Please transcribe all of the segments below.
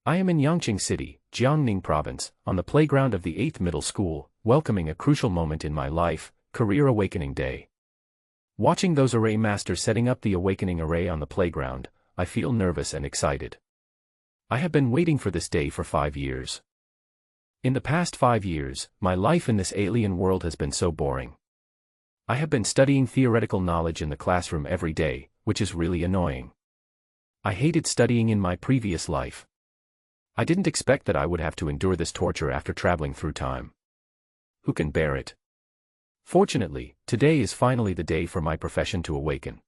I am in Yangqing City, Jiangning Province, on the playground of the 8th Middle School, welcoming a crucial moment in my life, Career Awakening Day. Watching those array masters setting up the awakening array on the playground, I feel nervous and excited. I have been waiting for this day for 5 years. In the past 5 years, my life in this alien world has been so boring. I have been studying theoretical knowledge in the classroom every day, which is really annoying. I hated studying in my previous life. I didn't expect that I would have to endure this torture after traveling through time. Who can bear it? Fortunately, today is finally the day for my profession to awaken.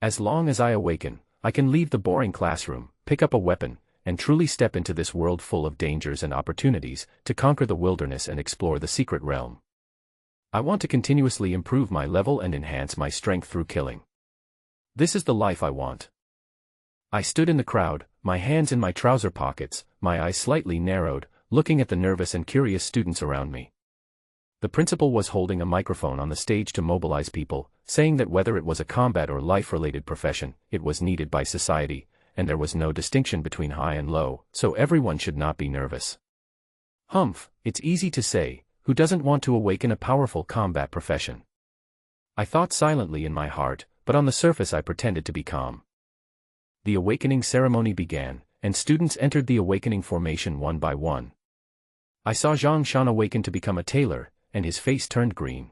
As long as I awaken, I can leave the boring classroom, pick up a weapon, and truly step into this world full of dangers and opportunities to conquer the wilderness and explore the secret realm. I want to continuously improve my level and enhance my strength through killing. This is the life I want. I stood in the crowd, my hands in my trouser pockets, my eyes slightly narrowed, looking at the nervous and curious students around me. The principal was holding a microphone on the stage to mobilize people, saying that whether it was a combat or life-related profession, it was needed by society, and there was no distinction between high and low, so everyone should not be nervous. Humph, it's easy to say, who doesn't want to awaken a powerful combat profession? I thought silently in my heart, but on the surface I pretended to be calm. The awakening ceremony began, and students entered the awakening formation one by one. I saw Zhang Shan awaken to become a tailor, and his face turned green.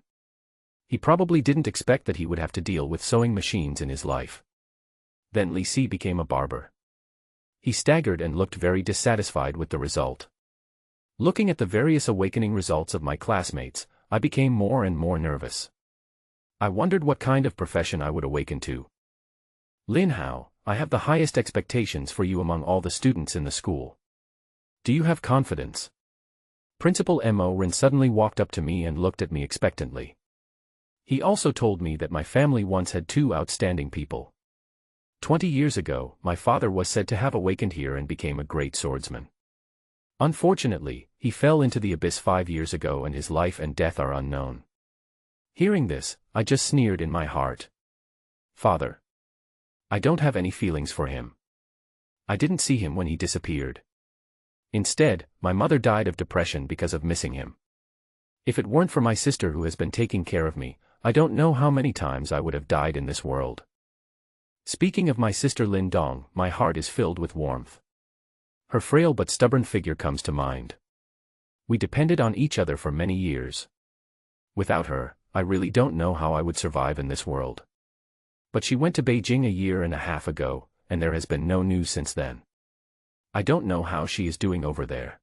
He probably didn't expect that he would have to deal with sewing machines in his life. Then Li Si became a barber. He staggered and looked very dissatisfied with the result. Looking at the various awakening results of my classmates, I became more and more nervous. I wondered what kind of profession I would awaken to. Lin Hao, I have the highest expectations for you among all the students in the school. Do you have confidence? Principal Mo Rin suddenly walked up to me and looked at me expectantly. He also told me that my family once had 2 outstanding people. 20 years ago, my father was said to have awakened here and became a great swordsman. Unfortunately, he fell into the abyss 5 years ago and his life and death are unknown. Hearing this, I just sneered in my heart. Father. I don't have any feelings for him. I didn't see him when he disappeared. Instead, my mother died of depression because of missing him. If it weren't for my sister who has been taking care of me, I don't know how many times I would have died in this world. Speaking of my sister Lin Dong, my heart is filled with warmth. Her frail but stubborn figure comes to mind. We depended on each other for many years. Without her, I really don't know how I would survive in this world. But she went to Beijing a year and a half ago, and there has been no news since then. I don't know how she is doing over there.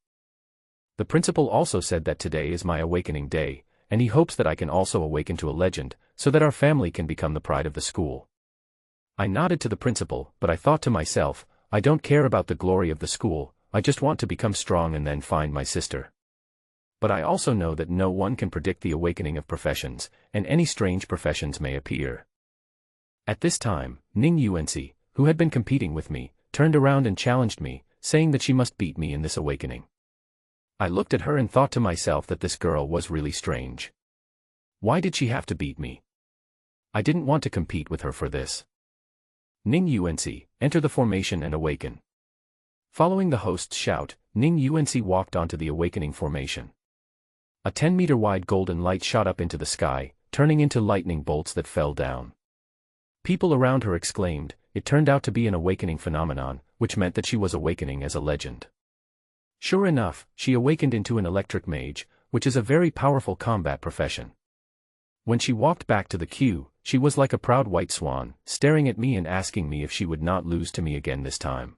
The principal also said that today is my awakening day, and he hopes that I can also awaken to a legend, so that our family can become the pride of the school. I nodded to the principal, but I thought to myself, I don't care about the glory of the school, I just want to become strong and then find my sister. But I also know that no one can predict the awakening of professions, and any strange professions may appear. At this time, Ning Yuanxi, who had been competing with me, turned around and challenged me, saying that she must beat me in this awakening. I looked at her and thought to myself that this girl was really strange. Why did she have to beat me? I didn't want to compete with her for this. Ning Yuanxi, enter the formation and awaken. Following the host's shout, Ning Yuanxi walked onto the awakening formation. A 10-meter wide golden light shot up into the sky, turning into lightning bolts that fell down. People around her exclaimed. It turned out to be an awakening phenomenon, which meant that she was awakening as a legend. Sure enough, she awakened into an electric mage, which is a very powerful combat profession. When she walked back to the queue, she was like a proud white swan, staring at me and asking me if she would not lose to me again this time.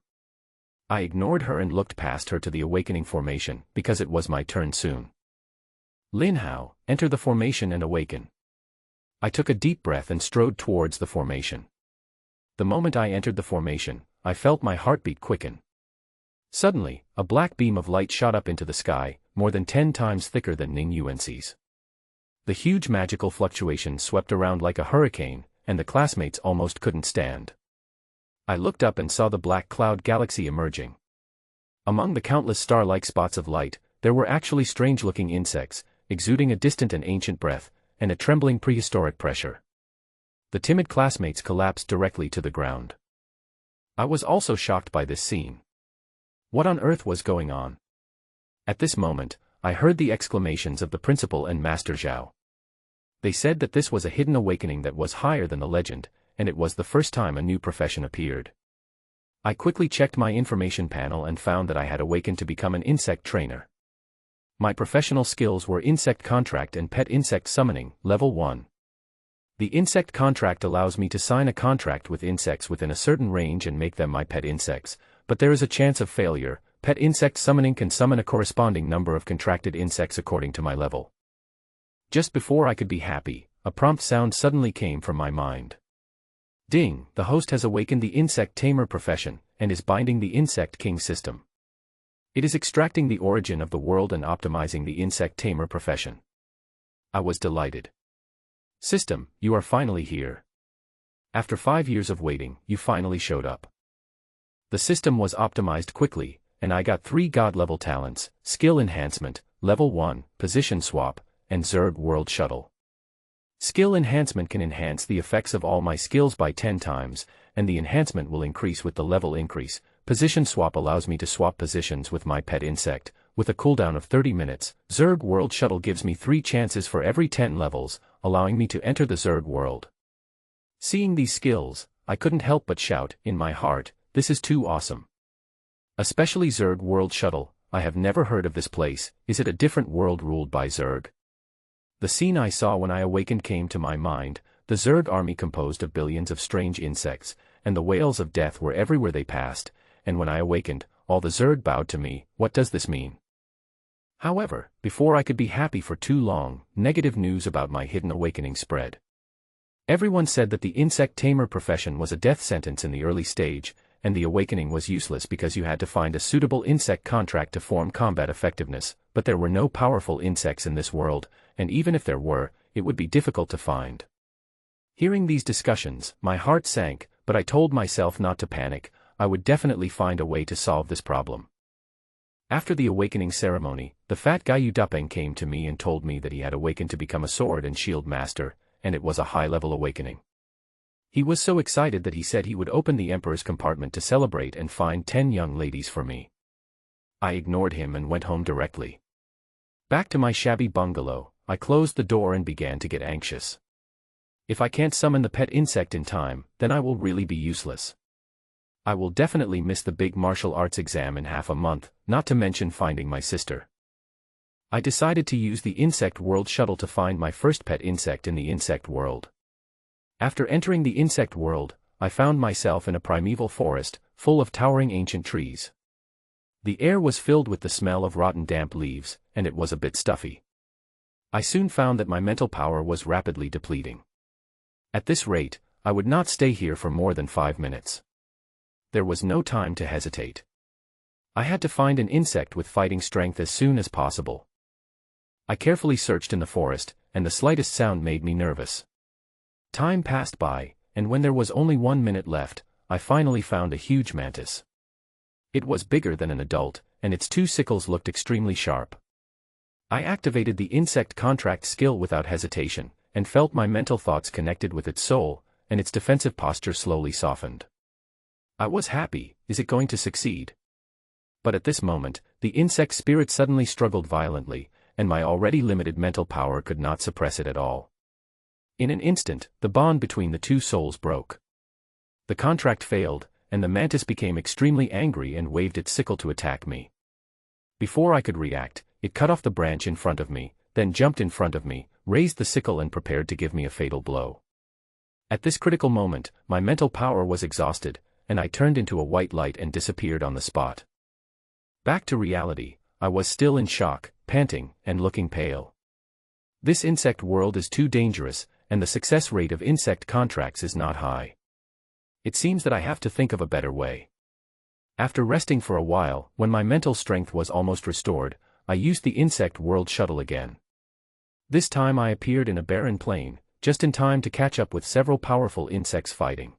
I ignored her and looked past her to the awakening formation, because it was my turn soon. Lin Hao, enter the formation and awaken. I took a deep breath and strode towards the formation. The moment I entered the formation, I felt my heartbeat quicken. Suddenly, a black beam of light shot up into the sky, more than 10 times thicker than Ning Yuanxi's. The huge magical fluctuation swept around like a hurricane, and the classmates almost couldn't stand. I looked up and saw the black cloud galaxy emerging. Among the countless star-like spots of light, there were actually strange-looking insects, exuding a distant and ancient breath, and a trembling prehistoric pressure. The timid classmates collapsed directly to the ground. I was also shocked by this scene. What on earth was going on? At this moment, I heard the exclamations of the principal and Master Zhao. They said that this was a hidden awakening that was higher than the legend, and it was the first time a new profession appeared. I quickly checked my information panel and found that I had awakened to become an insect trainer. My professional skills were insect contract and pet insect summoning, level 1. The insect contract allows me to sign a contract with insects within a certain range and make them my pet insects, but there is a chance of failure. Pet insect summoning can summon a corresponding number of contracted insects according to my level. Just before I could be happy, a prompt sound suddenly came from my mind. Ding! The host has awakened the Insect Tamer profession, and is binding the Insect King system. It is extracting the origin of the world and optimizing the Insect Tamer profession. I was delighted. System, you are finally here. After 5 years of waiting, you finally showed up. The system was optimized quickly, and I got 3 god-level talents: Skill Enhancement, Level 1, Position Swap, and Zerg World Shuttle. Skill Enhancement can enhance the effects of all my skills by 10 times, and the enhancement will increase with the level increase. Position Swap allows me to swap positions with my pet insect, with a cooldown of 30 minutes. Zerg World Shuttle gives me 3 chances for every 10 levels, allowing me to enter the Zerg world. Seeing these skills, I couldn't help but shout, in my heart, this is too awesome. Especially Zerg World Shuttle, I have never heard of this place. Is it a different world ruled by Zerg? The scene I saw when I awakened came to my mind. The Zerg army composed of billions of strange insects, and the wails of death were everywhere they passed, and when I awakened, all the Zerg bowed to me. What does this mean? However, before I could be happy for too long, negative news about my hidden awakening spread. Everyone said that the Insect Tamer profession was a death sentence in the early stage, and the awakening was useless because you had to find a suitable insect contract to form combat effectiveness, but there were no powerful insects in this world, and even if there were, it would be difficult to find. Hearing these discussions, my heart sank, but I told myself not to panic. I would definitely find a way to solve this problem. After the awakening ceremony, the fat guy Udupeng came to me and told me that he had awakened to become a sword and shield master, and it was a high-level awakening. He was so excited that he said he would open the Emperor's compartment to celebrate and find 10 young ladies for me. I ignored him and went home directly. Back to my shabby bungalow, I closed the door and began to get anxious. If I can't summon the pet insect in time, then I will really be useless. I will definitely miss the big martial arts exam in half a month, not to mention finding my sister. I decided to use the Insect World Shuttle to find my first pet insect in the insect world. After entering the insect world, I found myself in a primeval forest, full of towering ancient trees. The air was filled with the smell of rotten damp leaves, and it was a bit stuffy. I soon found that my mental power was rapidly depleting. At this rate, I would not stay here for more than 5 minutes. There was no time to hesitate. I had to find an insect with fighting strength as soon as possible. I carefully searched in the forest, and the slightest sound made me nervous. Time passed by, and when there was only 1 minute left, I finally found a huge mantis. It was bigger than an adult, and its 2 sickles looked extremely sharp. I activated the insect contract skill without hesitation, and felt my mental thoughts connected with its soul, and its defensive posture slowly softened. I was happy. Is it going to succeed? But at this moment, the insect spirit suddenly struggled violently, and my already limited mental power could not suppress it at all. In an instant, the bond between the 2 souls broke. The contract failed, and the mantis became extremely angry and waved its sickle to attack me. Before I could react, it cut off the branch in front of me, then jumped in front of me, raised the sickle and prepared to give me a fatal blow. At this critical moment, my mental power was exhausted, and I turned into a white light and disappeared on the spot. Back to reality, I was still in shock, panting, and looking pale. This insect world is too dangerous, and the success rate of insect contracts is not high. It seems that I have to think of a better way. After resting for a while, when my mental strength was almost restored, I used the Insect World Shuttle again. This time I appeared in a barren plain, just in time to catch up with several powerful insects fighting.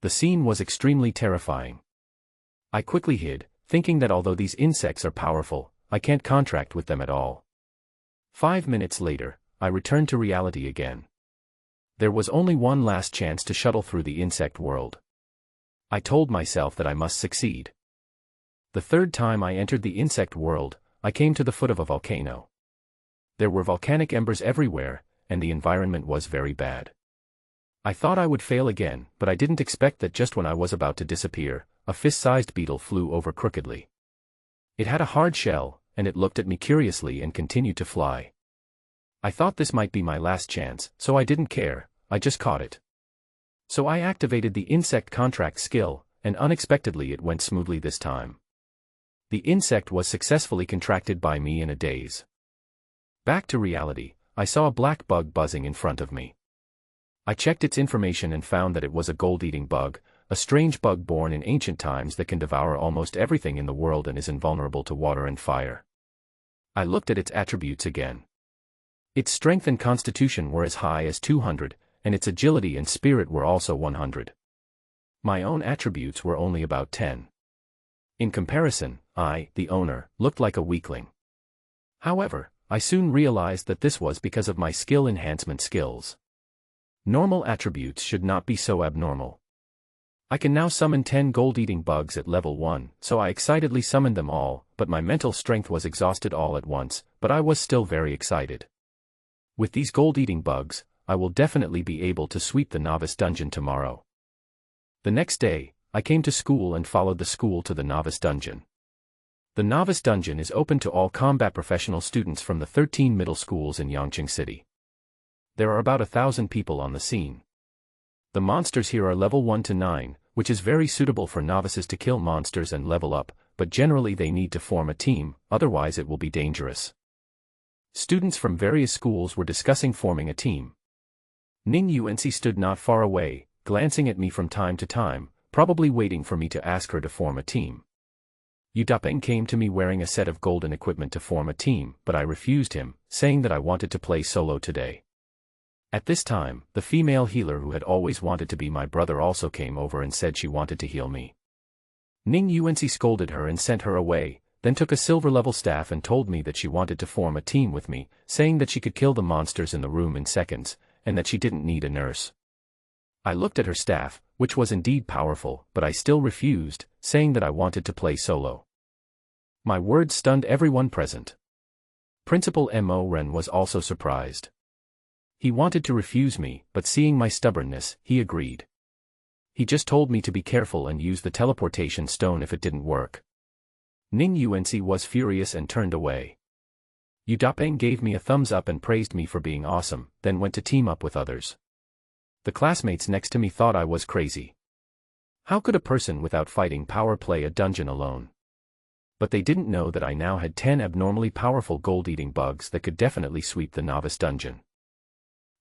The scene was extremely terrifying. I quickly hid, thinking that although these insects are powerful, I can't contract with them at all. 5 minutes later, I returned to reality again. There was only one last chance to shuttle through the insect world. I told myself that I must succeed. The third time I entered the insect world, I came to the foot of a volcano. There were volcanic embers everywhere, and the environment was very bad. I thought I would fail again, but I didn't expect that just when I was about to disappear, a fist-sized beetle flew over crookedly. It had a hard shell, and it looked at me curiously and continued to fly. I thought this might be my last chance, so I didn't care, I just caught it. So I activated the insect contract skill, and unexpectedly it went smoothly this time. The insect was successfully contracted by me in a daze. Back to reality, I saw a black bug buzzing in front of me. I checked its information and found that it was a gold-eating bug, a strange bug born in ancient times that can devour almost everything in the world and is invulnerable to water and fire. I looked at its attributes again. Its strength and constitution were as high as 200, and its agility and spirit were also 100. My own attributes were only about 10. In comparison, I, the owner, looked like a weakling. However, I soon realized that this was because of my skill enhancement skills. Normal attributes should not be so abnormal. I can now summon 10 gold-eating bugs at level 1, so I excitedly summoned them all, but my mental strength was exhausted all at once, but I was still very excited. With these gold-eating bugs, I will definitely be able to sweep the novice dungeon tomorrow. The next day, I came to school and followed the school to the novice dungeon. The novice dungeon is open to all combat professional students from the 13 middle schools in Yangqing City. There are about 1,000 people on the scene. The monsters here are level 1 to 9, which is very suitable for novices to kill monsters and level up, but generally they need to form a team, otherwise it will be dangerous. Students from various schools were discussing forming a team. Ning Yuanci stood not far away, glancing at me from time to time, probably waiting for me to ask her to form a team. Yu Dapeng came to me wearing a set of golden equipment to form a team, but I refused him, saying that I wanted to play solo today. At this time, the female healer who had always wanted to be my brother also came over and said she wanted to heal me. Ning Yuanci scolded her and sent her away, then took a silver-level staff and told me that she wanted to form a team with me, saying that she could kill the monsters in the room in seconds, and that she didn't need a nurse. I looked at her staff, which was indeed powerful, but I still refused, saying that I wanted to play solo. My words stunned everyone present. Principal Mo Ren was also surprised. He wanted to refuse me, but seeing my stubbornness, he agreed. He just told me to be careful and use the teleportation stone if it didn't work. Ning Yuanci was furious and turned away. Yu Dapeng gave me a thumbs up and praised me for being awesome, then went to team up with others. The classmates next to me thought I was crazy. How could a person without fighting power play a dungeon alone? But they didn't know that I now had 10 abnormally powerful gold-eating bugs that could definitely sweep the novice dungeon.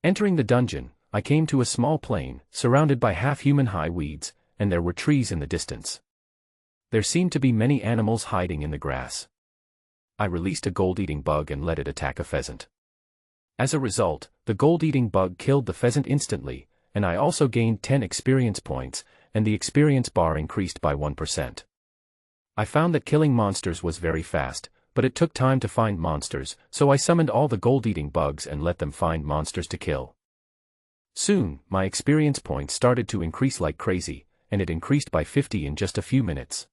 Entering the dungeon, I came to a small plain, surrounded by half-human high weeds, and there were trees in the distance. There seemed to be many animals hiding in the grass. I released a gold-eating bug and let it attack a pheasant. As a result, the gold-eating bug killed the pheasant instantly, and I also gained 10 experience points, and the experience bar increased by 1%. I found that killing monsters was very fast, but it took time to find monsters, so I summoned all the gold-eating bugs and let them find monsters to kill. Soon, my experience points started to increase like crazy, and it increased by 50 in just a few minutes.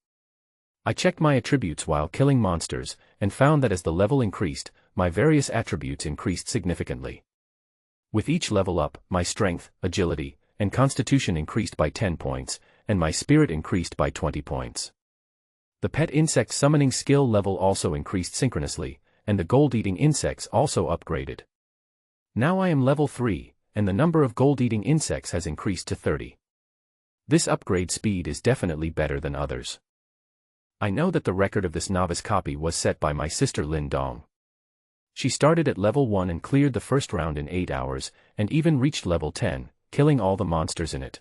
I checked my attributes while killing monsters, and found that as the level increased, my various attributes increased significantly. With each level up, my strength, agility, and constitution increased by 10 points, and my spirit increased by 20 points. The pet insect summoning skill level also increased synchronously, and the gold-eating insects also upgraded. Now I am level 3, and the number of gold-eating insects has increased to 30. This upgrade speed is definitely better than others. I know that the record of this novice copy was set by my sister Lin Dong. She started at level 1 and cleared the first round in 8 hours, and even reached level 10, killing all the monsters in it.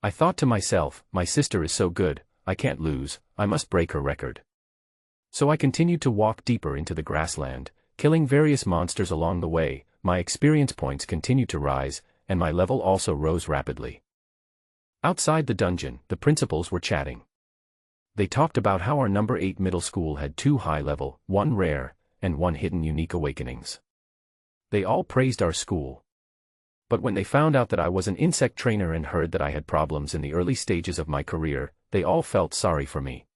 I thought to myself, my sister is so good, I can't lose, I must break her record. So I continued to walk deeper into the grassland, killing various monsters along the way. My experience points continued to rise, and my level also rose rapidly. Outside the dungeon, the principals were chatting. They talked about how our number 8 middle school had 2 high-level, 1 rare, and 1 hidden unique awakenings. They all praised our school. But when they found out that I was an insect trainer and heard that I had problems in the early stages of my career, they all felt sorry for me.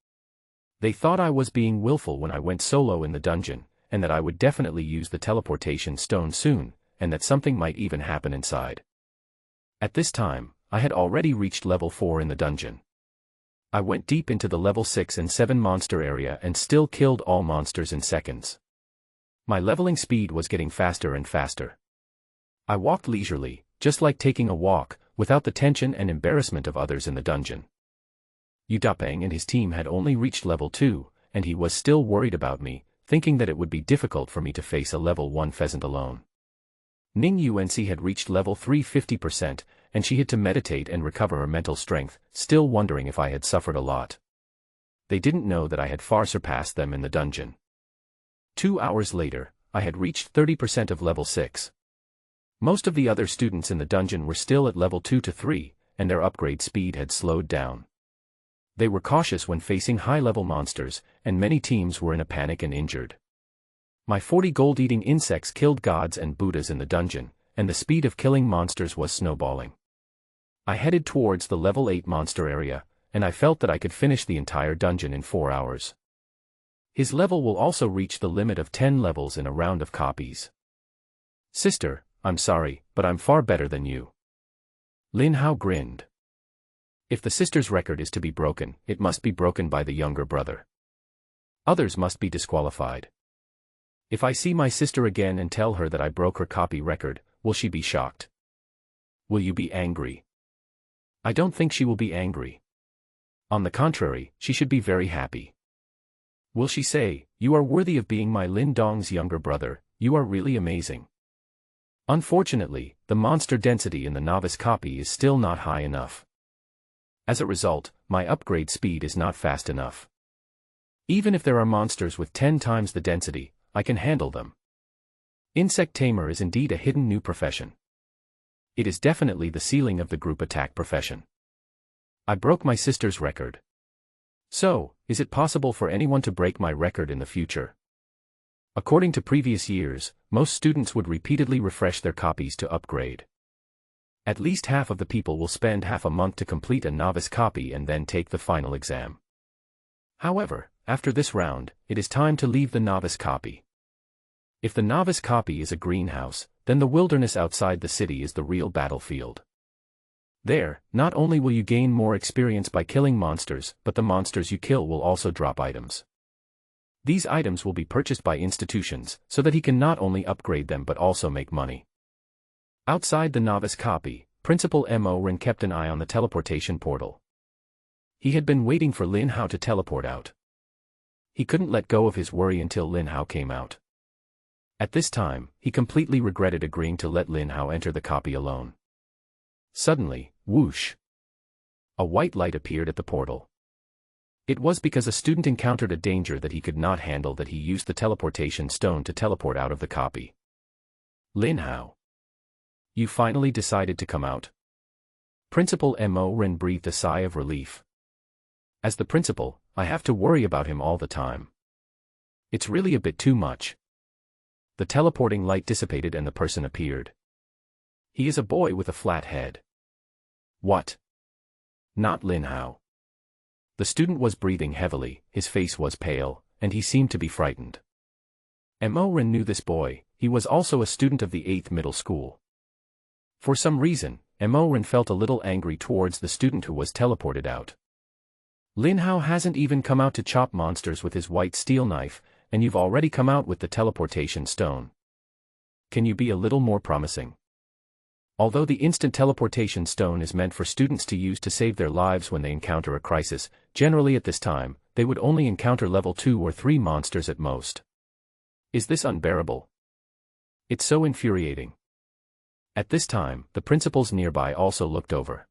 They thought I was being willful when I went solo in the dungeon, and that I would definitely use the teleportation stone soon, and that something might even happen inside. At this time, I had already reached level 4 in the dungeon. I went deep into the level 6 and 7 monster area and still killed all monsters in seconds. My leveling speed was getting faster and faster. I walked leisurely, just like taking a walk, without the tension and embarrassment of others in the dungeon. Udapeng and his team had only reached level 2, and he was still worried about me, thinking that it would be difficult for me to face a level 1 pheasant alone. Ning Unc had reached level 3 50%, and she had to meditate and recover her mental strength, still wondering if I had suffered a lot. They didn't know that I had far surpassed them in the dungeon. 2 hours later, I had reached 30% of level 6. Most of the other students in the dungeon were still at level 2 to 3, and their upgrade speed had slowed down. They were cautious when facing high-level monsters, and many teams were in a panic and injured. My 40 gold-eating insects killed gods and Buddhas in the dungeon, and the speed of killing monsters was snowballing. I headed towards the level 8 monster area, and I felt that I could finish the entire dungeon in 4 hours. His level will also reach the limit of 10 levels in a round of copies. Sister, I'm sorry, but I'm far better than you. Lin Hao grinned. If the sister's record is to be broken, it must be broken by the younger brother. Others must be disqualified. If I see my sister again and tell her that I broke her copy record, will she be shocked? Will you be angry? I don't think she will be angry. On the contrary, she should be very happy. Will she say, "You are worthy of being my Lin Dong's younger brother, you are really amazing"? Unfortunately, the monster density in the novice copy is still not high enough. As a result, my upgrade speed is not fast enough. Even if there are monsters with 10 times the density, I can handle them. Insect Tamer is indeed a hidden new profession. It is definitely the ceiling of the group attack profession. I broke my sister's record. So, is it possible for anyone to break my record in the future? According to previous years, most students would repeatedly refresh their copies to upgrade. At least half of the people will spend half a month to complete a novice copy and then take the final exam. However, after this round, it is time to leave the novice copy. If the novice copy is a greenhouse, then the wilderness outside the city is the real battlefield. There, not only will you gain more experience by killing monsters, but the monsters you kill will also drop items. These items will be purchased by institutions, so that he can not only upgrade them but also make money. Outside the novice copy, Principal Mo Ren kept an eye on the teleportation portal. He had been waiting for Lin Hao to teleport out. He couldn't let go of his worry until Lin Hao came out. At this time, he completely regretted agreeing to let Lin Hao enter the copy alone. Suddenly, whoosh! A white light appeared at the portal. It was because a student encountered a danger that he could not handle that he used the teleportation stone to teleport out of the copy. Lin Hao. You finally decided to come out. Principal Mo Ren breathed a sigh of relief. As the principal, I have to worry about him all the time. It's really a bit too much. The teleporting light dissipated and the person appeared. He is a boy with a flat head. What? Not Lin Hao. The student was breathing heavily, his face was pale, and he seemed to be frightened. Mo Ren knew this boy, he was also a student of the 8th middle school. For some reason, Mo Ren felt a little angry towards the student who was teleported out. Lin Hao hasn't even come out to chop monsters with his white steel knife, and you've already come out with the teleportation stone. Can you be a little more promising? Although the instant teleportation stone is meant for students to use to save their lives when they encounter a crisis, generally at this time, they would only encounter level 2 or 3 monsters at most. Is this unbearable? It's so infuriating. At this time, the principals nearby also looked over.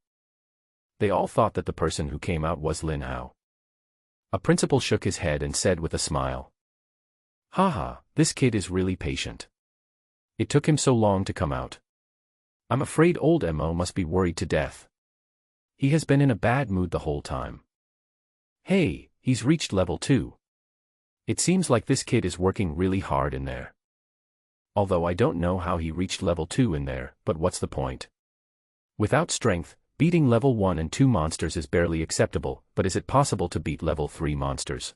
They all thought that the person who came out was Lin Hao. A principal shook his head and said with a smile, "Haha, this kid is really patient. It took him so long to come out. I'm afraid old Mo must be worried to death. He has been in a bad mood the whole time. Hey, he's reached level 2. It seems like this kid is working really hard in there. Although I don't know how he reached level 2 in there, but what's the point? Without strength, beating level 1 and 2 monsters is barely acceptable, but is it possible to beat level 3 monsters?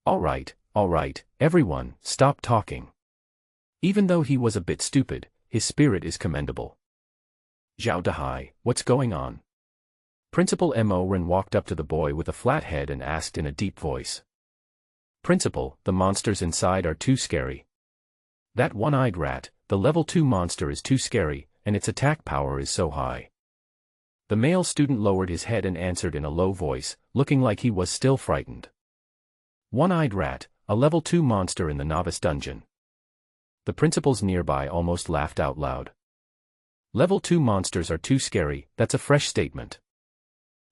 All right, everyone, stop talking. Even though he was a bit stupid, his spirit is commendable. Zhao Dahai, what's going on? Principal Mo Ren walked up to the boy with a flat head and asked in a deep voice. Principal, the monsters inside are too scary. That one-eyed rat, the level 2 monster is too scary, and its attack power is so high. The male student lowered his head and answered in a low voice, looking like he was still frightened. One-eyed rat, a level 2 monster in the novice dungeon. The principals nearby almost laughed out loud. Level 2 monsters are too scary, that's a fresh statement.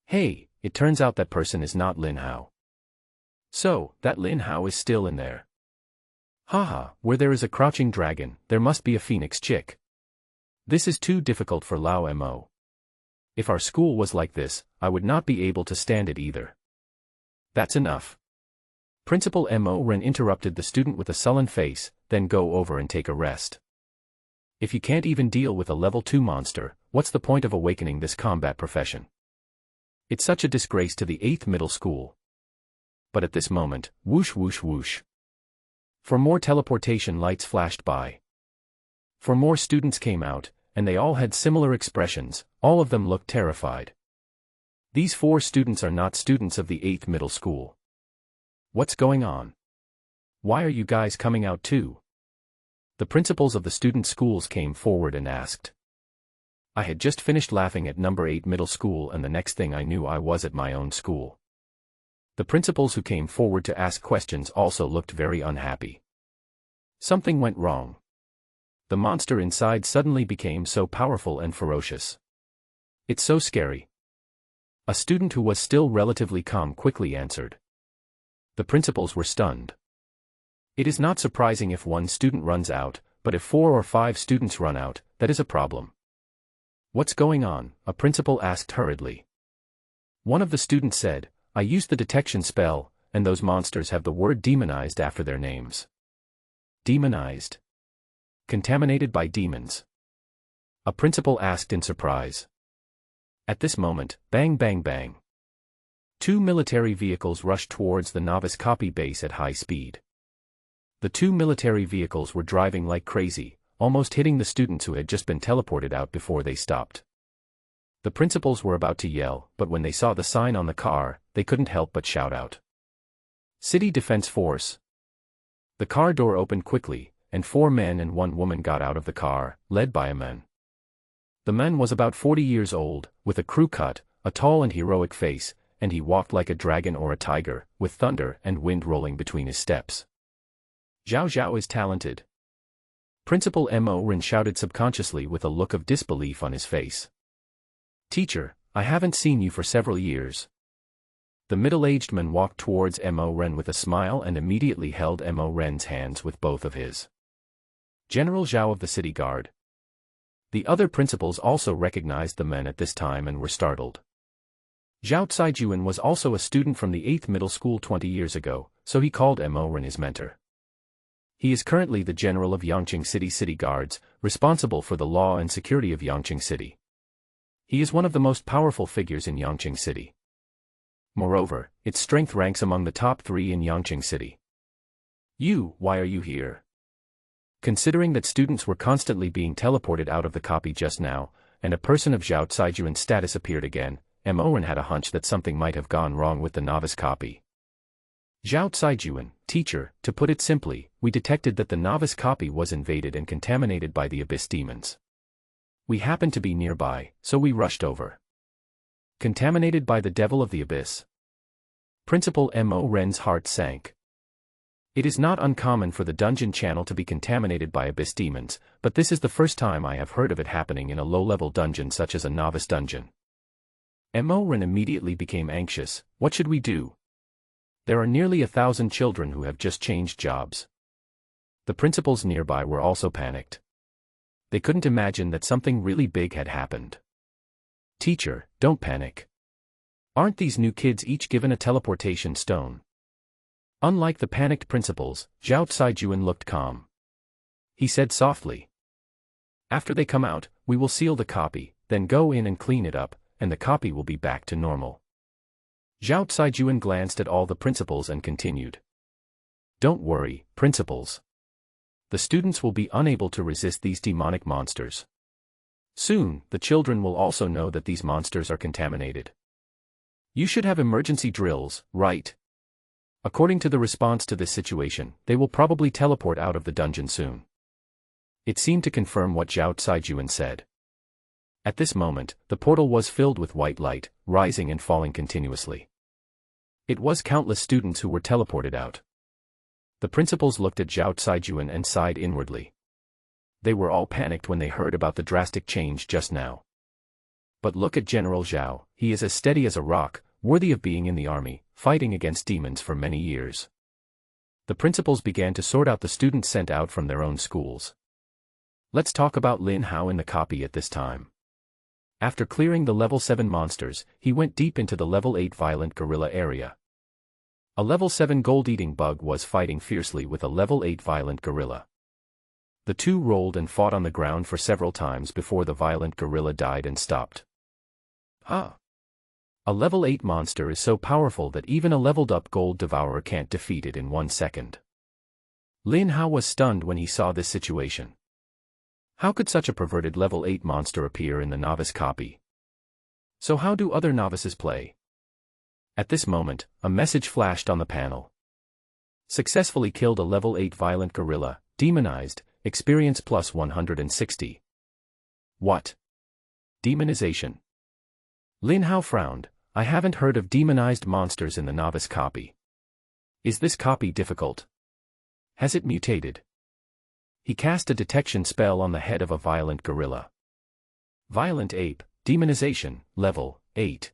Hey, it turns out that person is not Lin Hao. So, that Lin Hao is still in there. Haha, where there is a crouching dragon, there must be a phoenix chick. This is too difficult for Lao Mo. If our school was like this, I would not be able to stand it either. That's enough. Principal Mo Ren interrupted the student with a sullen face, then go over and take a rest. If you can't even deal with a level 2 monster, what's the point of awakening this combat profession? It's such a disgrace to the 8th middle school. But at this moment, whoosh whoosh whoosh. For more teleportation lights flashed by. For more students came out, and they all had similar expressions, all of them looked terrified. These 4 students are not students of the 8th middle school. What's going on? Why are you guys coming out too? The principals of the student schools came forward and asked. I had just finished laughing at number 8 middle school and the next thing I knew I was at my own school. The principals who came forward to ask questions also looked very unhappy. Something went wrong. The monster inside suddenly became so powerful and ferocious. It's so scary. A student who was still relatively calm quickly answered. The principals were stunned. It is not surprising if one student runs out, but if 4 or 5 students run out, that is a problem. What's going on? A principal asked hurriedly. One of the students said, I used the detection spell, and those monsters have the word demonized after their names. Demonized? Contaminated by demons? A principal asked in surprise. At this moment, bang bang bang. 2 military vehicles rushed towards the novice copy base at high speed. The 2 military vehicles were driving like crazy, almost hitting the students who had just been teleported out before they stopped. The principals were about to yell, but when they saw the sign on the car, they couldn't help but shout out. City Defense Force. The car door opened quickly, and 4 men and 1 woman got out of the car, led by a man. The man was about 40 years old, with a crew cut, a tall and heroic face, and he walked like a dragon or a tiger, with thunder and wind rolling between his steps. Zhao Zhao is talented. Principal Mo Ren shouted subconsciously with a look of disbelief on his face. Teacher, I haven't seen you for several years. The middle-aged man walked towards Mo Ren with a smile and immediately held Mo Ren's hands with both of his. General Zhao of the City Guard. The other principals also recognized the men at this time and were startled. Zhao Zaijuan was also a student from the 8th middle school 20 years ago, so he called Mo Ren his mentor. He is currently the general of Yangqing City Guards, responsible for the law and security of Yangqing City. He is one of the most powerful figures in Yangqing City. Moreover, its strength ranks among the top 3 in Yangqing City. Why are you here? Considering that students were constantly being teleported out of the copy just now, and a person of Zhao Zaijuan's status appeared again, Mo Ren had a hunch that something might have gone wrong with the novice copy. Zhao Zaijuan, teacher, to put it simply, we detected that the novice copy was invaded and contaminated by the abyss demons. We happened to be nearby, so we rushed over. Contaminated by the devil of the abyss. Principal Mo Ren's heart sank. It is not uncommon for the dungeon channel to be contaminated by abyss demons, but this is the first time I have heard of it happening in a low-level dungeon such as a novice dungeon. Mo Ren immediately became anxious. What should we do? There are nearly 1,000 children who have just changed jobs. The principals nearby were also panicked. They couldn't imagine that something really big had happened. Teacher, don't panic. Aren't these new kids each given a teleportation stone? Unlike the panicked principals, Zhao Zaijuan looked calm. He said softly. After they come out, we will seal the copy, then go in and clean it up, and the copy will be back to normal. Zhao Zaijuan glanced at all the principals and continued. Don't worry, principals. The students will be unable to resist these demonic monsters. Soon, the children will also know that these monsters are contaminated. You should have emergency drills, right? According to the response to this situation, they will probably teleport out of the dungeon soon. It seemed to confirm what Zhao Caijuan said. At this moment, the portal was filled with white light, rising and falling continuously. It was countless students who were teleported out. The principals looked at Zhao Caijuan and sighed inwardly. They were all panicked when they heard about the drastic change just now. But look at General Zhao, he is as steady as a rock, worthy of being in the army, fighting against demons for many years. The principals began to sort out the students sent out from their own schools. Let's talk about Lin Hao in the copy at this time. After clearing the level 7 monsters, he went deep into the level 8 violent gorilla area. A level 7 gold-eating bug was fighting fiercely with a level 8 violent gorilla. The two rolled and fought on the ground for several times before the violent gorilla died and stopped. A level 8 monster is so powerful that even a leveled-up gold devourer can't defeat it in 1 second. Lin Hao was stunned when he saw this situation. How could such a perverted level 8 monster appear in the novice copy? So how do other novices play? At this moment, a message flashed on the panel. Successfully killed a level 8 violent gorilla, demonized, experience plus 160. What? Demonization. Lin Hao frowned. I haven't heard of demonized monsters in the novice copy. Is this copy difficult? Has it mutated? He cast a detection spell on the head of a violent gorilla. Violent ape, demonization, level 8.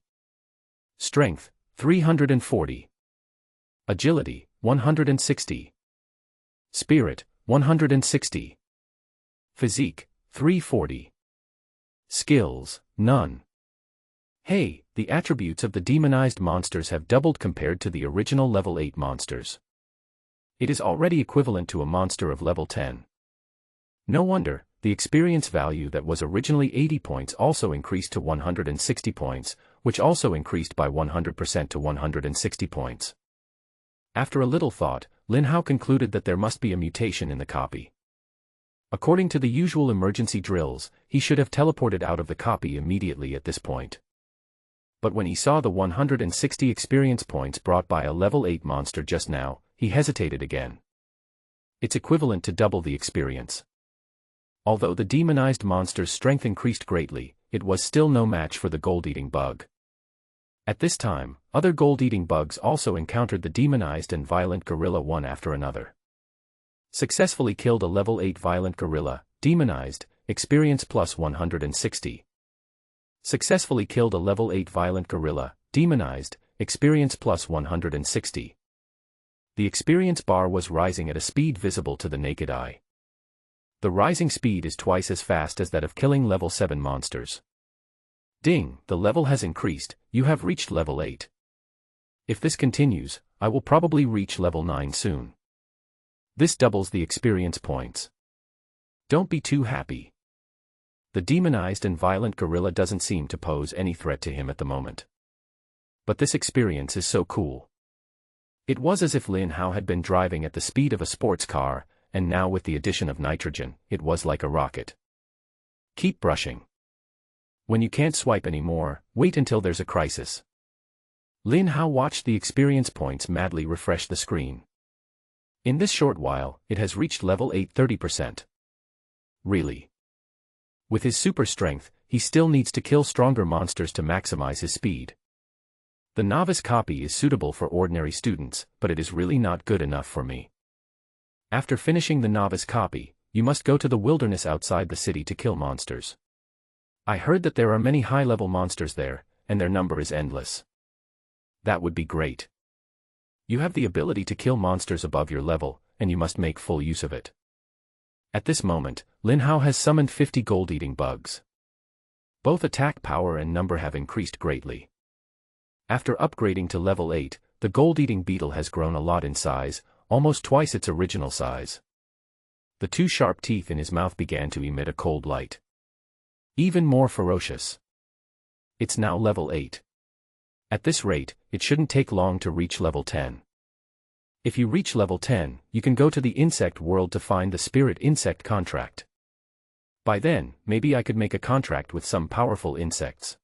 Strength, 340. Agility, 160. Spirit, 160. Physique, 340. Skills, none. Hey, the attributes of the demonized monsters have doubled compared to the original level 8 monsters. It is already equivalent to a monster of level 10. No wonder, the experience value that was originally 80 points also increased to 160 points, which also increased by 100% to 160 points. After a little thought, Lin Hao concluded that there must be a mutation in the copy. According to the usual emergency drills, he should have teleported out of the copy immediately at this point. But when he saw the 160 experience points brought by a level 8 monster just now, he hesitated again. It's equivalent to double the experience. Although the demonized monster's strength increased greatly, it was still no match for the gold-eating bug. At this time, other gold-eating bugs also encountered the demonized and violent gorilla one after another. Successfully killed a level 8 violent gorilla, demonized, experience plus 160. Successfully killed a level 8 violent gorilla, demonized, experience plus 160. The experience bar was rising at a speed visible to the naked eye. The rising speed is twice as fast as that of killing level 7 monsters. Ding, the level has increased, you have reached level 8. If this continues, I will probably reach level 9 soon. This doubles the experience points. Don't be too happy. The demonized and violent gorilla doesn't seem to pose any threat to him at the moment. But this experience is so cool. It was as if Lin Hao had been driving at the speed of a sports car, and now with the addition of nitrogen, it was like a rocket. Keep brushing. When you can't swipe anymore, wait until there's a crisis. Lin Hao watched the experience points madly refresh the screen. In this short while, it has reached level 8 30%. Really? With his super strength, he still needs to kill stronger monsters to maximize his speed. The novice copy is suitable for ordinary students, but it is really not good enough for me. After finishing the novice copy, you must go to the wilderness outside the city to kill monsters. I heard that there are many high-level monsters there, and their number is endless. That would be great. You have the ability to kill monsters above your level, and you must make full use of it. At this moment, Lin Hao has summoned 50 gold-eating bugs. Both attack power and number have increased greatly. After upgrading to level 8, the gold-eating beetle has grown a lot in size, almost twice its original size. The two sharp teeth in his mouth began to emit a cold light. Even more ferocious. It's now level 8. At this rate, it shouldn't take long to reach level 10. If you reach level 10, you can go to the insect world to find the spirit insect contract. By then, maybe I could make a contract with some powerful insects.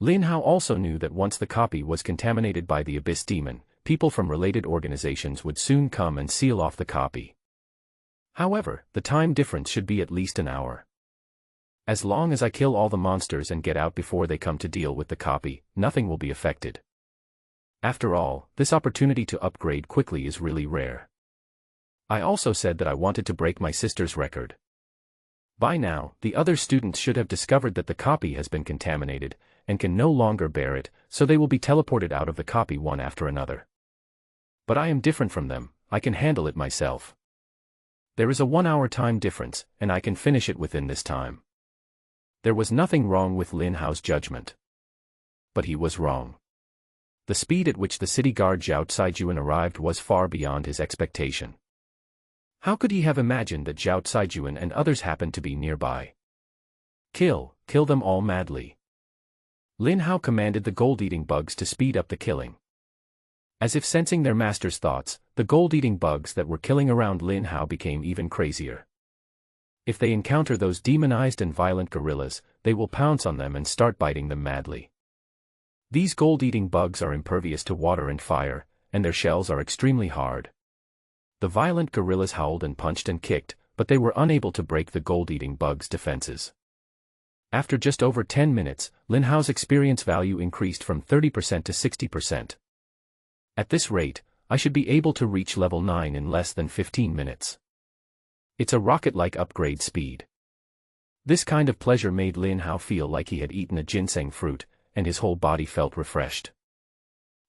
Lin Hao also knew that once the copy was contaminated by the Abyss Demon, people from related organizations would soon come and seal off the copy. However, the time difference should be at least an hour. As long as I kill all the monsters and get out before they come to deal with the copy, nothing will be affected. After all, this opportunity to upgrade quickly is really rare. I also said that I wanted to break my sister's record. By now, the other students should have discovered that the copy has been contaminated, and can no longer bear it, so they will be teleported out of the copy one after another. But I am different from them, I can handle it myself. There is a 1-hour time difference, and I can finish it within this time. There was nothing wrong with Lin Hao's judgment. But he was wrong. The speed at which the city guard Zhao Caiyuan arrived was far beyond his expectation. How could he have imagined that Zhao Caiyuan and others happened to be nearby? Kill them all madly. Lin Hao commanded the gold-eating bugs to speed up the killing. As if sensing their master's thoughts, the gold-eating bugs that were killing around Lin Hao became even crazier. If they encounter those demonized and violent gorillas, they will pounce on them and start biting them madly. These gold-eating bugs are impervious to water and fire, and their shells are extremely hard. The violent gorillas howled and punched and kicked, but they were unable to break the gold-eating bugs' defenses. After just over 10 minutes, Lin Hao's experience value increased from 30% to 60%. At this rate, I should be able to reach level 9 in less than 15 minutes. It's a rocket-like upgrade speed. This kind of pleasure made Lin Hao feel like he had eaten a ginseng fruit, and his whole body felt refreshed.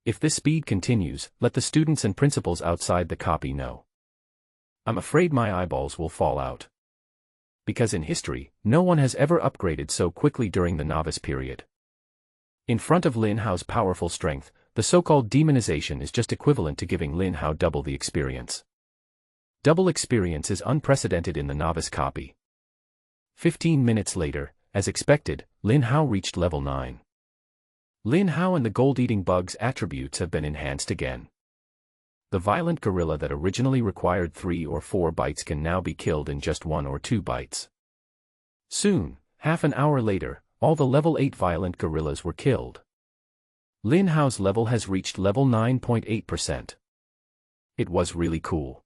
If this speed continues, let the students and principals outside the copy know. I'm afraid my eyeballs will fall out. Because in history, no one has ever upgraded so quickly during the novice period. In front of Lin Hao's powerful strength, the so-called demonization is just equivalent to giving Lin Hao double the experience. Double experience is unprecedented in the novice copy. 15 minutes later, as expected, Lin Hao reached level 9. Lin Hao and the gold-eating bug's attributes have been enhanced again. The violent gorilla that originally required 3 or 4 bites can now be killed in just 1 or 2 bites. Soon, half an hour later, all the level 8 violent gorillas were killed. Lin Hao's level has reached level 9.8%. It was really cool.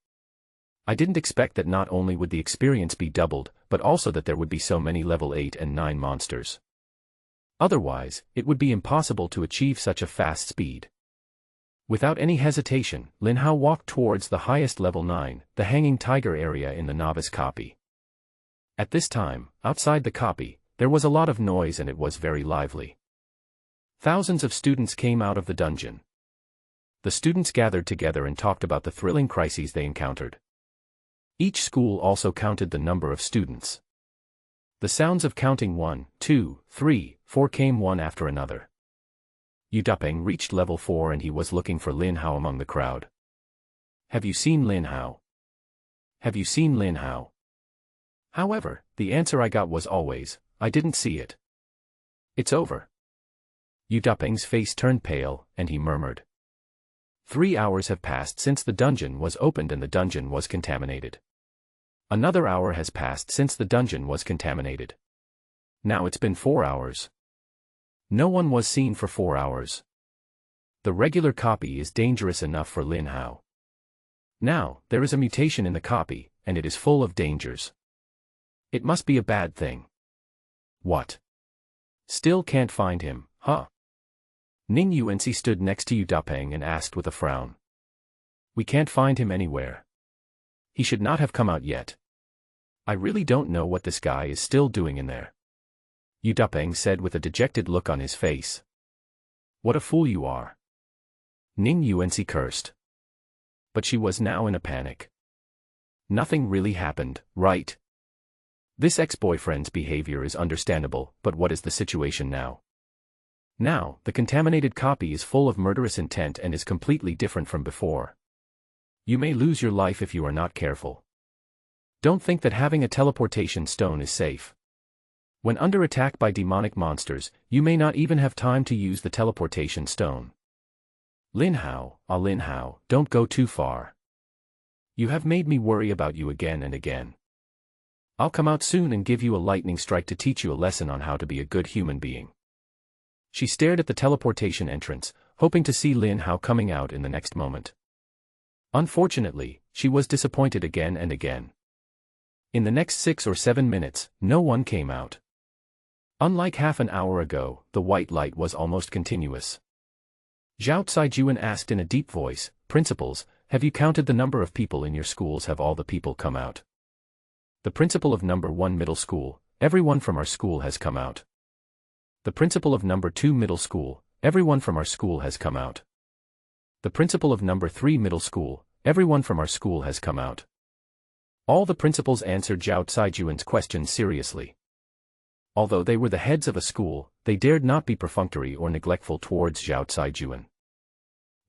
I didn't expect that not only would the experience be doubled, but also that there would be so many level 8 and 9 monsters. Otherwise, it would be impossible to achieve such a fast speed. Without any hesitation, Lin Hao walked towards the highest level 9, the hanging tiger area in the novice copy. At this time, outside the copy, there was a lot of noise and it was very lively. Thousands of students came out of the dungeon. The students gathered together and talked about the thrilling crises they encountered. Each school also counted the number of students. The sounds of counting 1, 2, 3, 4 came one after another. Yu Dapeng reached level 4 and he was looking for Lin Hao among the crowd. Have you seen Lin Hao? Have you seen Lin Hao? However, the answer I got was always, I didn't see it. It's over. Yu Dapeng's face turned pale, and he murmured. 3 hours have passed since the dungeon was opened and the dungeon was contaminated. Another hour has passed since the dungeon was contaminated. Now it's been 4 hours. No one was seen for 4 hours. The regular copy is dangerous enough for Lin Hao. Now, there is a mutation in the copy, and it is full of dangers. It must be a bad thing. What? Still can't find him, huh? Ning Yuanci stood next to Yu Dapeng and asked with a frown. We can't find him anywhere. He should not have come out yet. I really don't know what this guy is still doing in there. Yu Dapeng said with a dejected look on his face. What a fool you are. Ning Yuanci cursed. But she was now in a panic. Nothing really happened, right? This ex-boyfriend's behavior is understandable, but what is the situation now? Now, the contaminated copy is full of murderous intent and is completely different from before. You may lose your life if you are not careful. Don't think that having a teleportation stone is safe. When under attack by demonic monsters, you may not even have time to use the teleportation stone. Lin Hao, Lin Hao, don't go too far. You have made me worry about you again and again. I'll come out soon and give you a lightning strike to teach you a lesson on how to be a good human being. She stared at the teleportation entrance, hoping to see Lin Hao coming out in the next moment. Unfortunately, she was disappointed again and again. In the next 6 or 7 minutes, no one came out. Unlike half an hour ago, the white light was almost continuous. Zhao Caijuan asked in a deep voice, "Principals, have you counted the number of people in your schools? Have all the people come out?" The principal of number 1 middle school, "Everyone from our school has come out." The principal of number 2 middle school, "Everyone from our school has come out." The principal of number 3 middle school, "Everyone from our school has come out." All the principals answered Zhao Caijuan's questions seriously. Although they were the heads of a school, they dared not be perfunctory or neglectful towards Zhao Caijuan.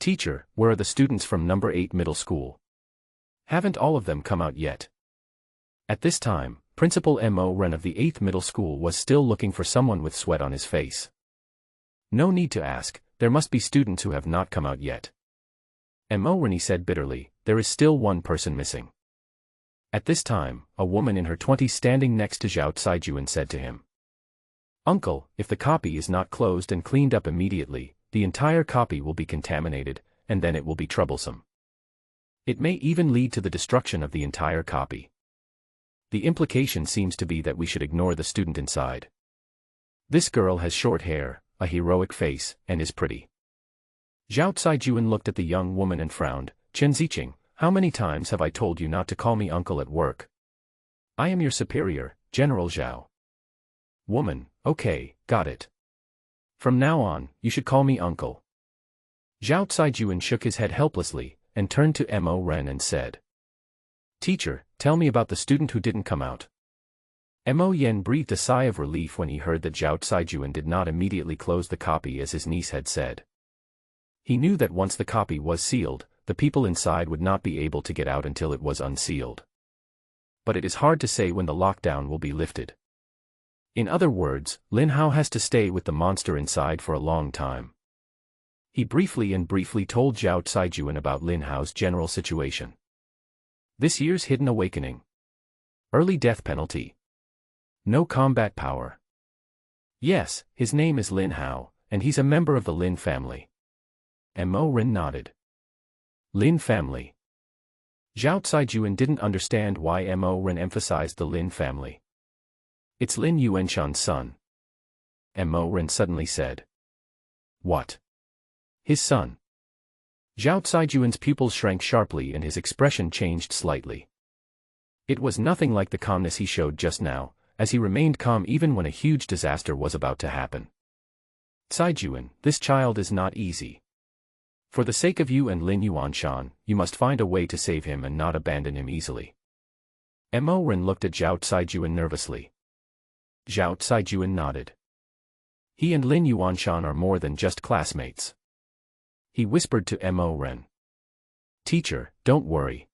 "Teacher, where are the students from number 8 middle school? Haven't all of them come out yet?" At this time, Principal Mo Ren of the 8th middle school was still looking for someone with sweat on his face. "No need to ask, there must be students who have not come out yet." Mo Ren said bitterly, "There is still one person missing." At this time, a woman in her 20s standing next to Zhao Caijuan said to him, "Uncle, if the copy is not closed and cleaned up immediately, the entire copy will be contaminated, and then it will be troublesome. It may even lead to the destruction of the entire copy. The implication seems to be that we should ignore the student inside. This girl has short hair, a heroic face, and is pretty." Zhao Caijuan looked at the young woman and frowned. "Chen Ziqing, how many times have I told you not to call me uncle at work? I am your superior, General Zhao." "Woman, okay, got it. From now on, you should call me uncle." Zhao Caijuan shook his head helplessly, and turned to Mo Ren and said, "Teacher, tell me about the student who didn't come out." Mo Yen breathed a sigh of relief when he heard that Zhao Caijuan did not immediately close the copy as his niece had said. He knew that once the copy was sealed, the people inside would not be able to get out until it was unsealed. But it is hard to say when the lockdown will be lifted. In other words, Lin Hao has to stay with the monster inside for a long time. He briefly told Zhao Caijuan about Lin Hao's general situation. This year's hidden awakening. Early death penalty. No combat power. Yes, his name is Lin Hao, and he's a member of the Lin family. Mo Ren nodded. Lin family. Zhao Caijuan didn't understand why Mo Ren emphasized the Lin family. "It's Lin Yuanshan's son." Mo Ren suddenly said. "What? His son?" Zhao Caijuan's pupils shrank sharply and his expression changed slightly. It was nothing like the calmness he showed just now, as he remained calm even when a huge disaster was about to happen. "Caijuan, this child is not easy. For the sake of you and Lin Yuanshan, you must find a way to save him and not abandon him easily." Mo Ren looked at Zhao Caijuan nervously. Zhao Caijuan nodded. He and Lin Yuanshan are more than just classmates. He whispered to Mo Ren. "Teacher, don't worry.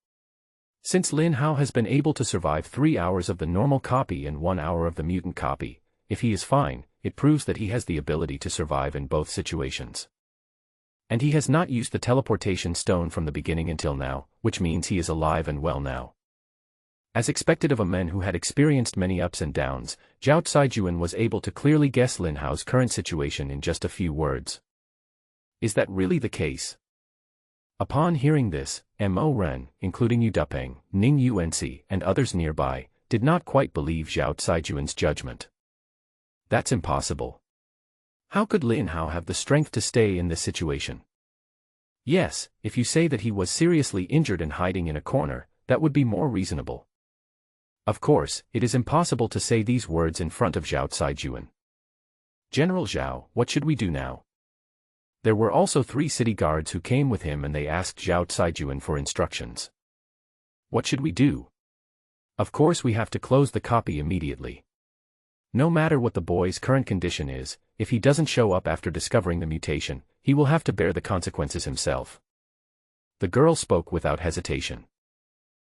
Since Lin Hao has been able to survive 3 hours of the normal copy and 1 hour of the mutant copy, if he is fine, it proves that he has the ability to survive in both situations. And he has not used the teleportation stone from the beginning until now, which means he is alive and well now." As expected of a man who had experienced many ups and downs, Zhao Caijuan was able to clearly guess Lin Hao's current situation in just a few words. "Is that really the case?" Upon hearing this, Mo Ren, including Yu Dupeng, Ning Yuanci, and others nearby, did not quite believe Zhao Caijuan's judgment. "That's impossible. How could Lin Hao have the strength to stay in this situation?" "Yes, if you say that he was seriously injured and hiding in a corner, that would be more reasonable. Of course, it is impossible to say these words in front of Zhao Caijuan. General Zhao, what should we do now?" There were also 3 city guards who came with him and they asked Zhao Caijuan for instructions. "What should we do?" "Of course we have to close the copy immediately. No matter what the boy's current condition is, if he doesn't show up after discovering the mutation, he will have to bear the consequences himself." The girl spoke without hesitation.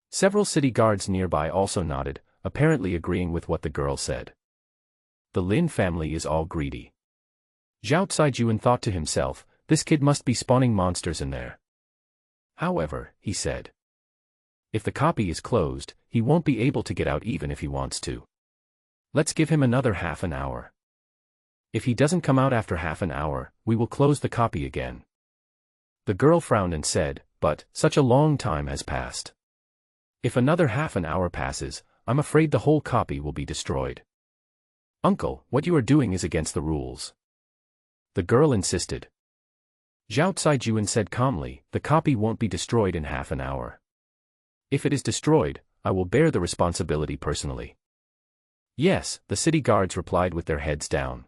Several city guards nearby also nodded, apparently agreeing with what the girl said. The Lin family is all greedy. Zhao Caijuan thought to himself, this kid must be spawning monsters in there. However, he said, if the copy is closed, he won't be able to get out even if he wants to. Let's give him another half an hour. If he doesn't come out after half an hour, we will close the copy again. The girl frowned and said, but, such a long time has passed. If another half an hour passes, I'm afraid the whole copy will be destroyed. Uncle, what you are doing is against the rules. The girl insisted. Zhao Caiyuan said calmly, the copy won't be destroyed in half an hour. If it is destroyed, I will bear the responsibility personally. Yes, the city guards replied with their heads down.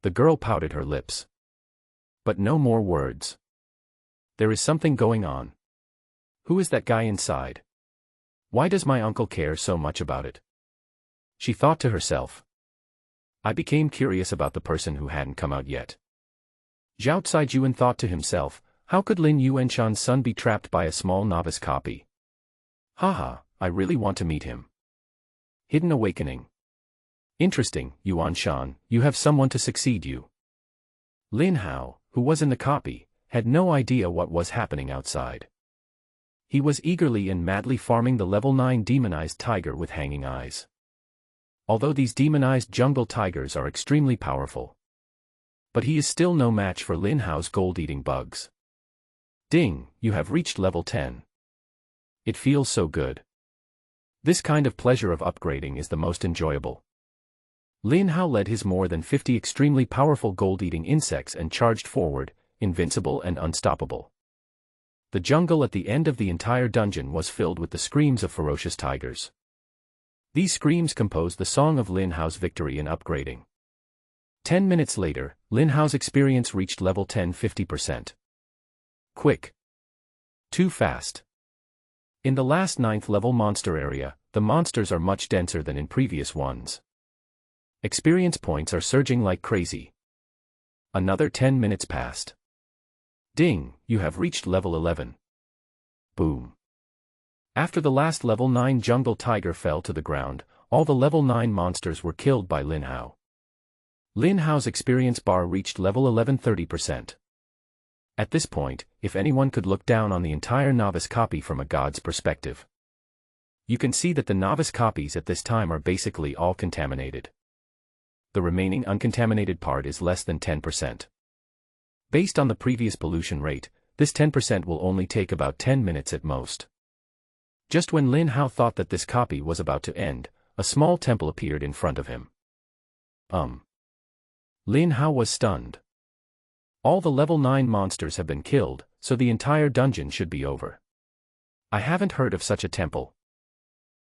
The girl pouted her lips. But no more words. There is something going on. Who is that guy inside? Why does my uncle care so much about it? She thought to herself. I became curious about the person who hadn't come out yet. Zhao Caiyuan thought to himself, how could Lin Yuanshan's son be trapped by a small novice copy? Haha, I really want to meet him. Hidden awakening. Interesting, Yuanshan, you have someone to succeed you. Lin Hao, who was in the copy, had no idea what was happening outside. He was eagerly and madly farming the level 9 demonized tiger with hanging eyes. Although these demonized jungle tigers are extremely powerful. But he is still no match for Lin Hao's gold-eating bugs. Ding, you have reached level 10. It feels so good. This kind of pleasure of upgrading is the most enjoyable. Lin Hao led his more than 50 extremely powerful gold-eating insects and charged forward, invincible and unstoppable. The jungle at the end of the entire dungeon was filled with the screams of ferocious tigers. These screams composed the song of Lin Hao's victory in upgrading. 10 minutes later, Lin Hao's experience reached level 10 50%. Quick. Too fast. In the last 9th level monster area, the monsters are much denser than in previous ones. Experience points are surging like crazy. Another 10 minutes passed. Ding, you have reached level 11. Boom. After the last level 9 jungle tiger fell to the ground, all the level 9 monsters were killed by Lin Hao. Lin Hao's experience bar reached level 11 30%. At this point, if anyone could look down on the entire novice copy from a god's perspective, you can see that the novice copies at this time are basically all contaminated. The remaining uncontaminated part is less than 10%. Based on the previous pollution rate, this 10% will only take about 10 minutes at most. Just when Lin Hao thought that this copy was about to end, a small temple appeared in front of him. Lin Hao was stunned. All the level 9 monsters have been killed, so the entire dungeon should be over. I haven't heard of such a temple.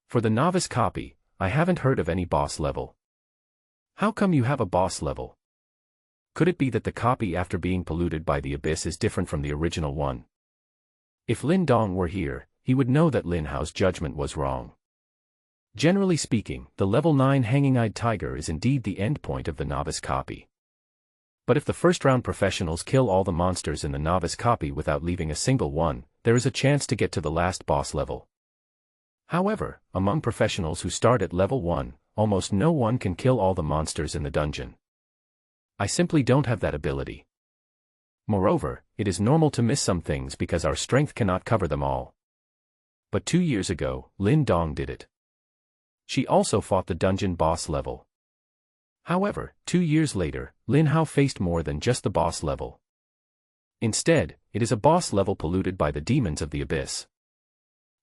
For the novice copy, I haven't heard of any boss level. How come you have a boss level? Could it be that the copy after being polluted by the abyss is different from the original one? If Lin Dong were here, he would know that Lin Hao's judgment was wrong. Generally speaking, the level 9 hanging-eyed tiger is indeed the endpoint of the novice copy. But if the first-round professionals kill all the monsters in the novice copy without leaving a single one, there is a chance to get to the last boss level. However, among professionals who start at level 1, almost no one can kill all the monsters in the dungeon. I simply don't have that ability. Moreover, it is normal to miss some things because our strength cannot cover them all. But 2 years ago, Lin Dong did it. She also fought the dungeon boss level. However, 2 years later, Lin Hao faced more than just the boss level. Instead, it is a boss level polluted by the demons of the abyss.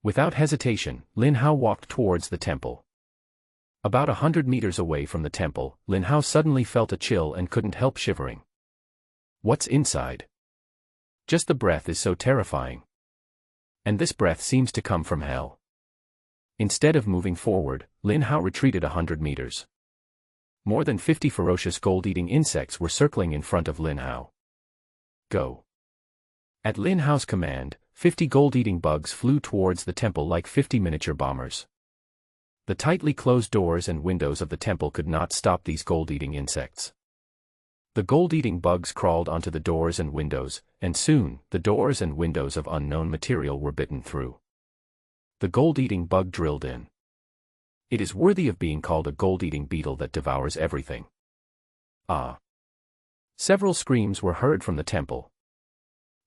Without hesitation, Lin Hao walked towards the temple. About 100 meters away from the temple, Lin Hao suddenly felt a chill and couldn't help shivering. What's inside? Just the breath is so terrifying. And this breath seems to come from hell. Instead of moving forward, Lin Hao retreated 100 meters. More than 50 ferocious gold-eating insects were circling in front of Lin Hao. Go. At Lin Hao's command, 50 gold-eating bugs flew towards the temple like 50 miniature bombers. The tightly closed doors and windows of the temple could not stop these gold-eating insects. The gold-eating bugs crawled onto the doors and windows, and soon, the doors and windows of unknown material were bitten through. The gold-eating bug drilled in. It is worthy of being called a gold-eating beetle that devours everything. Ah! Several screams were heard from the temple.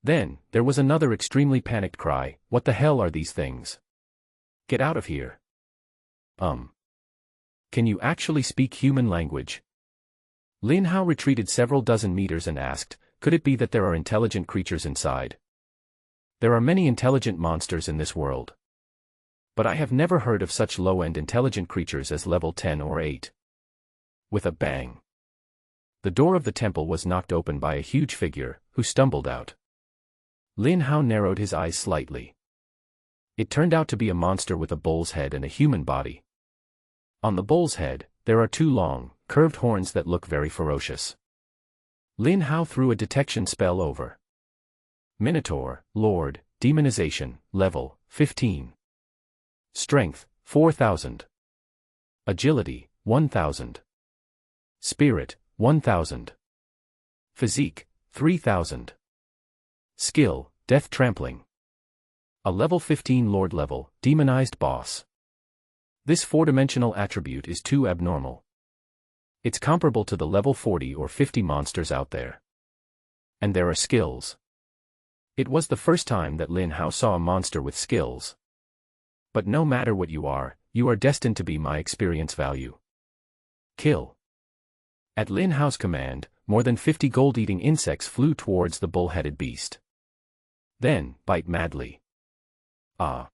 Then, there was another extremely panicked cry, "What the hell are these things? Get out of here." Can you actually speak human language? Lin Hao retreated several dozen meters and asked, "Could it be that there are intelligent creatures inside? There are many intelligent monsters in this world. But I have never heard of such low-end intelligent creatures as level 10 or 8. With a bang, the door of the temple was knocked open by a huge figure, who stumbled out. Lin Hao narrowed his eyes slightly. It turned out to be a monster with a bull's head and a human body. On the bull's head, there are two long, curved horns that look very ferocious. Lin Hao threw a detection spell over. Minotaur, Lord, Demonization, level 15. Strength, 4000. Agility, 1000. Spirit, 1000. Physique, 3000. Skill, Death Trampling. A level 15 Lord level, Demonized Boss. This 4-dimensional attribute is too abnormal. It's comparable to the level 40 or 50 monsters out there. And there are skills. It was the first time that Lin Hao saw a monster with skills. But no matter what you are destined to be my experience value. Kill. At Lin Hao's command, more than 50 gold-eating insects flew towards the bull-headed beast. Then, bite madly. Ah!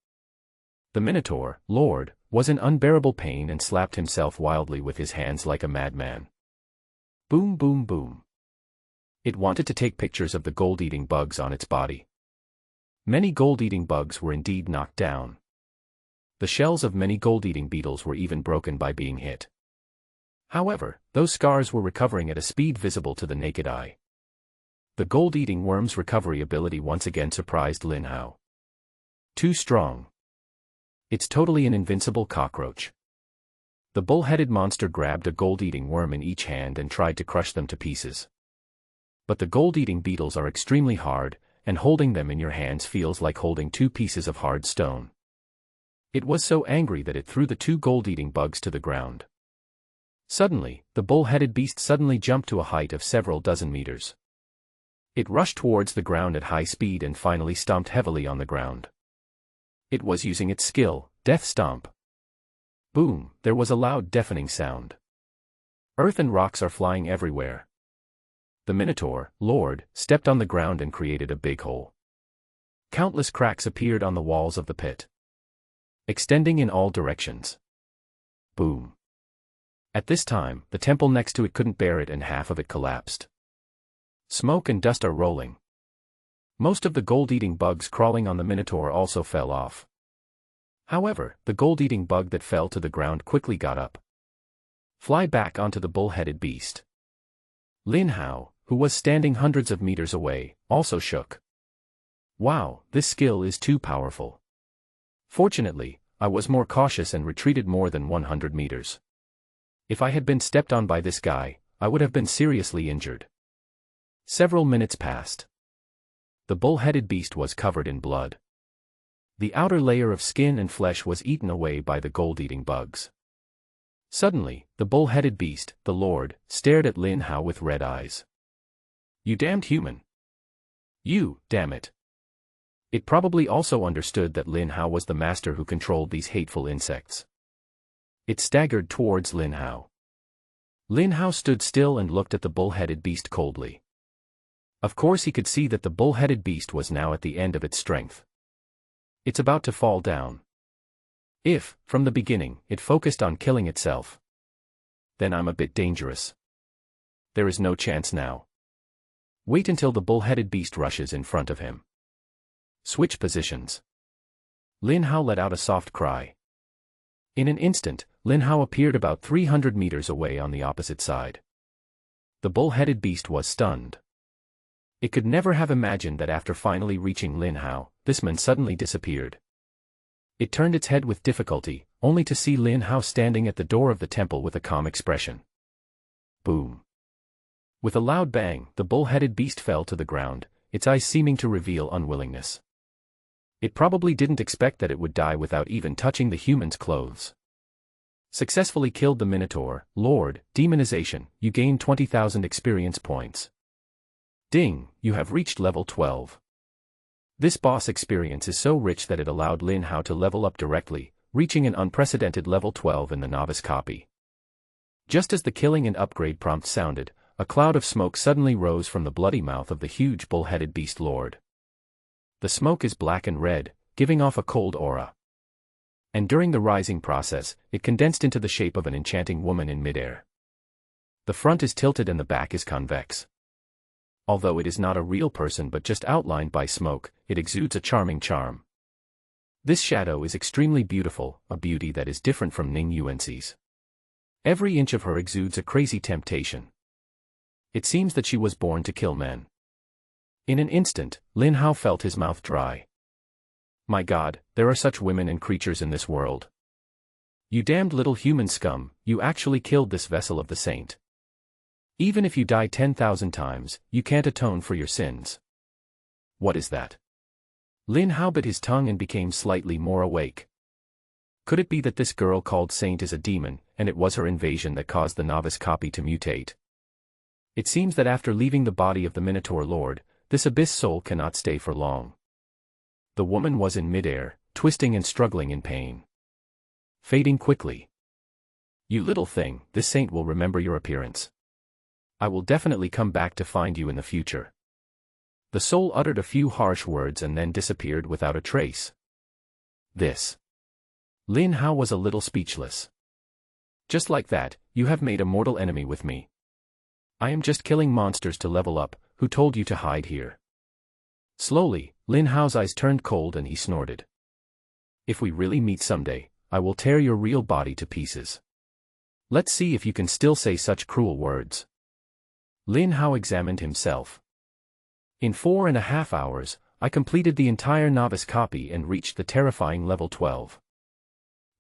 The Minotaur, Lord, was in unbearable pain and slapped himself wildly with his hands like a madman. Boom boom boom. It wanted to take pictures of the gold-eating bugs on its body. Many gold-eating bugs were indeed knocked down. The shells of many gold-eating beetles were even broken by being hit. However, those scars were recovering at a speed visible to the naked eye. The gold-eating worm's recovery ability once again surprised Lin Hao. Too strong. It's totally an invincible cockroach. The bull-headed monster grabbed a gold-eating worm in each hand and tried to crush them to pieces. But the gold-eating beetles are extremely hard, and holding them in your hands feels like holding 2 pieces of hard stone. It was so angry that it threw the 2 gold-eating bugs to the ground. Suddenly, the bull-headed beast suddenly jumped to a height of several dozen meters. It rushed towards the ground at high speed and finally stomped heavily on the ground. It was using its skill, Death Stomp. Boom, there was a loud deafening sound. Earth and rocks are flying everywhere. The Minotaur, Lord, stepped on the ground and created a big hole. Countless cracks appeared on the walls of the pit, extending in all directions. Boom. At this time, the temple next to it couldn't bear it and half of it collapsed. Smoke and dust are rolling. Most of the gold-eating bugs crawling on the Minotaur also fell off. However, the gold-eating bug that fell to the ground quickly got up. Fly back onto the bull-headed beast. Lin Hao, who was standing hundreds of meters away, also shook. Wow, this skill is too powerful. Fortunately, I was more cautious and retreated more than 100 meters. If I had been stepped on by this guy, I would have been seriously injured. Several minutes passed. The bull-headed beast was covered in blood. The outer layer of skin and flesh was eaten away by the gold-eating bugs. Suddenly, the bull-headed beast, the Lord, stared at Lin Hao with red eyes. "You damned human. You, damn it." It probably also understood that Lin Hao was the master who controlled these hateful insects. It staggered towards Lin Hao. Lin Hao stood still and looked at the bull-headed beast coldly. Of course he could see that the bull-headed beast was now at the end of its strength. It's about to fall down. If, from the beginning, it focused on killing itself, then I'm a bit dangerous. There is no chance now. Wait until the bull-headed beast rushes in front of him. Switch positions. Lin Hao let out a soft cry. In an instant, Lin Hao appeared about 300 meters away on the opposite side. The bull-headed beast was stunned. It could never have imagined that after finally reaching Lin Hao, this man suddenly disappeared. It turned its head with difficulty, only to see Lin Hao standing at the door of the temple with a calm expression. Boom. With a loud bang, the bull-headed beast fell to the ground, its eyes seeming to reveal unwillingness. It probably didn't expect that it would die without even touching the human's clothes. Successfully killed the Minotaur, Lord, Demonization, you gain 20,000 experience points. Ding, you have reached level 12. This boss experience is so rich that it allowed Lin Hao to level up directly, reaching an unprecedented level 12 in the novice copy. Just as the killing and upgrade prompt sounded, a cloud of smoke suddenly rose from the bloody mouth of the huge bull-headed beast lord. The smoke is black and red, giving off a cold aura. And during the rising process, it condensed into the shape of an enchanting woman in midair. The front is tilted and the back is convex. Although it is not a real person but just outlined by smoke, it exudes a charming charm. This shadow is extremely beautiful, a beauty that is different from Ning Yuanxi's. Every inch of her exudes a crazy temptation. It seems that she was born to kill men. In an instant, Lin Hao felt his mouth dry. My God, there are such women and creatures in this world. You damned little human scum, you actually killed this vessel of the saint. Even if you die 10,000 times, you can't atone for your sins. What is that? Lin Hao bit his tongue and became slightly more awake. Could it be that this girl called Saint is a demon, and it was her invasion that caused the novice copy to mutate? It seems that after leaving the body of the Minotaur Lord, this abyss soul cannot stay for long. The woman was in midair, twisting and struggling in pain. Fading quickly. You little thing, this saint will remember your appearance. I will definitely come back to find you in the future. The soul uttered a few harsh words and then disappeared without a trace. This. Lin Hao was a little speechless. Just like that, you have made a mortal enemy with me. I am just killing monsters to level up, who told you to hide here? Slowly, Lin Hao's eyes turned cold and he snorted. If we really meet someday, I will tear your real body to pieces. Let's see if you can still say such cruel words. Lin Hao examined himself. In 4.5 hours, I completed the entire novice copy and reached the terrifying level 12.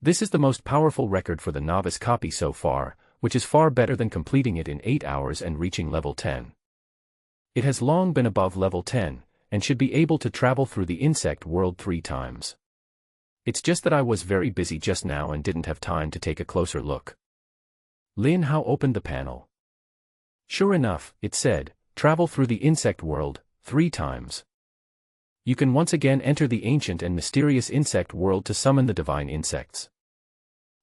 This is the most powerful record for the novice copy so far, which is far better than completing it in 8 hours and reaching level 10. It has long been above level 10, and should be able to travel through the insect world 3 times. It's just that I was very busy just now and didn't have time to take a closer look. Lin Hao opened the panel. Sure enough, it said, travel through the insect world 3 times. You can once again enter the ancient and mysterious insect world to summon the divine insects.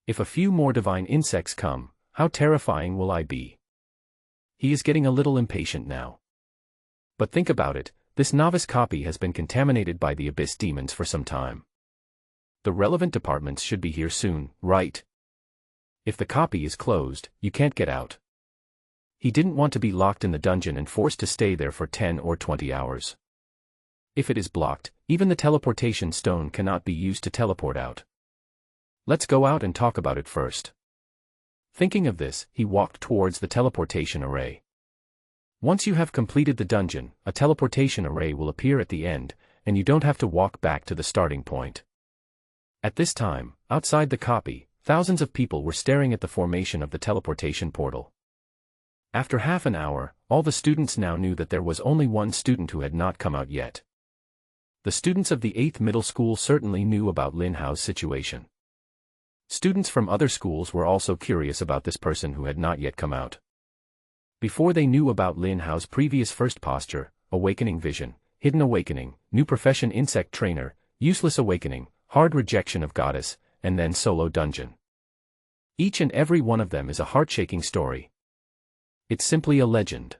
If a few more divine insects come, how terrifying will I be? He is getting a little impatient now. But think about it, this novice copy has been contaminated by the abyss demons for some time. The relevant departments should be here soon, right? If the copy is closed, you can't get out. He didn't want to be locked in the dungeon and forced to stay there for 10 or 20 hours. If it is blocked, even the teleportation stone cannot be used to teleport out. Let's go out and talk about it first. Thinking of this, he walked towards the teleportation array. Once you have completed the dungeon, a teleportation array will appear at the end, and you don't have to walk back to the starting point. At this time, outside the copy, thousands of people were staring at the formation of the teleportation portal. After half an hour, all the students now knew that there was only one student who had not come out yet. The students of the 8th middle school certainly knew about Lin Hao's situation. Students from other schools were also curious about this person who had not yet come out. Before they knew about Lin Hao's previous first posture, awakening vision, hidden awakening, new profession insect trainer, useless awakening, hard rejection of goddess, and then solo dungeon. Each and every one of them is a heart-shaking story. It's simply a legend.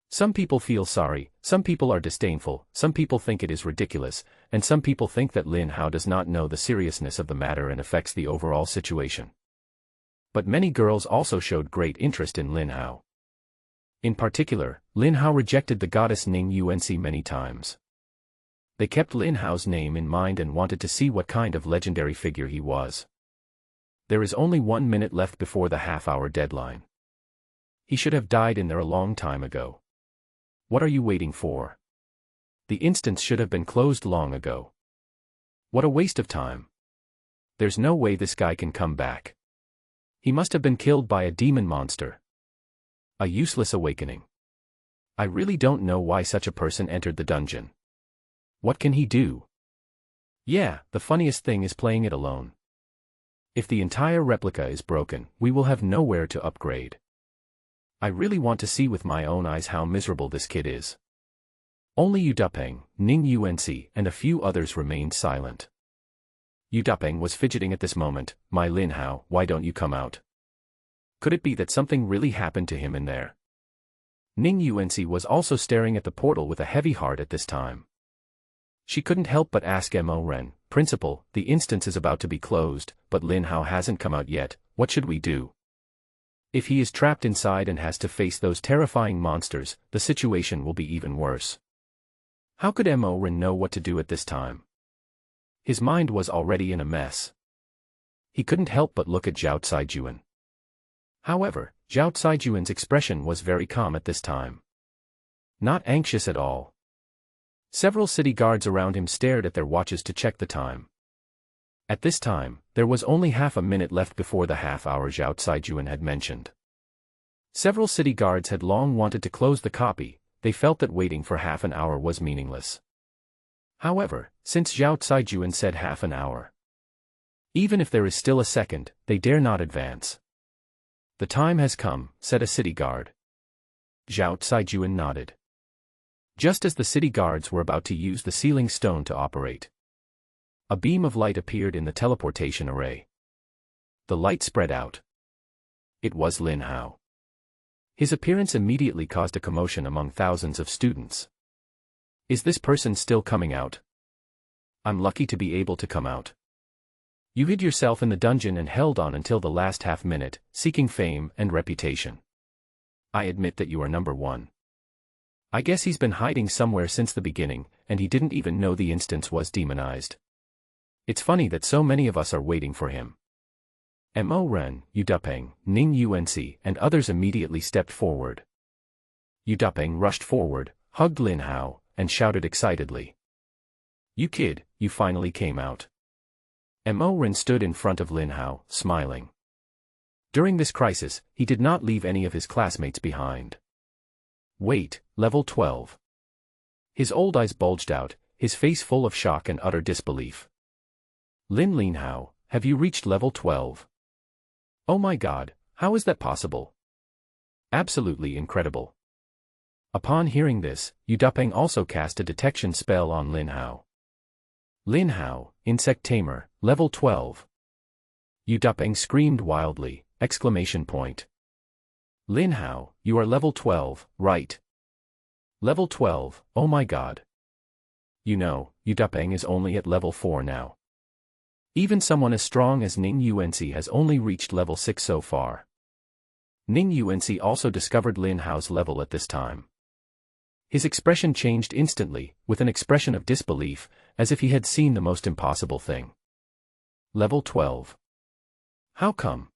Some people feel sorry, some people are disdainful, some people think it is ridiculous, and some people think that Lin Hao does not know the seriousness of the matter and affects the overall situation. But many girls also showed great interest in Lin Hao. In particular, Lin Hao rejected the goddess Ning Yuanxi many times. They kept Lin Hao's name in mind and wanted to see what kind of legendary figure he was. There is only 1 minute left before the half-hour deadline. He should have died in there a long time ago. What are you waiting for? The instance should have been closed long ago. What a waste of time. There's no way this guy can come back. He must have been killed by a demon monster. A useless awakening. I really don't know why such a person entered the dungeon. What can he do? Yeah, the funniest thing is playing it alone. If the entire replica is broken, we will have nowhere to upgrade. I really want to see with my own eyes how miserable this kid is. Only Yu Dupeng, Ning Unc, and a few others remained silent. Yu Dupeng was fidgeting at this moment. My Lin Hao, why don't you come out? Could it be that something really happened to him in there? Ning Unc was also staring at the portal with a heavy heart at this time. She couldn't help but ask Mo Ren, Principal, the instance is about to be closed, but Lin Hao hasn't come out yet, what should we do? If he is trapped inside and has to face those terrifying monsters, the situation will be even worse. How could Mo Ren know what to do at this time? His mind was already in a mess. He couldn't help but look at Zhao Caijuan. However, Zhao Caijuan's expression was very calm at this time. Not anxious at all. Several city guards around him stared at their watches to check the time. At this time, there was only half a minute left before the half-hour Zhao Caijuan had mentioned. Several city guards had long wanted to close the copy, they felt that waiting for half an hour was meaningless. However, since Zhao Caijuan said half an hour, even if there is still a second, they dare not advance. The time has come, said a city guard. Zhao Caijuan nodded. Just as the city guards were about to use the sealing stone to operate, a beam of light appeared in the teleportation array. The light spread out. It was Lin Hao. His appearance immediately caused a commotion among thousands of students. Is this person still coming out? I'm lucky to be able to come out. You hid yourself in the dungeon and held on until the last half minute, seeking fame and reputation. I admit that you are number one. I guess he's been hiding somewhere since the beginning, and he didn't even know the instance was demonized. It's funny that so many of us are waiting for him. Mo Ren, Yu Dupeng, Ning Unc, and others immediately stepped forward. Yu Dupeng rushed forward, hugged Lin Hao, and shouted excitedly. You kid, you finally came out. Mo Ren stood in front of Lin Hao, smiling. During this crisis, he did not leave any of his classmates behind. Wait, level 12. His old eyes bulged out, his face full of shock and utter disbelief. Lin Hao, have you reached level 12? Oh my god, how is that possible? Absolutely incredible. Upon hearing this, Yu Dupeng also cast a detection spell on Lin Hao. Lin Hao, Insect Tamer, level 12. Yu Dupeng screamed wildly, exclamation point. Lin Hao, you are level 12, right? Level 12, oh my god. You know, Yu Dupeng is only at level 4 now. Even someone as strong as Ning Unc has only reached level 6 so far. Ning Unc also discovered Lin Hao's level at this time. His expression changed instantly, with an expression of disbelief, as if he had seen the most impossible thing. Level 12. How come?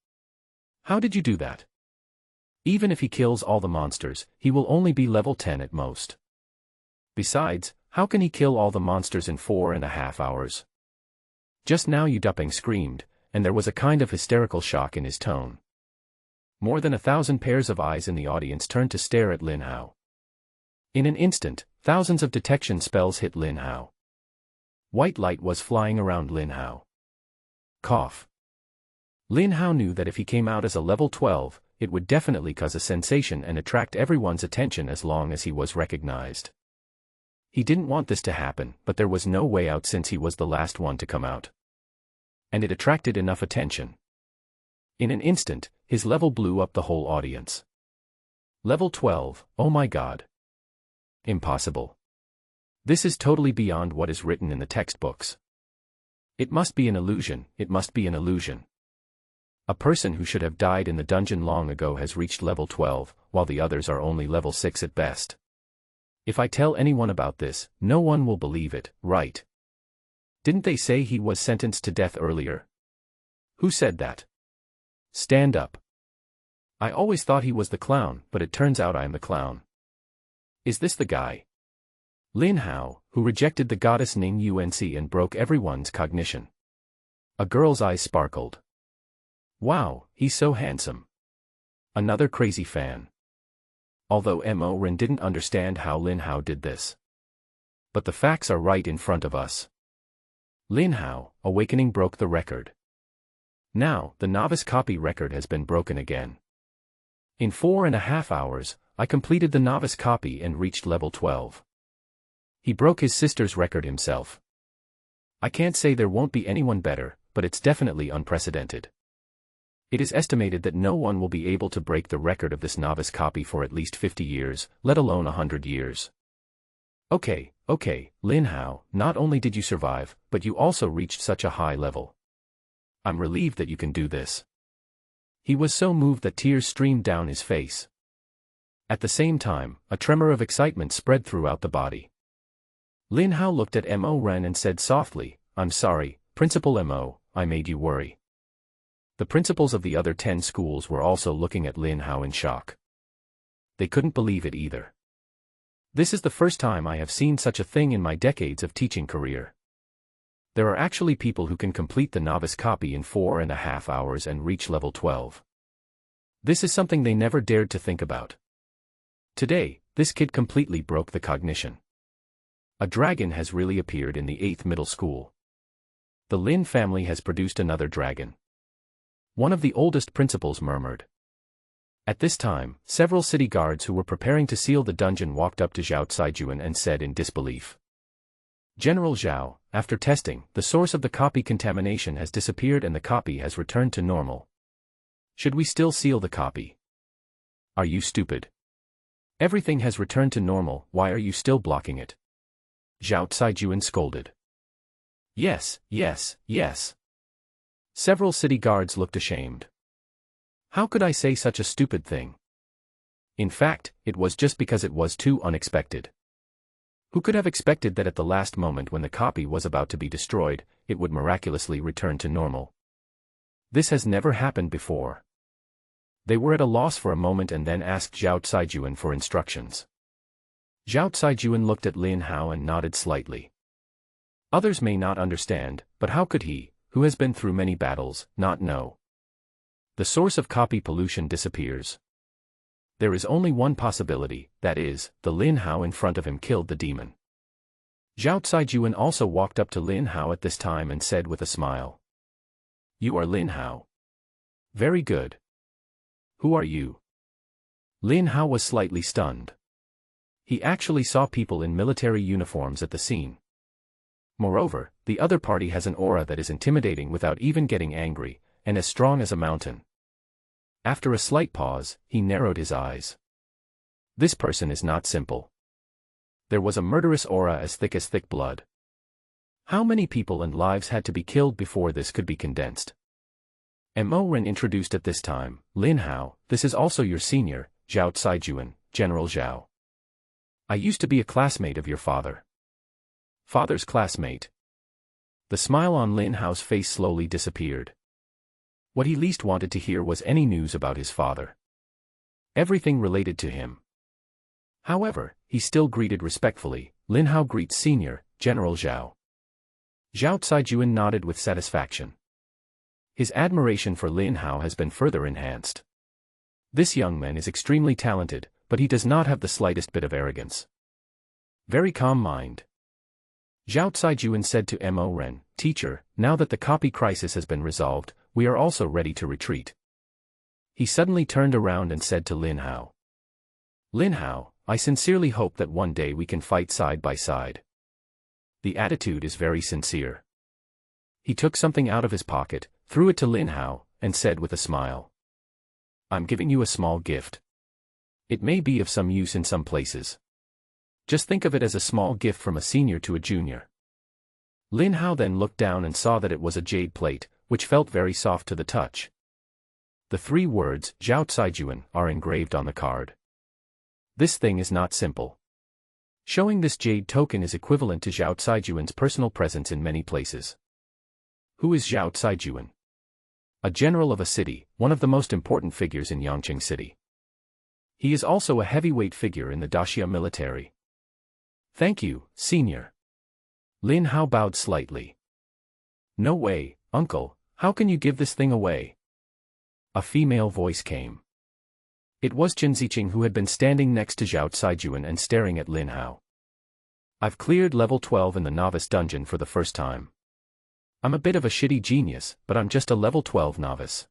How did you do that? Even if he kills all the monsters, he will only be level 10 at most. Besides, how can he kill all the monsters in 4.5 hours? Just now Yu Dupeng screamed, and there was a kind of hysterical shock in his tone. More than 1,000 pairs of eyes in the audience turned to stare at Lin Hao. In an instant, thousands of detection spells hit Lin Hao. White light was flying around Lin Hao. Cough. Lin Hao knew that if he came out as a level 12, it would definitely cause a sensation and attract everyone's attention as long as he was recognized. He didn't want this to happen, but there was no way out since he was the last one to come out. And it attracted enough attention. In an instant, his level blew up the whole audience. Level 12, oh my god. Impossible. This is totally beyond what is written in the textbooks. It must be an illusion, it must be an illusion. A person who should have died in the dungeon long ago has reached level 12, while the others are only level 6 at best. If I tell anyone about this, no one will believe it, right? Didn't they say he was sentenced to death earlier? Who said that? Stand up. I always thought he was the clown, but it turns out I am the clown. Is this the guy? Lin Hao, who rejected the goddess Ning Unc and broke everyone's cognition. A girl's eyes sparkled. Wow, he's so handsome. Another crazy fan. Although Mo Ren didn't understand how Lin Hao did this. But the facts are right in front of us. Lin Hao, awakening, broke the record. Now, the novice copy record has been broken again. In 4.5 hours, I completed the novice copy and reached level 12. He broke his sister's record himself. I can't say there won't be anyone better, but it's definitely unprecedented. It is estimated that no one will be able to break the record of this novice copy for at least 50 years, let alone 100 years. Okay, Lin Hao, not only did you survive, but you also reached such a high level. I'm relieved that you can do this. He was so moved that tears streamed down his face. At the same time, a tremor of excitement spread throughout the body. Lin Hao looked at Mo Ren and said softly, "I'm sorry, Principal Mo, I made you worry." The principals of the other 10 schools were also looking at Lin Hao in shock. They couldn't believe it either. This is the first time I have seen such a thing in my decades of teaching career. There are actually people who can complete the novice copy in 4.5 hours and reach level 12. This is something they never dared to think about. Today, this kid completely broke the cognition. A dragon has really appeared in the 8th middle school. The Lin family has produced another dragon. One of the oldest principals murmured. At this time, several city guards who were preparing to seal the dungeon walked up to Zhao Caijuan and said in disbelief. "General Zhao, after testing, the source of the copy contamination has disappeared and the copy has returned to normal. Should we still seal the copy?" "Are you stupid? Everything has returned to normal, why are you still blocking it?" Zhao Caijuan scolded. Yes. Several city guards looked ashamed. How could I say such a stupid thing? In fact, it was just because it was too unexpected. Who could have expected that at the last moment when the copy was about to be destroyed, it would miraculously return to normal? This has never happened before. They were at a loss for a moment and then asked Zhao Caijuan for instructions. Zhao Caijuan looked at Lin Hao and nodded slightly. Others may not understand, but how could he, who has been through many battles, not know? The source of copy pollution disappears. There is only one possibility, that is, the Lin Hao in front of him killed the demon. Zhao Caijuan also walked up to Lin Hao at this time and said with a smile. "You are Lin Hao. Very good. Who are you?" Lin Hao was slightly stunned. He actually saw people in military uniforms at the scene. Moreover, the other party has an aura that is intimidating without even getting angry, and as strong as a mountain. After a slight pause, he narrowed his eyes. This person is not simple. There was a murderous aura as thick blood. How many people and lives had to be killed before this could be condensed? Mo Ren introduced at this time, "Lin Hao, this is also your senior, Zhao Caijuan, General Zhao. I used to be a classmate of your father." Father's classmate. The smile on Lin Hao's face slowly disappeared. What he least wanted to hear was any news about his father. Everything related to him. However, he still greeted respectfully, "Lin Hao greets Senior, General Zhao." Zhao Caijuan nodded with satisfaction. His admiration for Lin Hao has been further enhanced. This young man is extremely talented, but he does not have the slightest bit of arrogance. Very calm mind. Zhao Caijuan said to Mo Ren, "Teacher, now that the copy crisis has been resolved, we are also ready to retreat." He suddenly turned around and said to Lin Hao. "Lin Hao, I sincerely hope that one day we can fight side by side." The attitude is very sincere. He took something out of his pocket, threw it to Lin Hao, and said with a smile. "I'm giving you a small gift. It may be of some use in some places. Just think of it as a small gift from a senior to a junior." Lin Hao then looked down and saw that it was a jade plate, which felt very soft to the touch. The 3 words, Zhao Caijuan, are engraved on the card. This thing is not simple. Showing this jade token is equivalent to Zhao Caijuan's personal presence in many places. Who is Zhao Caijuan? A general of a city, one of the most important figures in Yangqing City. He is also a heavyweight figure in the Daxia military. "Thank you, Senior." Lin Hao bowed slightly. "No way, Uncle, how can you give this thing away?" A female voice came. It was Chen Ziqing, who had been standing next to Zhao Caijuan and staring at Lin Hao. "I've cleared level 12 in the novice dungeon for the first time. I'm a bit of a shitty genius, but I'm just a level 12 novice."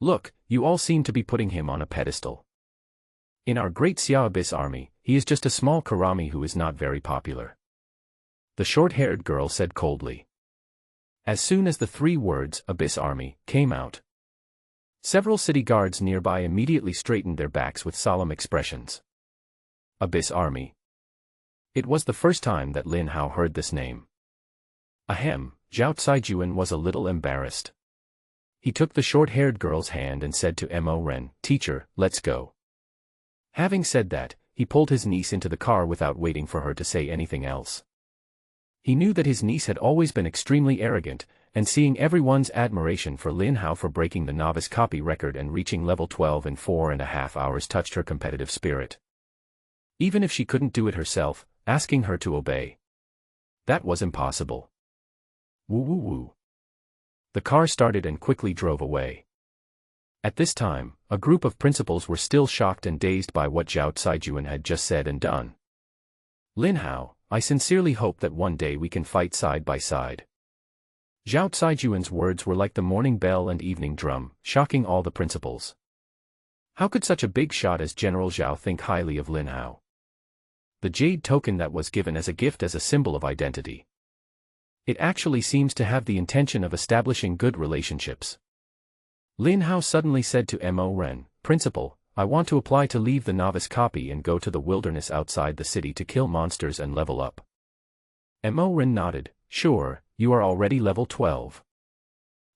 Look, you all seem to be putting him on a pedestal. In our great Xia Abyss army, he is just a small Karami who is not very popular. The short-haired girl said coldly. As soon as the 3 words, Abyss Army, came out, several city guards nearby immediately straightened their backs with solemn expressions. Abyss Army. It was the first time that Lin Hao heard this name. Ahem, Zhao Caijuan was a little embarrassed. He took the short-haired girl's hand and said to Mo Ren, "Teacher, let's go." Having said that, he pulled his niece into the car without waiting for her to say anything else. He knew that his niece had always been extremely arrogant, and seeing everyone's admiration for Lin Hao for breaking the novice copy record and reaching level 12 in 4.5 hours touched her competitive spirit. Even if she couldn't do it herself, asking her to obey, that was impossible. Woo woo woo. The car started and quickly drove away. At this time, a group of principals were still shocked and dazed by what Zhao Caijuan had just said and done. Lin Hao, I sincerely hope that one day we can fight side by side. Zhao Caijuan's words were like the morning bell and evening drum, shocking all the principals. How could such a big shot as General Zhao think highly of Lin Hao? The jade token that was given as a gift as a symbol of identity. It actually seems to have the intention of establishing good relationships. Lin Hao suddenly said to Mo Ren, "Principal, I want to apply to leave the novice copy and go to the wilderness outside the city to kill monsters and level up." Mo Ren nodded, "Sure, you are already level 12.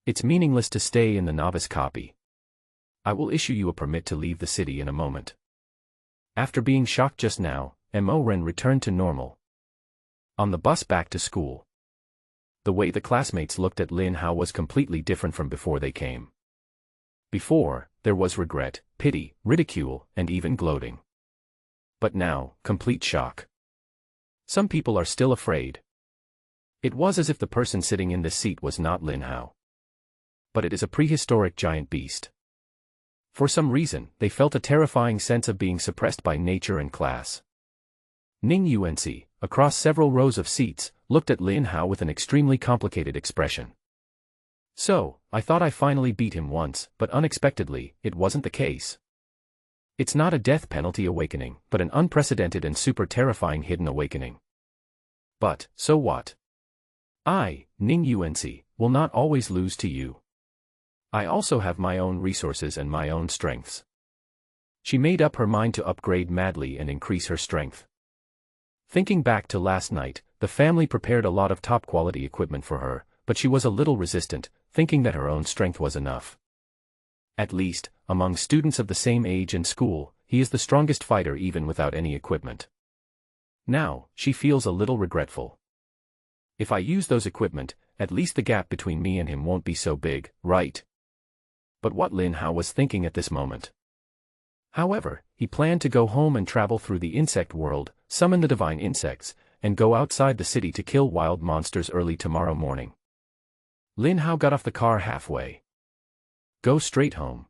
It's meaningless to stay in the novice copy. I will issue you a permit to leave the city in a moment." After being shocked just now, Mo Ren returned to normal. On the bus back to school, the way the classmates looked at Lin Hao was completely different from before they came. Before, there was regret, pity, ridicule, and even gloating. But now, complete shock. Some people are still afraid. It was as if the person sitting in this seat was not Lin Hao. But it is a prehistoric giant beast. For some reason, they felt a terrifying sense of being suppressed by nature and class. Ning Yuanci, across several rows of seats, looked at Lin Hao with an extremely complicated expression. So, I thought I finally beat him once, but unexpectedly, it wasn't the case. It's not a death penalty awakening, but an unprecedented and super terrifying hidden awakening. But, so what? I, Ning Yuanci, will not always lose to you. I also have my own resources and my own strengths. She made up her mind to upgrade madly and increase her strength. Thinking back to last night, the family prepared a lot of top-quality equipment for her, but she was a little resistant, thinking that her own strength was enough. At least, among students of the same age and school, he is the strongest fighter even without any equipment. Now, she feels a little regretful. If I use those equipment, at least the gap between me and him won't be so big, right? But what Lin Hao was thinking at this moment. However, he planned to go home and travel through the insect world, summon the divine insects, and go outside the city to kill wild monsters early tomorrow morning. Lin Hao got off the car halfway. Go straight home.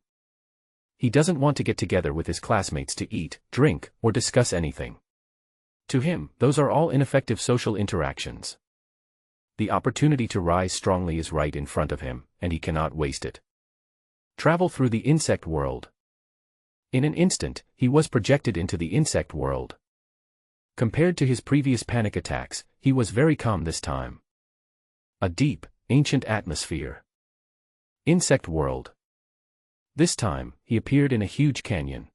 He doesn't want to get together with his classmates to eat, drink, or discuss anything. To him, those are all ineffective social interactions. The opportunity to rise strongly is right in front of him, and he cannot waste it. Travel through the insect world. In an instant, he was projected into the insect world. Compared to his previous panic attacks, he was very calm this time. A deep, ancient atmosphere. Insect world. This time, he appeared in a huge canyon.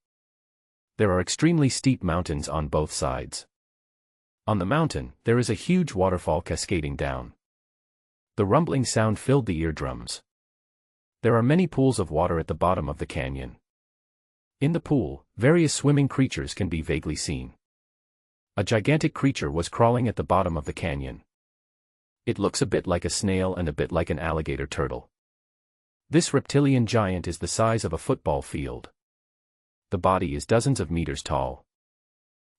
There are extremely steep mountains on both sides. On the mountain, there is a huge waterfall cascading down. The rumbling sound filled the eardrums. There are many pools of water at the bottom of the canyon. In the pool, various swimming creatures can be vaguely seen. A gigantic creature was crawling at the bottom of the canyon. It looks a bit like a snail and a bit like an alligator turtle. This reptilian giant is the size of a football field. The body is dozens of meters tall.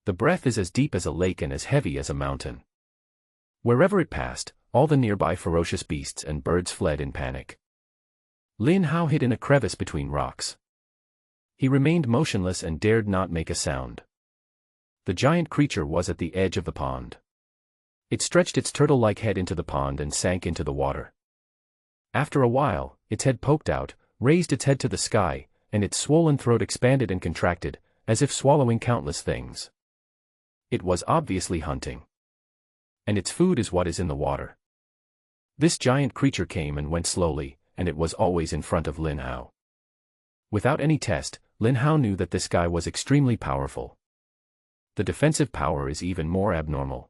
The breath is as deep as a lake and as heavy as a mountain. Wherever it passed, all the nearby ferocious beasts and birds fled in panic. Lin Hao hid in a crevice between rocks. He remained motionless and dared not make a sound. The giant creature was at the edge of the pond. It stretched its turtle-like head into the pond and sank into the water. After a while, its head poked out, raised its head to the sky, and its swollen throat expanded and contracted, as if swallowing countless things. It was obviously hunting. And its food is what is in the water. This giant creature came and went slowly, and it was always in front of Lin Hao. Without any test, Lin Hao knew that this guy was extremely powerful. The defensive power is even more abnormal.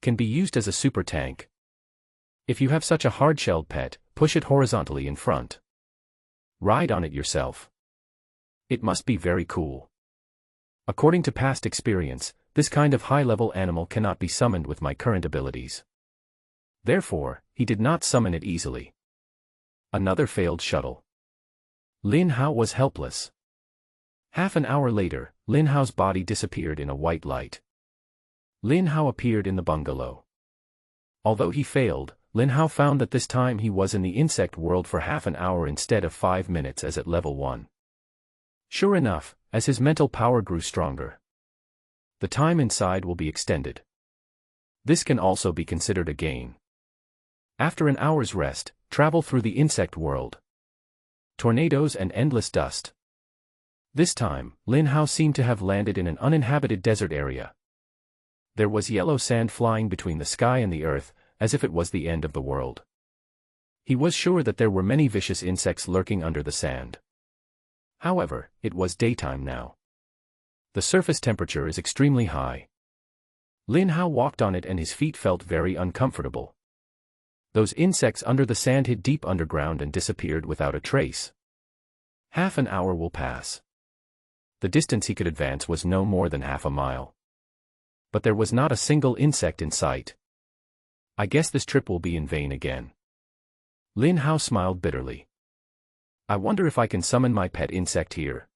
Can be used as a super tank. If you have such a hard-shelled pet, push it horizontally in front. Ride on it yourself. It must be very cool. According to past experience, this kind of high-level animal cannot be summoned with my current abilities. Therefore, he did not summon it easily. Another failed shuttle. Lin Hao was helpless. Half an hour later, Lin Hao's body disappeared in a white light. Lin Hao appeared in the bungalow. Although he failed, Lin Hao found that this time he was in the insect world for half an hour instead of 5 minutes as at level 1. Sure enough, as his mental power grew stronger, the time inside will be extended. This can also be considered a gain. After an hour's rest, travel through the insect world. Tornadoes and endless dust. This time, Lin Hao seemed to have landed in an uninhabited desert area. There was yellow sand flying between the sky and the earth, as if it was the end of the world. He was sure that there were many vicious insects lurking under the sand. However, it was daytime now. The surface temperature is extremely high. Lin Hao walked on it and his feet felt very uncomfortable. Those insects under the sand hid deep underground and disappeared without a trace. Half an hour will pass. The distance he could advance was no more than half a mile. But there was not a single insect in sight. I guess this trip will be in vain again. Lin Hao smiled bitterly. I wonder if I can summon my pet insect here.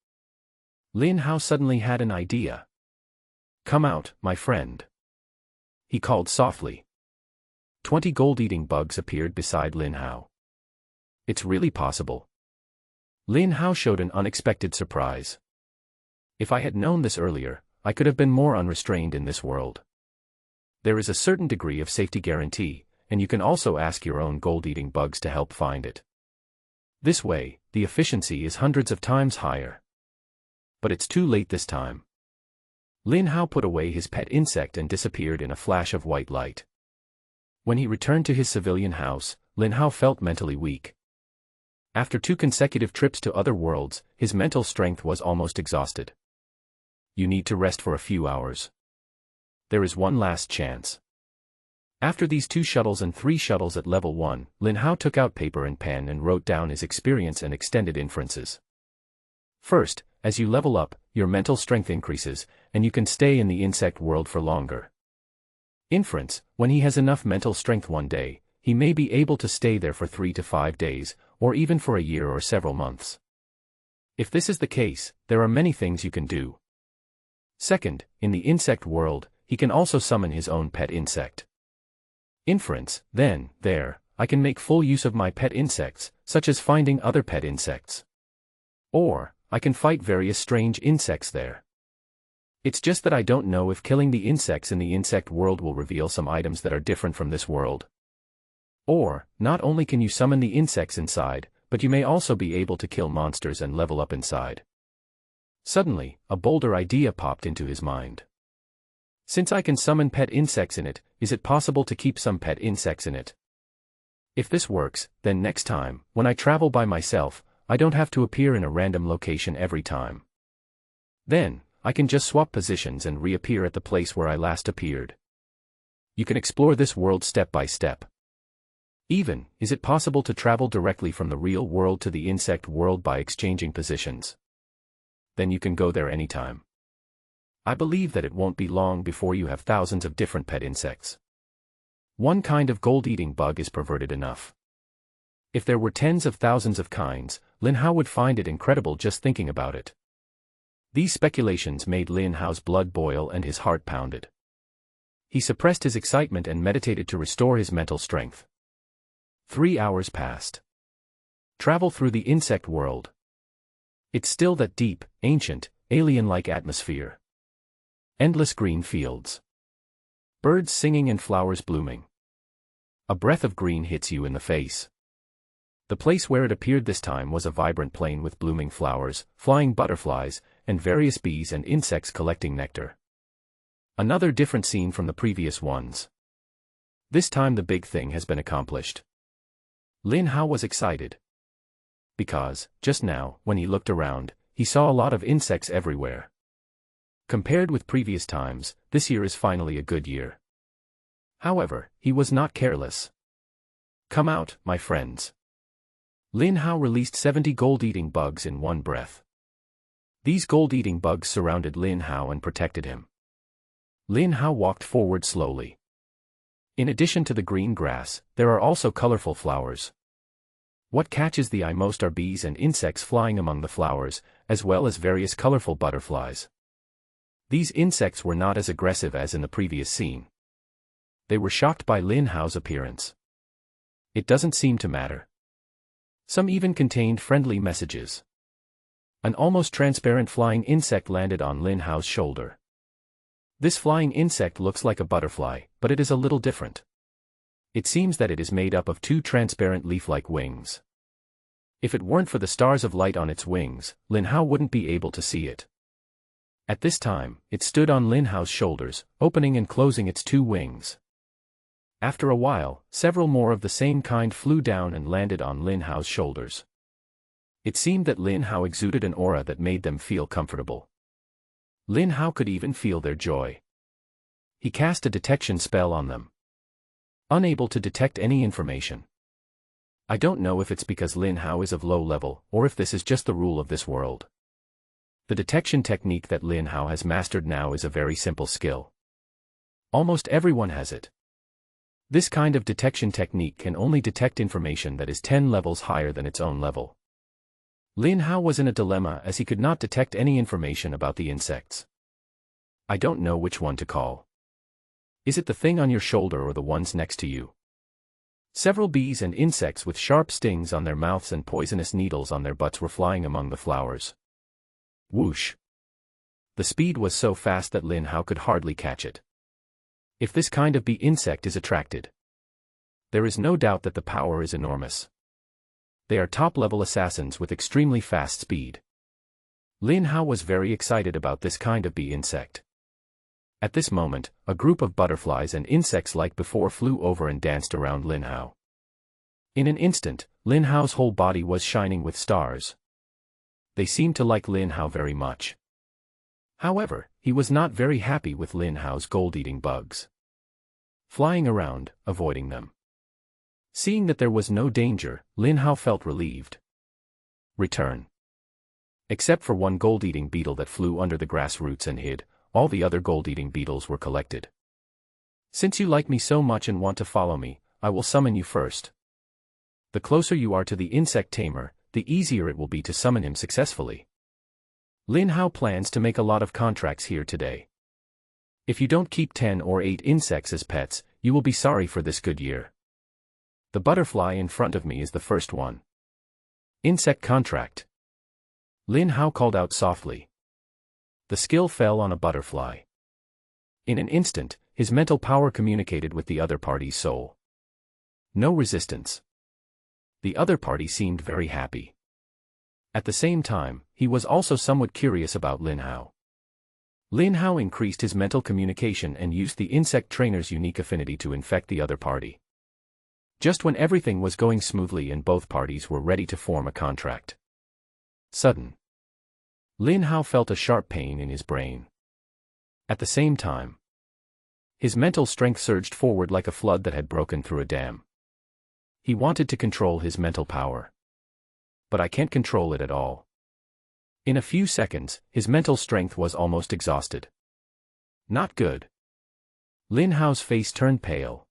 Lin Hao suddenly had an idea. Come out, my friend. He called softly. 20 gold-eating bugs appeared beside Lin Hao. It's really possible. Lin Hao showed an unexpected surprise. If I had known this earlier, I could have been more unrestrained in this world. There is a certain degree of safety guarantee, and you can also ask your own gold-eating bugs to help find it. This way, the efficiency is hundreds of times higher. But it's too late this time. Lin Hao put away his pet insect and disappeared in a flash of white light. When he returned to his civilian house, Lin Hao felt mentally weak. After 2 consecutive trips to other worlds, his mental strength was almost exhausted. You need to rest for a few hours. There is one last chance. After these 2 shuttles and 3 shuttles at level 1, Lin Hao took out paper and pen and wrote down his experience and extended inferences. First, as you level up, your mental strength increases, and you can stay in the insect world for longer. Inference, when he has enough mental strength one day, he may be able to stay there for 3 to 5 days, or even for a year or several months. If this is the case, there are many things you can do. Second, in the insect world, he can also summon his own pet insect. Inference, then, I can make full use of my pet insects, such as finding other pet insects. Or, I can fight various strange insects there. It's just that I don't know if killing the insects in the insect world will reveal some items that are different from this world. Or, not only can you summon the insects inside, but you may also be able to kill monsters and level up inside. Suddenly, a bolder idea popped into his mind. Since I can summon pet insects in it, is it possible to keep some pet insects in it? If this works, then next time, when I travel by myself, I don't have to appear in a random location every time. Then, I can just swap positions and reappear at the place where I last appeared. You can explore this world step by step. Even, is it possible to travel directly from the real world to the insect world by exchanging positions? Then you can go there anytime. I believe that it won't be long before you have thousands of different pet insects. One kind of gold-eating bug is perverted enough. If there were tens of thousands of kinds, Lin Hao would find it incredible just thinking about it. These speculations made Lin Hao's blood boil and his heart pounded. He suppressed his excitement and meditated to restore his mental strength. 3 hours passed. Travel through the insect world. It's still that deep, ancient, alien-like atmosphere. Endless green fields. Birds singing and flowers blooming. A breath of green hits you in the face. The place where it appeared this time was a vibrant plain with blooming flowers, flying butterflies, and various bees and insects collecting nectar. Another different scene from the previous ones. This time the big thing has been accomplished. Lin Hao was excited. Because, just now, when he looked around, he saw a lot of insects everywhere. Compared with previous times, this year is finally a good year. However, he was not careless. Come out, my friends. Lin Hao released 70 gold-eating bugs in one breath. These gold-eating bugs surrounded Lin Hao and protected him. Lin Hao walked forward slowly. In addition to the green grass, there are also colorful flowers. What catches the eye most are bees and insects flying among the flowers, as well as various colorful butterflies. These insects were not as aggressive as in the previous scene. They were shocked by Lin Hao's appearance. It doesn't seem to matter. Some even contained friendly messages. An almost transparent flying insect landed on Lin Hao's shoulder. This flying insect looks like a butterfly, but it is a little different. It seems that it is made up of two transparent leaf-like wings. If it weren't for the stars of light on its wings, Lin Hao wouldn't be able to see it. At this time, it stood on Lin Hao's shoulders, opening and closing its two wings. After a while, several more of the same kind flew down and landed on Lin Hao's shoulders. It seemed that Lin Hao exuded an aura that made them feel comfortable. Lin Hao could even feel their joy. He cast a detection spell on them. Unable to detect any information. I don't know if it's because Lin Hao is of low level, or if this is just the rule of this world. The detection technique that Lin Hao has mastered now is a very simple skill. Almost everyone has it. This kind of detection technique can only detect information that is 10 levels higher than its own level. Lin Hao was in a dilemma as he could not detect any information about the insects. I don't know which one to call. Is it the thing on your shoulder or the ones next to you? Several bees and insects with sharp stings on their mouths and poisonous needles on their butts were flying among the flowers. Whoosh! The speed was so fast that Lin Hao could hardly catch it. If this kind of bee insect is attracted, there is no doubt that the power is enormous. They are top-level assassins with extremely fast speed. Lin Hao was very excited about this kind of bee insect. At this moment, a group of butterflies and insects like before flew over and danced around Lin Hao. In an instant, Lin Hao's whole body was shining with stars. They seemed to like Lin Hao very much. However, he was not very happy with Lin Hao's gold-eating bugs. Flying around, avoiding them. Seeing that there was no danger, Lin Hao felt relieved. Return. Except for one gold-eating beetle that flew under the grass roots and hid, all the other gold-eating beetles were collected. Since you like me so much and want to follow me, I will summon you first. The closer you are to the Insect Tamer, the easier it will be to summon him successfully. Lin Hao plans to make a lot of contracts here today. If you don't keep 10 or 8 insects as pets, you will be sorry for this good year. The butterfly in front of me is the first one. Insect contract. Lin Hao called out softly. The skill fell on a butterfly. In an instant, his mental power communicated with the other party's soul. No resistance. The other party seemed very happy. At the same time, he was also somewhat curious about Lin Hao. Lin Hao increased his mental communication and used the insect trainer's unique affinity to infect the other party. Just when everything was going smoothly and both parties were ready to form a contract. Sudden. Lin Hao felt a sharp pain in his brain. At the same time, his mental strength surged forward like a flood that had broken through a dam. He wanted to control his mental power. But I can't control it at all. In a few seconds, his mental strength was almost exhausted. Not good. Lin Hao's face turned pale.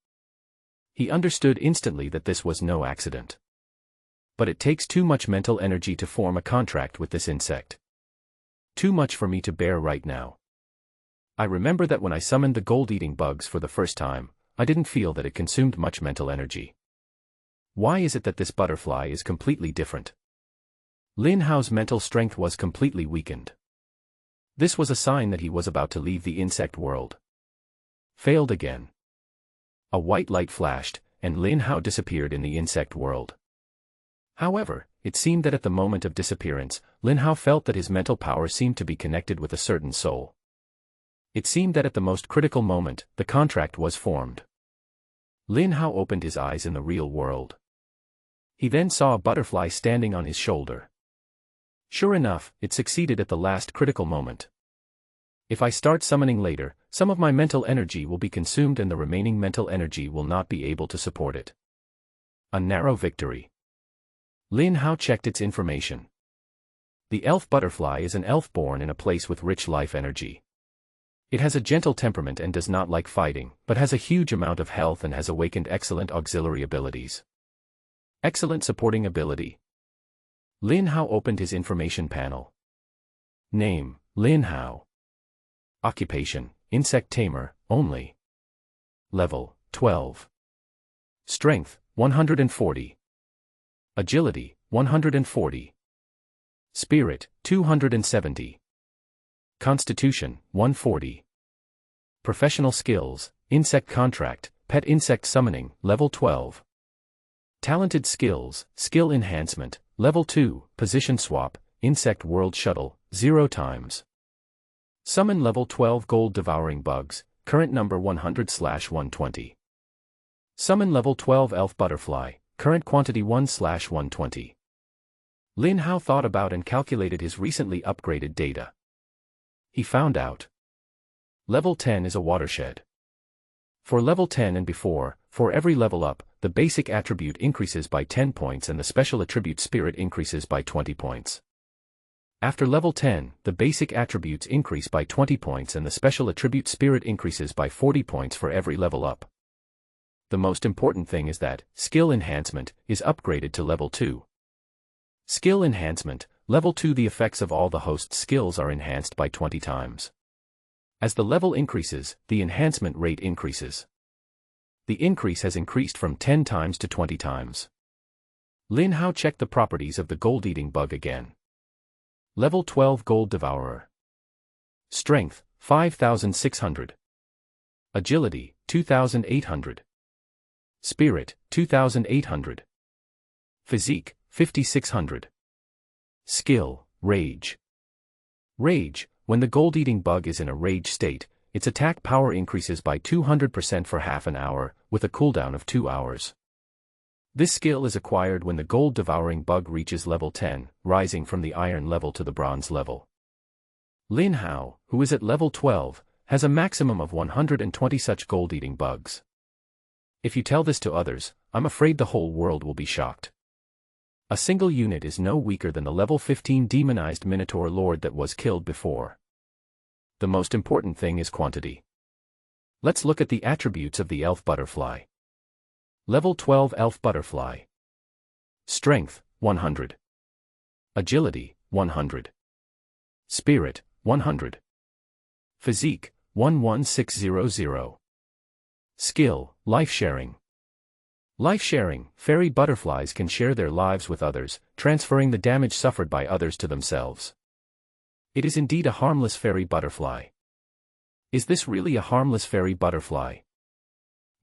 He understood instantly that this was no accident. But it takes too much mental energy to form a contract with this insect. Too much for me to bear right now. I remember that when I summoned the gold-eating bugs for the first time, I didn't feel that it consumed much mental energy. Why is it that this butterfly is completely different? Lin Hao's mental strength was completely weakened. This was a sign that he was about to leave the insect world. Failed again. A white light flashed, and Lin Hao disappeared in the insect world. However, it seemed that at the moment of disappearance, Lin Hao felt that his mental power seemed to be connected with a certain soul. It seemed that at the most critical moment, the contract was formed. Lin Hao opened his eyes in the real world. He then saw a butterfly standing on his shoulder. Sure enough, it succeeded at the last critical moment. If I start summoning later, some of my mental energy will be consumed and the remaining mental energy will not be able to support it. A narrow victory. Lin Hao checked its information. The elf butterfly is an elf born in a place with rich life energy. It has a gentle temperament and does not like fighting, but has a huge amount of health and has awakened excellent auxiliary abilities. Excellent supporting ability. Lin Hao opened his information panel. Name, Lin Hao. Occupation, Insect Tamer, only. Level, 12. Strength, 140. Agility, 140. Spirit, 270. Constitution, 140. Professional skills, Insect Contract, Pet Insect Summoning, Level 12. Talented skills, Skill Enhancement, Level 2, Position Swap, Insect World Shuttle, 0 times. Summon Level 12 Gold Devouring Bugs, current number 100/120. Summon Level 12 Elf Butterfly, current quantity 1/120. Lin Hao thought about and calculated his recently upgraded data. He found out. Level 10 is a watershed. For level 10 and before, for every level up, the basic attribute increases by 10 points and the special attribute Spirit increases by 20 points. After level 10, the basic attributes increase by 20 points and the special attribute Spirit increases by 40 points for every level up. The most important thing is that Skill Enhancement is upgraded to level 2. Skill Enhancement, level 2. The effects of all the host's skills are enhanced by 20 times. As the level increases, the enhancement rate increases. The increase has increased from 10 times to 20 times. Lin Hao checked the properties of the gold-eating bug again. Level 12 Gold Devourer. Strength, 5,600. Agility, 2,800. Spirit, 2,800. Physique, 5,600. Skill, Rage. Rage, when the gold-eating bug is in a rage state, its attack power increases by 200% for half an hour, with a cooldown of 2 hours. This skill is acquired when the gold-devouring bug reaches level 10, rising from the iron level to the bronze level. Lin Hao, who is at level 12, has a maximum of 120 such gold-eating bugs. If you tell this to others, I'm afraid the whole world will be shocked. A single unit is no weaker than the level 15 demonized Minotaur Lord that was killed before. The most important thing is quantity. Let's look at the attributes of the Elf Butterfly. Level 12 Elf Butterfly. Strength, 100. Agility, 100. Spirit, 100. Physique, 11600. Skill, Life Sharing. Life sharing, fairy butterflies can share their lives with others, transferring the damage suffered by others to themselves. It is indeed a harmless fairy butterfly. Is this really a harmless fairy butterfly?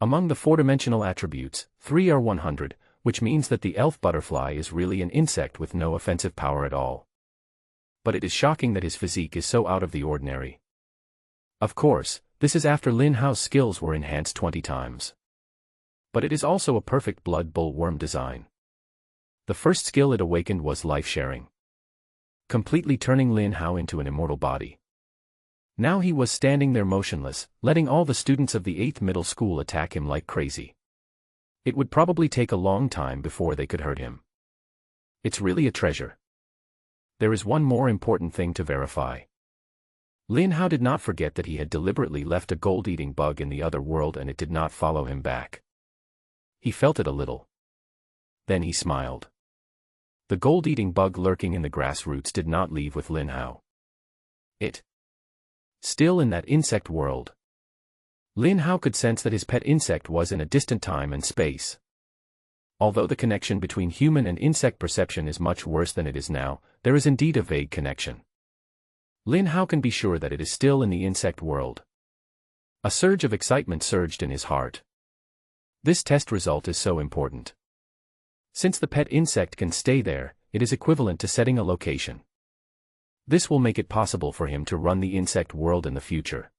Among the four-dimensional attributes, 3 are 100, which means that the elf butterfly is really an insect with no offensive power at all. But it is shocking that his physique is so out of the ordinary. Of course, this is after Lin Hao's skills were enhanced 20 times. But it is also a perfect blood bowl worm design. The first skill it awakened was life sharing, completely turning Lin Hao into an immortal body. Now he was standing there motionless, letting all the students of the 8th middle school attack him like crazy. It would probably take a long time before they could hurt him. It's really a treasure. There is one more important thing to verify. Lin Hao did not forget that he had deliberately left a gold-eating bug in the other world and it did not follow him back. He felt it a little. Then he smiled. The gold-eating bug lurking in the grass roots did not leave with Lin Hao. It. Still in that insect world. Lin Hao could sense that his pet insect was in a distant time and space. Although the connection between human and insect perception is much worse than it is now, there is indeed a vague connection. Lin Hao can be sure that it is still in the insect world. A surge of excitement surged in his heart. This test result is so important. Since the pet insect can stay there, it is equivalent to setting a location. This will make it possible for him to run the insect world in the future.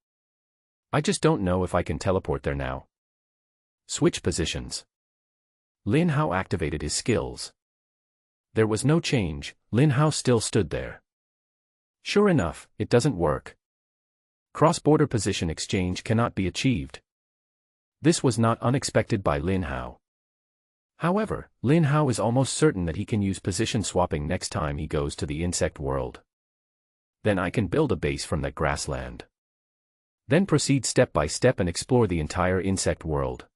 I just don't know if I can teleport there now. Switch positions. Lin Hao activated his skills. There was no change, Lin Hao still stood there. Sure enough, it doesn't work. Cross-border position exchange cannot be achieved. This was not unexpected by Lin Hao. However, Lin Hao is almost certain that he can use position swapping next time he goes to the insect world. Then I can build a base from that grassland. Then proceed step by step and explore the entire insect world.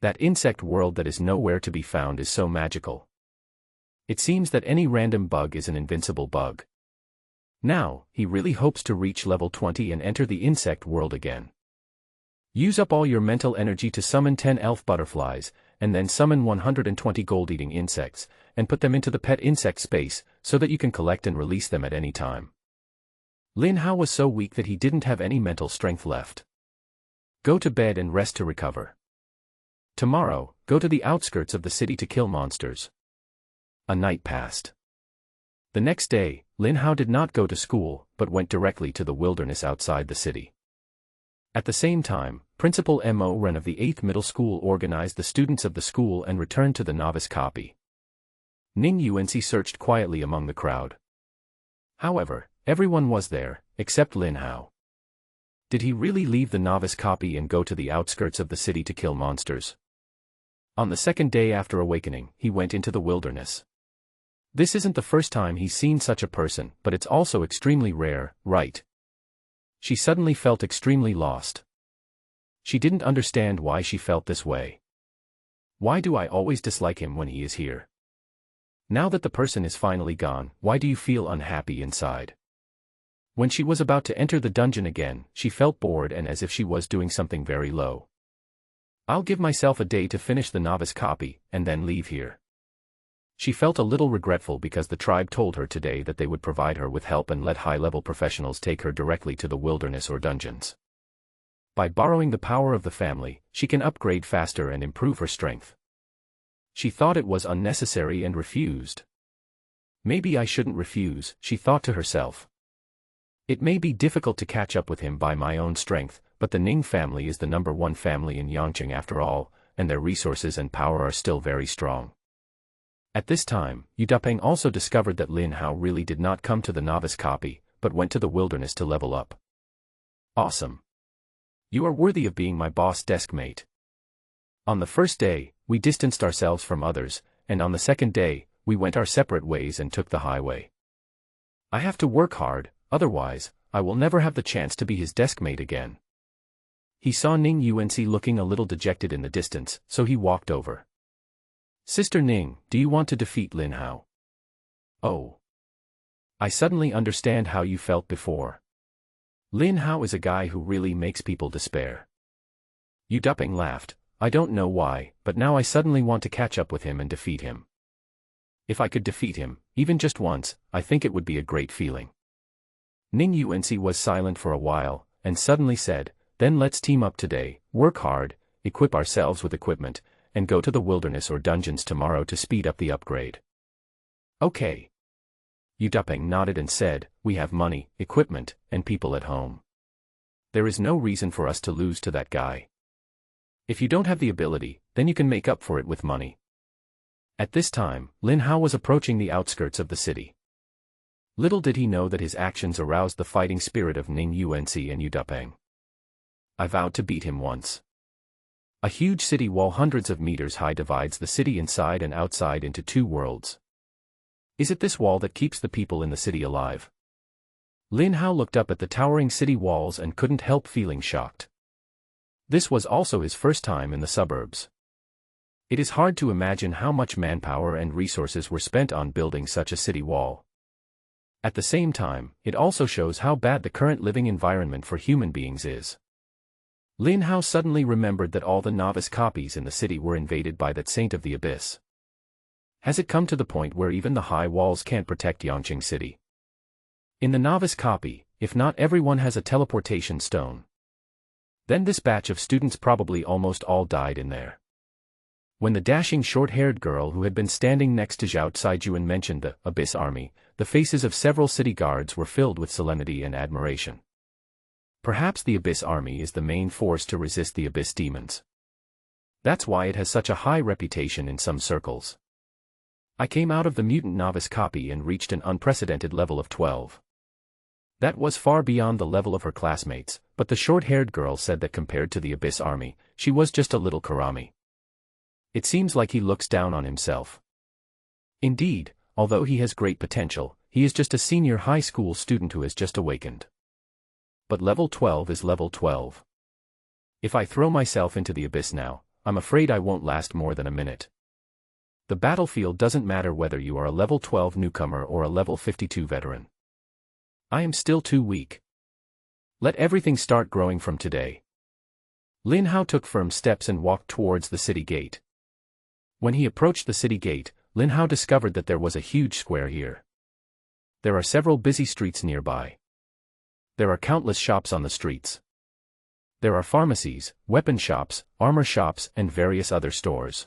That insect world that is nowhere to be found is so magical. It seems that any random bug is an invincible bug. Now, he really hopes to reach level 20 and enter the insect world again. Use up all your mental energy to summon 10 elf butterflies, and then summon 120 gold-eating insects, and put them into the pet insect space, so that you can collect and release them at any time. Lin Hao was so weak that he didn't have any mental strength left. Go to bed and rest to recover. Tomorrow, go to the outskirts of the city to kill monsters. A night passed. The next day, Lin Hao did not go to school, but went directly to the wilderness outside the city. At the same time, Principal Mo Ren of the 8th Middle School organized the students of the school and returned to the novice copy. Ning Yuanci searched quietly among the crowd. However, everyone was there, except Lin Hao. Did he really leave the novice copy and go to the outskirts of the city to kill monsters? On the second day after awakening, he went into the wilderness. This isn't the first time he's seen such a person, but it's also extremely rare, right? She suddenly felt extremely lost. She didn't understand why she felt this way. Why do I always dislike him when he is here? Now that the person is finally gone, why do you feel unhappy inside? When she was about to enter the dungeon again, she felt bored and as if she was doing something very low. I'll give myself a day to finish the novice copy, and then leave here. She felt a little regretful because the tribe told her today that they would provide her with help and let high-level professionals take her directly to the wilderness or dungeons. By borrowing the power of the family, she can upgrade faster and improve her strength. She thought it was unnecessary and refused. Maybe I shouldn't refuse, she thought to herself. It may be difficult to catch up with him by my own strength, but the Ning family is the #1 family in Yangqing after all, and their resources and power are still very strong. At this time, Yu Dapeng also discovered that Lin Hao really did not come to the novice copy, but went to the wilderness to level up. Awesome. You are worthy of being my boss desk mate. On the first day, we distanced ourselves from others, and on the second day, we went our separate ways and took the highway. I have to work hard, otherwise, I will never have the chance to be his desk mate again. He saw Ning Yuanci looking a little dejected in the distance, so he walked over. Sister Ning, do you want to defeat Lin Hao? Oh. I suddenly understand how you felt before. Lin Hao is a guy who really makes people despair. Yu Dapeng laughed. I don't know why, but now I suddenly want to catch up with him and defeat him. If I could defeat him, even just once, I think it would be a great feeling. Ning Yuanci was silent for a while, and suddenly said, then let's team up today, work hard, equip ourselves with equipment, and go to the wilderness or dungeons tomorrow to speed up the upgrade. Okay. Yu Dapeng nodded and said, we have money, equipment, and people at home. There is no reason for us to lose to that guy. If you don't have the ability, then you can make up for it with money. At this time, Lin Hao was approaching the outskirts of the city. Little did he know that his actions aroused the fighting spirit of Ning Yuanci and Yu Dapeng. I vowed to beat him once. A huge city wall hundreds of meters high divides the city inside and outside into two worlds. Is it this wall that keeps the people in the city alive? Lin Hao looked up at the towering city walls and couldn't help feeling shocked. This was also his first time in the suburbs. It is hard to imagine how much manpower and resources were spent on building such a city wall. At the same time, it also shows how bad the current living environment for human beings is. Lin Hao suddenly remembered that all the novice copies in the city were invaded by that Saint of the Abyss. Has it come to the point where even the high walls can't protect Yangqing City? In the novice copy, if not everyone has a teleportation stone, then this batch of students probably almost all died in there. When the dashing short-haired girl who had been standing next to Zhao Caijuan mentioned the Abyss Army, the faces of several city guards were filled with solemnity and admiration. Perhaps the Abyss Army is the main force to resist the Abyss demons. That's why it has such a high reputation in some circles. I came out of the mutant novice copy and reached an unprecedented level of 12. That was far beyond the level of her classmates, but the short-haired girl said that compared to the Abyss Army, she was just a little Karami. It seems like he looks down on himself. Indeed, although he has great potential, he is just a senior high school student who has just awakened. But level 12 is level 12. If I throw myself into the abyss now, I'm afraid I won't last more than a minute. The battlefield doesn't matter whether you are a level 12 newcomer or a level 52 veteran. I am still too weak. Let everything start growing from today. Lin Hao took firm steps and walked towards the city gate. When he approached the city gate, Lin Hao discovered that there was a huge square here. There are several busy streets nearby. There are countless shops on the streets. There are pharmacies, weapon shops, armor shops, and various other stores.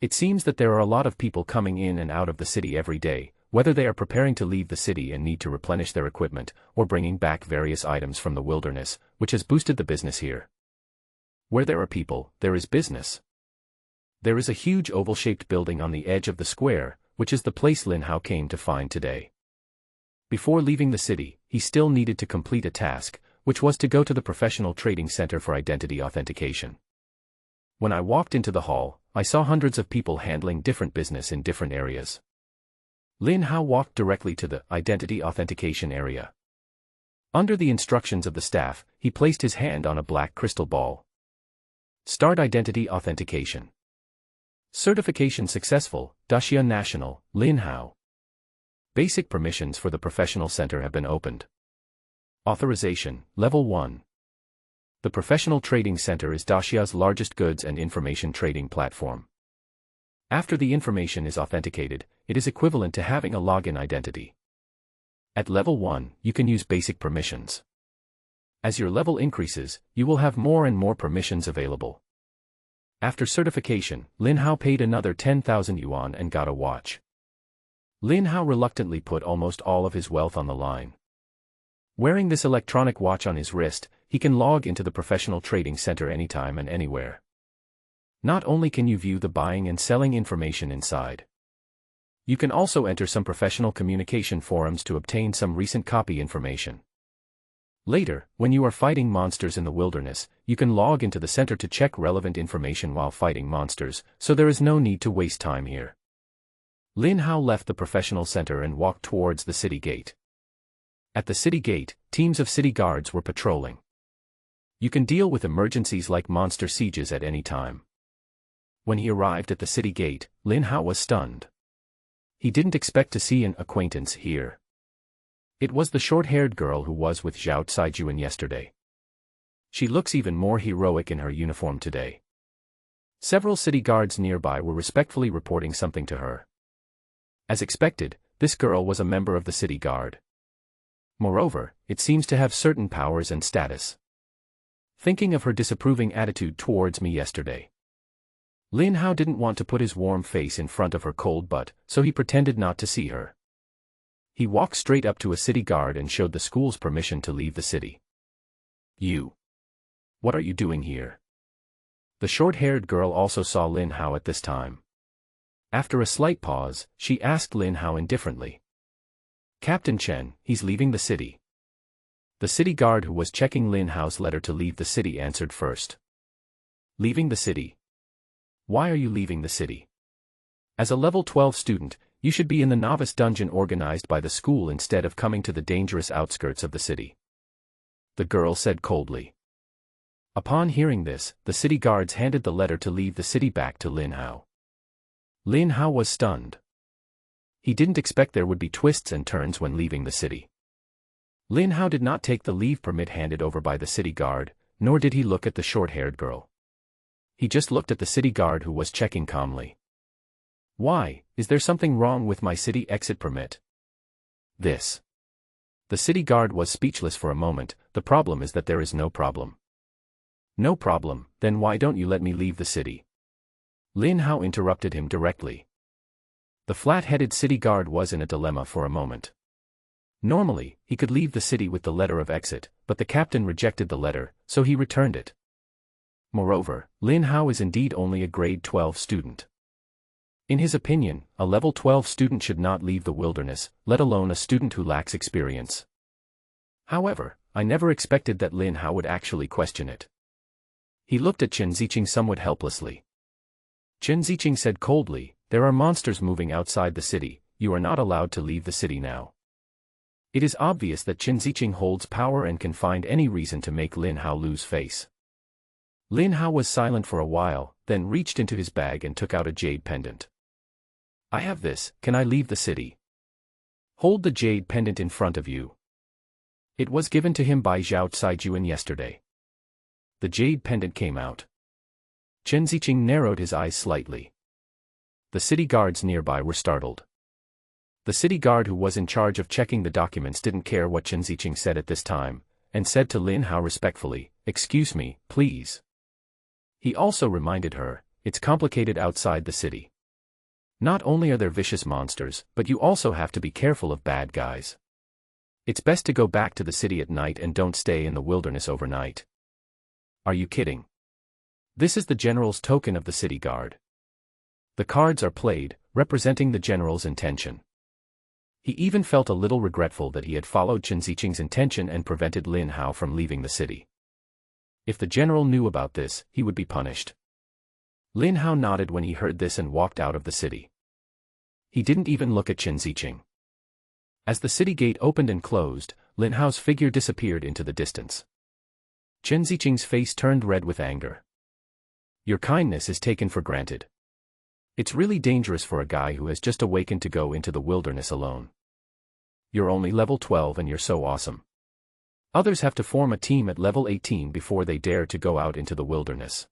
It seems that there are a lot of people coming in and out of the city every day, whether they are preparing to leave the city and need to replenish their equipment, or bringing back various items from the wilderness, which has boosted the business here. Where there are people, there is business. There is a huge oval-shaped building on the edge of the square, which is the place Lin Hao came to find today. Before leaving the city, he still needed to complete a task, which was to go to the Professional Trading Center for identity authentication. When I walked into the hall, I saw hundreds of people handling different business in different areas. Lin Hao walked directly to the identity authentication area. Under the instructions of the staff, he placed his hand on a black crystal ball. Start identity authentication. Certification successful, Daxia National, Lin Hao. Basic permissions for the Professional Center have been opened. Authorization, Level 1. The Professional Trading Center is Daxia's largest goods and information trading platform. After the information is authenticated, it is equivalent to having a login identity. At Level 1, you can use basic permissions. As your level increases, you will have more and more permissions available. After certification, Lin Hao paid another 10,000 yuan and got a watch. Lin Hao reluctantly put almost all of his wealth on the line. Wearing this electronic watch on his wrist, he can log into the Professional Trading Center anytime and anywhere. Not only can you view the buying and selling information inside, you can also enter some professional communication forums to obtain some recent copy information. Later, when you are fighting monsters in the wilderness, you can log into the center to check relevant information while fighting monsters, so there is no need to waste time here. Lin Hao left the professional center and walked towards the city gate. At the city gate, teams of city guards were patrolling. You can deal with emergencies like monster sieges at any time. When he arrived at the city gate, Lin Hao was stunned. He didn't expect to see an acquaintance here. It was the short-haired girl who was with Zhao Caijuan yesterday. She looks even more heroic in her uniform today. Several city guards nearby were respectfully reporting something to her. As expected, this girl was a member of the city guard. Moreover, it seems to have certain powers and status. Thinking of her disapproving attitude towards me yesterday, Lin Hao didn't want to put his warm face in front of her cold butt, so he pretended not to see her. He walked straight up to a city guard and showed the school's permission to leave the city. You. What are you doing here? The short-haired girl also saw Lin Hao at this time. After a slight pause, she asked Lin Hao indifferently. Captain Chen, he's leaving the city. The city guard who was checking Lin Hao's letter to leave the city answered first. Leaving the city? Why are you leaving the city? As a level 12 student, you should be in the novice dungeon organized by the school instead of coming to the dangerous outskirts of the city. The girl said coldly. Upon hearing this, the city guards handed the letter to leave the city back to Lin Hao. Lin Hao was stunned. He didn't expect there would be twists and turns when leaving the city. Lin Hao did not take the leave permit handed over by the city guard, nor did he look at the short-haired girl. He just looked at the city guard who was checking calmly. Why, is there something wrong with my city exit permit? This. The city guard was speechless for a moment. The problem is that there is no problem. No problem, then why don't you let me leave the city? Lin Hao interrupted him directly. The flat-headed city guard was in a dilemma for a moment. Normally, he could leave the city with the letter of exit, but the captain rejected the letter, so he returned it. Moreover, Lin Hao is indeed only a grade 12 student. In his opinion, a level 12 student should not leave the wilderness, let alone a student who lacks experience. However, I never expected that Lin Hao would actually question it. He looked at Chen Ziqing somewhat helplessly. Chen Ziqing said coldly, "There are monsters moving outside the city, you are not allowed to leave the city now." It is obvious that Chen Ziqing holds power and can find any reason to make Lin Hao lose face. Lin Hao was silent for a while, then reached into his bag and took out a jade pendant. "I have this, can I leave the city?" "Hold the jade pendant in front of you." It was given to him by Zhao Caijuan yesterday. The jade pendant came out. Chen Ziqing narrowed his eyes slightly. The city guards nearby were startled. The city guard who was in charge of checking the documents didn't care what Chen Ziqing said at this time, and said to Lin Hao respectfully, "Excuse me, please." He also reminded her, "It's complicated outside the city. Not only are there vicious monsters, but you also have to be careful of bad guys. It's best to go back to the city at night and don't stay in the wilderness overnight." "Are you kidding? This is the general's token of the city guard." The cards are played, representing the general's intention. He even felt a little regretful that he had followed Chen Ziqing's intention and prevented Lin Hao from leaving the city. If the general knew about this, he would be punished. Lin Hao nodded when he heard this and walked out of the city. He didn't even look at Chen Ziqing. As the city gate opened and closed, Lin Hao's figure disappeared into the distance. Chen Ziqing's face turned red with anger. "Your kindness is taken for granted. It's really dangerous for a guy who has just awakened to go into the wilderness alone. You're only level 12 and you're so awesome. Others have to form a team at level 18 before they dare to go out into the wilderness.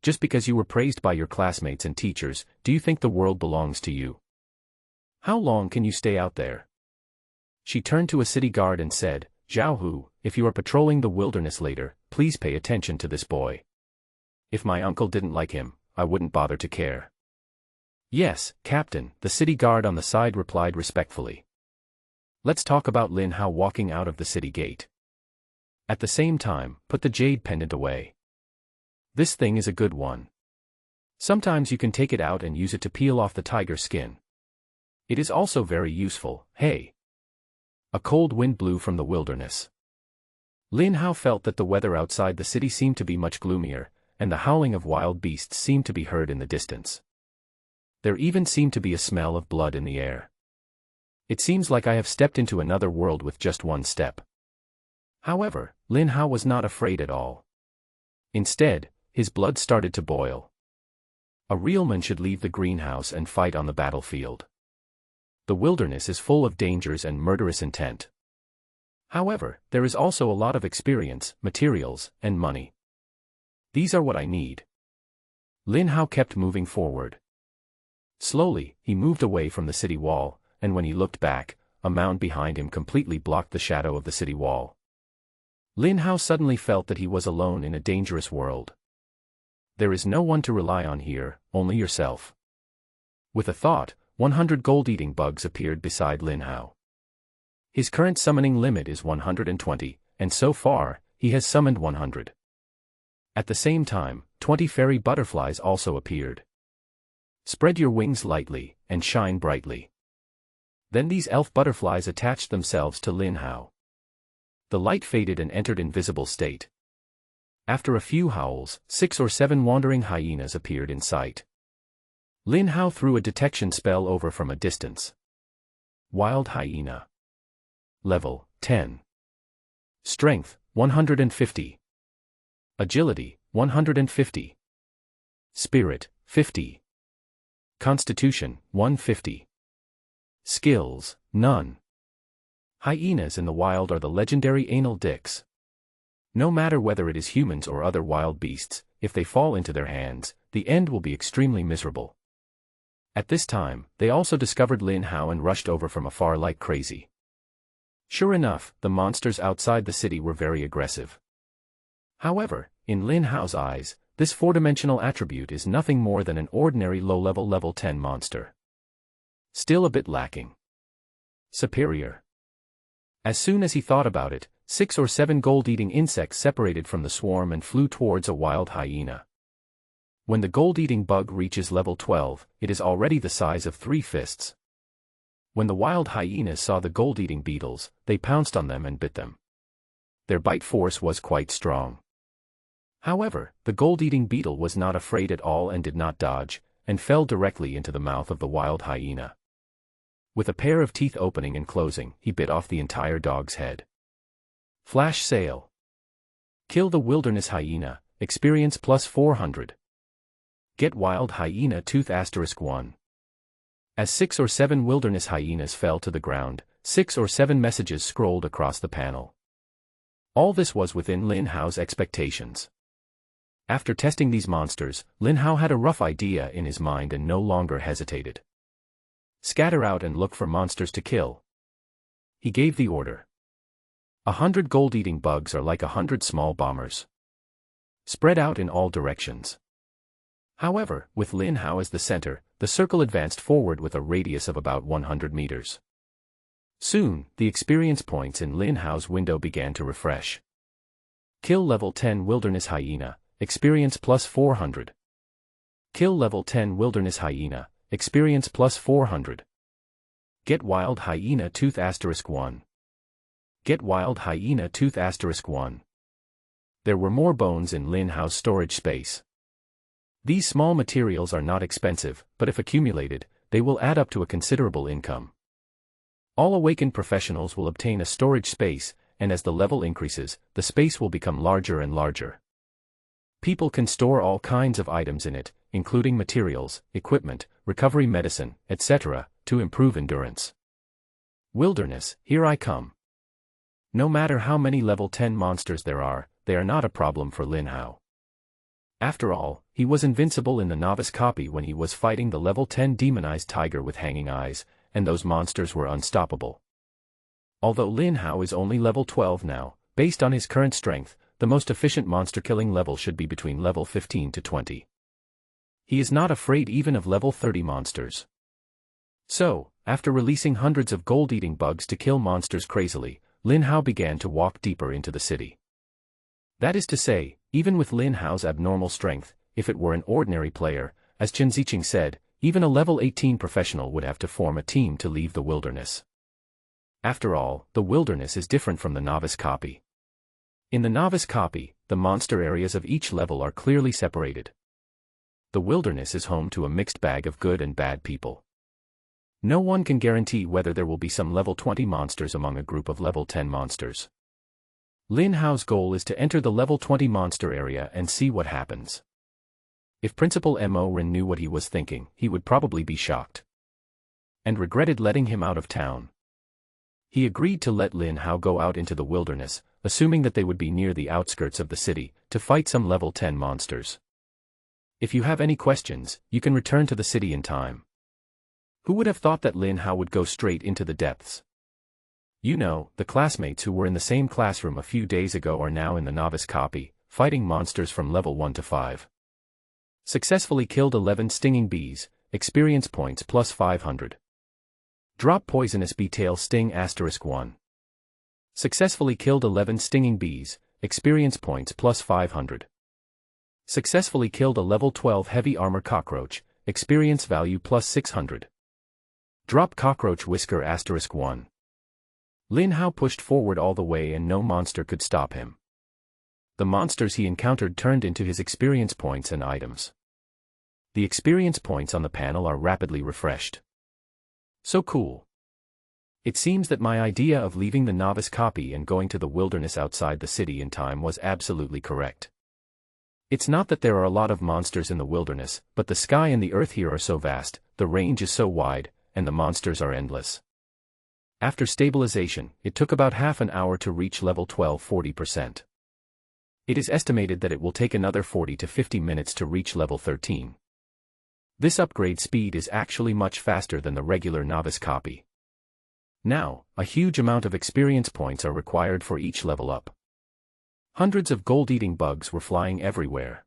Just because you were praised by your classmates and teachers, do you think the world belongs to you? How long can you stay out there?" She turned to a city guard and said, "Zhao Hu, if you are patrolling the wilderness later, please pay attention to this boy. If my uncle didn't like him, I wouldn't bother to care." "Yes, Captain," the city guard on the side replied respectfully. "Let's talk about Lin Hao walking out of the city gate. At the same time, put the jade pendant away. This thing is a good one. Sometimes you can take it out and use it to peel off the tiger skin. It is also very useful, hey." A cold wind blew from the wilderness. Lin Hao felt that the weather outside the city seemed to be much gloomier, and the howling of wild beasts seemed to be heard in the distance. There even seemed to be a smell of blood in the air. It seems like I have stepped into another world with just one step. However, Lin Hao was not afraid at all. Instead, his blood started to boil. A real man should leave the greenhouse and fight on the battlefield. The wilderness is full of dangers and murderous intent. However, there is also a lot of experience, materials, and money. These are what I need. Lin Hao kept moving forward. Slowly, he moved away from the city wall, and when he looked back, a mound behind him completely blocked the shadow of the city wall. Lin Hao suddenly felt that he was alone in a dangerous world. There is no one to rely on here, only yourself. With a thought, 100 gold-eating bugs appeared beside Lin Hao. His current summoning limit is 120, and so far, he has summoned 100. At the same time, 20 fairy butterflies also appeared. Spread your wings lightly, and shine brightly. Then these elf butterflies attached themselves to Lin Hao. The light faded and entered invisible state. After a few howls, 6 or 7 wandering hyenas appeared in sight. Lin Hao threw a detection spell over from a distance. Wild hyena. Level 10. Strength 150. Agility 150. Spirit 50. Constitution 150. Skills none. Hyenas in the wild are the legendary anal dicks. No matter whether it is humans or other wild beasts, if they fall into their hands, the end will be extremely miserable. At this time, they also discovered Lin Hao and rushed over from afar like crazy. Sure enough, the monsters outside the city were very aggressive. However, in Lin Hao's eyes, This four-dimensional attribute is nothing more than an ordinary low-level level 10 monster. Still a bit lacking. Superior. As soon as he thought about it, 6 or 7 gold-eating insects separated from the swarm and flew towards a wild hyena. When the gold-eating bug reaches level 12, it is already the size of 3 fists. When the wild hyenas saw the gold-eating beetles, they pounced on them and bit them. Their bite force was quite strong. However, the gold-eating beetle was not afraid at all and did not dodge, and fell directly into the mouth of the wild hyena. With a pair of teeth opening and closing, he bit off the entire dog's head. Flash sale. Kill the wilderness hyena, experience plus 400. Get wild hyena tooth *1. As 6 or 7 wilderness hyenas fell to the ground, 6 or 7 messages scrolled across the panel. All this was within Lin Hao's expectations. After testing these monsters, Lin Hao had a rough idea in his mind and no longer hesitated. Scatter out and look for monsters to kill. He gave the order. 100 gold-eating bugs are like 100 small bombers. Spread out in all directions. However, with Lin Hao as the center, the circle advanced forward with a radius of about 100 meters. Soon, the experience points in Lin Hao's window began to refresh. Kill level 10 wilderness hyena, experience plus 400. Kill level 10 wilderness hyena, experience plus 400. Get wild hyena tooth *1. Get wild hyena tooth *1. There were more bones in Lin Hao's storage space. These small materials are not expensive, but if accumulated, they will add up to a considerable income. All awakened professionals will obtain a storage space, and as the level increases, the space will become larger and larger. People can store all kinds of items in it, including materials, equipment, recovery medicine, etc., to improve endurance. Wilderness, here I come. No matter how many level 10 monsters there are, they are not a problem for Lin Hao. After all, he was invincible in the novice copy when he was fighting the level 10 demonized tiger with hanging eyes, and those monsters were unstoppable. Although Lin Hao is only level 12 now, based on his current strength, the most efficient monster killing level should be between level 15 to 20. He is not afraid even of level 30 monsters. So, after releasing hundreds of gold-eating bugs to kill monsters crazily, Lin Hao began to walk deeper into the city. That is to say, even with Lin Hao's abnormal strength, if it were an ordinary player, as Chen Ziqing said, even a level 18 professional would have to form a team to leave the wilderness. After all, the wilderness is different from the novice copy. In the novice copy, the monster areas of each level are clearly separated. The wilderness is home to a mixed bag of good and bad people. No one can guarantee whether there will be some level 20 monsters among a group of level 10 monsters. Lin Hao's goal is to enter the level 20 monster area and see what happens. If Principal Mo Ren knew what he was thinking, he would probably be shocked. And regretted letting him out of town. He agreed to let Lin Hao go out into the wilderness, assuming that they would be near the outskirts of the city, to fight some level 10 monsters. If you have any questions, you can return to the city in time. Who would have thought that Lin Hao would go straight into the depths? You know, the classmates who were in the same classroom a few days ago are now in the novice copy, fighting monsters from level 1 to 5. Successfully killed 11 stinging bees, experience points plus 500. Drop poisonous bee tail sting *1. Successfully killed 11 stinging bees, experience points plus 500. Successfully killed a level 12 heavy armor cockroach, experience value plus 600. Drop cockroach whisker *1. Lin Hao pushed forward all the way and no monster could stop him. The monsters he encountered turned into his experience points and items. The experience points on the panel are rapidly refreshed. So cool. It seems that my idea of leaving the novice copy and going to the wilderness outside the city in time was absolutely correct. It's not that there are a lot of monsters in the wilderness, but the sky and the earth here are so vast, the range is so wide, and the monsters are endless. After stabilization, it took about half an hour to reach level 12 40%. It is estimated that it will take another 40 to 50 minutes to reach level 13. This upgrade speed is actually much faster than the regular novice copy. Now, a huge amount of experience points are required for each level up. Hundreds of gold-eating bugs were flying everywhere.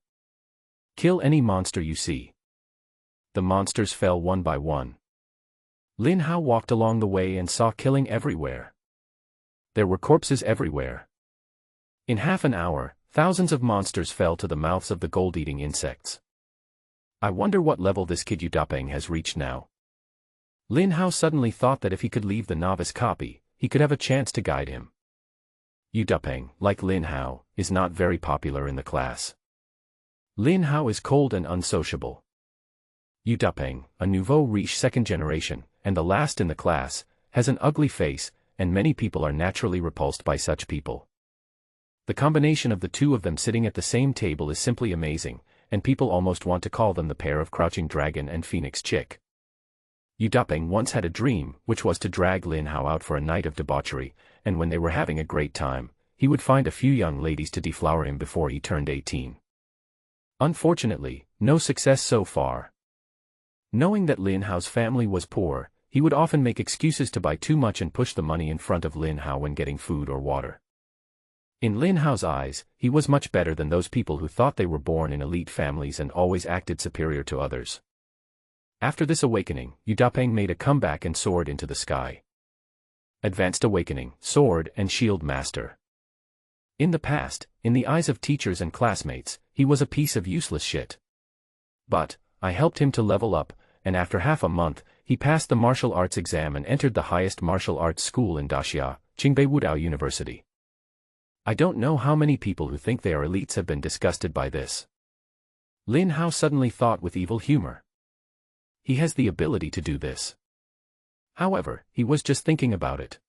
Kill any monster you see. The monsters fell one by one. Lin Hao walked along the way and saw killing everywhere. There were corpses everywhere. In half an hour, thousands of monsters fell to the mouths of the gold-eating insects. I wonder what level this kid Yu Dapeng has reached now. Lin Hao suddenly thought that if he could leave the novice copy, he could have a chance to guide him. Yu Dapeng, like Lin Hao, is not very popular in the class. Lin Hao is cold and unsociable. Yu Dapeng, a nouveau riche second generation, and the last in the class, has an ugly face, and many people are naturally repulsed by such people. The combination of the two of them sitting at the same table is simply amazing, and people almost want to call them the pair of Crouching Dragon and Phoenix Chick. Yu Dapeng once had a dream, which was to drag Lin Hao out for a night of debauchery, and when they were having a great time, he would find a few young ladies to deflower him before he turned 18. Unfortunately, no success so far. Knowing that Lin Hao's family was poor, he would often make excuses to buy too much and push the money in front of Lin Hao when getting food or water. In Lin Hao's eyes, he was much better than those people who thought they were born in elite families and always acted superior to others. After this awakening, Yu Dapeng made a comeback and soared into the sky. Advanced Awakening, Sword and Shield Master. In the past, in the eyes of teachers and classmates, he was a piece of useless shit. But I helped him to level up, and after half a month, he passed the martial arts exam and entered the highest martial arts school in Daxia, Qingbei Wudao University. I don't know how many people who think they are elites have been disgusted by this. Lin Hao suddenly thought with evil humor. He has the ability to do this. However, he was just thinking about it.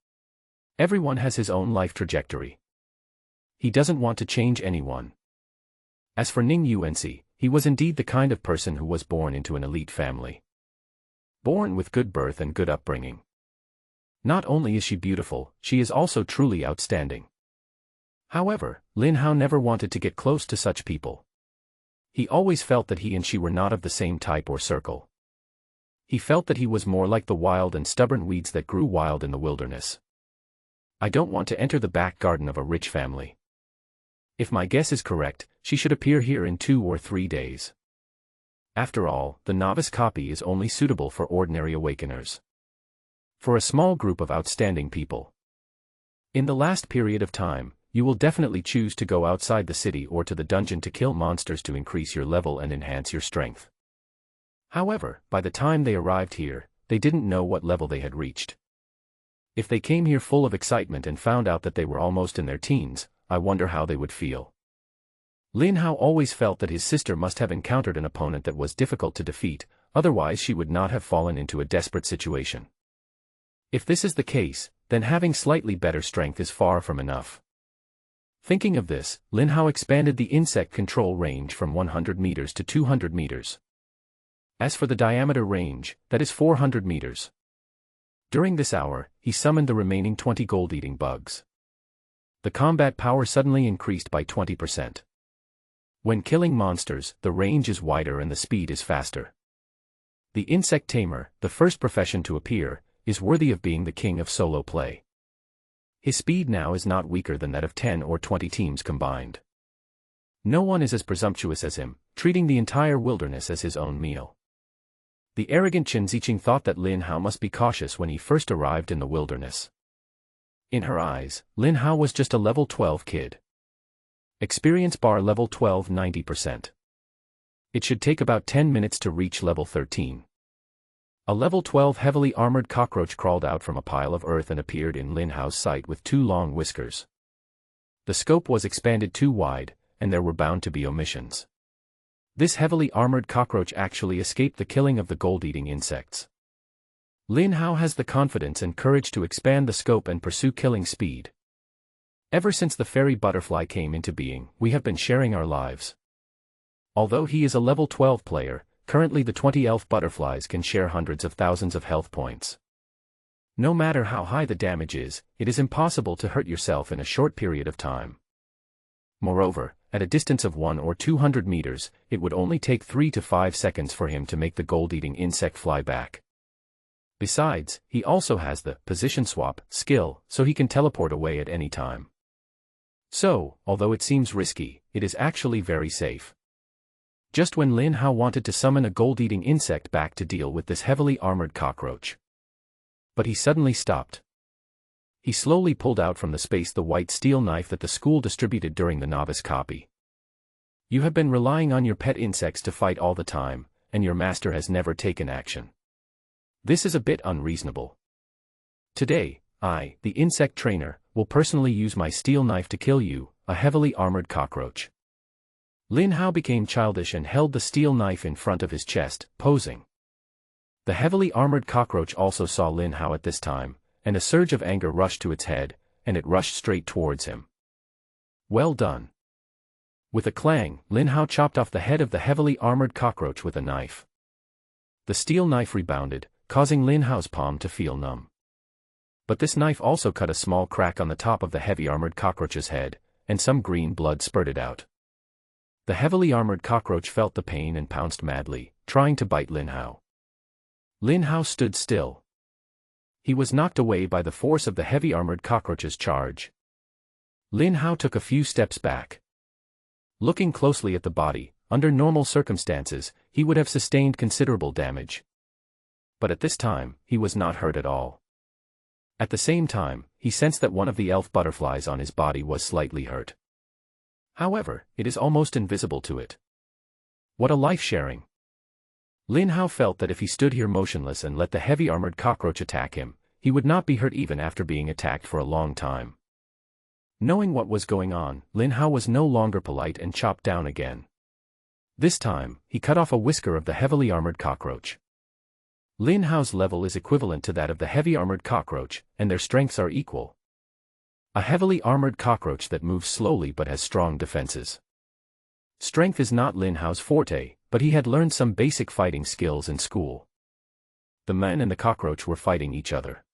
Everyone has his own life trajectory. He doesn't want to change anyone. As for Ning Yuanxi, he was indeed the kind of person who was born into an elite family. Born with good birth and good upbringing. Not only is she beautiful, she is also truly outstanding. However, Lin Hao never wanted to get close to such people. He always felt that he and she were not of the same type or circle. He felt that he was more like the wild and stubborn weeds that grew wild in the wilderness. I don't want to enter the back garden of a rich family. If my guess is correct, she should appear here in 2 or 3 days. After all, the novice copy is only suitable for ordinary awakeners. For a small group of outstanding people. In the last period of time, you will definitely choose to go outside the city or to the dungeon to kill monsters to increase your level and enhance your strength. However, by the time they arrived here, they didn't know what level they had reached. If they came here full of excitement and found out that they were almost in their teens, I wonder how they would feel. Lin Hao always felt that his sister must have encountered an opponent that was difficult to defeat, otherwise she would not have fallen into a desperate situation. If this is the case, then having slightly better strength is far from enough. Thinking of this, Lin Hao expanded the insect control range from 100 meters to 200 meters. As for the diameter range, that is 400 meters. During this hour, he summoned the remaining 20 gold-eating bugs. The combat power suddenly increased by 20%. When killing monsters, the range is wider and the speed is faster. The Insect Tamer, the first profession to appear, is worthy of being the king of solo play. His speed now is not weaker than that of 10 or 20 teams combined. No one is as presumptuous as him, treating the entire wilderness as his own meal. The arrogant Chen Ziqing thought that Lin Hao must be cautious when he first arrived in the wilderness. In her eyes, Lin Hao was just a level 12 kid. Experience bar level 12 90%. It should take about 10 minutes to reach level 13. A level 12 heavily armored cockroach crawled out from a pile of earth and appeared in Lin Hao's sight with 2 long whiskers. The scope was expanded too wide, and there were bound to be omissions. This heavily armored cockroach actually escaped the killing of the gold-eating insects. Lin Hao has the confidence and courage to expand the scope and pursue killing speed. Ever since the fairy butterfly came into being, we have been sharing our lives. Although he is a level 12 player, currently the 20 elf butterflies can share hundreds of thousands of health points. No matter how high the damage is, it is impossible to hurt yourself in a short period of time. Moreover, at a distance of 1 or 200 meters, it would only take 3 to 5 seconds for him to make the gold-eating insect fly back. Besides, he also has the position swap skill, so he can teleport away at any time. So, although it seems risky, it is actually very safe. just when Lin Hao wanted to summon a gold-eating insect back to deal with this heavily armored cockroach. But he suddenly stopped. He slowly pulled out from the space the white steel knife that the school distributed during the novice copy. You have been relying on your pet insects to fight all the time, and your master has never taken action. This is a bit unreasonable. Today, I, the insect trainer, will personally use my steel knife to kill you, a heavily armored cockroach. Lin Hao became childish and held the steel knife in front of his chest, posing. The heavily armored cockroach also saw Lin Hao at this time, and a surge of anger rushed to its head, and it rushed straight towards him. Well done. With a clang, Lin Hao chopped off the head of the heavily armored cockroach with a knife. The steel knife rebounded, causing Lin Hao's palm to feel numb. But this knife also cut a small crack on the top of the heavy armored cockroach's head, and some green blood spurted out. The heavily armored cockroach felt the pain and pounced madly, trying to bite Lin Hao. Lin Hao stood still. He was knocked away by the force of the heavy armored cockroach's charge. Lin Hao took a few steps back. Looking closely at the body, under normal circumstances, he would have sustained considerable damage. But at this time, he was not hurt at all. At the same time, he sensed that one of the elf butterflies on his body was slightly hurt. However, it is almost invisible to it. What a life-sharing! Lin Hao felt that if he stood here motionless and let the heavy armored cockroach attack him, he would not be hurt even after being attacked for a long time. Knowing what was going on, Lin Hao was no longer polite and chopped down again. This time, he cut off a whisker of the heavily armored cockroach. Lin Hao's level is equivalent to that of the heavy armored cockroach, and their strengths are equal. A heavily armored cockroach that moves slowly but has strong defenses. Strength is not Lin Hao's forte, but he had learned some basic fighting skills in school. The man and the cockroach were fighting each other.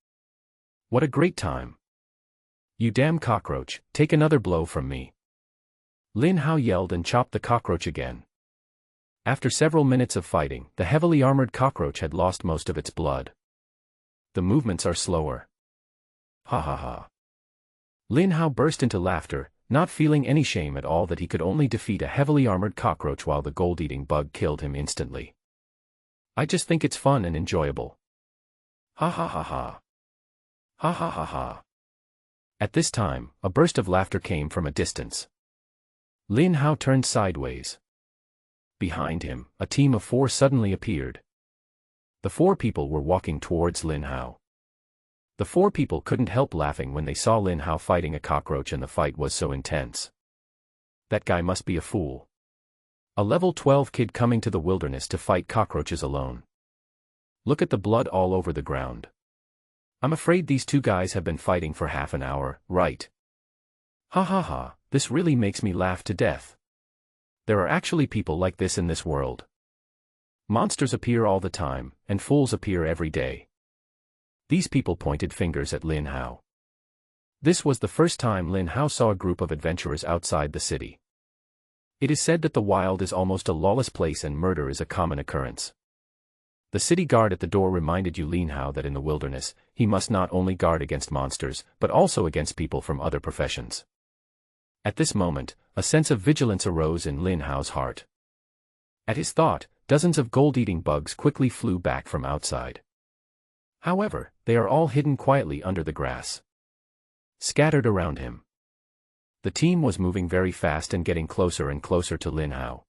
What a great time! You damn cockroach, take another blow from me. Lin Hao yelled and chopped the cockroach again. After several minutes of fighting, the heavily armored cockroach had lost most of its blood. The movements are slower. Ha ha ha. Lin Hao burst into laughter, not feeling any shame at all that he could only defeat a heavily armored cockroach while the gold-eating bug killed him instantly. I just think it's fun and enjoyable. Ha ha ha ha. Ha ha ha ha. At this time, a burst of laughter came from a distance. Lin Hao turned sideways. Behind him, a team of 4 suddenly appeared. The 4 people were walking towards Lin Hao. The 4 people couldn't help laughing when they saw Lin Hao fighting a cockroach and the fight was so intense. That guy must be a fool. A level 12 kid coming to the wilderness to fight cockroaches alone. Look at the blood all over the ground. I'm afraid these 2 guys have been fighting for half an hour, right? Ha ha ha, this really makes me laugh to death. There are actually people like this in this world. Monsters appear all the time, and fools appear every day. These people pointed fingers at Lin Hao. This was the first time Lin Hao saw a group of adventurers outside the city. It is said that the wild is almost a lawless place and murder is a common occurrence. The city guard at the door reminded Lin Hao that in the wilderness, he must not only guard against monsters, but also against people from other professions. At this moment, a sense of vigilance arose in Lin Hao's heart. At his thought, dozens of gold-eating bugs quickly flew back from outside. However, they are all hidden quietly under the grass. Scattered around him. The team was moving very fast and getting closer and closer to Lin Hao.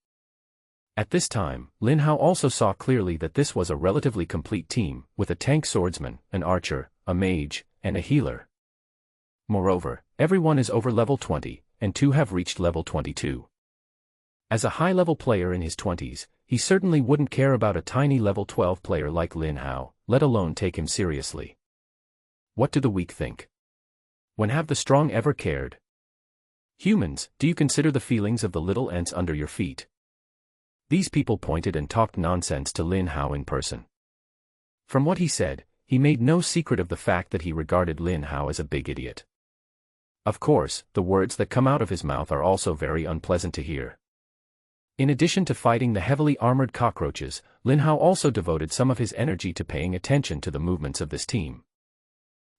At this time, Lin Hao also saw clearly that this was a relatively complete team, with a tank swordsman, an archer, a mage, and a healer. Moreover, everyone is over level 20, and 2 have reached level 22. As a high-level player in his 20s, he certainly wouldn't care about a tiny level 12 player like Lin Hao, let alone take him seriously. What do the weak think? When have the strong ever cared? Humans, do you consider the feelings of the little ants under your feet? These people pointed and talked nonsense to Lin Hao in person. From what he said, he made no secret of the fact that he regarded Lin Hao as a big idiot. Of course, the words that come out of his mouth are also very unpleasant to hear. In addition to fighting the heavily armored cockroaches, Lin Hao also devoted some of his energy to paying attention to the movements of this team.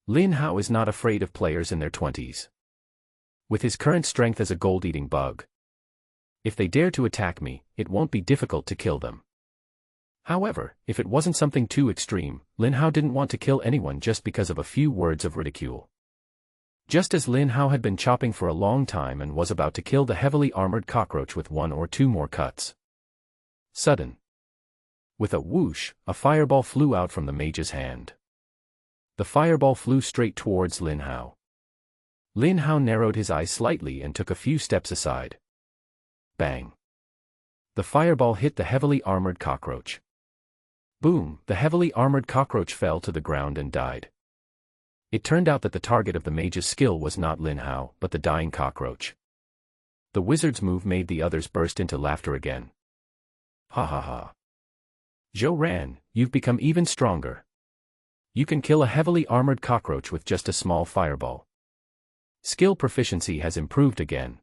Lin Hao is not afraid of players in their 20s. With his current strength as a gold-eating bug, If they dare to attack me, it won't be difficult to kill them. However, if it wasn't something too extreme, Lin Hao didn't want to kill anyone just because of a few words of ridicule. Just as Lin Hao had been chopping for a long time and was about to kill the heavily armored cockroach with 1 or 2 more cuts. Sudden. With a whoosh, a fireball flew out from the mage's hand. The fireball flew straight towards Lin Hao. Lin Hao narrowed his eyes slightly and took a few steps aside. Bang. The fireball hit the heavily armored cockroach. Boom, the heavily armored cockroach fell to the ground and died. It turned out that the target of the mage's skill was not Lin Hao, but the dying cockroach. The wizard's move made the others burst into laughter again. Ha ha ha. Zhou Ran, you've become even stronger. You can kill a heavily armored cockroach with just a small fireball. Skill proficiency has improved again.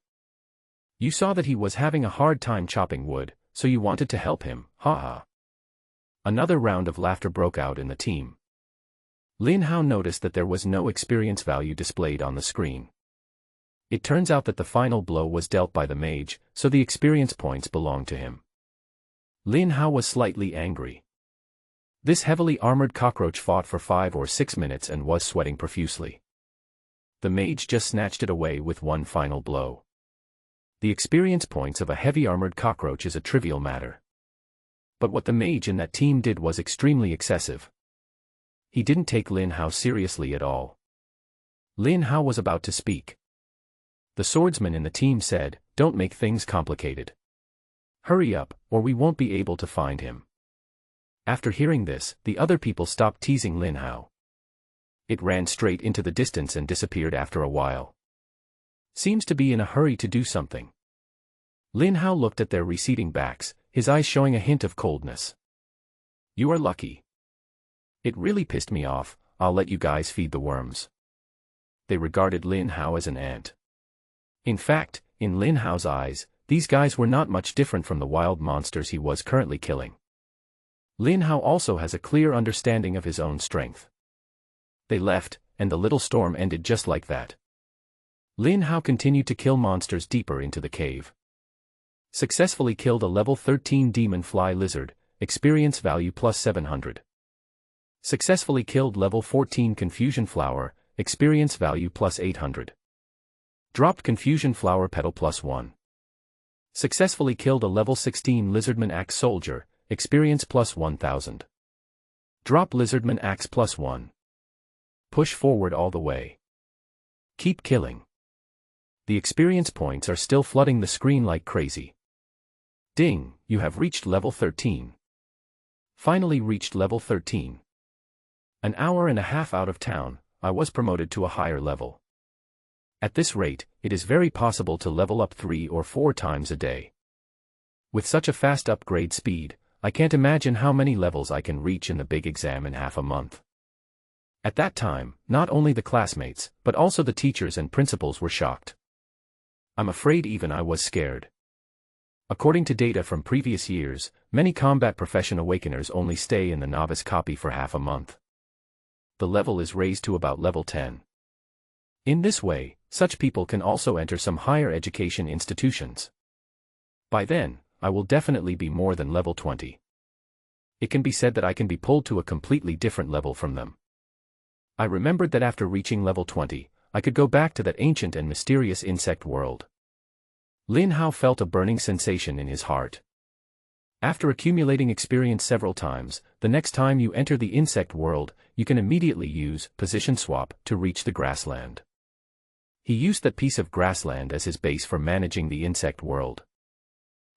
You saw that he was having a hard time chopping wood, so you wanted to help him, ha ha. Another round of laughter broke out in the team. Lin Hao noticed that there was no experience value displayed on the screen. It turns out that the final blow was dealt by the mage, so the experience points belonged to him. Lin Hao was slightly angry. This heavily armored cockroach fought for 5 or 6 minutes and was sweating profusely. The mage just snatched it away with one final blow. The experience points of a heavy armored cockroach is a trivial matter. But what the mage in that team did was extremely excessive. He didn't take Lin Hao seriously at all. Lin Hao was about to speak. The swordsman in the team said, "Don't make things complicated. Hurry up, or we won't be able to find him." After hearing this, the other people stopped teasing Lin Hao. It ran straight into the distance and disappeared after a while. Seems to be in a hurry to do something. Lin Hao looked at their receding backs, his eyes showing a hint of coldness. You are lucky. It really pissed me off, I'll let you guys feed the worms. They regarded Lin Hao as an ant. In fact, in Lin Hao's eyes, these guys were not much different from the wild monsters he was currently killing. Lin Hao also has a clear understanding of his own strength. They left, and the little storm ended just like that. Lin Hao continued to kill monsters deeper into the cave. Successfully killed a level 13 demon fly lizard, experience value plus 700. Successfully killed level 14 confusion flower, experience value plus 800. Dropped confusion flower petal plus 1. Successfully killed a level 16 lizardman axe soldier, experience plus 1000. Drop lizardman axe plus 1. Push forward all the way. Keep killing. The experience points are still flooding the screen like crazy. Ding, you have reached level 13. Finally reached level 13. An hour and a half out of town, I was promoted to a higher level. At this rate, it is very possible to level up 3 or 4 times a day. With such a fast upgrade speed, I can't imagine how many levels I can reach in the big exam in half a month. At that time, not only the classmates, but also the teachers and principals were shocked. I'm afraid even I was scared. According to data from previous years, many combat profession awakeners only stay in the novice copy for half a month. The level is raised to about level 10. In this way, such people can also enter some higher education institutions. By then, I will definitely be more than level 20. It can be said that I can be pulled to a completely different level from them. I remembered that after reaching level 20, I could go back to that ancient and mysterious insect world. Lin Hao felt a burning sensation in his heart. After accumulating experience several times, the next time you enter the insect world, you can immediately use position swap to reach the grassland. He used that piece of grassland as his base for managing the insect world.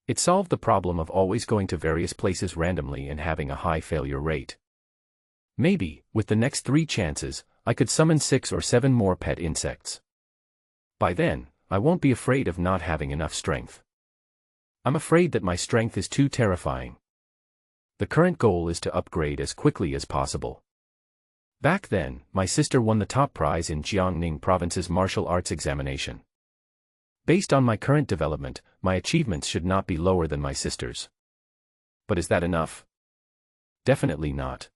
It solved the problem of always going to various places randomly and having a high failure rate. Maybe, with the next 3 chances, I could summon 6 or 7 more pet insects. By then, I won't be afraid of not having enough strength. I'm afraid that my strength is too terrifying. The current goal is to upgrade as quickly as possible. Back then, my sister won the top prize in Jiangning province's martial arts examination. Based on my current development, my achievements should not be lower than my sister's. But is that enough? Definitely not.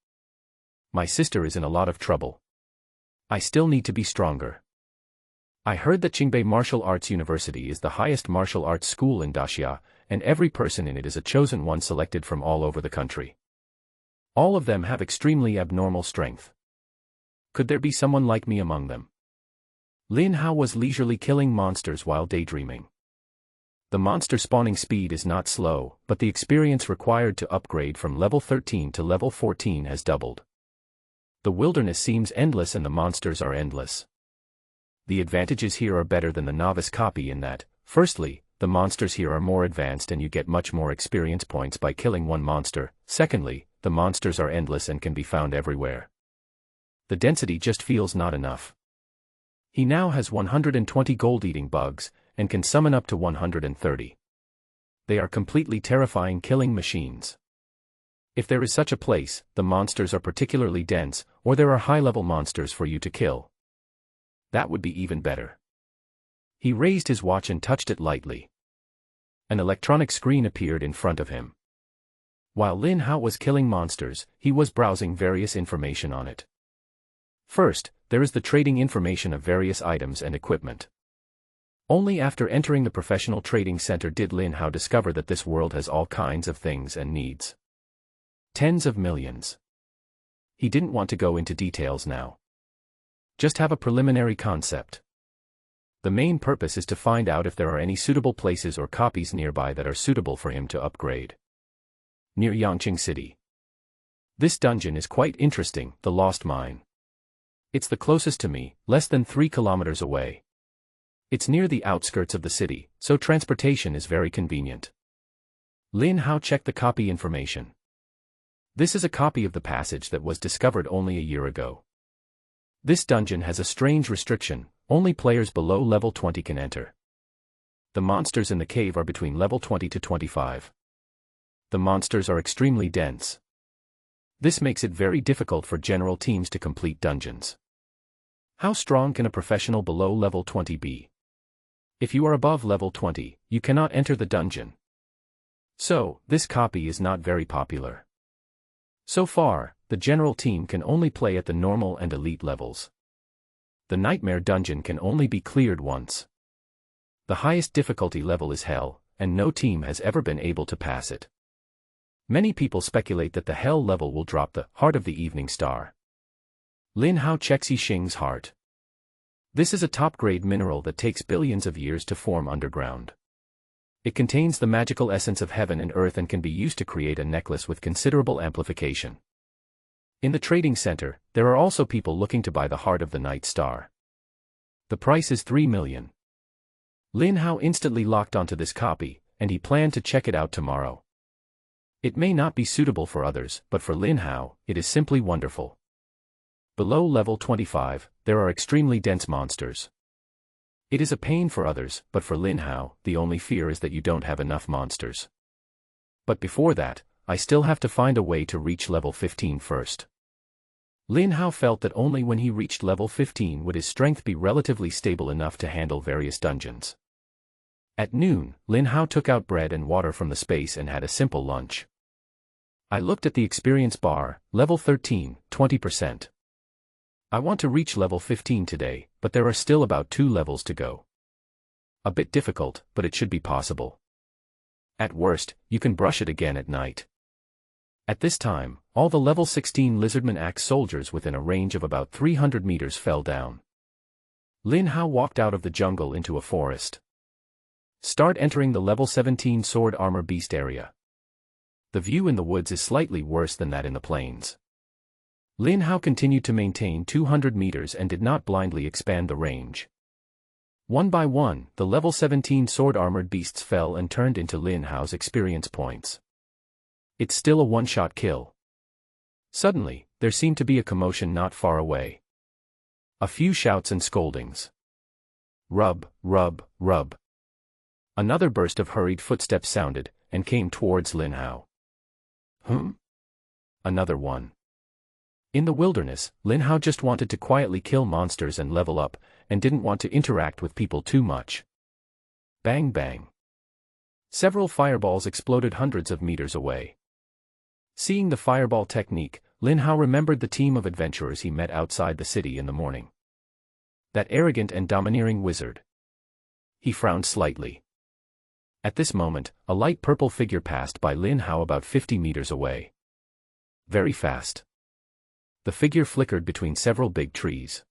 My sister is in a lot of trouble. I still need to be stronger. I heard that Qingbei Martial Arts University is the highest martial arts school in Daxia, and every person in it is a chosen one selected from all over the country. All of them have extremely abnormal strength. Could there be someone like me among them? Lin Hao was leisurely killing monsters while daydreaming. The monster spawning speed is not slow, but the experience required to upgrade from level 13 to level 14 has doubled. The wilderness seems endless and the monsters are endless. The advantages here are better than the novice copy in that, firstly, the monsters here are more advanced and you get much more experience points by killing one monster. Secondly, the monsters are endless and can be found everywhere. The density just feels not enough. He now has 120 gold-eating bugs, and can summon up to 130. They are completely terrifying killing machines. If there is such a place, the monsters are particularly dense, or there are high-level monsters for you to kill. That would be even better. He raised his watch and touched it lightly. An electronic screen appeared in front of him. While Lin Hao was killing monsters, he was browsing various information on it. First, there is the trading information of various items and equipment. Only after entering the professional trading center did Lin Hao discover that this world has all kinds of things and needs. Tens of millions. He didn't want to go into details now. Just have a preliminary concept. The main purpose is to find out if there are any suitable places or copies nearby that are suitable for him to upgrade. Near Yangqing City. This dungeon is quite interesting, the Lost Mine. It's the closest to me, less than 3 kilometers away. It's near the outskirts of the city, so transportation is very convenient. Lin Hao checked the copy information. This is a copy of the passage that was discovered only a year ago. This dungeon has a strange restriction, only players below level 20 can enter. The monsters in the cave are between level 20 to 25. The monsters are extremely dense. This makes it very difficult for general teams to complete dungeons. How strong can a professional below level 20 be? If you are above level 20, you cannot enter the dungeon. So, this copy is not very popular. So far, the general team can only play at the normal and elite levels. The Nightmare Dungeon can only be cleared once. The highest difficulty level is Hell, and no team has ever been able to pass it. Many people speculate that the Hell level will drop the Heart of the Evening Star. Lin Hao checks Yixing's heart. This is a top-grade mineral that takes billions of years to form underground. It contains the magical essence of heaven and earth and can be used to create a necklace with considerable amplification. In the trading center, there are also people looking to buy the Heart of the Night Star. The price is 3 million. Lin Hao instantly locked onto this copy, and he planned to check it out tomorrow. It may not be suitable for others, but for Lin Hao, it is simply wonderful. Below level 25, there are extremely dense monsters. It is a pain for others, but for Lin Hao, the only fear is that you don't have enough monsters. But before that, I still have to find a way to reach level 15 first. Lin Hao felt that only when he reached level 15 would his strength be relatively stable enough to handle various dungeons. At noon, Lin Hao took out bread and water from the space and had a simple lunch. I looked at the experience bar, level 13, 20%. I want to reach level 15 today, but there are still about 2 levels to go. A bit difficult, but it should be possible. At worst, you can brush it again at night. At this time, all the level 16 Lizardman Axe soldiers within a range of about 300 meters fell down. Lin Hao walked out of the jungle into a forest. Start entering the level 17 Sword Armor Beast area. The view in the woods is slightly worse than that in the plains. Lin Hao continued to maintain 200 meters and did not blindly expand the range. One by one, the level 17 sword-armored beasts fell and turned into Lin Hao's experience points. It's still a one-shot kill. Suddenly, there seemed to be a commotion not far away. A few shouts and scoldings. Rub, rub, rub. Another burst of hurried footsteps sounded, and came towards Lin Hao. Another one. In the wilderness, Lin Hao just wanted to quietly kill monsters and level up, and didn't want to interact with people too much. Bang bang. Several fireballs exploded hundreds of meters away. Seeing the fireball technique, Lin Hao remembered the team of adventurers he met outside the city in the morning. That arrogant and domineering wizard. He frowned slightly. At this moment, a light purple figure passed by Lin Hao about 50 meters away. Very fast. The figure flickered between several big trees.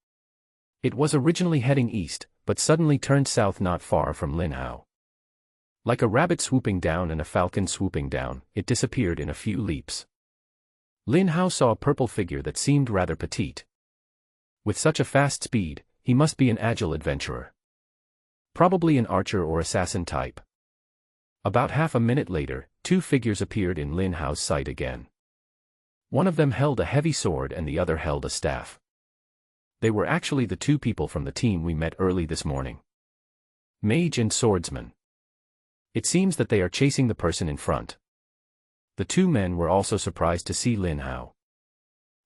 It was originally heading east, but suddenly turned south not far from Lin Hao. Like a rabbit swooping down and a falcon swooping down, it disappeared in a few leaps. Lin Hao saw a purple figure that seemed rather petite. With such a fast speed, he must be an agile adventurer. Probably an archer or assassin type. About half a minute later, two figures appeared in Lin Hao's sight again. One of them held a heavy sword and the other held a staff. They were actually the two people from the team we met early this morning. Mage and swordsman. It seems that they are chasing the person in front. The two men were also surprised to see Lin Hao.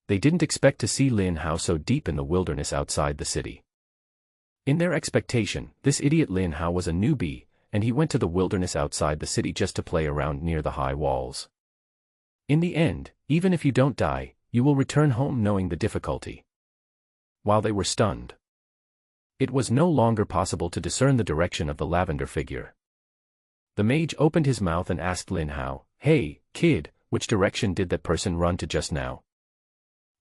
They didn't expect to see Lin Hao so deep in the wilderness outside the city. In their expectation, this idiot Lin Hao was a newbie, and he went to the wilderness outside the city just to play around near the high walls. In the end, even if you don't die, you will return home knowing the difficulty. While they were stunned, it was no longer possible to discern the direction of the lavender figure. The mage opened his mouth and asked Lin Hao, "Hey, kid, which direction did that person run to just now?"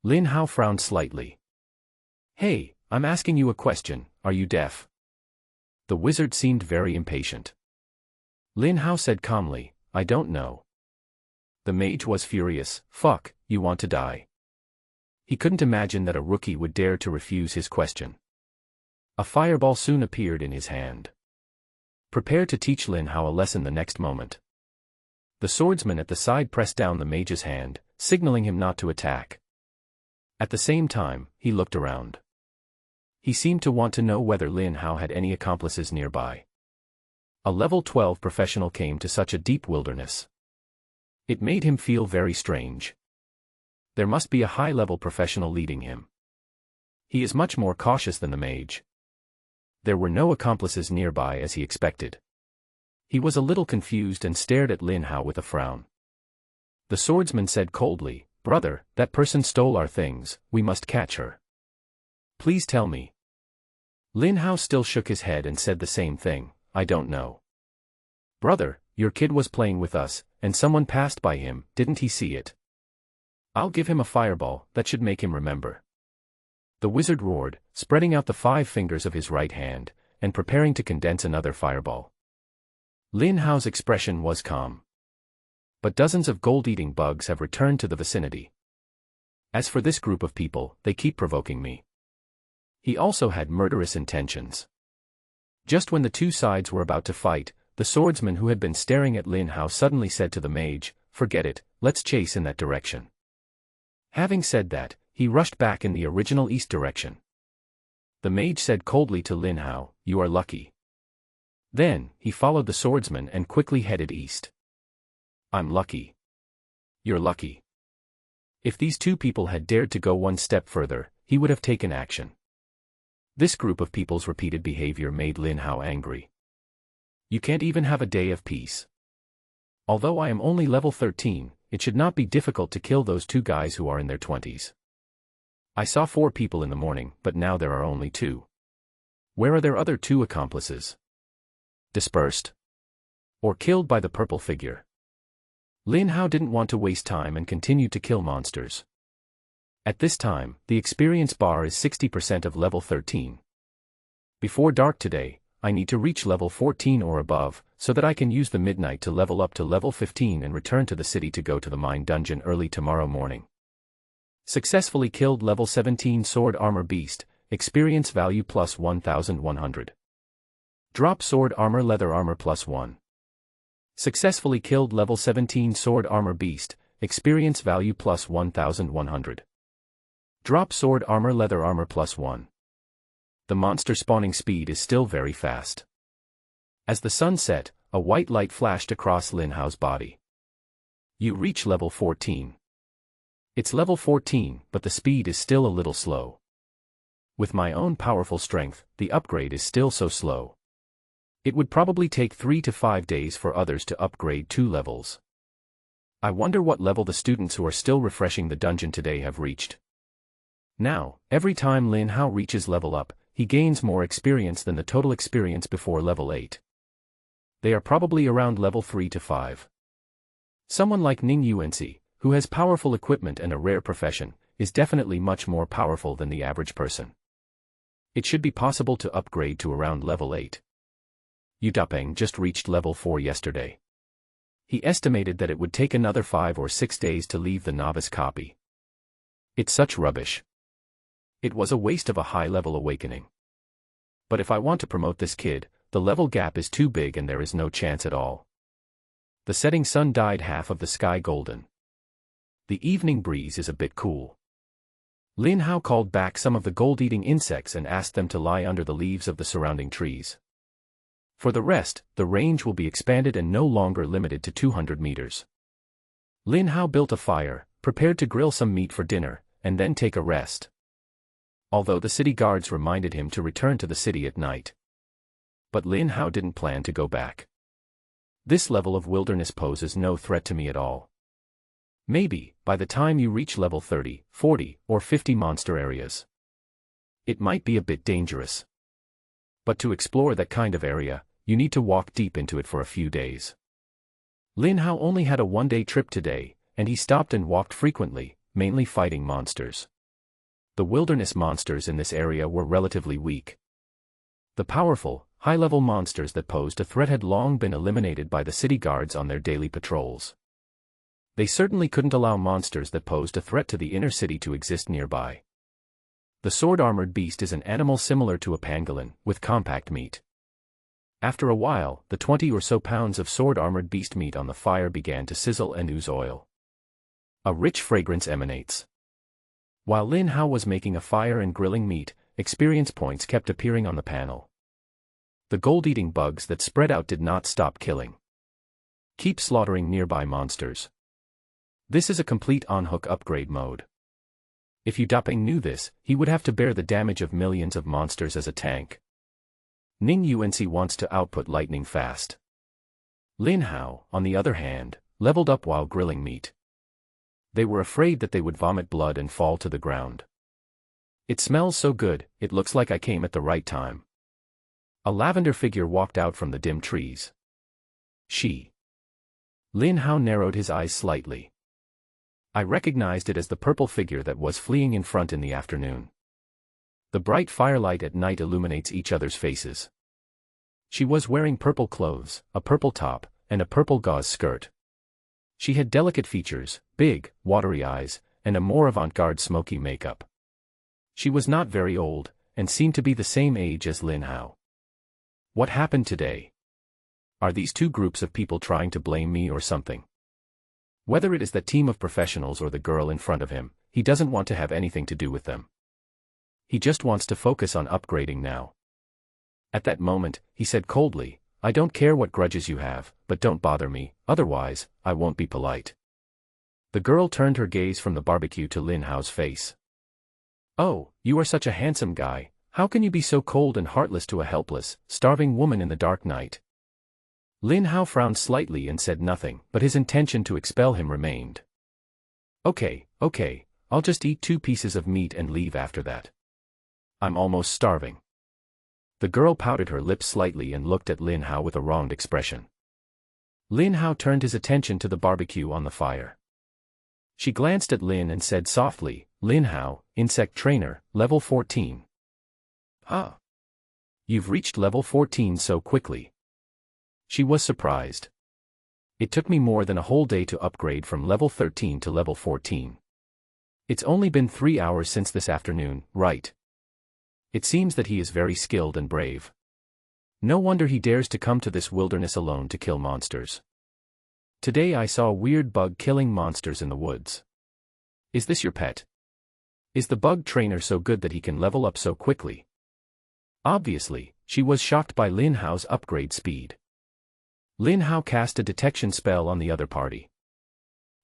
Lin Hao frowned slightly. "Hey, I'm asking you a question, are you deaf?" The wizard seemed very impatient. Lin Hao said calmly, "I don't know." The mage was furious. "Fuck, you want to die?" He couldn't imagine that a rookie would dare to refuse his question. A fireball soon appeared in his hand. Prepare to teach Lin Hao a lesson the next moment. The swordsman at the side pressed down the mage's hand, signaling him not to attack. At the same time, he looked around. He seemed to want to know whether Lin Hao had any accomplices nearby. A level 12 professional came to such a deep wilderness. It made him feel very strange. There must be a high-level professional leading him. He is much more cautious than the mage. There were no accomplices nearby as he expected. He was a little confused and stared at Lin Hao with a frown. The swordsman said coldly, "Brother, that person stole our things, we must catch her. Please tell me." Lin Hao still shook his head and said the same thing, "I don't know." "Brother, your kid was playing with us, and someone passed by him, didn't he see it? I'll give him a fireball, that should make him remember." The wizard roared, spreading out the 5 fingers of his right hand, and preparing to condense another fireball. Lin Hao's expression was calm. But dozens of gold-eating bugs have returned to the vicinity. As for this group of people, they keep provoking me. He also had murderous intentions. Just when the two sides were about to fight, the swordsman who had been staring at Lin Hao suddenly said to the mage, "Forget it, let's chase in that direction." Having said that, he rushed back in the original east direction. The mage said coldly to Lin Hao, "You are lucky." Then, he followed the swordsman and quickly headed east. "I'm lucky. You're lucky." If these two people had dared to go one step further, he would have taken action. This group of people's repeated behavior made Lin Hao angry. You can't even have a day of peace. Although I am only level 13, it should not be difficult to kill those two guys who are in their 20s. I saw 4 people in the morning, but now there are only 2. Where are their other 2 accomplices? Dispersed? Or killed by the purple figure? Lin Hao didn't want to waste time and continued to kill monsters. At this time, the experience bar is 60% of level 13. Before dark today, I need to reach level 14 or above, so that I can use the midnight to level up to level 15 and return to the city to go to the mine dungeon early tomorrow morning. Successfully killed level 17 sword armor beast, experience value plus 1100. Drop sword armor leather armor plus 1. Successfully killed level 17 sword armor beast, experience value plus 1100. Drop sword armor leather armor plus 1. The monster spawning speed is still very fast. As the sun set, a white light flashed across Lin Hao's body. You reach level 14. It's level 14, but the speed is still a little slow. With my own powerful strength, the upgrade is still so slow. It would probably take 3 to 5 days for others to upgrade 2 levels. I wonder what level the students who are still refreshing the dungeon today have reached. Now, every time Lin Hao reaches level up, he gains more experience than the total experience before level 8. They are probably around level 3 to 5. Someone like Ning Yuanxi, who has powerful equipment and a rare profession, is definitely much more powerful than the average person. It should be possible to upgrade to around level 8. Yu Dapeng just reached level 4 yesterday. He estimated that it would take another 5 or 6 days to leave the novice copy. It's such rubbish. It was a waste of a high-level awakening. But if I want to promote this kid, the level gap is too big and there is no chance at all. The setting sun dyed half of the sky golden. The evening breeze is a bit cool. Lin Hao called back some of the gold-eating insects and asked them to lie under the leaves of the surrounding trees. For the rest, the range will be expanded and no longer limited to 200 meters. Lin Hao built a fire, prepared to grill some meat for dinner, and then take a rest. Although the city guards reminded him to return to the city at night. But Lin Hao didn't plan to go back. This level of wilderness poses no threat to me at all. Maybe, by the time you reach level 30, 40, or 50 monster areas, it might be a bit dangerous. But to explore that kind of area, you need to walk deep into it for a few days. Lin Hao only had a one-day trip today, and he stopped and walked frequently, mainly fighting monsters. The wilderness monsters in this area were relatively weak. The powerful, high-level monsters that posed a threat had long been eliminated by the city guards on their daily patrols. They certainly couldn't allow monsters that posed a threat to the inner city to exist nearby. The sword-armored beast is an animal similar to a pangolin, with compact meat. After a while, the 20 or so pounds of sword-armored beast meat on the fire began to sizzle and ooze oil. A rich fragrance emanates. While Lin Hao was making a fire and grilling meat, experience points kept appearing on the panel. The gold-eating bugs that spread out did not stop killing. Keep slaughtering nearby monsters. This is a complete on-hook upgrade mode. If Yu Dapeng knew this, he would have to bear the damage of millions of monsters as a tank. Ning Yuanxi wants to output lightning fast. Lin Hao, on the other hand, leveled up while grilling meat. They were afraid that they would vomit blood and fall to the ground. It smells so good, it looks like I came at the right time. A lavender figure walked out from the dim trees. She. Lin Hao narrowed his eyes slightly. I recognized it as the purple figure that was fleeing in front in the afternoon. The bright firelight at night illuminates each other's faces. She was wearing purple clothes, a purple top, and a purple gauze skirt. She had delicate features, big, watery eyes, and a more avant-garde smoky makeup. She was not very old, and seemed to be the same age as Lin Hao. What happened today? Are these two groups of people trying to blame me or something? Whether it is that team of professionals or the girl in front of him, he doesn't want to have anything to do with them. He just wants to focus on upgrading now. At that moment, he said coldly, I don't care what grudges you have, but don't bother me, otherwise, I won't be polite. The girl turned her gaze from the barbecue to Lin Hao's face. Oh, you are such a handsome guy, how can you be so cold and heartless to a helpless, starving woman in the dark night? Lin Hao frowned slightly and said nothing, but his intention to expel him remained. Okay, I'll just eat 2 pieces of meat and leave after that. I'm almost starving. The girl pouted her lips slightly and looked at Lin Hao with a wronged expression. Lin Hao turned his attention to the barbecue on the fire. She glanced at Lin and said softly, Lin Hao, Insect Trainer, level 14. Ah. You've reached level 14 so quickly. She was surprised. It took me more than a whole day to upgrade from level 13 to level 14. It's only been 3 hours since this afternoon, right? It seems that he is very skilled and brave. No wonder he dares to come to this wilderness alone to kill monsters. Today I saw a weird bug killing monsters in the woods. Is this your pet? Is the bug trainer so good that he can level up so quickly? Obviously, she was shocked by Lin Hao's upgrade speed. Lin Hao cast a detection spell on the other party.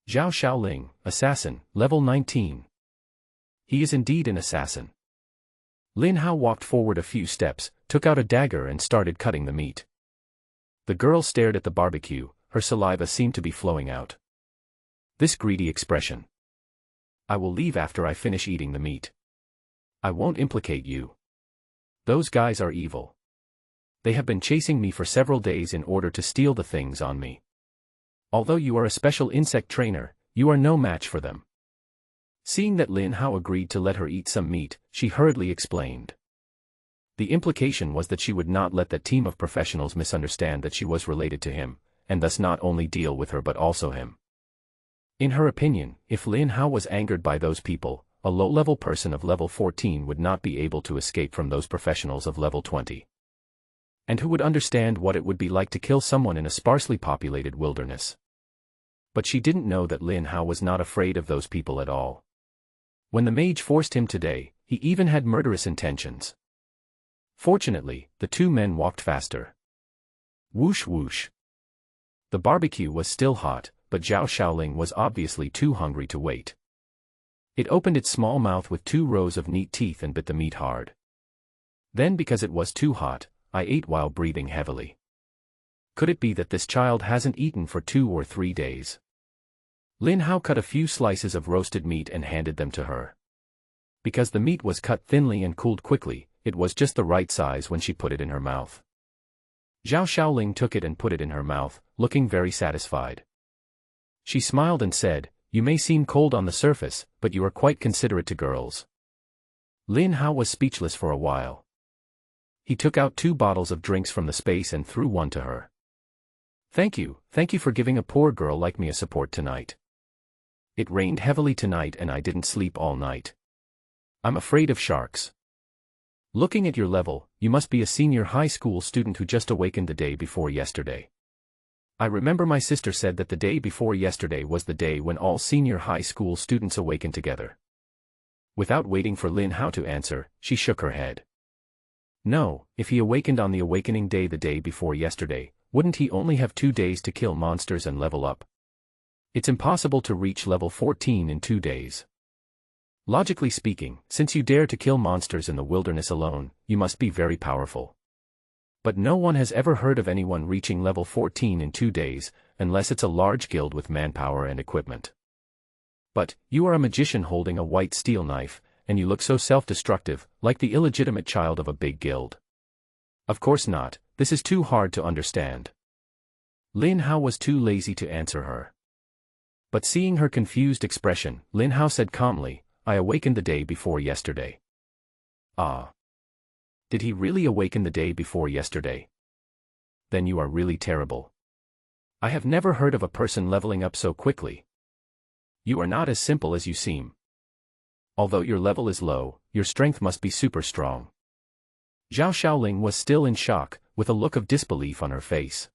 Zhao Xiaoling, assassin, level 19. He is indeed an assassin. Lin Hao walked forward a few steps, took out a dagger and started cutting the meat. The girl stared at the barbecue, her saliva seemed to be flowing out. This greedy expression. I will leave after I finish eating the meat. I won't implicate you. Those guys are evil. They have been chasing me for several days in order to steal the things on me. Although you are a special insect trainer, you are no match for them. Seeing that Lin Hao agreed to let her eat some meat, she hurriedly explained. The implication was that she would not let that team of professionals misunderstand that she was related to him, and thus not only deal with her but also him. In her opinion, if Lin Hao was angered by those people, a low-level person of level 14 would not be able to escape from those professionals of level 20. And who would understand what it would be like to kill someone in a sparsely populated wilderness? But she didn't know that Lin Hao was not afraid of those people at all. When the mage forced him today, he even had murderous intentions. Fortunately, the two men walked faster. Whoosh whoosh. The barbecue was still hot, but Zhao Xiaoling was obviously too hungry to wait. It opened its small mouth with 2 rows of neat teeth and bit the meat hard. Then, because it was too hot, I ate while breathing heavily. Could it be that this child hasn't eaten for 2 or 3 days? Lin Hao cut a few slices of roasted meat and handed them to her. Because the meat was cut thinly and cooled quickly, it was just the right size when she put it in her mouth. Zhao Xiaoling took it and put it in her mouth, looking very satisfied. She smiled and said, "You may seem cold on the surface, but you are quite considerate to girls." Lin Hao was speechless for a while. He took out 2 bottles of drinks from the space and threw one to her. Thank you for giving a poor girl like me a support tonight. It rained heavily tonight and I didn't sleep all night. I'm afraid of sharks. Looking at your level, you must be a senior high school student who just awakened the day before yesterday. I remember my sister said that the day before yesterday was the day when all senior high school students awaken together. Without waiting for Lin Hao to answer, she shook her head. No, if he awakened on the awakening day the day before yesterday, wouldn't he only have 2 days to kill monsters and level up? It's impossible to reach level 14 in 2 days. Logically speaking, since you dare to kill monsters in the wilderness alone, you must be very powerful. But no one has ever heard of anyone reaching level 14 in 2 days, unless it's a large guild with manpower and equipment. But, you are a magician holding a white steel knife, and you look so self-destructive, like the illegitimate child of a big guild. Of course not, this is too hard to understand. Lin Hao was too lazy to answer her. But seeing her confused expression, Lin Hao said calmly, I awakened the day before yesterday. Ah. Did he really awaken the day before yesterday? Then you are really terrible. I have never heard of a person leveling up so quickly. You are not as simple as you seem. Although your level is low, your strength must be super strong. Zhao Xiaoling was still in shock, with a look of disbelief on her face.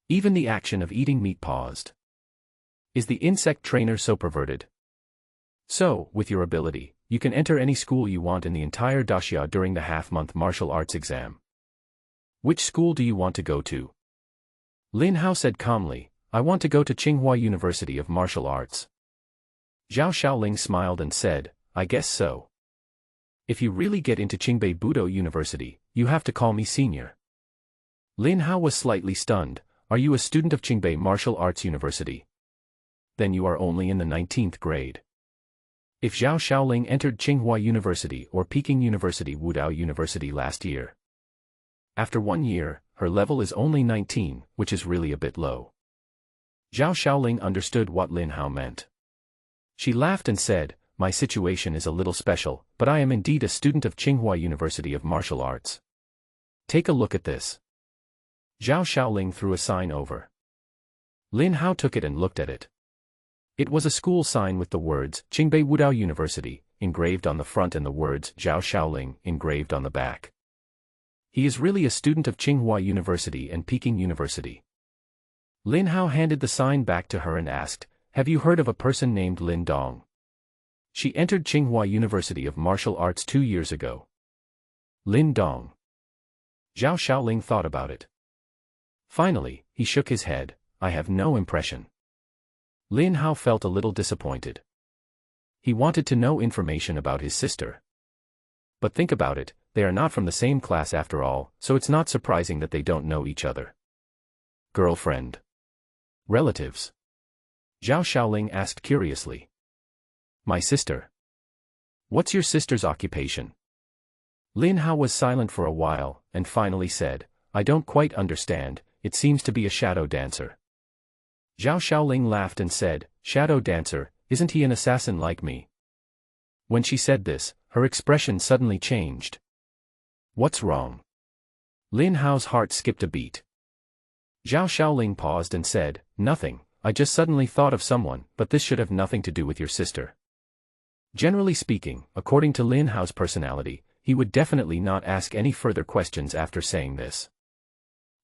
Even the action of eating meat paused. Is the insect trainer so perverted? So, with your ability, you can enter any school you want in the entire Daxia during the half-month martial arts exam. Which school do you want to go to? Lin Hao said calmly, I want to go to Tsinghua University of Martial Arts. Zhao Xiaoling smiled and said, I guess so. If you really get into Qingbei Budo University, you have to call me senior. Lin Hao was slightly stunned. Are you a student of Qingbei Martial Arts University? Then you are only in the 19th grade. If Zhao Xiaoling entered Tsinghua University or Peking University Wudao University last year. After 1 year, her level is only 19, which is really a bit low. Zhao Xiaoling understood what Lin Hao meant. She laughed and said, my situation is a little special, but I am indeed a student of Tsinghua University of Martial Arts. Take a look at this. Zhao Xiaoling threw a sign over. Lin Hao took it and looked at it. It was a school sign with the words, Qingbei Wudao University, engraved on the front and the words, Zhao Xiaoling, engraved on the back. He is really a student of Tsinghua University and Peking University. Lin Hao handed the sign back to her and asked, have you heard of a person named Lin Dong? She entered Tsinghua University of Martial Arts 2 years ago. Lin Dong. Zhao Xiaoling thought about it. Finally, he shook his head, I have no impression. Lin Hao felt a little disappointed. He wanted to know information about his sister. But think about it, they are not from the same class after all, so it's not surprising that they don't know each other. Girlfriend. Relatives. Zhao Xiaoling asked curiously. My sister. What's your sister's occupation? Lin Hao was silent for a while, and finally said, I don't quite understand, it seems to be a shadow dancer. Zhao Xiaoling laughed and said, Shadow dancer, isn't he an assassin like me? When she said this, her expression suddenly changed. What's wrong? Lin Hao's heart skipped a beat. Zhao Xiaoling paused and said, Nothing, I just suddenly thought of someone, but this should have nothing to do with your sister. Generally speaking, according to Lin Hao's personality, he would definitely not ask any further questions after saying this.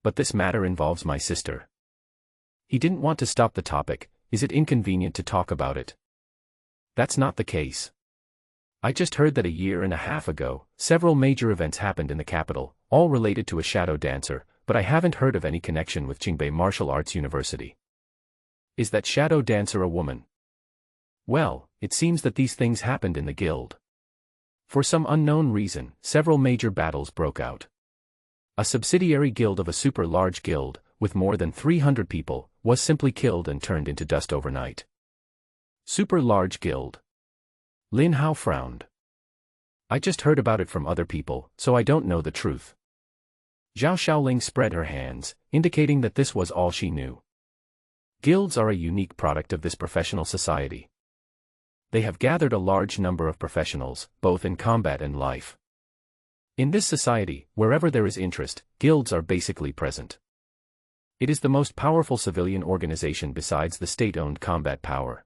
But this matter involves my sister. He didn't want to stop the topic. Is it inconvenient to talk about it? That's not the case. I just heard that a year and a half ago, several major events happened in the capital, all related to a shadow dancer, but I haven't heard of any connection with Qingbei Martial Arts University. Is that shadow dancer a woman? Well, it seems that these things happened in the guild. For some unknown reason, several major battles broke out. A subsidiary guild of a super large guild, with more than 300 people, was simply killed and turned into dust overnight. Super large guild. Lin Hao frowned. I just heard about it from other people, so I don't know the truth. Zhao Xiaoling spread her hands, indicating that this was all she knew. Guilds are a unique product of this professional society. They have gathered a large number of professionals, both in combat and life. In this society, wherever there is interest, guilds are basically present. It is the most powerful civilian organization besides the state-owned combat power.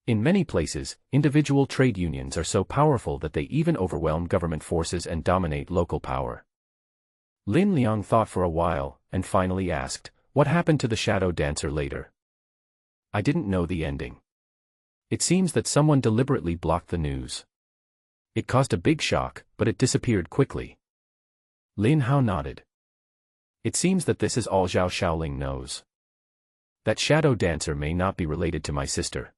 In many places, individual trade unions are so powerful that they even overwhelm government forces and dominate local power. Lin Liang thought for a while, and finally asked, what happened to the shadow dancer later? I didn't know the ending. It seems that someone deliberately blocked the news. It caused a big shock, but it disappeared quickly. Lin Hao nodded. It seems that this is all Zhao Xiaoling knows. That shadow dancer may not be related to my sister.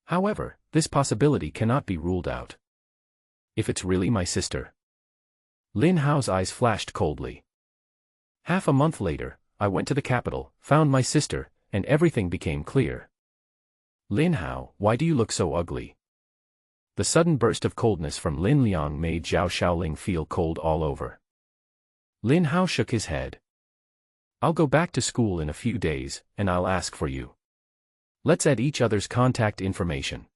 However, this possibility cannot be ruled out. If it's really my sister. Lin Hao's eyes flashed coldly. Half a month later, I went to the capital, found my sister, and everything became clear. Lin Hao, why do you look so ugly? The sudden burst of coldness from Lin Liang made Zhao Xiaoling feel cold all over. Lin Hao shook his head. I'll go back to school in a few days, and I'll ask for you. Let's add each other's contact information.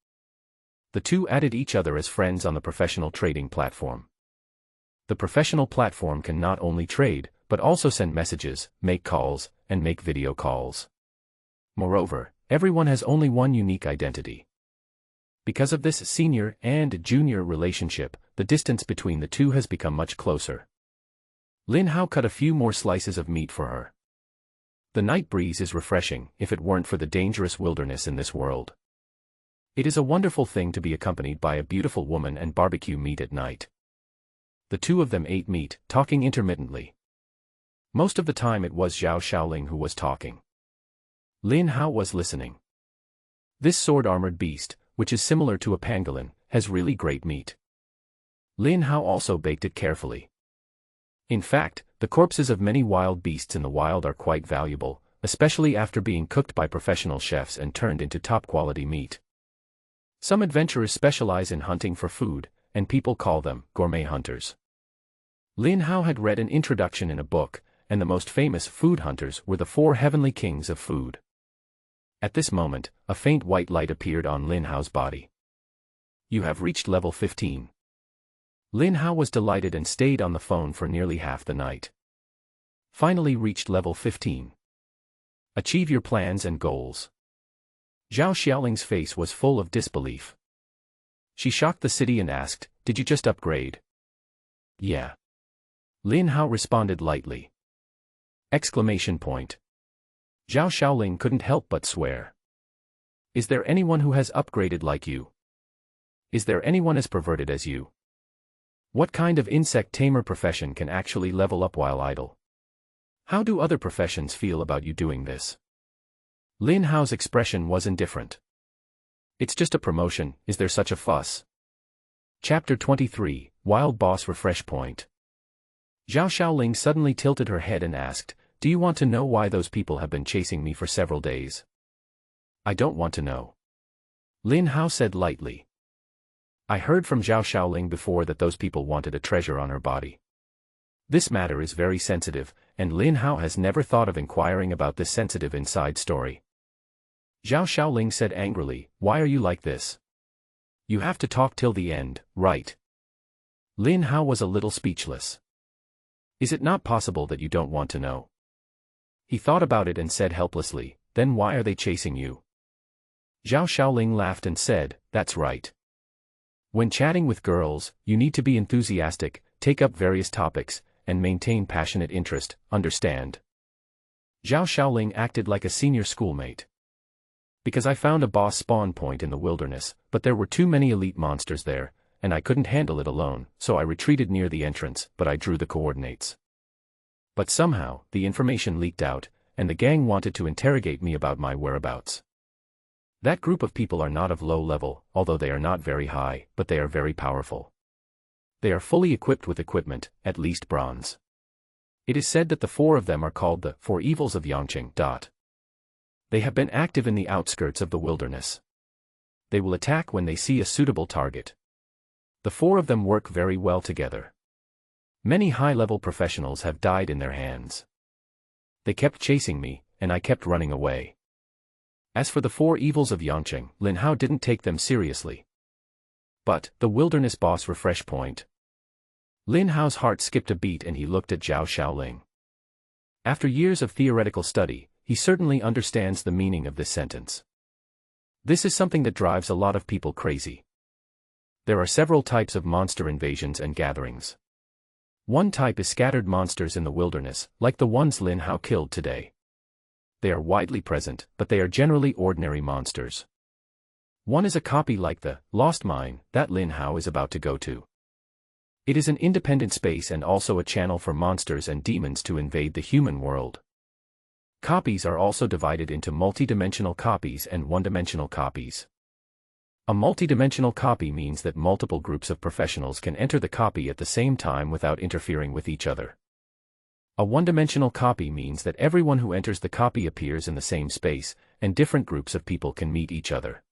The two added each other as friends on the professional trading platform. The professional platform can not only trade, but also send messages, make calls, and make video calls. Moreover, everyone has only one unique identity. Because of this senior and junior relationship, the distance between the two has become much closer. Lin Hao cut a few more slices of meat for her. The night breeze is refreshing, if it weren't for the dangerous wilderness in this world. It is a wonderful thing to be accompanied by a beautiful woman and barbecue meat at night. The two of them ate meat, talking intermittently. Most of the time it was Zhao Xiaoling who was talking. Lin Hao was listening. This sword-armored beast, which is similar to a pangolin, has really great meat. Lin Hao also baked it carefully. In fact, the corpses of many wild beasts in the wild are quite valuable, especially after being cooked by professional chefs and turned into top-quality meat. Some adventurers specialize in hunting for food, and people call them gourmet hunters. Lin Hao had read an introduction in a book, and the most famous food hunters were the 4 heavenly kings of food. At this moment, a faint white light appeared on Lin Hao's body. You have reached level 15. Lin Hao was delighted and stayed on the phone for nearly half the night. Finally reached level 15. Achieve your plans and goals. Zhao Xiaoling's face was full of disbelief. She shocked the city and asked, did you just upgrade? Yeah. Lin Hao responded lightly. Exclamation point. Zhao Xiaoling couldn't help but swear. Is there anyone who has upgraded like you? Is there anyone as perverted as you? What kind of insect tamer profession can actually level up while idle? How do other professions feel about you doing this? Lin Hao's expression was indifferent. It's just a promotion, is there such a fuss? Chapter 23, Wild Boss Refresh Point. Zhao Xiaoling suddenly tilted her head and asked, do you want to know why those people have been chasing me for several days? I don't want to know. Lin Hao said lightly. I heard from Zhao Xiaoling before that those people wanted a treasure on her body. This matter is very sensitive, and Lin Hao has never thought of inquiring about this sensitive inside story. Zhao Xiaoling said angrily, "Why are you like this? You have to talk till the end, right?" Lin Hao was a little speechless. "Is it not possible that you don't want to know?" He thought about it and said helplessly, "Then why are they chasing you?" Zhao Xiaoling laughed and said, "That's right. When chatting with girls, you need to be enthusiastic, take up various topics, and maintain passionate interest, understand?" Zhao Xiaoling acted like a senior schoolmate. "Because I found a boss spawn point in the wilderness, but there were too many elite monsters there, and I couldn't handle it alone, so I retreated near the entrance, but I drew the coordinates. But somehow, the information leaked out, and the gang wanted to interrogate me about my whereabouts. That group of people are not of low level, although they are not very high, but they are very powerful. They are fully equipped with equipment, at least bronze. It is said that the 4 of them are called the 4 Evils of Yangqing. They have been active in the outskirts of the wilderness. They will attack when they see a suitable target. The 4 of them work very well together. Many high-level professionals have died in their hands. They kept chasing me, and I kept running away." As for the 4 Evils of Yangqing, Lin Hao didn't take them seriously. But, the wilderness boss refresh point. Lin Hao's heart skipped a beat and he looked at Zhao Xiaoling. After years of theoretical study, he certainly understands the meaning of this sentence. This is something that drives a lot of people crazy. There are several types of monster invasions and gatherings. One type is scattered monsters in the wilderness, like the ones Lin Hao killed today. They are widely present, but they are generally ordinary monsters. One is a copy like the Lost Mine that Lin Hao is about to go to. It is an independent space and also a channel for monsters and demons to invade the human world. Copies are also divided into multi-dimensional copies and one-dimensional copies. A multi-dimensional copy means that multiple groups of professionals can enter the copy at the same time without interfering with each other. A one-dimensional copy means that everyone who enters the copy appears in the same space, and different groups of people can meet each other.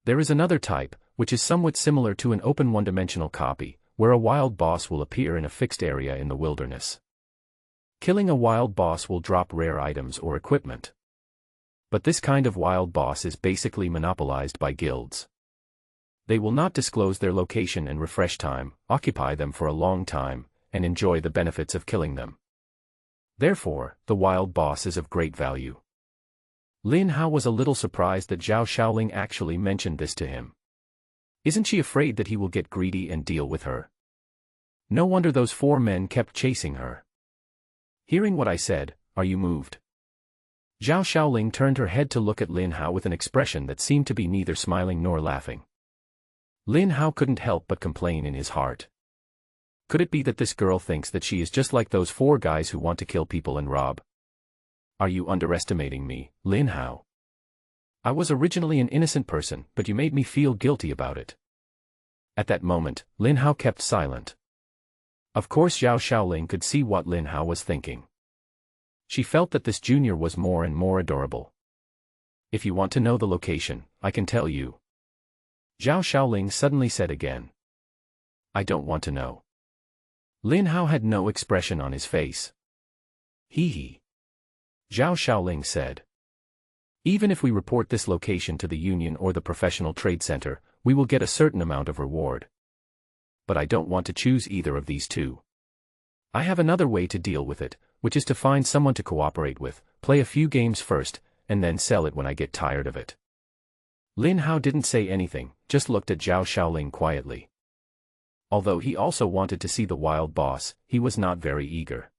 There is another type, which is somewhat similar to an open one-dimensional copy, where a wild boss will appear in a fixed area in the wilderness. Killing a wild boss will drop rare items or equipment. But this kind of wild boss is basically monopolized by guilds. They will not disclose their location and refresh time, occupy them for a long time, and enjoy the benefits of killing them. Therefore, the wild boss is of great value. Lin Hao was a little surprised that Zhao Xiaoling actually mentioned this to him. Isn't she afraid that he will get greedy and deal with her? No wonder those 4 men kept chasing her. Hearing what I said, are you moved? Zhao Xiaoling turned her head to look at Lin Hao with an expression that seemed to be neither smiling nor laughing. Lin Hao couldn't help but complain in his heart. Could it be that this girl thinks that she is just like those 4 guys who want to kill people and rob? Are you underestimating me, Lin Hao? I was originally an innocent person, but you made me feel guilty about it. At that moment, Lin Hao kept silent. Of course Zhao Xiaoling could see what Lin Hao was thinking. She felt that this junior was more and more adorable. If you want to know the location, I can tell you. Zhao Xiaoling suddenly said again. I don't want to know. Lin Hao had no expression on his face. Hee. Zhao Xiaoling said. Even if we report this location to the union or the professional trade center, we will get a certain amount of reward. But I don't want to choose either of these 2. I have another way to deal with it, which is to find someone to cooperate with, play a few games first, and then sell it when I get tired of it. Lin Hao didn't say anything, just looked at Zhao Xiaoling quietly. Although he also wanted to see the wild boss, he was not very eager.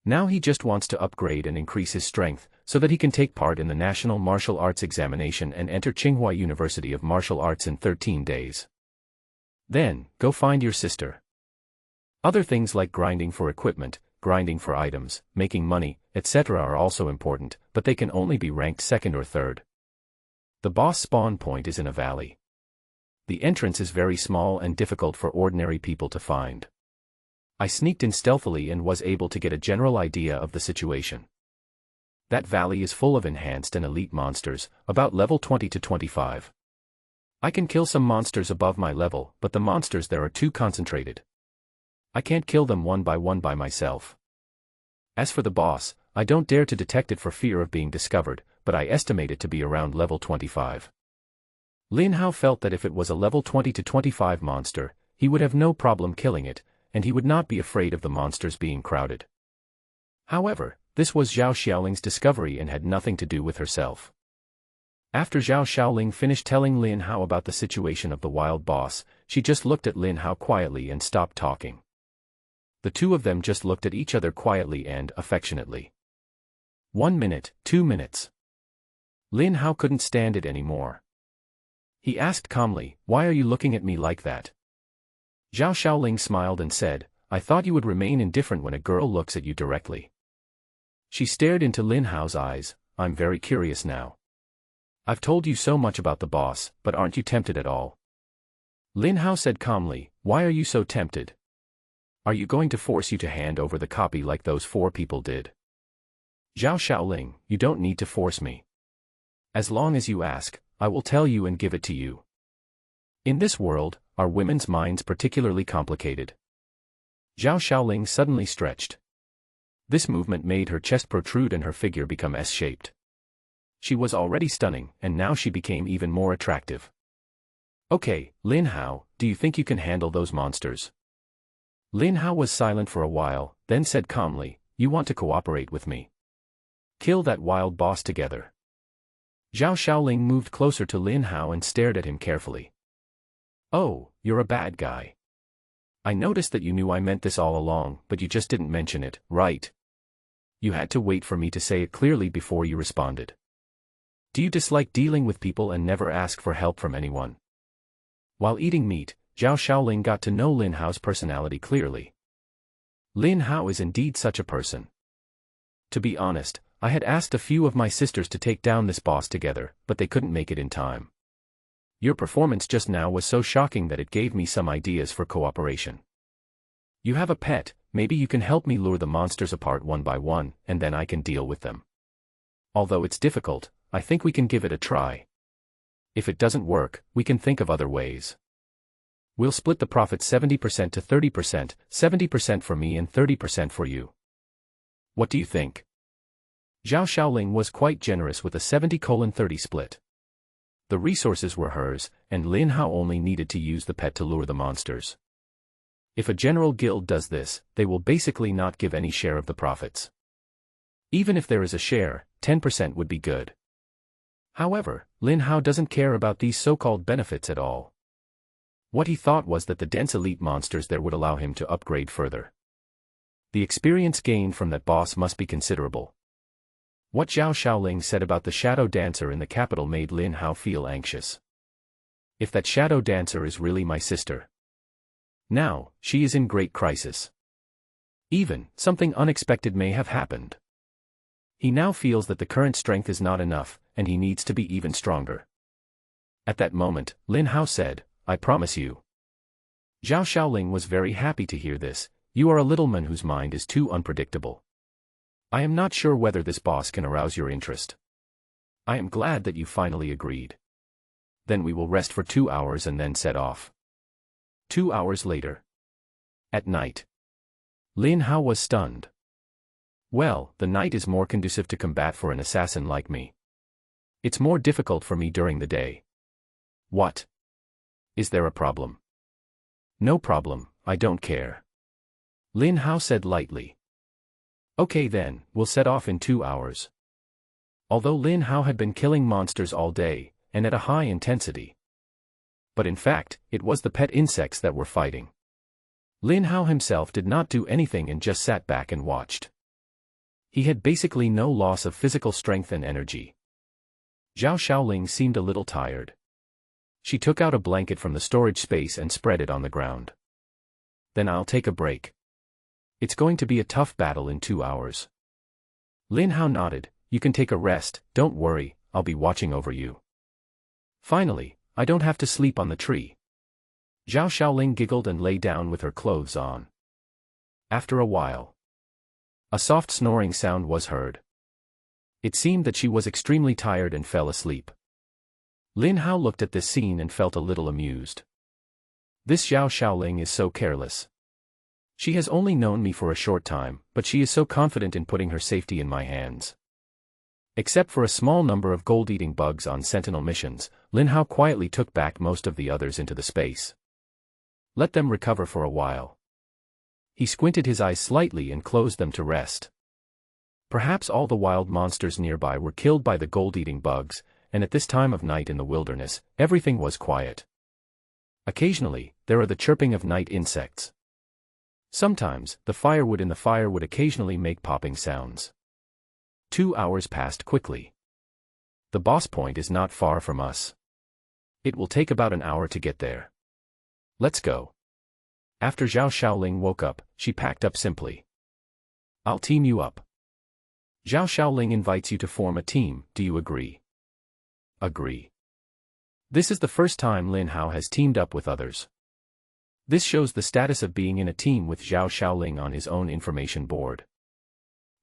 Now he just wants to upgrade and increase his strength, so that he can take part in the National Martial Arts Examination and enter Tsinghua University of Martial Arts in 13 days. Then, go find your sister. Other things like grinding for equipment, grinding for items, making money, etc. are also important, but they can only be ranked 2nd or 3rd. The boss spawn point is in a valley. The entrance is very small and difficult for ordinary people to find. I sneaked in stealthily and was able to get a general idea of the situation. That valley is full of enhanced and elite monsters, about level 20 to 25. I can kill some monsters above my level, but the monsters there are too concentrated. I can't kill them one by myself. As for the boss, I don't dare to detect it for fear of being discovered, but I estimate it to be around level 25. Lin Hao felt that if it was a level 20 to 25 monster, he would have no problem killing it, and he would not be afraid of the monsters being crowded. However, this was Zhao Xiaoling's discovery and had nothing to do with herself. After Zhao Xiaoling finished telling Lin Hao about the situation of the wild boss, she just looked at Lin Hao quietly and stopped talking. The two of them just looked at each other quietly and affectionately. 1 minute, 2 minutes. Lin Hao couldn't stand it anymore. He asked calmly, "Why are you looking at me like that?" Zhao Xiaoling smiled and said, "I thought you would remain indifferent when a girl looks at you directly." She stared into Lin Hao's eyes. "I'm very curious now. I've told you so much about the boss, but aren't you tempted at all?" Lin Hao said calmly, "Why are you so tempted? Are you going to force you to hand over the copy like those 4 people did?" "Zhao Xiaoling, you don't need to force me. As long as you ask, I will tell you and give it to you. In this world, are women's minds particularly complicated?" Zhao Xiaoling suddenly stretched. This movement made her chest protrude and her figure become S-shaped. She was already stunning, and now she became even more attractive. "Okay, Lin Hao, do you think you can handle those monsters?" Lin Hao was silent for a while, then said calmly, "You want to cooperate with me? Kill that wild boss together." Zhao Xiaoling moved closer to Lin Hao and stared at him carefully. "Oh, you're a bad guy. I noticed that you knew I meant this all along, but you just didn't mention it, right? You had to wait for me to say it clearly before you responded. Do you dislike dealing with people and never ask for help from anyone?" While eating meat, Zhao Xiaoling got to know Lin Hao's personality clearly. Lin Hao is indeed such a person. To be honest, I had asked a few of my sisters to take down this boss together, but they couldn't make it in time. Your performance just now was so shocking that it gave me some ideas for cooperation. You have a pet, maybe you can help me lure the monsters apart one by one, and then I can deal with them. Although it's difficult, I think we can give it a try. If it doesn't work, we can think of other ways. We'll split the profit 70% to 30%, 70% for me and 30% for you. What do you think? Zhao Xiaoling was quite generous with a 70:30 split. The resources were hers, and Lin Hao only needed to use the pet to lure the monsters. If a general guild does this, they will basically not give any share of the profits. Even if there is a share, 10% would be good. However, Lin Hao doesn't care about these so-called benefits at all. What he thought was that the dense elite monsters there would allow him to upgrade further. The experience gained from that boss must be considerable. What Zhao Xiaoling said about the shadow dancer in the capital made Lin Hao feel anxious. If that shadow dancer is really my sister. Now, she is in great crisis. Even, something unexpected may have happened. He now feels that the current strength is not enough, and he needs to be even stronger. At that moment, Lin Hao said, "I promise you." Zhao Xiaoling was very happy to hear this. "You are a little man whose mind is too unpredictable. I am not sure whether this boss can arouse your interest. I am glad that you finally agreed. Then we will rest for 2 hours and then set off." 2 hours later. At night. Lin Hao was stunned. Well, the night is more conducive to combat for an assassin like me. It's more difficult for me during the day. What? Is there a problem? No problem, I don't care. Lin Hao said lightly. Okay then, we'll set off in 2 hours. Although Lin Hao had been killing monsters all day, and at a high intensity. But in fact, it was the pet insects that were fighting. Lin Hao himself did not do anything and just sat back and watched. He had basically no loss of physical strength and energy. Zhao Xiaoling seemed a little tired. She took out a blanket from the storage space and spread it on the ground. Then I'll take a break. It's going to be a tough battle in 2 hours. Lin Hao nodded. You can take a rest, don't worry, I'll be watching over you. Finally, I don't have to sleep on the tree. Zhao Xiaoling giggled and lay down with her clothes on. After a while, a soft snoring sound was heard. It seemed that she was extremely tired and fell asleep. Lin Hao looked at this scene and felt a little amused. This Zhao Xiaoling is so careless. She has only known me for a short time, but she is so confident in putting her safety in my hands. Except for a small number of gold-eating bugs on sentinel missions, Lin Hao quietly took back most of the others into the space. Let them recover for a while. He squinted his eyes slightly and closed them to rest. Perhaps all the wild monsters nearby were killed by the gold-eating bugs, and at this time of night in the wilderness, everything was quiet. Occasionally, there are the chirping of night insects. Sometimes, the firewood in the fire would occasionally make popping sounds. 2 hours passed quickly. The boss point is not far from us. It will take about an hour to get there. Let's go. After Zhao Xiaoling woke up, she packed up simply. I'll team you up. Zhao Xiaoling invites you to form a team, do you agree? Agree. This is the first time Lin Hao has teamed up with others. This shows the status of being in a team with Zhao Xiaoling on his own information board.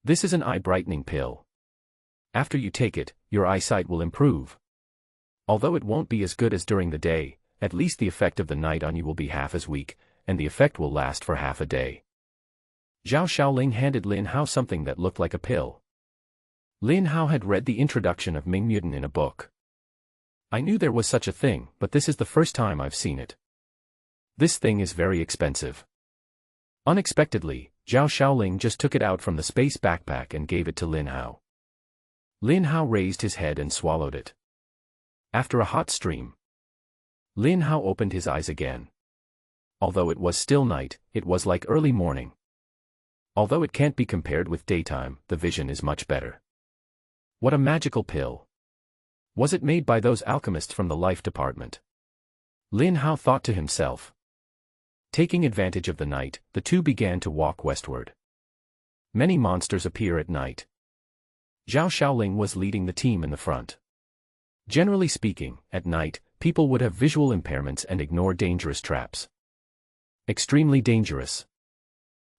This is an eye-brightening pill. After you take it, your eyesight will improve. Although it won't be as good as during the day, at least the effect of the night on you will be half as weak, and the effect will last for half a day. Zhao Xiaoling handed Lin Hao something that looked like a pill. Lin Hao had read the introduction of Ming Mutant in a book. I knew there was such a thing, but this is the first time I've seen it. This thing is very expensive. Unexpectedly, Zhao Xiaoling just took it out from the space backpack and gave it to Lin Hao. Lin Hao raised his head and swallowed it. After a hot stream, Lin Hao opened his eyes again. Although it was still night, it was like early morning. Although it can't be compared with daytime, the vision is much better. What a magical pill. Was it made by those alchemists from the life department? Lin Hao thought to himself. Taking advantage of the night, the two began to walk westward. Many monsters appear at night. Zhao Xiaoling was leading the team in the front. Generally speaking, at night, people would have visual impairments and ignore dangerous traps. Extremely dangerous.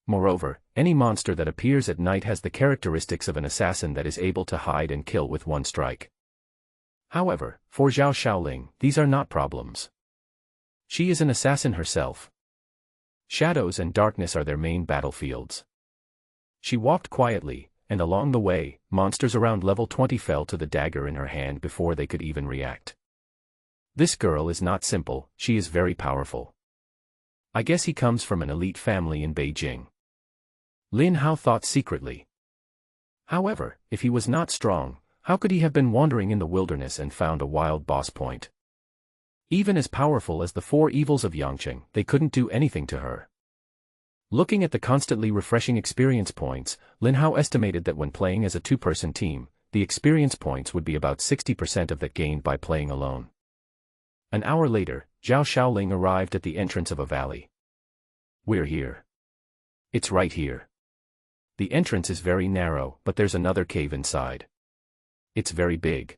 Moreover, any monster that appears at night has the characteristics of an assassin that is able to hide and kill with one strike. However, for Zhao Xiaoling, these are not problems. She is an assassin herself. Shadows and darkness are their main battlefields. She walked quietly, and along the way, monsters around level 20 fell to the dagger in her hand before they could even react. This girl is not simple, she is very powerful. I guess he comes from an elite family in Beijing. Lin Hao thought secretly. However, if he was not strong, how could he have been wandering in the wilderness and found a wild boss point? Even as powerful as the four evils of Yangcheng, they couldn't do anything to her. Looking at the constantly refreshing experience points, Lin Hao estimated that when playing as a two-person team, the experience points would be about 60% of that gained by playing alone. An hour later, Zhao Xiaoling arrived at the entrance of a valley. We're here. It's right here. The entrance is very narrow, but there's another cave inside. It's very big.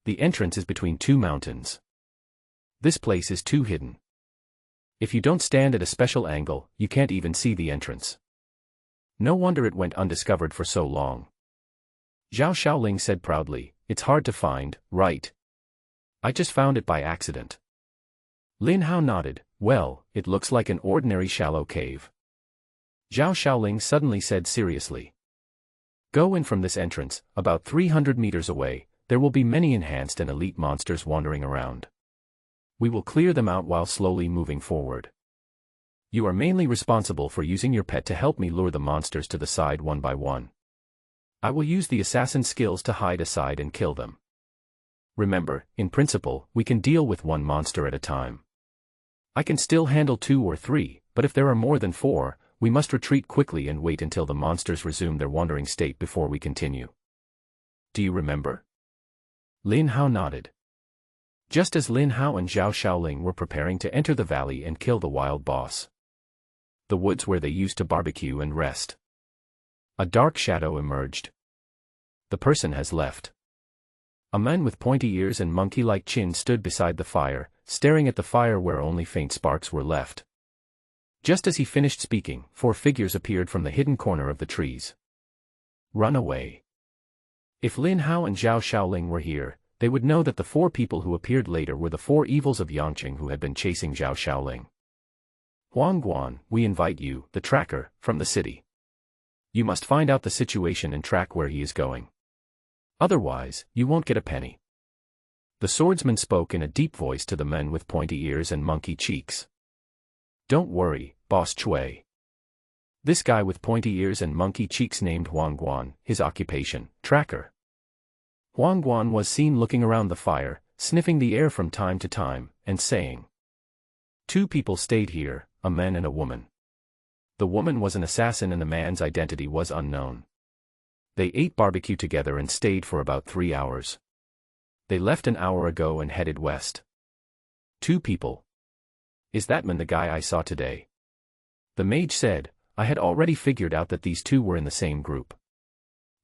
The entrance is between two mountains. This place is too hidden. If you don't stand at a special angle, you can't even see the entrance. No wonder it went undiscovered for so long. Zhao Xiaoling said proudly, it's hard to find, right? I just found it by accident. Lin Hao nodded, well, it looks like an ordinary shallow cave. Zhao Xiaoling suddenly said seriously. Go in from this entrance, about 300 meters away, there will be many enhanced and elite monsters wandering around. We will clear them out while slowly moving forward. You are mainly responsible for using your pet to help me lure the monsters to the side one by one. I will use the assassin skills to hide aside and kill them. Remember, in principle, we can deal with one monster at a time. I can still handle 2 or 3, but if there are more than 4, we must retreat quickly and wait until the monsters resume their wandering state before we continue. Do you remember? Lin Hao nodded. Just as Lin Hao and Zhao Xiaoling were preparing to enter the valley and kill the wild boss. The woods where they used to barbecue and rest. A dark shadow emerged. The person has left. A man with pointy ears and monkey-like chin stood beside the fire, staring at the fire where only faint sparks were left. Just as he finished speaking, 4 figures appeared from the hidden corner of the trees. Run away. If Lin Hao and Zhao Xiaoling were here, they would know that the four people who appeared later were the four evils of Yangqing who had been chasing Zhao Xiaoling. Huang Guan, we invite you, the tracker, from the city. You must find out the situation and track where he is going. Otherwise, you won't get a penny. The swordsman spoke in a deep voice to the men with pointy ears and monkey cheeks. Don't worry, Boss Chui. This guy with pointy ears and monkey cheeks named Huang Guan, his occupation, tracker. Huang Guan was seen looking around the fire, sniffing the air from time to time, and saying. Two people stayed here, a man and a woman. The woman was an assassin and the man's identity was unknown. They ate barbecue together and stayed for about 3 hours. They left an hour ago and headed west. Two people. Is that man the guy I saw today? The mage said, I had already figured out that these two were in the same group.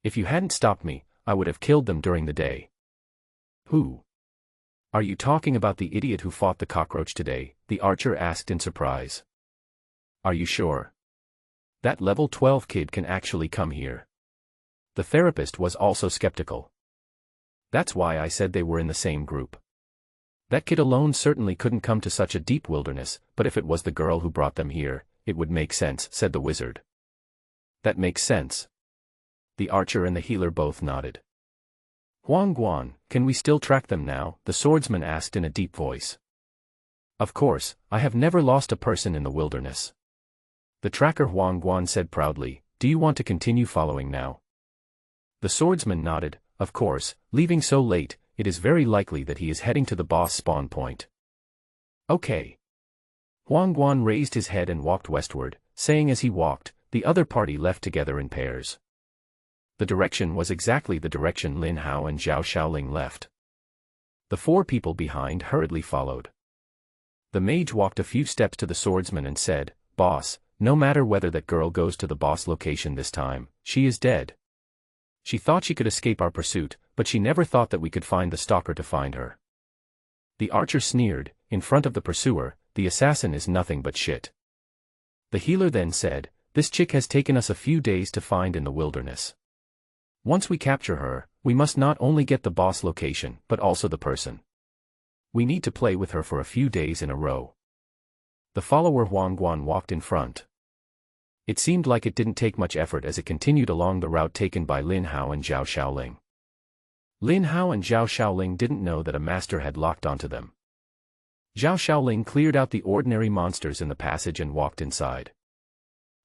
If you hadn't stopped me, I would have killed them during the day. Who? Are you talking about the idiot who fought the cockroach today? The archer asked in surprise. Are you sure? That level 12 kid can actually come here. The therapist was also skeptical. That's why I said they were in the same group. That kid alone certainly couldn't come to such a deep wilderness, but if it was the girl who brought them here, it would make sense, said the wizard. That makes sense. The archer and the healer both nodded. Huang Guan, can we still track them now? The swordsman asked in a deep voice. Of course, I have never lost a person in the wilderness. The tracker Huang Guan said proudly, do you want to continue following now? The swordsman nodded, of course, leaving so late, it is very likely that he is heading to the boss spawn point. Okay. Huang Guan raised his head and walked westward, saying as he walked, the other party left together in pairs. The direction was exactly the direction Lin Hao and Zhao Xiaoling left. The four people behind hurriedly followed. The mage walked a few steps to the swordsman and said, Boss, no matter whether that girl goes to the boss location this time, she is dead. She thought she could escape our pursuit, but she never thought that we could find the stalker to find her. The archer sneered, in front of the pursuer, the assassin is nothing but shit. The healer then said, this chick has taken us a few days to find in the wilderness. Once we capture her, we must not only get the boss location, but also the person. We need to play with her for a few days in a row. The follower Huang Guan walked in front. It seemed like it didn't take much effort as it continued along the route taken by Lin Hao and Zhao Xiaoling. Lin Hao and Zhao Xiaoling didn't know that a master had locked onto them. Zhao Xiaoling cleared out the ordinary monsters in the passage and walked inside.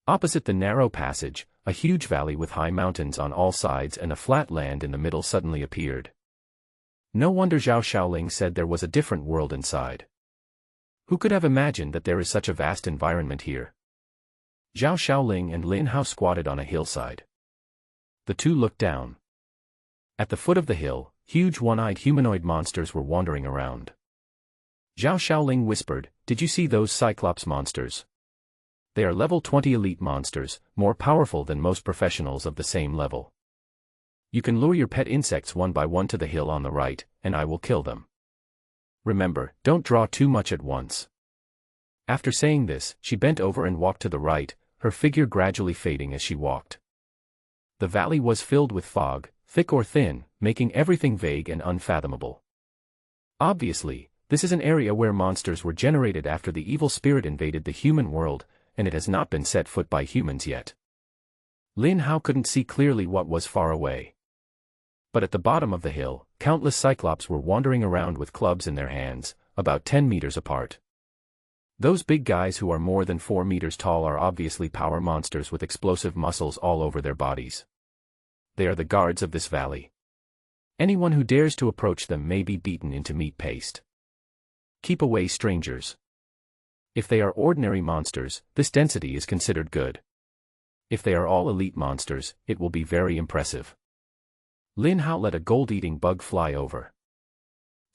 Opposite the narrow passage, a huge valley with high mountains on all sides and a flat land in the middle suddenly appeared. No wonder Zhao Xiaoling said there was a different world inside. Who could have imagined that there is such a vast environment here? Zhao Xiaoling and Lin Hao squatted on a hillside. The two looked down. At the foot of the hill, huge one-eyed humanoid monsters were wandering around. Zhao Xiaoling whispered, did you see those Cyclops monsters? They are level 20 elite monsters, more powerful than most professionals of the same level. You can lure your pet insects one by one to the hill on the right, and I will kill them. Remember, don't draw too much at once. After saying this, she bent over and walked to the right, her figure gradually fading as she walked. The valley was filled with fog, thick or thin, making everything vague and unfathomable. Obviously, this is an area where monsters were generated after the evil spirit invaded the human world, and it has not been set foot by humans yet. Lin Hao couldn't see clearly what was far away. But at the bottom of the hill, countless cyclops were wandering around with clubs in their hands, about 10 meters apart. Those big guys who are more than 4 meters tall are obviously power monsters with explosive muscles all over their bodies. They are the guards of this valley. Anyone who dares to approach them may be beaten into meat paste. Keep away, strangers. If they are ordinary monsters, this density is considered good. If they are all elite monsters, it will be very impressive. Lin Hao let a gold-eating bug fly over.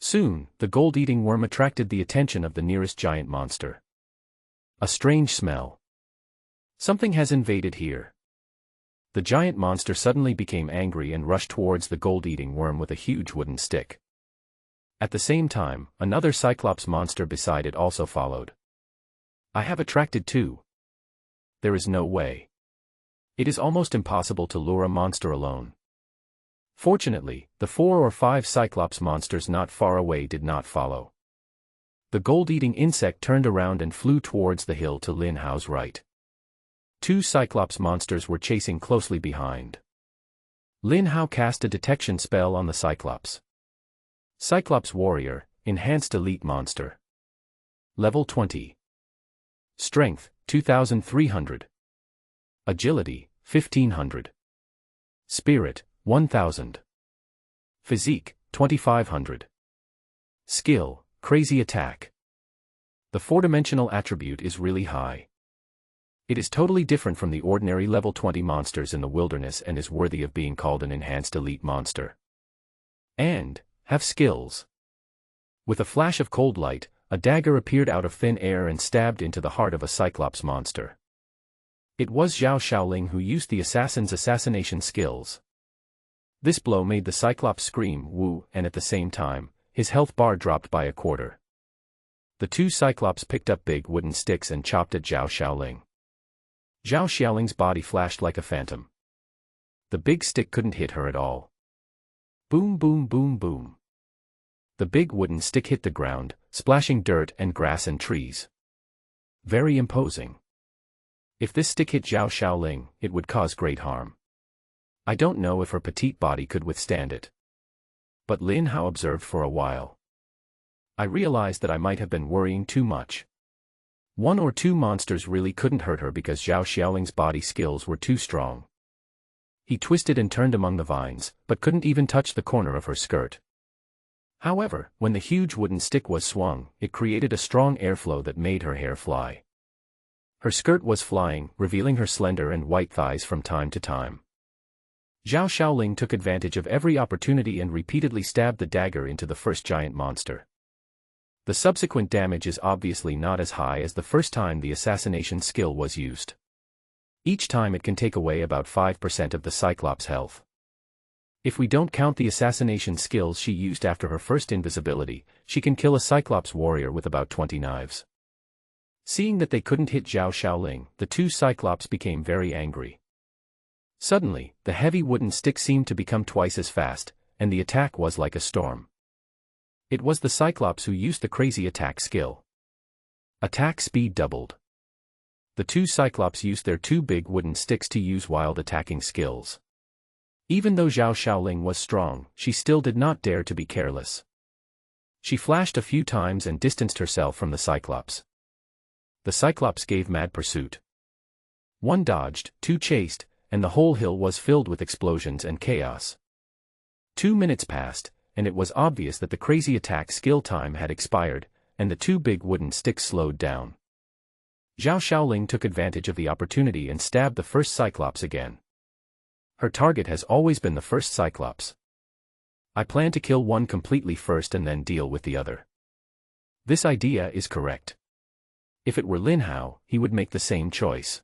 Soon, the gold-eating worm attracted the attention of the nearest giant monster. A strange smell. Something has invaded here. The giant monster suddenly became angry and rushed towards the gold-eating worm with a huge wooden stick. At the same time, another Cyclops monster beside it also followed. I have attracted two. There is no way. It is almost impossible to lure a monster alone. Fortunately, the 4 or 5 Cyclops monsters not far away did not follow. The gold-eating insect turned around and flew towards the hill to Lin Hao's right. 2 Cyclops monsters were chasing closely behind. Lin Hao cast a detection spell on the Cyclops. Cyclops Warrior, Enhanced Elite Monster. Level 20. Strength, 2300. Agility, 1500. Spirit, 1000. Physique, 2500. Skill, Crazy Attack. The 4-dimensional attribute is really high. It is totally different from the ordinary level 20 monsters in the wilderness and is worthy of being called an enhanced elite monster. And have skills. With a flash of cold light, a dagger appeared out of thin air and stabbed into the heart of a Cyclops monster. It was Zhao Xiaoling who used the assassin's assassination skills. This blow made the Cyclops scream "woo," and at the same time, his health bar dropped by a quarter. The 2 Cyclops picked up big wooden sticks and chopped at Zhao Xiaoling. Zhao Xiaoling's body flashed like a phantom. The big stick couldn't hit her at all. Boom boom boom boom. The big wooden stick hit the ground, splashing dirt and grass and trees. Very imposing. If this stick hit Zhao Xiaoling, it would cause great harm. I don't know if her petite body could withstand it. But Lin Hao observed for a while. I realized that I might have been worrying too much. 1 or 2 monsters really couldn't hurt her because Zhao Xiaoling's body skills were too strong. He twisted and turned among the vines, but couldn't even touch the corner of her skirt. However, when the huge wooden stick was swung, it created a strong airflow that made her hair fly. Her skirt was flying, revealing her slender and white thighs from time to time. Zhao Xiaoling took advantage of every opportunity and repeatedly stabbed the dagger into the first giant monster. The subsequent damage is obviously not as high as the first time the assassination skill was used. Each time it can take away about 5% of the Cyclops' health. If we don't count the assassination skills she used after her first invisibility, she can kill a Cyclops warrior with about 20 knives. Seeing that they couldn't hit Zhao Xiaoling, the 2 Cyclops became very angry. Suddenly, the heavy wooden stick seemed to become twice as fast, and the attack was like a storm. It was the Cyclops who used the crazy attack skill. Attack speed doubled. The 2 Cyclops used their 2 big wooden sticks to use wild attacking skills. Even though Zhao Xiaoling was strong, she still did not dare to be careless. She flashed a few times and distanced herself from the Cyclops. The Cyclops gave mad pursuit. 1 dodged, 2 chased, and the whole hill was filled with explosions and chaos. 2 minutes passed, and it was obvious that the crazy attack skill time had expired, and the 2 big wooden sticks slowed down. Zhao Xiaoling took advantage of the opportunity and stabbed the first Cyclops again. Her target has always been the first Cyclops. I plan to kill one completely first and then deal with the other. This idea is correct. If it were Lin Hao, he would make the same choice.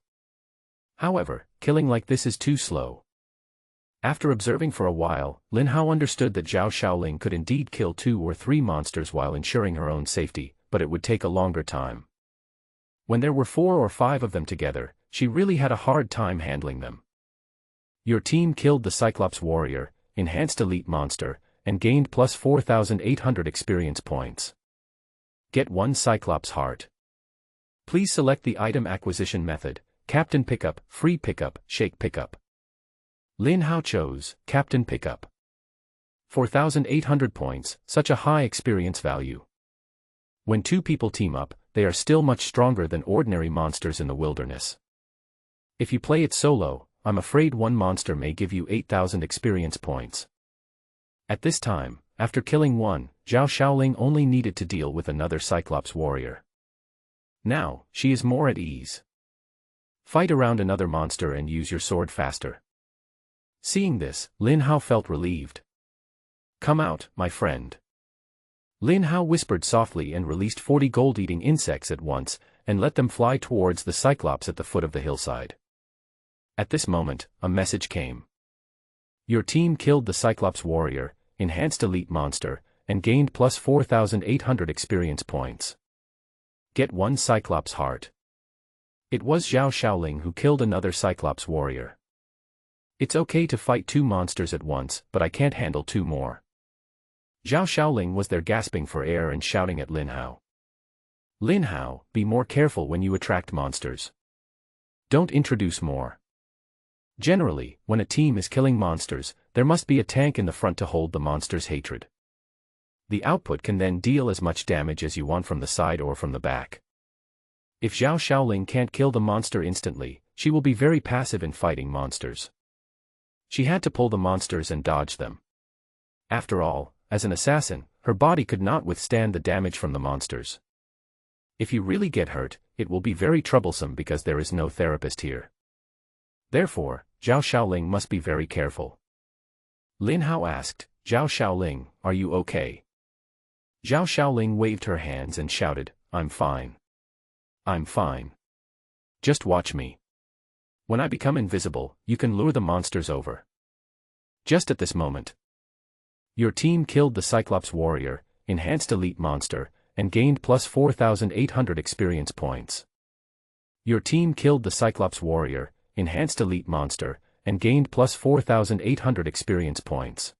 However, killing like this is too slow. After observing for a while, Lin Hao understood that Zhao Xiaoling could indeed kill 2 or 3 monsters while ensuring her own safety, but it would take a longer time. When there were 4 or 5 of them together, she really had a hard time handling them. Your team killed the Cyclops Warrior, Enhanced Elite Monster, and gained plus 4,800 experience points. Get 1 Cyclops Heart. Please select the item acquisition method, Captain Pickup, Free Pickup, Shake Pickup. Lin Hao chose Captain Pickup. 4,800 points, such a high experience value. When 2 people team up, they are still much stronger than ordinary monsters in the wilderness. If you play it solo, I'm afraid 1 monster may give you 8,000 experience points. At this time, after killing 1, Zhao Xiaoling only needed to deal with another Cyclops warrior. Now, she is more at ease. Fight around another monster and use your sword faster. Seeing this, Lin Hao felt relieved. Come out, my friend. Lin Hao whispered softly and released 40 gold-eating insects at once, and let them fly towards the Cyclops at the foot of the hillside. At this moment, a message came. Your team killed the Cyclops warrior, Enhanced Elite Monster, and gained plus 4,800 experience points. Get 1 Cyclops Heart. It was Zhao Xiaoling who killed another Cyclops warrior. It's okay to fight 2 monsters at once, but I can't handle 2 more. Zhao Xiaoling was there gasping for air and shouting at Lin Hao. Lin Hao, be more careful when you attract monsters. Don't introduce more. Generally, when a team is killing monsters, there must be a tank in the front to hold the monster's hatred. The output can then deal as much damage as you want from the side or from the back. If Zhao Xiaoling can't kill the monster instantly, she will be very passive in fighting monsters. She had to pull the monsters and dodge them. After all, as an assassin, her body could not withstand the damage from the monsters. If you really get hurt, it will be very troublesome because there is no therapist here. Therefore, Zhao Xiaoling must be very careful. Lin Hao asked, Zhao Xiaoling, are you okay? Zhao Xiaoling waved her hands and shouted, I'm fine. I'm fine. Just watch me. When I become invisible, you can lure the monsters over. Just at this moment. Your team killed the Cyclops warrior, enhanced elite monster, and gained plus 4,800 experience points. Your team killed the Cyclops warrior, enhanced elite monster, and gained plus 4,800 experience points.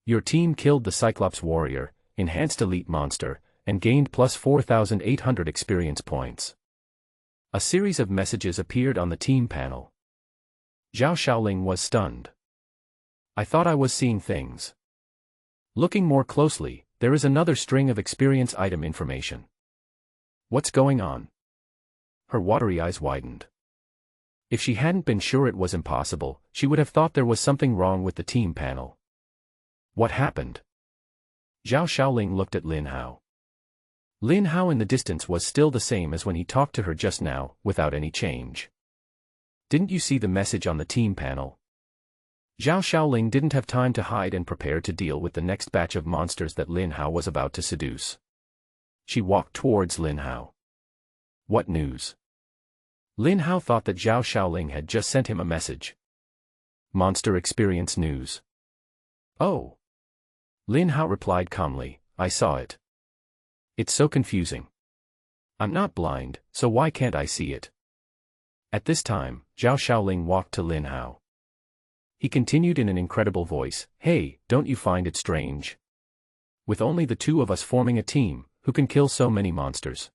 Your team killed the Cyclops warrior, enhanced elite monster, and gained plus 4,800 experience points. A series of messages appeared on the team panel. Zhao Xiaoling was stunned. I thought I was seeing things. Looking more closely, there is another string of experience item information. What's going on? Her watery eyes widened. If she hadn't been sure it was impossible, she would have thought there was something wrong with the team panel. What happened? Zhao Xiaoling looked at Lin Hao. Lin Hao in the distance was still the same as when he talked to her just now, without any change. Didn't you see the message on the team panel? Zhao Xiaoling didn't have time to hide and prepare to deal with the next batch of monsters that Lin Hao was about to seduce. She walked towards Lin Hao. What news? Lin Hao thought that Zhao Xiaoling had just sent him a message. Monster experience news. Oh. Lin Hao replied calmly, I saw it. It's so confusing. I'm not blind, so why can't I see it? At this time, Zhao Xiaoling walked to Lin Hao. He continued in an incredible voice, Hey, don't you find it strange? With only the 2 of us forming a team, who can kill so many monsters?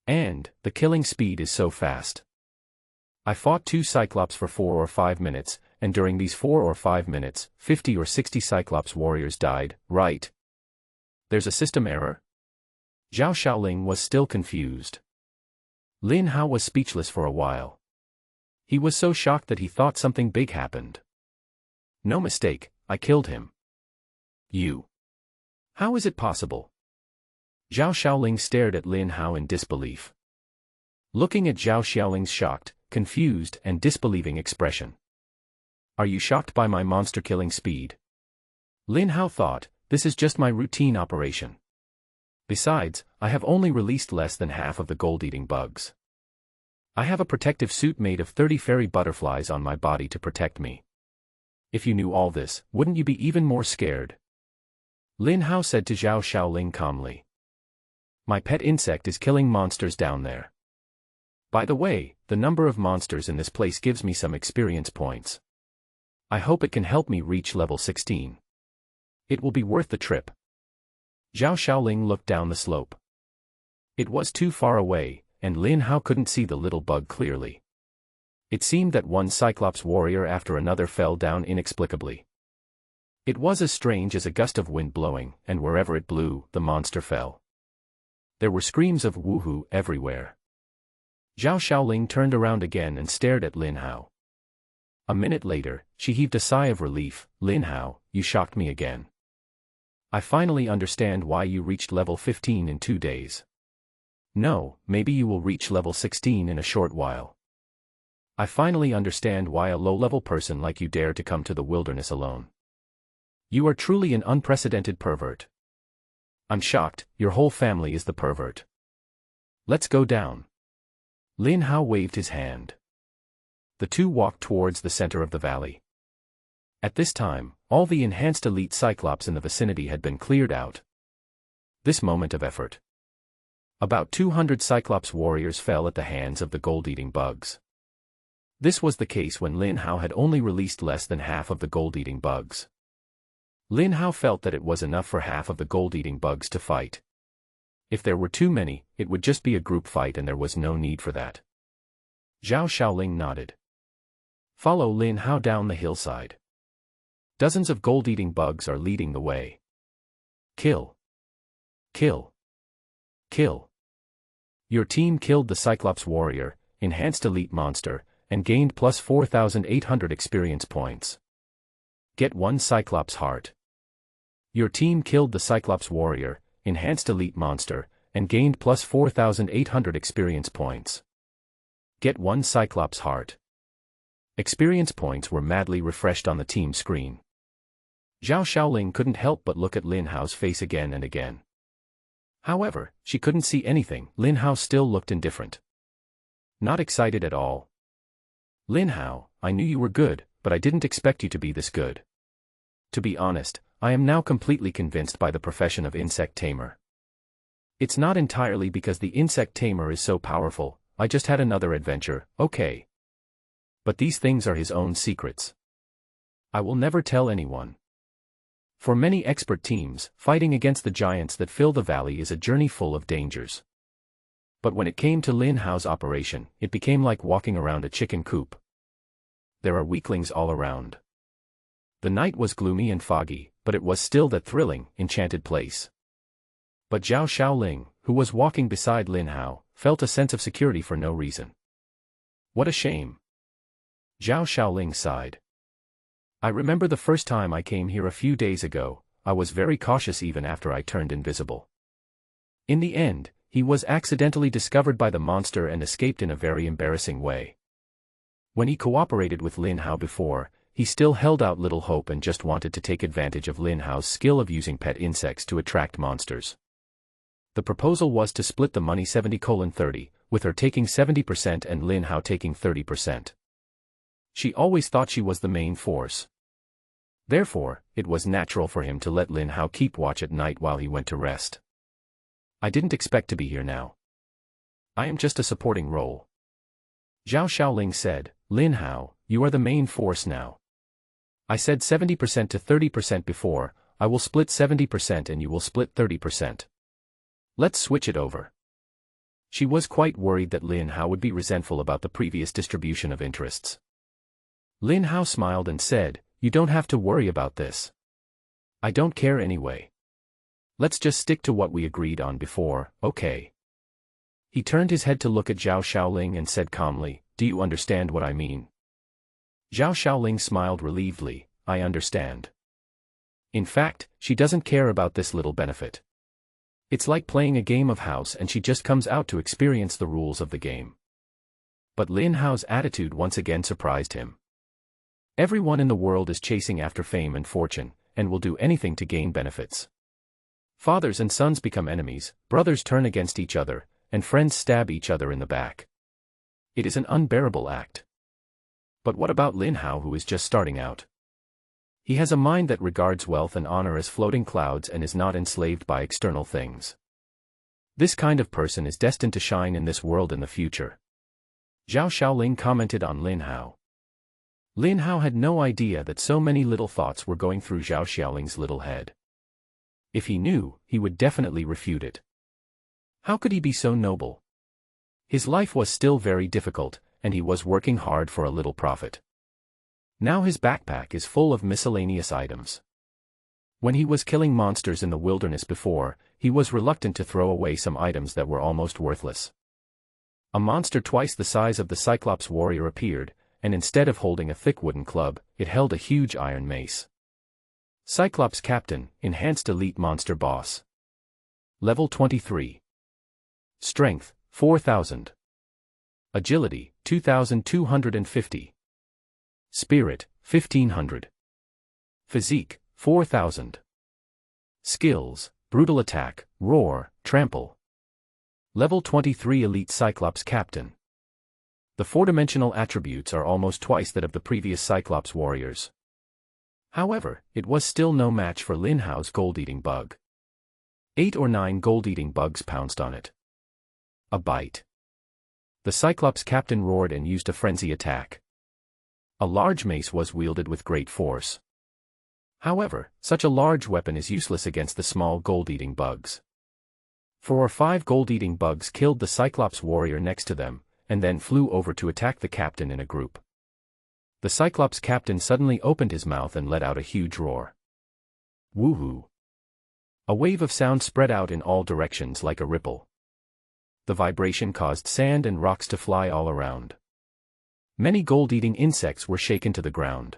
And, the killing speed is so fast. I fought 2 Cyclops for 4 or 5 minutes, and during these 4 or 5 minutes, 50 or 60 Cyclops warriors died, right? There's a system error? Zhao Xiaoling was still confused. Lin Hao was speechless for a while. He was so shocked that he thought something big happened. No mistake, I killed him. You. How is it possible? Zhao Xiaoling stared at Lin Hao in disbelief. Looking at Zhao Xiaoling's shocked, confused, and disbelieving expression. Are you shocked by my monster-killing speed? Lin Hao thought, this is just my routine operation. Besides, I have only released less than half of the gold-eating bugs. I have a protective suit made of 30 fairy butterflies on my body to protect me. If you knew all this, wouldn't you be even more scared? Lin Hao said to Zhao Xiaoling calmly. My pet insect is killing monsters down there. By the way, the number of monsters in this place gives me some experience points. I hope it can help me reach level 16. It will be worth the trip. Zhao Xiaoling looked down the slope. It was too far away, and Lin Hao couldn't see the little bug clearly. It seemed that one Cyclops warrior after another fell down inexplicably. It was as strange as a gust of wind blowing, and wherever it blew, the monster fell. There were screams of woohoo everywhere. Zhao Xiaoling turned around again and stared at Lin Hao. A minute later, she heaved a sigh of relief. Lin Hao, you shocked me again. I finally understand why you reached level 15 in 2 days. No, maybe you will reach level 16 in a short while. I finally understand why a low-level person like you dare to come to the wilderness alone. You are truly an unprecedented pervert. I'm shocked, your whole family is the pervert. Let's go down. Lin Hao waved his hand. The 2 walked towards the center of the valley. At this time, all the enhanced elite Cyclops in the vicinity had been cleared out. This moment of effort. About 200 Cyclops warriors fell at the hands of the gold-eating bugs. This was the case when Lin Hao had only released less than half of the gold-eating bugs. Lin Hao felt that it was enough for half of the gold-eating bugs to fight. If there were too many, it would just be a group fight and there was no need for that. Zhao Xiaoling nodded. Follow Lin Hao down the hillside. Dozens of gold-eating bugs are leading the way. Kill. Kill. Kill. Your team killed the Cyclops warrior, enhanced elite monster, and gained plus 4,800 experience points. Get 1 Cyclops heart. Your team killed the Cyclops warrior, enhanced elite monster, and gained plus 4,800 experience points. Get 1 Cyclops heart. Experience points were madly refreshed on the team screen. Zhao Xiaoling couldn't help but look at Lin Hao's face again and again. However, she couldn't see anything. Lin Hao still looked indifferent. Not excited at all. Lin Hao, I knew you were good, but I didn't expect you to be this good. To be honest, I am now completely convinced by the profession of Insect Tamer. It's not entirely because the Insect Tamer is so powerful, I just had another adventure, okay. But these things are his own secrets. I will never tell anyone. For many expert teams, fighting against the giants that fill the valley is a journey full of dangers. But when it came to Lin Hao's operation, it became like walking around a chicken coop. There are weaklings all around. The night was gloomy and foggy, but it was still that thrilling, enchanted place. But Zhao Xiaoling, who was walking beside Lin Hao, felt a sense of security for no reason. What a shame. Zhao Xiaoling sighed. I remember the first time I came here a few days ago, I was very cautious even after I turned invisible. In the end, he was accidentally discovered by the monster and escaped in a very embarrassing way. When he cooperated with Lin Hao before, he still held out little hope and just wanted to take advantage of Lin Hao's skill of using pet insects to attract monsters. The proposal was to split the money 70:30, with her taking 70% and Lin Hao taking 30%. She always thought she was the main force. Therefore, it was natural for him to let Lin Hao keep watch at night while he went to rest. I didn't expect to be here now. I am just a supporting role. Zhao Xiaoling said, Lin Hao, you are the main force now. I said 70% to 30% before, I will split 70% and you will split 30%. Let's switch it over. She was quite worried that Lin Hao would be resentful about the previous distribution of interests. Lin Hao smiled and said, you don't have to worry about this. I don't care anyway. Let's just stick to what we agreed on before, okay? He turned his head to look at Zhao Xiaoling and said calmly, do you understand what I mean? Zhao Xiaoling smiled relievedly, I understand. In fact, she doesn't care about this little benefit. It's like playing a game of house and she just comes out to experience the rules of the game. But Lin Hao's attitude once again surprised him. Everyone in the world is chasing after fame and fortune, and will do anything to gain benefits. Fathers and sons become enemies, brothers turn against each other, and friends stab each other in the back. It is an unbearable act. But what about Lin Hao, who is just starting out? He has a mind that regards wealth and honor as floating clouds and is not enslaved by external things. This kind of person is destined to shine in this world in the future. Zhao Xiaoling commented on Lin Hao. Lin Hao had no idea that so many little thoughts were going through Zhao Xiaoling's little head. If he knew, he would definitely refute it. How could he be so noble? His life was still very difficult, and he was working hard for a little profit. Now his backpack is full of miscellaneous items. When he was killing monsters in the wilderness before, he was reluctant to throw away some items that were almost worthless. A monster twice the size of the Cyclops warrior appeared, and instead of holding a thick wooden club, it held a huge iron mace. Cyclops Captain, Enhanced Elite Monster Boss. Level 23. Strength, 4,000. Agility, 2,250. Spirit, 1,500. Physique, 4,000. Skills, Brutal Attack, Roar, Trample. Level 23 Elite Cyclops Captain. The four-dimensional attributes are almost twice that of the previous Cyclops warriors. However, it was still no match for Lin Hao's gold-eating bug. 8 or 9 gold-eating bugs pounced on it. A bite. The Cyclops Captain roared and used a frenzy attack. A large mace was wielded with great force. However, such a large weapon is useless against the small gold-eating bugs. 4 or 5 gold-eating bugs killed the Cyclops warrior next to them, and then flew over to attack the captain in a group. The Cyclops captain suddenly opened his mouth and let out a huge roar. Woohoo! A wave of sound spread out in all directions like a ripple. The vibration caused sand and rocks to fly all around. Many gold-eating insects were shaken to the ground.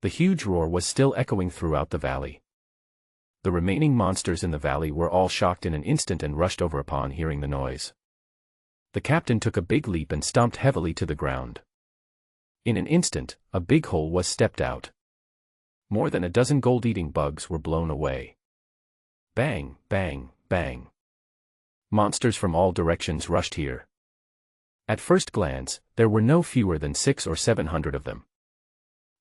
The huge roar was still echoing throughout the valley. The remaining monsters in the valley were all shocked in an instant and rushed over upon hearing the noise. The captain took a big leap and stomped heavily to the ground. In an instant, a big hole was stepped out. More than a dozen gold-eating bugs were blown away. Bang, bang, bang. Monsters from all directions rushed here. At first glance, there were no fewer than 600 or 700 of them.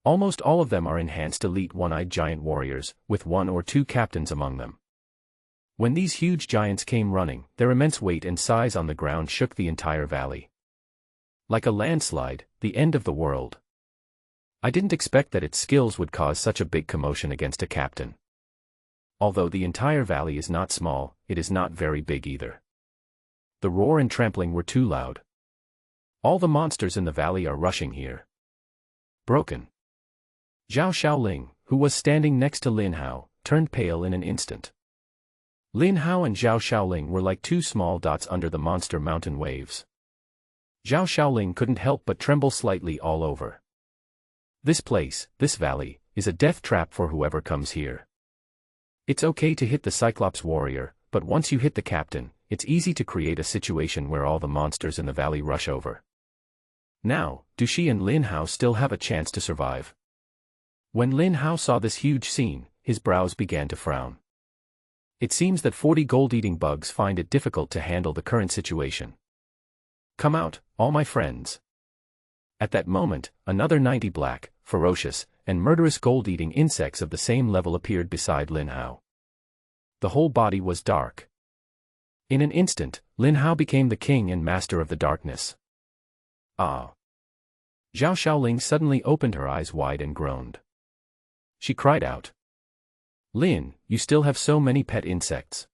Almost all of them are enhanced elite one-eyed giant warriors, with 1 or 2 captains among them. When these huge giants came running, their immense weight and size on the ground shook the entire valley. Like a landslide, the end of the world. I didn't expect that its skills would cause such a big commotion against a captain. Although the entire valley is not small, it is not very big either. The roar and trampling were too loud. All the monsters in the valley are rushing here. Broken. Zhao Xiaoling, who was standing next to Lin Hao, turned pale in an instant. Lin Hao and Zhao Xiaoling were like 2 small dots under the monster mountain waves. Zhao Xiaoling couldn't help but tremble slightly all over. This place, this valley, is a death trap for whoever comes here. It's okay to hit the Cyclops warrior, but once you hit the captain, it's easy to create a situation where all the monsters in the valley rush over. Now, do she and Lin Hao still have a chance to survive? When Lin Hao saw this huge scene, his brows began to frown. It seems that 40 gold-eating bugs find it difficult to handle the current situation. Come out, all my friends. At that moment, another 90 black, ferocious, and murderous gold-eating insects of the same level appeared beside Lin Hao. The whole body was dark. In an instant, Lin Hao became the king and master of the darkness. Ah! Zhao Xiaoling suddenly opened her eyes wide and groaned. She cried out. Lin, you still have so many pet insects.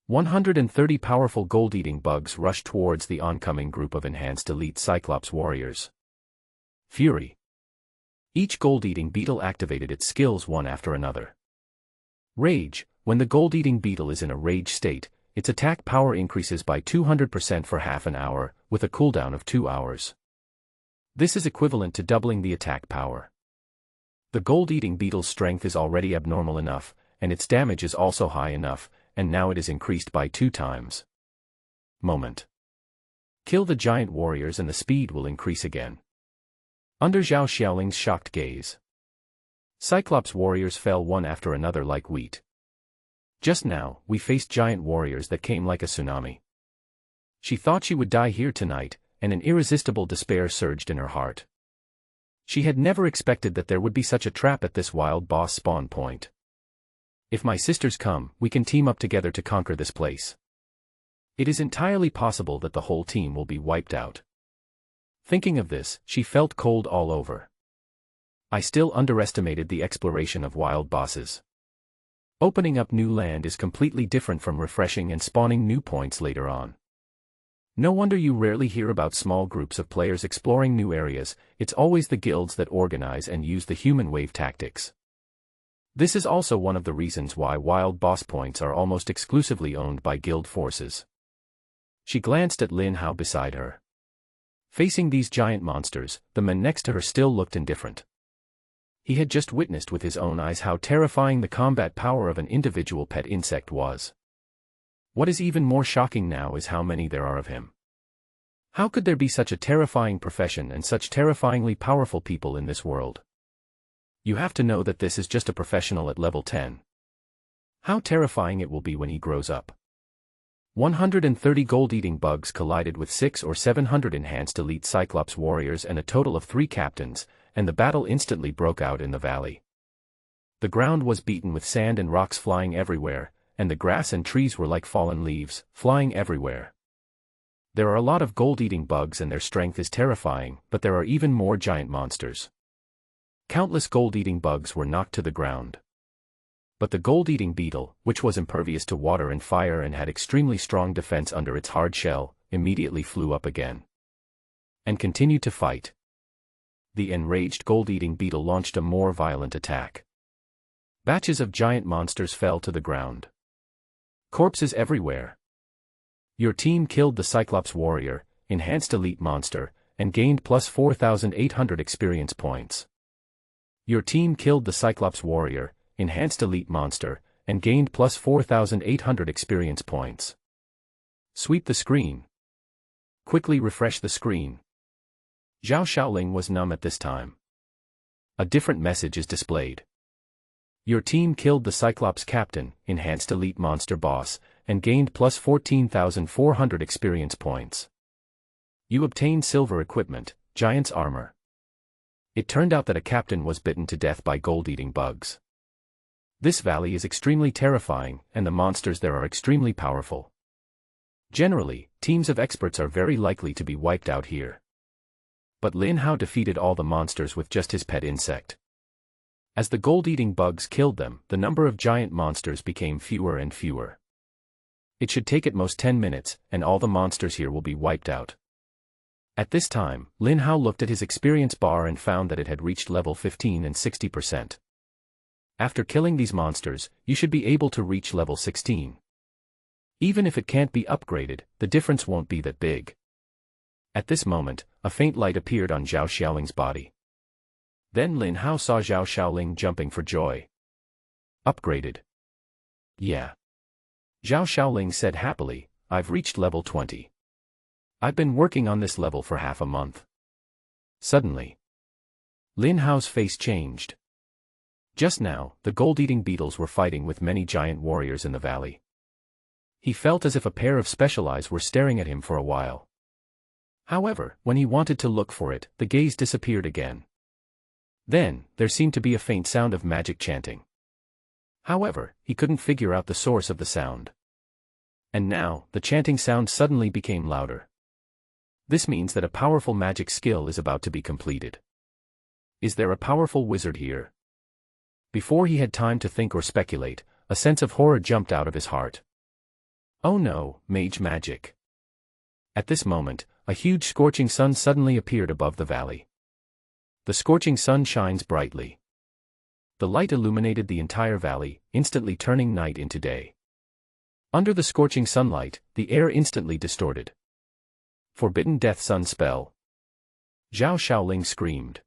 130 powerful gold-eating bugs rushed towards the oncoming group of enhanced elite Cyclops warriors. Fury. Each gold-eating beetle activated its skills one after another. Rage. When the gold-eating beetle is in a rage state, its attack power increases by 200% for half an hour, with a cooldown of 2 hours. This is equivalent to doubling the attack power. The gold-eating beetle's strength is already abnormal enough, and its damage is also high enough, and now it is increased by 2 times. Moment. Kill the giant warriors and the speed will increase again. Under Zhao Xiaoling's shocked gaze, Cyclops warriors fell one after another like wheat. Just now, we faced giant warriors that came like a tsunami. She thought she would die here tonight, and an irresistible despair surged in her heart. She had never expected that there would be such a trap at this wild boss spawn point. If my sisters come, we can team up together to conquer this place. It is entirely possible that the whole team will be wiped out. Thinking of this, she felt cold all over. I still underestimated the exploration of wild bosses. Opening up new land is completely different from refreshing and spawning new points later on. No wonder you rarely hear about small groups of players exploring new areas, it's always the guilds that organize and use the human wave tactics. This is also one of the reasons why wild boss points are almost exclusively owned by guild forces. She glanced at Lin Hao beside her. Facing these giant monsters, the man next to her still looked indifferent. He had just witnessed with his own eyes how terrifying the combat power of an individual pet insect was. What is even more shocking now is how many there are of him. How could there be such a terrifying profession and such terrifyingly powerful people in this world? You have to know that this is just a professional at level 10. How terrifying it will be when he grows up. 130 gold-eating bugs collided with 600 or 700 enhanced elite Cyclops warriors and a total of 3 captains, and the battle instantly broke out in the valley. The ground was beaten with sand and rocks flying everywhere, and the grass and trees were like fallen leaves, flying everywhere. There are a lot of gold-eating bugs and their strength is terrifying, but there are even more giant monsters. Countless gold-eating bugs were knocked to the ground. But the gold-eating beetle, which was impervious to water and fire and had extremely strong defense under its hard shell, immediately flew up again and continued to fight. The enraged gold-eating beetle launched a more violent attack. Batches of giant monsters fell to the ground. Corpses everywhere. Your team killed the Cyclops warrior, enhanced elite monster, and gained plus 4,800 experience points. Your team killed the Cyclops warrior, enhanced elite monster, and gained plus 4,800 experience points. Sweep the screen. Quickly refresh the screen. Zhao Xiaoling was numb at this time. A different message is displayed. Your team killed the Cyclops captain, enhanced elite monster boss, and gained plus 14,400 experience points. You obtained silver equipment, giant's armor. It turned out that a captain was bitten to death by gold-eating bugs. This valley is extremely terrifying, and the monsters there are extremely powerful. Generally, teams of experts are very likely to be wiped out here. But Lin Hao defeated all the monsters with just his pet insect. As the gold-eating bugs killed them, the number of giant monsters became fewer and fewer. It should take at most 10 minutes, and all the monsters here will be wiped out. At this time, Lin Hao looked at his experience bar and found that it had reached level 15 and 60%. After killing these monsters, you should be able to reach level 16. Even if it can't be upgraded, the difference won't be that big. At this moment, a faint light appeared on Zhao Xiaoling's body. Then Lin Hao saw Zhao Xiaoling jumping for joy. Upgraded. Yeah. Zhao Xiaoling said happily, I've reached level 20. I've been working on this level for half a month. Suddenly, Lin Hao's face changed. Just now, the gold-eating beetles were fighting with many giant warriors in the valley. He felt as if a pair of special eyes were staring at him for a while. However, when he wanted to look for it, the gaze disappeared again. Then, there seemed to be a faint sound of magic chanting. However, he couldn't figure out the source of the sound. And now, the chanting sound suddenly became louder. This means that a powerful magic skill is about to be completed. Is there a powerful wizard here? Before he had time to think or speculate, a sense of horror jumped out of his heart. Oh no, mage magic. At this moment, a huge scorching sun suddenly appeared above the valley. The scorching sun shines brightly. The light illuminated the entire valley, instantly turning night into day. Under the scorching sunlight, the air instantly distorted. Forbidden Death Sun spell. Zhao Xiaoling screamed.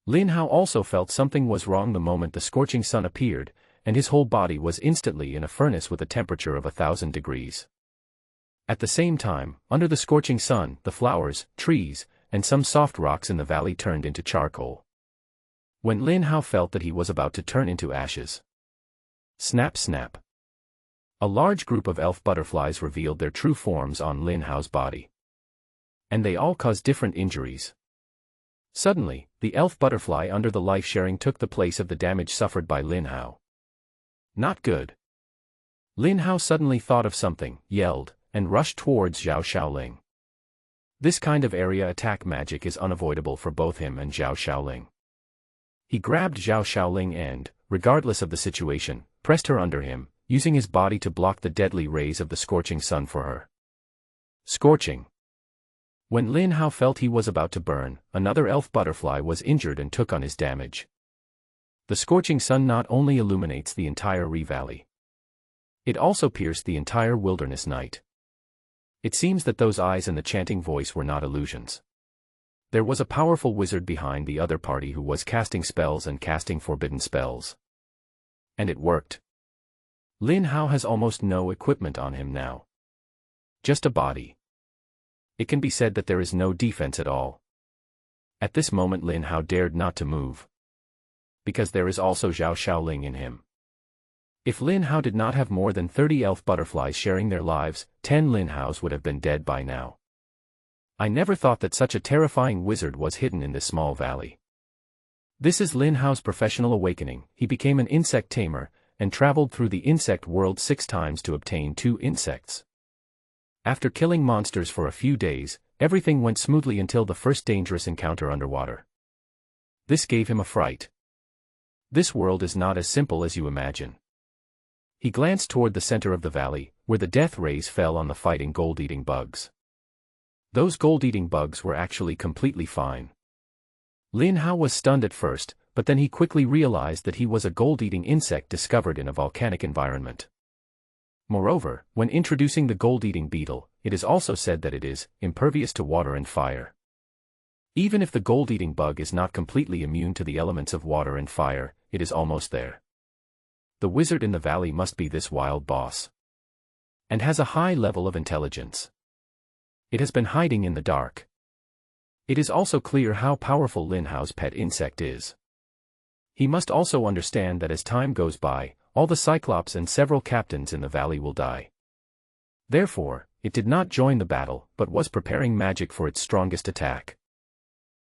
Lin Hao also felt something was wrong the moment the scorching sun appeared, and his whole body was instantly in a furnace with a temperature of 1,000 degrees. At the same time, under the scorching sun, the flowers, trees, and some soft rocks in the valley turned into charcoal. When Lin Hao felt that he was about to turn into ashes. Snap snap. A large group of elf butterflies revealed their true forms on Lin Hao's body. And they all caused different injuries. Suddenly, the elf butterfly under the life-sharing took the place of the damage suffered by Lin Hao. Not good. Lin Hao suddenly thought of something, yelled, and rushed towards Zhao Xiaoling. This kind of area attack magic is unavoidable for both him and Zhao Xiaoling. He grabbed Zhao Xiaoling and, regardless of the situation, pressed her under him, using his body to block the deadly rays of the scorching sun for her. Scorching. When Lin Hao felt he was about to burn, another elf butterfly was injured and took on his damage. The scorching sun not only illuminates the entire valley. It also pierced the entire wilderness night. It seems that those eyes and the chanting voice were not illusions. There was a powerful wizard behind the other party who was casting spells and casting forbidden spells. And it worked. Lin Hao has almost no equipment on him now. Just a body. It can be said that there is no defense at all. At this moment Lin Hao dared not to move. Because there is also Zhao Xiaoling in him. If Lin Hao did not have more than 30 elf butterflies sharing their lives, 10 Lin Haos would have been dead by now. I never thought that such a terrifying wizard was hidden in this small valley. This is Lin Hao's professional awakening. He became an insect tamer, and traveled through the insect world 6 times to obtain 2 insects. After killing monsters for a few days, everything went smoothly until the first dangerous encounter underwater. This gave him a fright. This world is not as simple as you imagine. He glanced toward the center of the valley, where the death rays fell on the fighting gold-eating bugs. Those gold-eating bugs were actually completely fine. Lin Hao was stunned at first, but then he quickly realized that he was a gold-eating insect discovered in a volcanic environment. Moreover, when introducing the gold-eating beetle, it is also said that it is impervious to water and fire. Even if the gold-eating bug is not completely immune to the elements of water and fire, it is almost there. The wizard in the valley must be this wild boss. And has a high level of intelligence. It has been hiding in the dark. It is also clear how powerful Lin Hao's pet insect is. He must also understand that as time goes by, all the Cyclops and several captains in the valley will die. Therefore, it did not join the battle, but was preparing magic for its strongest attack.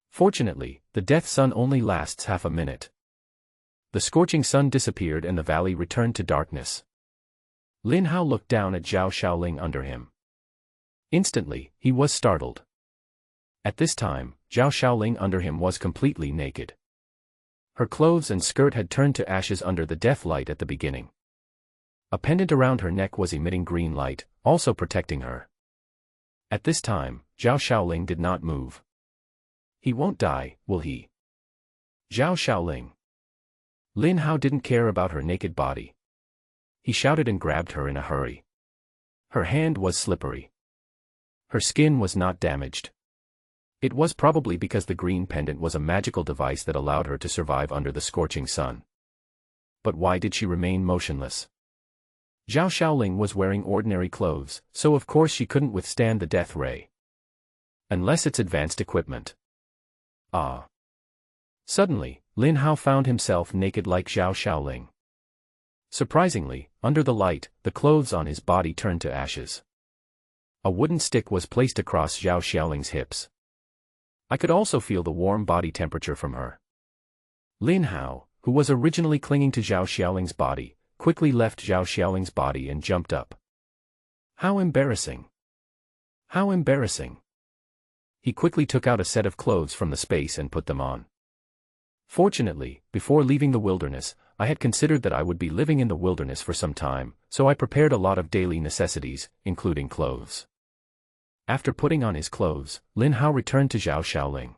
Fortunately, the death sun only lasts half a minute. The scorching sun disappeared and the valley returned to darkness. Lin Hao looked down at Zhao Xiaoling under him. Instantly, he was startled. At this time, Zhao Xiaoling under him was completely naked. Her clothes and skirt had turned to ashes under the death light at the beginning. A pendant around her neck was emitting green light, also protecting her. At this time, Zhao Xiaoling did not move. He won't die, will he? Zhao Xiaoling. Lin Hao didn't care about her naked body. He shouted and grabbed her in a hurry. Her hand was slippery. Her skin was not damaged. It was probably because the green pendant was a magical device that allowed her to survive under the scorching sun. But why did she remain motionless? Zhao Xiaoling was wearing ordinary clothes, so of course she couldn't withstand the death ray. Unless it's advanced equipment. Ah. Suddenly, Lin Hao found himself naked like Zhao Xiaoling. Surprisingly, under the light, the clothes on his body turned to ashes. A wooden stick was placed across Zhao Xiaoling's hips. I could also feel the warm body temperature from her. Lin Hao, who was originally clinging to Zhao Xiaoling's body, quickly left Zhao Xiaoling's body and jumped up. How embarrassing! How embarrassing! He quickly took out a set of clothes from the space and put them on. Fortunately, before leaving the wilderness, I had considered that I would be living in the wilderness for some time, so I prepared a lot of daily necessities, including clothes. After putting on his clothes, Lin Hao returned to Zhao Xiaoling.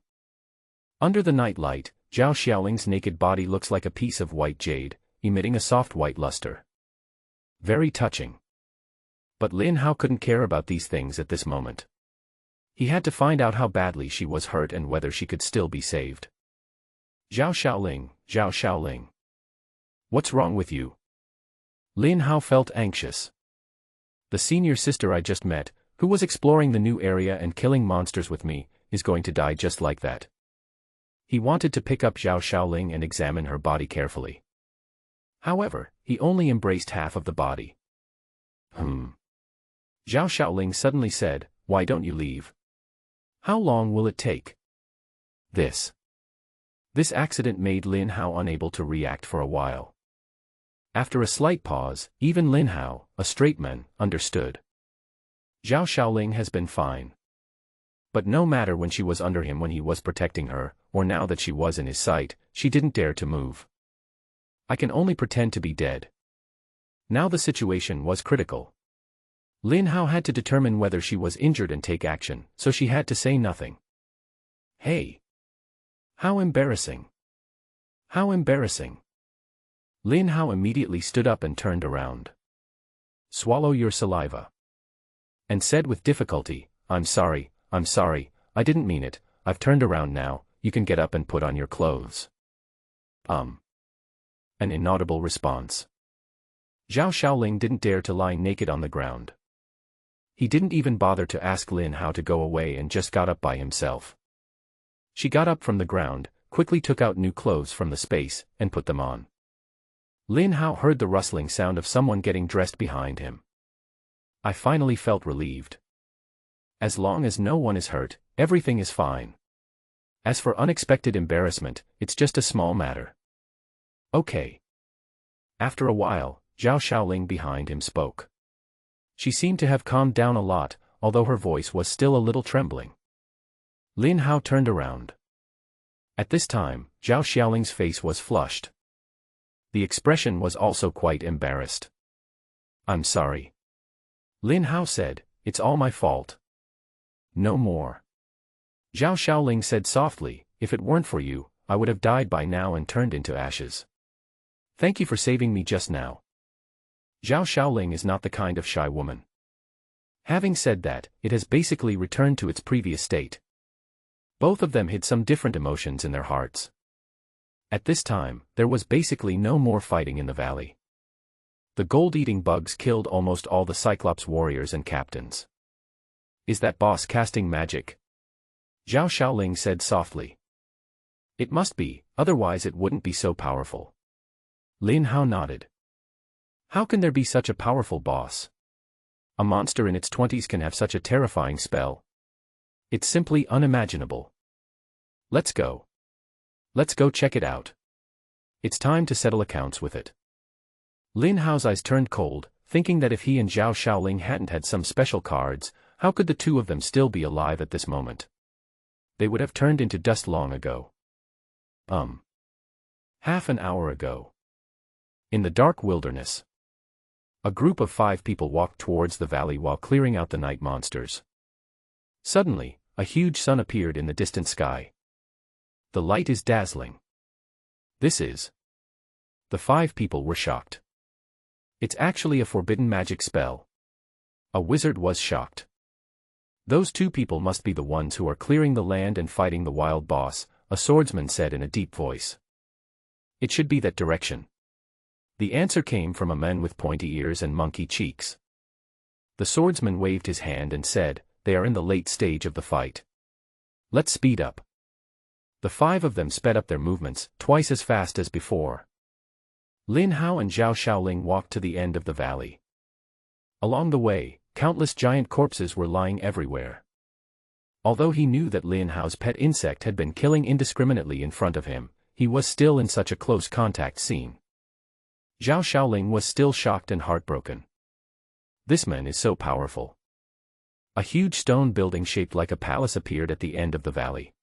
Under the night light, Zhao Xiaoling's naked body looks like a piece of white jade, emitting a soft white luster. Very touching. But Lin Hao couldn't care about these things at this moment. He had to find out how badly she was hurt and whether she could still be saved. Zhao Xiaoling, Zhao Xiaoling. What's wrong with you? Lin Hao felt anxious. The senior sister I just met, who was exploring the new area and killing monsters with me, is going to die just like that. He wanted to pick up Zhao Xiaoling and examine her body carefully. However, he only embraced half of the body. Zhao Xiaoling suddenly said, "Why don't you leave? How long will it take?" This accident made Lin Hao unable to react for a while. After a slight pause, even Lin Hao, a straight man, understood. Zhao Xiaoling has been fine. But no matter when she was under him when he was protecting her, or now that she was in his sight, she didn't dare to move. I can only pretend to be dead. Now the situation was critical. Lin Hao had to determine whether she was injured and take action, so she had to say nothing. Hey! How embarrassing! How embarrassing! Lin Hao immediately stood up and turned around. Swallow your saliva. And said with difficulty, I'm sorry, I didn't mean it, I've turned around now, you can get up and put on your clothes. An inaudible response. Zhao Xiaoling didn't dare to lie naked on the ground. He didn't even bother to ask Lin Hao to go away and just got up by himself. She got up from the ground, quickly took out new clothes from the space, and put them on. Lin Hao heard the rustling sound of someone getting dressed behind him. I finally felt relieved. As long as no one is hurt, everything is fine. As for unexpected embarrassment, it's just a small matter. Okay. After a while, Zhao Xiaoling behind him spoke. She seemed to have calmed down a lot, although her voice was still a little trembling. Lin Hao turned around. At this time, Zhao Xiaoling's face was flushed. The expression was also quite embarrassed. "I'm sorry," Lin Hao said, "it's all my fault." "No more," Zhao Xiaoling said softly, "if it weren't for you, I would have died by now and turned into ashes. Thank you for saving me just now." Zhao Xiaoling is not the kind of shy woman. Having said that, it has basically returned to its previous state. Both of them hid some different emotions in their hearts. At this time, there was basically no more fighting in the valley. The gold-eating bugs killed almost all the Cyclops warriors and captains. "Is that boss casting magic?" Zhao Xiaoling said softly. "It must be, otherwise it wouldn't be so powerful." Lin Hao nodded. "How can there be such a powerful boss? A monster in its 20s can have such a terrifying spell. It's simply unimaginable. Let's go. Let's go check it out. It's time to settle accounts with it." Lin Hao's eyes turned cold, thinking that if he and Zhao Xiaoling hadn't had some special cards, how could the two of them still be alive at this moment? They would have turned into dust long ago. Half an hour ago. In the dark wilderness. A group of 5 people walked towards the valley while clearing out the night monsters. Suddenly, a huge sun appeared in the distant sky. The light is dazzling. This is... The 5 people were shocked. It's actually a forbidden magic spell. A wizard was shocked. "Those 2 people must be the ones who are clearing the land and fighting the wild boss," a swordsman said in a deep voice. "It should be that direction." The answer came from a man with pointy ears and monkey cheeks. The swordsman waved his hand and said, "They are in the late stage of the fight. Let's speed up." The 5 of them sped up their movements, twice as fast as before. Lin Hao and Zhao Xiaoling walked to the end of the valley. Along the way, countless giant corpses were lying everywhere. Although he knew that Lin Hao's pet insect had been killing indiscriminately in front of him, he was still in such a close contact scene. Zhao Xiaoling was still shocked and heartbroken. This man is so powerful. A huge stone building shaped like a palace appeared at the end of the valley.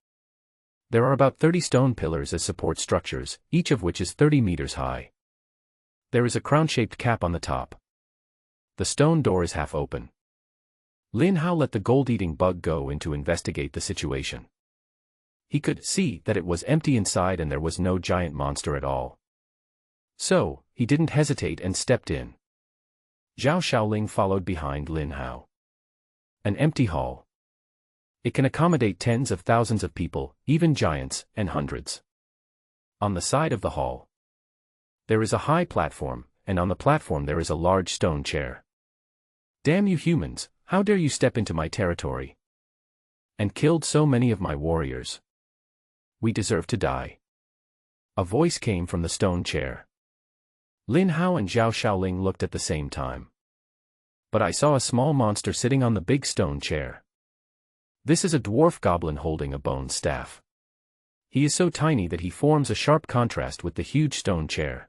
There are about 30 stone pillars as support structures, each of which is 30 meters high. There is a crown-shaped cap on the top. The stone door is half open. Lin Hao let the gold-eating bug go in to investigate the situation. He could see that it was empty inside and there was no giant monster at all. So, he didn't hesitate and stepped in. Zhao Xiaoling followed behind Lin Hao. An empty hall. It can accommodate tens of thousands of people, even giants, and hundreds. On the side of the hall, there is a high platform, and on the platform there is a large stone chair. "Damn you humans, how dare you step into my territory? And killed so many of my warriors. We deserve to die." A voice came from the stone chair. Lin Hao and Zhao Xiaoling looked at the same time. "But I saw a small monster sitting on the big stone chair. This is a dwarf goblin holding a bone staff. He is so tiny that he forms a sharp contrast with the huge stone chair."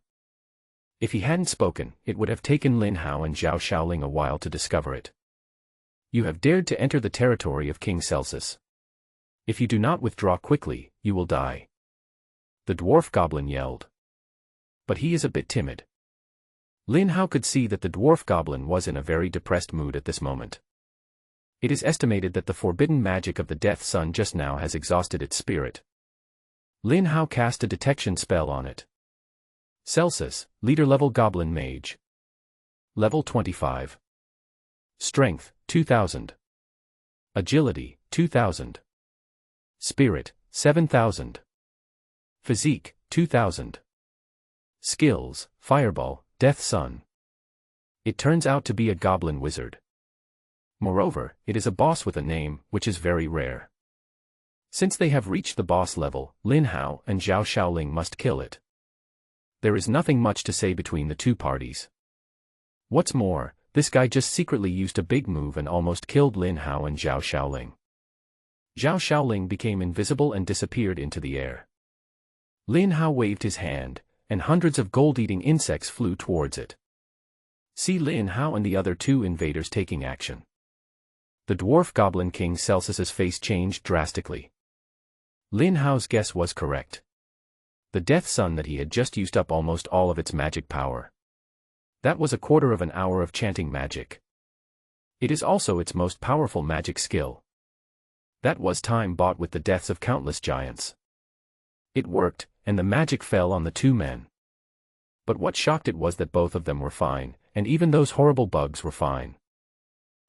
If he hadn't spoken, it would have taken Lin Hao and Zhao Xiaoling a while to discover it. "You have dared to enter the territory of King Celsus. If you do not withdraw quickly, you will die," the dwarf goblin yelled. But he is a bit timid. Lin Hao could see that the dwarf goblin was in a very depressed mood at this moment. It is estimated that the forbidden magic of the Death Sun just now has exhausted its spirit. Lin Hao cast a detection spell on it. Celsus, leader-level goblin mage. Level 25. Strength, 2000. Agility, 2000. Spirit, 7000. Physique, 2000. Skills, Fireball, Death Sun. It turns out to be a goblin wizard. Moreover, it is a boss with a name, which is very rare. Since they have reached the boss level, Lin Hao and Zhao Xiaoling must kill it. There is nothing much to say between the two parties. What's more, this guy just secretly used a big move and almost killed Lin Hao and Zhao Xiaoling. Zhao Xiaoling became invisible and disappeared into the air. Lin Hao waved his hand, and hundreds of gold-eating insects flew towards it. See Lin Hao and the other 2 invaders taking action. The dwarf goblin king Celsus's face changed drastically. Lin Hao's guess was correct. The Death Sun that he had just used up almost all of its magic power. That was a quarter of an hour of chanting magic. It is also its most powerful magic skill. That was time bought with the deaths of countless giants. It worked, and the magic fell on the two men. But what shocked it was that both of them were fine, and even those horrible bugs were fine.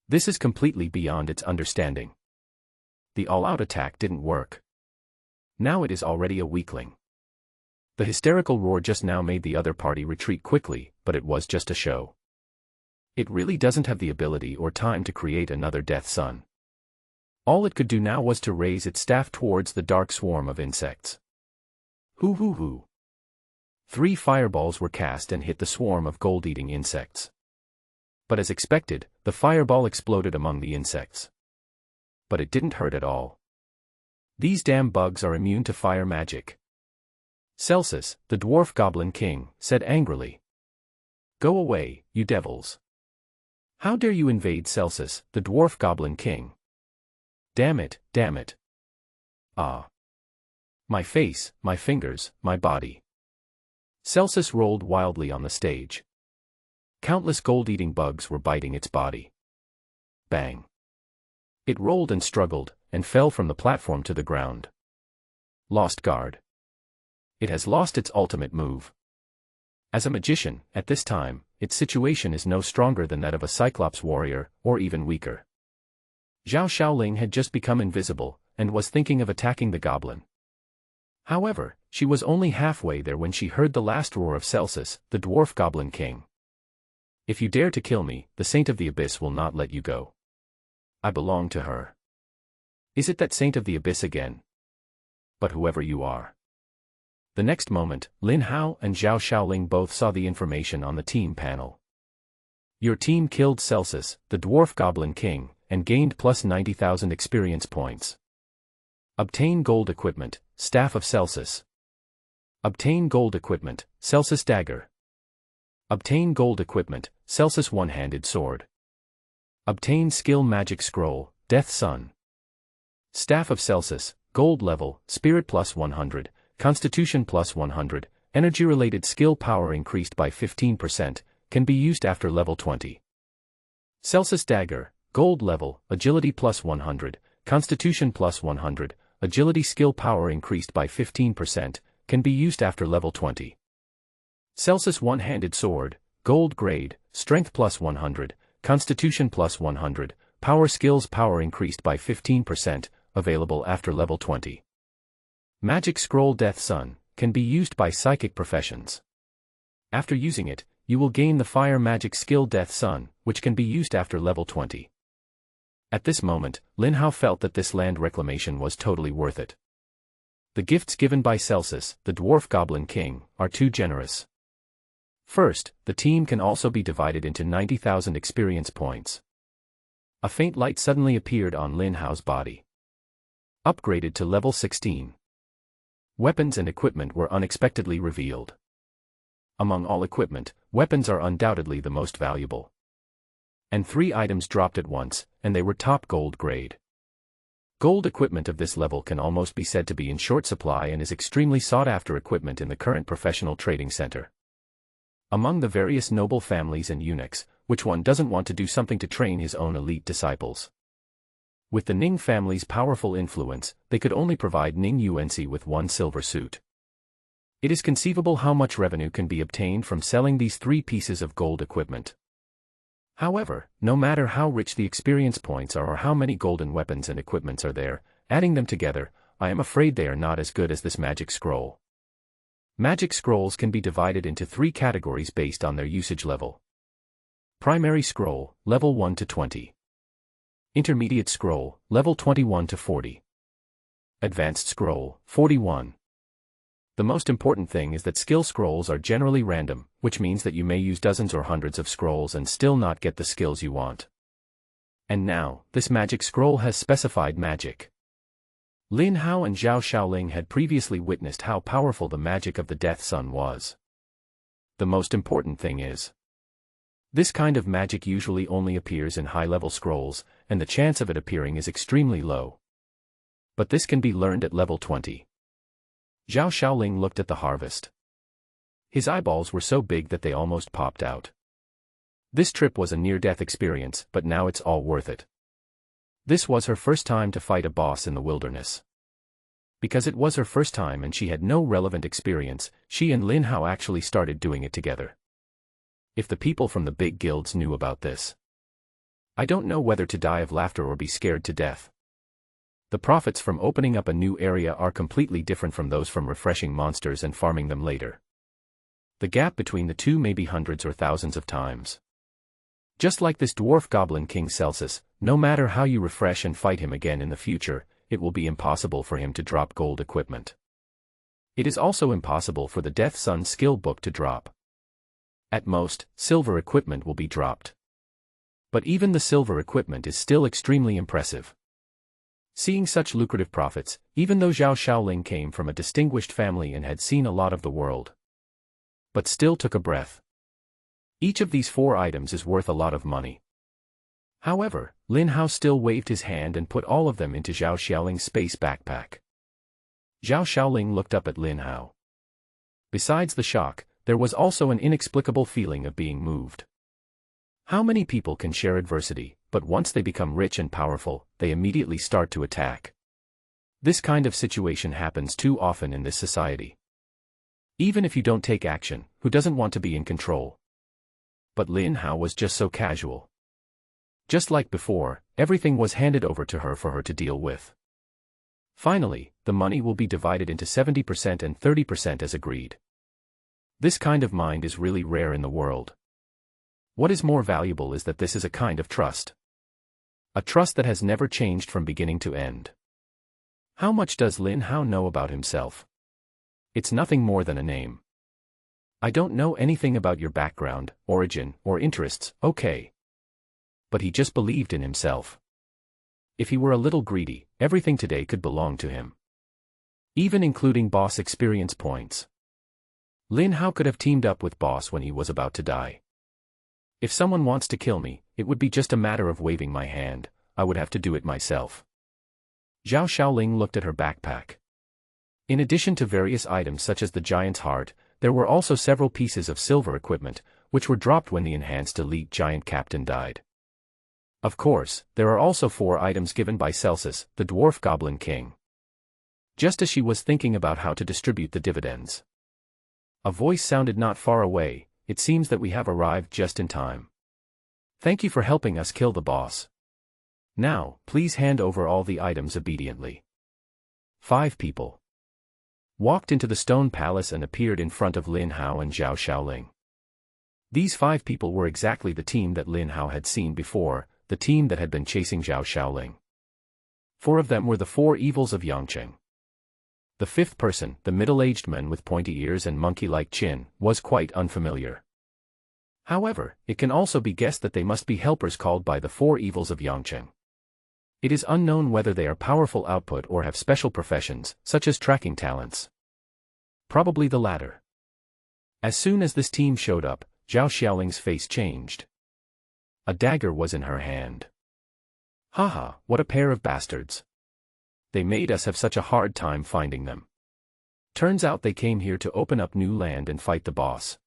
This is completely beyond its understanding. The all-out attack didn't work. Now it is already a weakling. The hysterical roar just now made the other party retreat quickly, but it was just a show. It really doesn't have the ability or time to create another Death Sun. All it could do now was to raise its staff towards the dark swarm of insects. Hoo hoo hoo. 3 fireballs were cast and hit the swarm of gold-eating insects. But as expected, the fireball exploded among the insects. But it didn't hurt at all. These damn bugs are immune to fire magic. Celsus, the dwarf goblin king, said angrily. Go away, you devils. How dare you invade Celsus, the dwarf goblin king? Damn it, damn it. Ah. My face, my fingers, my body. Celsus rolled wildly on the stage. Countless gold-eating bugs were biting its body. Bang. It rolled and struggled, and fell from the platform to the ground. Lost guard. It has lost its ultimate move. As a magician, at this time, its situation is no stronger than that of a Cyclops warrior, or even weaker. Zhao Shaoling had just become invisible, and was thinking of attacking the goblin. However, she was only halfway there when she heard the last roar of Celsus, the dwarf goblin king. If you dare to kill me, the Saint of the Abyss will not let you go. I belong to her. Is it that Saint of the Abyss again? But whoever you are. The next moment, Lin Hao and Zhao Shaoling both saw the information on the team panel. Your team killed Celsus, the dwarf goblin king, and gained plus 90,000 experience points. Obtain gold equipment, Staff of Celsus. Obtain gold equipment, Celsus dagger. Obtain gold equipment, Celsus one-handed sword. Obtain skill magic scroll, Death Sun. Staff of Celsus, gold level, spirit plus 100. Constitution plus 100, energy-related skill power increased by 15%, can be used after level 20. Celsus dagger, gold level, agility plus 100, constitution plus 100, agility skill power increased by 15%, can be used after level 20. Celsus one-handed sword, gold grade, strength plus 100, constitution plus 100, power skills power increased by 15%, available after level 20. Magic Scroll Death Sun, can be used by psychic professions. After using it, you will gain the fire magic skill Death Sun, which can be used after level 20. At this moment, Lin Hao felt that this land reclamation was totally worth it. The gifts given by Celsus, the dwarf goblin king, are too generous. First, the team can also be divided into 90,000 experience points. A faint light suddenly appeared on Lin Hao's body. Upgraded to level 16. Weapons and equipment were unexpectedly revealed. Among all equipment, weapons are undoubtedly the most valuable. And 3 items dropped at once, and they were top gold grade. Gold equipment of this level can almost be said to be in short supply and is extremely sought-after equipment in the current professional trading center. Among the various noble families and eunuchs, which one doesn't want to do something to train his own elite disciples? With the Ning family's powerful influence, they could only provide Ning Yuanci with 1 silver suit. It is conceivable how much revenue can be obtained from selling these 3 pieces of gold equipment. However, no matter how rich the experience points are or how many golden weapons and equipments are there, adding them together, I am afraid they are not as good as this magic scroll. Magic scrolls can be divided into 3 categories based on their usage level. Primary scroll, level 1 to 20. Intermediate scroll, level 21 to 40. Advanced scroll, 41. The most important thing is that skill scrolls are generally random, which means that you may use dozens or hundreds of scrolls and still not get the skills you want. And now, this magic scroll has specified magic. Lin Hao and Zhao Shaoling had previously witnessed how powerful the magic of the Death Sun was. The most important thing is, This kind of magic usually only appears in high-level scrolls, and the chance of it appearing is extremely low. But this can be learned at level 20. Zhao Xiaoling looked at the harvest. His eyeballs were so big that they almost popped out. This trip was a near-death experience, but now it's all worth it. This was her first time to fight a boss in the wilderness. Because it was her first time and she had no relevant experience, she and Lin Hao actually started doing it together. If the people from the big guilds knew about this, I don't know whether to die of laughter or be scared to death. The profits from opening up a new area are completely different from those from refreshing monsters and farming them later. The gap between the two may be hundreds or thousands of times. Just like this dwarf goblin King Celsus, no matter how you refresh and fight him again in the future, it will be impossible for him to drop gold equipment. It is also impossible for the Death Sun skill book to drop. At most, silver equipment will be dropped. But even the silver equipment is still extremely impressive. Seeing such lucrative profits, even though Zhao Xiaoling came from a distinguished family and had seen a lot of the world, but still took a breath. Each of these 4 items is worth a lot of money. However, Lin Hao still waved his hand and put all of them into Zhao Xiaoling's space backpack. Zhao Xiaoling looked up at Lin Hao. Besides the shock, there was also an inexplicable feeling of being moved. How many people can share adversity, but once they become rich and powerful, they immediately start to attack? This kind of situation happens too often in this society. Even if you don't take action, who doesn't want to be in control? But Lin Hao was just so casual. Just like before, everything was handed over to her for her to deal with. Finally, the money will be divided into 70% and 30% as agreed. This kind of mind is really rare in the world. What is more valuable is that this is a kind of trust. A trust that has never changed from beginning to end. How much does Lin Hao know about himself? It's nothing more than a name. I don't know anything about your background, origin, or interests, okay. But he just believed in himself. If he were a little greedy, everything today could belong to him. Even including boss experience points. Lin Hao could have teamed up with boss when he was about to die. If someone wants to kill me, it would be just a matter of waving my hand, I would have to do it myself. Zhao Xiaoling looked at her backpack. In addition to various items such as the giant's heart, there were also several pieces of silver equipment, which were dropped when the enhanced elite giant captain died. Of course, there are also 4 items given by Celsus, the dwarf goblin king. Just as she was thinking about how to distribute the dividends, a voice sounded not far away. It seems that we have arrived just in time. Thank you for helping us kill the boss. Now, please hand over all the items obediently. 5 people walked into the stone palace and appeared in front of Lin Hao and Zhao Xiaoling. These 5 people were exactly the team that Lin Hao had seen before, the team that had been chasing Zhao Xiaoling. 4 of them were the 4 evils of Yangcheng. The 5th person, the middle-aged man with pointy ears and monkey-like chin, was quite unfamiliar. However, it can also be guessed that they must be helpers called by the 4 evils of Yangcheng. It is unknown whether they are powerful output or have special professions, such as tracking talents. Probably the latter. As soon as this team showed up, Zhao Xiaoling's face changed. A dagger was in her hand. Haha, what a pair of bastards. They made us have such a hard time finding them. Turns out they came here to open up new land and fight the boss.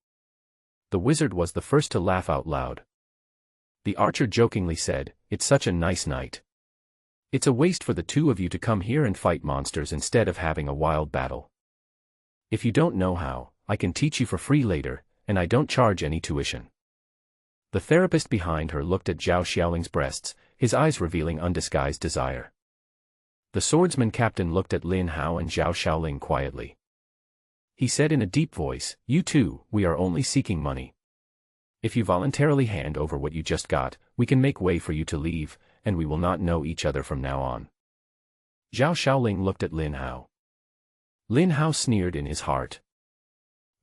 The wizard was the first to laugh out loud. The archer jokingly said, "It's such a nice night. It's a waste for the 2 of you to come here and fight monsters instead of having a wild battle. If you don't know how, I can teach you for free later, and I don't charge any tuition." The therapist behind her looked at Zhao Xiaoling's breasts, his eyes revealing undisguised desire. The swordsman captain looked at Lin Hao and Zhao Xiaoling quietly. He said in a deep voice, "You 2, we are only seeking money. If you voluntarily hand over what you just got, we can make way for you to leave, and we will not know each other from now on." Zhao Xiaoling looked at Lin Hao. Lin Hao sneered in his heart.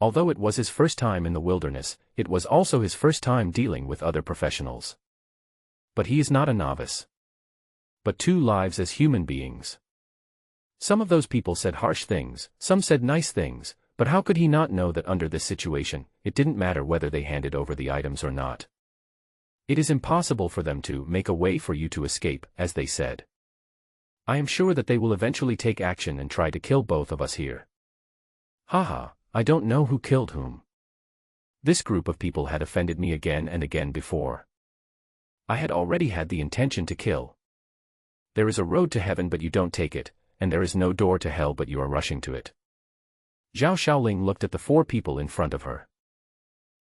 Although it was his first time in the wilderness, it was also his first time dealing with other professionals. But he is not a novice. But 2 lives as human beings. Some of those people said harsh things, some said nice things, but how could he not know that under this situation, it didn't matter whether they handed over the items or not? It is impossible for them to make a way for you to escape, as they said. I am sure that they will eventually take action and try to kill both of us here. Haha, I don't know who killed whom. This group of people had offended me again and again before. I had already had the intention to kill. There is a road to heaven but you don't take it, and there is no door to hell but you are rushing to it. Zhao Xiaoling looked at the 4 people in front of her.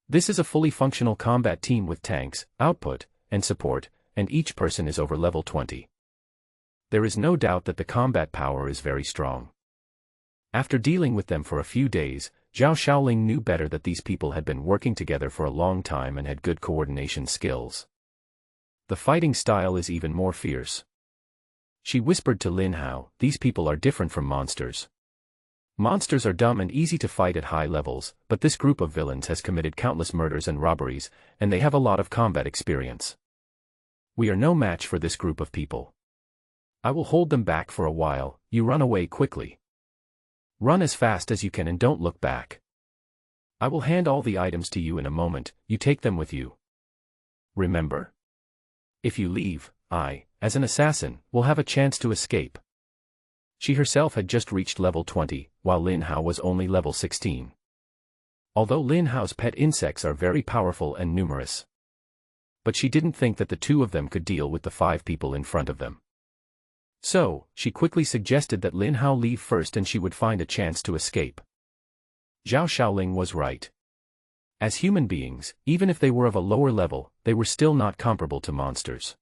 This is a fully functional combat team with tanks, output, and support, and each person is over level 20. There is no doubt that the combat power is very strong. After dealing with them for a few days, Zhao Xiaoling knew better that these people had been working together for a long time and had good coordination skills. The fighting style is even more fierce. She whispered to Lin Hao, "These people are different from monsters. Monsters are dumb and easy to fight at high levels, but this group of villains has committed countless murders and robberies, and they have a lot of combat experience. We are no match for this group of people. I will hold them back for a while, you run away quickly. Run as fast as you can and don't look back. I will hand all the items to you in a moment, you take them with you. Remember? If you leave, I, as an assassin, will have a chance to escape." She herself had just reached level 20, while Lin Hao was only level 16. Although Lin Hao's pet insects are very powerful and numerous. But she didn't think that the 2 of them could deal with the 5 people in front of them. So, she quickly suggested that Lin Hao leave first and she would find a chance to escape. Zhao Xiaoling was right. As human beings, even if they were of a lower level, they were still not comparable to monsters.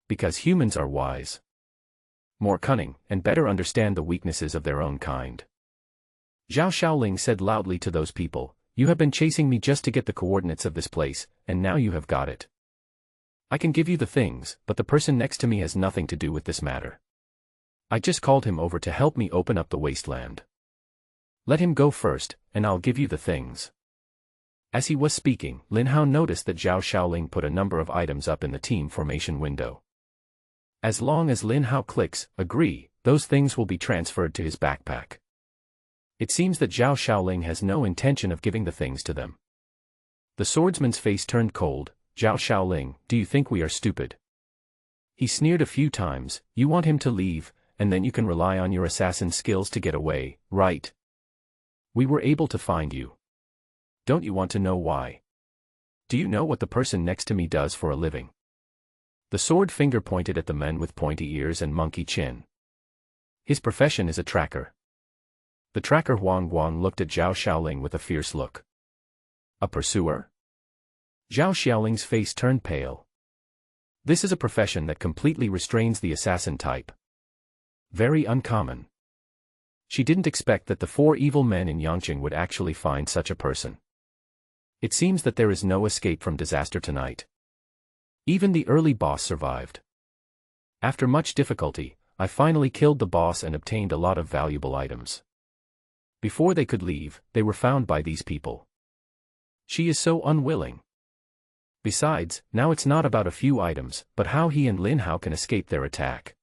Because humans are wise, more cunning, and better understand the weaknesses of their own kind. Zhao Xiaoling said loudly to those people, "You have been chasing me just to get the coordinates of this place, and now you have got it. I can give you the things, but the person next to me has nothing to do with this matter. I just called him over to help me open up the wasteland. Let him go first, and I'll give you the things." As he was speaking, Lin Hao noticed that Zhao Xiaoling put a number of items up in the team formation window. As long as Lin Hao clicks agree, those things will be transferred to his backpack. It seems that Zhao Xiaoling has no intention of giving the things to them. The swordsman's face turned cold. "Zhao Xiaoling, do you think we are stupid?" He sneered a few times. "You want him to leave, and then you can rely on your assassin skills to get away, right? We were able to find you. Don't you want to know why? Do you know what the person next to me does for a living?" The sword finger pointed at the man with pointy ears and monkey chin. "His profession is a tracker." The tracker Huang Guang looked at Zhao Xiaoling with a fierce look. "A pursuer?" Zhao Xiaoling's face turned pale. This is a profession that completely restrains the assassin type. Very uncommon. She didn't expect that the 4 evil men in Yangqing would actually find such a person. It seems that there is no escape from disaster tonight. Even the early boss survived. After much difficulty, I finally killed the boss and obtained a lot of valuable items. Before they could leave, they were found by these people. She is so unwilling. Besides, now it's not about a few items, but how he and Lin Hao can escape their attack.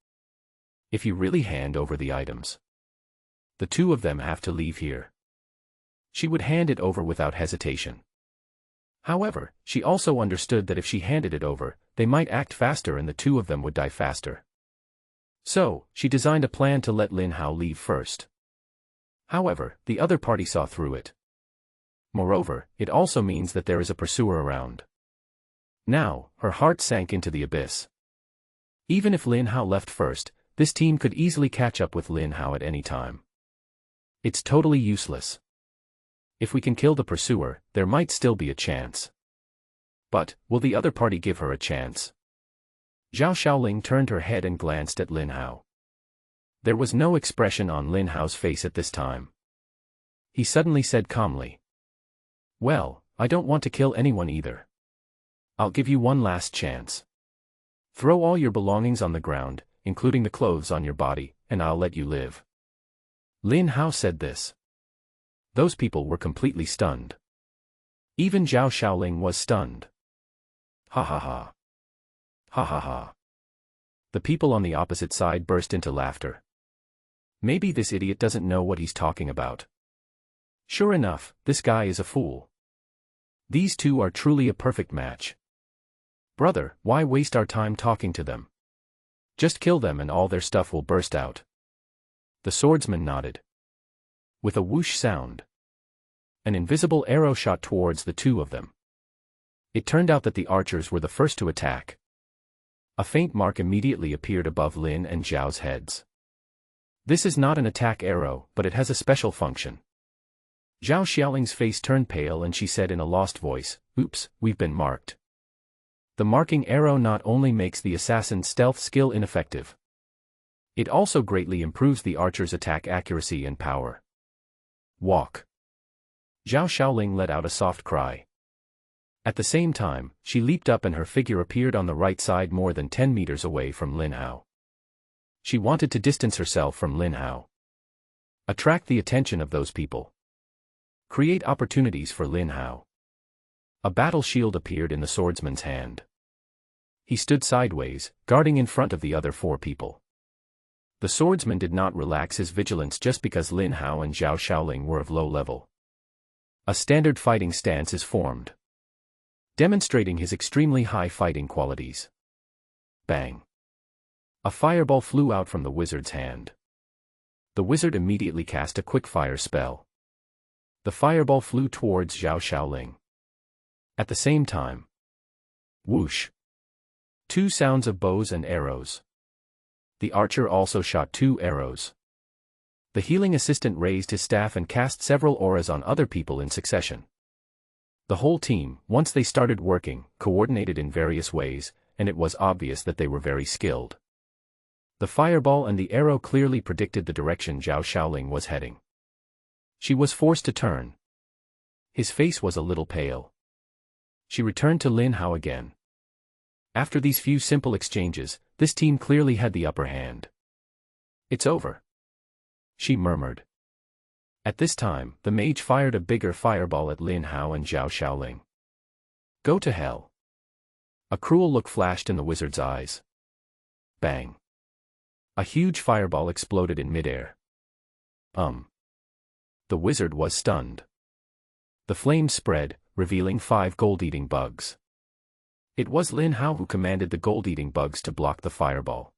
If you really hand over the items, the 2 of them have to leave here. She would hand it over without hesitation. However, she also understood that if she handed it over, they might act faster and the 2 of them would die faster. So, she designed a plan to let Lin Hao leave first. However, the other party saw through it. Moreover, it also means that there is a pursuer around. Now, her heart sank into the abyss. Even if Lin Hao left first, this team could easily catch up with Lin Hao at any time. It's totally useless. If we can kill the pursuer, there might still be a chance. But, will the other party give her a chance? Zhao Xiaoling turned her head and glanced at Lin Hao. There was no expression on Lin Hao's face at this time. He suddenly said calmly, "Well, I don't want to kill anyone either. I'll give you one last chance. Throw all your belongings on the ground, including the clothes on your body, and I'll let you live." Lin Hao said this. Those people were completely stunned. Even Zhao Xiaoling was stunned. Ha ha ha. Ha ha ha. The people on the opposite side burst into laughter. Maybe this idiot doesn't know what he's talking about. Sure enough, this guy is a fool. These 2 are truly a perfect match. Brother, why waste our time talking to them? Just kill them and all their stuff will burst out. The swordsman nodded. With a whoosh sound, an invisible arrow shot towards the two of them. It turned out that the archers were the first to attack. A faint mark immediately appeared above Lin and Zhao's heads. This is not an attack arrow, but it has a special function. Zhao Xiaoling's face turned pale and she said in a lost voice, "Oops, we've been marked." The marking arrow not only makes the assassin's stealth skill ineffective, it also greatly improves the archer's attack accuracy and power. Walk. Zhao Xiaoling let out a soft cry. At the same time, she leaped up and her figure appeared on the right side more than 10 meters away from Lin Hao. She wanted to distance herself from Lin Hao. Attract the attention of those people. Create opportunities for Lin Hao. A battle shield appeared in the swordsman's hand. He stood sideways, guarding in front of the other 4 people. The swordsman did not relax his vigilance just because Lin Hao and Zhao Xiaoling were of low level. A standard fighting stance is formed, demonstrating his extremely high fighting qualities. Bang! A fireball flew out from the wizard's hand. The wizard immediately cast a quick-fire spell. The fireball flew towards Zhao Xiaoling. At the same time, whoosh! 2 sounds of bows and arrows. The archer also shot 2 arrows. The healing assistant raised his staff and cast several auras on other people in succession. The whole team, once they started working, coordinated in various ways, and it was obvious that they were very skilled. The fireball and the arrow clearly predicted the direction Zhao Xiaoling was heading. She was forced to turn. His face was a little pale. She returned to Lin Hao again. After these few simple exchanges, this team clearly had the upper hand. "It's over," she murmured. At this time, the mage fired a bigger fireball at Lin Hao and Zhao Xiaoling. "Go to hell." A cruel look flashed in the wizard's eyes. Bang! A huge fireball exploded in midair. The wizard was stunned. The flames spread, revealing 5 gold-eating bugs. It was Lin Hao who commanded the gold-eating bugs to block the fireball.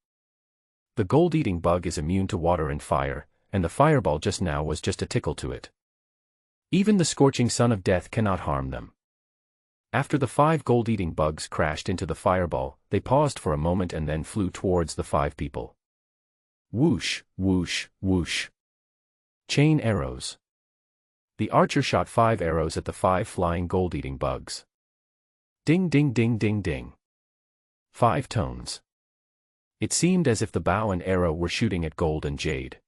The gold-eating bug is immune to water and fire, and the fireball just now was just a tickle to it. Even the scorching sun of death cannot harm them. After the 5 gold-eating bugs crashed into the fireball, they paused for a moment and then flew towards the 5 people. Whoosh, whoosh, whoosh. Chain arrows. The archer shot 5 arrows at the 5 flying gold-eating bugs. Ding ding ding ding ding. 5 tones. It seemed as if the bow and arrow were shooting at gold and jade.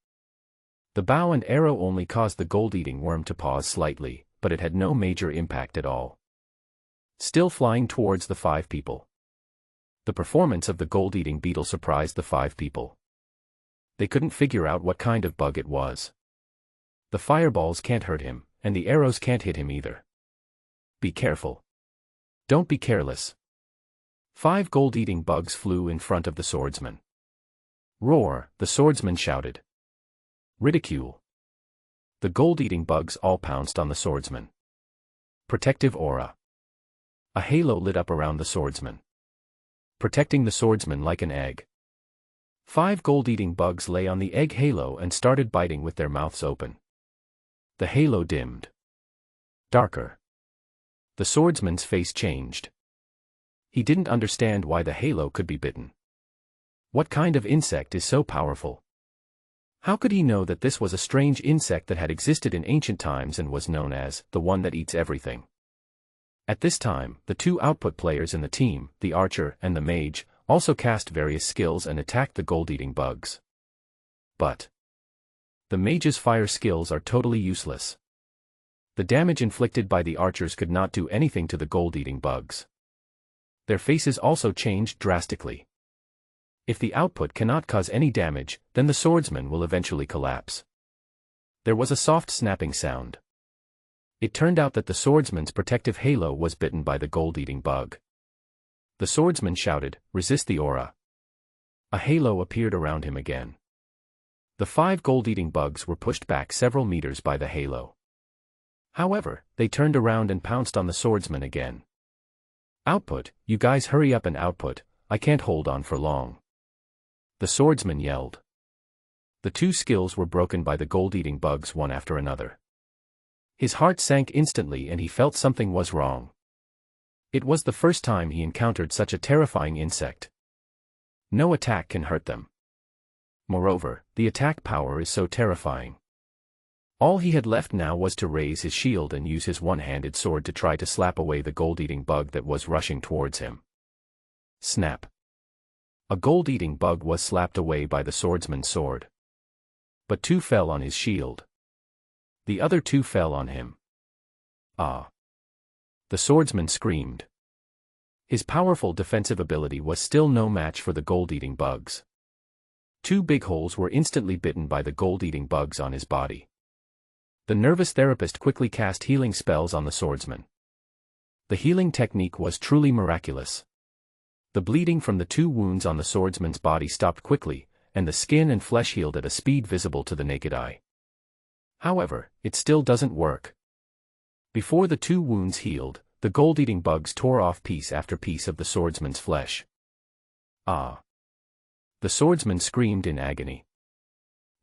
The bow and arrow only caused the gold-eating worm to pause slightly, but it had no major impact at all. Still flying towards the 5 people. The performance of the gold-eating beetle surprised the 5 people. They couldn't figure out what kind of bug it was. The fireballs can't hurt him, and the arrows can't hit him either. Be careful. Don't be careless. 5 gold-eating bugs flew in front of the swordsman. Roar, the swordsman shouted. Ridicule. The gold-eating bugs all pounced on the swordsman. Protective aura. A halo lit up around the swordsman, protecting the swordsman like an egg. 5 gold-eating bugs lay on the egg halo and started biting with their mouths open. The halo dimmed. Darker. The swordsman's face changed. He didn't understand why the halo could be bitten. What kind of insect is so powerful? How could he know that this was a strange insect that had existed in ancient times and was known as the one that eats everything? At this time, the 2 output players in the team, the archer and the mage, also cast various skills and attacked the gold-eating bugs. But the mage's fire skills are totally useless. The damage inflicted by the archers could not do anything to the gold-eating bugs. Their faces also changed drastically. If the output cannot cause any damage, then the swordsman will eventually collapse. There was a soft snapping sound. It turned out that the swordsman's protective halo was bitten by the gold-eating bug. The swordsman shouted, "Resist the aura." A halo appeared around him again. The 5 gold-eating bugs were pushed back several meters by the halo. However, they turned around and pounced on the swordsman again. Output, you guys hurry up and output, I can't hold on for long. The swordsman yelled. The two skills were broken by the gold-eating bugs one after another. His heart sank instantly and he felt something was wrong. It was the first time he encountered such a terrifying insect. No attack can hurt them. Moreover, the attack power is so terrifying. All he had left now was to raise his shield and use his one-handed sword to try to slap away the gold-eating bug that was rushing towards him. Snap! A gold-eating bug was slapped away by the swordsman's sword. But two fell on his shield. The other two fell on him. Ah! The swordsman screamed. His powerful defensive ability was still no match for the gold-eating bugs. Two big holes were instantly bitten by the gold-eating bugs on his body. The nervous therapist quickly cast healing spells on the swordsman. The healing technique was truly miraculous. The bleeding from the two wounds on the swordsman's body stopped quickly, and the skin and flesh healed at a speed visible to the naked eye. However, it still doesn't work. Before the two wounds healed, the gold-eating bugs tore off piece after piece of the swordsman's flesh. Ah! The swordsman screamed in agony.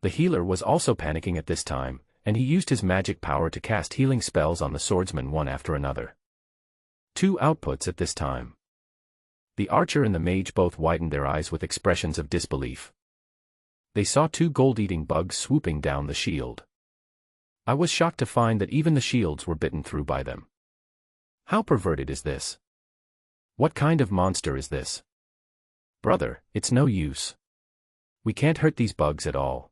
The healer was also panicking at this time, and he used his magic power to cast healing spells on the swordsman one after another. Two outputs at this time. The archer and the mage both widened their eyes with expressions of disbelief. They saw two gold-eating bugs swooping down the shield. I was shocked to find that even the shields were bitten through by them. How perverted is this? What kind of monster is this? Brother, it's no use. We can't hurt these bugs at all.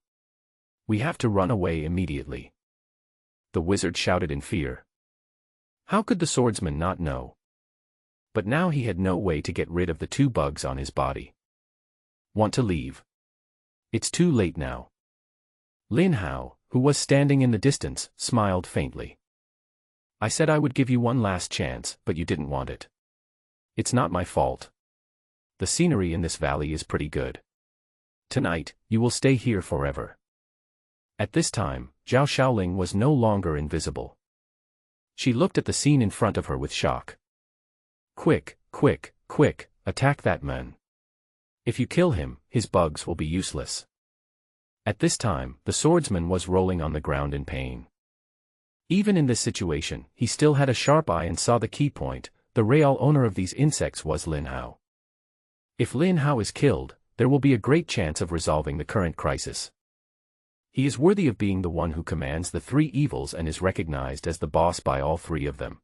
We have to run away immediately. The wizard shouted in fear. How could the swordsman not know? But now he had no way to get rid of the two bugs on his body. Want to leave? It's too late now. Lin Hao, who was standing in the distance, smiled faintly. I said I would give you one last chance, but you didn't want it. It's not my fault. The scenery in this valley is pretty good. Tonight, you will stay here forever. At this time, Zhao Shaoling was no longer invisible. She looked at the scene in front of her with shock. Quick, quick, quick, attack that man. If you kill him, his bugs will be useless. At this time, the swordsman was rolling on the ground in pain. Even in this situation, he still had a sharp eye and saw the key point. The real owner of these insects was Lin Hao. If Lin Hao is killed, there will be a great chance of resolving the current crisis. He is worthy of being the one who commands the three evils and is recognized as the boss by all three of them.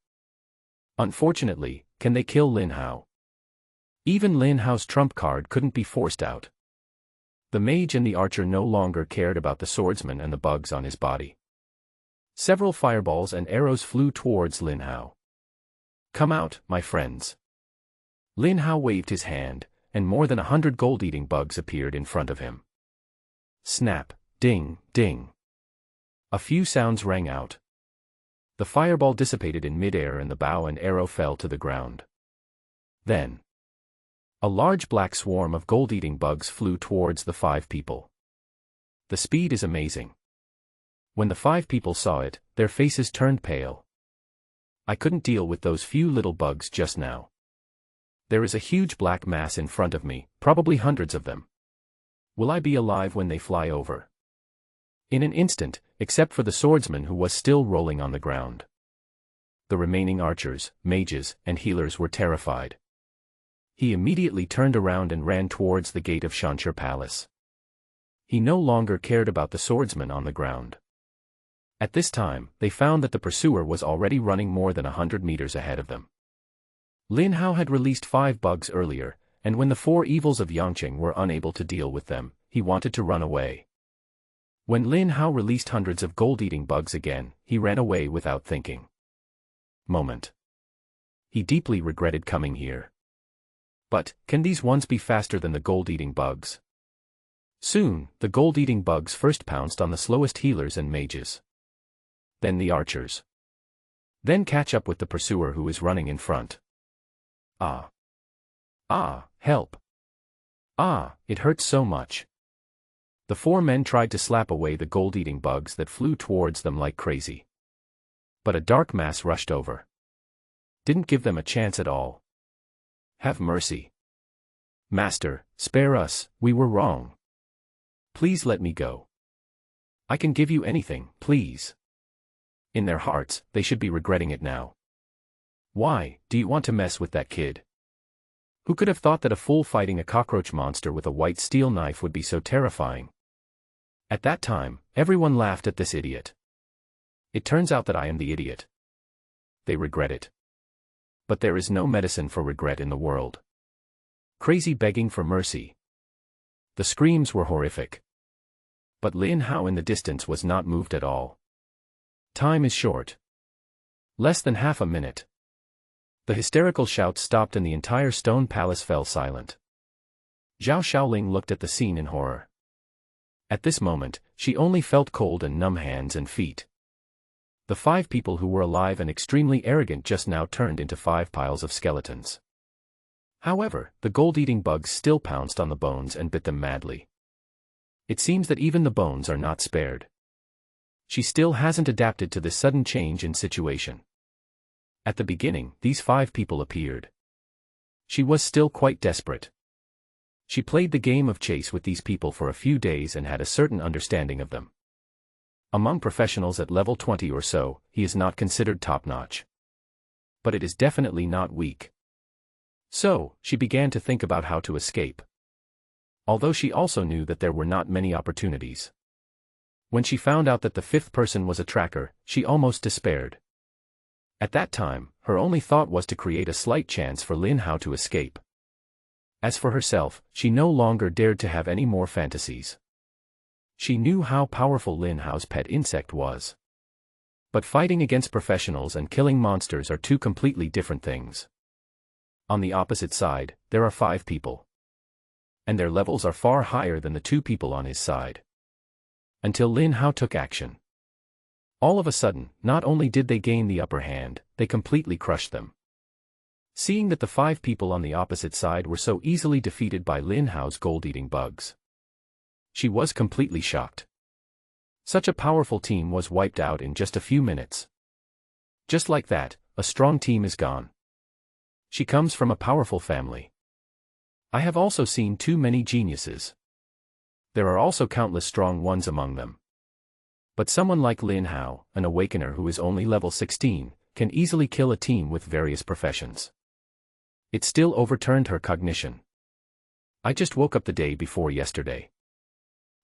Unfortunately, can they kill Lin Hao? Even Lin Hao's trump card couldn't be forced out. The mage and the archer no longer cared about the swordsman and the bugs on his body. Several fireballs and arrows flew towards Lin Hao. Come out, my friends. Lin Hao waved his hand, and more than 100 gold-eating bugs appeared in front of him. Snap, ding, ding. A few sounds rang out. The fireball dissipated in midair and the bow and arrow fell to the ground. Then, a large black swarm of gold-eating bugs flew towards the 5 people. The speed is amazing. When the 5 people saw it, their faces turned pale. I couldn't deal with those few little bugs just now. There is a huge black mass in front of me, probably hundreds of them. Will I be alive when they fly over? In an instant, except for the swordsman who was still rolling on the ground. The remaining archers, mages, and healers were terrified. He immediately turned around and ran towards the gate of Shanshur Palace. He no longer cared about the swordsman on the ground. At this time, they found that the pursuer was already running more than 100 meters ahead of them. Lin Hao had released 5 bugs earlier, and when the 4 evils of Yangqing were unable to deal with them, he wanted to run away. When Lin Hao released hundreds of gold-eating bugs again, he ran away without thinking. Moment. He deeply regretted coming here. But, can these ones be faster than the gold-eating bugs? Soon, the gold-eating bugs first pounced on the slowest healers and mages. Then the archers. Then catch up with the pursuer who is running in front. Ah! Ah, help! Ah, it hurts so much. The 4 men tried to slap away the gold-eating bugs that flew towards them like crazy. But a dark mass rushed over. Didn't give them a chance at all. Have mercy. Master, spare us, we were wrong. Please let me go. I can give you anything, please. In their hearts, they should be regretting it now. Why, do you want to mess with that kid? Who could have thought that a fool fighting a cockroach monster with a white steel knife would be so terrifying? At that time, everyone laughed at this idiot. It turns out that I am the idiot. They regret it. But there is no medicine for regret in the world. Crazy begging for mercy. The screams were horrific. But Lin Hao in the distance was not moved at all. Time is short. Less than half a minute. The hysterical shouts stopped and the entire stone palace fell silent. Zhao Xiaoling looked at the scene in horror. At this moment, she only felt cold and numb hands and feet. The 5 people who were alive and extremely arrogant just now turned into 5 piles of skeletons. However, the gold-eating bugs still pounced on the bones and bit them madly. It seems that even the bones are not spared. She still hasn't adapted to this sudden change in situation. At the beginning, these 5 people appeared. She was still quite desperate. She played the game of chase with these people for a few days and had a certain understanding of them. Among professionals at level 20 or so, he is not considered top-notch. But it is definitely not weak. So, she began to think about how to escape. Although she also knew that there were not many opportunities. When she found out that the 5th person was a tracker, she almost despaired. At that time, her only thought was to create a slight chance for Lin Hao to escape. As for herself, she no longer dared to have any more fantasies. She knew how powerful Lin Hao's pet insect was. But fighting against professionals and killing monsters are 2 completely different things. On the opposite side, there are 5 people. And their levels are far higher than the 2 people on his side. Until Lin Hao took action. All of a sudden, not only did they gain the upper hand, they completely crushed them. Seeing that the 5 people on the opposite side were so easily defeated by Lin Hao's gold-eating bugs, she was completely shocked. Such a powerful team was wiped out in just a few minutes. Just like that, a strong team is gone. She comes from a powerful family. I have also seen too many geniuses. There are also countless strong ones among them. But someone like Lin Hao, an awakener who is only level 16, can easily kill a team with various professions. It still overturned her cognition. I just woke up the day before yesterday.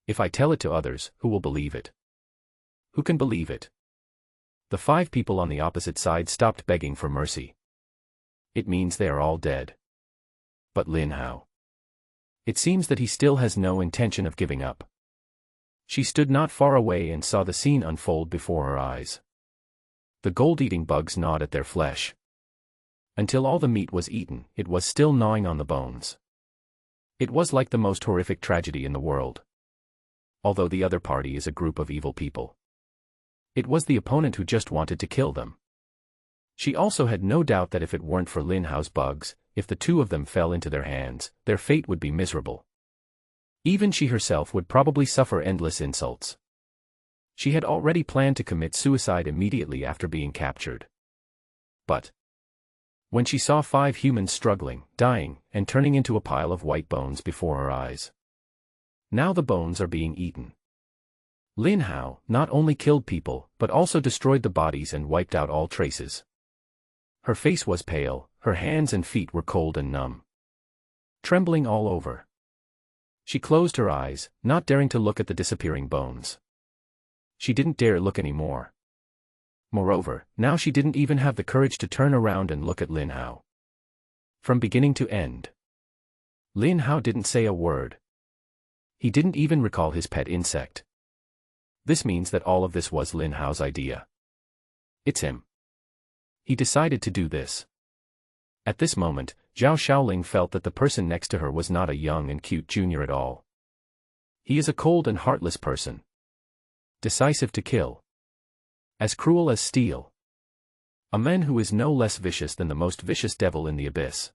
If I tell it to others, who will believe it? Who can believe it? The 5 people on the opposite side stopped begging for mercy. It means they are all dead. But Lin Hao. It seems that he still has no intention of giving up. She stood not far away and saw the scene unfold before her eyes. The gold-eating bugs gnawed at their flesh. Until all the meat was eaten, it was still gnawing on the bones. It was like the most horrific tragedy in the world. Although the other party is a group of evil people. It was the opponent who just wanted to kill them. She also had no doubt that if it weren't for Lin Hao's bugs, if the 2 of them fell into their hands, their fate would be miserable. Even she herself would probably suffer endless insults. She had already planned to commit suicide immediately after being captured. But when she saw 5 humans struggling, dying, and turning into a pile of white bones before her eyes. Now the bones are being eaten. Lin Hao not only killed people, but also destroyed the bodies and wiped out all traces. Her face was pale, her hands and feet were cold and numb. Trembling all over. She closed her eyes, not daring to look at the disappearing bones. She didn't dare look anymore. Moreover, now she didn't even have the courage to turn around and look at Lin Hao. From beginning to end, Lin Hao didn't say a word. He didn't even recall his pet insect. This means that all of this was Lin Hao's idea. It's him. He decided to do this. At this moment, Zhao Xiaoling felt that the person next to her was not a young and cute junior at all. He is a cold and heartless person. Decisive to kill. As cruel as steel. A man who is no less vicious than the most vicious devil in the abyss.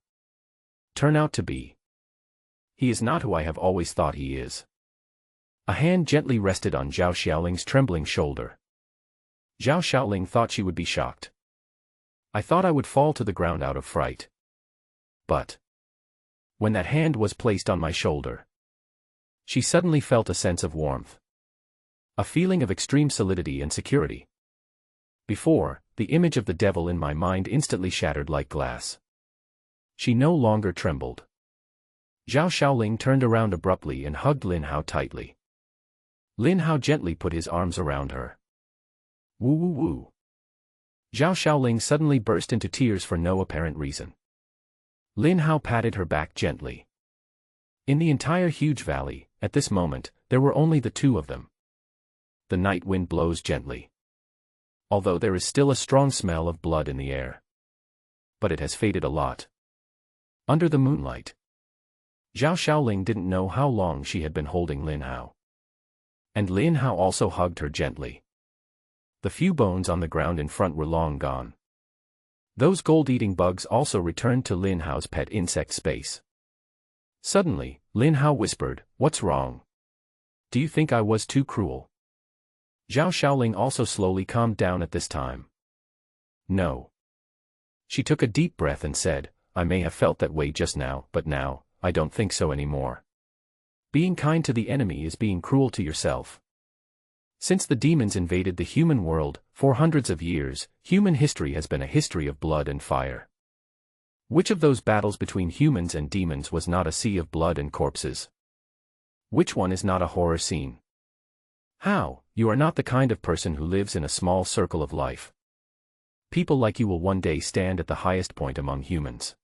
Turn out to be. He is not who I have always thought he is. A hand gently rested on Zhao Xiaoling's trembling shoulder. Zhao Xiaoling thought she would be shocked. I thought I would fall to the ground out of fright. But When that hand was placed on my shoulder, she suddenly felt a sense of warmth. A feeling of extreme solidity and security. Before, the image of the devil in my mind instantly shattered like glass. She no longer trembled. Zhao Xiaoling turned around abruptly and hugged Lin Hao tightly. Lin Hao gently put his arms around her. Woo woo woo. Zhao Xiaoling suddenly burst into tears for no apparent reason. Lin Hao patted her back gently. In the entire huge valley, at this moment, there were only the two of them. The night wind blows gently, although there is still a strong smell of blood in the air. But it has faded a lot. Under the moonlight, Zhao Xiaoling didn't know how long she had been holding Lin Hao. And Lin Hao also hugged her gently. The few bones on the ground in front were long gone. Those gold-eating bugs also returned to Lin Hao's pet insect space. Suddenly, Lin Hao whispered, "What's wrong? Do you think I was too cruel?" Zhao Xiaoling also slowly calmed down at this time. No. She took a deep breath and said, "I may have felt that way just now, but now, I don't think so anymore. Being kind to the enemy is being cruel to yourself." Since the demons invaded the human world, for hundreds of years, human history has been a history of blood and fire. Which of those battles between humans and demons was not a sea of blood and corpses? Which one is not a horror scene? How, you are not the kind of person who lives in a small circle of life. People like you will one day stand at the highest point among humans.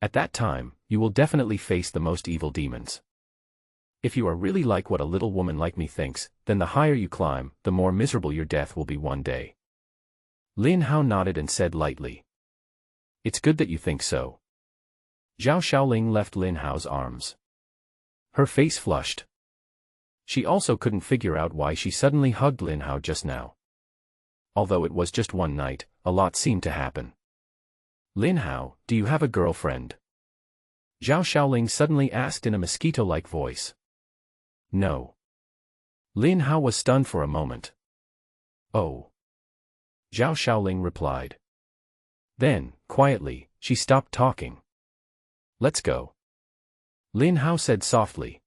At that time, you will definitely face the most evil demons. If you are really like what a little woman like me thinks, then the higher you climb, the more miserable your death will be one day. Lin Hao nodded and said lightly, "It's good that you think so." Zhao Xiaoling left Lin Hao's arms. Her face flushed. She also couldn't figure out why she suddenly hugged Lin Hao just now. Although it was just one night, a lot seemed to happen. "Lin Hao, do you have a girlfriend?" Zhao Xiaoling suddenly asked in a mosquito-like voice. No. Lin Hao was stunned for a moment. Oh. Zhao Xiaoling replied. Then, quietly, she stopped talking. "Let's go." Lin Hao said softly.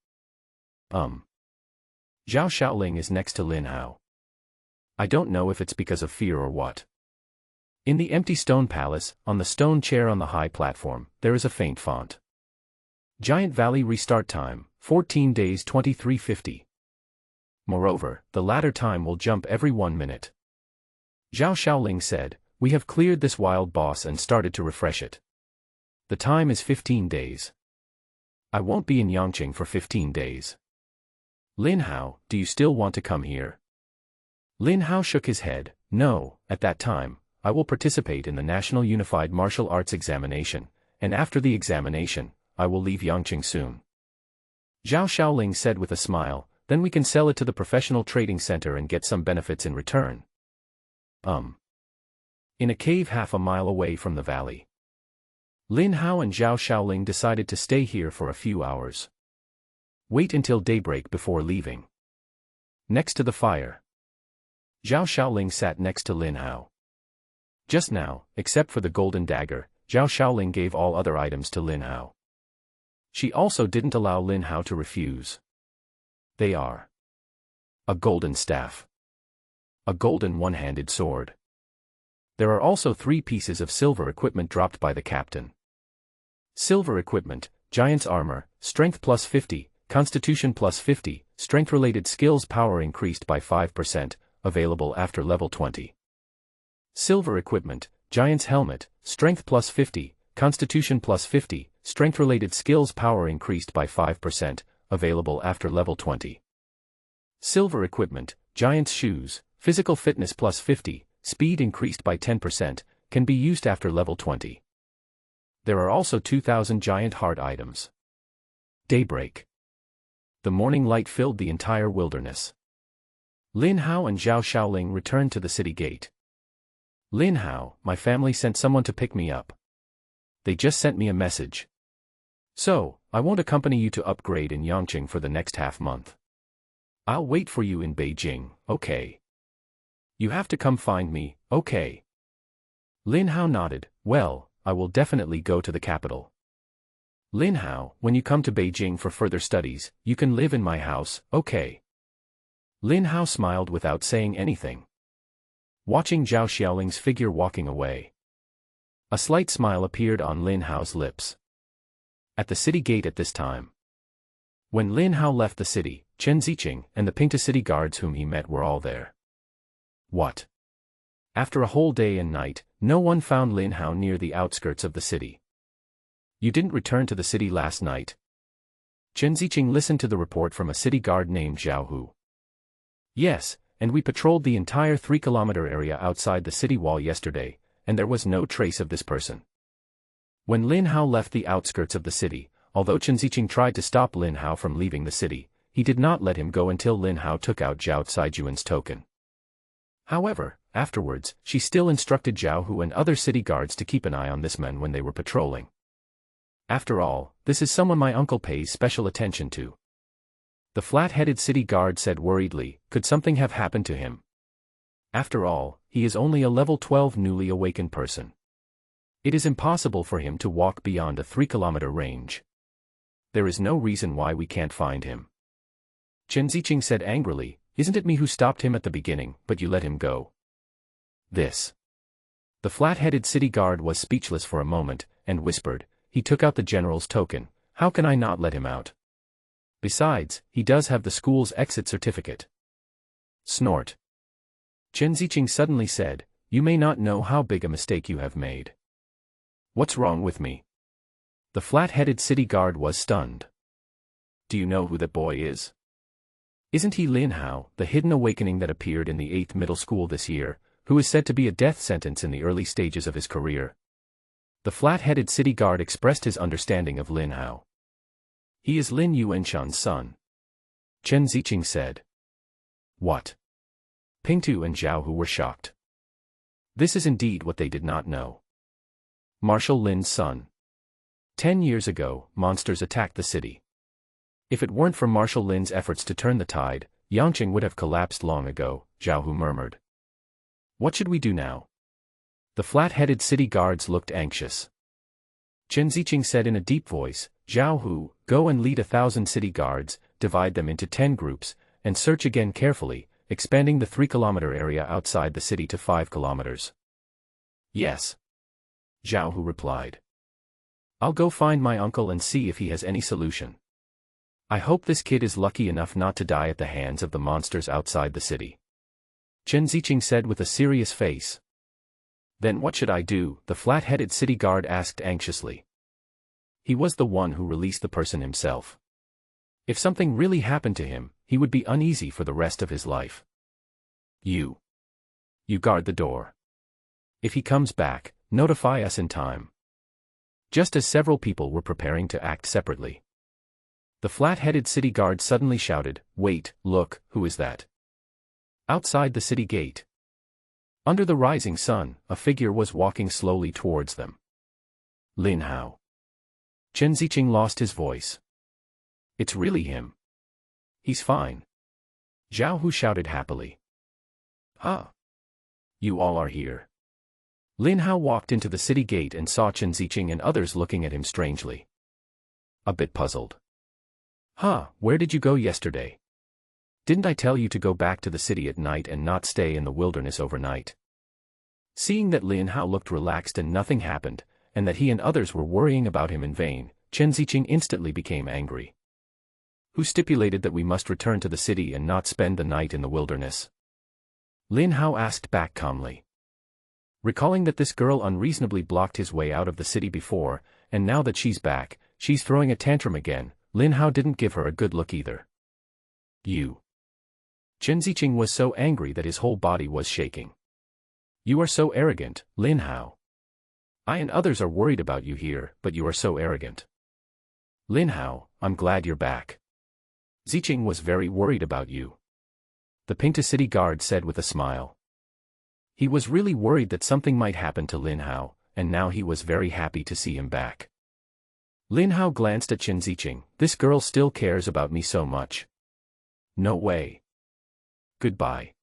Zhao Xiaoling is next to Lin Hao. I don't know if it's because of fear or what. In the empty stone palace, on the stone chair on the high platform, there is a faint font. Giant Valley restart time, 14 days 23:50. Moreover, the latter time will jump every 1 minute. Zhao Xiaoling said, "We have cleared this wild boss and started to refresh it. The time is 15 days. I won't be in Yangqing for 15 days. Lin Hao, do you still want to come here?" Lin Hao shook his head. "No, at that time, I will participate in the National Unified Martial Arts examination, and after the examination, I will leave Yangqing soon." Zhao Xiaoling said with a smile, "Then we can sell it to the professional trading center and get some benefits in return." In a cave half a mile away from the valley, Lin Hao and Zhao Xiaoling decided to stay here for a few hours. Wait until daybreak before leaving. Next to the fire, Zhao Xiaoling sat next to Lin Hao. Just now, except for the golden dagger, Zhao Xiaoling gave all other items to Lin Hao. She also didn't allow Lin Hao to refuse. They are a golden staff, a golden one-handed sword. There are also 3 pieces of silver equipment dropped by the captain. Silver equipment, Giant's armor, strength plus 50, constitution plus 50, strength-related skills power increased by 5%, available after level 20. Silver equipment, Giant's helmet, strength plus 50, constitution plus 50, strength-related skills power increased by 5%, available after level 20. Silver equipment, Giant's shoes, physical fitness plus 50, speed increased by 10%, can be used after level 20. There are also 2,000 giant heart items. Daybreak. The morning light filled the entire wilderness. Lin Hao and Zhao Xiaoling returned to the city gate. "Lin Hao, my family sent someone to pick me up. They just sent me a message. So, I won't accompany you to upgrade in Yangqing for the next half-month. I'll wait for you in Beijing, okay? You have to come find me, okay?" Lin Hao nodded. "Well, I will definitely go to the capital." Lin Hao, when you come to Beijing for further studies, you can live in my house, okay? Lin Hao smiled without saying anything. Watching Zhao Xiaoling's figure walking away, a slight smile appeared on Lin Hao's lips. At the city gate at this time, when Lin Hao left the city, Chen Ziqing and the Pingta city guards whom he met were all there. What? After a whole day and night, no one found Lin Hao near the outskirts of the city. You didn't return to the city last night? Chen Ziqing listened to the report from a city guard named Zhao Hu. Yes, and we patrolled the entire 3-kilometer area outside the city wall yesterday, and there was no trace of this person. When Lin Hao left the outskirts of the city, although Chen Ziqing tried to stop Lin Hao from leaving the city, he did not let him go until Lin Hao took out Zhao Caijuan's token. However, afterwards, she still instructed Zhao Hu and other city guards to keep an eye on this man when they were patrolling. After all, this is someone my uncle pays special attention to. The flat-headed city guard said worriedly, could something have happened to him? After all, he is only a level 12 newly awakened person. It is impossible for him to walk beyond a 3-kilometer range. There is no reason why we can't find him. Chen Ziqing said angrily, isn't it me who stopped him at the beginning, but you let him go? This. The flat-headed city guard was speechless for a moment, and whispered, he took out the general's token, how can I not let him out? Besides, he does have the school's exit certificate. Snort. Chen Ziqing suddenly said, you may not know how big a mistake you have made. What's wrong with me? The flat-headed city guard was stunned. Do you know who that boy is? Isn't he Lin Hao, the hidden awakening that appeared in the 8th middle school this year, who is said to be a death sentence in the early stages of his career? The flat-headed city guard expressed his understanding of Lin Hao. He is Lin Yuanshan's son. Chen Ziqing said. What? Pingtu and Zhao Hu were shocked. This is indeed what they did not know. Marshal Lin's son. 10 years ago, monsters attacked the city. If it weren't for Marshal Lin's efforts to turn the tide, Yangqing would have collapsed long ago, Zhao Hu murmured. What should we do now? The flat-headed city guards looked anxious. Chen Ziqing said in a deep voice, Zhao Hu, go and lead 1,000 city guards, divide them into 10 groups, and search again carefully, expanding the 3-kilometer area outside the city to 5 kilometers. Yes. Zhao Hu replied. I'll go find my uncle and see if he has any solution. I hope this kid is lucky enough not to die at the hands of the monsters outside the city. Chen Ziqing said with a serious face. Then what should I do? The flat-headed city guard asked anxiously. He was the one who released the person himself. If something really happened to him, he would be uneasy for the rest of his life. You guard the door. If he comes back, notify us in time. Just as several people were preparing to act separately, the flat-headed city guard suddenly shouted, wait, look, who is that? Outside the city gate. Under the rising sun, a figure was walking slowly towards them. Lin Hao. Chen Ziqing lost his voice. It's really him. He's fine. Zhao Hu shouted happily. Ah. You all are here. Lin Hao walked into the city gate and saw Chen Ziqing and others looking at him strangely. A bit puzzled. Where did you go yesterday? Didn't I tell you to go back to the city at night and not stay in the wilderness overnight? Seeing that Lin Hao looked relaxed and nothing happened, and that he and others were worrying about him in vain, Chen Ziqing instantly became angry. Who stipulated that we must return to the city and not spend the night in the wilderness? Lin Hao asked back calmly. Recalling that this girl unreasonably blocked his way out of the city before, and now that she's back, she's throwing a tantrum again, Lin Hao didn't give her a good look either. You. Chen Ziqing was so angry that his whole body was shaking. You are so arrogant, Lin Hao. I and others are worried about you here, but you are so arrogant. Lin Hao, I'm glad you're back. Ziqing was very worried about you. The Pingta city guard said with a smile. He was really worried that something might happen to Lin Hao, and now he was very happy to see him back. Lin Hao glanced at Chen Ziqing. This girl still cares about me so much. No way. Goodbye.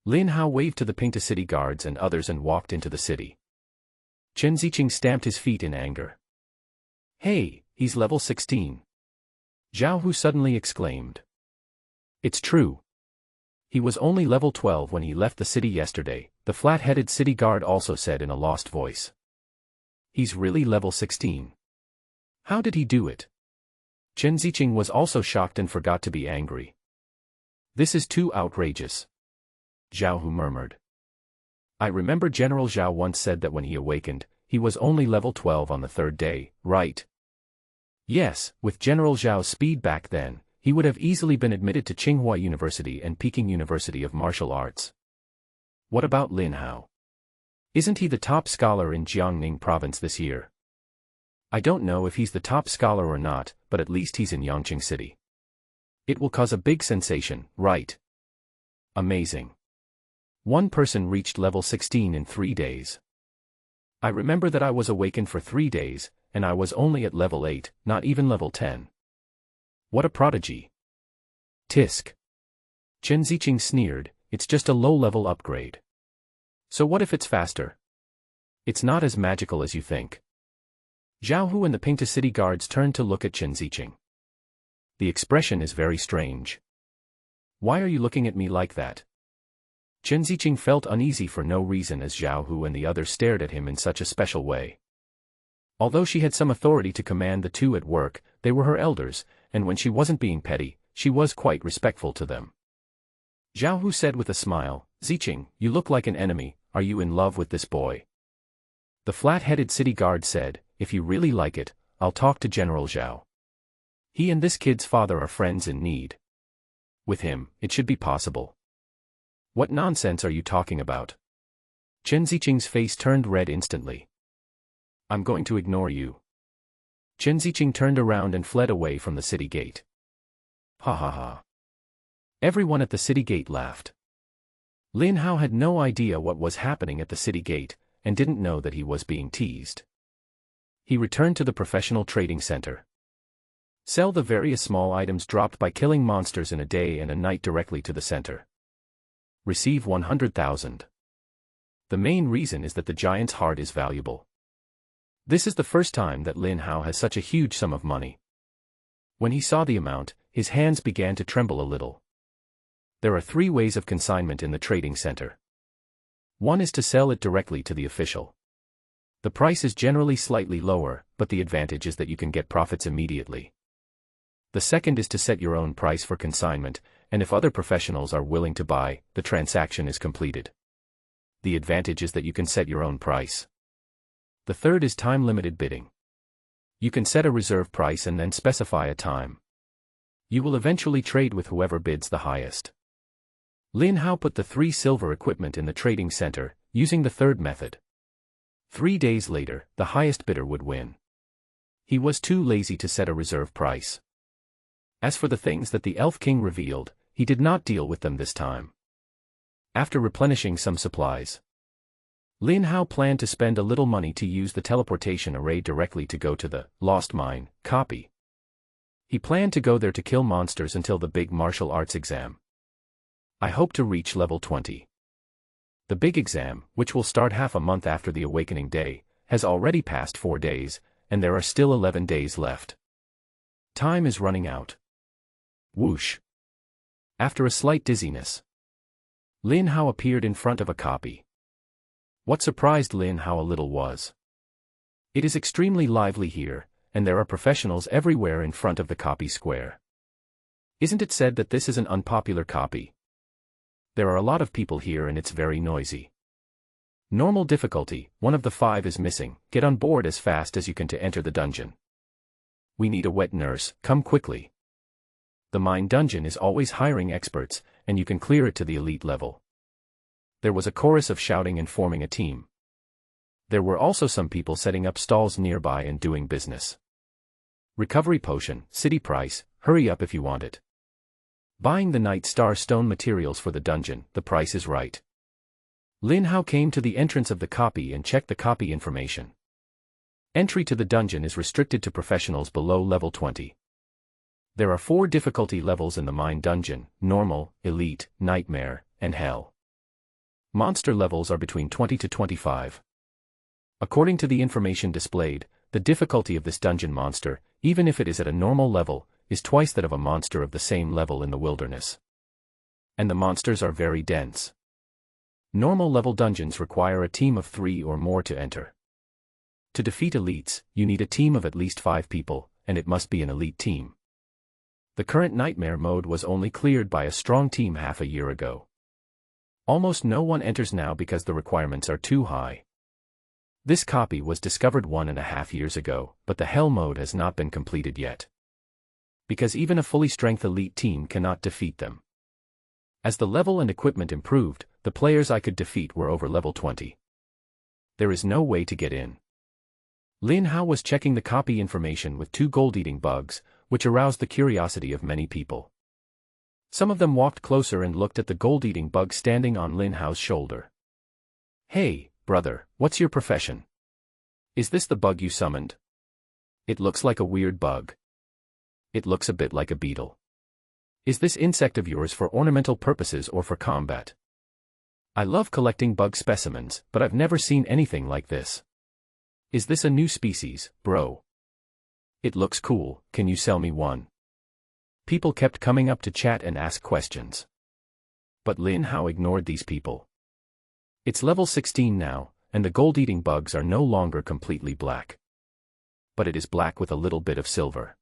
Lin Hao waved to the Pingta city guards and others and walked into the city. Chen Ziqing stamped his feet in anger. Hey, He's level 16. Zhao Hu suddenly exclaimed. It's true. He was only level 12 when he left the city yesterday, the flat-headed city guard also said in a lost voice. He's really level 16. How did he do it? Chen Ziqing was also shocked and forgot to be angry. This is too outrageous. Zhao Hu murmured. I remember General Zhao once said that when he awakened, he was only level 12 on the third day, right? Yes, with General Zhao's speed back then, he would have easily been admitted to Tsinghua University and Peking University of Martial Arts. What about Lin Hao? Isn't he the top scholar in Jiangning province this year? I don't know if he's the top scholar or not, but at least he's in Yangqing City. It will cause a big sensation, right? Amazing. One person reached level 16 in 3 days. I remember that I was awakened for 3 days, and I was only at level 8, not even level 10. What a prodigy. Tisk. Chen Ziqing sneered, it's just a low-level upgrade. So what if it's faster? It's not as magical as you think. Zhao Hu and the Pingta city guards turned to look at Chen Ziqing. The expression is very strange. Why are you looking at me like that? Chen Ziqing felt uneasy for no reason as Zhao Hu and the others stared at him in such a special way. Although she had some authority to command the two at work, they were her elders, and when she wasn't being petty, she was quite respectful to them. Zhao Hu said with a smile, Ziqing, you look like an enemy, are you in love with this boy? The flat-headed city guard said, if you really like it, I'll talk to General Zhao. He and this kid's father are friends in need. With him, it should be possible. What nonsense are you talking about? Chen Ziqing's face turned red instantly. I'm going to ignore you. Chen Ziqing turned around and fled away from the city gate. Ha ha ha. Everyone at the city gate laughed. Lin Hao had no idea what was happening at the city gate, and didn't know that he was being teased. He returned to the professional trading center. Sell the various small items dropped by killing monsters in a day and a night directly to the center. Receive 100,000. The main reason is that the giant's heart is valuable. This is the first time that Lin Hao has such a huge sum of money. When he saw the amount, his hands began to tremble a little. There are 3 ways of consignment in the trading center. One is to sell it directly to the official. The price is generally slightly lower, but the advantage is that you can get profits immediately. The second is to set your own price for consignment, and if other professionals are willing to buy, the transaction is completed. The advantage is that you can set your own price. The third is time-limited bidding. You can set a reserve price and then specify a time. You will eventually trade with whoever bids the highest. Lin Hao put the 3 silver equipment in the trading center, using the third method. 3 days later, the highest bidder would win. He was too lazy to set a reserve price. As for the things that the Elf King revealed, he did not deal with them this time. After replenishing some supplies, Lin Hao planned to spend a little money to use the teleportation array directly to go to the Lost Mine copy. He planned to go there to kill monsters until the big martial arts exam. I hope to reach level 20. The big exam, which will start half a month after the awakening day, has already passed 4 days, and there are still 11 days left. Time is running out. Whoosh. After a slight dizziness, Lin Hao appeared in front of a copy. What surprised Lin Hao a little was, it is extremely lively here, and there are professionals everywhere in front of the copy square. Isn't it said that this is an unpopular copy? There are a lot of people here and it's very noisy. Normal difficulty, one of the 5 is missing, get on board as fast as you can to enter the dungeon. We need a wet nurse, come quickly. The mine dungeon is always hiring experts, and you can clear it to the elite level. There was a chorus of shouting and forming a team. There were also some people setting up stalls nearby and doing business. Recovery potion, city price, hurry up if you want it. Buying the Night Star stone materials for the dungeon, the price is right. Lin Hao came to the entrance of the copy and checked the copy information. Entry to the dungeon is restricted to professionals below level 20. There are 4 difficulty levels in the mine dungeon: normal, elite, nightmare, and hell. Monster levels are between 20 to 25. According to the information displayed, the difficulty of this dungeon monster, even if it is at a normal level, is twice that of a monster of the same level in the wilderness. And the monsters are very dense. Normal level dungeons require a team of 3 or more to enter. To defeat elites, you need a team of at least 5 people, and it must be an elite team. The current Nightmare mode was only cleared by a strong team half a year ago. Almost no one enters now because the requirements are too high. This copy was discovered 1.5 years ago, but the Hell mode has not been completed yet. Because even a fully strength elite team cannot defeat them. As the level and equipment improved, the players I could defeat were over level 20. There is no way to get in. Lin Hao was checking the copy information with 2 gold-eating bugs, which aroused the curiosity of many people. Some of them walked closer and looked at the gold-eating bug standing on Lin Hao's shoulder. "Hey, brother, what's your profession? Is this the bug you summoned? It looks like a weird bug. It looks a bit like a beetle. Is this insect of yours for ornamental purposes or for combat? I love collecting bug specimens, but I've never seen anything like this. Is this a new species, bro? It looks cool, can you sell me one?" People kept coming up to chat and ask questions. But Lin Hao ignored these people. It's level 16 now, and the gold-eating bugs are no longer completely black. But it is black with a little bit of silver.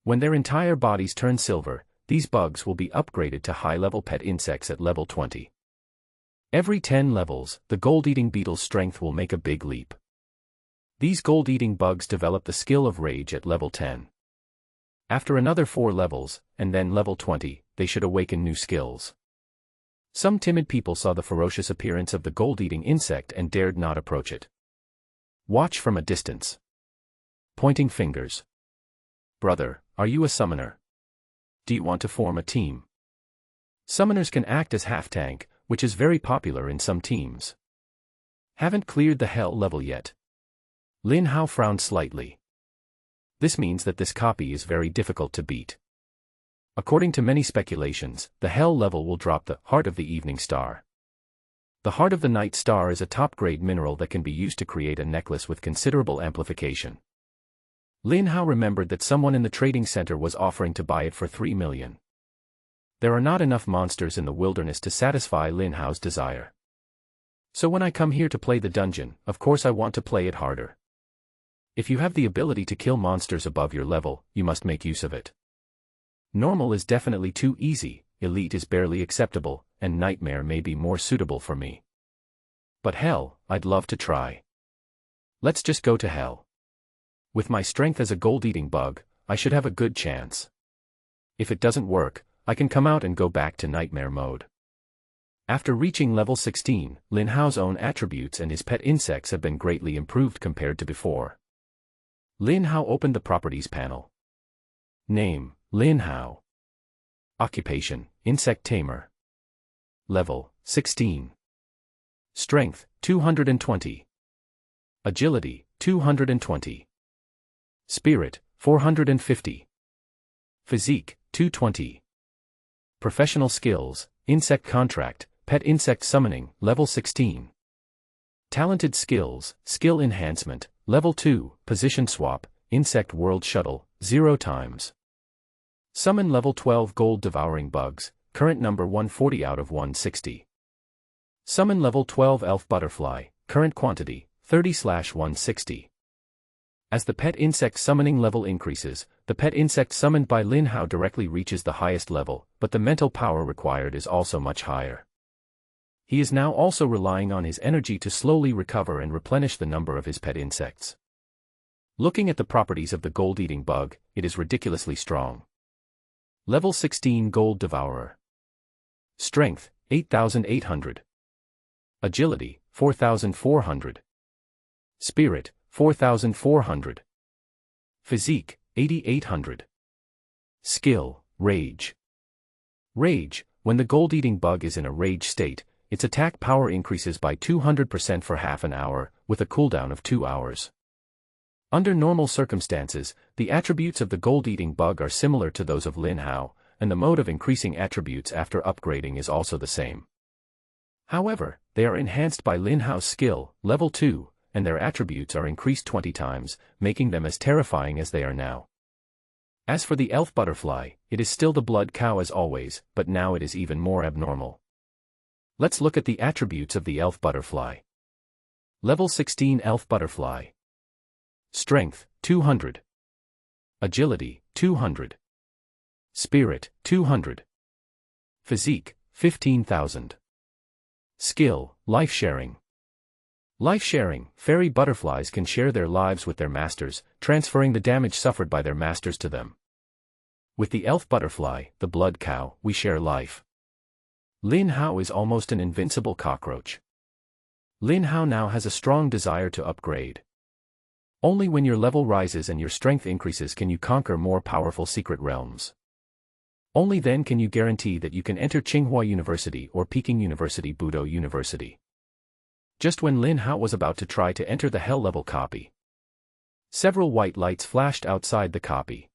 When their entire bodies turn silver, these bugs will be upgraded to high-level pet insects at level 20. Every 10 levels, the gold-eating beetle's strength will make a big leap. These gold-eating bugs develop the skill of Rage at level 10. After another 4 levels, and then level 20, they should awaken new skills. Some timid people saw the ferocious appearance of the gold-eating insect and dared not approach it. Watch from a distance. Pointing fingers. "Brother, are you a summoner? Do you want to form a team?" Summoners can act as half-tank, which is very popular in some teams. Haven't cleared the Hell level yet. Lin Hao frowned slightly. This means that this copy is very difficult to beat. According to many speculations, the Hell level will drop the Heart of the Evening Star. The Heart of the Night Star is a top-grade mineral that can be used to create a necklace with considerable amplification. Lin Hao remembered that someone in the trading center was offering to buy it for 3 million. There are not enough monsters in the wilderness to satisfy Lin Hao's desire. So when I come here to play the dungeon, of course I want to play it harder. If you have the ability to kill monsters above your level, you must make use of it. Normal is definitely too easy, Elite is barely acceptable, and Nightmare may be more suitable for me. But Hell, I'd love to try. Let's just go to Hell. With my strength as a gold-eating bug, I should have a good chance. If it doesn't work, I can come out and go back to Nightmare mode. After reaching level 16, Lin Hao's own attributes and his pet insects have been greatly improved compared to before. Lin Hao opened the Properties panel. Name, Lin Hao. Occupation, Insect Tamer. Level, 16. Strength, 220. Agility, 220. Spirit, 450. Physique, 220. Professional skills, Insect Contract, Pet Insect Summoning, level 16. Talented skills, Skill Enhancement, level 2, Position Swap, Insect World Shuttle, 0 times. Summon level 12 Gold Devouring Bugs, current number 140 out of 160. Summon level 12 Elf Butterfly, current quantity, 30/160. As the pet insect summoning level increases, the pet insect summoned by Lin Hao directly reaches the highest level, but the mental power required is also much higher. He is now also relying on his energy to slowly recover and replenish the number of his pet insects. Looking at the properties of the gold-eating bug, it is ridiculously strong. Level 16 Gold Devourer. Strength, 8,800. Agility, 4,400. Spirit, 4,400. Physique, 8,800. Skill, Rage. Rage, when the gold-eating bug is in a rage state, its attack power increases by 200% for half an hour, with a cooldown of 2 hours. Under normal circumstances, the attributes of the gold-eating bug are similar to those of Lin Hao, and the mode of increasing attributes after upgrading is also the same. However, they are enhanced by Lin Hao's skill, level 2, and their attributes are increased 20 times, making them as terrifying as they are now. As for the elf butterfly, it is still the blood cow as always, but now it is even more abnormal. Let's look at the attributes of the elf butterfly. Level 16 Elf Butterfly. Strength, 200. Agility, 200. Spirit, 200. Physique, 15,000. Skill, Life Sharing. Life sharing, fairy butterflies can share their lives with their masters, transferring the damage suffered by their masters to them. With the elf butterfly, the blood cow, we share life. Lin Hao is almost an invincible cockroach. Lin Hao now has a strong desire to upgrade. Only when your level rises and your strength increases can you conquer more powerful secret realms. Only then can you guarantee that you can enter Tsinghua University or Peking University Budo University. Just when Lin Hao was about to try to enter the hell-level copy, several white lights flashed outside the copy.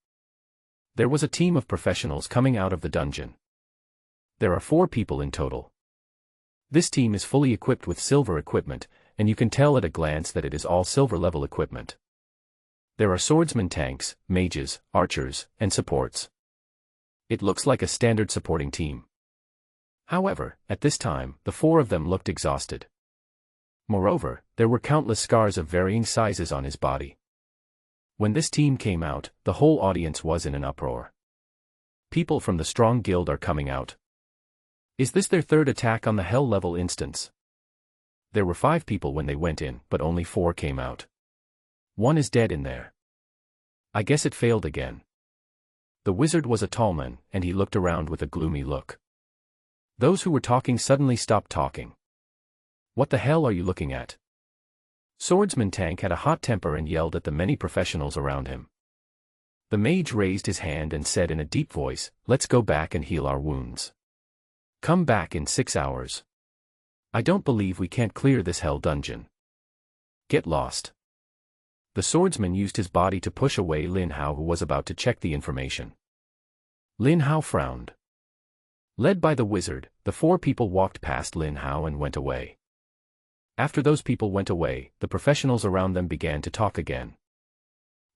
There was a team of professionals coming out of the dungeon. There are 4 people in total. This team is fully equipped with silver equipment, and you can tell at a glance that it is all silver-level equipment. There are swordsman tanks, mages, archers, and supports. It looks like a standard supporting team. However, at this time, the 4 of them looked exhausted. Moreover, there were countless scars of varying sizes on his body. When this team came out, the whole audience was in an uproar. People from the Strong Guild are coming out. Is this their 3rd attack on the hell-level instance? There were 5 people when they went in, but only 4 came out. 1 is dead in there. I guess it failed again. The wizard was a tall man, and he looked around with a gloomy look. Those who were talking suddenly stopped talking. What the hell are you looking at? Swordsman Tank had a hot temper and yelled at the many professionals around him. The mage raised his hand and said in a deep voice, "Let's go back and heal our wounds. Come back in 6 hours. I don't believe we can't clear this hell dungeon. Get lost." The swordsman used his body to push away Lin Hao, who was about to check the information. Lin Hao frowned. Led by the wizard, the 4 people walked past Lin Hao and went away. After those people went away, the professionals around them began to talk again.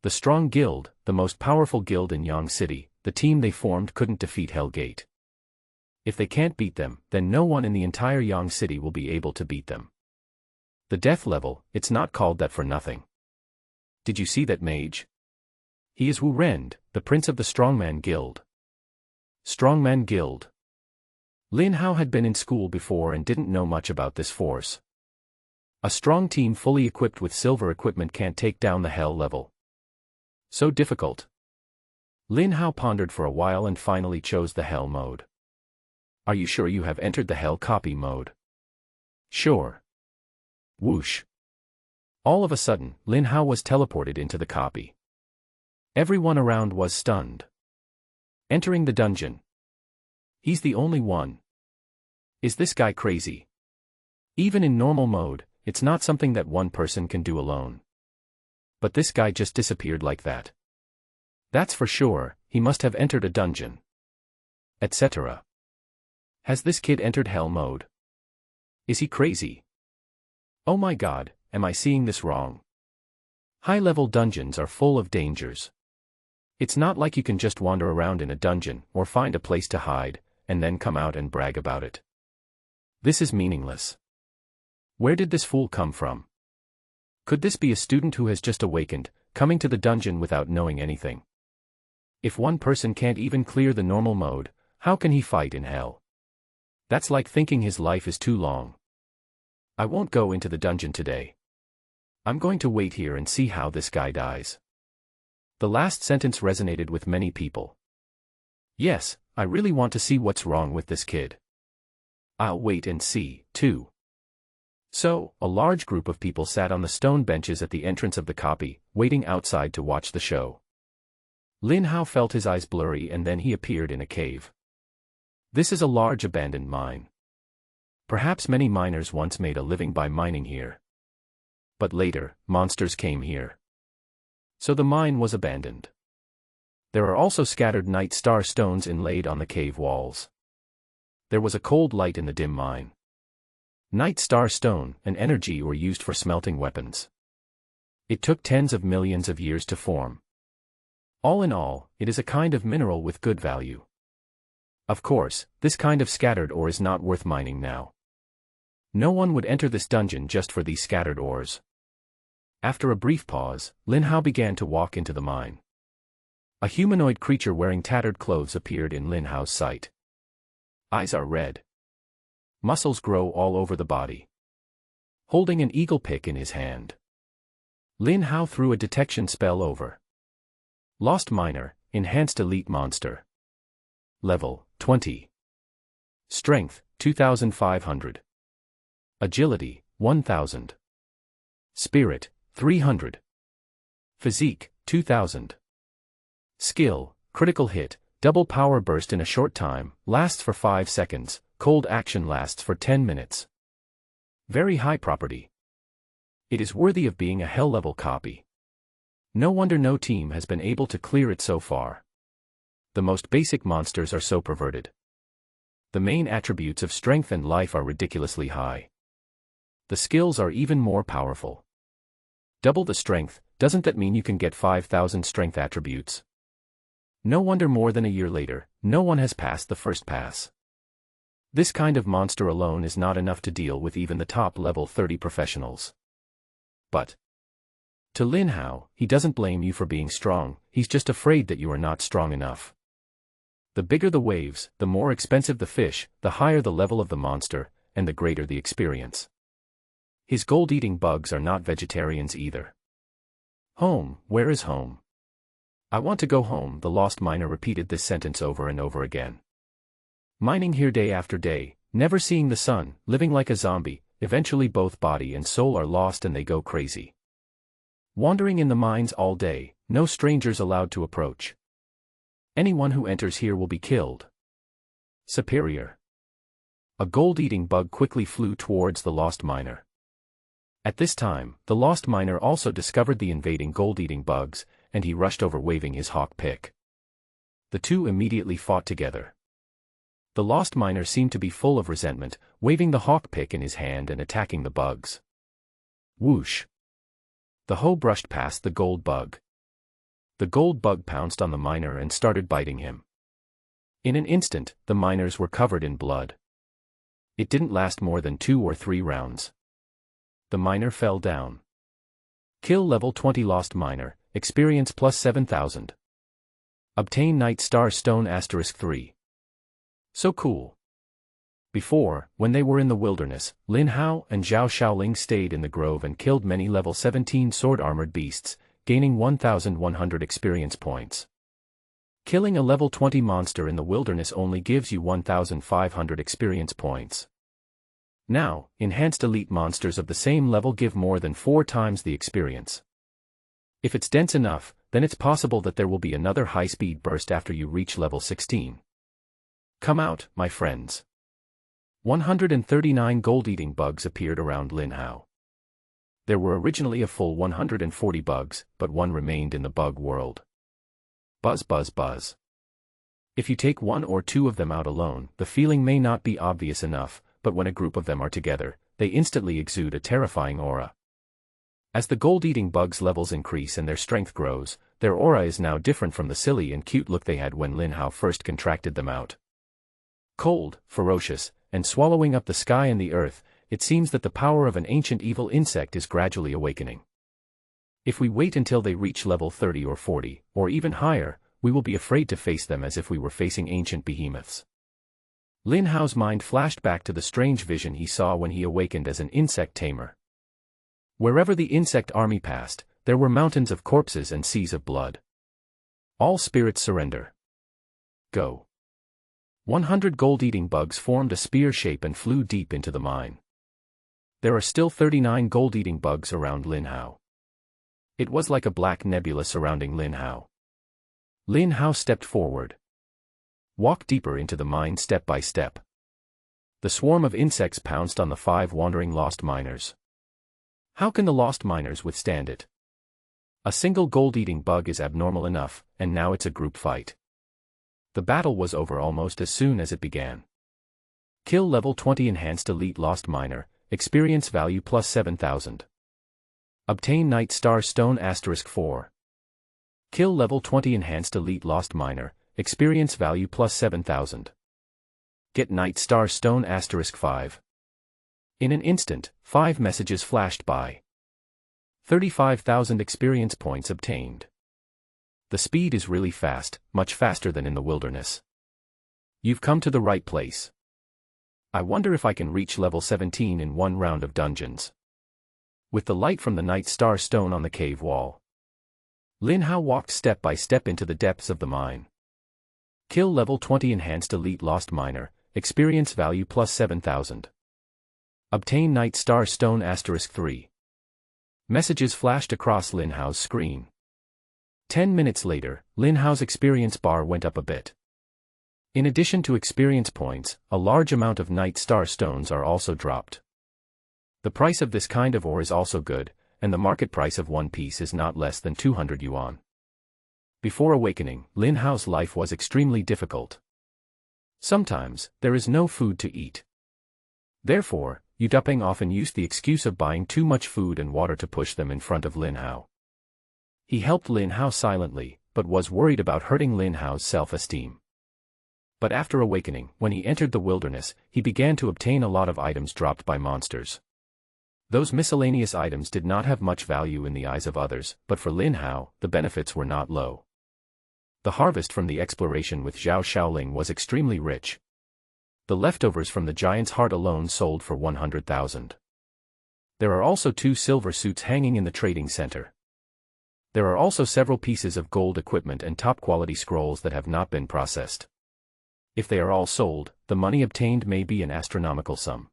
The Strong Guild, the most powerful guild in Yang City, the team they formed couldn't defeat Hellgate. If they can't beat them, then no one in the entire Yang City will be able to beat them. The death level, it's not called that for nothing. Did you see that mage? He is Wu Rend, the prince of the Strongman Guild. Strongman Guild. Lin Hao had been in school before and didn't know much about this force. A strong team fully equipped with silver equipment can't take down the hell level. So difficult. Lin Hao pondered for a while and finally chose the hell mode. Are you sure you have entered the hell copy mode? Sure. Whoosh. All of a sudden, Lin Hao was teleported into the copy. Everyone around was stunned. Entering the dungeon. He's the only one. Is this guy crazy? Even in normal mode, it's not something that one person can do alone. But this guy just disappeared like that. That's for sure, he must have entered a dungeon. Etc. Has this kid entered hell mode? Is he crazy? Oh my god, am I seeing this wrong? High-level dungeons are full of dangers. It's not like you can just wander around in a dungeon or find a place to hide, and then come out and brag about it. This is meaningless. Where did this fool come from? Could this be a student who has just awakened, coming to the dungeon without knowing anything? If one person can't even clear the normal mode, how can he fight in hell? That's like thinking his life is too long. I won't go into the dungeon today. I'm going to wait here and see how this guy dies. The last sentence resonated with many people. Yes, I really want to see what's wrong with this kid. I'll wait and see, too. So, a large group of people sat on the stone benches at the entrance of the copy, waiting outside to watch the show. Lin Hao felt his eyes blurry and then he appeared in a cave. This is a large abandoned mine. Perhaps many miners once made a living by mining here. But later, monsters came here. So the mine was abandoned. There are also scattered night star stones inlaid on the cave walls. There was a cold light in the dim mine. Night Star Stone and energy were used for smelting weapons. It took tens of millions of years to form. All in all, it is a kind of mineral with good value. Of course, this kind of scattered ore is not worth mining now. No one would enter this dungeon just for these scattered ores. After a brief pause, Lin Hao began to walk into the mine. A humanoid creature wearing tattered clothes appeared in Lin Hao's sight. Eyes are red. Muscles grow all over the body. Holding an eagle pick in his hand, Lin Hao threw a detection spell over. Lost Miner, Enhanced Elite Monster. Level 20. Strength 2500. Agility 1000. Spirit 300. Physique 2000. Skill, critical hit, double power burst in a short time, lasts for 5 seconds, cold action lasts for 10 minutes. Very high property. It is worthy of being a hell-level copy. No wonder no team has been able to clear it so far. The most basic monsters are so perverted. The main attributes of strength and life are ridiculously high. The skills are even more powerful. Double the strength, doesn't that mean you can get 5,000 strength attributes? No wonder more than a year later, no one has passed the first pass. This kind of monster alone is not enough to deal with even the top level 30 professionals. But to Lin Hao, he doesn't blame you for being strong, he's just afraid that you are not strong enough. The bigger the waves, the more expensive the fish, the higher the level of the monster, and the greater the experience. His gold-eating bugs are not vegetarians either. Home, where is home? I want to go home, the lost miner repeated this sentence over and over again. Mining here day after day, never seeing the sun, living like a zombie, eventually both body and soul are lost and they go crazy. Wandering in the mines all day, no strangers allowed to approach. Anyone who enters here will be killed. Superior. A gold-eating bug quickly flew towards the lost miner. At this time, the lost miner also discovered the invading gold-eating bugs, and he rushed over waving his hawk pick. The two immediately fought together. The lost miner seemed to be full of resentment, waving the hawk pick in his hand and attacking the bugs. Whoosh! The hoe brushed past the gold bug. The gold bug pounced on the miner and started biting him. In an instant, the miners were covered in blood. It didn't last more than 2 or 3 rounds. The miner fell down. Kill level 20 lost miner, experience plus 7,000. Obtain Night Star Stone *3. So cool. Before, when they were in the wilderness, Lin Hao and Zhao Shaoling stayed in the grove and killed many level 17 sword-armored beasts, gaining 1,100 experience points. Killing a level 20 monster in the wilderness only gives you 1,500 experience points. Now, enhanced elite monsters of the same level give more than 4 times the experience. If it's dense enough, then it's possible that there will be another high-speed burst after you reach level 16. Come out, my friends. 139 gold-eating bugs appeared around Lin Hao. There were originally a full 140 bugs, but one remained in the bug world. Buzz buzz buzz. If you take 1 or 2 of them out alone, the feeling may not be obvious enough, but when a group of them are together, they instantly exude a terrifying aura. As the gold-eating bugs' levels increase and their strength grows, their aura is now different from the silly and cute look they had when Lin Hao first contracted them out. Cold, ferocious, and swallowing up the sky and the earth, it seems that the power of an ancient evil insect is gradually awakening. If we wait until they reach level 30 or 40, or even higher, we will be afraid to face them as if we were facing ancient behemoths. Lin Hao's mind flashed back to the strange vision he saw when he awakened as an insect tamer. Wherever the insect army passed, there were mountains of corpses and seas of blood. All spirits surrender. Go. 100 gold-eating bugs formed a spear shape and flew deep into the mine. There are still 39 gold-eating bugs around Lin Hao. It was like a black nebula surrounding Lin Hao. Lin Hao stepped forward. Walk deeper into the mine step by step. The swarm of insects pounced on the 5 wandering lost miners. How can the lost miners withstand it? A single gold-eating bug is abnormal enough, and now it's a group fight. The battle was over almost as soon as it began. Kill level 20 enhanced elite lost miner, experience value plus 7,000. Obtain Night Star Stone *4. Kill level 20 Enhanced Elite Lost Miner, experience value plus 7,000. Get Night Star Stone *5. In an instant, 5 messages flashed by. 35,000 experience points obtained. The speed is really fast, much faster than in the wilderness. You've come to the right place. I wonder if I can reach level 17 in one round of dungeons. With the light from the Night Star Stone on the cave wall, Lin Hao walked step by step into the depths of the mine. Kill level 20 Enhanced Elite Lost Miner, experience value plus 7,000. Obtain Night Star Stone *3. Messages flashed across Lin Hao's screen. 10 minutes later, Lin Hao's experience bar went up a bit. In addition to experience points, a large amount of Night Star Stones are also dropped. The price of this kind of ore is also good, and the market price of one piece is not less than 200 yuan. Before awakening, Lin Hao's life was extremely difficult. Sometimes, there is no food to eat. Therefore, Yu Duping often used the excuse of buying too much food and water to push them in front of Lin Hao. He helped Lin Hao silently, but was worried about hurting Lin Hao's self-esteem. But after awakening, when he entered the wilderness, he began to obtain a lot of items dropped by monsters. Those miscellaneous items did not have much value in the eyes of others, but for Lin Hao, the benefits were not low. The harvest from the exploration with Zhao Shaoling was extremely rich. The leftovers from the Giant's Heart alone sold for 100,000. There are also 2 silver suits hanging in the trading center. There are also several pieces of gold equipment and top-quality scrolls that have not been processed. If they are all sold, the money obtained may be an astronomical sum.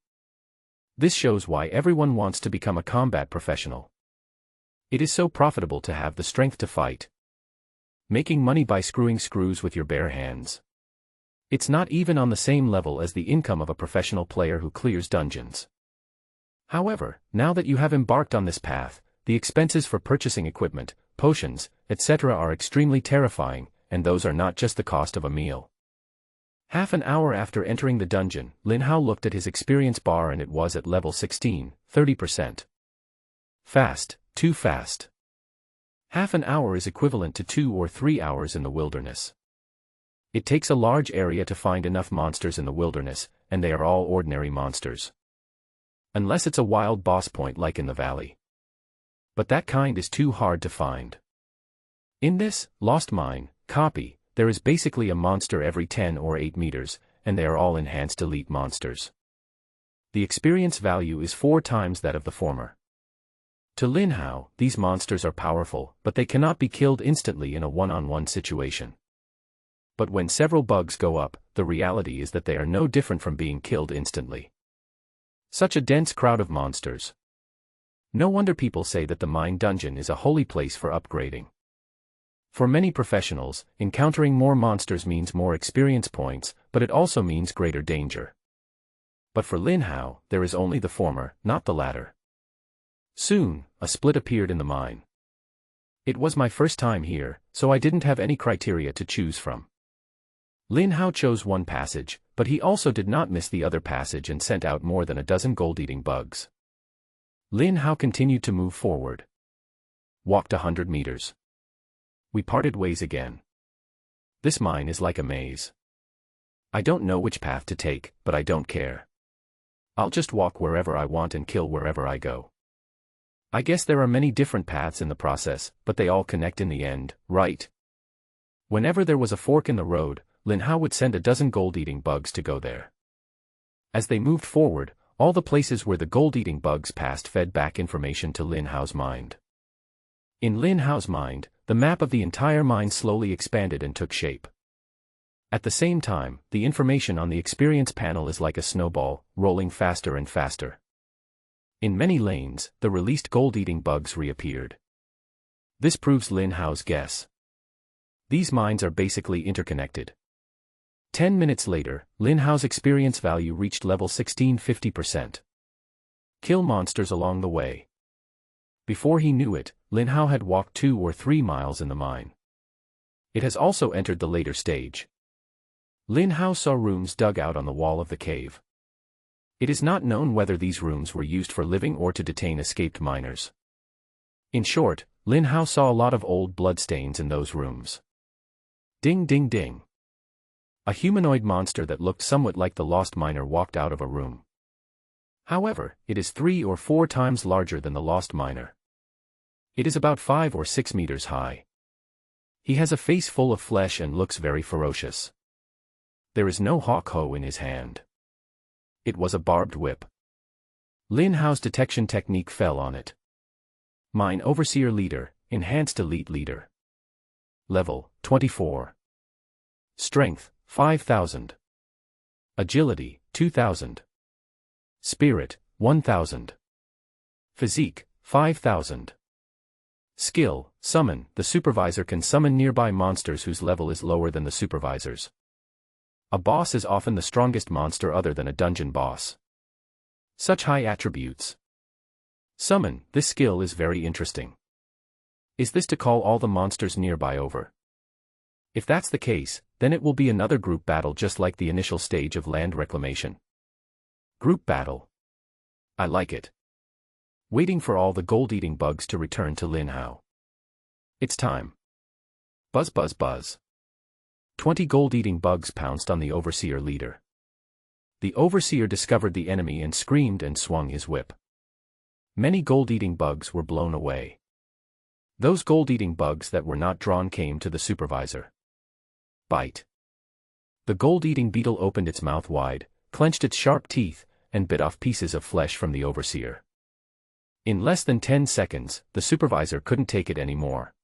This shows why everyone wants to become a combat professional. It is so profitable to have the strength to fight. Making money by screwing screws with your bare hands. It's not even on the same level as the income of a professional player who clears dungeons. However, now that you have embarked on this path, the expenses for purchasing equipment, potions, etc. are extremely terrifying, and those are not just the cost of a meal. Half an hour after entering the dungeon, Lin Hao looked at his experience bar and it was at level 16, 30%. Fast, too fast. Half an hour is equivalent to 2 or 3 hours in the wilderness. It takes a large area to find enough monsters in the wilderness, and they are all ordinary monsters. Unless it's a wild boss point like in the valley. But that kind is too hard to find. In this Lost Mine copy, there is basically a monster every 10 or 8 meters, and they are all enhanced elite monsters. The experience value is 4 times that of the former. To Lin Hao, these monsters are powerful, but they cannot be killed instantly in a one-on-one situation. But when several bugs go up, the reality is that they are no different from being killed instantly. Such a dense crowd of monsters. No wonder people say that the mine dungeon is a holy place for upgrading. For many professionals, encountering more monsters means more experience points, but it also means greater danger. But for Lin Hao, there is only the former, not the latter. Soon, a split appeared in the mine. It was my first time here, so I didn't have any criteria to choose from. Lin Hao chose one passage, but he also did not miss the other passage and sent out more than a dozen gold-eating bugs. Lin Hao continued to move forward. Walked 100 meters. We parted ways again. This mine is like a maze. I don't know which path to take, but I don't care. I'll just walk wherever I want and kill wherever I go. I guess there are many different paths in the process, but they all connect in the end, right? Whenever there was a fork in the road, Lin Hao would send a dozen gold-eating bugs to go there. As they moved forward, all the places where the gold-eating bugs passed fed back information to Lin Hao's mind. In Lin Hao's mind, the map of the entire mine slowly expanded and took shape. At the same time, the information on the experience panel is like a snowball, rolling faster and faster. In many lanes, the released gold-eating bugs reappeared. This proves Lin Hao's guess. These mines are basically interconnected. 10 minutes later, Lin Hao's experience value reached level 16, 50%. Kill monsters along the way. Before he knew it, Lin Hao had walked 2 or 3 miles in the mine. It has also entered the later stage. Lin Hao saw rooms dug out on the wall of the cave. It is not known whether these rooms were used for living or to detain escaped miners. In short, Lin Hao saw a lot of old bloodstains in those rooms. Ding ding ding. A humanoid monster that looked somewhat like the lost miner walked out of a room. However, it is 3 or 4 times larger than the lost miner. It is about 5 or 6 meters high. He has a face full of flesh and looks very ferocious. There is no hawk hoe in his hand. It was a barbed whip. Lin Hao's detection technique fell on it. Mine Overseer Leader, Enhanced Elite Leader. Level, 24. Strength, 5,000. Agility, 2,000. Spirit, 1,000. Physique, 5,000. Skill, Summon. The supervisor can summon nearby monsters whose level is lower than the supervisor's. A boss is often the strongest monster other than a dungeon boss. Such high attributes. Summon. This skill is very interesting. Is this to call all the monsters nearby over? If that's the case, then it will be another group battle just like the initial stage of land reclamation. Group battle. I like it. Waiting for all the gold-eating bugs to return to Lin Hao. It's time. Buzz buzz buzz. 20 gold-eating bugs pounced on the Overseer leader. The Overseer discovered the enemy and screamed and swung his whip. Many gold-eating bugs were blown away. Those gold-eating bugs that were not drawn came to the supervisor. Bite. The gold-eating beetle opened its mouth wide, clenched its sharp teeth, and bit off pieces of flesh from the Overseer. In less than 10 seconds, the supervisor couldn't take it anymore.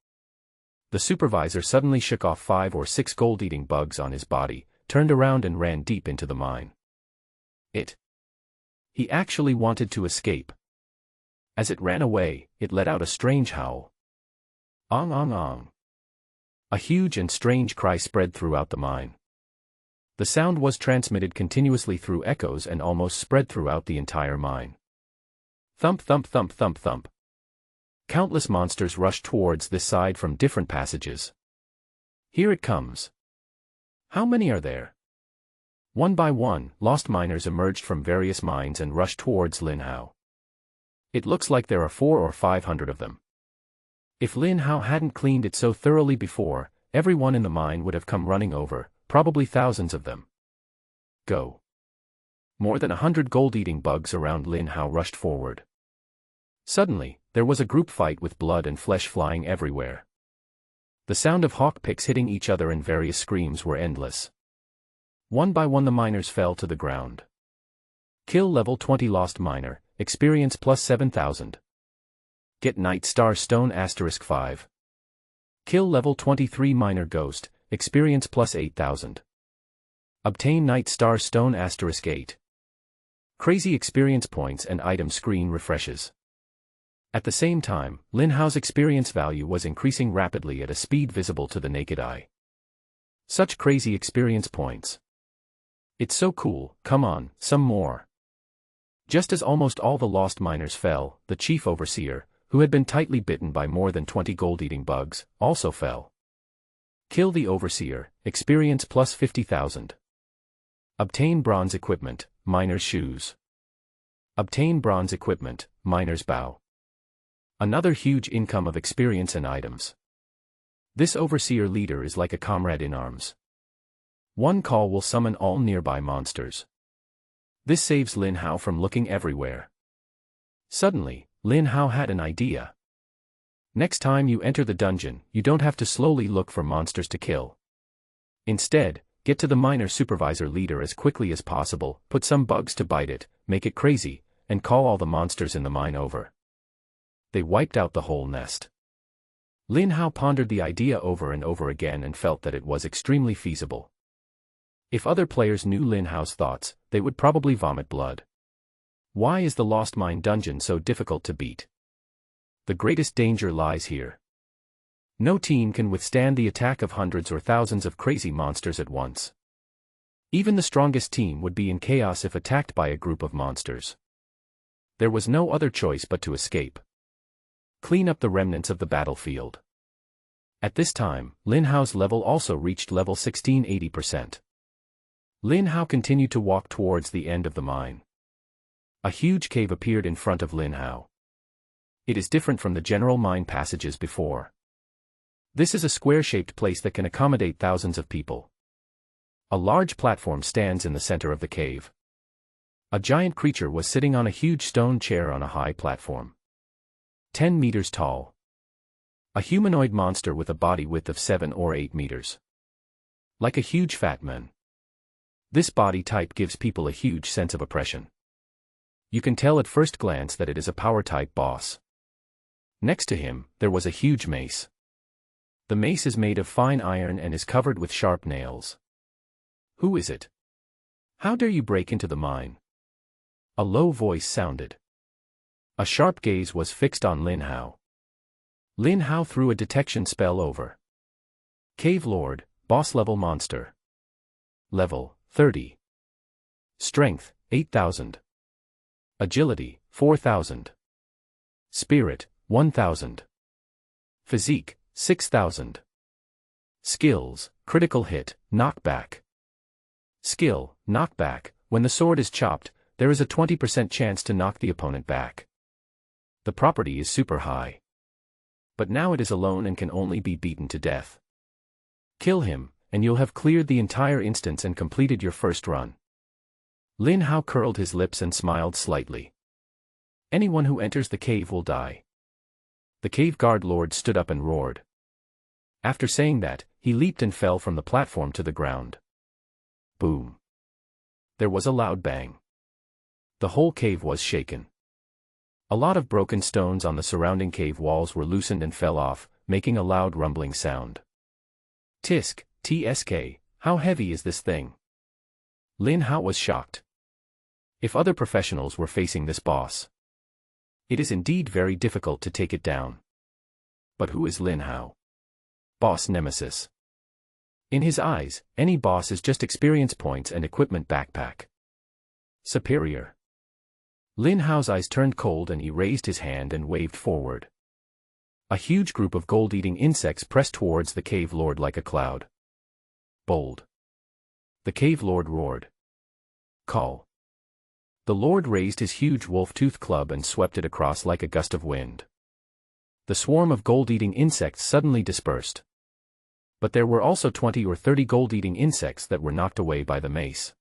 The supervisor suddenly shook off 5 or 6 gold-eating bugs on his body, turned around and ran deep into the mine. He actually wanted to escape. As it ran away, it let out a strange howl. Ong ong ong. A huge and strange cry spread throughout the mine. The sound was transmitted continuously through echoes and almost spread throughout the entire mine. Thump thump thump thump thump. Countless monsters rushed towards this side from different passages. Here it comes. How many are there? One by one, lost miners emerged from various mines and rushed towards Lin Hao. It looks like there are 400 or 500 of them. If Lin Hao hadn't cleaned it so thoroughly before, everyone in the mine would have come running over, probably thousands of them. Go. More than 100 gold-eating bugs around Lin Hao rushed forward. Suddenly, there was a group fight with blood and flesh flying everywhere. The sound of hawk picks hitting each other and various screams were endless. One by one the miners fell to the ground. Kill level 20 lost miner, experience plus 7,000. Get Night Star Stone *5. Kill level 23 miner ghost, experience plus 8,000. Obtain Night Star Stone *8. Crazy experience points and item screen refreshes. At the same time, Lin Hao's experience value was increasing rapidly at a speed visible to the naked eye. Such crazy experience points. It's so cool, come on, some more. Just as almost all the lost miners fell, the chief overseer, who had been tightly bitten by more than 20 gold-eating bugs, also fell. Kill the overseer, experience plus 50,000. Obtain bronze equipment, miner's shoes. Obtain bronze equipment, miner's bow. Another huge income of experience and items. This overseer leader is like a comrade in arms. One call will summon all nearby monsters. This saves Lin Hao from looking everywhere. Suddenly, Lin Hao had an idea. Next time you enter the dungeon, you don't have to slowly look for monsters to kill. Instead, get to the miner supervisor leader as quickly as possible, put some bugs to bite it, make it crazy, and call all the monsters in the mine over. They wiped out the whole nest. Lin Hao pondered the idea over and over again and felt that it was extremely feasible. If other players knew Lin Hao's thoughts, they would probably vomit blood. Why is the Lost Mine dungeon so difficult to beat? The greatest danger lies here. No team can withstand the attack of hundreds or thousands of crazy monsters at once. Even the strongest team would be in chaos if attacked by a group of monsters. There was no other choice but to escape. Clean up the remnants of the battlefield. At this time, Lin Hao's level also reached level 16 80%. Lin Hao continued to walk towards the end of the mine. A huge cave appeared in front of Lin Hao. It is different from the general mine passages before. This is a square-shaped place that can accommodate thousands of people. A large platform stands in the center of the cave. A giant creature was sitting on a huge stone chair on a high platform. 10 meters tall. A humanoid monster with a body width of 7 or 8 meters. Like a huge fat man. This body type gives people a huge sense of oppression. You can tell at first glance that it is a power-type boss. Next to him, there was a huge mace. The mace is made of fine iron and is covered with sharp nails. Who is it? How dare you break into the mine? A low voice sounded. A sharp gaze was fixed on Lin Hao. Lin Hao threw a detection spell over. Cave Lord, boss-level monster. Level 30. Strength 8,000. Agility 4,000. Spirit 1,000. Physique 6,000. Skills, critical hit, knockback. Skill, knockback. When the sword is chopped, there is a 20% chance to knock the opponent back. The property is super high. But now it is alone and can only be beaten to death. Kill him, and you'll have cleared the entire instance and completed your first run. Lin Hao curled his lips and smiled slightly. Anyone who enters the cave will die. The cave guard lord stood up and roared. After saying that, he leaped and fell from the platform to the ground. Boom. There was a loud bang. The whole cave was shaken. A lot of broken stones on the surrounding cave walls were loosened and fell off, making a loud rumbling sound. Tisk, TSK, how heavy is this thing? Lin Hao was shocked. If other professionals were facing this boss, it is indeed very difficult to take it down. But who is Lin Hao? Boss nemesis. In his eyes, any boss is just experience points and equipment backpack. Superior. Lin Hao's eyes turned cold and he raised his hand and waved forward. A huge group of gold-eating insects pressed towards the cave lord like a cloud. Bold. The cave lord roared. Call. The lord raised his huge wolf-tooth club and swept it across like a gust of wind. The swarm of gold-eating insects suddenly dispersed. But there were also 20 or 30 gold-eating insects that were knocked away by the mace.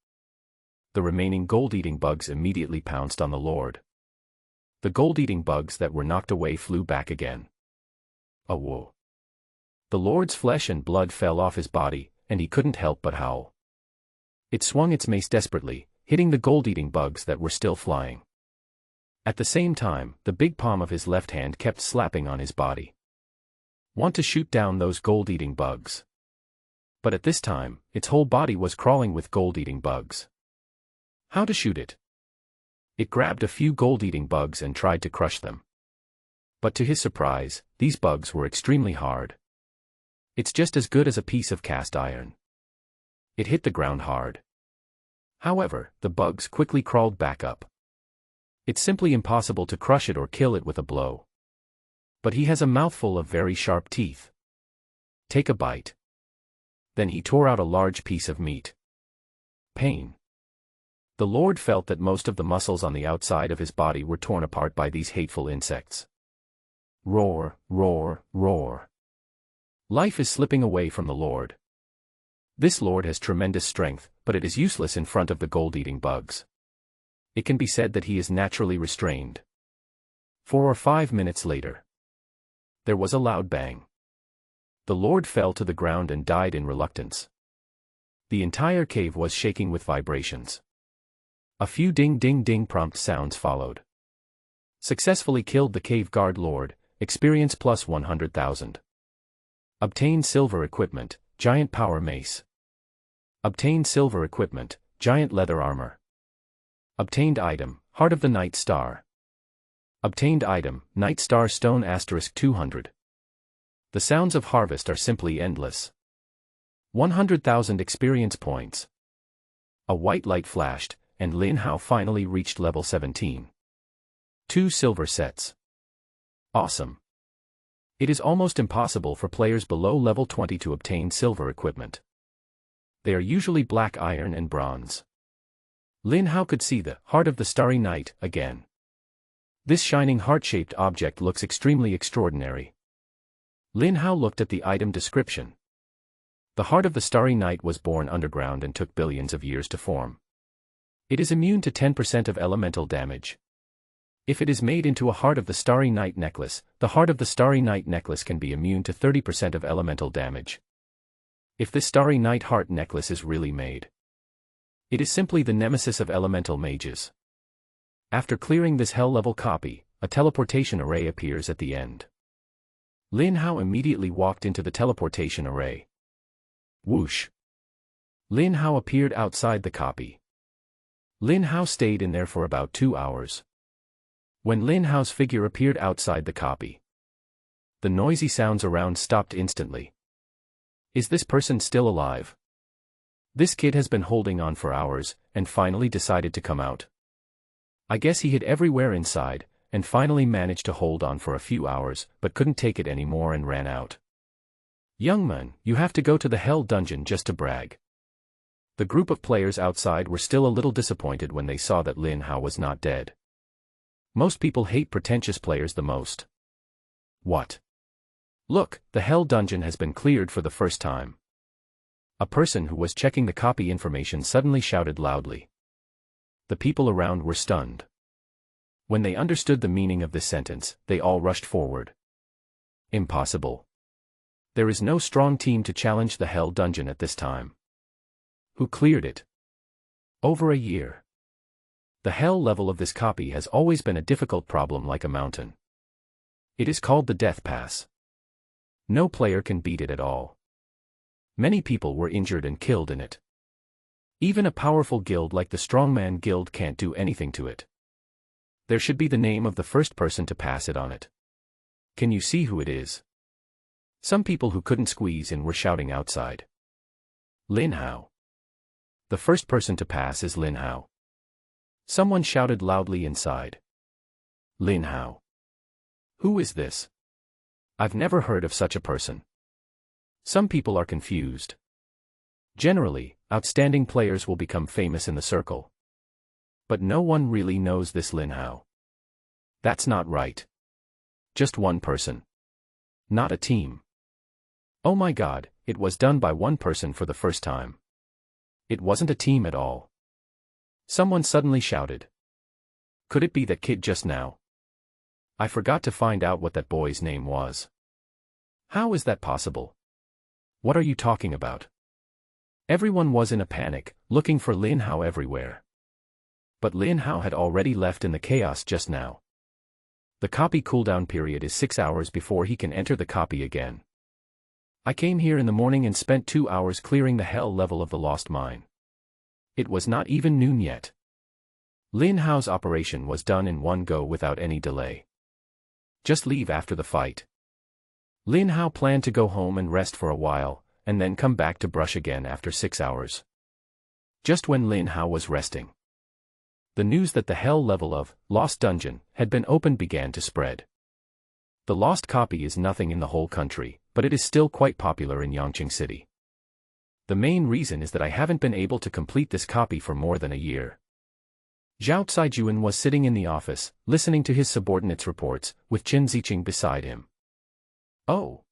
The remaining gold-eating bugs immediately pounced on the lord. The gold-eating bugs that were knocked away flew back again. Oh whoa. The lord's flesh and blood fell off his body, and he couldn't help but howl. It swung its mace desperately, hitting the gold-eating bugs that were still flying. At the same time, the big palm of his left hand kept slapping on his body. Want to shoot down those gold-eating bugs. But at this time, its whole body was crawling with gold-eating bugs. How to shoot it? It grabbed a few gold-eating bugs and tried to crush them. But to his surprise, these bugs were extremely hard. It's just as good as a piece of cast iron. It hit the ground hard. However, the bugs quickly crawled back up. It's simply impossible to crush it or kill it with a blow. But he has a mouthful of very sharp teeth. Take a bite. Then he tore out a large piece of meat. Pain. The lord felt that most of the muscles on the outside of his body were torn apart by these hateful insects. Roar, roar, roar. Life is slipping away from the lord. This lord has tremendous strength, but it is useless in front of the gold-eating bugs. It can be said that he is naturally restrained. 4 or 5 minutes later, there was a loud bang. The lord fell to the ground and died in reluctance. The entire cave was shaking with vibrations. A few ding-ding-ding prompt sounds followed. Successfully killed the cave guard lord, experience plus 100,000. Obtained silver equipment, giant power mace. Obtained silver equipment, giant leather armor. Obtained item, Heart of the Night Star. Obtained item, Night Star Stone * 200. The sounds of harvest are simply endless. 100,000 experience points. A white light flashed, and Lin Hao finally reached level 17. 2 silver sets. Awesome. It is almost impossible for players below level 20 to obtain silver equipment. They are usually black iron and bronze. Lin Hao could see the heart of the starry night again. This shining heart-shaped object looks extremely extraordinary. Lin Hao looked at the item description. The heart of the starry night was born underground and took billions of years to form. It is immune to 10% of elemental damage. If it is made into a heart of the starry night necklace, the heart of the starry night necklace can be immune to 30% of elemental damage. If this starry night heart necklace is really made, it is simply the nemesis of elemental mages. After clearing this hell-level copy, a teleportation array appears at the end. Lin Hao immediately walked into the teleportation array. Whoosh! Lin Hao appeared outside the copy. Lin Hao stayed in there for about 2 hours. When Lin Hao's figure appeared outside the copy, the noisy sounds around stopped instantly. Is this person still alive? This kid has been holding on for hours, and finally decided to come out. I guess he hid everywhere inside, and finally managed to hold on for a few hours, but couldn't take it anymore and ran out. Young man, you have to go to the Hell Dungeon just to brag. The group of players outside were still a little disappointed when they saw that Lin Hao was not dead. Most people hate pretentious players the most. What? Look, the Hell Dungeon has been cleared for the first time. A person who was checking the copy information suddenly shouted loudly. The people around were stunned. When they understood the meaning of this sentence, they all rushed forward. Impossible. There is no strong team to challenge the Hell Dungeon at this time. Who cleared it? Over a year. The hell level of this copy has always been a difficult problem like a mountain. It is called the Death Pass. No player can beat it at all. Many people were injured and killed in it. Even a powerful guild like the Strongman Guild can't do anything to it. There should be the name of the first person to pass it on it. Can you see who it is? Some people who couldn't squeeze in were shouting outside. Lin Hao. The first person to pass is Lin Hao. Someone shouted loudly inside. Lin Hao. Who is this? I've never heard of such a person. Some people are confused. Generally, outstanding players will become famous in the circle. But no one really knows this Lin Hao. That's not right. Just one person. Not a team. Oh my God, it was done by one person for the first time. It wasn't a team at all. Someone suddenly shouted. Could it be that kid just now? I forgot to find out what that boy's name was. How is that possible? What are you talking about? Everyone was in a panic, looking for Lin Hao everywhere. But Lin Hao had already left in the chaos just now. The copy cooldown period is 6 hours before he can enter the copy again. I came here in the morning and spent 2 hours clearing the hell level of the lost mine. It was not even noon yet. Lin Hao's operation was done in one go without any delay. Just leave after the fight. Lin Hao planned to go home and rest for a while, and then come back to brush again after 6 hours. Just when Lin Hao was resting, the news that the hell level of Lost Dungeon had been opened began to spread. The lost copy is nothing in the whole country, but it is still quite popular in Yangqing City. The main reason is that I haven't been able to complete this copy for more than a year. Zhao Caijuan was sitting in the office, listening to his subordinates' reports, with Chen Ziqing beside him. Oh!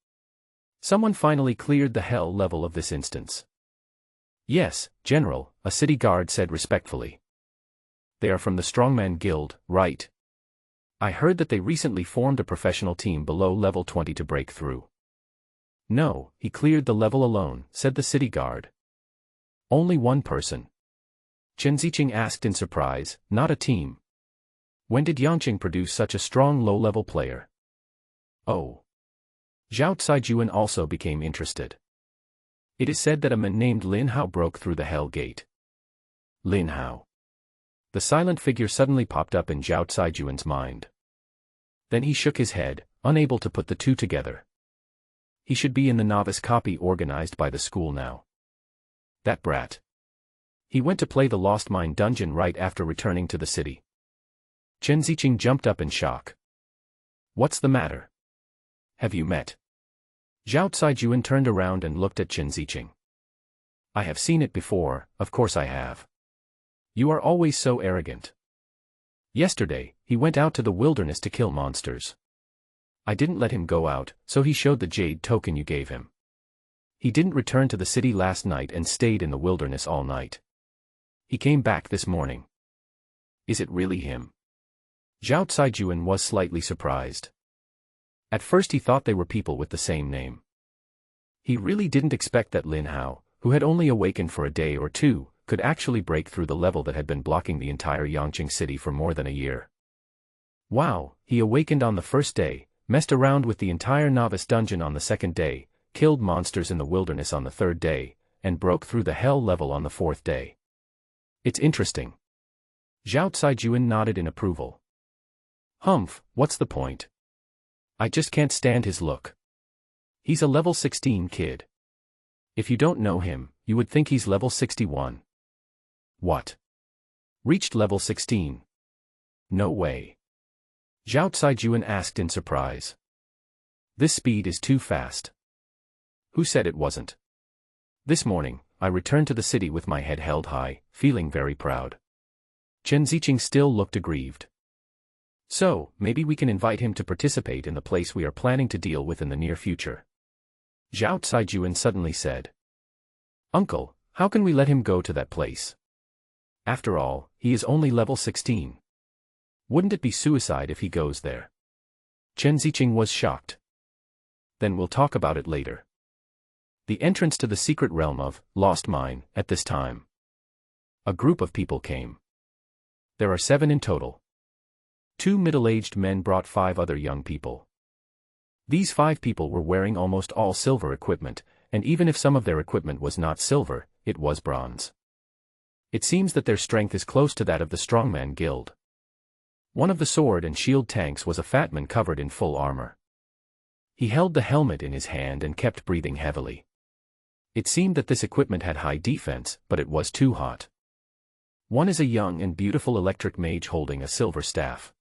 Someone finally cleared the hell level of this instance. Yes, General, a city guard said respectfully. They are from the Strongman Guild, right? I heard that they recently formed a professional team below level 20 to break through. No, he cleared the level alone, said the city guard. Only one person. Chen Ziqing asked in surprise, not a team. When did Yangqing produce such a strong low-level player? Oh. Zhao Caijuan also became interested. It is said that a man named Lin Hao broke through the Hell Gate. Lin Hao. The silent figure suddenly popped up in Zhao Caijuan's mind. Then he shook his head, unable to put the two together. He should be in the novice copy organized by the school now. That brat. He went to play the Lost Mine dungeon right after returning to the city. Chen Ziqing jumped up in shock. What's the matter? Have you met? Zhao Caijuan turned around and looked at Chen Ziqing. I have seen it before, of course I have. You are always so arrogant. Yesterday, he went out to the wilderness to kill monsters. I didn't let him go out, so he showed the jade token you gave him. He didn't return to the city last night and stayed in the wilderness all night. He came back this morning. Is it really him? Zhao Caijuan was slightly surprised. At first he thought they were people with the same name. He really didn't expect that Lin Hao, who had only awakened for a day or two, could actually break through the level that had been blocking the entire Yangqing city for more than a year. Wow, he awakened on the first day, messed around with the entire novice dungeon on the second day, killed monsters in the wilderness on the third day, and broke through the hell level on the fourth day. It's interesting. Zhao Caijuan nodded in approval. Humph, what's the point? I just can't stand his look. He's a level 16 kid. If you don't know him, you would think he's level 61. What? Reached level 16? No way. Zhao Caijuan asked in surprise. This speed is too fast. Who said it wasn't? This morning, I returned to the city with my head held high, feeling very proud. Chen Ziqing still looked aggrieved. So, maybe we can invite him to participate in the place we are planning to deal with in the near future. Zhao Caijuan suddenly said. Uncle, how can we let him go to that place? After all, he is only level 16. Wouldn't it be suicide if he goes there? Chen Ziqing was shocked. Then we'll talk about it later. The entrance to the secret realm of Lost Mine, at this time. A group of people came. There are 7 in total. 2 middle-aged men brought 5 other young people. These 5 people were wearing almost all silver equipment, and even if some of their equipment was not silver, it was bronze. It seems that their strength is close to that of the Strongman Guild. One of the sword and shield tanks was a fat man covered in full armor. He held the helmet in his hand and kept breathing heavily. It seemed that this equipment had high defense, but it was too hot. One is a young and beautiful electric mage holding a silver staff.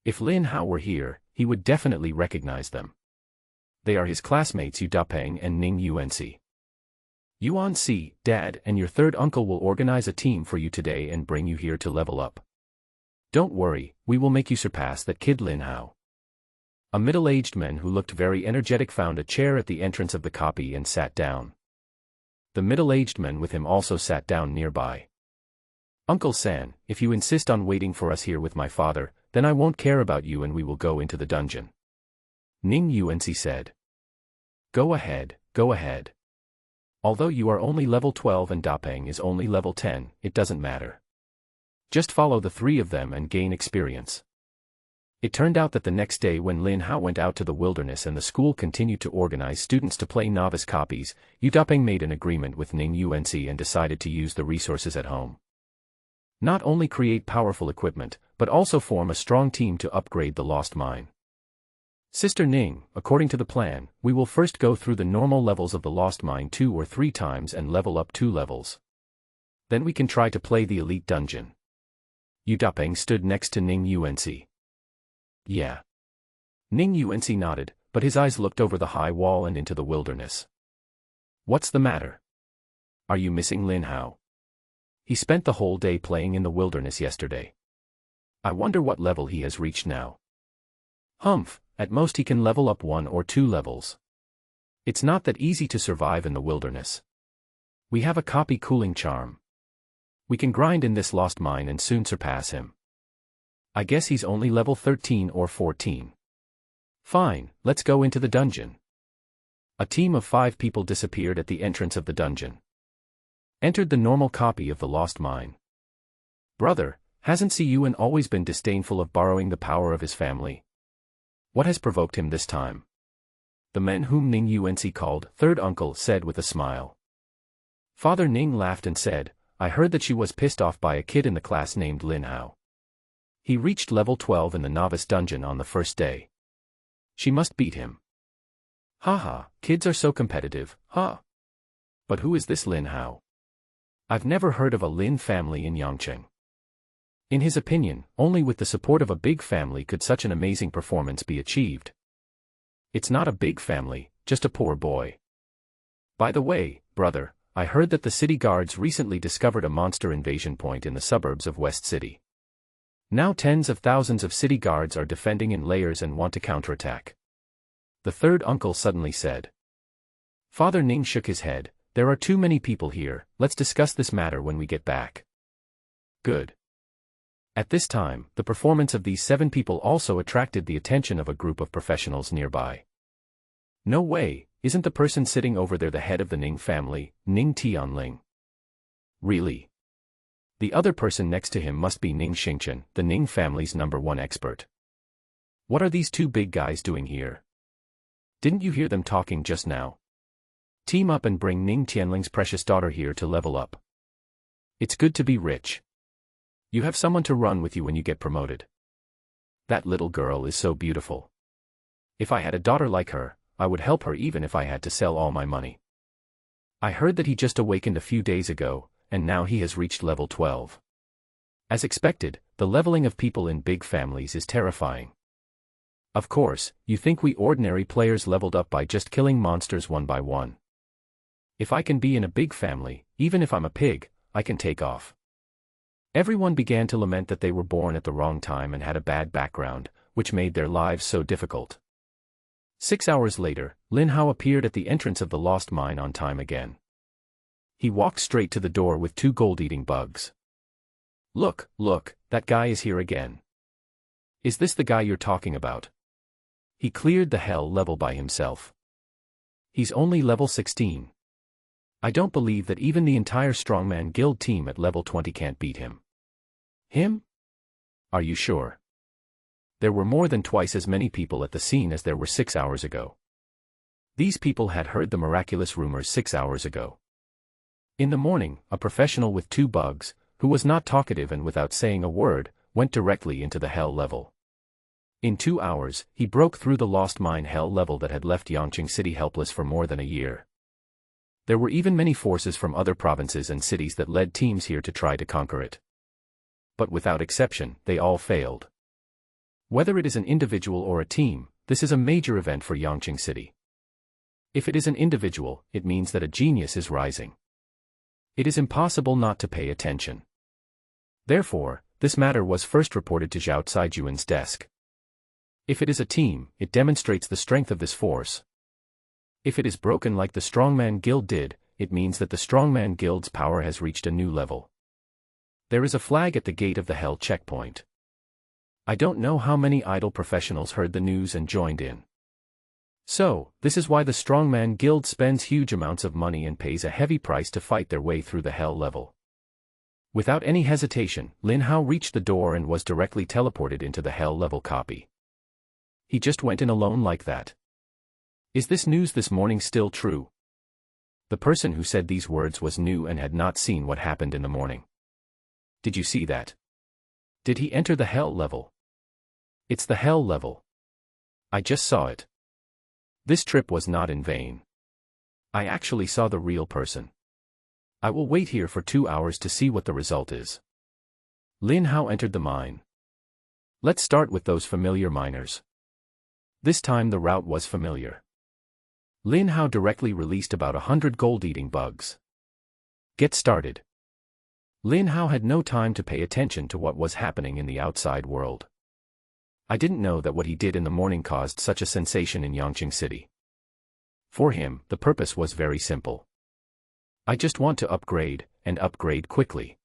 If Lin Hao were here, he would definitely recognize them. They are his classmates Yu Dapeng and Ning Yuanci. Yuanci, Dad, and your third uncle will organize a team for you today and bring you here to level up. Don't worry, we will make you surpass that kid Lin Hao. A middle-aged man who looked very energetic found a chair at the entrance of the copy and sat down. The middle-aged man with him also sat down nearby. Uncle San, if you insist on waiting for us here with my father, then I won't care about you and we will go into the dungeon. Ning Yuanci said. Go ahead, go ahead. Although you are only level 12 and Dapeng is only level 10, it doesn't matter. Just follow the 3 of them and gain experience. It turned out that the next day when Lin Hao went out to the wilderness and the school continued to organize students to play novice copies, Yu Dapeng made an agreement with Ning Yuanci and decided to use the resources at home. Not only create powerful equipment, but also form a strong team to upgrade the Lost Mine. Sister Ning, according to the plan, we will first go through the normal levels of the Lost Mine 2 or 3 times and level up 2 levels. Then we can try to play the elite dungeon. Yu Dapeng stood next to Ning Yuanci. Yeah. Ning Yuanci nodded, but his eyes looked over the high wall and into the wilderness. What's the matter? Are you missing Lin Hao? He spent the whole day playing in the wilderness yesterday. I wonder what level he has reached now. Humph, at most he can level up 1 or 2 levels. It's not that easy to survive in the wilderness. We have a copy cooling charm. We can grind in this lost mine and soon surpass him. I guess he's only level 13 or 14. Fine, let's go into the dungeon. A team of 5 people disappeared at the entrance of the dungeon. Entered the normal copy of the lost mine. Brother, hasn't Yuan always been disdainful of borrowing the power of his family? What has provoked him this time? The man whom Ning Yuanci called third uncle said with a smile. Father Ning laughed and said, I heard that she was pissed off by a kid in the class named Lin Hao. He reached level 12 in the novice dungeon on the first day. She must beat him. Haha, kids are so competitive, huh? But who is this Lin Hao? I've never heard of a Lin family in Yangqing. In his opinion, only with the support of a big family could such an amazing performance be achieved. It's not a big family, just a poor boy. By the way, brother, I heard that the city guards recently discovered a monster invasion point in the suburbs of West City. Now tens of thousands of city guards are defending in layers and want to counterattack. The third uncle suddenly said. Father Ning shook his head. There are too many people here, let's discuss this matter when we get back. Good. At this time, the performance of these 7 people also attracted the attention of a group of professionals nearby. No way, isn't the person sitting over there the head of the Ning family, Ning Tianling? Really? The other person next to him must be Ning Xingchen, the Ning family's #1 expert. What are these 2 big guys doing here? Didn't you hear them talking just now? Team up and bring Ning Tianling's precious daughter here to level up. It's good to be rich. You have someone to run with you when you get promoted. That little girl is so beautiful. If I had a daughter like her, I would help her even if I had to sell all my money. I heard that he just awakened a few days ago, and now he has reached level 12. As expected, the leveling of people in big families is terrifying. Of course, you think we ordinary players leveled up by just killing monsters one by one. If I can be in a big family, even if I'm a pig, I can take off. Everyone began to lament that they were born at the wrong time and had a bad background, which made their lives so difficult. 6 hours later, Lin Hao appeared at the entrance of the lost mine on time again. He walked straight to the door with 2 gold-eating bugs. Look, that guy is here again. Is this the guy you're talking about? He cleared the hell level by himself. He's only level 16. I don't believe that even the entire Strongman Guild team at level 20 can't beat him. Him? Are you sure? There were more than twice as many people at the scene as there were 6 hours ago. These people had heard the miraculous rumors 6 hours ago. In the morning, a professional with 2 bugs, who was not talkative and without saying a word, went directly into the hell level. In 2 hours, he broke through the lost mine hell level that had left Yangqing City helpless for more than a year. There were even many forces from other provinces and cities that led teams here to try to conquer it. But without exception, they all failed. Whether it is an individual or a team, this is a major event for Yangqing City. If it is an individual, it means that a genius is rising. It is impossible not to pay attention. Therefore, this matter was first reported to Zhao Caijuan's desk. If it is a team, it demonstrates the strength of this force. If it is broken like the Strongman Guild did, it means that the Strongman Guild's power has reached a new level. There is a flag at the gate of the Hell checkpoint. I don't know how many idle professionals heard the news and joined in. So, this is why the Strongman Guild spends huge amounts of money and pays a heavy price to fight their way through the Hell level. Without any hesitation, Lin Hao reached the door and was directly teleported into the Hell level copy. He just went in alone like that. Is this news this morning still true? The person who said these words was new and had not seen what happened in the morning. Did you see that? Did he enter the Hell level? It's the Hell level. I just saw it. This trip was not in vain. I actually saw the real person. I will wait here for 2 hours to see what the result is. Lin Hao entered the mine. Let's start with those familiar miners. This time the route was familiar. Lin Hao directly released about 100 gold-eating bugs. Get started. Lin Hao had no time to pay attention to what was happening in the outside world. I didn't know that what he did in the morning caused such a sensation in Yangqing City. For him, the purpose was very simple. I just want to upgrade, and upgrade quickly.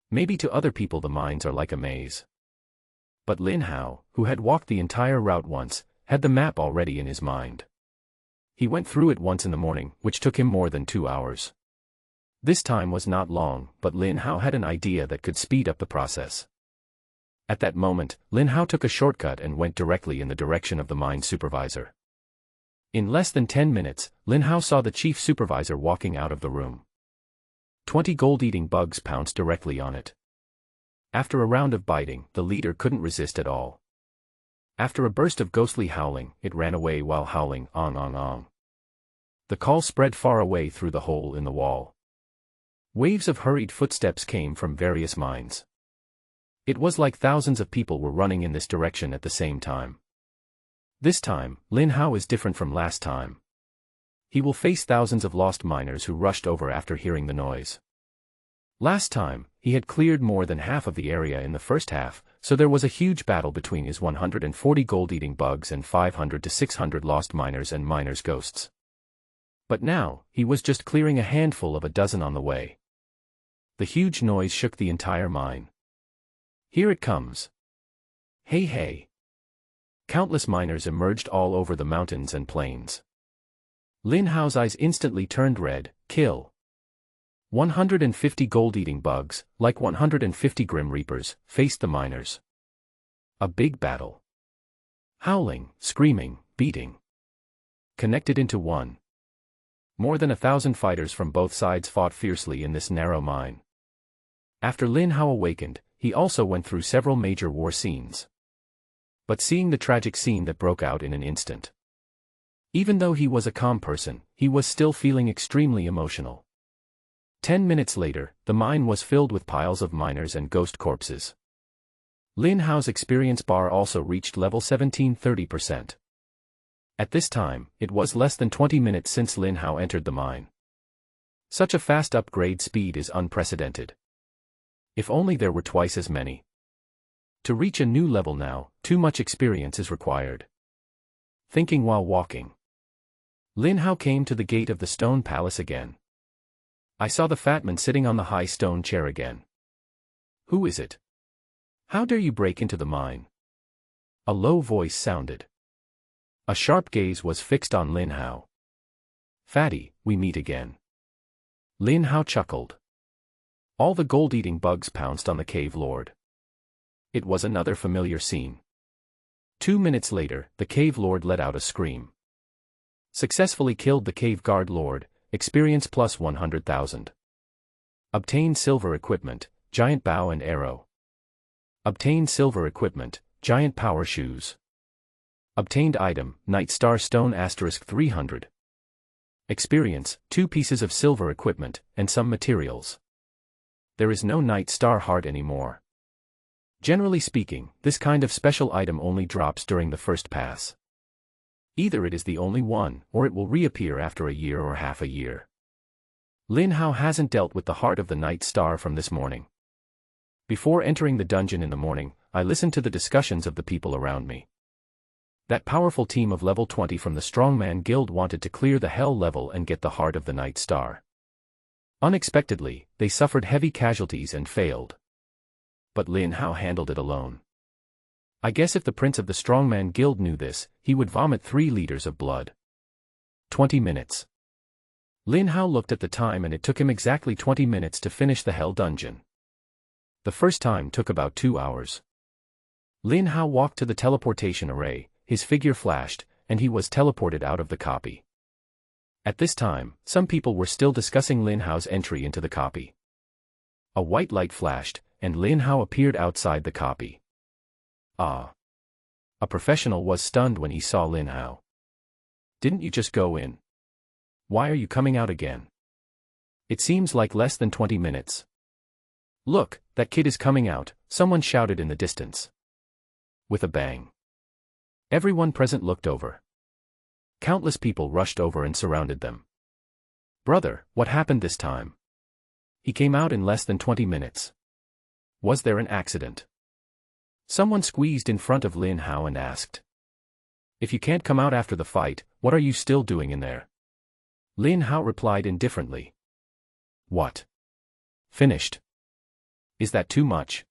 Maybe to other people the mines are like a maze. But Lin Hao, who had walked the entire route once, had the map already in his mind. He went through it once in the morning, which took him more than 2 hours. This time was not long, but Lin Hao had an idea that could speed up the process. At that moment, Lin Hao took a shortcut and went directly in the direction of the mine supervisor. In less than 10 minutes, Lin Hao saw the chief supervisor walking out of the room. 20 gold-eating bugs pounced directly on it. After a round of biting, the leader couldn't resist at all. After a burst of ghostly howling, it ran away while howling, ong ong ong. The call spread far away through the hole in the wall. Waves of hurried footsteps came from various mines. It was like thousands of people were running in this direction at the same time. This time, Lin Hao is different from last time. He will face thousands of lost miners who rushed over after hearing the noise. Last time, he had cleared more than half of the area in the first half, so there was a huge battle between his 140 gold-eating bugs and 500 to 600 lost miners and miners' ghosts. But now, he was just clearing a handful of a dozen on the way. The huge noise shook the entire mine. Here it comes. Hey hey. Countless miners emerged all over the mountains and plains. Lin Hao's eyes instantly turned red. Kill. 150 gold-eating bugs, like 150 Grim Reapers, faced the miners. A big battle. Howling, screaming, beating. Connected into one. More than 1,000 fighters from both sides fought fiercely in this narrow mine. After Lin Hao awakened, he also went through several major war scenes. But seeing the tragic scene that broke out in an instant. Even though he was a calm person, he was still feeling extremely emotional. 10 minutes later, the mine was filled with piles of miners and ghost corpses. Lin Hao's experience bar also reached level 17, 30%. At this time, it was less than 20 minutes since Lin Hao entered the mine. Such a fast upgrade speed is unprecedented. If only there were twice as many. To reach a new level now, too much experience is required. Thinking while walking. Lin Hao came to the gate of the stone palace again. I saw the fat man sitting on the high stone chair again. Who is it? How dare you break into the mine? A low voice sounded. A sharp gaze was fixed on Lin Hao. Fatty, we meet again. Lin Hao chuckled. All the gold-eating bugs pounced on the cave lord. It was another familiar scene. 2 minutes later, the cave lord let out a scream. Successfully killed the cave guard lord. Experience plus 100,000. Obtain silver equipment, giant bow and arrow. Obtain silver equipment, giant power shoes. Obtained item, Night Star Stone * 300. Experience, 2 pieces of silver equipment, and some materials. There is no Night Star heart anymore. Generally speaking, this kind of special item only drops during the first pass. Either it is the only one, or it will reappear after a year or half a year. Lin Hao hasn't dealt with the heart of the Night Star from this morning. Before entering the dungeon in the morning, I listened to the discussions of the people around me. That powerful team of level 20 from the Strongman Guild wanted to clear the Hell level and get the heart of the Night Star. Unexpectedly, they suffered heavy casualties and failed. But Lin Hao handled it alone. I guess if the prince of the Strongman Guild knew this, he would vomit 3 liters of blood. 20 minutes. Lin Hao looked at the time and it took him exactly 20 minutes to finish the Hell dungeon. The first time took about 2 hours. Lin Hao walked to the teleportation array, his figure flashed, and he was teleported out of the copy. At this time, some people were still discussing Lin Hao's entry into the copy. A white light flashed, and Lin Hao appeared outside the copy. Ah. A professional was stunned when he saw Lin Hao. Didn't you just go in? Why are you coming out again? It seems like less than 20 minutes. Look, that kid is coming out, someone shouted in the distance. With a bang. Everyone present looked over. Countless people rushed over and surrounded them. Brother, what happened this time? He came out in less than 20 minutes. Was there an accident? Someone squeezed in front of Lin Hao and asked. If you can't come out after the fight, what are you still doing in there? Lin Hao replied indifferently. What? Finished. Is that too much?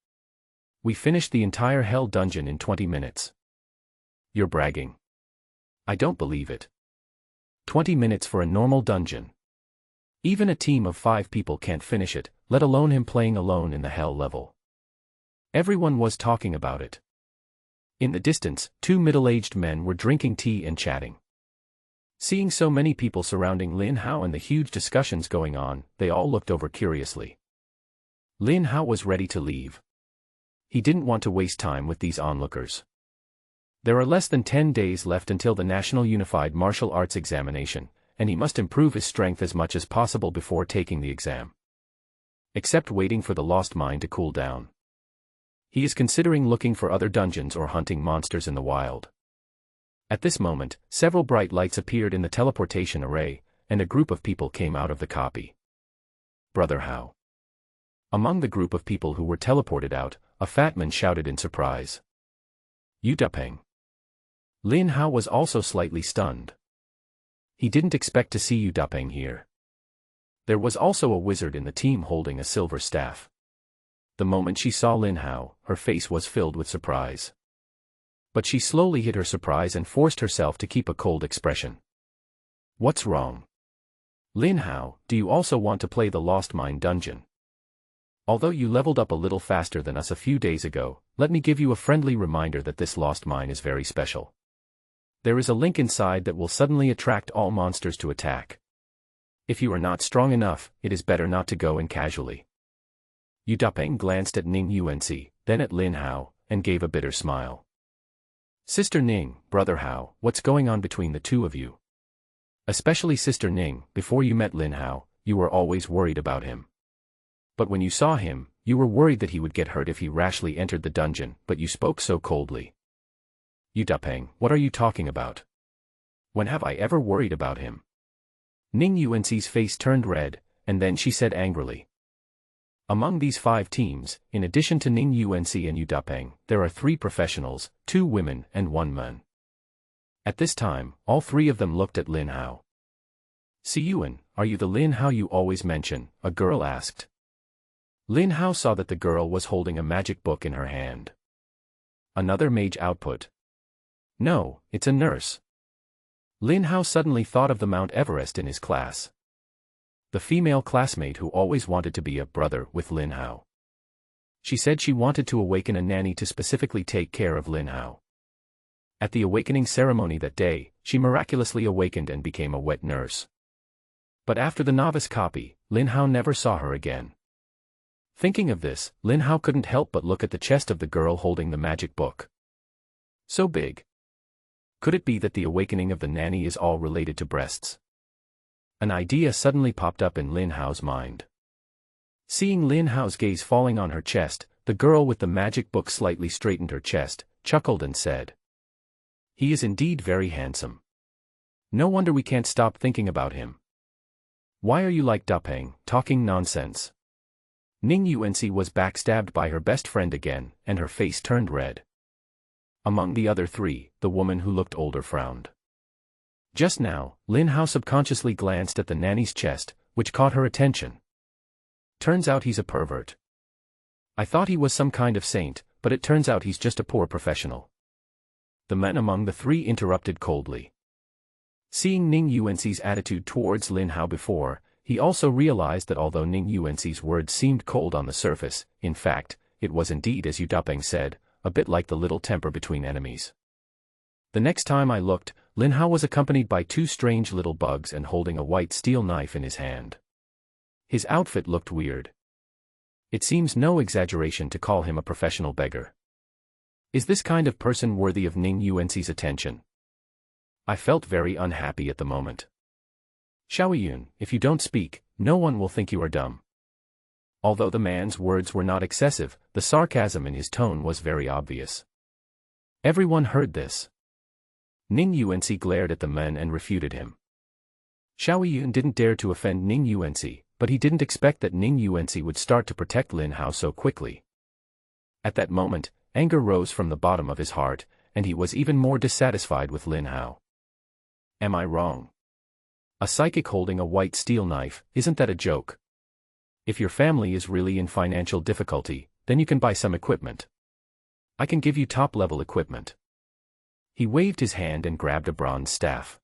We finished the entire Hell dungeon in 20 minutes. You're bragging. I don't believe it. 20 minutes for a normal dungeon. Even a team of 5 people can't finish it, let alone him playing alone in the Hell level. Everyone was talking about it. In the distance, 2 middle-aged men were drinking tea and chatting. Seeing so many people surrounding Lin Hao and the huge discussions going on, they all looked over curiously. Lin Hao was ready to leave. He didn't want to waste time with these onlookers. There are less than 10 days left until the National Unified Martial Arts examination, and he must improve his strength as much as possible before taking the exam. Except waiting for the lost mine to cool down. He is considering looking for other dungeons or hunting monsters in the wild. At this moment, several bright lights appeared in the teleportation array, and a group of people came out of the copy. Brother Hao. Among the group of people who were teleported out, a fat man shouted in surprise. Yu Dupeng. Lin Hao was also slightly stunned. He didn't expect to see Yu Dupeng here. There was also a wizard in the team holding a silver staff. The moment she saw Lin Hao, her face was filled with surprise. But she slowly hid her surprise and forced herself to keep a cold expression. What's wrong? Lin Hao, do you also want to play the Lost Mine dungeon? Although you leveled up a little faster than us a few days ago, let me give you a friendly reminder that this Lost Mine is very special. There is a link inside that will suddenly attract all monsters to attack. If you are not strong enough, it is better not to go in casually. Yu Dupeng glanced at Ning Yuanci, then at Lin Hao, and gave a bitter smile. Sister Ning, Brother Hao, what's going on between the two of you? Especially Sister Ning, before you met Lin Hao, you were always worried about him. But when you saw him, you were worried that he would get hurt if he rashly entered the dungeon, but you spoke so coldly. Yu Dupeng, what are you talking about? When have I ever worried about him? Ning Yuanci's face turned red, and then she said angrily. Among these 5 teams, in addition to Ning Yuanci and Yu Dupeng, there are 3 professionals, 2 women and 1 man. At this time, all 3 of them looked at Lin Hao. Si Yuan, are you the Lin Hao you always mention? A girl asked. Lin Hao saw that the girl was holding a magic book in her hand. Another mage output. No, it's a nurse. Lin Hao suddenly thought of the Mount Everest in his class. The female classmate who always wanted to be a brother with Lin Hao. She said she wanted to awaken a nanny to specifically take care of Lin Hao. At the awakening ceremony that day, she miraculously awakened and became a wet nurse. But after the novice copy, Lin Hao never saw her again. Thinking of this, Lin Hao couldn't help but look at the chest of the girl holding the magic book. So big. Could it be that the awakening of the nanny is all related to breasts? An idea suddenly popped up in Lin Hao's mind. Seeing Lin Hao's gaze falling on her chest, the girl with the magic book slightly straightened her chest, chuckled and said, "He is indeed very handsome. No wonder we can't stop thinking about him. Why are you like Dupeng, talking nonsense?" Ning Yuanci was backstabbed by her best friend again, and her face turned red. Among the other 3, the woman who looked older frowned. Just now, Lin Hao subconsciously glanced at the nanny's chest, which caught her attention. Turns out he's a pervert. I thought he was some kind of saint, but it turns out he's just a poor professional. The men among the 3 interrupted coldly. Seeing Ning Yuanci's attitude towards Lin Hao before, he also realized that although Ning Yuanci's words seemed cold on the surface, in fact, it was indeed as Yu Dupeng said, a bit like the little temper between enemies. The next time I looked, Lin Hao was accompanied by 2 strange little bugs and holding a white steel knife in his hand. His outfit looked weird. It seems no exaggeration to call him a professional beggar. Is this kind of person worthy of Ning Yuanci's attention? I felt very unhappy at the moment. Xiaoyun, if you don't speak, no one will think you are dumb. Although the man's words were not excessive, the sarcasm in his tone was very obvious. Everyone heard this. Ning Yuanci glared at the men and refuted him. Xiaoyun didn't dare to offend Ning Yuanci, but he didn't expect that Ning Yuanci would start to protect Lin Hao so quickly. At that moment, anger rose from the bottom of his heart, and he was even more dissatisfied with Lin Hao. Am I wrong? A psychic holding a white steel knife, isn't that a joke? If your family is really in financial difficulty, then you can buy some equipment. I can give you top-level equipment. He waved his hand and grabbed a bronze staff.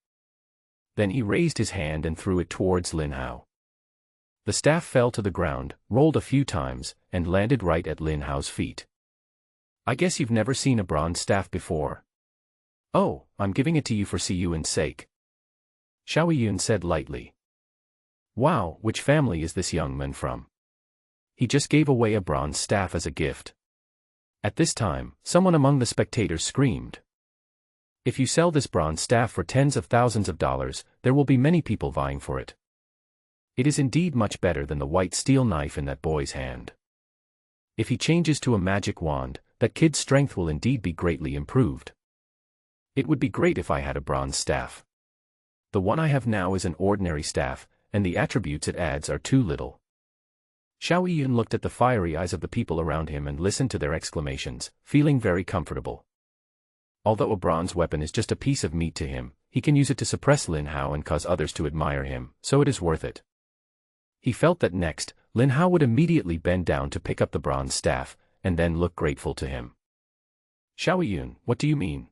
Then he raised his hand and threw it towards Lin Hao. The staff fell to the ground, rolled a few times, and landed right at Lin Hao's feet. I guess you've never seen a bronze staff before. Oh, I'm giving it to you for Si Yuan's sake. Xiaoyun said lightly. Wow, which family is this young man from? He just gave away a bronze staff as a gift. At this time, someone among the spectators screamed. If you sell this bronze staff for tens of thousands of dollars, there will be many people vying for it. It is indeed much better than the white steel knife in that boy's hand. If he changes to a magic wand, that kid's strength will indeed be greatly improved. It would be great if I had a bronze staff. The one I have now is an ordinary staff, and the attributes it adds are too little. Xiao Yun looked at the fiery eyes of the people around him and listened to their exclamations, feeling very comfortable. Although a bronze weapon is just a piece of meat to him, he can use it to suppress Lin Hao and cause others to admire him, so it is worth it. He felt that next, Lin Hao would immediately bend down to pick up the bronze staff, and then look grateful to him. Xiao Yun, what do you mean?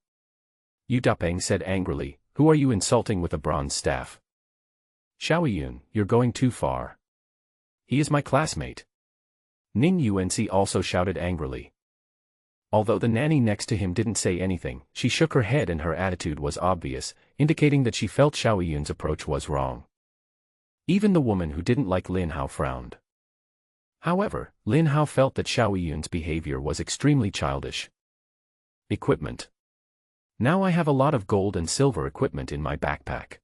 Yu Dapeng said angrily, who are you insulting with a bronze staff? Xiao Yun, you're going too far. He is my classmate. Ning Yuanci also shouted angrily. Although the nanny next to him didn't say anything, she shook her head and her attitude was obvious, indicating that she felt Xiao Yun's approach was wrong. Even the woman who didn't like Lin Hao frowned. However, Lin Hao felt that Xiao Yun's behavior was extremely childish. Equipment. Now I have a lot of gold and silver equipment in my backpack.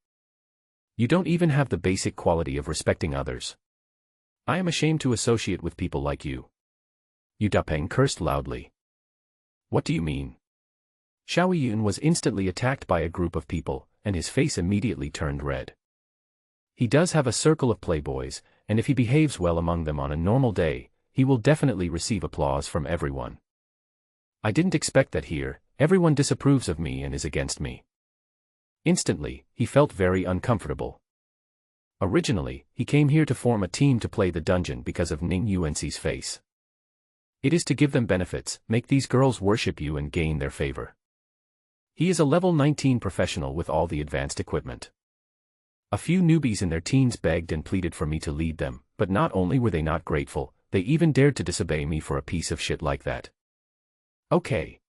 You don't even have the basic quality of respecting others. I am ashamed to associate with people like you. Yu Dapeng cursed loudly. What do you mean? Xiao Yun was instantly attacked by a group of people, and his face immediately turned red. He does have a circle of playboys, and if he behaves well among them on a normal day, he will definitely receive applause from everyone. I didn't expect that here, everyone disapproves of me and is against me. Instantly, he felt very uncomfortable. Originally, he came here to form a team to play the dungeon because of Ning Yuanci's face. It is to give them benefits, make these girls worship you and gain their favor. He is a level 19 professional with all the advanced equipment. A few newbies in their teens begged and pleaded for me to lead them, but not only were they not grateful, they even dared to disobey me for a piece of shit like that. Okay.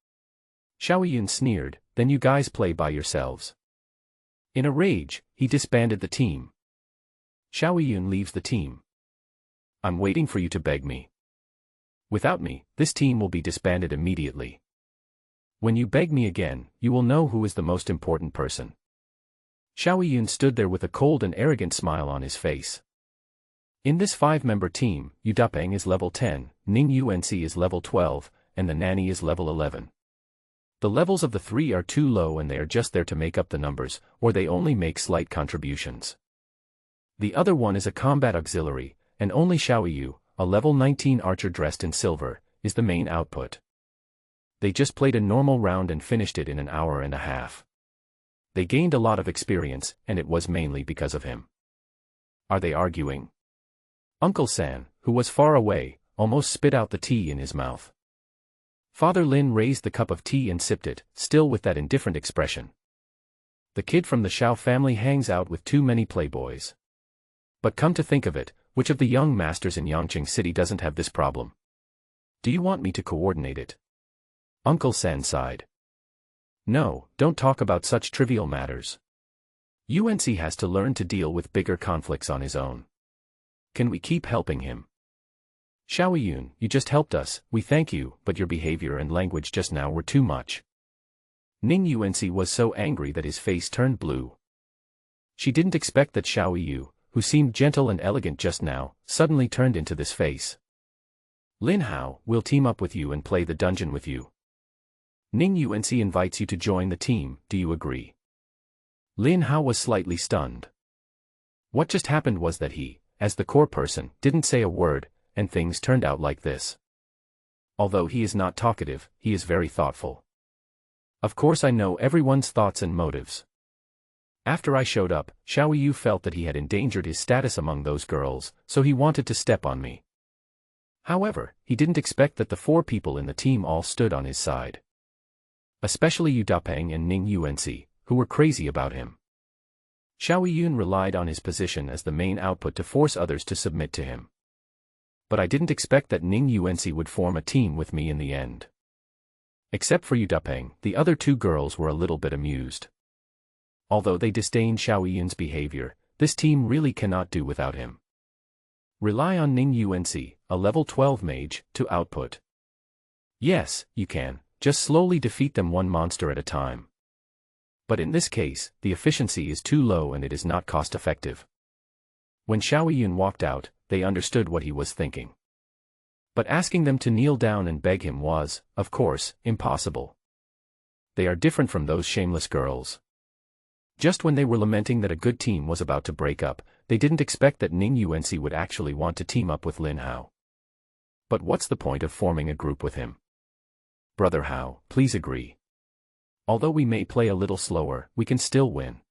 Xiao Yun sneered, then you guys play by yourselves. In a rage, he disbanded the team. Xiao Yun leaves the team. I'm waiting for you to beg me. Without me, this team will be disbanded immediately. When you beg me again, you will know who is the most important person. Xiao Yun stood there with a cold and arrogant smile on his face. In this 5-member team, Yu Dapeng is level 10, Ning Yuanci is level 12, and the nanny is level 11. The levels of the three are too low and they are just there to make up the numbers, or they only make slight contributions. The other one is a combat auxiliary, and only Xiao Yu, a level 19 archer dressed in silver, is the main output. They just played a normal round and finished it in an hour and a half. They gained a lot of experience, and it was mainly because of him. Are they arguing? Uncle San, who was far away, almost spit out the tea in his mouth. Father Lin raised the cup of tea and sipped it, still with that indifferent expression. The kid from the Xiao family hangs out with too many playboys. But come to think of it, which of the young masters in Yangqing City doesn't have this problem? Do you want me to coordinate it? Uncle San sighed. No, don't talk about such trivial matters. UNC has to learn to deal with bigger conflicts on his own. Can we keep helping him? Xiao Yun, you just helped us, we thank you, but your behavior and language just now were too much. Ning Yuanci was so angry that his face turned blue. She didn't expect that Xiao Yu, who seemed gentle and elegant just now, suddenly turned into this face. Lin Hao, we'll team up with you and play the dungeon with you. Ning Yuanci invites you to join the team, do you agree? Lin Hao was slightly stunned. What just happened was that he, as the core person, didn't say a word, and things turned out like this. Although he is not talkative, he is very thoughtful. Of course I know everyone's thoughts and motives. After I showed up, Xiao Yu felt that he had endangered his status among those girls, so he wanted to step on me. However, he didn't expect that the 4 people in the team all stood on his side. Especially Yu Dapeng and Ning Yuanci, who were crazy about him. Xiao Yun relied on his position as the main output to force others to submit to him. But I didn't expect that Ning Yuanci would form a team with me in the end. Except for Yu Dapeng, the other 2 girls were a little bit amused. Although they disdained Xiao Yun's behavior, this team really cannot do without him. Rely on Ning Yuanci, a level 12 mage, to output. Yes, you can, just slowly defeat them one monster at a time. But in this case, the efficiency is too low and it is not cost-effective. When Xiao Yun walked out, they understood what he was thinking. But asking them to kneel down and beg him was, of course, impossible. They are different from those shameless girls. Just when they were lamenting that a good team was about to break up, they didn't expect that Ning Yuanci would actually want to team up with Lin Hao. But what's the point of forming a group with him? Brother Hao, please agree. Although we may play a little slower, we can still win.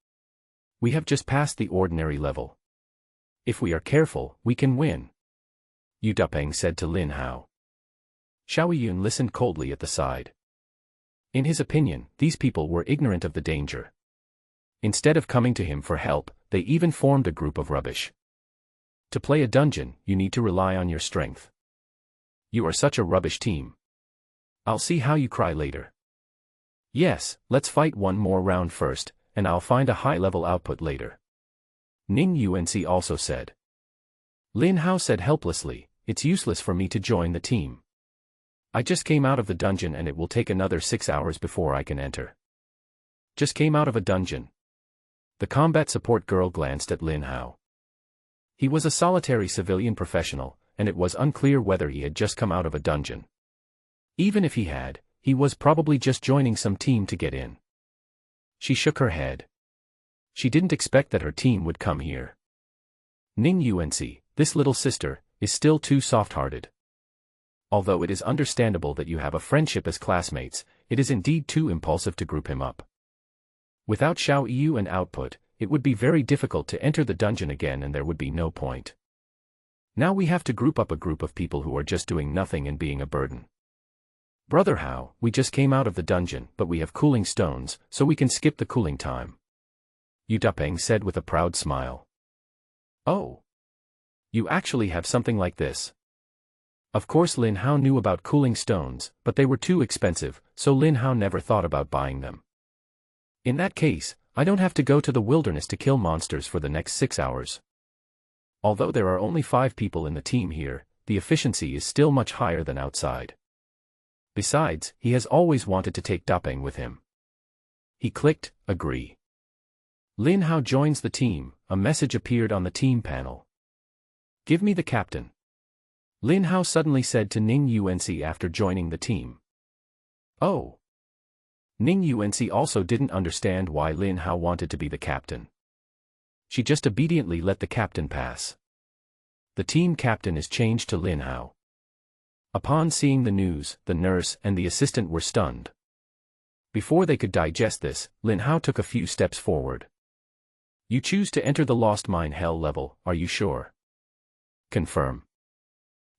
We have just passed the ordinary level. If we are careful, we can win. Yu Dupeng said to Lin Hao. Xiao Yun listened coldly at the side. In his opinion, these people were ignorant of the danger. Instead of coming to him for help, they even formed a group of rubbish. To play a dungeon, you need to rely on your strength. You are such a rubbish team. I'll see how you cry later. Yes, let's fight one more round first, and I'll find a high-level output later. Ning Yuanci also said. Lin Hao said helplessly, it's useless for me to join the team. I just came out of the dungeon and it will take another 6 hours before I can enter. Just came out of a dungeon. The combat support girl glanced at Lin Hao. He was a solitary civilian professional, and it was unclear whether he had just come out of a dungeon. Even if he had, he was probably just joining some team to get in. She shook her head. She didn't expect that her team would come here. Ning Yuanci, this little sister, is still too soft-hearted. Although it is understandable that you have a friendship as classmates, it is indeed too impulsive to group him up. Without Xiao Yu and output, it would be very difficult to enter the dungeon again and there would be no point. Now we have to group up a group of people who are just doing nothing and being a burden. Brother Hao, we just came out of the dungeon, but we have cooling stones, so we can skip the cooling time. Yu Dupeng said with a proud smile. Oh. You actually have something like this. Of course Lin Hao knew about cooling stones, but they were too expensive, so Lin Hao never thought about buying them. In that case, I don't have to go to the wilderness to kill monsters for the next 6 hours. Although there are only 5 people in the team here, the efficiency is still much higher than outside. Besides, he has always wanted to take Dupeng with him. He clicked, agree. Lin Hao joins the team, a message appeared on the team panel. Give me the captain. Lin Hao suddenly said to Ning Yuanci after joining the team. Oh. Ning Yuanci also didn't understand why Lin Hao wanted to be the captain. She just obediently let the captain pass. The team captain is changed to Lin Hao. Upon seeing the news, the nurse and the assistant were stunned. Before they could digest this, Lin Hao took a few steps forward. You choose to enter the Lost Mine Hell level, are you sure? Confirm.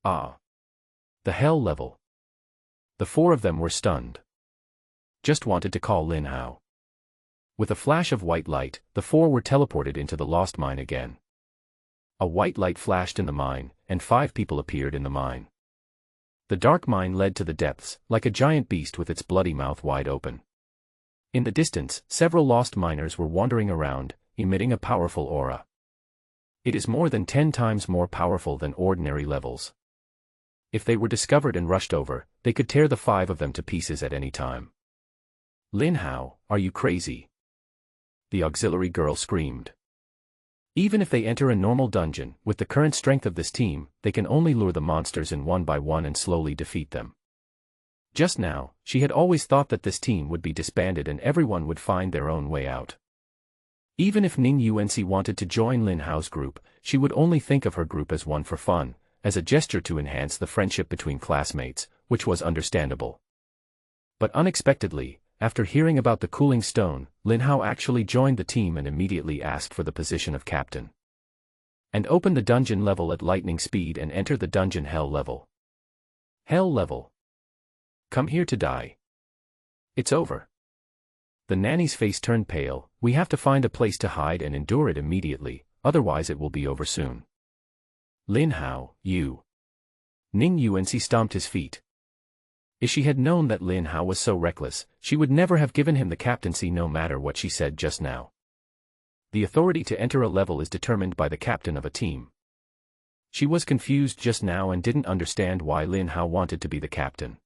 Ah. The Hell level. The 4 of them were stunned. Just wanted to call Lin Hao. With a flash of white light, the 4 were teleported into the Lost Mine again. A white light flashed in the mine, and 5 people appeared in the mine. The dark mine led to the depths, like a giant beast with its bloody mouth wide open. In the distance, several lost miners were wandering around, emitting a powerful aura. It is more than 10 times more powerful than ordinary levels. If they were discovered and rushed over, they could tear the 5 of them to pieces at any time. Lin Hao, are you crazy? The auxiliary girl screamed. Even if they enter a normal dungeon, with the current strength of this team, they can only lure the monsters in one by one and slowly defeat them. Just now, she had always thought that this team would be disbanded and everyone would find their own way out. Even if Ning Yuanci wanted to join Lin Hao's group, she would only think of her group as one for fun, as a gesture to enhance the friendship between classmates, which was understandable. But unexpectedly, after hearing about the cooling stone, Lin Hao actually joined the team and immediately asked for the position of captain. And opened the dungeon level at lightning speed and entered the dungeon hell level. Hell level. Come here to die. It's over. The nanny's face turned pale. We have to find a place to hide and endure it immediately, otherwise it will be over soon. Lin Hao, you. Ning Yuanci stomped his feet. If she had known that Lin Hao was so reckless, she would never have given him the captaincy no matter what she said just now. The authority to enter a level is determined by the captain of a team. She was confused just now and didn't understand why Lin Hao wanted to be the captain.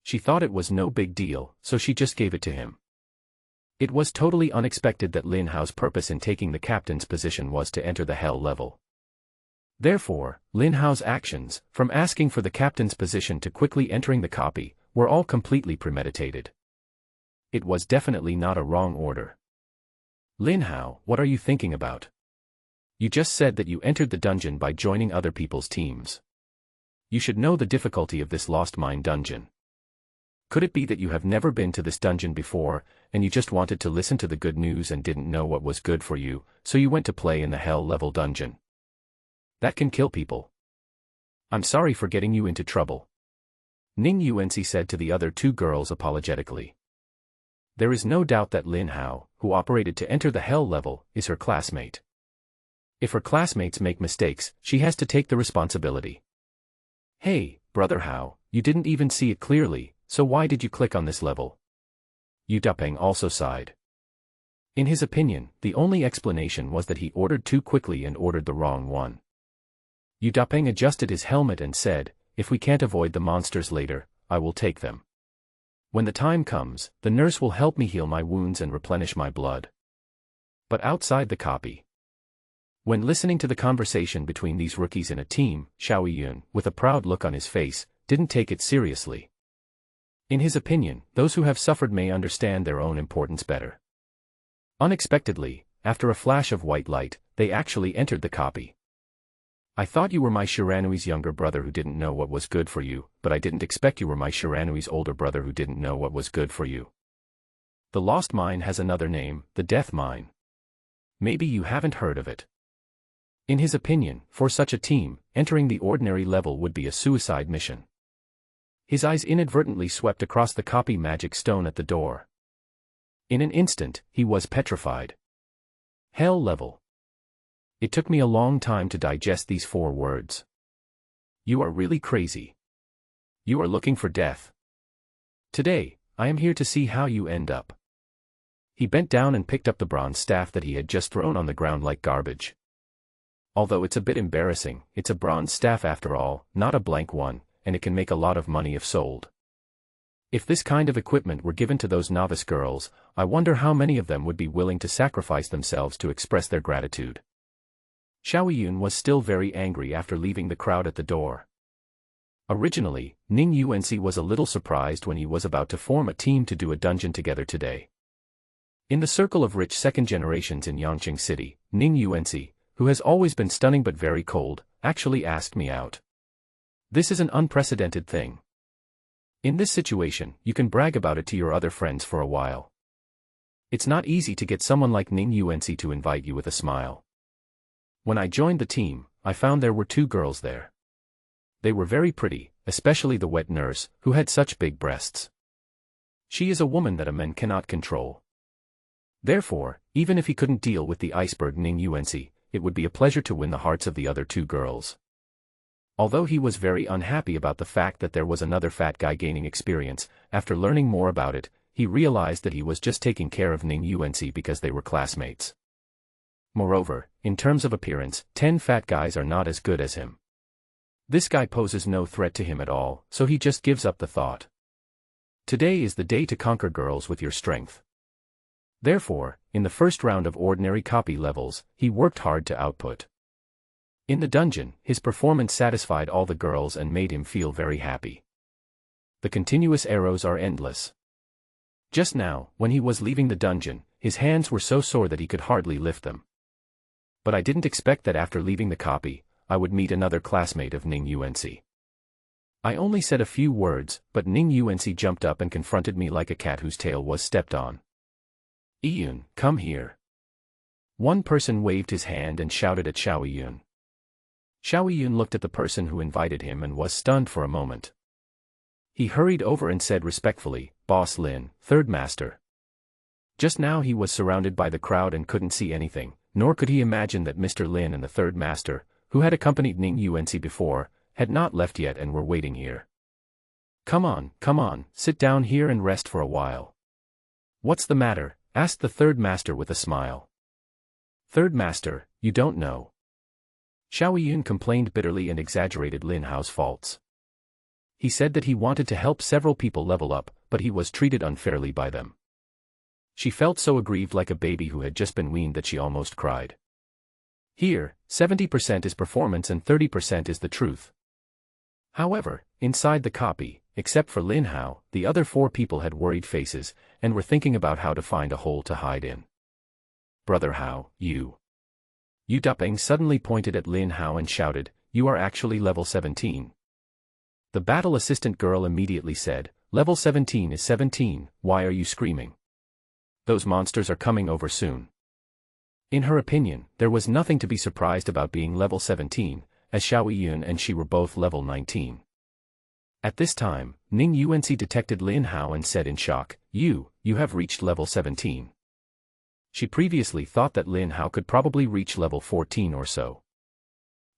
She thought it was no big deal, so she just gave it to him. It was totally unexpected that Lin Hao's purpose in taking the captain's position was to enter the hell level. Therefore, Lin Hao's actions, from asking for the captain's position to quickly entering the copy, were all completely premeditated. It was definitely not a wrong order. Lin Hao, what are you thinking about? You just said that you entered the dungeon by joining other people's teams. You should know the difficulty of this lost mine dungeon. Could it be that you have never been to this dungeon before, and you just wanted to listen to the good news and didn't know what was good for you, so you went to play in the hell-level dungeon? That can kill people. I'm sorry for getting you into trouble. Ning Yuanci said to the other two girls apologetically. There is no doubt that Lin Hao, who operated to enter the hell level, is her classmate. If her classmates make mistakes, she has to take the responsibility. Hey, brother Hao, you didn't even see it clearly, so why did you click on this level? Yu Dapeng also sighed. In his opinion, the only explanation was that he ordered too quickly and ordered the wrong one. Yu Dapeng adjusted his helmet and said, if we can't avoid the monsters later, I will take them. When the time comes, the nurse will help me heal my wounds and replenish my blood. But outside the copy. When listening to the conversation between these rookies in a team, Xiao Yun, with a proud look on his face, didn't take it seriously. In his opinion, those who have suffered may understand their own importance better. Unexpectedly, after a flash of white light, they actually entered the copy. I thought you were my Shiranui's younger brother who didn't know what was good for you, but I didn't expect you were my Shiranui's older brother who didn't know what was good for you. The Lost Mine has another name, the Death Mine. Maybe you haven't heard of it. In his opinion, for such a team, entering the ordinary level would be a suicide mission. His eyes inadvertently swept across the copy magic stone at the door. In an instant, he was petrified. Hell level. It took me a long time to digest these 4 words. You are really crazy. You are looking for death. Today, I am here to see how you end up. He bent down and picked up the bronze staff that he had just thrown on the ground like garbage. Although it's a bit embarrassing, it's a bronze staff after all, not a blank one, and it can make a lot of money if sold. If this kind of equipment were given to those novice girls, I wonder how many of them would be willing to sacrifice themselves to express their gratitude. Xiao Yun was still very angry after leaving the crowd at the door. Originally, Ning Yuanci was a little surprised when he was about to form a team to do a dungeon together today. In the circle of rich second generations in Yangqing City, Ning Yuanci, who has always been stunning but very cold, actually asked me out. This is an unprecedented thing. In this situation, you can brag about it to your other friends for a while. It's not easy to get someone like Ning Yuanci to invite you with a smile. When I joined the team, I found there were 2 girls there. They were very pretty, especially the wet nurse, who had such big breasts. She is a woman that a man cannot control. Therefore, even if he couldn't deal with the iceberg Ning Yuanci, it would be a pleasure to win the hearts of the other 2 girls. Although he was very unhappy about the fact that there was another fat guy gaining experience, after learning more about it, he realized that he was just taking care of Ning Yuanci because they were classmates. Moreover, in terms of appearance, 10 fat guys are not as good as him. This guy poses no threat to him at all, so he just gives up the thought. Today is the day to conquer girls with your strength. Therefore, in the first round of ordinary copy levels, he worked hard to output. In the dungeon, his performance satisfied all the girls and made him feel very happy. The continuous arrows are endless. Just now, when he was leaving the dungeon, his hands were so sore that he could hardly lift them. But I didn't expect that after leaving the copy, I would meet another classmate of Ning Yuanci. I only said a few words, but Ning Yuanci jumped up and confronted me like a cat whose tail was stepped on. Yun, come here. One person waved his hand and shouted at Xiao Yun. Xiao Yun looked at the person who invited him and was stunned for a moment. He hurried over and said respectfully, Boss Lin, Third Master. Just now he was surrounded by the crowd and couldn't see anything, nor could he imagine that Mr. Lin and the Third Master, who had accompanied Ning Yuanci before, had not left yet and were waiting here. Come on, sit down here and rest for a while. What's the matter? Asked the Third Master with a smile. Third Master, you don't know. Xiao Yun complained bitterly and exaggerated Lin Hao's faults. He said that he wanted to help several people level up, but he was treated unfairly by them. She felt so aggrieved like a baby who had just been weaned that she almost cried. Here, 70% is performance and 30% is the truth. However, inside the copy, except for Lin Hao, the other 4 people had worried faces, and were thinking about how to find a hole to hide in. Brother Hao, you. Yu Dupeng suddenly pointed at Lin Hao and shouted, "You are actually level 17. The battle assistant girl immediately said, "Level 17 is 17, why are you screaming? Those monsters are coming over soon." In her opinion, there was nothing to be surprised about being level 17, as Xiao Yun and she were both level 19. At this time, Ning Yuanxi detected Lin Hao and said in shock, You have reached level 17. She previously thought that Lin Hao could probably reach level 14 or so.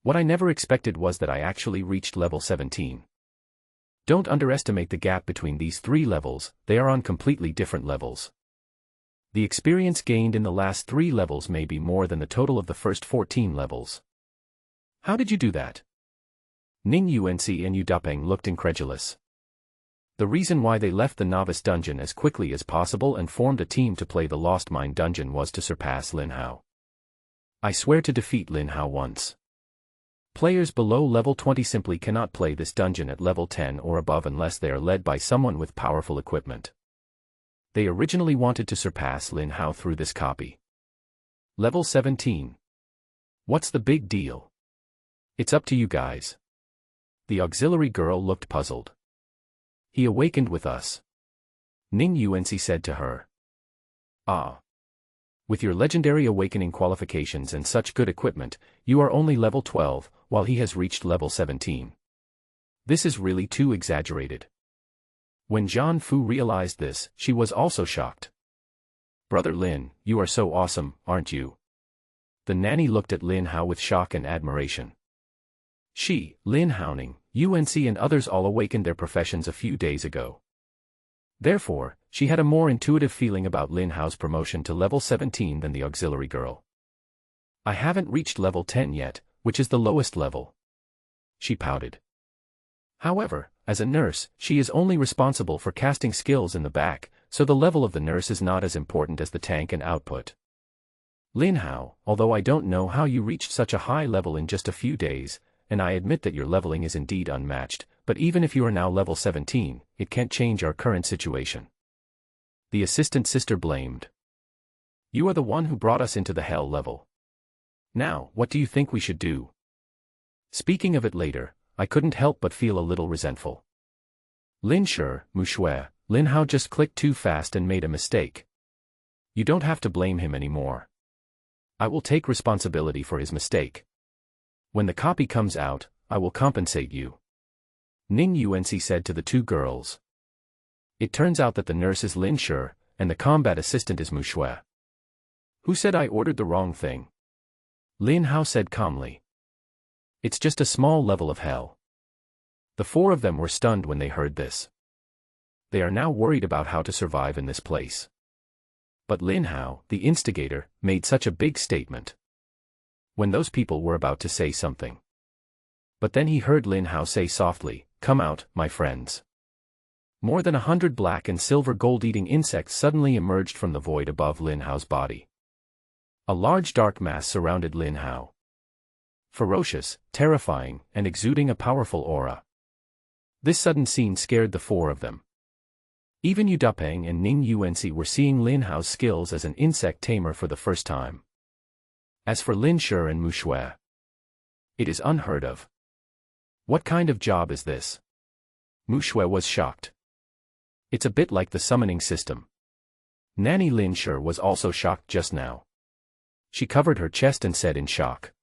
What I never expected was that I actually reached level 17. Don't underestimate the gap between these three levels, they are on completely different levels. The experience gained in the last 3 levels may be more than the total of the first 14 levels. How did you do that? Ning Yuanxi and Yu Dupeng looked incredulous. The reason why they left the novice dungeon as quickly as possible and formed a team to play the Lost Mine dungeon was to surpass Lin Hao. I swear to defeat Lin Hao once. Players below level 20 simply cannot play this dungeon at level 10 or above unless they are led by someone with powerful equipment. They originally wanted to surpass Lin Hao through this copy. Level 17. What's the big deal? It's up to you guys. The auxiliary girl looked puzzled. He awakened with us. Ning Yuanxi said to her. Ah. With your legendary awakening qualifications and such good equipment, you are only level 12, while he has reached level 17. This is really too exaggerated. When Zhan Fu realized this, she was also shocked. Brother Lin, you are so awesome, aren't you? The nanny looked at Lin Hao with shock and admiration. She, Lin Haoning, Yuanxi and others all awakened their professions a few days ago. Therefore, she had a more intuitive feeling about Lin Hao's promotion to level 17 than the auxiliary girl. I haven't reached level 10 yet, which is the lowest level. She pouted. However, as a nurse, she is only responsible for casting skills in the back, so the level of the nurse is not as important as the tank and output. Lin Hao, although I don't know how you reached such a high level in just a few days, and I admit that your leveling is indeed unmatched, but even if you are now level 17, it can't change our current situation. The assistant sister blamed. You are the one who brought us into the hell level. Now, what do you think we should do? Speaking of it later, I couldn't help but feel a little resentful. Lin Shi, Mu Shui, Lin Hao just clicked too fast and made a mistake. You don't have to blame him anymore. I will take responsibility for his mistake. When the copy comes out, I will compensate you. Ning Yuanxi said to the 2 girls. It turns out that the nurse is Lin Shi, and the combat assistant is Mu Shui. Who said I ordered the wrong thing? Lin Hao said calmly. It's just a small level of hell. The 4 of them were stunned when they heard this. They are now worried about how to survive in this place. But Lin Hao, the instigator, made such a big statement. When those people were about to say something. But then he heard Lin Hao say softly, "Come out, my friends." More than 100 black and silver gold-eating insects suddenly emerged from the void above Lin Hao's body. A large dark mass surrounded Lin Hao. Ferocious, terrifying, and exuding a powerful aura. This sudden scene scared the 4 of them. Even Yu Dupeng and Ning Yuanxi were seeing Lin Hao's skills as an insect tamer for the first time. As for Lin Shi and Mu Shui, it is unheard of. What kind of job is this? Mu Shui was shocked. It's a bit like the summoning system. Nanny Lin Shi was also shocked just now. She covered her chest and said in shock.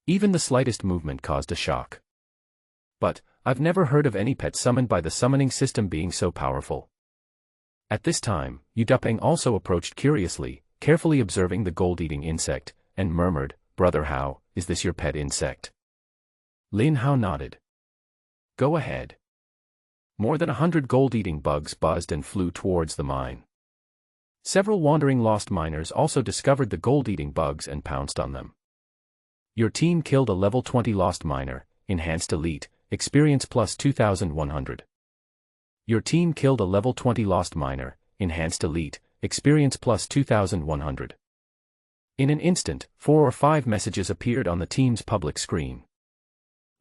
Even the slightest movement caused a shock. But, I've never heard of any pet summoned by the summoning system being so powerful. At this time, Yu Dupeng also approached curiously, carefully observing the gold-eating insect, and murmured, "Brother Hao, is this your pet insect?" Lin Hao nodded. Go ahead. More than 100 gold-eating bugs buzzed and flew towards the mine. Several wandering lost miners also discovered the gold-eating bugs and pounced on them. Your team killed a level 20 lost miner, enhanced elite, experience plus 2,100. Your team killed a level 20 lost miner, enhanced elite, experience plus 2,100. In an instant, 4 or 5 messages appeared on the team's public screen.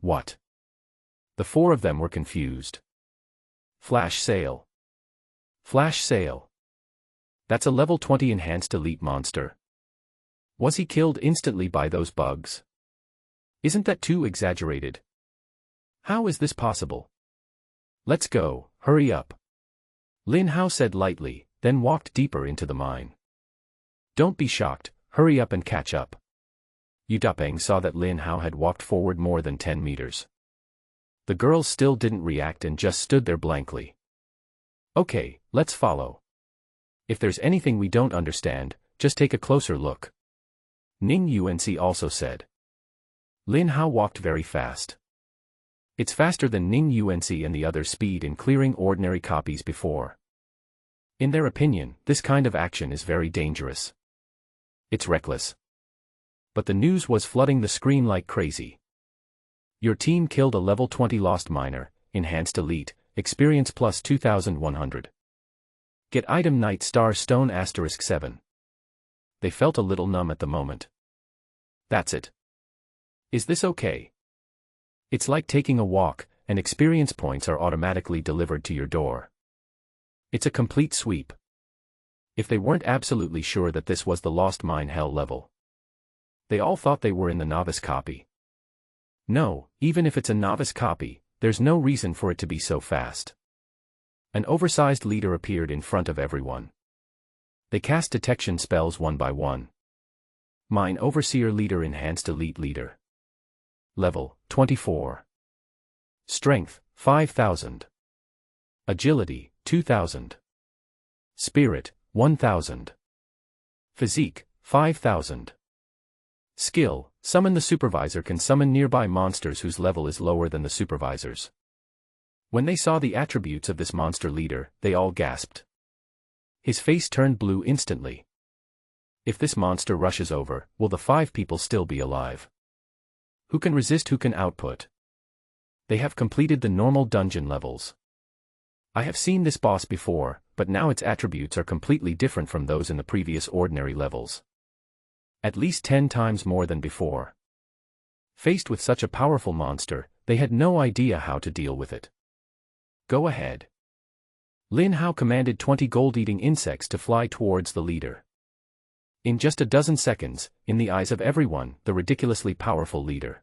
What? The 4 of them were confused. Flash sale. Flash sale. That's a level 20 enhanced elite monster. Was he killed instantly by those bugs? Isn't that too exaggerated? How is this possible? Let's go, hurry up. Lin Hao said lightly, then walked deeper into the mine. Don't be shocked, hurry up and catch up. Yu Dapeng saw that Lin Hao had walked forward more than 10 meters. The girls still didn't react and just stood there blankly. Okay, let's follow. If there's anything we don't understand, just take a closer look. Ning Yuanci also said. Lin Hao walked very fast. It's faster than Ning Yuanci and the others' speed in clearing ordinary copies before. In their opinion, this kind of action is very dangerous. It's reckless. But the news was flooding the screen like crazy. Your team killed a level 20 lost miner, enhanced elite, experience plus 2100. Get item Night Star Stone *7. They felt a little numb at the moment. That's it. Is this okay? It's like taking a walk, and experience points are automatically delivered to your door. It's a complete sweep. If they weren't absolutely sure that this was the Lost Mine Hell level. They all thought they were in the novice copy. No, even if it's a novice copy, there's no reason for it to be so fast. An oversized leader appeared in front of everyone. They cast detection spells one by one. Mine Overseer Leader Enhanced Elite Leader. Level, 24. Strength, 5000. Agility, 2000. Spirit, 1000. Physique, 5000. Skill, Summon the Supervisor can summon nearby monsters whose level is lower than the supervisor's. When they saw the attributes of this monster leader, they all gasped. His face turned blue instantly. If this monster rushes over, will the 5 people still be alive? Who can resist, who can output? They have completed the normal dungeon levels. I have seen this boss before, but now its attributes are completely different from those in the previous ordinary levels. At least 10 times more than before. Faced with such a powerful monster, they had no idea how to deal with it. Go ahead. Lin Hao commanded 20 gold-eating insects to fly towards the leader. In just a dozen seconds, in the eyes of everyone, the ridiculously powerful leader.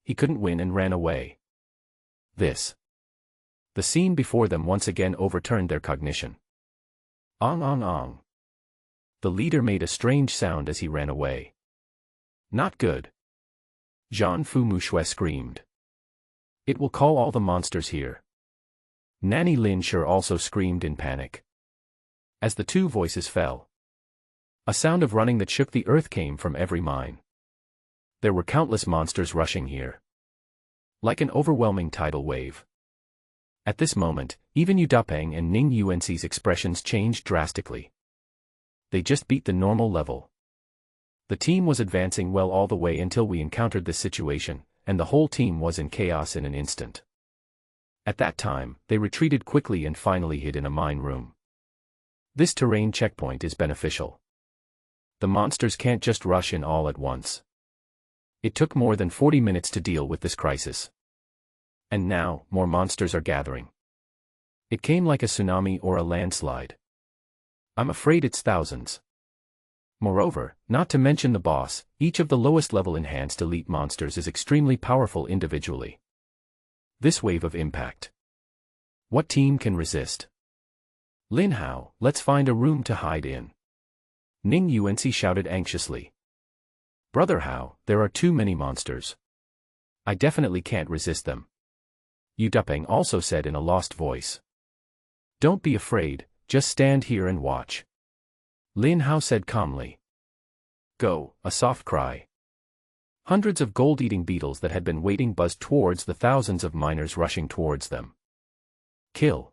He couldn't win and ran away. The scene before them once again overturned their cognition. Ong ong ong. The leader made a strange sound as he ran away. Not good. Zhan Fu Mushui screamed. It will call all the monsters here. Nanny Lin Shi also screamed in panic. As the two voices fell, a sound of running that shook the earth came from every mine. There were countless monsters rushing here. Like an overwhelming tidal wave. At this moment, even Yu Dapeng and Ning Yuanci's expressions changed drastically. They just beat the normal level. The team was advancing well all the way until we encountered this situation, and the whole team was in chaos in an instant. At that time, they retreated quickly and finally hid in a mine room. This terrain checkpoint is beneficial. The monsters can't just rush in all at once. It took more than 40 minutes to deal with this crisis. And now, more monsters are gathering. It came like a tsunami or a landslide. I'm afraid it's thousands. Moreover, not to mention the boss, each of the lowest level enhanced elite monsters is extremely powerful individually. This wave of impact. What team can resist? Lin Hao, let's find a room to hide in. Ning Yuanci shouted anxiously. Brother Hao, there are too many monsters. I definitely can't resist them. Yu Dapeng also said in a lost voice. Don't be afraid, just stand here and watch. Lin Hao said calmly. Go, a soft cry. Hundreds of gold-eating beetles that had been waiting buzzed towards the thousands of miners rushing towards them. Kill.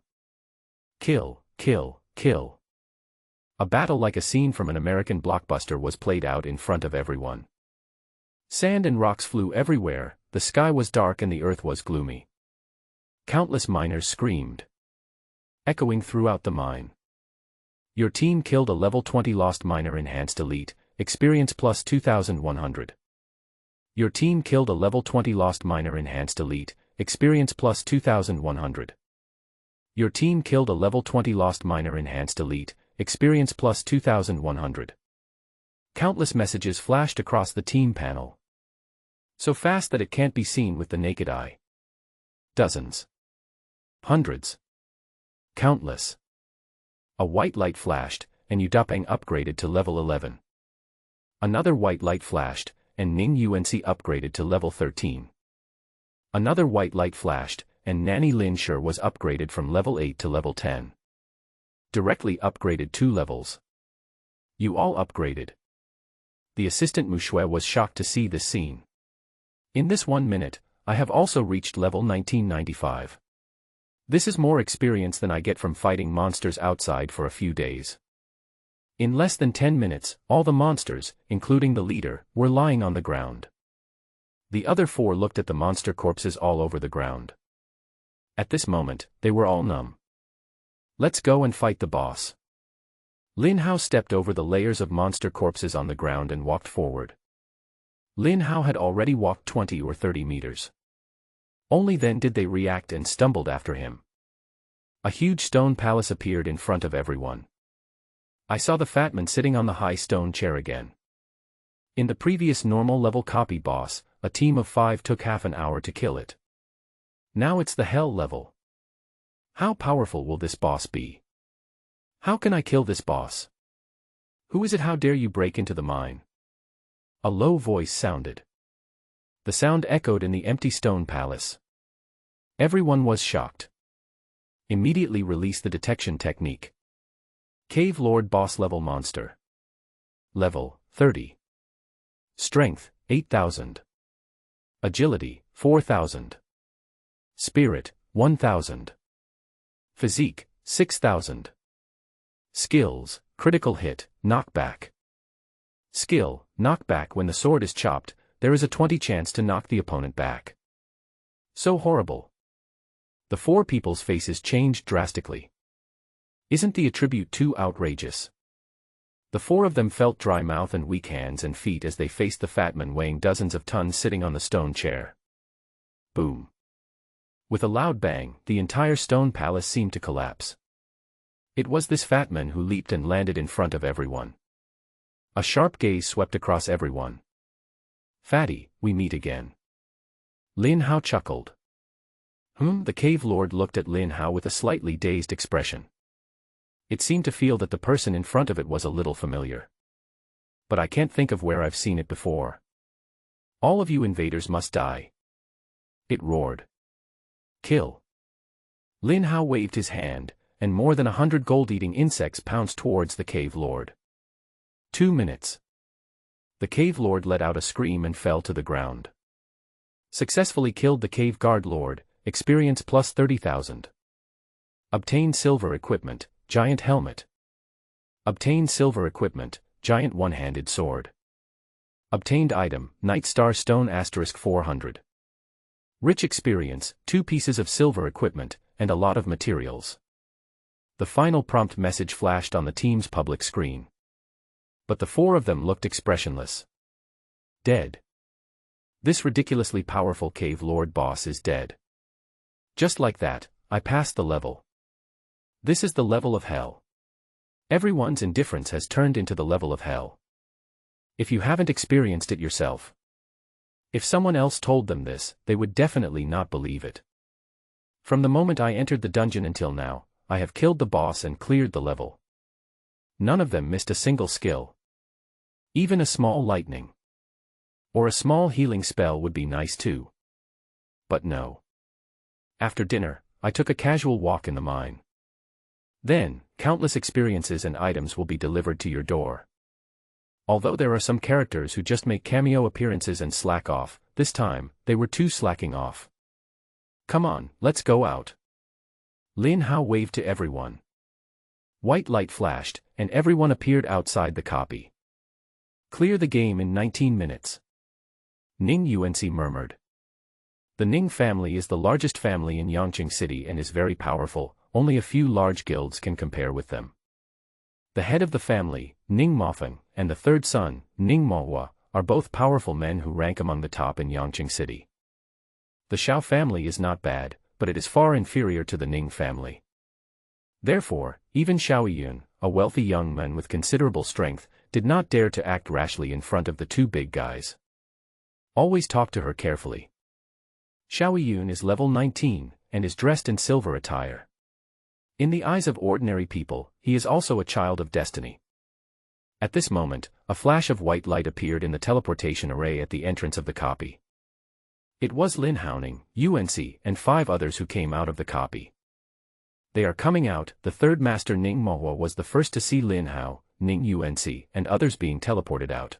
Kill, kill, kill. A battle like a scene from an American blockbuster was played out in front of everyone. Sand and rocks flew everywhere, the sky was dark and the earth was gloomy. Countless miners screamed, echoing throughout the mine. Your team killed a level 20 lost miner enhanced elite, experience plus 2100. Your team killed a level 20 lost miner enhanced elite, experience plus 2100. Your team killed a level 20 lost miner enhanced elite, experience plus 2100. Countless messages flashed across the team panel. So fast that it can't be seen with the naked eye. Dozens. Hundreds. Countless. A white light flashed, and Udapeng upgraded to level 11. Another white light flashed, and Ning UNC upgraded to level 13. Another white light flashed, and Nanny Lin Sher was upgraded from level 8 to level 10. Directly upgraded 2 levels. You all upgraded. The assistant Mushui was shocked to see this scene. In this 1 minute, I have also reached level 1995. This is more experience than I get from fighting monsters outside for a few days. In less than 10 minutes, all the monsters, including the leader, were lying on the ground. The other 4 looked at the monster corpses all over the ground. At this moment, they were all numb. Let's go and fight the boss. Lin Hao stepped over the layers of monster corpses on the ground and walked forward. Lin Hao had already walked 20 or 30 meters. Only then did they react and stumbled after him. A huge stone palace appeared in front of everyone. I saw the fat man sitting on the high stone chair again. In the previous normal level copy boss, a team of 5 took half an hour to kill it. Now it's the hell level. How powerful will this boss be? How can I kill this boss? Who is it? How dare you break into the mine? A low voice sounded. The sound echoed in the empty stone palace. Everyone was shocked. Immediately release the detection technique. Cave Lord boss level monster. Level 30. Strength 8,000. Agility 4,000. Spirit 1,000. Physique 6,000. Skills: critical hit, knockback. Skill: knockback. When the sword is chopped, there is a 20 chance to knock the opponent back. So horrible. The 4 people's faces changed drastically. Isn't the attribute too outrageous? The 4 of them felt dry mouth and weak hands and feet as they faced the fat man weighing dozens of tons sitting on the stone chair. Boom. With a loud bang, the entire stone palace seemed to collapse. It was this fat man who leaped and landed in front of everyone. A sharp gaze swept across everyone. Fatty, we meet again. Lin Hao chuckled. The cave lord looked at Lin Hao with a slightly dazed expression. It seemed to feel that the person in front of it was a little familiar. But I can't think of where I've seen it before. All of you invaders must die. It roared. Kill. Lin Hao waved his hand, and more than 100 gold-eating insects pounced towards the cave lord. 2 minutes. The cave lord let out a scream and fell to the ground. Successfully killed the cave guard lord, experience plus 30,000. Obtained silver equipment, giant helmet. Obtained silver equipment, giant one-handed sword. Obtained item, Night Star Stone * 400. Rich experience, 2 pieces of silver equipment, and a lot of materials. The final prompt message flashed on the team's public screen. But the 4 of them looked expressionless. Dead. This ridiculously powerful cave lord boss is dead. Just like that, I passed the level. This is the level of hell. Everyone's indifference has turned into the level of hell. If you haven't experienced it yourself. If someone else told them this, they would definitely not believe it. From the moment I entered the dungeon until now, I have killed the boss and cleared the level. None of them missed a single skill. Even a small lightning. Or a small healing spell would be nice too. But no. After dinner, I took a casual walk in the mine. Then, countless experiences and items will be delivered to your door. Although there are some characters who just make cameo appearances and slack off, this time, they were too slacking off. Come on, let's go out. Lin Hao waved to everyone. White light flashed, and everyone appeared outside the copy. Clear the game in 19 minutes. Ning UNC murmured. The Ning family is the largest family in Yangqing City and is very powerful, only a few large guilds can compare with them. The head of the family, Ning Mofeng, and the third son, Ning Mohua, are both powerful men who rank among the top in Yangqing City. The Xiao family is not bad, but it is far inferior to the Ning family. Therefore, even Xiao Yun, a wealthy young man with considerable strength, did not dare to act rashly in front of the two big guys. Always talk to her carefully. Xiaoyun is level 19, and is dressed in silver attire. In the eyes of ordinary people, he is also a child of destiny. At this moment, a flash of white light appeared in the teleportation array at the entrance of the copy. It was Lin Haoning, UNC, and 5 others who came out of the copy. They are coming out. The third master Ning Mohua was the first to see Lin Hao, Ning UNC, and others being teleported out.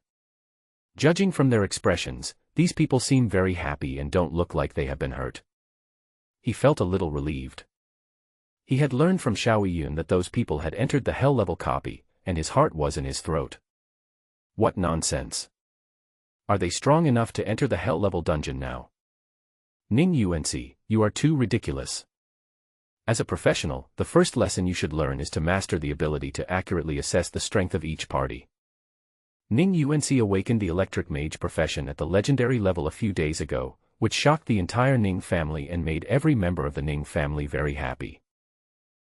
Judging from their expressions, these people seem very happy and don't look like they have been hurt. He felt a little relieved. He had learned from Xiaoyun that those people had entered the hell-level copy, and his heart was in his throat. What nonsense! Are they strong enough to enter the hell-level dungeon now? Ning UNC, you are too ridiculous. As a professional, the first lesson you should learn is to master the ability to accurately assess the strength of each party. Ning UNC awakened the electric mage profession at the legendary level a few days ago, which shocked the entire Ning family and made every member of the Ning family very happy.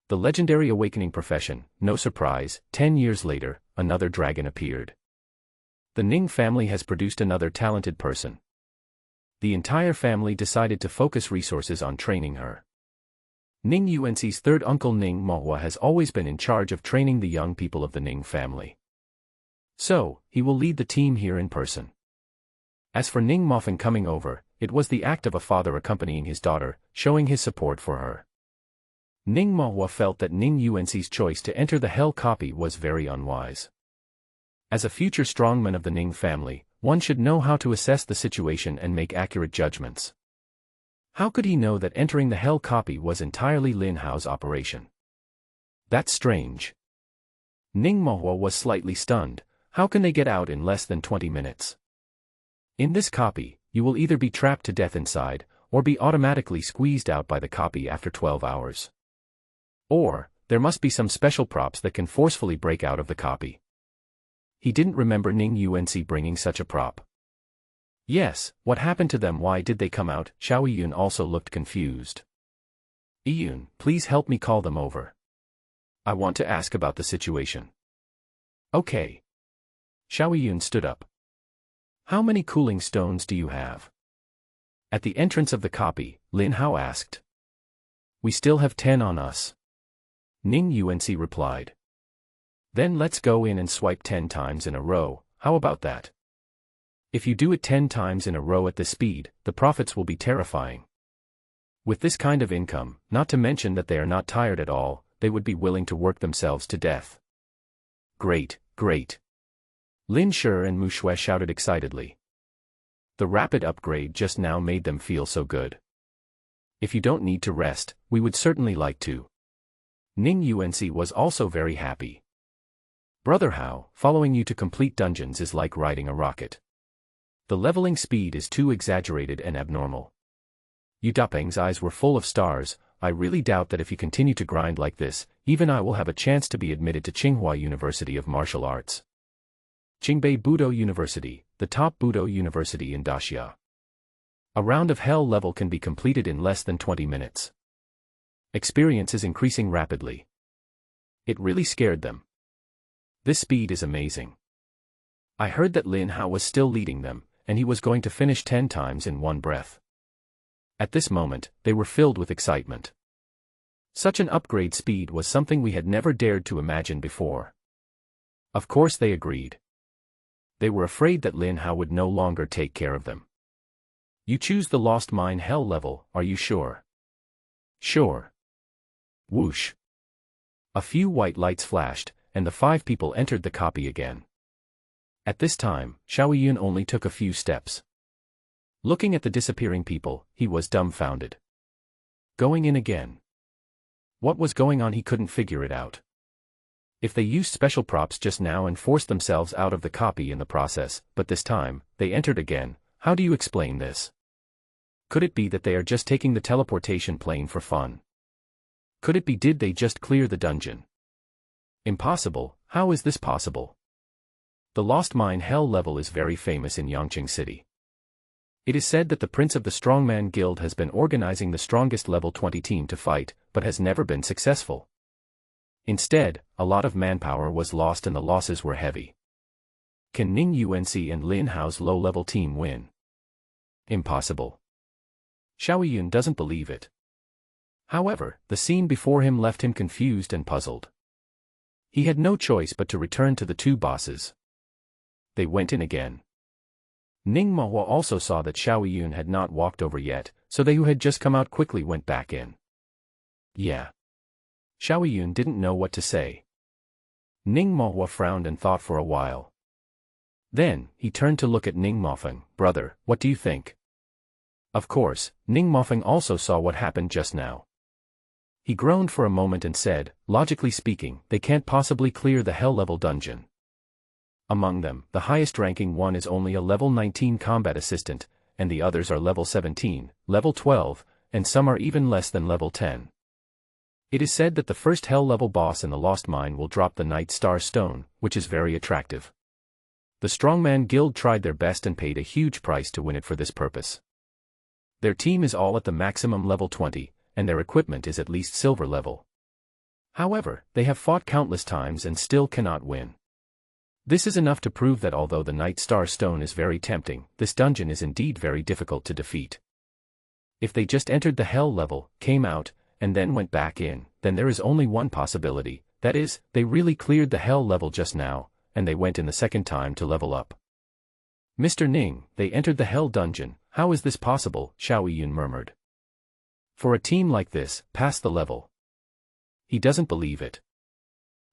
The legendary awakening profession, no surprise, 10 years later, another dragon appeared. The Ning family has produced another talented person. The entire family decided to focus resources on training her. Ning UNC's third uncle Ning Mohua has always been in charge of training the young people of the Ning family. So, he will lead the team here in person. As for Ning Mofeng coming over, it was the act of a father accompanying his daughter, showing his support for her. Ning Mohua felt that Ning UNC's choice to enter the Hell copy was very unwise. As a future strongman of the Ning family, one should know how to assess the situation and make accurate judgments. How could he know that entering the Hell copy was entirely Lin Hao's operation? That's strange. Ning Mohua was slightly stunned. How can they get out in less than 20 minutes? In this copy, you will either be trapped to death inside, or be automatically squeezed out by the copy after 12 hours. Or, there must be some special props that can forcefully break out of the copy. He didn't remember Ning UNC bringing such a prop. Yes, what happened to them? Why did they come out? Xiaoyun also looked confused. Yun, please help me call them over. I want to ask about the situation. Okay. Xiaoyun stood up. How many cooling stones do you have? At the entrance of the copy, Lin Hao asked. We still have 10 on us. Ning UNC replied. Then let's go in and swipe 10 times in a row, how about that? If you do it 10 times in a row at this speed, the profits will be terrifying. With this kind of income, not to mention that they are not tired at all, they would be willing to work themselves to death. Great, great. Lin Shi and Mu Shui shouted excitedly. The rapid upgrade just now made them feel so good. If you don't need to rest, we would certainly like to. Ning UNC was also very happy. Brother Hao, following you to complete dungeons is like riding a rocket. The leveling speed is too exaggerated and abnormal. Yu Dapeng's eyes were full of stars. I really doubt that if you continue to grind like this, even I will have a chance to be admitted to Tsinghua University of Martial Arts. Qingbei Budo University, the top Budo university in Daxia. A round of Hell level can be completed in less than 20 minutes. Experience is increasing rapidly. It really scared them. This speed is amazing. I heard that Lin Hao was still leading them, and he was going to finish 10 times in one breath. At this moment, they were filled with excitement. Such an upgrade speed was something we had never dared to imagine before. Of course they agreed. They were afraid that Lin Hao would no longer take care of them. You choose the Lost Mine Hell level, are you sure? Sure. Whoosh. A few white lights flashed, and the 5 people entered the copy again. At this time, Xiaoyun only took a few steps. Looking at the disappearing people, he was dumbfounded. Going in again. What was going on? He couldn't figure it out. If they used special props just now and forced themselves out of the copy in the process, but this time, they entered again, how do you explain this? Could it be that they are just taking the teleportation plane for fun? Could it be did they just clear the dungeon? Impossible. How is this possible? The Lost Mine Hell level is very famous in Yangqing City. It is said that the Prince of the Strongman Guild has been organizing the strongest level 20 team to fight, but has never been successful. Instead, a lot of manpower was lost and the losses were heavy. Can Ning UNC and Lin Hao's low-level team win? Impossible. Xiaoyun doesn't believe it. However, the scene before him left him confused and puzzled. He had no choice but to return to the two bosses. They went in again. Ning Mahua also saw that Xiaoyun had not walked over yet, so they who had just come out quickly went back in. Yeah. Xiaoyun didn't know what to say. Ning Mahua frowned and thought for a while. Then, he turned to look at Ning Mofeng. Brother, what do you think? Of course, Ning Mofeng also saw what happened just now. He groaned for a moment and said, logically speaking, they can't possibly clear the hell-level dungeon. Among them, the highest-ranking one is only a level 19 combat assistant, and the others are level 17, level 12, and some are even less than level 10. It is said that the first hell-level boss in the Lost Mine will drop the Night Star Stone, which is very attractive. The Strongman Guild tried their best and paid a huge price to win it for this purpose. Their team is all at the maximum level 20, and their equipment is at least silver level. However, they have fought countless times and still cannot win. This is enough to prove that although the Night Star Stone is very tempting, this dungeon is indeed very difficult to defeat. If they just entered the hell level, came out, and then went back in, then there is only one possibility, that is, they really cleared the hell level just now, and they went in the second time to level up. Mr. Ning, they entered the hell dungeon, how is this possible? Xiaoyun murmured. For a team like this, pass the level. He doesn't believe it.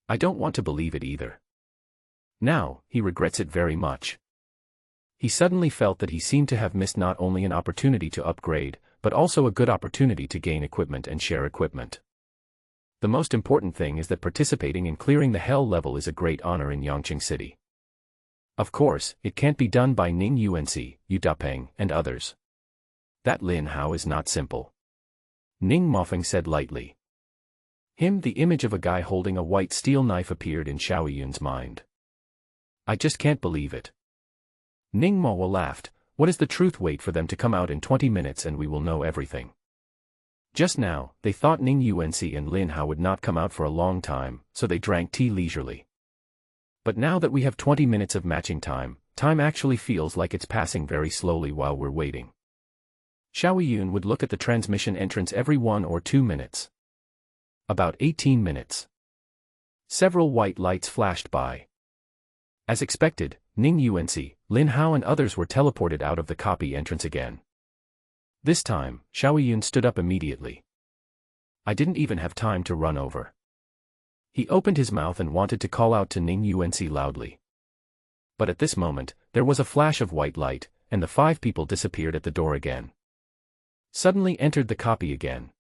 I don't want to believe it either. Now, he regrets it very much. He suddenly felt that he seemed to have missed not only an opportunity to upgrade, but also a good opportunity to gain equipment and share equipment. The most important thing is that participating in clearing the hell level is a great honor in Yangqing City. Of course, it can't be done by Ning UNC, Yu Dapeng, and others. That Lin Hao is not simple. Ning Mofeng said lightly. The image of a guy holding a white steel knife appeared in Xiaoyun's mind. I just can't believe it. Ning Mahua laughed. What is the truth? Wait for them to come out in 20 minutes and we will know everything. Just now, they thought Ning UNC and Lin Hao would not come out for a long time, so they drank tea leisurely. But now that we have 20 minutes of matching time, time actually feels like it's passing very slowly while we're waiting. Xiaoyun would look at the transmission entrance every 1 or 2 minutes. About 18 minutes. Several white lights flashed by. As expected, Ning UNC, Lin Hao and others were teleported out of the copy entrance again. This time, Xiaoyun stood up immediately. I didn't even have time to run over. He opened his mouth and wanted to call out to Ning UNC loudly. But at this moment, there was a flash of white light, and the 5 people disappeared at the door again. Suddenly entered the copy again.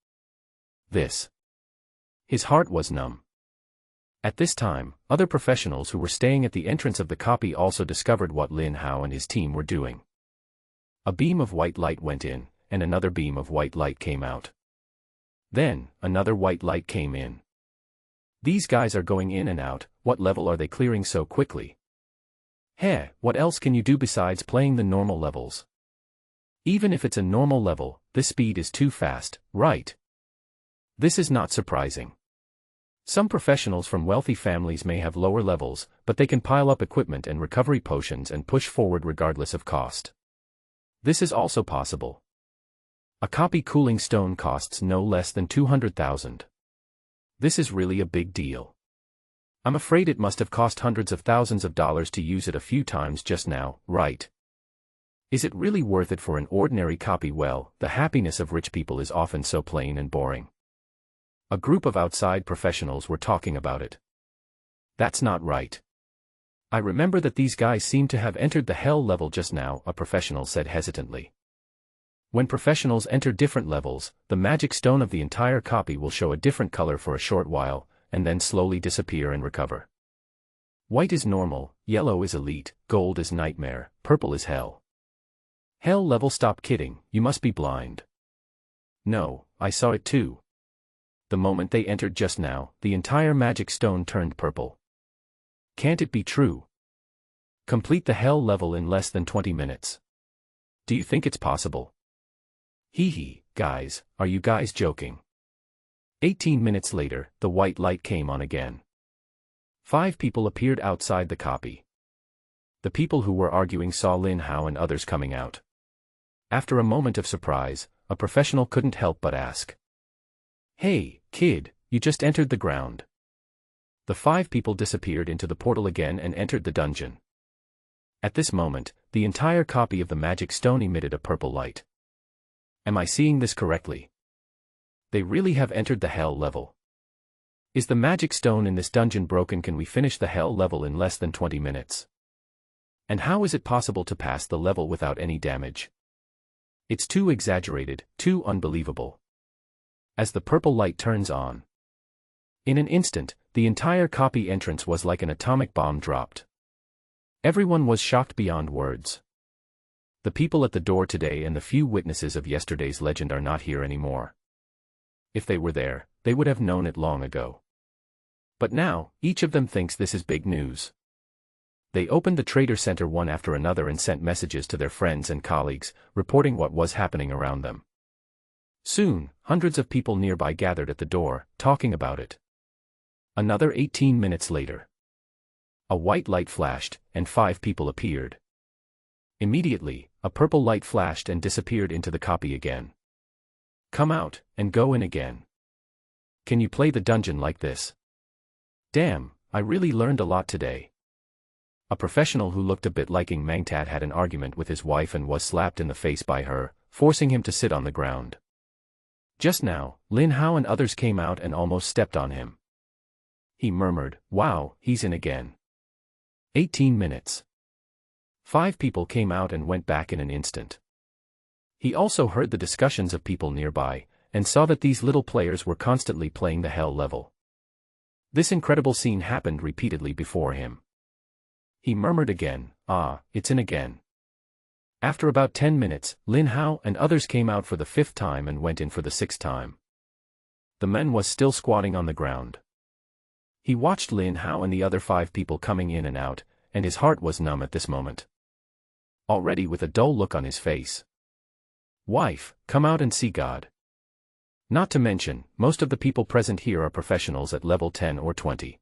His heart was numb. At this time, other professionals who were staying at the entrance of the copy also discovered what Lin Hao and his team were doing. A beam of white light went in, and another beam of white light came out. Then, another white light came in. These guys are going in and out, what level are they clearing so quickly? What else can you do besides playing the normal levels? Even if it's a normal level, this speed is too fast, right? This is not surprising. Some professionals from wealthy families may have lower levels, but they can pile up equipment and recovery potions and push forward regardless of cost. This is also possible. A copy cooling stone costs no less than 200,000. This is really a big deal. I'm afraid it must have cost hundreds of thousands of dollars to use it a few times just now, right? Is it really worth it for an ordinary copy? Well, the happiness of rich people is often so plain and boring. A group of outside professionals were talking about it. That's not right. I remember that these guys seem to have entered the hell level just now, a professional said hesitantly. When professionals enter different levels, the magic stone of the entire copy will show a different color for a short while, and then slowly disappear and recover. White is normal, yellow is elite, gold is nightmare, purple is hell. Hell level? Stop kidding, you must be blind. No, I saw it too. The moment they entered just now, the entire magic stone turned purple. Can't it be true? Complete the hell level in less than 20 minutes. Do you think it's possible? Guys, are you guys joking? 18 minutes later, the white light came on again. 5 people appeared outside the copy. The people who were arguing saw Lin Hao and others coming out. After a moment of surprise, a professional couldn't help but ask. "Hey, kid, you just entered the ground." The 5 people disappeared into the portal again and entered the dungeon. At this moment, the entire copy of the magic stone emitted a purple light. Am I seeing this correctly? They really have entered the hell level. Is the magic stone in this dungeon broken? Can we finish the hell level in less than 20 minutes? And how is it possible to pass the level without any damage? It's too exaggerated, too unbelievable. As the purple light turns on, in an instant, the entire copy entrance was like an atomic bomb dropped. Everyone was shocked beyond words. The people at the door today and the few witnesses of yesterday's legend are not here anymore. If they were there, they would have known it long ago. But now, each of them thinks this is big news. They opened the Trader Center one after another and sent messages to their friends and colleagues, reporting what was happening around them. Soon, hundreds of people nearby gathered at the door, talking about it. Another 18 minutes later, a white light flashed, and 5 people appeared. Immediately, a purple light flashed and disappeared into the copy again. Come out, and go in again. Can you play the dungeon like this? Damn, I really learned a lot today. A professional who looked a bit like Ing Mangtat had an argument with his wife and was slapped in the face by her, forcing him to sit on the ground. Just now, Lin Hao and others came out and almost stepped on him. He murmured, "Wow, he's in again." 18 minutes. 5 people came out and went back in an instant. He also heard the discussions of people nearby, and saw that these little players were constantly playing the hell level. This incredible scene happened repeatedly before him. He murmured again, "Ah, it's in again." After about 10 minutes, Lin Hao and others came out for the 5th time and went in for the 6th time. The man was still squatting on the ground. He watched Lin Hao and the other 5 people coming in and out, and his heart was numb at this moment. Already with a dull look on his face. "Wife, come out and see God." Not to mention, most of the people present here are professionals at level 10 or 20.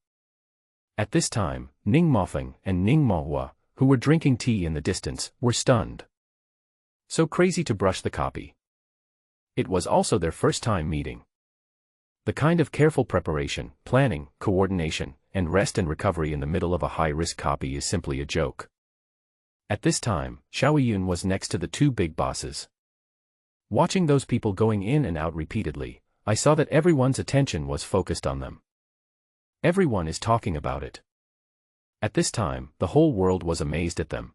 At this time, Ning Mofeng and Ning Mohua, who were drinking tea in the distance, were stunned. So crazy to brush the copy. It was also their first time meeting. The kind of careful preparation, planning, coordination, and rest and recovery in the middle of a high-risk copy is simply a joke. At this time, Xiaoyun was next to the 2 big bosses. Watching those people going in and out repeatedly, I saw that everyone's attention was focused on them. Everyone is talking about it. At this time, the whole world was amazed at them.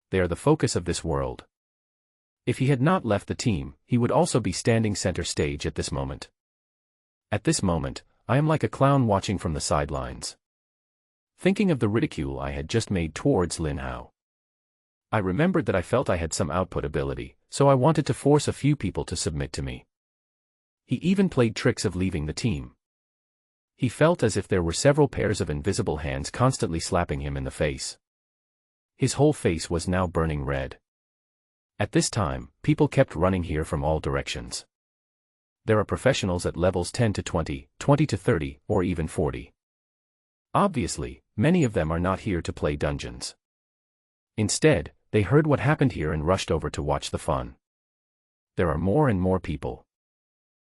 They are the focus of this world. If he had not left the team, he would also be standing center stage at this moment. At this moment, I am like a clown watching from the sidelines, thinking of the ridicule I had just made towards Lin Hao. I remembered that I felt I had some output ability, so I wanted to force a few people to submit to me. He even played tricks of leaving the team. He felt as if there were several pairs of invisible hands constantly slapping him in the face. His whole face was now burning red. At this time, people kept running here from all directions. There are professionals at levels 10 to 20, 20 to 30, or even 40. Obviously, many of them are not here to play dungeons. Instead, they heard what happened here and rushed over to watch the fun. There are more and more people.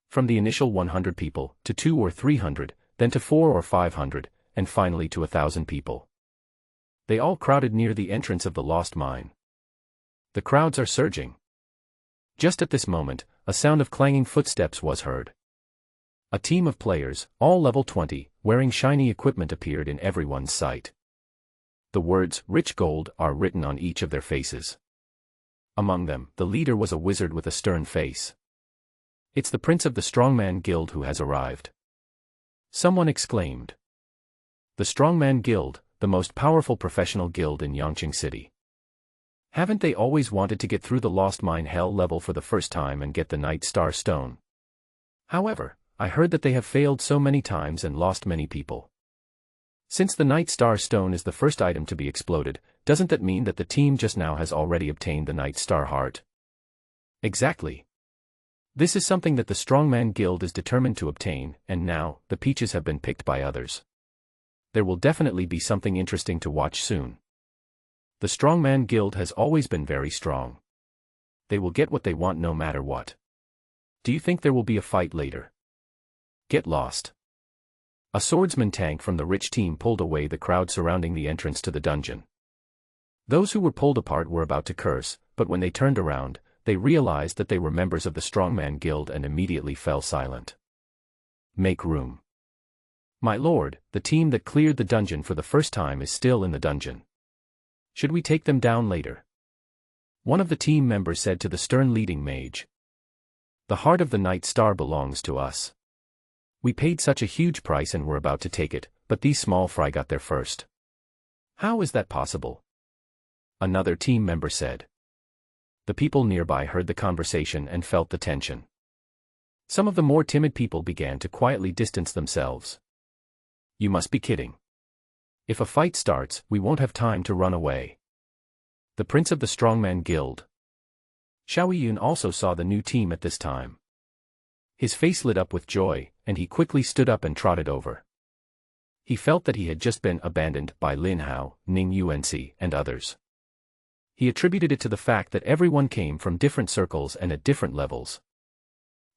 From the initial 100 people, to 200 or 300, then to 400 or 500, and finally to 1,000 people. They all crowded near the entrance of the lost mine. The crowds are surging. Just at this moment, a sound of clanging footsteps was heard. A team of players, all level 20, wearing shiny equipment appeared in everyone's sight. The words, "Rich Gold," are written on each of their faces. Among them, the leader was a wizard with a stern face. "It's the prince of the Strongman Guild who has arrived," someone exclaimed. The Strongman Guild, the most powerful professional guild in Yangqing City. Haven't they always wanted to get through the Lost Mine Hell level for the first time and get the Night Star Stone? However, I heard that they have failed so many times and lost many people. Since the Night Star Stone is the first item to be exploded, doesn't that mean that the team just now has already obtained the Night Star Heart? Exactly. This is something that the Strongman Guild is determined to obtain, and now, the peaches have been picked by others. There will definitely be something interesting to watch soon. The Strongman Guild has always been very strong. They will get what they want no matter what. Do you think there will be a fight later? Get lost. A swordsman tank from the rich team pulled away the crowd surrounding the entrance to the dungeon. Those who were pulled apart were about to curse, but when they turned around, they realized that they were members of the Strongman Guild and immediately fell silent. Make room. My lord, the team that cleared the dungeon for the first time is still in the dungeon. Should we take them down later? One of the team members said to the stern leading mage. The heart of the Night Star belongs to us. We paid such a huge price and were about to take it, but these small fry got there first. How is that possible? Another team member said. The people nearby heard the conversation and felt the tension. Some of the more timid people began to quietly distance themselves. You must be kidding. If a fight starts, we won't have time to run away. The Prince of the Strongman Guild. Xiaoyun also saw the new team at this time. His face lit up with joy, and he quickly stood up and trotted over. He felt that he had just been abandoned by Lin Hao, Ning Yuanci, and others. He attributed it to the fact that everyone came from different circles and at different levels.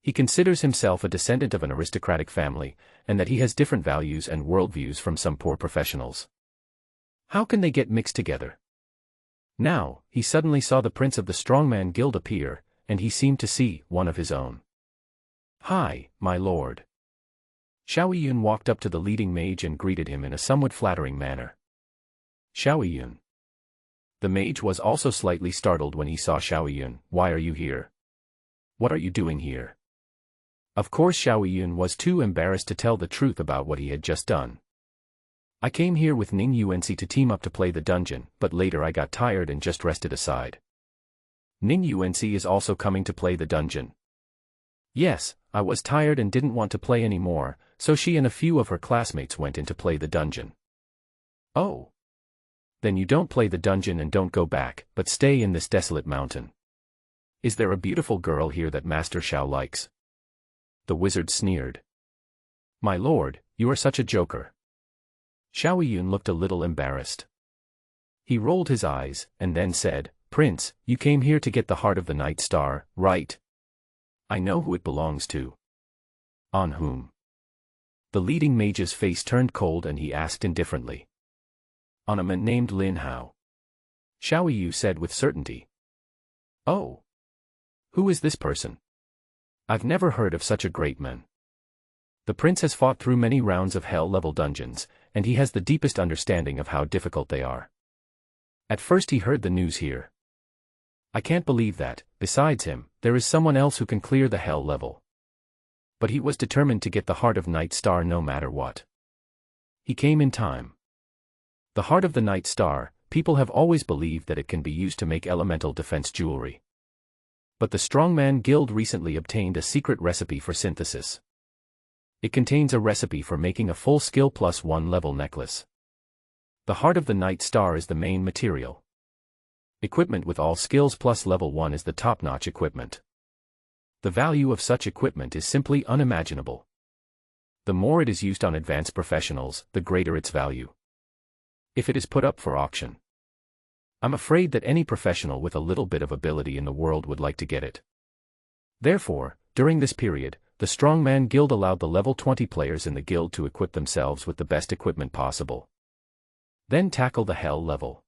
He considers himself a descendant of an aristocratic family, and that he has different values and worldviews from some poor professionals. How can they get mixed together? Now, he suddenly saw the Prince of the Strongman Guild appear, and he seemed to see one of his own. Hi, my lord. Xiaoyun walked up to the leading mage and greeted him in a somewhat flattering manner. Xiaoyun. The mage was also slightly startled when he saw Xiaoyun. Why are you here? What are you doing here? Of course Xiaoyun was too embarrassed to tell the truth about what he had just done. I came here with Ning Yuanci to team up to play the dungeon, but later I got tired and just rested aside. Ning Yuanci is also coming to play the dungeon. Yes, I was tired and didn't want to play anymore, so she and a few of her classmates went in to play the dungeon. Oh. Then you don't play the dungeon and don't go back, but stay in this desolate mountain. Is there a beautiful girl here that Master Xiao likes? The wizard sneered. My lord, you are such a joker. Xiaoyun looked a little embarrassed. He rolled his eyes, and then said, Prince, you came here to get the heart of the Night Star, right? I know who it belongs to. On whom? The leading mage's face turned cold and he asked indifferently. On a man named Lin Hao. Xiaoyu said with certainty. Oh. Who is this person? I've never heard of such a great man. The prince has fought through many rounds of hell-level dungeons, and he has the deepest understanding of how difficult they are. At first he heard the news here. I can't believe that, besides him, there is someone else who can clear the hell level. But he was determined to get the heart of Night Star no matter what. He came in time. The heart of the Night Star, people have always believed that it can be used to make elemental defense jewelry. But the Strongman Guild recently obtained a secret recipe for synthesis. It contains a recipe for making a full skill plus 1 level necklace. The heart of the Night Star is the main material. Equipment with all skills plus level 1 is the top-notch equipment. The value of such equipment is simply unimaginable. The more it is used on advanced professionals, the greater its value. If it is put up for auction, I'm afraid that any professional with a little bit of ability in the world would like to get it. Therefore, during this period, the Strongman Guild allowed the level 20 players in the guild to equip themselves with the best equipment possible. Then tackle the hell level.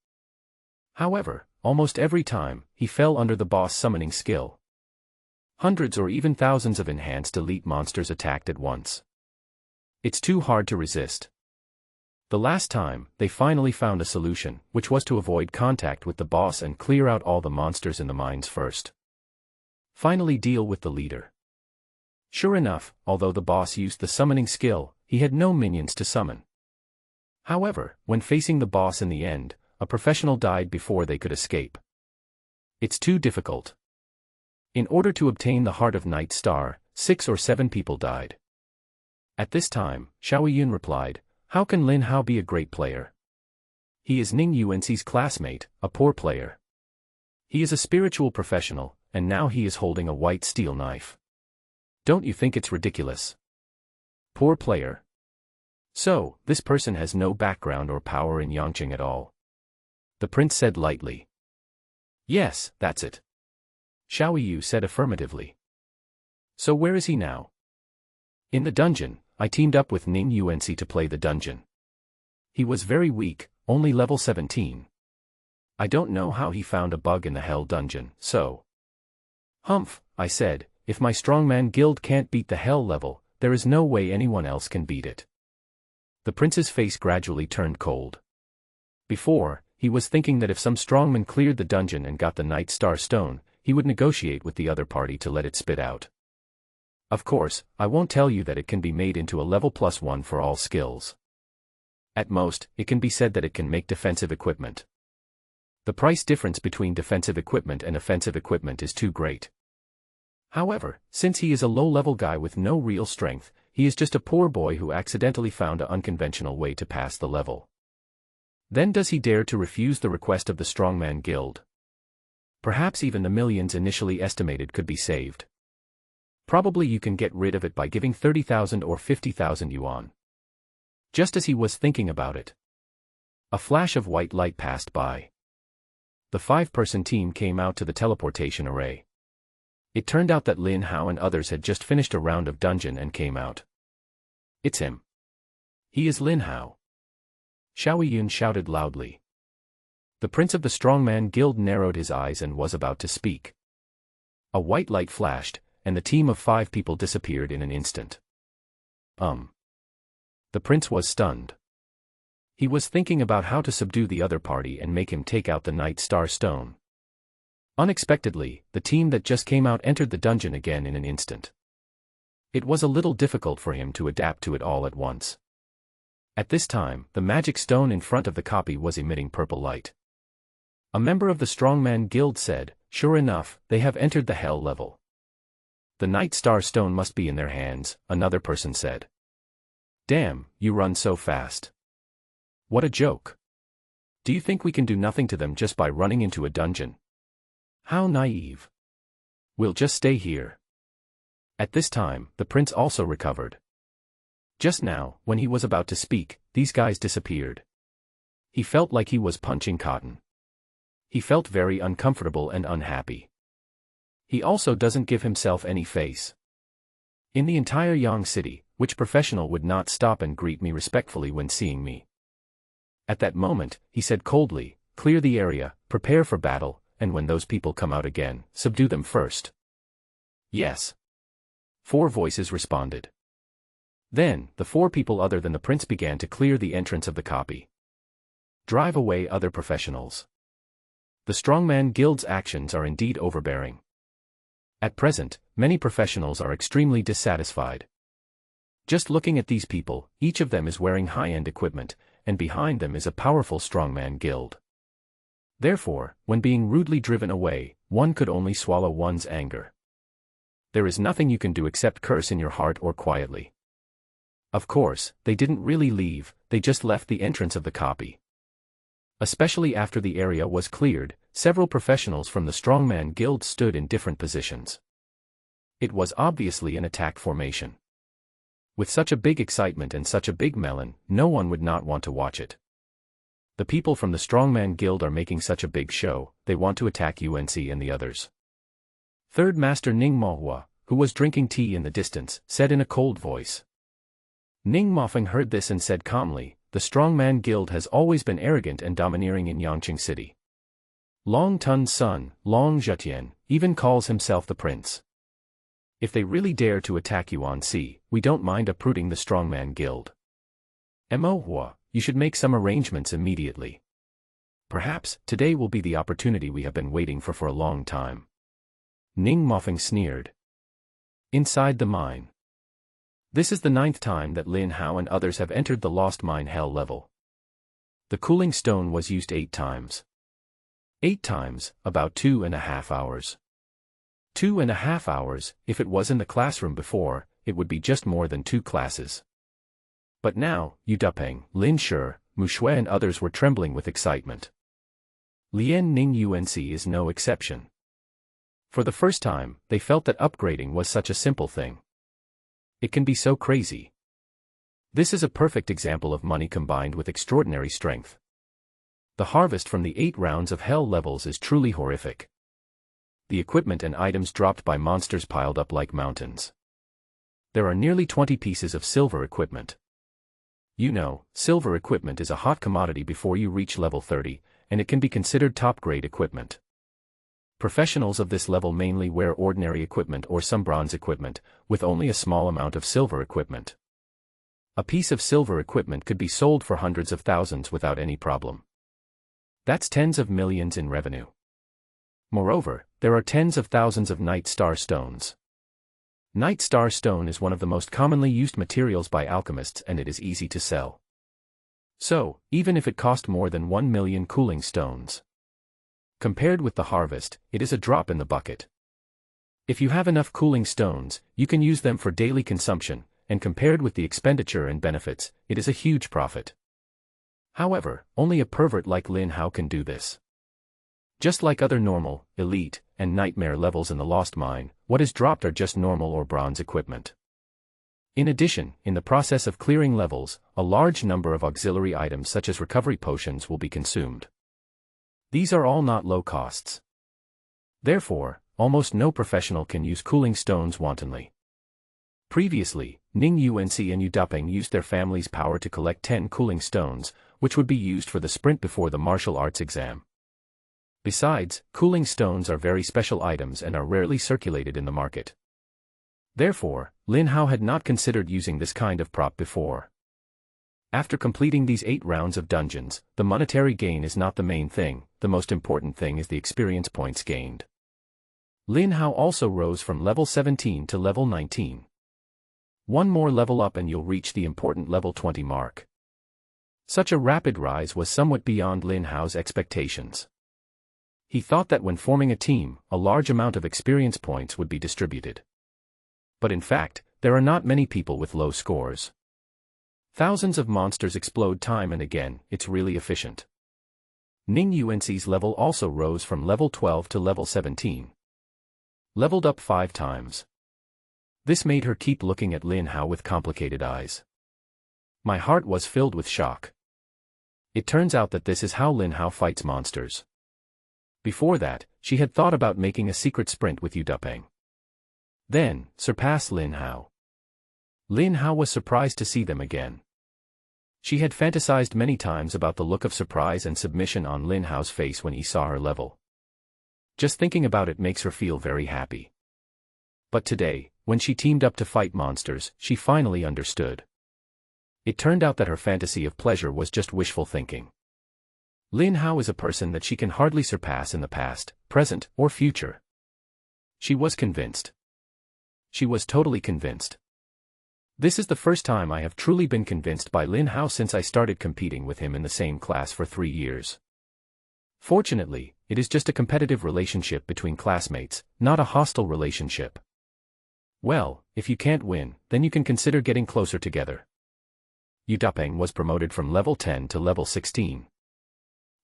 However, almost every time, he fell under the boss summoning skill. Hundreds or even thousands of enhanced elite monsters attacked at once. It's too hard to resist. The last time, they finally found a solution, which was to avoid contact with the boss and clear out all the monsters in the mines first. Finally deal with the leader. Sure enough, although the boss used the summoning skill, he had no minions to summon. However, when facing the boss in the end, a professional died before they could escape. It's too difficult. In order to obtain the heart of Night Star, 6 or 7 people died. At this time, Xiaoyun replied, how can Lin Hao be a great player? He is Ning Yuanci's classmate, a poor player. He is a spiritual professional, and now he is holding a white steel knife. Don't you think it's ridiculous? Poor player. So, this person has no background or power in Yangqing at all. the prince said lightly. Yes, that's it. Xiao Yu said affirmatively. So where is he now? In the dungeon. I teamed up with Ning Unc to play the dungeon. He was very weak, only level 17. I don't know how he found a bug in the Hell dungeon, so. Humph, I said, if my strongman guild can't beat the Hell level, there is no way anyone else can beat it. The prince's face gradually turned cold. Before, he was thinking that if some strongman cleared the dungeon and got the Night Star Stone, he would negotiate with the other party to let it spit out. Of course, I won't tell you that it can be made into a level +1 for all skills. At most, it can be said that it can make defensive equipment. The price difference between defensive equipment and offensive equipment is too great. However, since he is a low-level guy with no real strength, he is just a poor boy who accidentally found an unconventional way to pass the level. Then does he dare to refuse the request of the Strongman Guild? Perhaps even the millions initially estimated could be saved. Probably you can get rid of it by giving 30,000 or 50,000 yuan. Just as he was thinking about it, a flash of white light passed by. The 5-person team came out to the teleportation array. It turned out that Lin Hao and others had just finished a round of dungeon and came out. It's him. He is Lin Hao. Xiao Yun shouted loudly. The prince of the Strongman Guild narrowed his eyes and was about to speak. A white light flashed, and the team of 5 people disappeared in an instant. The prince was stunned. He was thinking about how to subdue the other party and make him take out the Night Star Stone. Unexpectedly, the team that just came out entered the dungeon again in an instant. It was a little difficult for him to adapt to it all at once. At this time, the magic stone in front of the copy was emitting purple light. A member of the Strongman Guild said, "Sure enough, they have entered the Hell level." "The Night Star Stone must be in their hands," another person said. "Damn, you run so fast. What a joke. Do you think we can do nothing to them just by running into a dungeon? How naive. We'll just stay here." At this time, the prince also recovered. Just now, when he was about to speak, these guys disappeared. He felt like he was punching cotton. He felt very uncomfortable and unhappy. He also doesn't give himself any face. In the entire Yang city, which professional would not stop and greet me respectfully when seeing me? At that moment, he said coldly, "Clear the area, prepare for battle, and when those people come out again, subdue them first." "Yes." 4 voices responded. Then, the 4 people other than the prince began to clear the entrance of the copy. Drive away other professionals. The Strongman Guild's actions are indeed overbearing. At present, many professionals are extremely dissatisfied. Just looking at these people, each of them is wearing high-end equipment, and behind them is a powerful Strongman Guild. Therefore, when being rudely driven away, one could only swallow one's anger. There is nothing you can do except curse in your heart or quietly. Of course, they didn't really leave, they just left the entrance of the copy. Especially after the area was cleared, several professionals from the Strongman Guild stood in different positions. It was obviously an attack formation. With such a big excitement and such a big melon, no one would not want to watch it. The people from the Strongman Guild are making such a big show, they want to attack UNC and the others. Third Master Ning Mohua, who was drinking tea in the distance, said in a cold voice. Ning Mofeng heard this and said calmly, "The Strongman Guild has always been arrogant and domineering in Yangqing City. Long Tun's son, Long Zhetian, even calls himself the prince. If they really dare to attack UNC, we don't mind uprooting the Strongman Guild. Mohua, you should make some arrangements immediately. Perhaps, today will be the opportunity we have been waiting for a long time." Ning Mofeng sneered. Inside the mine. This is the 9th time that Lin Hao and others have entered the Lost Mine Hell level. The cooling stone was used 8 times. 8 times, about 2.5 hours. 2.5 hours, if it was in the classroom before, it would be just more than 2 classes. But now, Yu Dupeng, Lin Shi, Mu Shui and others were trembling with excitement. Lian Ning UNC is no exception. For the first time, they felt that upgrading was such a simple thing. It can be so crazy. This is a perfect example of money combined with extraordinary strength. The harvest from the 8 rounds of hell levels is truly horrific. The equipment and items dropped by monsters piled up like mountains. There are nearly 20 pieces of silver equipment. You know, silver equipment is a hot commodity before you reach level 30, and it can be considered top-grade equipment. Professionals of this level mainly wear ordinary equipment or some bronze equipment, with only a small amount of silver equipment. A piece of silver equipment could be sold for hundreds of thousands without any problem. That's tens of millions in revenue. Moreover, there are tens of thousands of Night Star stones. Night Star stone is one of the most commonly used materials by alchemists, and it is easy to sell. So, even if it cost more than 1 million cooling stones, compared with the harvest, it is a drop in the bucket. If you have enough cooling stones, you can use them for daily consumption, and compared with the expenditure and benefits, it is a huge profit. However, only a pervert like Lin Hao can do this. Just like other normal, elite, and nightmare levels in the Lost Mine, what is dropped are just normal or bronze equipment. In addition, in the process of clearing levels, a large number of auxiliary items such as recovery potions will be consumed. These are all not low costs. Therefore, almost no professional can use cooling stones wantonly. Previously, Ning UNC and Yu Dapeng used their family's power to collect 10 cooling stones, which would be used for the sprint before the martial arts exam. Besides, cooling stones are very special items and are rarely circulated in the market. Therefore, Lin Hao had not considered using this kind of prop before. After completing these 8 rounds of dungeons, the monetary gain is not the main thing, the most important thing is the experience points gained. Lin Hao also rose from level 17 to level 19. One more level up and you'll reach the important level 20 mark. Such a rapid rise was somewhat beyond Lin Hao's expectations. He thought that when forming a team, a large amount of experience points would be distributed. But in fact, there are not many people with low scores. Thousands of monsters explode time and again, it's really efficient. Ning UNC's level also rose from level 12 to level 17. Leveled up 5 times. This made her keep looking at Lin Hao with complicated eyes. My heart was filled with shock. It turns out that this is how Lin Hao fights monsters. Before that, she had thought about making a secret sprint with Yu Dapeng. Then, surpass Lin Hao. Lin Hao was surprised to see them again. She had fantasized many times about the look of surprise and submission on Lin Hao's face when he saw her level. Just thinking about it makes her feel very happy. But today, when she teamed up to fight monsters, she finally understood. It turned out that her fantasy of pleasure was just wishful thinking. Lin Hao is a person that she can hardly surpass in the past, present, or future. She was convinced. She was totally convinced. This is the first time I have truly been convinced by Lin Hao since I started competing with him in the same class for 3 years. Fortunately, it is just a competitive relationship between classmates, not a hostile relationship. Well, if you can't win, then you can consider getting closer together. Yu Dapeng was promoted from level 10 to level 16.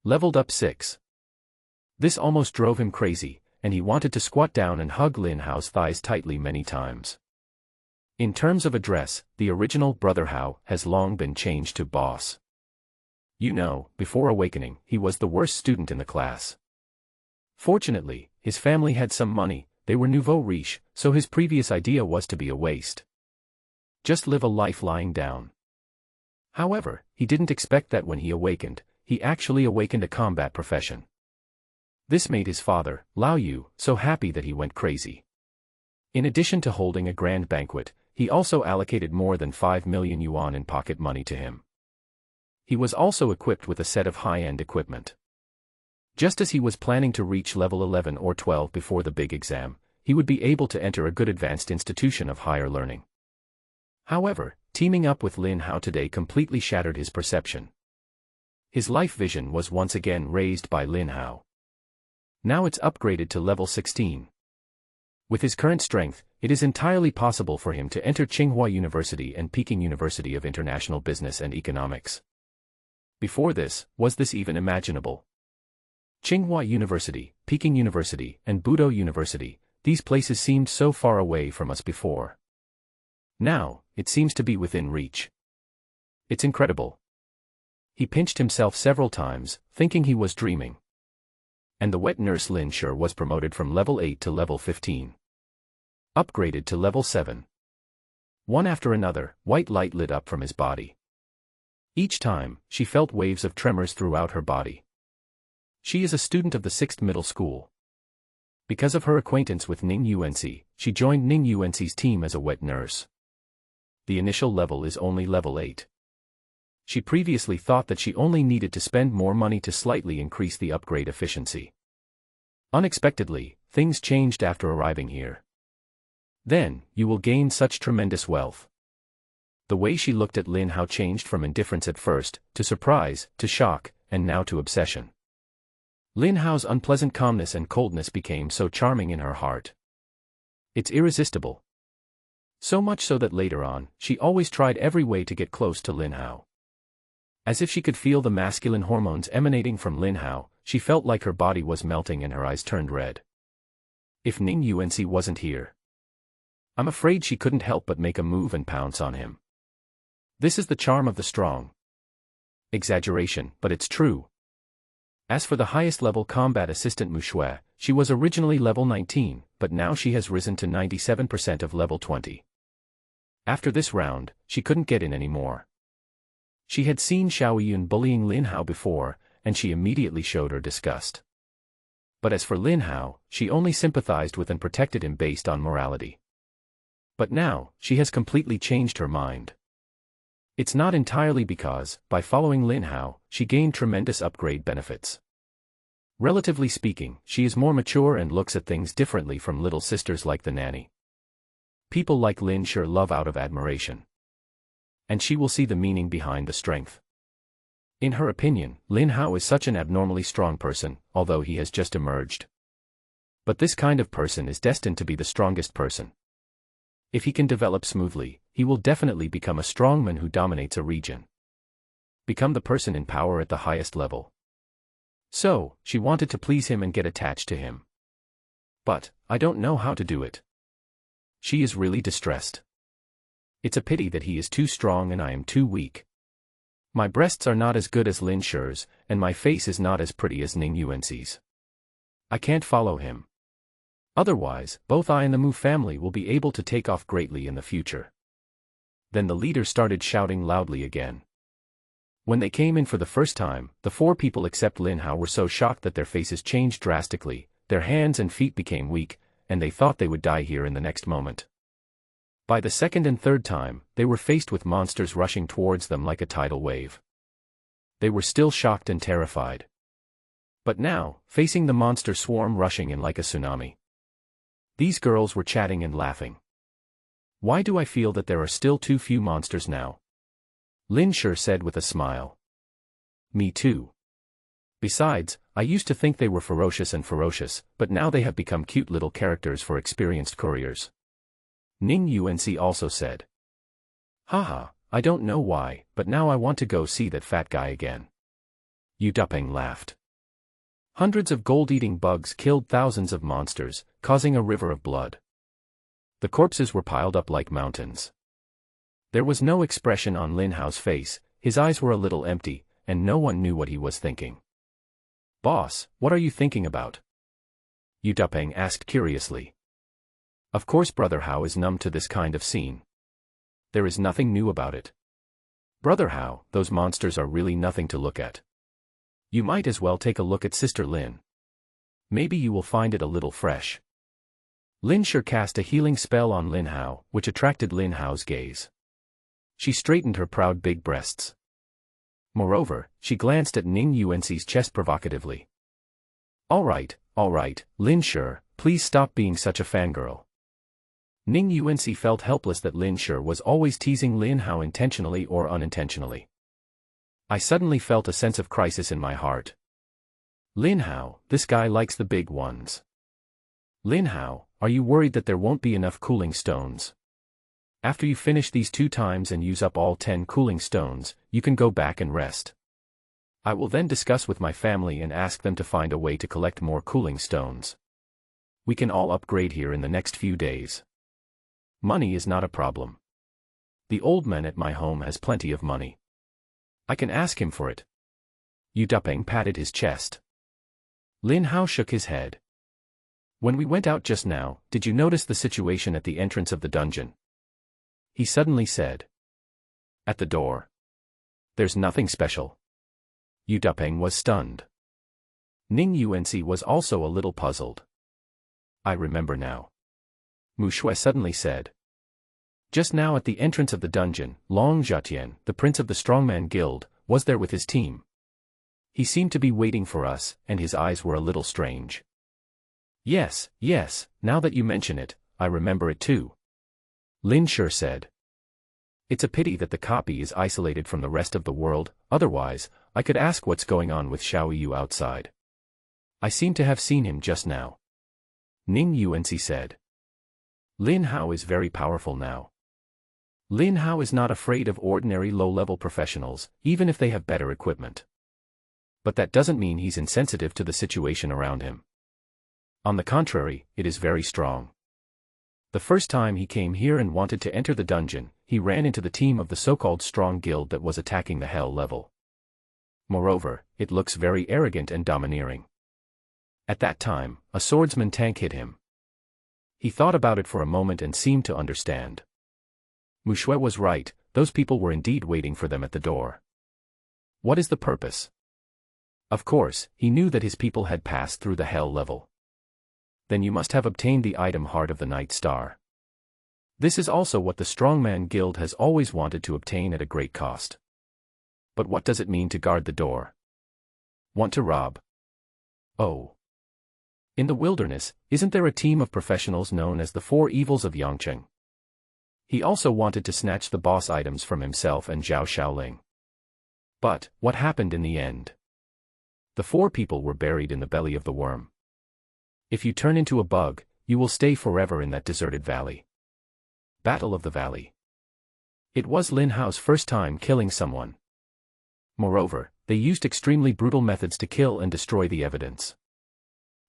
Leveled up 6. This almost drove him crazy, and he wanted to squat down and hug Lin Hao's thighs tightly many times. In terms of address, the original Brother Hao has long been changed to boss. You know, before awakening, he was the worst student in the class. Fortunately, his family had some money, they were nouveau riche, so his previous idea was to be a waste. Just live a life lying down. However, he didn't expect that when he awakened, he actually awakened a combat profession. This made his father, Lao Yu, so happy that he went crazy. In addition to holding a grand banquet, he also allocated more than 5 million yuan in pocket money to him. He was also equipped with a set of high-end equipment. Just as he was planning to reach level 11 or 12 before the big exam, he would be able to enter a good advanced institution of higher learning. However, teaming up with Lin Hao today completely shattered his perception. His life vision was once again raised by Lin Hao. Now it's upgraded to level 16. With his current strength, it is entirely possible for him to enter Tsinghua University and Peking University of International Business and Economics. Before this, was this even imaginable? Tsinghua University, Peking University, and Budo University, these places seemed so far away from us before. Now, it seems to be within reach. It's incredible. He pinched himself several times, thinking he was dreaming. And the wet nurse Lin Sure was promoted from level 8 to level 15. Upgraded to level 7. One after another, white light lit up from his body. Each time, she felt waves of tremors throughout her body. She is a student of the 6th middle school. Because of her acquaintance with Ning UNC, she joined Ning UNC's team as a wet nurse. The initial level is only level 8. She previously thought that she only needed to spend more money to slightly increase the upgrade efficiency. Unexpectedly, things changed after arriving here. Then, you will gain such tremendous wealth. The way she looked at Lin Hao changed from indifference at first, to surprise, to shock, and now to obsession. Lin Hao's unpleasant calmness and coldness became so charming in her heart. It's irresistible. So much so that later on, she always tried every way to get close to Lin Hao. As if she could feel the masculine hormones emanating from Lin Hao, she felt like her body was melting and her eyes turned red. If Ning UNC wasn't here, I'm afraid she couldn't help but make a move and pounce on him. This is the charm of the strong. Exaggeration, but it's true. As for the highest level combat assistant Mu Shui, she was originally level 19, but now she has risen to 97% of level 20. After this round, she couldn't get in anymore. She had seen Xiao Yun bullying Lin Hao before, and she immediately showed her disgust. But as for Lin Hao, she only sympathized with and protected him based on morality. But now, she has completely changed her mind. It's not entirely because, by following Lin Hao, she gained tremendous upgrade benefits. Relatively speaking, she is more mature and looks at things differently from little sisters like the nanny. People like Lin Sure love out of admiration. And she will see the meaning behind the strength. In her opinion, Lin Hao is such an abnormally strong person, although he has just emerged. But this kind of person is destined to be the strongest person. If he can develop smoothly, he will definitely become a strongman who dominates a region. Become the person in power at the highest level. So, she wanted to please him and get attached to him. But, I don't know how to do it. She is really distressed. It's a pity that he is too strong and I am too weak. My breasts are not as good as Lin Shure's, and my face is not as pretty as Ning UNC's. I can't follow him. Otherwise, both I and the Mu family will be able to take off greatly in the future. Then the leader started shouting loudly again. When they came in for the first time, the 4 people except Lin Hao were so shocked that their faces changed drastically, their hands and feet became weak, and they thought they would die here in the next moment. By the second and third time, they were faced with monsters rushing towards them like a tidal wave. They were still shocked and terrified. But now, facing the monster swarm rushing in like a tsunami. These girls were chatting and laughing. Why do I feel that there are still too few monsters now? Lin Sure said with a smile. Me too. Besides, I used to think they were ferocious, but now they have become cute little characters for experienced couriers. Ning UNC also said. Haha, I don't know why, but now I want to go see that fat guy again. Yu Dupeng laughed. Hundreds of gold-eating bugs killed thousands of monsters, causing a river of blood. The corpses were piled up like mountains. There was no expression on Lin Hao's face, his eyes were a little empty, and no one knew what he was thinking. Boss, what are you thinking about? Yu Dupeng asked curiously. Of course Brother Hao is numb to this kind of scene. There is nothing new about it. Brother Hao, those monsters are really nothing to look at. You might as well take a look at Sister Lin. Maybe you will find it a little fresh. Lin Sure cast a healing spell on Lin Hao, which attracted Lin Hao's gaze. She straightened her proud big breasts. Moreover, she glanced at Ning UNC's chest provocatively. All right, Lin Sure, please stop being such a fangirl. Ning UNC felt helpless that Lin Sure was always teasing Lin Hao intentionally or unintentionally. I suddenly felt a sense of crisis in my heart. Lin Hao, this guy likes the big ones. Lin Hao, are you worried that there won't be enough cooling stones? After you finish these 2 times and use up all 10 cooling stones, you can go back and rest. I will then discuss with my family and ask them to find a way to collect more cooling stones. We can all upgrade here in the next few days. Money is not a problem. The old man at my home has plenty of money. I can ask him for it. Yu Dupeng patted his chest. Lin Hao shook his head. When we went out just now, did you notice the situation at the entrance of the dungeon? He suddenly said. At the door. There's nothing special. Yu Dupeng was stunned. Ning Yuanci was also a little puzzled. I remember now. Mu Shui suddenly said. Just now at the entrance of the dungeon, Long Zhatian, the prince of the Strongman Guild, was there with his team. He seemed to be waiting for us, and his eyes were a little strange. Yes, now that you mention it, I remember it too. Lin Shi said. It's a pity that the copy is isolated from the rest of the world, otherwise, I could ask what's going on with Xiao Yu outside. I seem to have seen him just now. Ning Yuanci said. Lin Hao is very powerful now. Lin Hao is not afraid of ordinary low-level professionals, even if they have better equipment. But that doesn't mean he's insensitive to the situation around him. On the contrary, it is very strong. The first time he came here and wanted to enter the dungeon, he ran into the team of the so-called strong guild that was attacking the hell level. Moreover, it looks very arrogant and domineering. At that time, a swordsman tank hit him. He thought about it for a moment and seemed to understand. Mu Shui was right, those people were indeed waiting for them at the door. What is the purpose? Of course, he knew that his people had passed through the hell level. Then you must have obtained the item Heart of the Night Star. This is also what the Strongman Guild has always wanted to obtain at a great cost. But what does it mean to guard the door? Want to rob? Oh. In the wilderness, isn't there a team of professionals known as the Four Evils of Yangcheng? He also wanted to snatch the boss items from himself and Zhao Shaoling. But, what happened in the end? The four people were buried in the belly of the worm. If you turn into a bug, you will stay forever in that deserted valley. Battle of the Valley. It was Lin Hao's first time killing someone. Moreover, they used extremely brutal methods to kill and destroy the evidence.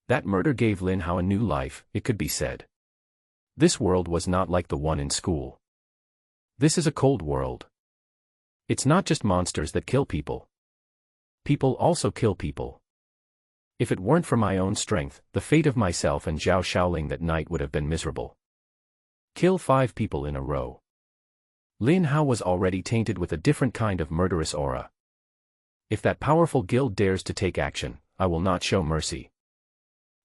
That murder gave Lin Hao a new life, it could be said. This world was not like the one in school. This is a cold world. It's not just monsters that kill people. People also kill people. If it weren't for my own strength, the fate of myself and Zhao Shaoling that night would have been miserable. Kill 5 people in a row. Lin Hao was already tainted with a different kind of murderous aura. If that powerful guild dares to take action, I will not show mercy.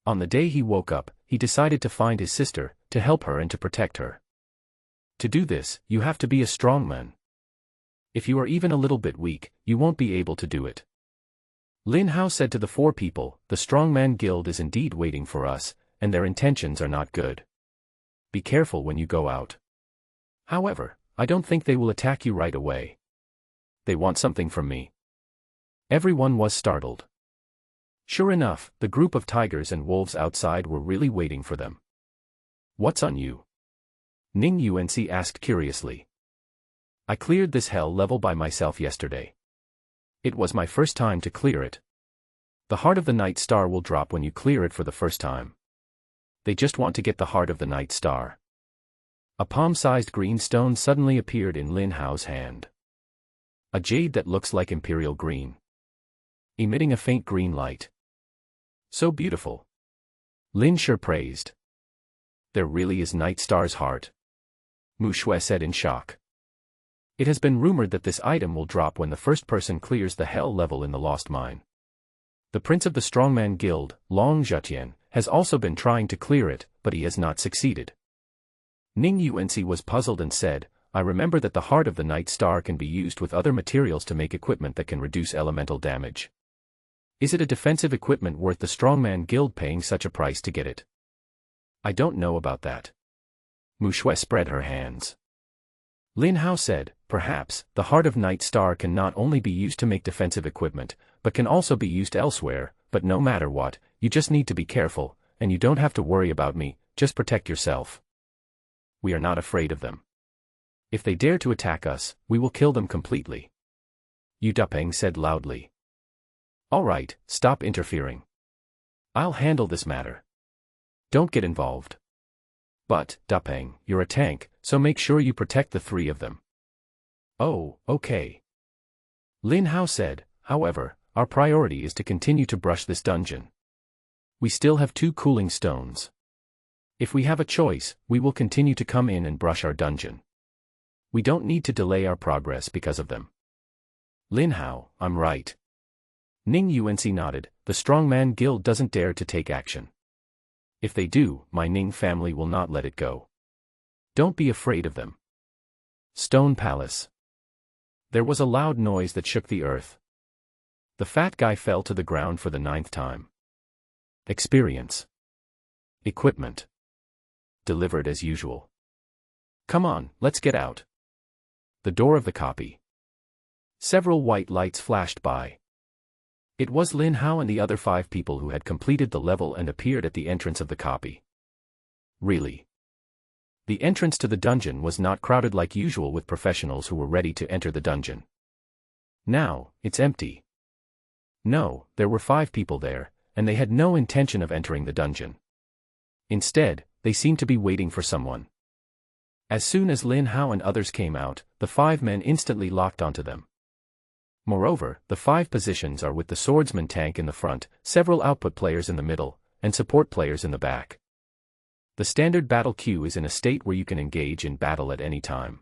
On the day he woke up, he decided to find his sister, to help her and to protect her. To do this, you have to be a strong man. If you are even a little bit weak, you won't be able to do it. Lin Hao said to the 4 people, the Strongman Guild is indeed waiting for us, and their intentions are not good. Be careful when you go out. However, I don't think they will attack you right away. They want something from me. Everyone was startled. Sure enough, the group of tigers and wolves outside were really waiting for them. What's on you? Ning Yuanci asked curiously. I cleared this hell level by myself yesterday. It was my first time to clear it. The Heart of the Night Star will drop when you clear it for the first time. They just want to get the Heart of the Night Star. A palm-sized green stone suddenly appeared in Lin Hao's hand. A jade that looks like imperial green. Emitting a faint green light. So beautiful. Lin Shi praised. There really is Night Star's heart. Mu Shui said in shock. It has been rumored that this item will drop when the first person clears the hell level in the Lost Mine. The Prince of the Strongman Guild, Long Zhatian, has also been trying to clear it, but he has not succeeded. Ning Yuanci was puzzled and said, I remember that the Heart of the Night Star can be used with other materials to make equipment that can reduce elemental damage. Is it a defensive equipment worth the Strongman Guild paying such a price to get it? I don't know about that. Mu Shui spread her hands. Lin Hao said, perhaps, the Heart of Night Star can not only be used to make defensive equipment, but can also be used elsewhere, but no matter what, you just need to be careful, and you don't have to worry about me, just protect yourself. We are not afraid of them. If they dare to attack us, we will kill them completely. Yu Dupeng said loudly. All right, stop interfering. I'll handle this matter. Don't get involved. But, Dupeng, you're a tank, so make sure you protect the 3 of them. Oh, okay. Lin Hao said, however, our priority is to continue to brush this dungeon. We still have 2 cooling stones. If we have a choice, we will continue to come in and brush our dungeon. We don't need to delay our progress because of them. Lin Hao, I'm right. Ning Unc nodded. The Strongman Guild doesn't dare to take action. If they do, my Ning family will not let it go. Don't be afraid of them. Stone Palace. There was a loud noise that shook the earth. The fat guy fell to the ground for the 9th time. Experience. Equipment. Delivered as usual. Come on, let's get out. The door of the copy. Several white lights flashed by. It was Lin Hao and the other 5 people who had completed the level and appeared at the entrance of the copy. Really? The entrance to the dungeon was not crowded like usual with professionals who were ready to enter the dungeon. Now, it's empty. No, there were 5 people there, and they had no intention of entering the dungeon. Instead, they seemed to be waiting for someone. As soon as Lin Hao and others came out, the 5 men instantly locked onto them. Moreover, the 5 positions are with the swordsman tank in the front, several output players in the middle, and support players in the back. The standard battle queue is in a state where you can engage in battle at any time.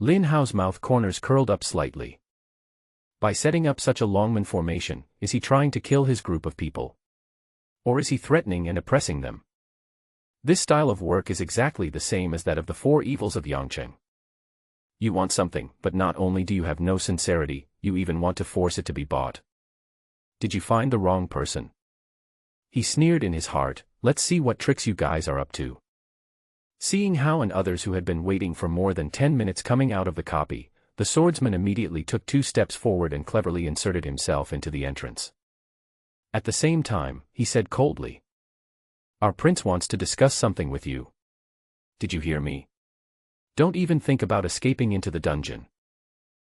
Lin Hao's mouth corners curled up slightly. By setting up such a longman formation, is he trying to kill his group of people? Or is he threatening and oppressing them? This style of work is exactly the same as that of the 4 evils of Yangcheng. You want something, but not only do you have no sincerity, you even want to force it to be bought. Did you find the wrong person? He sneered in his heart. Let's see what tricks you guys are up to. Seeing Hao and others who had been waiting for more than 10 minutes coming out of the copy, the swordsman immediately took 2 steps forward and cleverly inserted himself into the entrance. At the same time, he said coldly, "Our prince wants to discuss something with you. Did you hear me? Don't even think about escaping into the dungeon.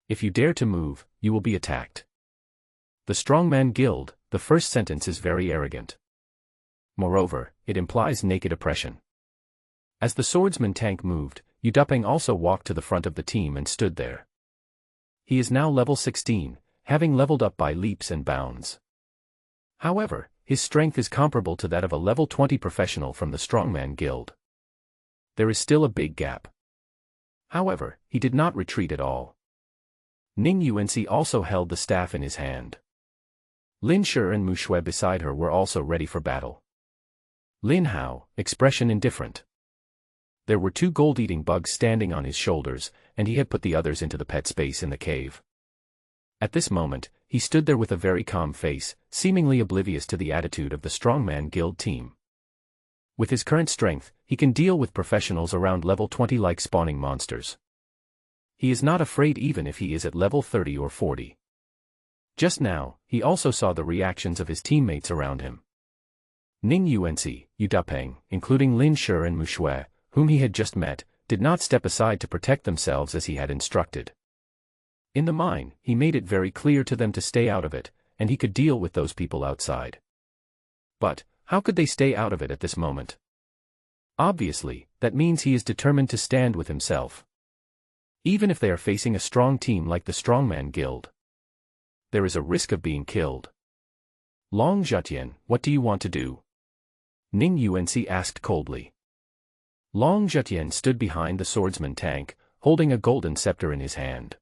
If you dare to move, you will be attacked." The Strongman Guild, the first sentence is very arrogant. Moreover, it implies naked oppression. As the swordsman tank moved, Yu Dupeng also walked to the front of the team and stood there. He is now level 16, having leveled up by leaps and bounds. However, his strength is comparable to that of a level 20 professional from the Strongman Guild. There is still a big gap. However, he did not retreat at all. Ning Unc also held the staff in his hand. Lin Shi and Mu Shui beside her were also ready for battle. Lin Hao, expression indifferent. There were 2 gold-eating bugs standing on his shoulders, and he had put the others into the pet space in the cave. At this moment, he stood there with a very calm face, seemingly oblivious to the attitude of the Strongman Guild team. With his current strength, he can deal with professionals around level 20 like spawning monsters. He is not afraid even if he is at level 30 or 40. Just now, he also saw the reactions of his teammates around him. Ning Unc, Yu Dupeng, including Lin Shi and Mu Shui, whom he had just met, did not step aside to protect themselves as he had instructed. In the mine, he made it very clear to them to stay out of it, and he could deal with those people outside. But, how could they stay out of it at this moment? Obviously, that means he is determined to stand with himself. Even if they are facing a strong team like the Strongman Guild. There is a risk of being killed. Long Zhetian, what do you want to do? Ning Unc asked coldly. Long Zhetian stood behind the swordsman tank, holding a golden scepter in his hand.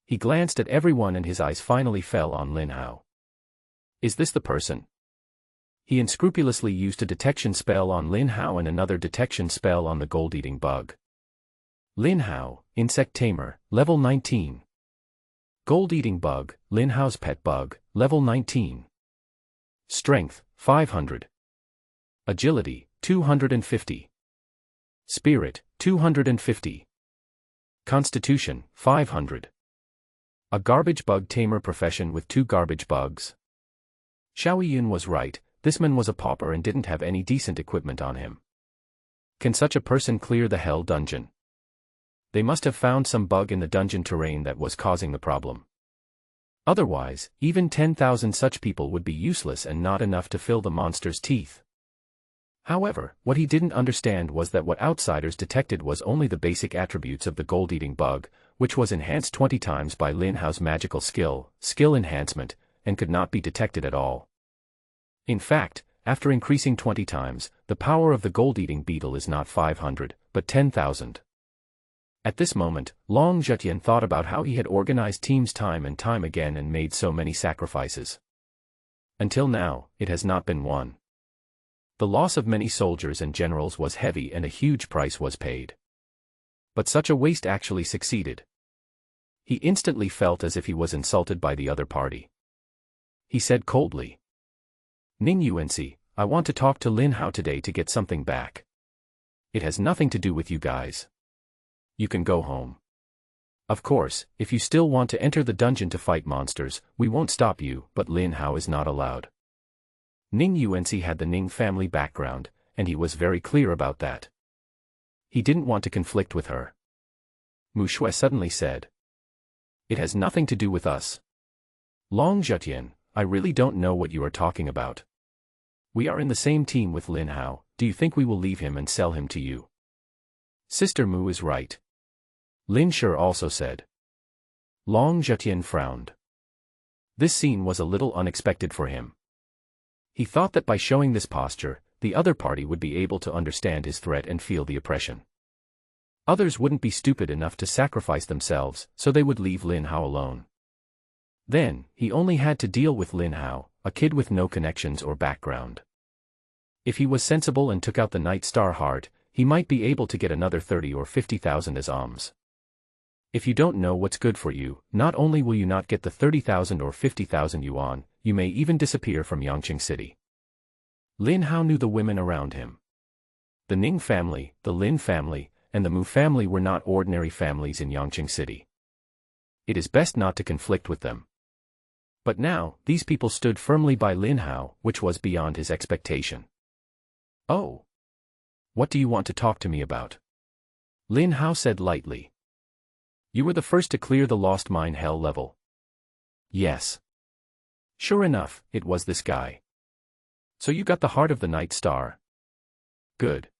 He glanced at everyone and his eyes finally fell on Lin Hao. Is this the person? He unscrupulously used a detection spell on Lin Hao and another detection spell on the gold-eating bug. Lin Hao, Insect Tamer, level 19. Gold-eating bug, Lin Hao's pet bug, level 19. Strength, 500. Agility, 250. Spirit, 250. Constitution, 500. A garbage bug tamer profession with 2 garbage bugs. Xiaoyun was right, this man was a pauper and didn't have any decent equipment on him. Can such a person clear the hell dungeon? They must have found some bug in the dungeon terrain that was causing the problem. Otherwise, even 10,000 such people would be useless and not enough to fill the monster's teeth. However, what he didn't understand was that what outsiders detected was only the basic attributes of the gold-eating bug, which was enhanced 20 times by Lin Hao's magical skill enhancement, and could not be detected at all. In fact, after increasing 20 times, the power of the gold-eating beetle is not 500, but 10,000. At this moment, Long Zhejian thought about how he had organized teams time and time again and made so many sacrifices. Until now, it has not been won. The loss of many soldiers and generals was heavy and a huge price was paid. But such a waste actually succeeded. He instantly felt as if he was insulted by the other party. He said coldly, "Ning Yuanci, I want to talk to Lin Hao today to get something back. It has nothing to do with you guys. You can go home. Of course, if you still want to enter the dungeon to fight monsters, we won't stop you, but Lin Hao is not allowed." Ning Yuanci had the Ning family background, and he was very clear about that. He didn't want to conflict with her. Mu Shui suddenly said, "It has nothing to do with us. Long Zhejian, I really don't know what you are talking about. We are in the same team with Lin Hao. Do you think we will leave him and sell him to you?" Sister Mu is right. Lin Shi also said. Long Zhejian frowned. This scene was a little unexpected for him. He thought that by showing this posture, the other party would be able to understand his threat and feel the oppression. Others wouldn't be stupid enough to sacrifice themselves, so they would leave Lin Hao alone. Then, he only had to deal with Lin Hao, a kid with no connections or background. If he was sensible and took out the Night Star heart, he might be able to get another 30 or 50,000 as alms. If you don't know what's good for you, not only will you not get the 30,000 or 50,000 yuan, you may even disappear from Yangqing City. Lin Hao knew the women around him. The Ning family, the Lin family, and the Mu family were not ordinary families in Yangqing City. It is best not to conflict with them. But now, these people stood firmly by Lin Hao, which was beyond his expectation. "Oh. What do you want to talk to me about?" Lin Hao said lightly. "You were the first to clear the Lost Mine Hell level." "Yes." "Sure enough, it was this guy. So you got the heart of the Night Star." "Good.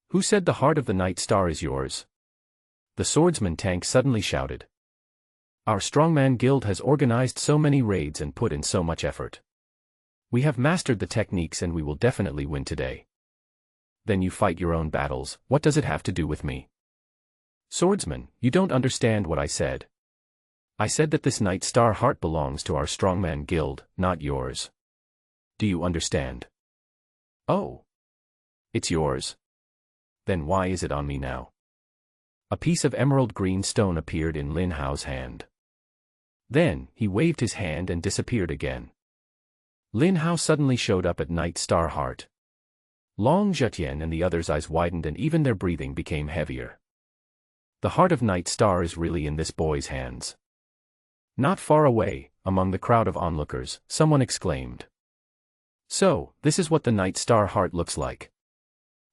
Who said the heart of the Night Star is yours?" The swordsman Tank suddenly shouted. "Our strongman guild has organized so many raids and put in so much effort. We have mastered the techniques and we will definitely win today." "Then you fight your own battles, what does it have to do with me?" "Swordsman, you don't understand what I said. I said that this Night Star heart belongs to our strongman guild, not yours. Do you understand?" "Oh. It's yours. Then why is it on me now?" A piece of emerald green stone appeared in Lin Hao's hand. Then, he waved his hand and disappeared again. Lin Hao suddenly showed up at Night Star Heart. Long Zhejian and the others' eyes widened and even their breathing became heavier. The heart of Night Star is really in this boy's hands. Not far away, among the crowd of onlookers, someone exclaimed. "So, this is what the Night Star heart looks like.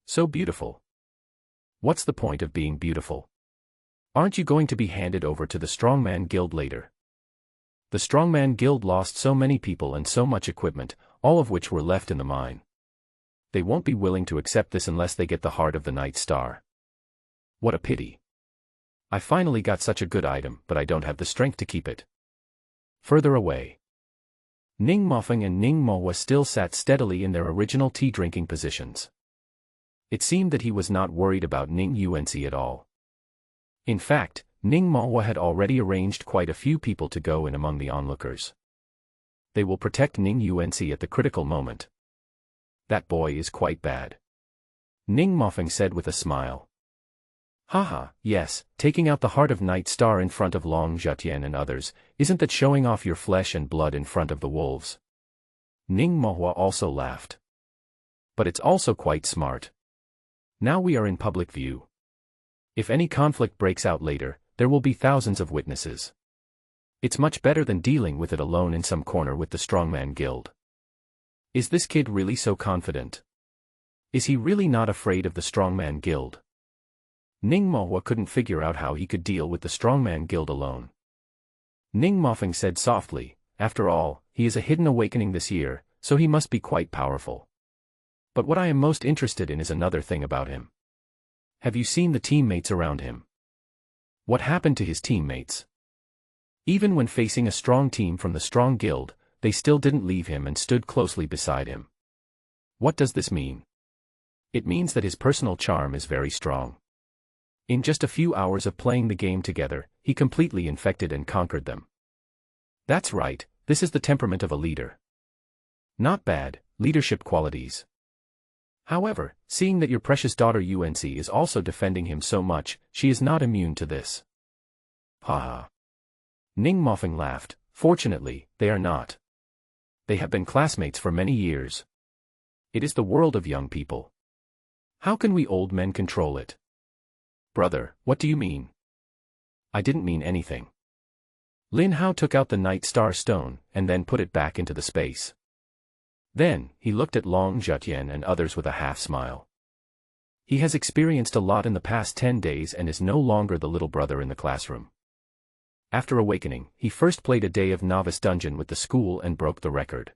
So beautiful. What's the point of being beautiful? Aren't you going to be handed over to the Strongman Guild later?" The Strongman Guild lost so many people and so much equipment, all of which were left in the mine. They won't be willing to accept this unless they get the heart of the Night Star. What a pity. I finally got such a good item, but I don't have the strength to keep it. Further away, Ning Mofeng and Ning Mohua still sat steadily in their original tea-drinking positions. It seemed that he was not worried about Ning Yuanci at all. In fact, Ning Mohua had already arranged quite a few people to go in among the onlookers. They will protect Ning Yuanci at the critical moment. That boy is quite bad. Ning Mofeng said with a smile. Haha, yes, taking out the heart of Night Star in front of Long Zhejian and others, isn't that showing off your flesh and blood in front of the wolves? Ning Mohua also laughed. But it's also quite smart. Now we are in public view. If any conflict breaks out later, there will be thousands of witnesses. It's much better than dealing with it alone in some corner with the Strongman Guild. Is this kid really so confident? Is he really not afraid of the Strongman Guild? Ning Mohua couldn't figure out how he could deal with the Strongman Guild alone. Ning Mofeng said softly, after all, he is a hidden awakening this year, so he must be quite powerful. But what I am most interested in is another thing about him. Have you seen the teammates around him? What happened to his teammates? Even when facing a strong team from the Strong Guild, they still didn't leave him and stood closely beside him. What does this mean? It means that his personal charm is very strong. In just a few hours of playing the game together, he completely infected and conquered them. That's right, this is the temperament of a leader. Not bad, leadership qualities. However, seeing that your precious daughter UNC is also defending him so much, she is not immune to this. Haha. Ning Mofeng laughed. Fortunately, they are not. They have been classmates for many years. It is the world of young people. How can we old men control it? Brother, what do you mean? I didn't mean anything. Lin Hao took out the Night Star Stone, and then put it back into the space. Then, he looked at Long Zhetian and others with a half-smile. He has experienced a lot in the past 10 days and is no longer the little brother in the classroom. After awakening, he first played a day of novice dungeon with the school and broke the record.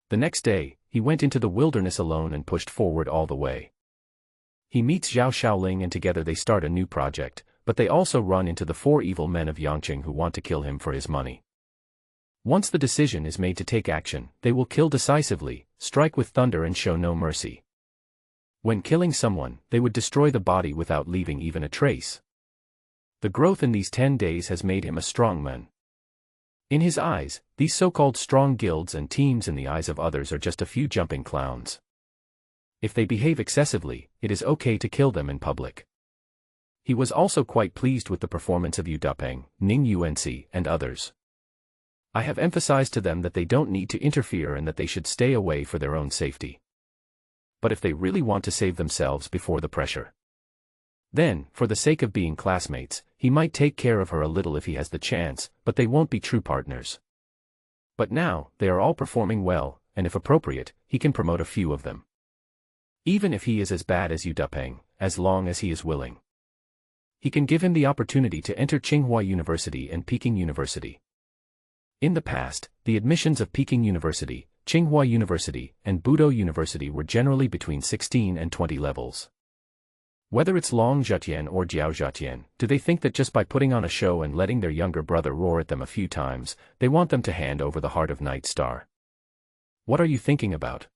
The next day, he went into the wilderness alone and pushed forward all the way. He meets Zhao Shaoling and together they start a new project, but they also run into the 4 evil men of Yangqing who want to kill him for his money. Once the decision is made to take action, they will kill decisively, strike with thunder and show no mercy. When killing someone, they would destroy the body without leaving even a trace. The growth in these 10 days has made him a strong man. In his eyes, these so-called strong guilds and teams in the eyes of others are just a few jumping clowns. If they behave excessively, it is okay to kill them in public. He was also quite pleased with the performance of Yu Dapeng, Ning UNC, and others. I have emphasized to them that they don't need to interfere and that they should stay away for their own safety. But if they really want to save themselves before the pressure, then, for the sake of being classmates, he might take care of her a little if he has the chance, but they won't be true partners. But now, they are all performing well, and if appropriate, he can promote a few of them. Even if he is as bad as Yu Dapeng, as long as he is willing. He can give him the opportunity to enter Tsinghua University and Peking University. In the past, the admissions of Peking University, Tsinghua University, and Budo University were generally between 16 and 20 levels. Whether it's Long Zhetian or Jiao Zhetian, do they think that just by putting on a show and letting their younger brother roar at them a few times, they want them to hand over the heart of Night Star? What are you thinking about?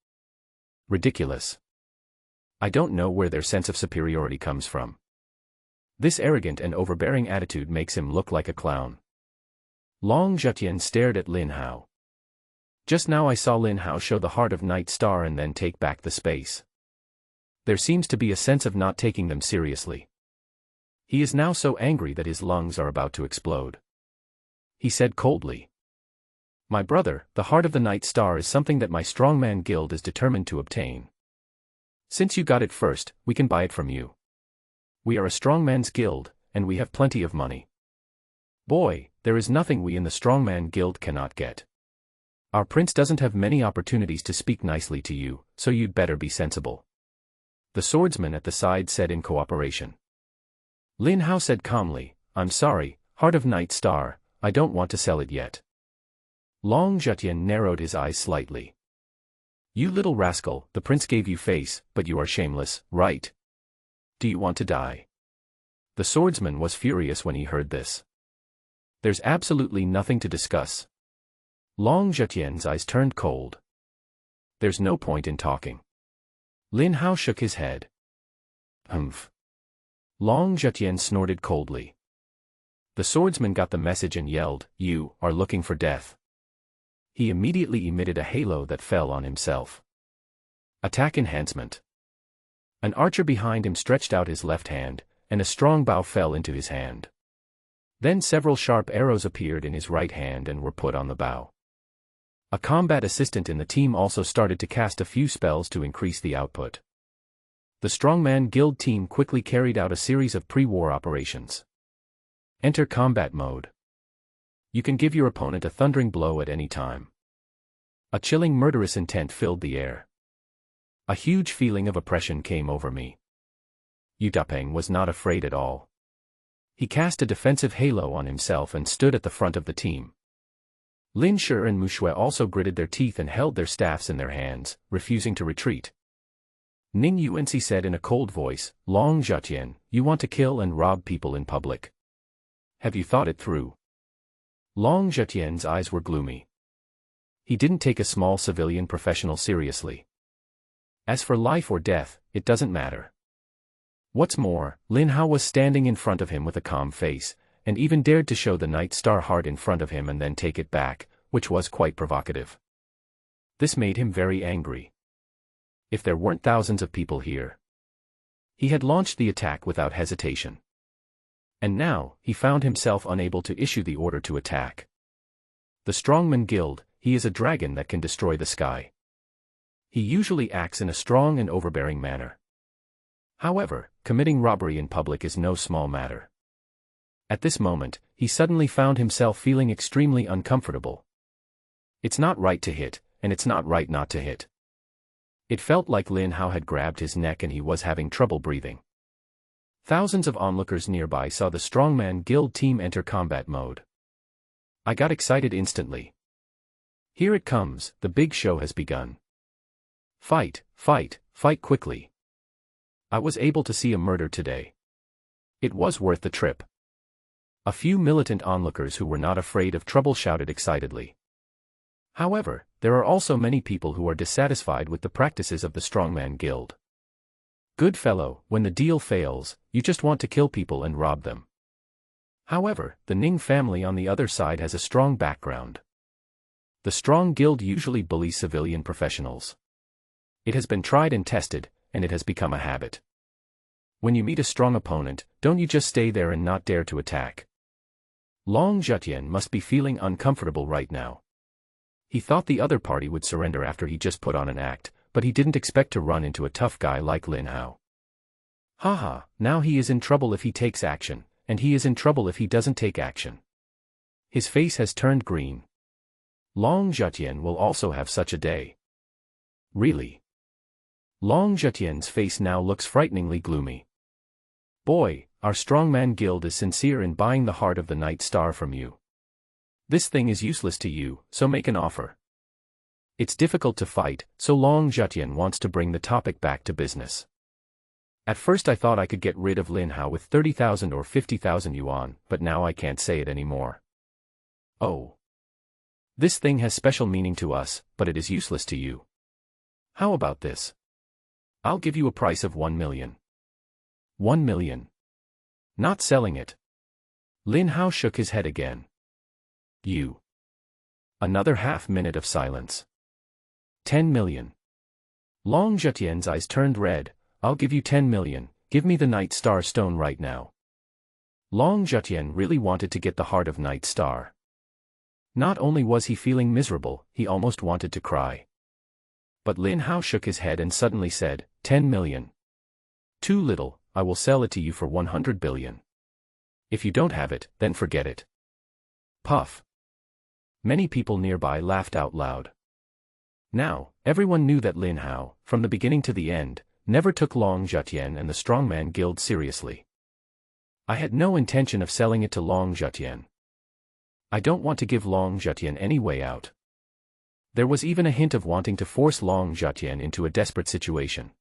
Ridiculous. I don't know where their sense of superiority comes from. This arrogant and overbearing attitude makes him look like a clown. Long Zhetian stared at Lin Hao. Just now I saw Lin Hao show the heart of Night Star and then take back the space. There seems to be a sense of not taking them seriously. He is now so angry that his lungs are about to explode. He said coldly, "My brother, the heart of the Night Star is something that my strongman guild is determined to obtain. Since you got it first, we can buy it from you. We are a strongman's guild, and we have plenty of money. Boy, there is nothing we in the strongman guild cannot get. Our prince doesn't have many opportunities to speak nicely to you, so you'd better be sensible." The swordsman at the side said in cooperation. Lin Hao said calmly, "I'm sorry, Heart of Night Star, I don't want to sell it yet." Long Zhetian narrowed his eyes slightly. "You little rascal, the prince gave you face, but you are shameless, right? Do you want to die?" The swordsman was furious when he heard this. There's absolutely nothing to discuss. Long Zhetian's eyes turned cold. There's no point in talking. Lin Hao shook his head. Humph. Long Zhetian snorted coldly. The swordsman got the message and yelled, "You are looking for death." He immediately emitted a halo that fell on himself. Attack enhancement. An archer behind him stretched out his left hand, and a strong bow fell into his hand. Then several sharp arrows appeared in his right hand and were put on the bow. A combat assistant in the team also started to cast a few spells to increase the output. The Strongman Guild team quickly carried out a series of pre-war operations. Enter combat mode. You can give your opponent a thundering blow at any time. A chilling murderous intent filled the air. A huge feeling of oppression came over me. Yu Dapeng was not afraid at all. He cast a defensive halo on himself and stood at the front of the team. Lin Shi and Mu Shui also gritted their teeth and held their staffs in their hands, refusing to retreat. Ning Yuanci said in a cold voice, "Long Zhetian, you want to kill and rob people in public. Have you thought it through?" Long Zhetian's eyes were gloomy. He didn't take a small civilian professional seriously. As for life or death, it doesn't matter. What's more, Lin Hao was standing in front of him with a calm face, and even dared to show the Night Star heart in front of him and then take it back, which was quite provocative. This made him very angry. If there weren't thousands of people here. He had launched the attack without hesitation. And now, he found himself unable to issue the order to attack. The Strongman Guild, he is a dragon that can destroy the sky. He usually acts in a strong and overbearing manner. However, committing robbery in public is no small matter. At this moment, he suddenly found himself feeling extremely uncomfortable. It's not right to hit, and it's not right not to hit. It felt like Lin Hao had grabbed his neck and he was having trouble breathing. Thousands of onlookers nearby saw the Strongman Guild team enter combat mode. I got excited instantly. Here it comes, the big show has begun. Fight, fight, fight quickly. I was able to see a murder today. It was worth the trip. A few militant onlookers who were not afraid of trouble shouted excitedly. However, there are also many people who are dissatisfied with the practices of the Strongman Guild. Good fellow, when the deal fails, you just want to kill people and rob them. However, the Ning family on the other side has a strong background. The Strong Guild usually bullies civilian professionals. It has been tried and tested, and it has become a habit. When you meet a strong opponent, don't you just stay there and not dare to attack. Long Zhetian must be feeling uncomfortable right now. He thought the other party would surrender after he just put on an act, but he didn't expect to run into a tough guy like Lin Hao. Haha, now he is in trouble if he takes action, and he is in trouble if he doesn't take action. His face has turned green. Long Zhetian will also have such a day. Really? Long Zhetian's face now looks frighteningly gloomy. Boy, our Strongman Guild is sincere in buying the heart of the Night Star from you. This thing is useless to you, so make an offer. It's difficult to fight, so Long Zhetian wants to bring the topic back to business. At first I thought I could get rid of Lin Hao with 30,000 or 50,000 yuan, but now I can't say it anymore. Oh. This thing has special meaning to us, but it is useless to you. How about this? I'll give you a price of 1 million. 1 million. Not selling it. Lin Hao shook his head again. You. Another half-minute of silence. 10 million. Long Zhetian's eyes turned red. I'll give you 10 million, give me the Night Star stone right now. Long Zhetian really wanted to get the heart of Night Star. Not only was he feeling miserable, he almost wanted to cry. But Lin Hao shook his head and suddenly said, 10 million. Too little, I will sell it to you for 100 billion. If you don't have it, then forget it. Puff. Many people nearby laughed out loud. Now, everyone knew that Lin Hao, from the beginning to the end, never took Long Zhetian and the Strongman Guild seriously. I had no intention of selling it to Long Zhetian. I don't want to give Long Zhetian any way out. There was even a hint of wanting to force Long Zhetian into a desperate situation.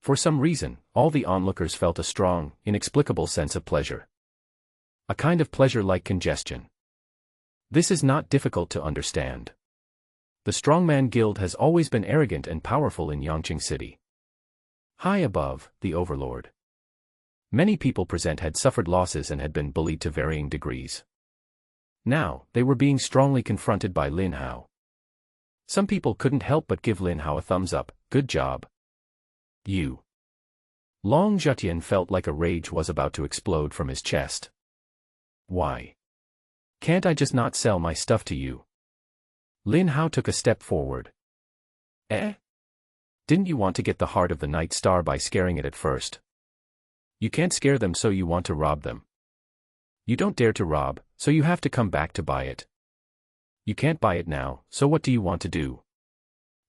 For some reason, all the onlookers felt a strong, inexplicable sense of pleasure. A kind of pleasure like congestion. This is not difficult to understand. The Strongman Guild has always been arrogant and powerful in Yangqing City. High above, the overlord. Many people present had suffered losses and had been bullied to varying degrees. Now, they were being strongly confronted by Lin Hao. Some people couldn't help but give Lin Hao a thumbs up, good job. You. Long Zhetian felt like a rage was about to explode from his chest. Why? Can't I just not sell my stuff to you? Lin Hao took a step forward. Eh? Didn't you want to get the heart of the Night Star by scaring it at first? You can't scare them, so you want to rob them. You don't dare to rob, so you have to come back to buy it. You can't buy it now, so what do you want to do?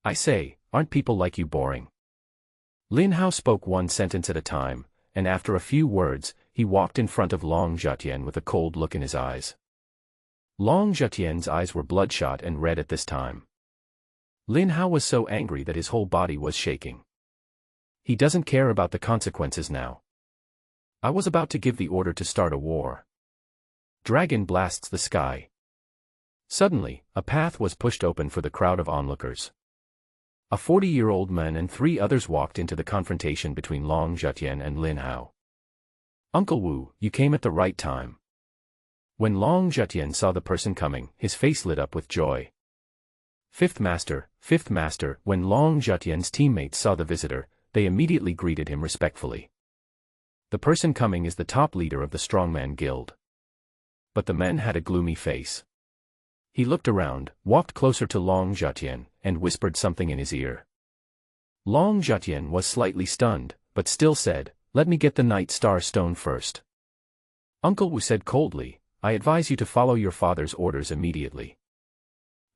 I say, aren't people like you boring? Lin Hao spoke one sentence at a time, and after a few words, he walked in front of Long Zhetian with a cold look in his eyes. Long Zhetian's eyes were bloodshot and red at this time. Lin Hao was so angry that his whole body was shaking. He doesn't care about the consequences now. I was about to give the order to start a war. Dragon blasts the sky. Suddenly, a path was pushed open for the crowd of onlookers. A 40-year-old man and 3 others walked into the confrontation between Long Zhetian and Lin Hao. "Uncle Wu, you came at the right time." When Long Zhetian saw the person coming, his face lit up with joy. Fifth Master, when Long Zhetian's teammates saw the visitor, they immediately greeted him respectfully. The person coming is the top leader of the Strongman Guild. But the man had a gloomy face. He looked around, walked closer to Long Zhetian, and whispered something in his ear. Long Zhetian was slightly stunned, but still said, "Let me get the Night Star Stone first." Uncle Wu said coldly, "I advise you to follow your father's orders immediately."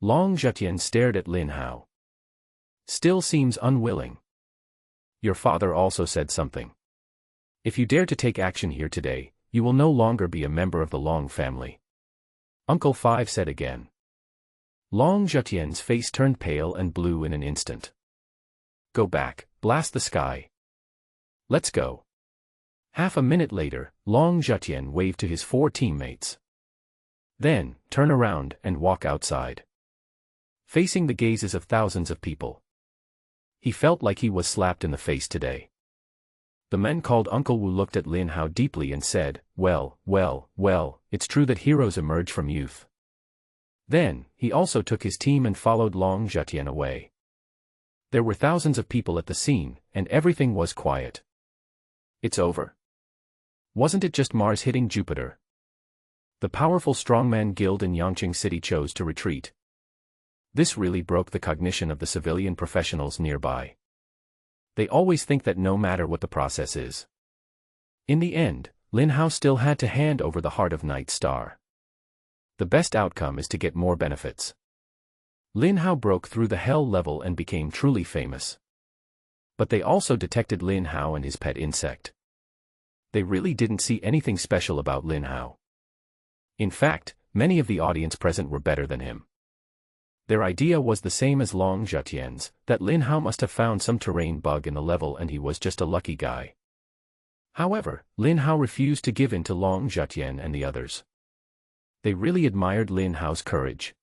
Long Zhetian stared at Lin Hao. "Still seems unwilling." "Your father also said something. If you dare to take action here today, you will no longer be a member of the Long family." Uncle Five said again. Long Zhetian's face turned pale and blue in an instant. "Go back, blast the sky. Let's go." Half a minute later, Long Zhetian waved to his 4 teammates. "Then, turn around and walk outside." Facing the gazes of thousands of people. He felt like he was slapped in the face today. The men called Uncle Wu looked at Lin Hao deeply and said, well, it's true that heroes emerge from youth." Then, he also took his team and followed Long Zhetian away. There were thousands of people at the scene, and everything was quiet. It's over. Wasn't it just Mars hitting Jupiter? The powerful strongman guild in Yangqing City chose to retreat. This really broke the cognition of the civilian professionals nearby. They always think that no matter what the process is. In the end, Lin Hao still had to hand over the heart of Night Star. The best outcome is to get more benefits. Lin Hao broke through the hell level and became truly famous. But they also detected Lin Hao and his pet insect. They really didn't see anything special about Lin Hao. In fact, many of the audience present were better than him. Their idea was the same as Long Zhetian's, that Lin Hao must have found some terrain bug in the level and he was just a lucky guy. However, Lin Hao refused to give in to Long Zhetian and the others. They really admired Lin Hao's courage.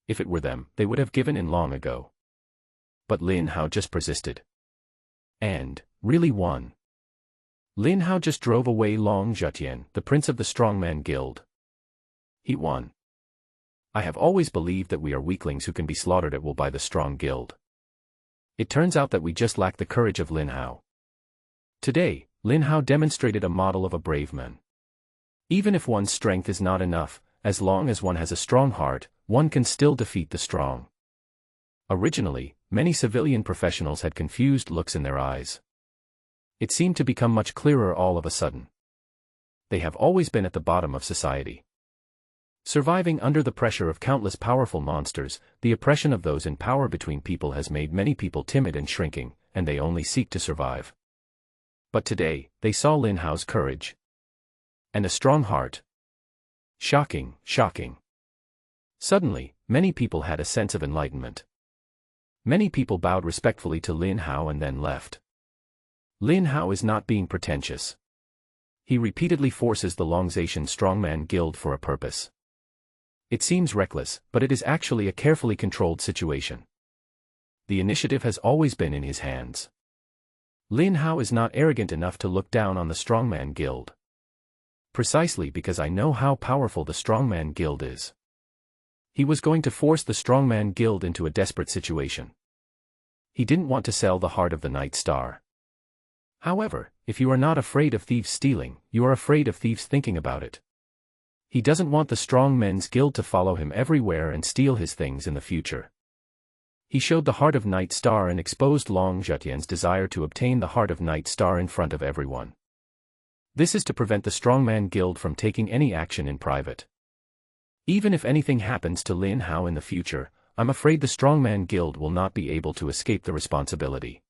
If it were them, they would have given in long ago. But Lin Hao just persisted. And really won. Lin Hao just drove away Long Zhetian, the prince of the Strongman Guild. He won. I have always believed that we are weaklings who can be slaughtered at will by the strong guild. It turns out that we just lack the courage of Lin Hao. Today, Lin Hao demonstrated a model of a brave man. Even if one's strength is not enough, as long as one has a strong heart, one can still defeat the strong. Originally, many civilian professionals had confused looks in their eyes. It seemed to become much clearer all of a sudden. They have always been at the bottom of society. Surviving under the pressure of countless powerful monsters, the oppression of those in power between people has made many people timid and shrinking, and they only seek to survive. But today, they saw Lin Hao's courage. And a strong heart. Shocking. Suddenly, many people had a sense of enlightenment. Many people bowed respectfully to Lin Hao and then left. Lin Hao is not being pretentious. He repeatedly forces the Longzation Strongman Guild for a purpose. It seems reckless, but it is actually a carefully controlled situation. The initiative has always been in his hands. Lin Hao is not arrogant enough to look down on the Strongman Guild. Precisely because I know how powerful the Strongman Guild is. He was going to force the Strongman Guild into a desperate situation. He didn't want to sell the heart of the Night Star. However, if you are not afraid of thieves stealing, you are afraid of thieves thinking about it. He doesn't want the Strong Men's Guild to follow him everywhere and steal his things in the future. He showed the heart of Night Star and exposed Long Zhetian's desire to obtain the heart of Night Star in front of everyone. This is to prevent the Strongman Guild from taking any action in private. Even if anything happens to Lin Hao in the future, I'm afraid the Strongman Guild will not be able to escape the responsibility.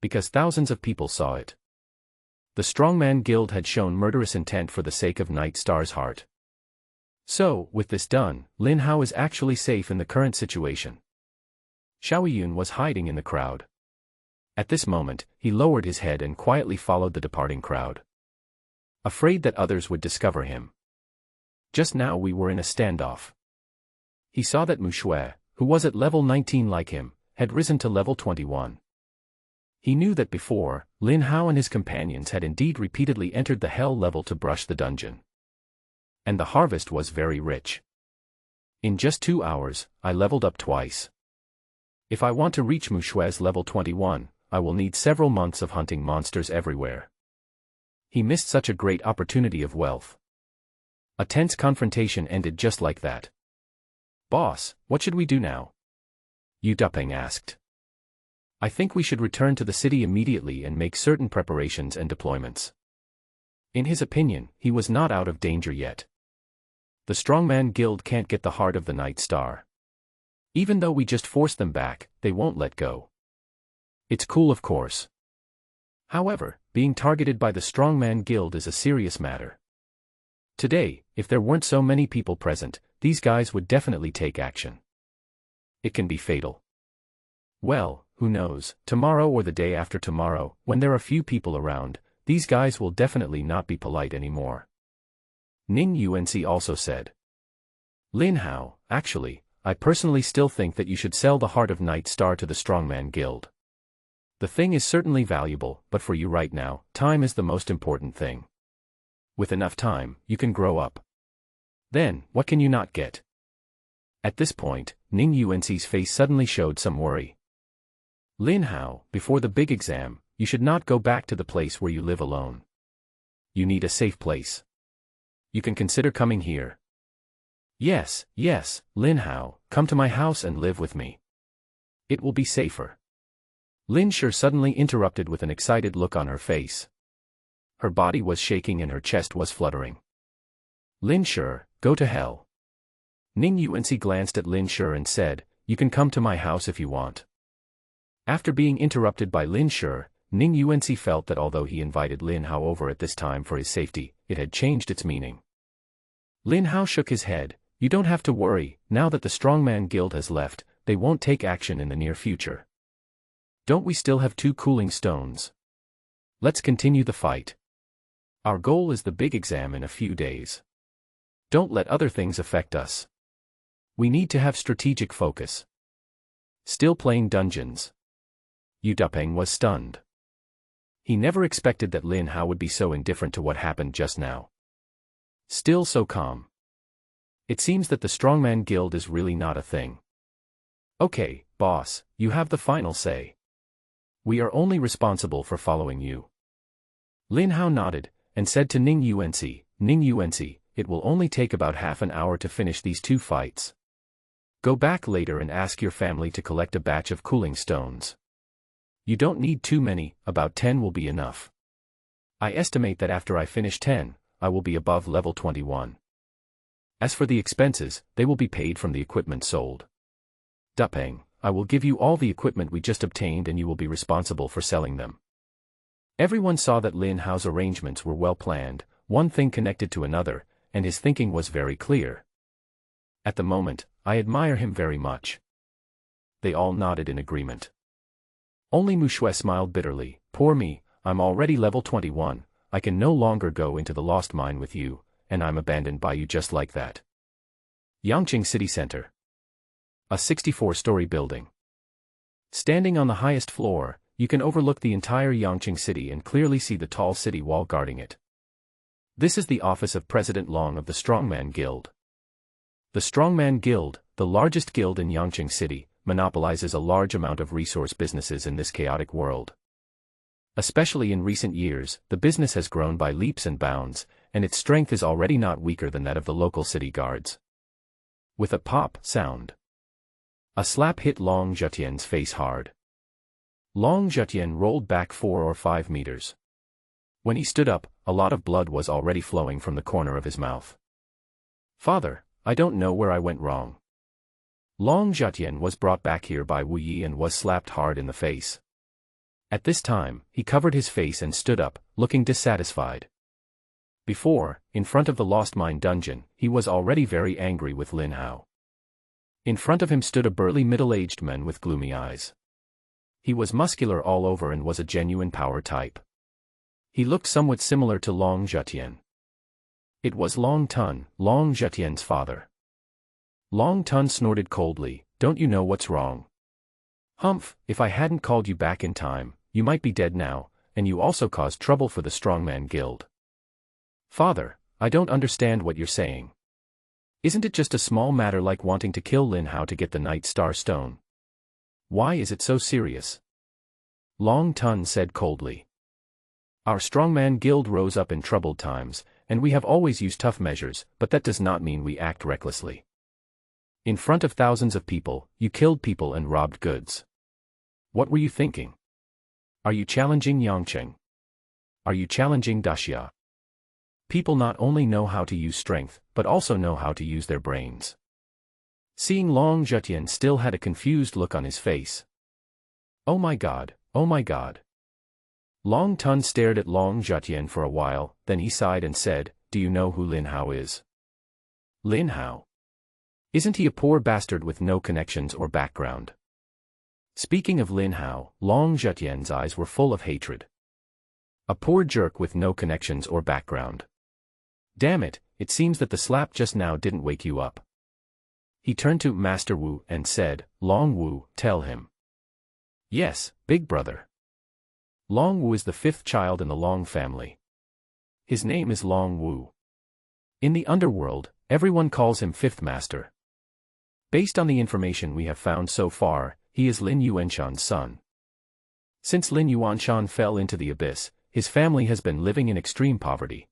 Because thousands of people saw it. The Strongman Guild had shown murderous intent for the sake of Night Star's heart. So, with this done, Lin Hao is actually safe in the current situation. Xiao Yun was hiding in the crowd. At this moment, he lowered his head and quietly followed the departing crowd. Afraid that others would discover him. Just now we were in a standoff. He saw that Mu Shui, who was at level 19 like him, had risen to level 21. He knew that before, Lin Hao and his companions had indeed repeatedly entered the hell level to brush the dungeon. And the harvest was very rich. In just 2 hours, I leveled up twice. If I want to reach Mu Shui's level 21, I will need several months of hunting monsters everywhere. He missed such a great opportunity of wealth. A tense confrontation ended just like that. "Boss, what should we do now?" Yu Dupeng asked. "I think we should return to the city immediately and make certain preparations and deployments." In his opinion, he was not out of danger yet. The Strongman Guild can't get the heart of the Night Star. Even though we just force them back, they won't let go. It's cool, of course. However, being targeted by the Strongman Guild is a serious matter. Today, if there weren't so many people present, these guys would definitely take action. It can be fatal. Well, who knows, tomorrow or the day after tomorrow, when there are few people around, these guys will definitely not be polite anymore. Ning Yuanci also said. "Lin Hao, actually, I personally still think that you should sell the Heart of Night Star to the Strongman Guild. The thing is certainly valuable, but for you right now, time is the most important thing. With enough time, you can grow up. Then, what can you not get?" At this point, Ning Yuanci's face suddenly showed some worry. "Lin Hao, before the big exam, you should not go back to the place where you live alone. You need a safe place. You can consider coming here." Yes, Lin Hao, come to my house and live with me. It will be safer." Lin Shi suddenly interrupted with an excited look on her face. Her body was shaking and her chest was fluttering. "Lin Shi, go to hell." Ning Yuanci glanced at Lin Shi and said, "You can come to my house if you want." After being interrupted by Lin Shi, Ning Yuanci felt that although he invited Lin Hao over at this time for his safety, it had changed its meaning. Lin Hao shook his head. "You don't have to worry, now that the Strongman Guild has left, they won't take action in the near future. Don't we still have 2 cooling stones? Let's continue the fight. Our goal is the big exam in a few days. Don't let other things affect us. We need to have strategic focus." Still playing dungeons. Yu Dupeng was stunned. He never expected that Lin Hao would be so indifferent to what happened just now. Still so calm. It seems that the Strongman Guild is really not a thing. "Okay, boss, you have the final say. We are only responsible for following you." Lin Hao nodded, and said to Ning Yuanci, "It will only take about half an hour to finish these 2 fights. Go back later and ask your family to collect a batch of cooling stones. You don't need too many, about 10 will be enough. I estimate that after I finish 10, I will be above level 21. As for the expenses, they will be paid from the equipment sold. Dupeng, I will give you all the equipment we just obtained and you will be responsible for selling them." Everyone saw that Lin Hao's arrangements were well planned, one thing connected to another, and his thinking was very clear. At the moment, I admire him very much. They all nodded in agreement. Only Mu Shui smiled bitterly. "Poor me, I'm already level 21, I can no longer go into the lost mine with you, and I'm abandoned by you just like that." Yangqing City Center. A 64-story building. Standing on the highest floor, you can overlook the entire Yangqing City and clearly see the tall city wall guarding it. This is the office of President Long of the Strongman Guild. The Strongman Guild, the largest guild in Yangqing City, monopolizes a large amount of resource businesses in this chaotic world. Especially in recent years, the business has grown by leaps and bounds, and its strength is already not weaker than that of the local city guards. With a pop sound, a slap hit Long Zhetian's face hard. Long Zhetian rolled back 4 or 5 meters. When he stood up, a lot of blood was already flowing from the corner of his mouth. "Father, I don't know where I went wrong." Long Zhetian was brought back here by Wu Yi and was slapped hard in the face. At this time, he covered his face and stood up, looking dissatisfied. Before, in front of the Lost Mine dungeon, he was already very angry with Lin Hao. In front of him stood a burly middle-aged man with gloomy eyes. He was muscular all over and was a genuine power type. He looked somewhat similar to Long Zhetian. It was Long Tun, Long Zhetian's father. Long Tun snorted coldly, "Don't you know what's wrong? Humph, if I hadn't called you back in time, you might be dead now, and you also caused trouble for the Strongman Guild." "Father, I don't understand what you're saying. Isn't it just a small matter like wanting to kill Lin Hao to get the Night Star Stone? Why is it so serious?" Long Tun said coldly. "Our Strongman Guild rose up in troubled times, and we have always used tough measures, but that does not mean we act recklessly. In front of thousands of people, you killed people and robbed goods. What were you thinking? Are you challenging Yangcheng? Are you challenging Daxia? People not only know how to use strength, but also know how to use their brains." Seeing Long Zhetian still had a confused look on his face. "Oh my God, oh my God." Long Tun stared at Long Zhetian for a while, then he sighed and said, "Do you know who Lin Hao is?" "Lin Hao? Isn't he a poor bastard with no connections or background?" Speaking of Lin Hao, Long Zhetian's eyes were full of hatred. "A poor jerk with no connections or background. Damn it, it seems that the slap just now didn't wake you up." He turned to Master Wu and said, "Long Wu, tell him." "Yes, big brother." Long Wu is the fifth child in the Long family. His name is Long Wu. In the underworld, everyone calls him Fifth Master. Based on the information we have found so far, he is Lin Yuanshan's son. Since Lin Yuanshan fell into the abyss, his family has been living in extreme poverty.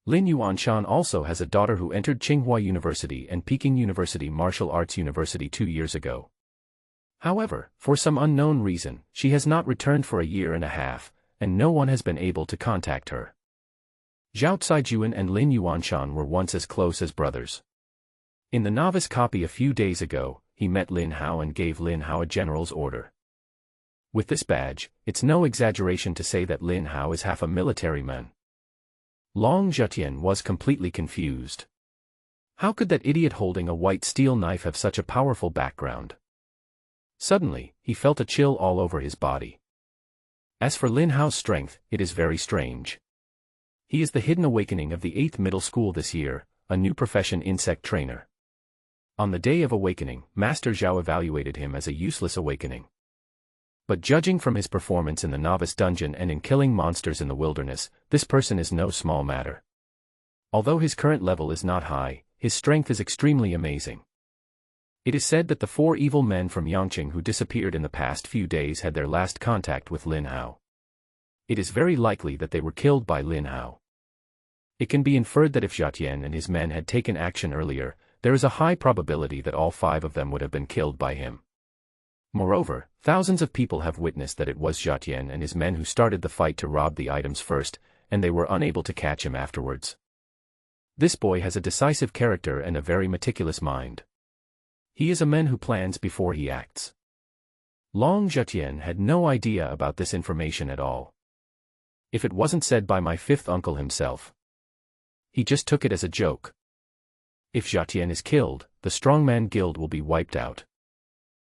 Lin Yuanshan also has a daughter who entered Tsinghua University and Peking University Martial Arts University 2 years ago. However, for some unknown reason, she has not returned for a year and a half, and no one has been able to contact her. Zhao Caijuan and Lin Yuanshan were once as close as brothers. In the novice copy a few days ago, he met Lin Hao and gave Lin Hao a general's order. With this badge, it's no exaggeration to say that Lin Hao is half a military man. Long Zhetian was completely confused. How could that idiot holding a white steel knife have such a powerful background? Suddenly, he felt a chill all over his body. As for Lin Hao's strength, it is very strange. He is the hidden awakening of the 8th middle school this year, a new profession insect trainer. On the day of awakening, Master Zhao evaluated him as a useless awakening. But judging from his performance in the novice dungeon and in killing monsters in the wilderness, this person is no small matter. Although his current level is not high, his strength is extremely amazing. It is said that the 4 evil men from Yangcheng who disappeared in the past few days had their last contact with Lin Hao. It is very likely that they were killed by Lin Hao. It can be inferred that if Zhetian and his men had taken action earlier, there is a high probability that all 5 of them would have been killed by him. Moreover, thousands of people have witnessed that it was Zhetian and his men who started the fight to rob the items first, and they were unable to catch him afterwards. This boy has a decisive character and a very meticulous mind. He is a man who plans before he acts. Long Zhetian had no idea about this information at all. If it wasn't said by my 5th uncle himself. He just took it as a joke. If Zhetian is killed, the Strongman Guild will be wiped out.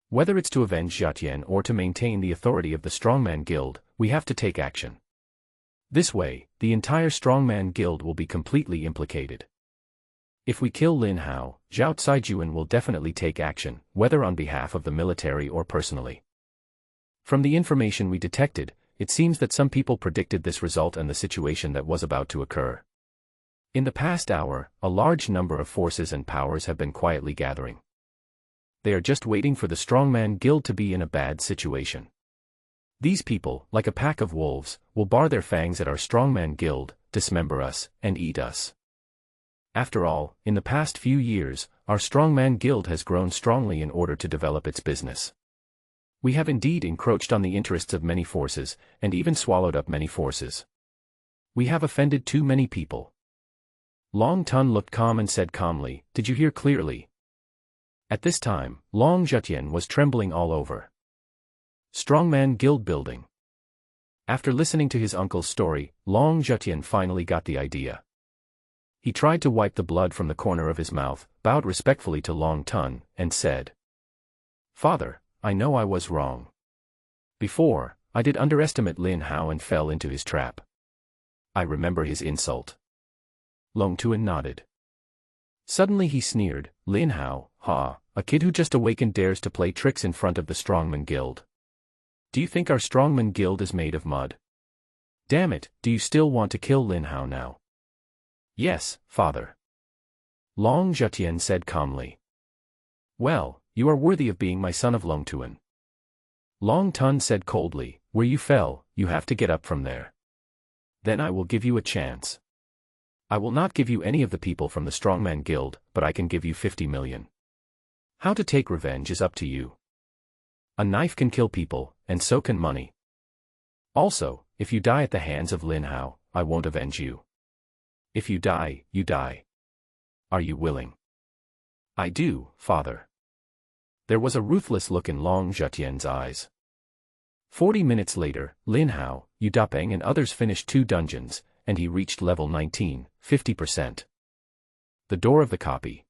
Whether it's to avenge Zhetian or to maintain the authority of the Strongman Guild, we have to take action. This way, the entire Strongman Guild will be completely implicated. If we kill Lin Hao, Zhao Caijuan will definitely take action, whether on behalf of the military or personally. From the information we detected, it seems that some people predicted this result and the situation that was about to occur. In the past hour, a large number of forces and powers have been quietly gathering. They are just waiting for the Strongman Guild to be in a bad situation. These people, like a pack of wolves, will bar their fangs at our Strongman Guild, dismember us, and eat us. After all, in the past few years, our Strongman Guild has grown strongly in order to develop its business. We have indeed encroached on the interests of many forces, and even swallowed up many forces. We have offended too many people. Long Tun looked calm and said calmly, "Did you hear clearly?" At this time, Long Zhetian was trembling all over. Strongman Guild building. After listening to his uncle's story, Long Zhetian finally got the idea. He tried to wipe the blood from the corner of his mouth, bowed respectfully to Long Tun, and said, "Father, I know I was wrong. Before, I did underestimate Lin Hao and fell into his trap. I remember his insult." Long Tun nodded. Suddenly he sneered, "Lin Hao, Ha, a kid who just awakened dares to play tricks in front of the Strongman Guild. Do you think our Strongman Guild is made of mud? Damn it, do you still want to kill Lin Hao now? Yes, father. Long Zhetian said calmly. Well, you are worthy of being my son of Long Tuan. Long Tun said coldly, where you fell, you have to get up from there. Then I will give you a chance. I will not give you any of the people from the Strongman Guild, but I can give you 50 million. How to take revenge is up to you. A knife can kill people, and so can money. Also, if you die at the hands of Lin Hao, I won't avenge you. If you die, you die. Are you willing? I do, father. There was a ruthless look in Long Zhetian's eyes. 40 minutes later, Lin Hao, Yu Dapeng and others finished 2 dungeons, and he reached level 19, 50%. The door of the copy.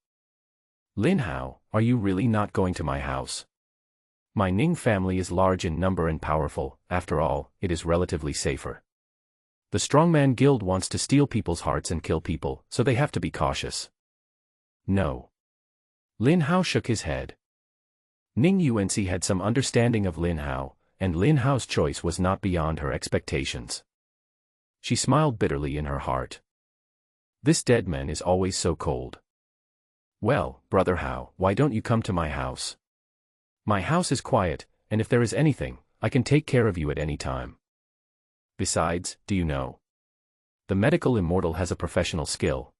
Lin Hao, are you really not going to my house? My Ning family is large in number and powerful, after all, it is relatively safer. The Strongman Guild wants to steal people's hearts and kill people, so they have to be cautious. No. Lin Hao shook his head. Ning Yuanci had some understanding of Lin Hao, and Lin Hao's choice was not beyond her expectations. She smiled bitterly in her heart. This dead man is always so cold. Well, brother Hao, why don't you come to my house? My house is quiet, and if there is anything, I can take care of you at any time. Besides, do you know? The medical immortal has a professional skill.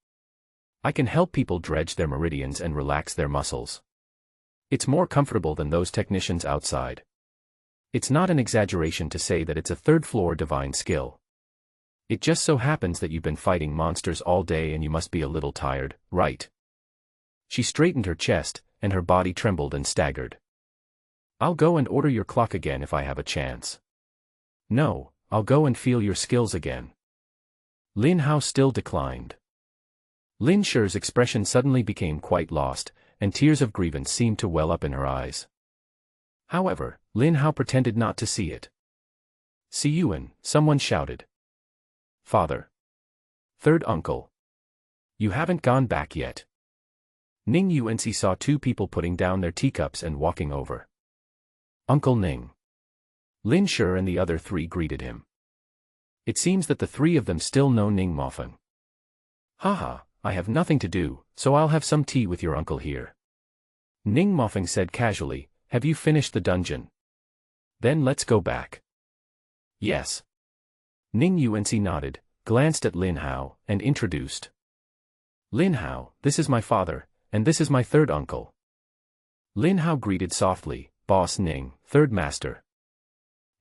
I can help people dredge their meridians and relax their muscles. It's more comfortable than those technicians outside. It's not an exaggeration to say that it's a third-floor divine skill. It just so happens that you've been fighting monsters all day and you must be a little tired, right? She straightened her chest, and her body trembled and staggered. I'll go and order your clock again if I have a chance. No, I'll go and feel your skills again. Lin Hao still declined. Lin Shi's expression suddenly became quite lost, and tears of grievance seemed to well up in her eyes. However, Lin Hao pretended not to see it. "See Yuan," someone shouted. "Father. Third uncle. You haven't gone back yet." Ning Yuanci saw 2 people putting down their teacups and walking over. "Uncle Ning." Lin Shi and the other 3 greeted him. It seems that the 3 of them still know Ning Mofeng. "Haha, I have nothing to do, so I'll have some tea with your uncle here." Ning Mofeng said casually, "Have you finished the dungeon? Then let's go back." "Yes." Ning Yuanci nodded, glanced at Lin Hao, and introduced. "Lin Hao, this is my father, and this is my third uncle." Lin Hao greeted softly, "Boss Ning, third master."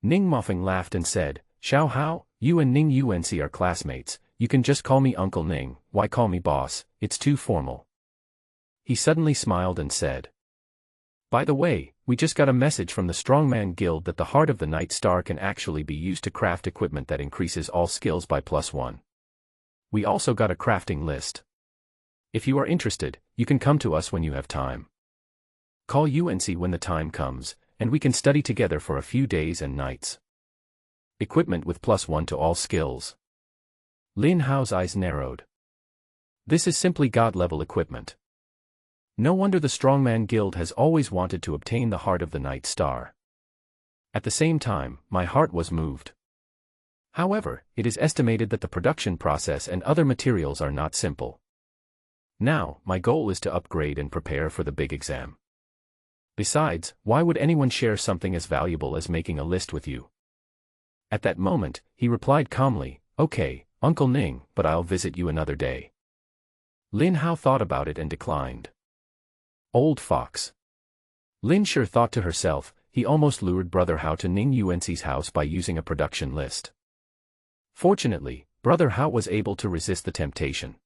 Ning Mofeng laughed and said, "Xiao Hao, you and Ning Yuanci are classmates, you can just call me Uncle Ning, why call me boss, it's too formal." He suddenly smiled and said, "By the way, we just got a message from the Strongman Guild that the Heart of the Night Star can actually be used to craft equipment that increases all skills by +1. We also got a crafting list. If you are interested, you can come to us when you have time. Call UNC when the time comes, and we can study together for a few days and nights. Equipment with +1 to all skills." Lin Hao's eyes narrowed. This is simply God-level equipment. No wonder the Strongman Guild has always wanted to obtain the Heart of the Night Star. At the same time, my heart was moved. However, it is estimated that the production process and other materials are not simple. Now, my goal is to upgrade and prepare for the big exam. Besides, why would anyone share something as valuable as making a list with you? At that moment, he replied calmly, "Okay, Uncle Ning, but I'll visit you another day." Lin Hao thought about it and declined. Old fox. Lin Shi thought to herself, he almost lured Brother Hao to Ning Yuanci's house by using a production list. Fortunately, Brother Hao was able to resist the temptation.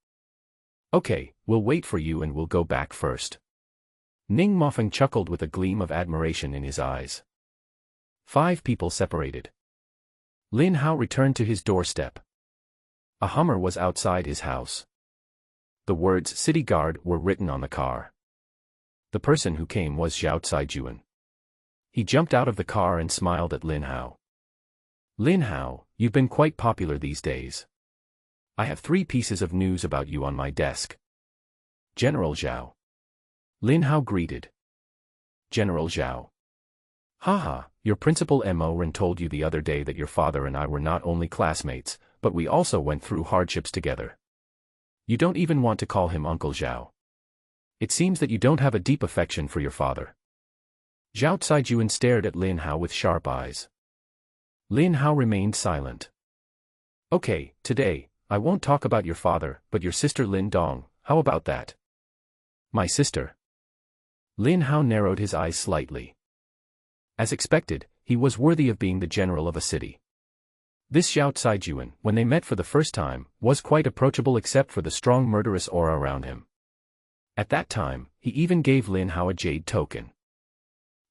"Okay, we'll wait for you and we'll go back first." Ning Mofeng chuckled with a gleam of admiration in his eyes. 5 people separated. Lin Hao returned to his doorstep. A Hummer was outside his house. The words "City Guard" were written on the car. The person who came was Zhao Caijuan. He jumped out of the car and smiled at Lin Hao. "Lin Hao, you've been quite popular these days. I have 3 pieces of news about you on my desk." General Zhao. Lin Hao greeted. General Zhao. Haha, your principal Mo Ren told you the other day that your father and I were not only classmates, but we also went through hardships together. You don't even want to call him Uncle Zhao. It seems that you don't have a deep affection for your father. Zhao Caiyuan stared at Lin Hao with sharp eyes. Lin Hao remained silent. Okay, today, I won't talk about your father, but your sister Lin Dong, how about that? My sister? Lin Hao narrowed his eyes slightly. As expected, he was worthy of being the general of a city. This Zhao Caiyuan, when they met for the first time, was quite approachable except for the strong murderous aura around him. At that time, he even gave Lin Hao a jade token.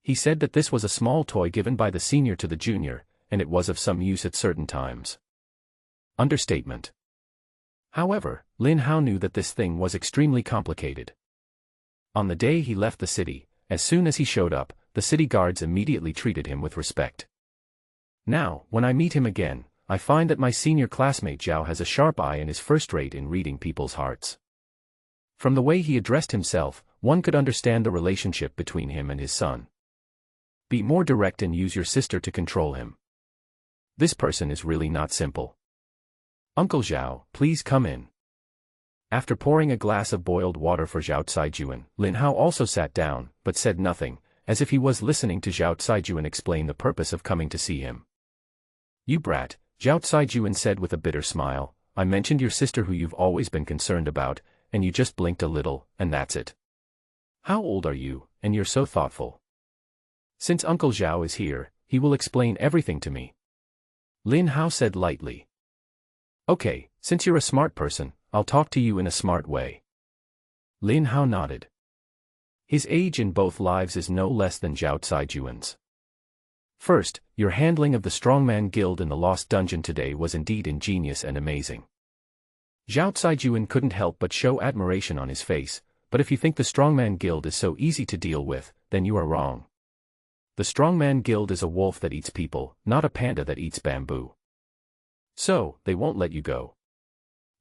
He said that this was a small toy given by the senior to the junior, and it was of some use at certain times. Understatement. However, Lin Hao knew that this thing was extremely complicated. On the day he left the city, as soon as he showed up, the city guards immediately treated him with respect. Now, when I meet him again, I find that my senior classmate Zhao has a sharp eye and is first-rate in reading people's hearts. From the way he addressed himself, one could understand the relationship between him and his son. Be more direct and use your sister to control him. This person is really not simple. Uncle Zhao, please come in. After pouring a glass of boiled water for Zhao Caiyuan, Lin Hao also sat down, but said nothing, as if he was listening to Zhao Caiyuan explain the purpose of coming to see him. You brat, Zhao Caiyuan said with a bitter smile, I mentioned your sister who you've always been concerned about, and you just blinked a little, and that's it. How old are you, and you're so thoughtful? Since Uncle Zhao is here, he will explain everything to me. Lin Hao said lightly. Okay, since you're a smart person, I'll talk to you in a smart way. Lin Hao nodded. His age in both lives is no less than Zhao Caiyuan's. First, your handling of the Strongman Guild in the Lost Dungeon today was indeed ingenious and amazing. Zhao Caiyuan couldn't help but show admiration on his face, but if you think the Strongman Guild is so easy to deal with, then you are wrong. The Strongman Guild is a wolf that eats people, not a panda that eats bamboo. So, they won't let you go.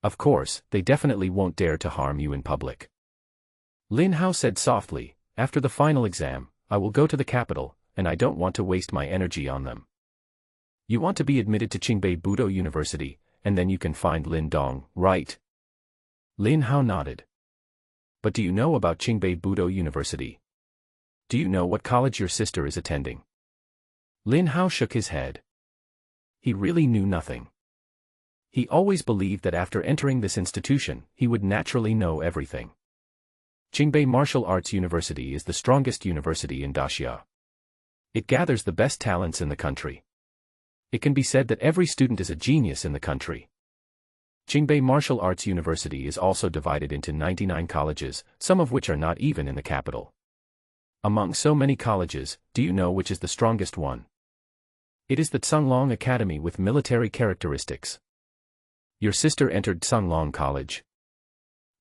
Of course, they definitely won't dare to harm you in public. Lin Hao said softly, after the final exam, I will go to the capital, and I don't want to waste my energy on them. You want to be admitted to Qingbei Budo University, and then you can find Lin Dong, right? Lin Hao nodded. But do you know about Qingbei Budo University? Do you know what college your sister is attending? Lin Hao shook his head. He really knew nothing. He always believed that after entering this institution, he would naturally know everything. Qingbei Martial Arts University is the strongest university in Daxia. It gathers the best talents in the country. It can be said that every student is a genius in the country. Qingbei Martial Arts University is also divided into 99 colleges, some of which are not even in the capital. Among so many colleges, do you know which is the strongest one? It is the Tsunglong Academy with military characteristics. Your sister entered Tsunglong College.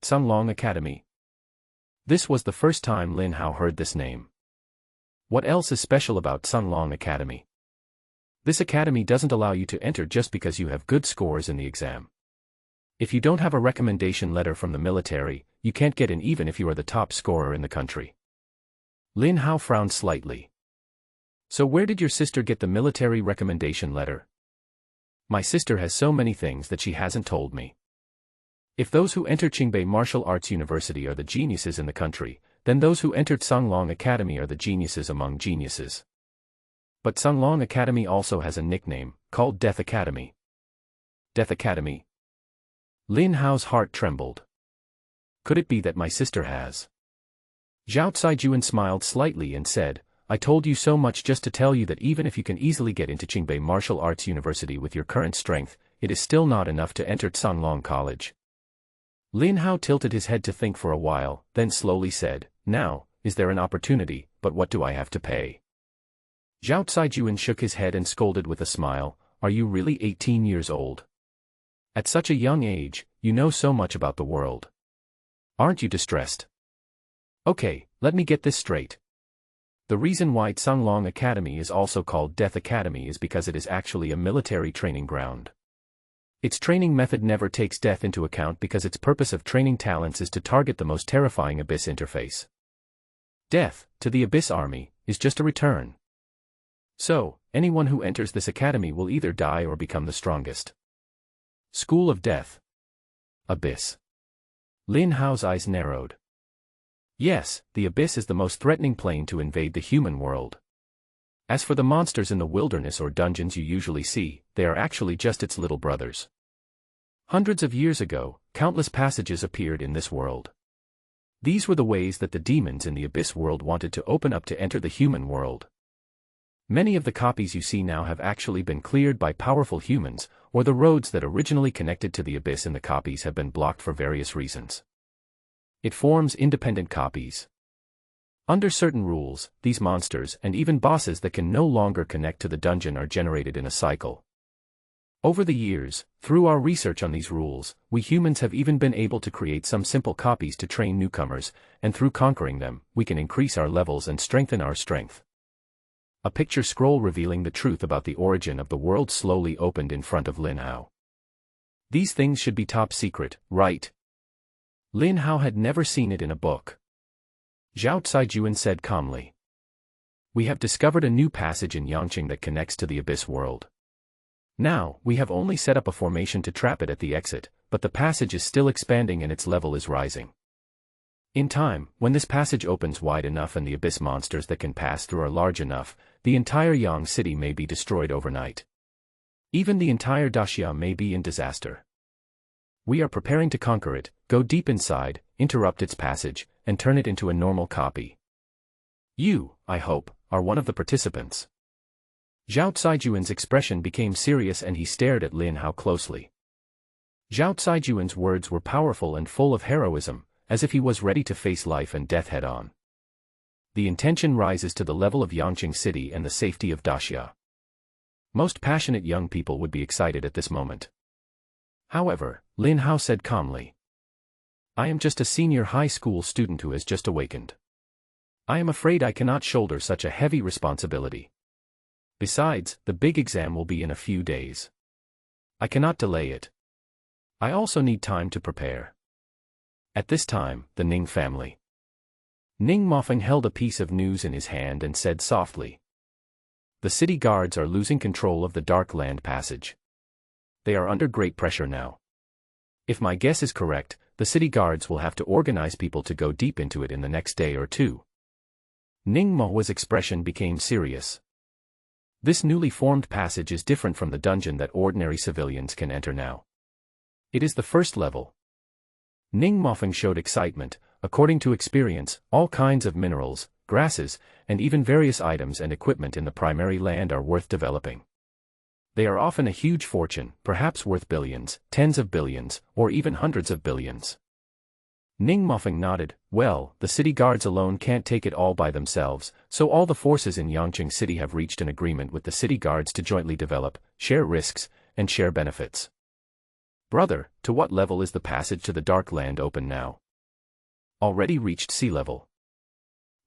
Tsunglong Academy. This was the first time Lin Hao heard this name. What else is special about Tsunglong Academy? This academy doesn't allow you to enter just because you have good scores in the exam. If you don't have a recommendation letter from the military, you can't get in even if you are the top scorer in the country. Lin Hao frowned slightly. So where did your sister get the military recommendation letter? My sister has so many things that she hasn't told me. If those who enter Qingbei Martial Arts University are the geniuses in the country, then those who entered Tsunglong Academy are the geniuses among geniuses. But Tsunglong Academy also has a nickname, called Death Academy. Death Academy? Lin Hao's heart trembled. Could it be that my sister has? Zhao Caiyuan smiled slightly and said, I told you so much just to tell you that even if you can easily get into Qingbei Martial Arts University with your current strength, it is still not enough to enter Tsunglong College. Lin Hao tilted his head to think for a while, then slowly said, Now, is there an opportunity, but what do I have to pay? Zhao Caiyuan shook his head and scolded with a smile, Are you really 18 years old? At such a young age, you know so much about the world. Aren't you distressed? Okay, let me get this straight. The reason why Tsunglong Academy is also called Death Academy is because it is actually a military training ground. Its training method never takes death into account because its purpose of training talents is to target the most terrifying abyss interface. Death, to the Abyss Army, is just a return. So, anyone who enters this academy will either die or become the strongest. School of Death. Abyss. Lin Hao's eyes narrowed. Yes, the Abyss is the most threatening plane to invade the human world. As for the monsters in the wilderness or dungeons you usually see, they are actually just its little brothers. Hundreds of years ago, countless passages appeared in this world. These were the ways that the demons in the Abyss world wanted to open up to enter the human world. Many of the copies you see now have actually been cleared by powerful humans, or the roads that originally connected to the Abyss in the copies have been blocked for various reasons. It forms independent copies. Under certain rules, these monsters and even bosses that can no longer connect to the dungeon are generated in a cycle. Over the years, through our research on these rules, we humans have even been able to create some simple copies to train newcomers, and through conquering them, we can increase our levels and strengthen our strength. A picture scroll revealing the truth about the origin of the world slowly opened in front of Lin Hao. These things should be top secret, right? Lin Hao had never seen it in a book. Zhao Caiyuan said calmly. We have discovered a new passage in Yangqing that connects to the Abyss world. Now, we have only set up a formation to trap it at the exit, but the passage is still expanding and its level is rising. In time, when this passage opens wide enough and the Abyss monsters that can pass through are large enough, the entire Yang city may be destroyed overnight. Even the entire Daxia may be in disaster. We are preparing to conquer it, go deep inside, interrupt its passage, and turn it into a normal copy. You, I hope, are one of the participants. Zhao Caiyuan's expression became serious and he stared at Lin Hao closely. Zhao Caiyuan's words were powerful and full of heroism, as if he was ready to face life and death head-on. The intention rises to the level of Yangqing City and the safety of Daxia. Most passionate young people would be excited at this moment. However, Lin Hao said calmly. I am just a senior high school student who has just awakened. I am afraid I cannot shoulder such a heavy responsibility. Besides, the big exam will be in a few days. I cannot delay it. I also need time to prepare. At this time, the Ning family. Ning Mofeng held a piece of news in his hand and said softly. The city guards are losing control of the Dark Land Passage. They are under great pressure now. If my guess is correct, the city guards will have to organize people to go deep into it in the next day or two. Ning Mohua's expression became serious. This newly formed passage is different from the dungeon that ordinary civilians can enter now. It is the first level. Ning Mofeng showed excitement. According to experience, all kinds of minerals, grasses, and even various items and equipment in the primary land are worth developing. They are often a huge fortune, perhaps worth billions, tens of billions, or even hundreds of billions. Ning Mofeng nodded. Well, the city guards alone can't take it all by themselves, so all the forces in Yangqing City have reached an agreement with the city guards to jointly develop, share risks, and share benefits. Brother, to what level is the passage to the Dark Land open now? Already reached sea level.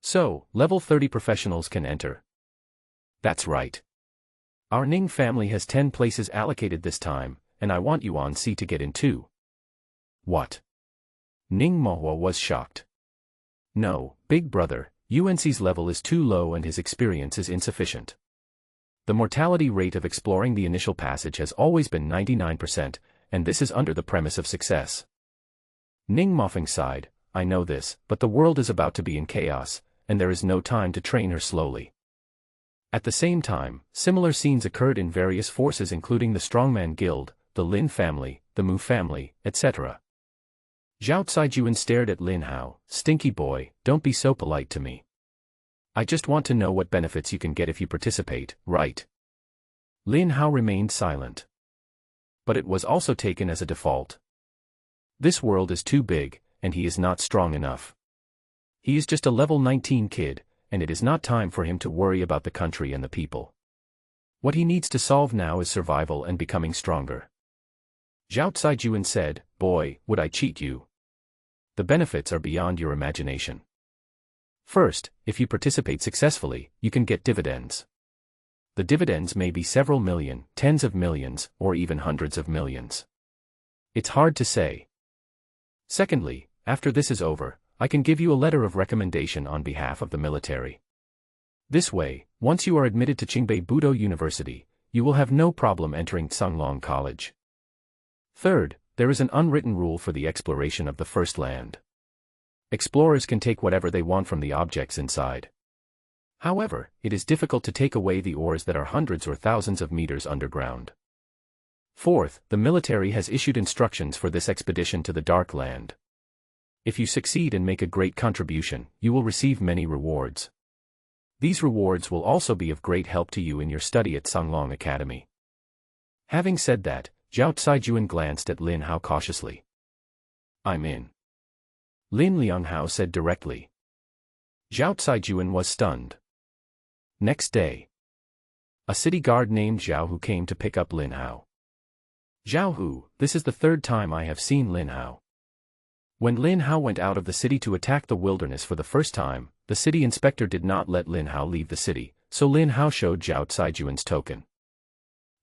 So, level 30 professionals can enter. That's right. Our Ning family has 10 places allocated this time, and I want Yuan Si to get in too. What? Ning Mohua was shocked. No, big brother, Yuan Si's level is too low and his experience is insufficient. The mortality rate of exploring the initial passage has always been 99%, and this is under the premise of success. Ning Mofeng sighed. I know this, but the world is about to be in chaos, and there is no time to train her slowly. At the same time, similar scenes occurred in various forces including the Strongman Guild, the Lin family, the Mu family, etc. Zhao Caiyuan stared at Lin Hao. Stinky boy, don't be so polite to me. I just want to know what benefits you can get if you participate, right? Lin Hao remained silent. But it was also taken as a default. This world is too big, and he is not strong enough. He is just a level 19 kid, and it is not time for him to worry about the country and the people. What he needs to solve now is survival and becoming stronger. Zhao Caiyuan said, boy, would I cheat you? The benefits are beyond your imagination. First, if you participate successfully, you can get dividends. The dividends may be several million, tens of millions, or even hundreds of millions. It's hard to say. Secondly, after this is over, I can give you a letter of recommendation on behalf of the military. This way, once you are admitted to Qingbei Budo University, you will have no problem entering Tsanglong College. Third, there is an unwritten rule for the exploration of the first land. Explorers can take whatever they want from the objects inside. However, it is difficult to take away the ores that are hundreds or thousands of meters underground. Fourth, the military has issued instructions for this expedition to the Dark Land. If you succeed and make a great contribution, you will receive many rewards. These rewards will also be of great help to you in your study at Sanglong Academy. Having said that, Zhao Caijuan glanced at Lin Hao cautiously. I'm in. Lin Lianghao said directly. Zhao Caijuan was stunned. Next day, a city guard named Zhao Hu came to pick up Lin Hao. Zhao Hu, this is the third time I have seen Lin Hao. When Lin Hao went out of the city to attack the wilderness for the first time, the city inspector did not let Lin Hao leave the city, so Lin Hao showed Zhao Caijuan's token.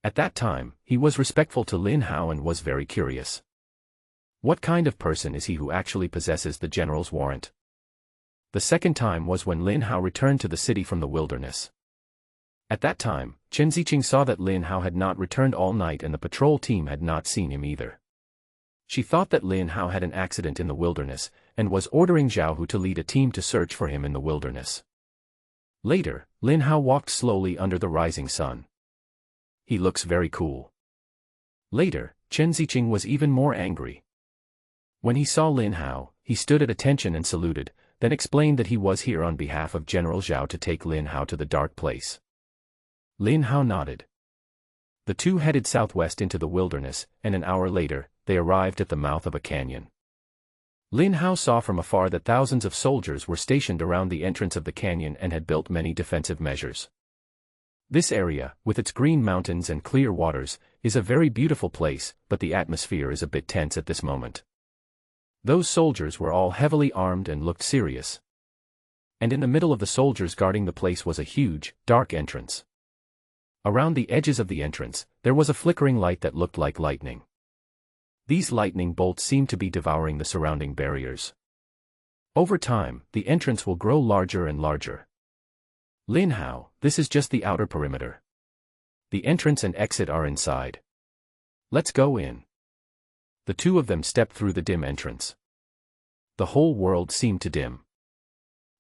At that time, he was respectful to Lin Hao and was very curious. What kind of person is he who actually possesses the general's warrant? The second time was when Lin Hao returned to the city from the wilderness. At that time, Chen Ziqing saw that Lin Hao had not returned all night and the patrol team had not seen him either. She thought that Lin Hao had an accident in the wilderness, and was ordering Zhao Hu to lead a team to search for him in the wilderness. Later, Lin Hao walked slowly under the rising sun. He looks very cool. Later, Chen Ziqing was even more angry. When he saw Lin Hao, he stood at attention and saluted, then explained that he was here on behalf of General Zhao to take Lin Hao to the dark place. Lin Hao nodded. The two headed southwest into the wilderness, and an hour later, they arrived at the mouth of a canyon. Lin Hao saw from afar that thousands of soldiers were stationed around the entrance of the canyon and had built many defensive measures. This area, with its green mountains and clear waters, is a very beautiful place, but the atmosphere is a bit tense at this moment. Those soldiers were all heavily armed and looked serious. And in the middle of the soldiers guarding the place was a huge, dark entrance. Around the edges of the entrance, there was a flickering light that looked like lightning. These lightning bolts seemed to be devouring the surrounding barriers. Over time, the entrance will grow larger and larger. Lin Hao, this is just the outer perimeter. The entrance and exit are inside. Let's go in. The two of them stepped through the dim entrance. The whole world seemed to dim.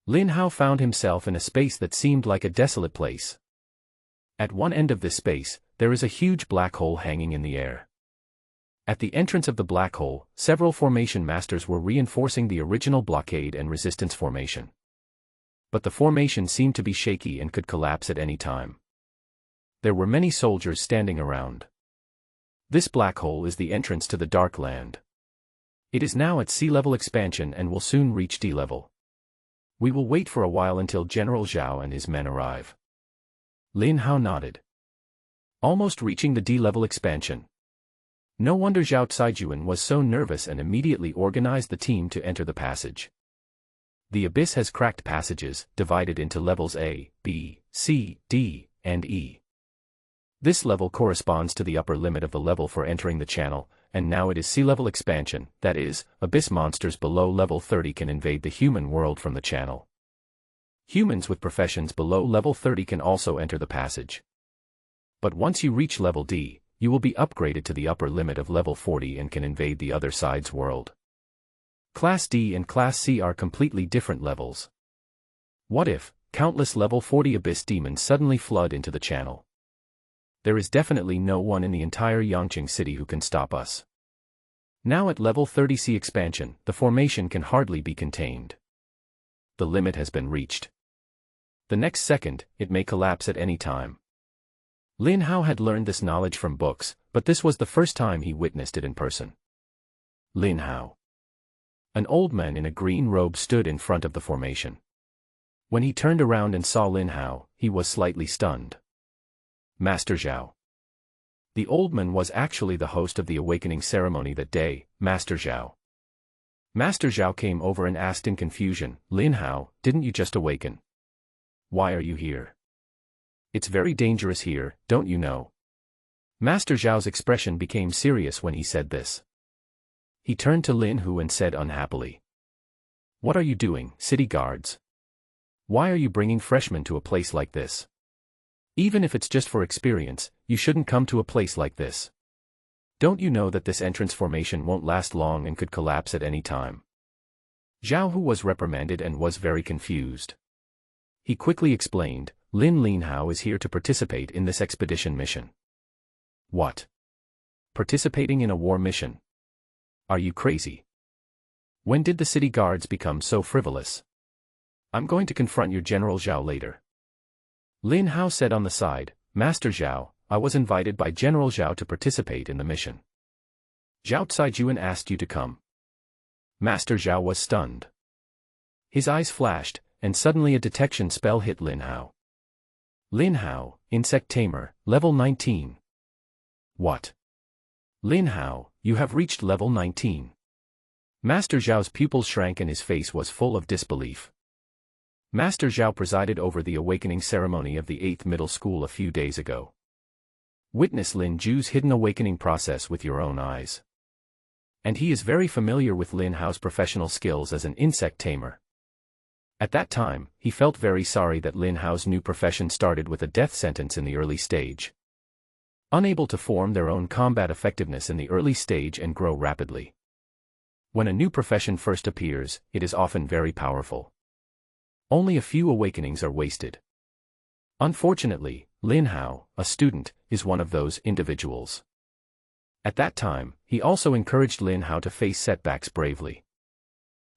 Lin Hao found himself in a space that seemed like a desolate place. At one end of this space, there is a huge black hole hanging in the air. At the entrance of the black hole, several formation masters were reinforcing the original blockade and resistance formation. But the formation seemed to be shaky and could collapse at any time. There were many soldiers standing around. This black hole is the entrance to the Dark Land. It is now at sea level expansion and will soon reach D level. We will wait for a while until General Zhao and his men arrive. Lin Hao nodded. Almost reaching the D level expansion. No wonder Zhao Caijuan was so nervous and immediately organized the team to enter the passage. The abyss has cracked passages, divided into levels A, B, C, D, and E. This level corresponds to the upper limit of the level for entering the channel, and now it is sea level expansion, that is, abyss monsters below level 30 can invade the human world from the channel. Humans with professions below level 30 can also enter the passage. But once you reach level D, you will be upgraded to the upper limit of level 40 and can invade the other side's world. Class D and Class C are completely different levels. What if countless level 40 abyss demons suddenly flood into the channel? There is definitely no one in the entire Yangqing city who can stop us. Now at level 30C expansion, the formation can hardly be contained. The limit has been reached. The next second, it may collapse at any time. Lin Hao had learned this knowledge from books, but this was the first time he witnessed it in person. Lin Hao. An old man in a green robe stood in front of the formation. When he turned around and saw Lin Hao, he was slightly stunned. Master Zhao. The old man was actually the host of the awakening ceremony that day, Master Zhao. Master Zhao came over and asked in confusion, Lin Hao, didn't you just awaken? Why are you here? It's very dangerous here, don't you know? Master Zhao's expression became serious when he said this. He turned to Lin Hu and said unhappily. What are you doing, city guards? Why are you bringing freshmen to a place like this? Even if it's just for experience, you shouldn't come to a place like this. Don't you know that this entrance formation won't last long and could collapse at any time? Zhao Hu was reprimanded and was very confused. He quickly explained, Lin Hao is here to participate in this expedition mission. What? Participating in a war mission? Are you crazy? When did the city guards become so frivolous? I'm going to confront your General Zhao later. Lin Hao said on the side, Master Zhao, I was invited by General Zhao to participate in the mission. Zhao Caijuan asked you to come. Master Zhao was stunned. His eyes flashed, and suddenly a detection spell hit Lin Hao. Lin Hao, Insect Tamer, level 19. What? Lin Hao, you have reached level 19. Master Zhao's pupils shrank and his face was full of disbelief. Master Zhao presided over the awakening ceremony of the 8th middle school a few days ago. Witness Lin Ju's hidden awakening process with your own eyes. And he is very familiar with Lin Hao's professional skills as an insect tamer. At that time, he felt very sorry that Lin Hao's new profession started with a death sentence in the early stage. Unable to form their own combat effectiveness in the early stage and grow rapidly. When a new profession first appears, it is often very powerful. Only a few awakenings are wasted. Unfortunately, Lin Hao, a student, is one of those individuals. At that time, he also encouraged Lin Hao to face setbacks bravely.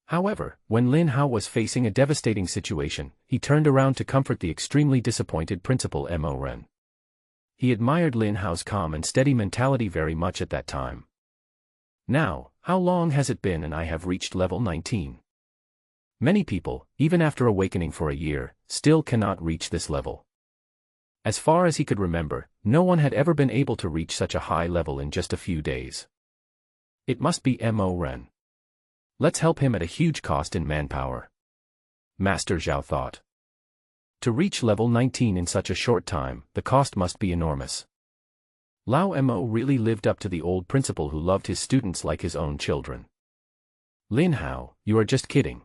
However, when Lin Hao was facing a devastating situation, he turned around to comfort the extremely disappointed Principal Mo Ren. He admired Lin Hao's calm and steady mentality very much at that time. Now, how long has it been and I have reached level 19? Many people, even after awakening for a year, still cannot reach this level. As far as he could remember, no one had ever been able to reach such a high level in just a few days. It must be Mo Ren. Let's help him at a huge cost in manpower. Master Zhao thought. To reach level 19 in such a short time, the cost must be enormous. Lao Mo really lived up to the old principal who loved his students like his own children. Lin Hao, you are just kidding.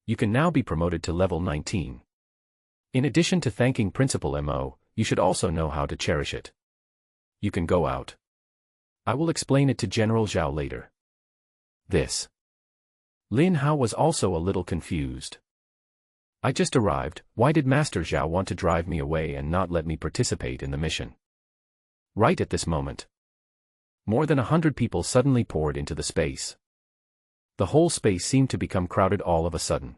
You can now be promoted to level 19. In addition to thanking Principal Mo, you should also know how to cherish it. You can go out. I will explain it to General Zhao later. This. Lin Hao was also a little confused. I just arrived, why did Master Zhao want to drive me away and not let me participate in the mission? Right at this moment. More than 100 people suddenly poured into the space. The whole space seemed to become crowded all of a sudden.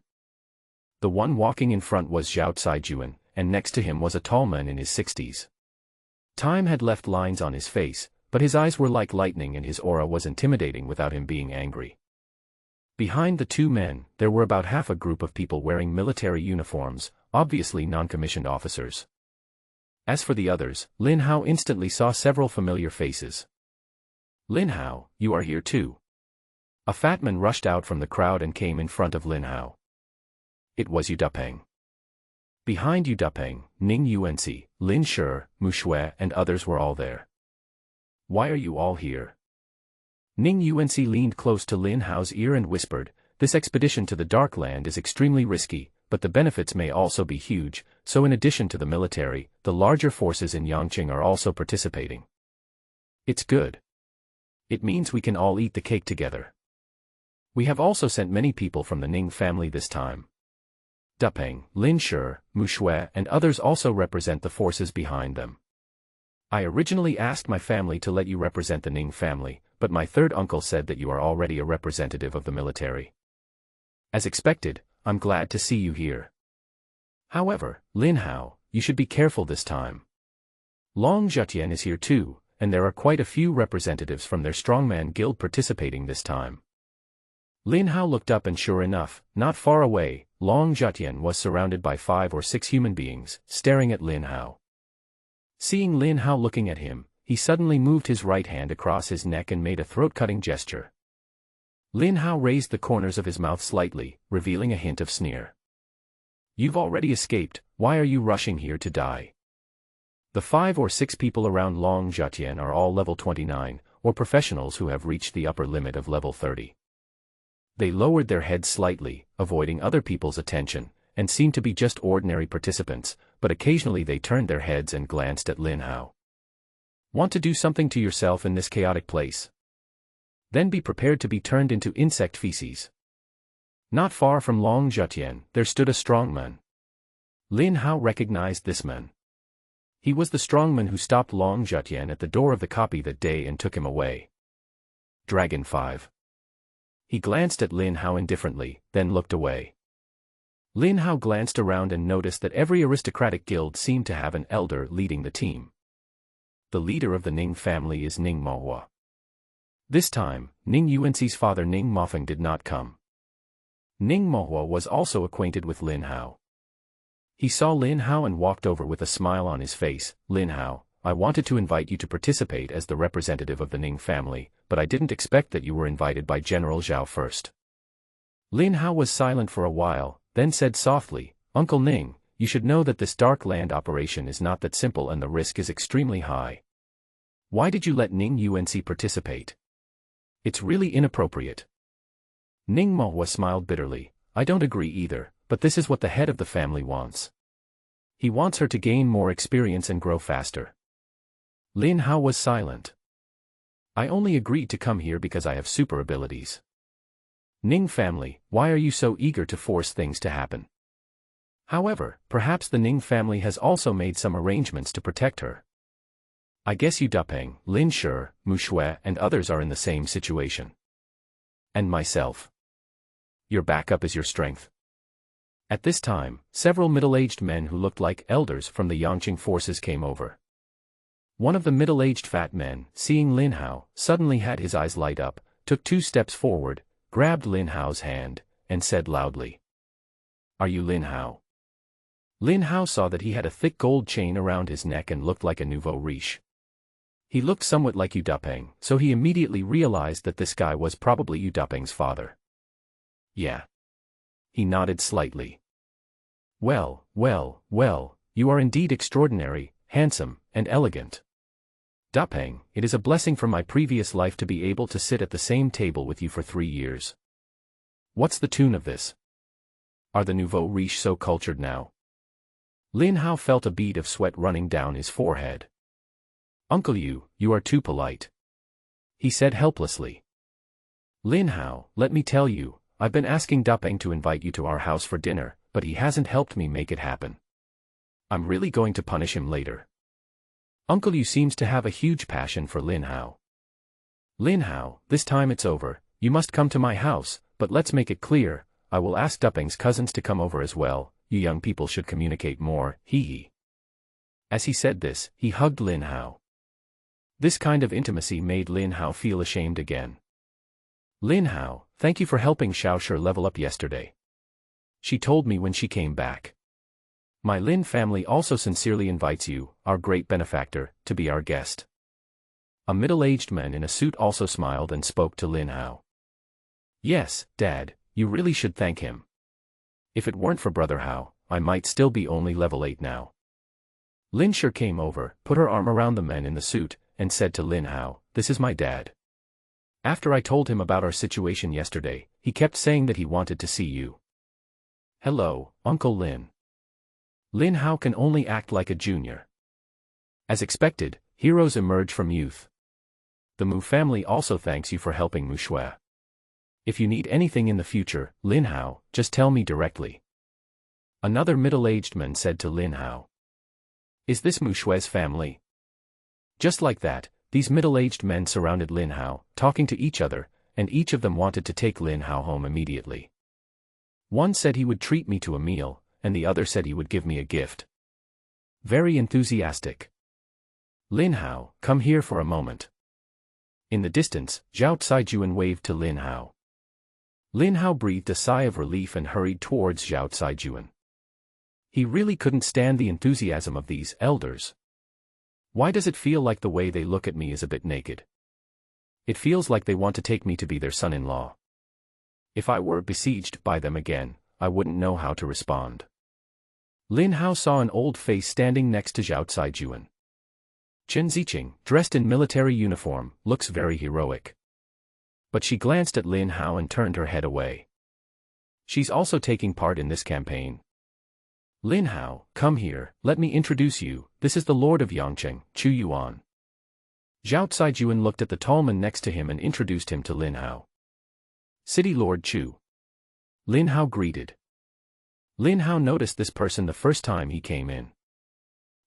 The one walking in front was Zhao Caijuan, and next to him was a tall man in his 60s. Time had left lines on his face, but his eyes were like lightning and his aura was intimidating without him being angry. Behind the two men, there were about half a group of people wearing military uniforms, obviously non-commissioned officers. As for the others, Lin Hao instantly saw several familiar faces. Lin Hao, you are here too. A fat man rushed out from the crowd and came in front of Lin Hao. It was Yu Dupeng. Behind Yu Dupeng, Ning Yuanci, Lin Shi, Mu Shui and others were all there. Why are you all here? Ning Yuanci leaned close to Lin Hao's ear and whispered, this expedition to the Dark Land is extremely risky, but the benefits may also be huge, so in addition to the military, the larger forces in Yangqing are also participating. It's good. It means we can all eat the cake together. We have also sent many people from the Ning family this time. Dupeng, Lin Shi, Mu Shui and others also represent the forces behind them. I originally asked my family to let you represent the Ning family, but my third uncle said that you are already a representative of the military. As expected, I'm glad to see you here. However, Lin Hao, you should be careful this time. Long Zhutian is here too, and there are quite a few representatives from their strongman guild participating this time. Lin Hao looked up and sure enough, not far away, Long Zhutian was surrounded by 5 or 6 human beings, staring at Lin Hao. Seeing Lin Hao looking at him, he suddenly moved his right hand across his neck and made a throat-cutting gesture. Lin Hao raised the corners of his mouth slightly, revealing a hint of sneer. You've already escaped, why are you rushing here to die? The 5 or 6 people around Long Zhutian are all level 29, or professionals who have reached the upper limit of level 30. They lowered their heads slightly, avoiding other people's attention, and seemed to be just ordinary participants, but occasionally they turned their heads and glanced at Lin Hao. Want to do something to yourself in this chaotic place? Then be prepared to be turned into insect feces. Not far from Long Zhutian, there stood a strongman. Lin Hao recognized this man. He was the strongman who stopped Long Zhutian at the door of the copy that day and took him away. Dragon 5. He glanced at Lin Hao indifferently, then looked away. Lin Hao glanced around and noticed that every aristocratic guild seemed to have an elder leading the team. The leader of the Ning family is Ning Mohua. This time, Ning Yuanxi's father Ning Mofeng did not come. Ning Mohua was also acquainted with Lin Hao. He saw Lin Hao and walked over with a smile on his face. Lin Hao, I wanted to invite you to participate as the representative of the Ning family, but I didn't expect that you were invited by General Zhao first. Lin Hao was silent for a while, then said softly, Uncle Ning, you should know that this dark land operation is not that simple and the risk is extremely high. Why did you let Ning Yuanxi participate? It's really inappropriate. Ning Mohua smiled bitterly. I don't agree either, but this is what the head of the family wants. He wants her to gain more experience and grow faster. Lin Hao was silent. I only agreed to come here because I have super abilities. Ning family, why are you so eager to force things to happen? However, perhaps the Ning family has also made some arrangements to protect her. I guess you Dupeng, Lin Shi, Mu Shui and others are in the same situation. And myself. Your backup is your strength. At this time, several middle-aged men who looked like elders from the Yangqing forces came over. One of the middle-aged fat men, seeing Lin Hao, suddenly had his eyes light up, took 2 steps forward, grabbed Lin Hao's hand, and said loudly, Are you Lin Hao? Lin Hao saw that he had a thick gold chain around his neck and looked like a nouveau riche. He looked somewhat like Yu Dupeng, so he immediately realized that this guy was probably Yu Dupeng's father. Yeah. He nodded slightly. Well, you are indeed extraordinary, handsome, and elegant. Dupeng, it is a blessing from my previous life to be able to sit at the same table with you for 3 years. What's the tune of this? Are the nouveau riche so cultured now? Lin Hao felt a bead of sweat running down his forehead. Uncle Yu, you are too polite. He said helplessly. Lin Hao, let me tell you, I've been asking Dupeng to invite you to our house for dinner, but he hasn't helped me make it happen. I'm really going to punish him later. Uncle Yu seems to have a huge passion for Lin Hao. Lin Hao, this time it's over, you must come to my house, but let's make it clear, I will ask Dupeng's cousins to come over as well, you young people should communicate more, hee. As he said this, he hugged Lin Hao. This kind of intimacy made Lin Hao feel ashamed again. Lin Hao, thank you for helping Xiao Shi level up yesterday. She told me when she came back. My Lin family also sincerely invites you, our great benefactor, to be our guest. A middle-aged man in a suit also smiled and spoke to Lin Hao. Yes, Dad, you really should thank him. If it weren't for Brother Hao, I might still be only level 8 now. Lin Shi came over, put her arm around the man in the suit, and said to Lin Hao, this is my dad. After I told him about our situation yesterday, he kept saying that he wanted to see you. Hello, Uncle Lin. Lin Hao can only act like a junior. As expected, heroes emerge from youth. The Mu family also thanks you for helping Mu Shui. If you need anything in the future, Lin Hao, just tell me directly. Another middle-aged man said to Lin Hao. Is this Mu Shui's family? Just like that, these middle-aged men surrounded Lin Hao, talking to each other, and each of them wanted to take Lin Hao home immediately. One said he would treat me to a meal, and the other said he would give me a gift. Very enthusiastic. Lin Hao, come here for a moment. In the distance, Zhao Caijuan waved to Lin Hao. Lin Hao breathed a sigh of relief and hurried towards Zhao Caijuan. He really couldn't stand the enthusiasm of these elders. Why does it feel like the way they look at me is a bit naked? It feels like they want to take me to be their son-in-law. If I were besieged by them again, I wouldn't know how to respond. Lin Hao saw an old face standing next to Zhao Caijuan. Chen Ziqing, dressed in military uniform, looks very heroic. But she glanced at Lin Hao and turned her head away. She's also taking part in this campaign. Lin Hao, come here, let me introduce you, this is the Lord of Yangcheng, Chu Yuan. Zhao Caiyuan looked at the tall man next to him and introduced him to Lin Hao. City Lord Chu. Lin Hao greeted. Lin Hao noticed this person the first time he came in.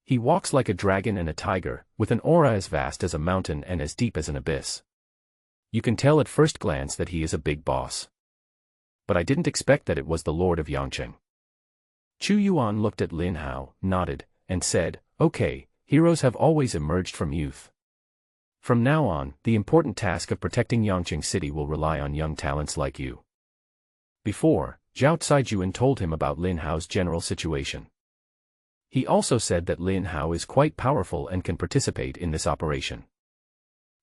He walks like a dragon and a tiger, with an aura as vast as a mountain and as deep as an abyss. You can tell at first glance that he is a big boss. But I didn't expect that it was the Lord of Yangcheng. Chu Yuan looked at Lin Hao, nodded, and said, okay, heroes have always emerged from youth. From now on, the important task of protecting Yangcheng City will rely on young talents like you. Before, Zhao Caiyuan told him about Lin Hao's general situation. He also said that Lin Hao is quite powerful and can participate in this operation.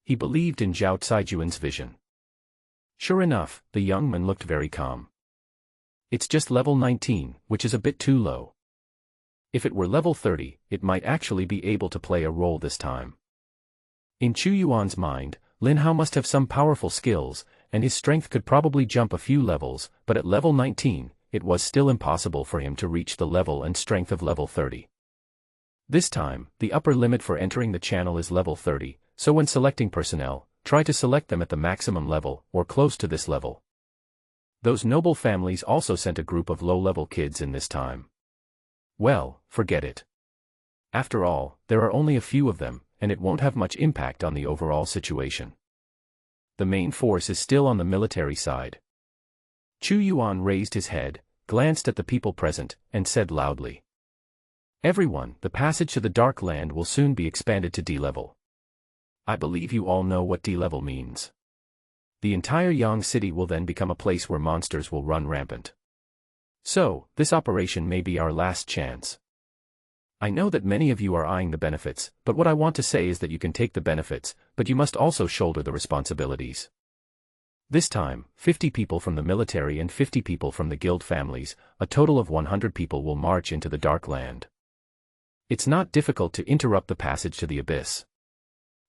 He believed in Zhao Caiyuan's vision. Sure enough, the young man looked very calm. It's just level 19, which is a bit too low. If it were level 30, it might actually be able to play a role this time. In Chu Yuan's mind, Lin Hao must have some powerful skills, and his strength could probably jump a few levels, but at level 19, it was still impossible for him to reach the level and strength of level 30. This time, the upper limit for entering the channel is level 30, so when selecting personnel, try to select them at the maximum level, or close to this level. Those noble families also sent a group of low-level kids in this time. Well, forget it. After all, there are only a few of them, and it won't have much impact on the overall situation. The main force is still on the military side. Chu Yuan raised his head, glanced at the people present, and said loudly. Everyone, the passage to the Dark Land will soon be expanded to D-level. I believe you all know what D-level means. The entire Yang City will then become a place where monsters will run rampant. So, this operation may be our last chance. I know that many of you are eyeing the benefits, but what I want to say is that you can take the benefits, but you must also shoulder the responsibilities. This time, 50 people from the military and 50 people from the guild families, a total of 100 people will march into the Dark Land. It's not difficult to interrupt the passage to the abyss.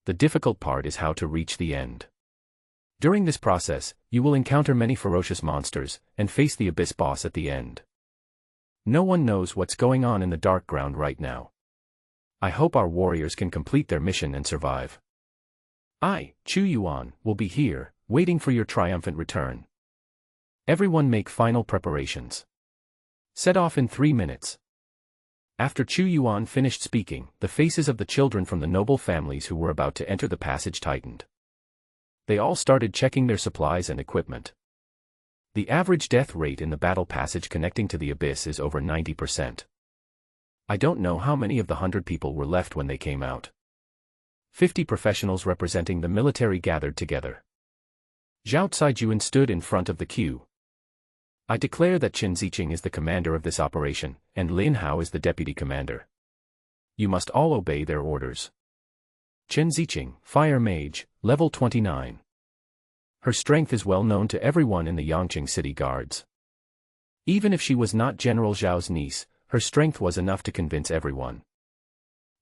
The difficult part is how to reach the end. During this process, you will encounter many ferocious monsters, and face the abyss boss at the end. No one knows what's going on in the dark ground right now. I hope our warriors can complete their mission and survive. I, Chu Yuan, will be here, waiting for your triumphant return. Everyone make final preparations. Set off in 3 minutes. After Chu Yuan finished speaking, the faces of the children from the noble families who were about to enter the passage tightened. They all started checking their supplies and equipment. The average death rate in the battle passage connecting to the abyss is over 90%. I don't know how many of the 100 people were left when they came out. 50 professionals representing the military gathered together. Zhao Caiyuan stood in front of the queue. I declare that Chen Ziqing is the commander of this operation, and Lin Hao is the deputy commander. You must all obey their orders. Chen Ziqing, Fire Mage, level 29. Her strength is well known to everyone in the Yangcheng City Guards. Even if she was not General Zhao's niece, her strength was enough to convince everyone.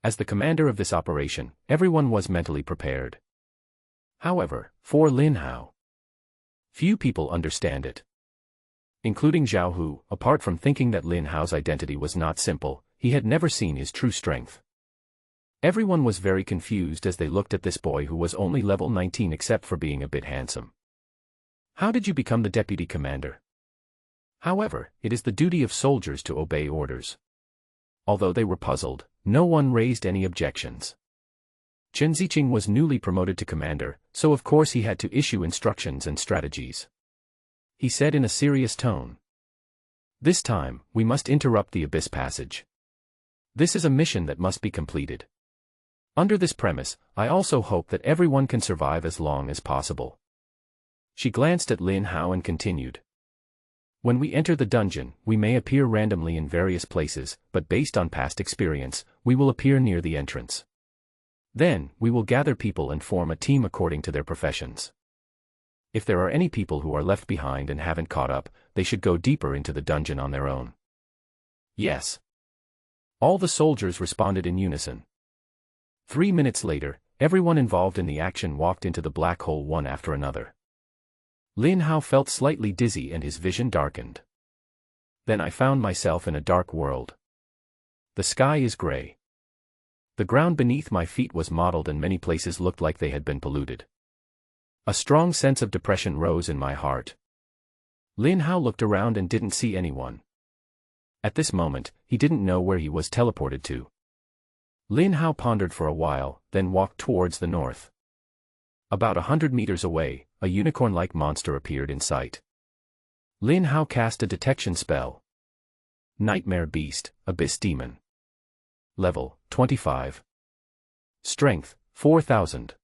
As the commander of this operation, everyone was mentally prepared. However, for Lin Hao, few people understand it. Including Zhao Hu, apart from thinking that Lin Hao's identity was not simple, he had never seen his true strength. Everyone was very confused as they looked at this boy who was only level 19 except for being a bit handsome. How did you become the deputy commander? However, it is the duty of soldiers to obey orders. Although they were puzzled, no one raised any objections. Chen Ziqing was newly promoted to commander, so of course he had to issue instructions and strategies. He said in a serious tone. This time, we must interrupt the abyss passage. This is a mission that must be completed. Under this premise, I also hope that everyone can survive as long as possible. She glanced at Lin Hao and continued. When we enter the dungeon, we may appear randomly in various places, but based on past experience, we will appear near the entrance. Then, we will gather people and form a team according to their professions. If there are any people who are left behind and haven't caught up, they should go deeper into the dungeon on their own. Yes. All the soldiers responded in unison. 3 minutes later, everyone involved in the action walked into the black hole one after another. Lin Hao felt slightly dizzy and his vision darkened. Then I found myself in a dark world. The sky is gray. The ground beneath my feet was mottled and many places looked like they had been polluted. A strong sense of depression rose in my heart. Lin Hao looked around and didn't see anyone. At this moment, he didn't know where he was teleported to. Lin Hao pondered for a while, then walked towards the north. About 100 meters away, a unicorn-like monster appeared in sight. Lin Hao cast a detection spell. Nightmare Beast, Abyss Demon. Level, 25. Strength, 4,000.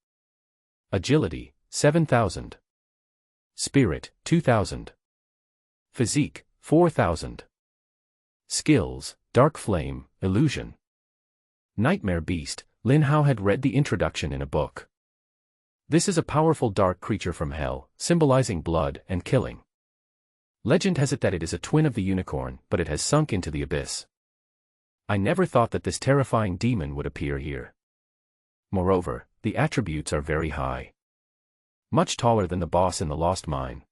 Agility, 7,000. Spirit, 2,000. Physique, 4,000. Skills, Dark Flame, Illusion. Nightmare Beast, Lin Hao had read the introduction in a book. This is a powerful dark creature from hell, symbolizing blood and killing. Legend has it that it is a twin of the unicorn, but it has sunk into the abyss. I never thought that this terrifying demon would appear here. Moreover, the attributes are very high. Much taller than the boss in the Lost Mine.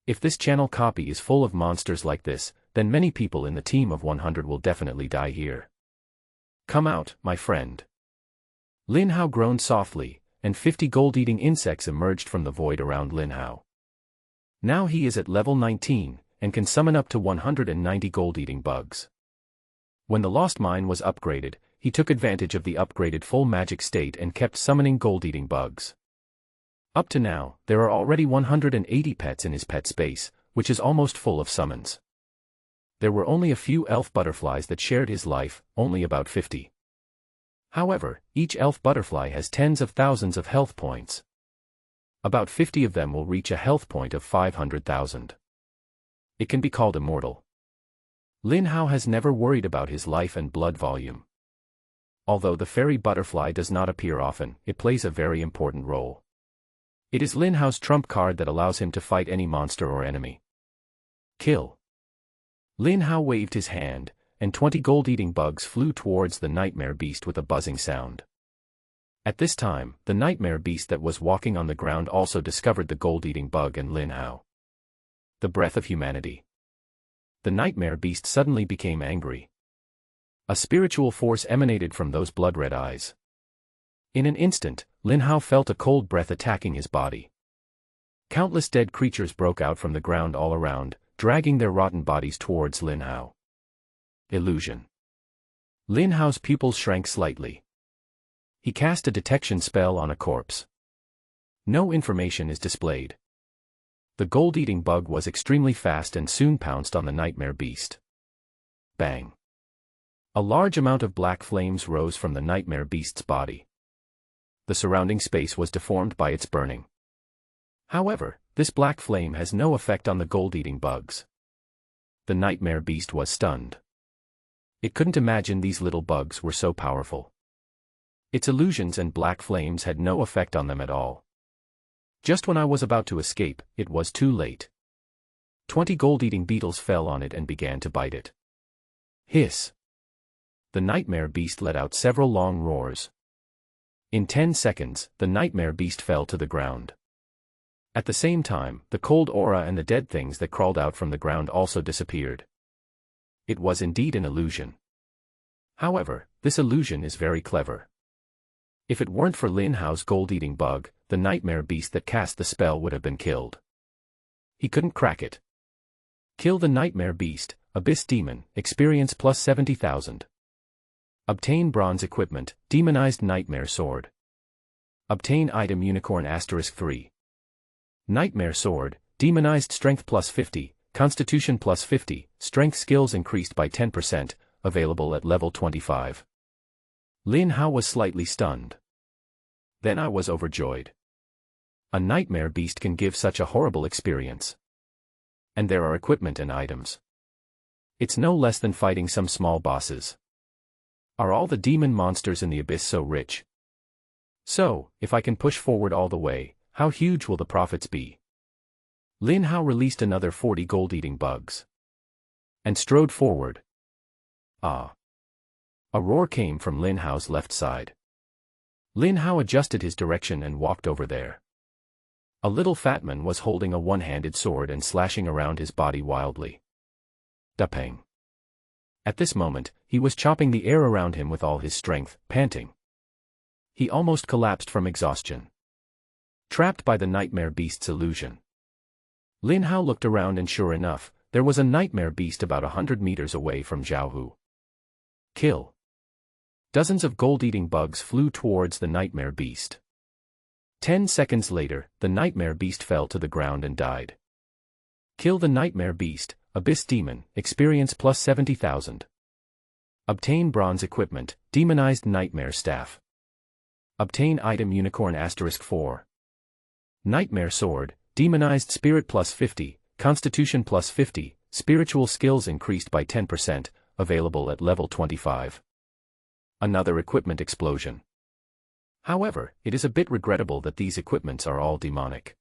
If this channel copy is full of monsters like this, then many people in the team of 100 will definitely die here. Come out, my friend. Lin Hao groaned softly, and 50 gold-eating insects emerged from the void around Lin Hao. Now he is at level 19, and can summon up to 190 gold-eating bugs. When the Lost Mine was upgraded, he took advantage of the upgraded full magic state and kept summoning gold-eating bugs. Up to now, there are already 180 pets in his pet space, which is almost full of summons. There were only a few elf butterflies that shared his life, only about 50. However, each elf butterfly has tens of thousands of health points. About 50 of them will reach a health point of 500,000. It can be called immortal. Lin Hao has never worried about his life and blood volume. Although the fairy butterfly does not appear often, it plays a very important role. It is Lin Hao's trump card that allows him to fight any monster or enemy. Kill. Lin Hao waved his hand, and 20 gold-eating bugs flew towards the nightmare beast with a buzzing sound. At this time, the nightmare beast that was walking on the ground also discovered the gold-eating bug and Lin Hao. The breath of humanity. The nightmare beast suddenly became angry. A spiritual force emanated from those blood-red eyes. In an instant, Lin Hao felt a cold breath attacking his body. Countless dead creatures broke out from the ground all around, dragging their rotten bodies towards Lin Hao. Illusion. Lin Hao's pupils shrank slightly. He cast a detection spell on a corpse. No information is displayed. The gold-eating bug was extremely fast and soon pounced on the nightmare beast. Bang. A large amount of black flames rose from the nightmare beast's body. The surrounding space was deformed by its burning. However, this black flame has no effect on the gold-eating bugs. The nightmare beast was stunned. It couldn't imagine these little bugs were so powerful. Its illusions and black flames had no effect on them at all. Just when I was about to escape, it was too late. 20 gold-eating beetles fell on it and began to bite it. Hiss. The nightmare beast let out several long roars. In 10 seconds, the nightmare beast fell to the ground. At the same time, the cold aura and the dead things that crawled out from the ground also disappeared. It was indeed an illusion. However, this illusion is very clever. If it weren't for Lin Hao's gold-eating bug, the nightmare beast that cast the spell would have been killed. He couldn't crack it. Kill the nightmare beast, Abyss Demon, experience plus 70,000. Obtain bronze equipment, demonized nightmare sword. Obtain item unicorn *3. Nightmare sword, demonized strength plus 50, constitution plus 50, strength skills increased by 10%, available at level 25. Lin Hao was slightly stunned. Then I was overjoyed. A nightmare beast can give such a horrible experience. And there are equipment and items. It's no less than fighting some small bosses. Are all the demon monsters in the abyss so rich? So, if I can push forward all the way, how huge will the profits be? Lin Hao released another 40 gold-eating bugs. And strode forward. Ah! A roar came from Lin Hao's left side. Lin Hao adjusted his direction and walked over there. A little fatman was holding a one-handed sword and slashing around his body wildly. Dapeng. At this moment, he was chopping the air around him with all his strength, panting. He almost collapsed from exhaustion. Trapped by the nightmare beast's illusion. Lin Hao looked around and sure enough, there was a nightmare beast about 100 meters away from Zhao Hu. Kill. Dozens of gold-eating bugs flew towards the nightmare beast. 10 seconds later, the nightmare beast fell to the ground and died. Kill the nightmare beast, Abyss Demon, experience plus 70,000. Obtain bronze equipment, demonized nightmare staff. Obtain item unicorn *4. Nightmare sword, demonized spirit plus 50, constitution plus 50, spiritual skills increased by 10%, available at level 25. Another equipment explosion. However, it is a bit regrettable that these equipments are all demonic.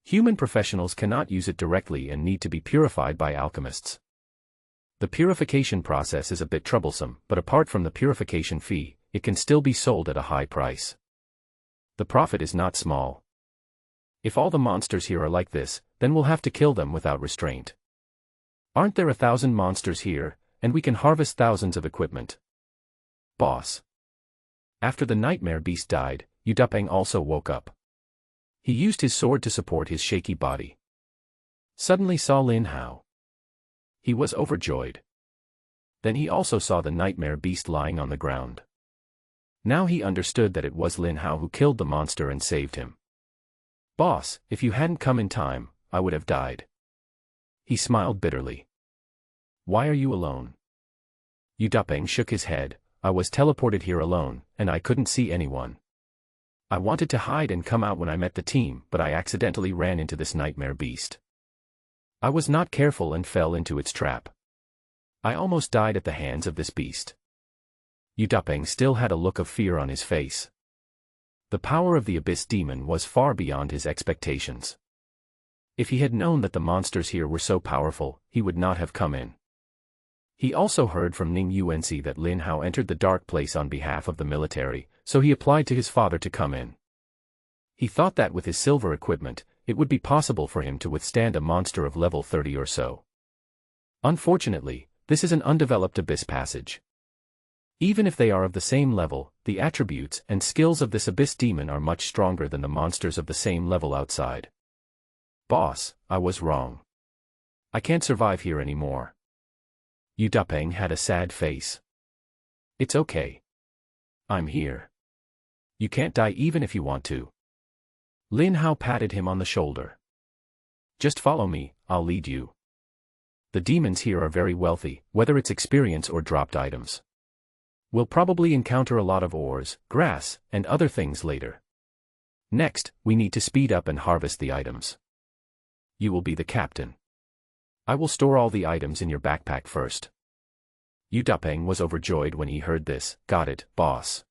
Human professionals cannot use it directly and need to be purified by alchemists. The purification process is a bit troublesome, but apart from the purification fee, it can still be sold at a high price. The profit is not small. If all the monsters here are like this, then we'll have to kill them without restraint. Aren't there 1,000 monsters here, and we can harvest thousands of equipment? Boss. After the nightmare beast died, Yu Dapeng also woke up. He used his sword to support his shaky body. Suddenly saw Lin Hao. He was overjoyed. Then he also saw the nightmare beast lying on the ground. Now he understood that it was Lin Hao who killed the monster and saved him. Boss, if you hadn't come in time, I would have died. He smiled bitterly. Why are you alone? Yu Dapeng shook his head. I was teleported here alone, and I couldn't see anyone. I wanted to hide and come out when I met the team, but I accidentally ran into this nightmare beast. I was not careful and fell into its trap. I almost died at the hands of this beast. Yu Dapeng still had a look of fear on his face. The power of the Abyss Demon was far beyond his expectations. If he had known that the monsters here were so powerful, he would not have come in. He also heard from Ning Yuanxi that Lin Hao entered the dark place on behalf of the military, so he applied to his father to come in. He thought that with his silver equipment, it would be possible for him to withstand a monster of level 30 or so. Unfortunately, this is an undeveloped abyss passage. Even if they are of the same level, the attributes and skills of this Abyss Demon are much stronger than the monsters of the same level outside. Boss, I was wrong. I can't survive here anymore. Yu Dapeng had a sad face. It's okay. I'm here. You can't die even if you want to. Lin Hao patted him on the shoulder. Just follow me, I'll lead you. The demons here are very wealthy, whether it's experience or dropped items. We'll probably encounter a lot of ores, grass, and other things later. Next, we need to speed up and harvest the items. You will be the captain. I will store all the items in your backpack first. Yu Dapeng was overjoyed when he heard this. Got it, boss.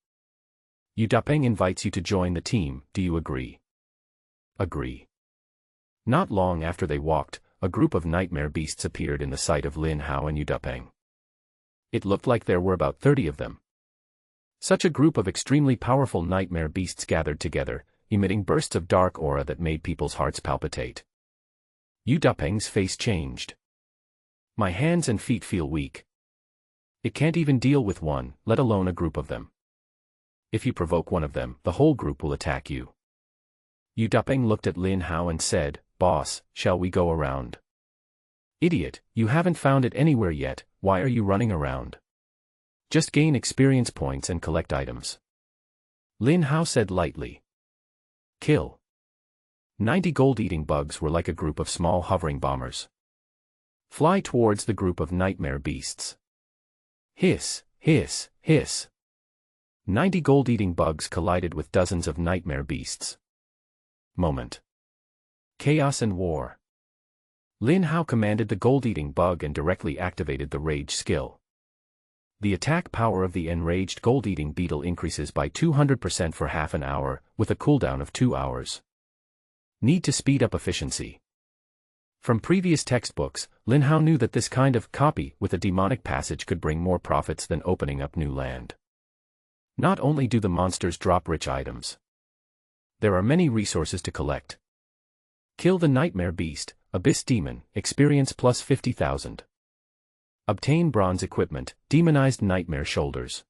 Yu Dapeng invites you to join the team, do you agree? Agree. Not long after they walked, a group of nightmare beasts appeared in the sight of Lin Hao and Yu Dapeng. It looked like there were about 30 of them. Such a group of extremely powerful nightmare beasts gathered together, emitting bursts of dark aura that made people's hearts palpitate. Yu Dapeng's face changed. My hands and feet feel weak. It can't even deal with one, let alone a group of them. If you provoke one of them, the whole group will attack you. Yu Dapeng looked at Lin Hao and said, Boss, shall we go around? Idiot, you haven't found it anywhere yet, why are you running around? Just gain experience points and collect items. Lin Hao said lightly. Kill. 90 gold-eating bugs were like a group of small hovering bombers. Fly towards the group of nightmare beasts. Hiss, hiss, hiss. 90 gold-eating bugs collided with dozens of nightmare beasts. Moment. Chaos and war. Lin Hao commanded the gold-eating bug and directly activated the rage skill. The attack power of the enraged gold-eating beetle increases by 200% for half an hour, with a cooldown of 2 hours. Need to speed up efficiency. From previous textbooks, Lin Hao knew that this kind of copy with a demonic passage could bring more profits than opening up new land. Not only do the monsters drop rich items. There are many resources to collect. Kill the Nightmare Beast, Abyss Demon, experience plus 50,000. Obtain bronze equipment, demonized nightmare shoulders.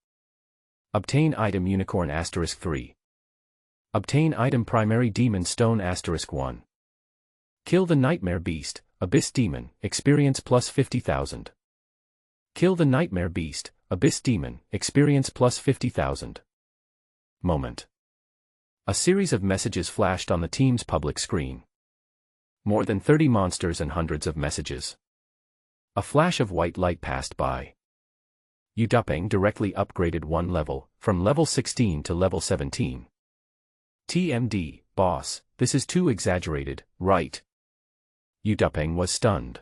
Obtain item unicorn *3. Obtain item primary demon stone *1. Kill the Nightmare Beast, Abyss Demon, experience plus 50,000. Kill the Nightmare Beast, Abyss Demon, experience plus 50,000. Moment. A series of messages flashed on the team's public screen. More than 30 monsters and hundreds of messages. A flash of white light passed by. Udupeng directly upgraded one level, from level 16 to level 17. TMD, boss, this is too exaggerated, right? Udupeng was stunned.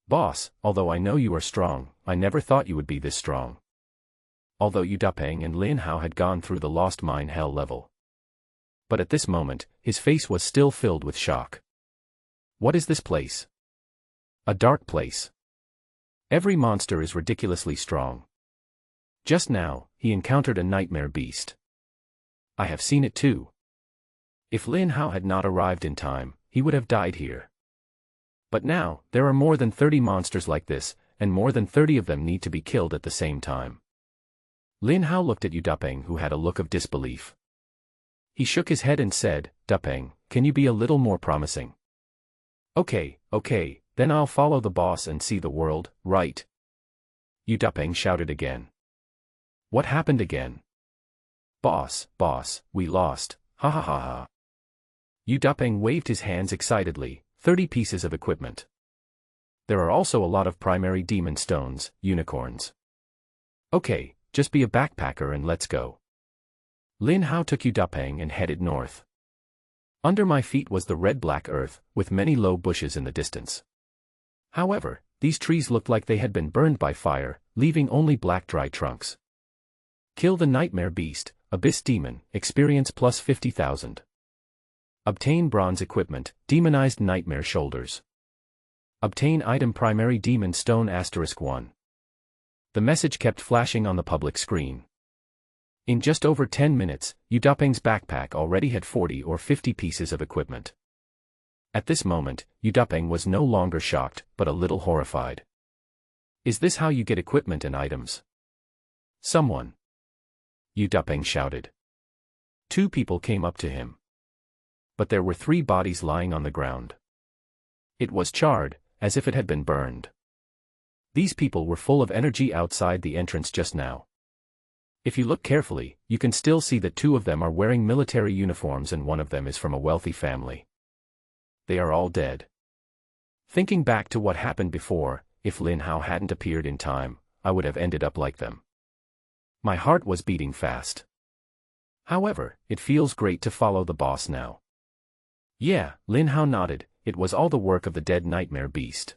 Boss, although I know you are strong, I never thought you would be this strong. Although Udupeng and Lin Hao had gone through the Lost Mine Hell level. But at this moment, his face was still filled with shock. What is this place? A dark place. Every monster is ridiculously strong. Just now, he encountered a nightmare beast. I have seen it too. If Lin Hao had not arrived in time, he would have died here. But now, there are more than 30 monsters like this, and more than 30 of them need to be killed at the same time. Lin Hao looked at Udupeng, who had a look of disbelief. He shook his head and said, Dupeng, can you be a little more promising? Okay, then I'll follow the boss and see the world, right? Udupeng shouted again. What happened again? Boss, we lost, ha ha ha ha. Udupeng waved his hands excitedly, 30 pieces of equipment. There are also a lot of primary demon stones, unicorns. Okay, just be a backpacker and let's go. Lin Hao took Udupeng and headed north. Under my feet was the red-black earth, with many low bushes in the distance. However, these trees looked like they had been burned by fire, leaving only black dry trunks. Kill the Nightmare Beast, Abyss Demon, experience plus 50,000. Obtain bronze equipment, demonized nightmare shoulders. Obtain item primary demon stone *1. The message kept flashing on the public screen. In just over 10 minutes, Udupeng's backpack already had 40 or 50 pieces of equipment. At this moment, Udupeng was no longer shocked, but a little horrified. Is this how you get equipment and items? Someone! Udupeng shouted. 2 people came up to him. But there were 3 bodies lying on the ground. It was charred, as if it had been burned. These people were full of energy outside the entrance just now. If you look carefully, you can still see that 2 of them are wearing military uniforms and one of them is from a wealthy family. They are all dead. Thinking back to what happened before, if Lin Hao hadn't appeared in time, I would have ended up like them. My heart was beating fast. However, it feels great to follow the boss now. Yeah, Lin Hao nodded, it was all the work of the dead nightmare beast.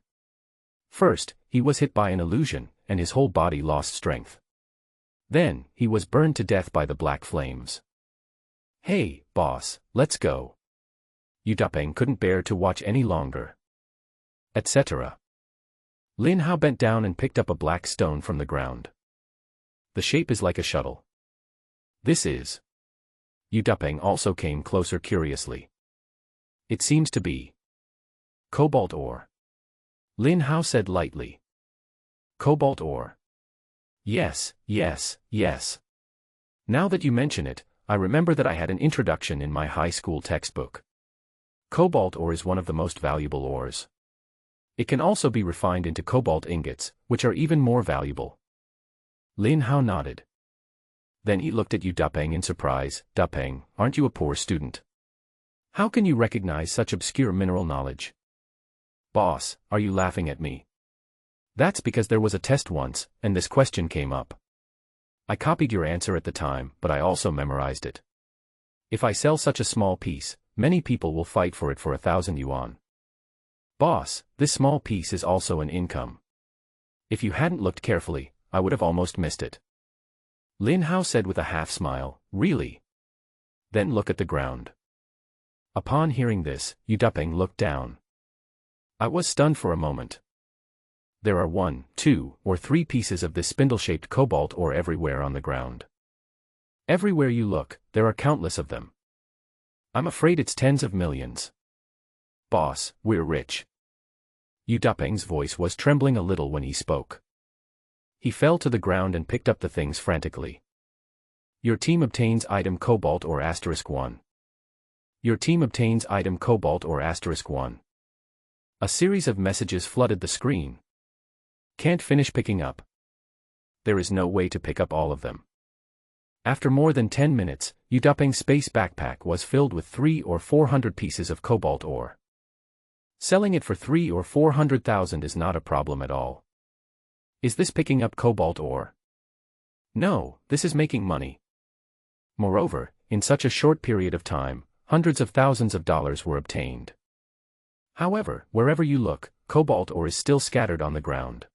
First, he was hit by an illusion, and his whole body lost strength. Then, he was burned to death by the black flames. Hey, boss, let's go. Udupeng couldn't bear to watch any longer. Etc. Lin Hao bent down and picked up a black stone from the ground. The shape is like a shuttle. This is. Udupeng also came closer curiously. It seems to be cobalt ore. Lin Hao said lightly. Cobalt ore. Yes. Now that you mention it, I remember that I had an introduction in my high school textbook. Cobalt ore is one of the most valuable ores. It can also be refined into cobalt ingots, which are even more valuable. Lin Hao nodded. Then he looked at Udupeng in surprise. Dupeng, aren't you a poor student? How can you recognize such obscure mineral knowledge? Boss, are you laughing at me? That's because there was a test once, and this question came up. I copied your answer at the time, but I also memorized it. If I sell such a small piece, many people will fight for it for 1,000 yuan. Boss, this small piece is also an income. If you hadn't looked carefully, I would have almost missed it. Lin Hao said with a half smile, really? Then look at the ground. Upon hearing this, Udupeng looked down. I was stunned for a moment. There are 1, 2, or 3 pieces of this spindle-shaped cobalt ore everywhere on the ground. Everywhere you look, there are countless of them. I'm afraid it's tens of millions. Boss, we're rich. Yu Duping's voice was trembling a little when he spoke. He fell to the ground and picked up the things frantically. Your team obtains item Cobalt or *1. Your team obtains item Cobalt or *1. A series of messages flooded the screen. Can't finish picking up. There is no way to pick up all of them. After more than 10 minutes, Yu Duping's space backpack was filled with 300 or 400 pieces of cobalt ore. Selling it for 300,000 or 400,000 is not a problem at all. Is this picking up cobalt ore? No, this is making money. Moreover, in such a short period of time, hundreds of thousands of dollars were obtained. However, wherever you look, cobalt ore is still scattered on the ground.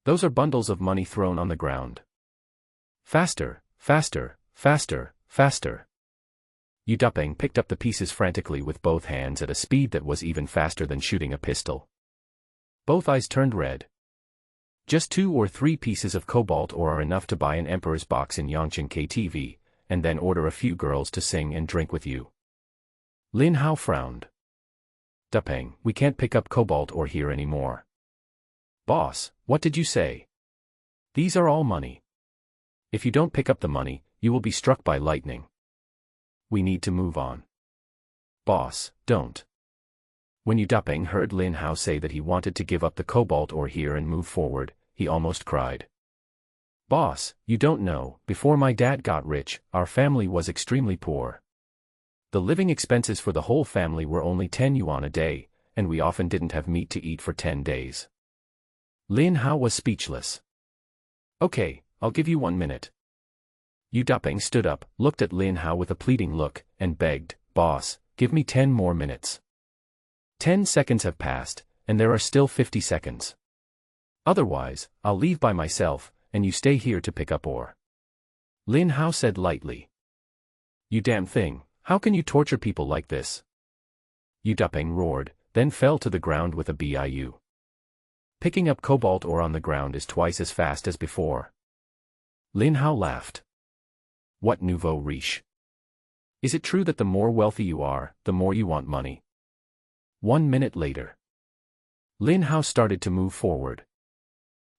Those are bundles of money thrown on the ground. Faster, faster, faster, faster. Yu Duping picked up the pieces frantically with both hands at a speed that was even faster than shooting a pistol. Both eyes turned red. Just 2 or 3 pieces of cobalt ore are enough to buy an Emperor's box in Yangcheng KTV, and then order a few girls to sing and drink with you. Lin Hao frowned. Duping, we can't pick up cobalt ore here anymore. Boss, what did you say? These are all money. If you don't pick up the money, you will be struck by lightning. We need to move on. Boss, don't. When Yu Duping heard Lin Hao say that he wanted to give up the cobalt ore here and move forward, he almost cried. Boss, you don't know, before my dad got rich, our family was extremely poor. The living expenses for the whole family were only 10 yuan a day, and we often didn't have meat to eat for 10 days. Lin Hao was speechless. Okay, I'll give you 1 minute. Yu Duping stood up, looked at Lin Hao with a pleading look, and begged, Boss, give me 10 more minutes. 10 seconds have passed, and there are still 50 seconds. Otherwise, I'll leave by myself, and you stay here to pick up ore. Lin Hao said lightly. You damn thing, how can you torture people like this? Yu Duping roared, then fell to the ground with a biu. Picking up cobalt ore on the ground is twice as fast as before. Lin Hao laughed. What nouveau riche? Is it true that the more wealthy you are, the more you want money? 1 minute later. Lin Hao started to move forward.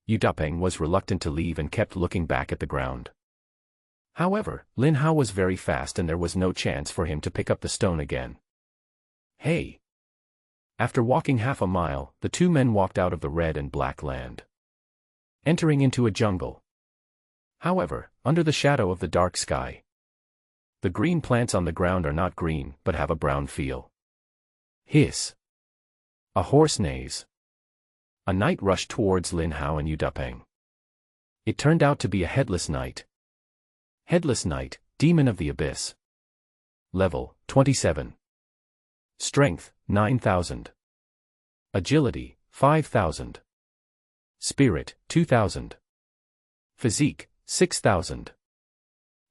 Yu Duping was reluctant to leave and kept looking back at the ground. However, Lin Hao was very fast and there was no chance for him to pick up the stone again. Hey! After walking half a mile, the two men walked out of the red and black land, entering into a jungle. However, under the shadow of the dark sky, the green plants on the ground are not green but have a brown feel. Hiss! A horse neighs. A knight rushed towards Lin Hao and Yu Duping. It turned out to be a headless knight. Headless Knight, Demon of the Abyss. Level, 27. Strength, 9,000. Agility, 5,000. Spirit, 2,000. Physique, 6,000.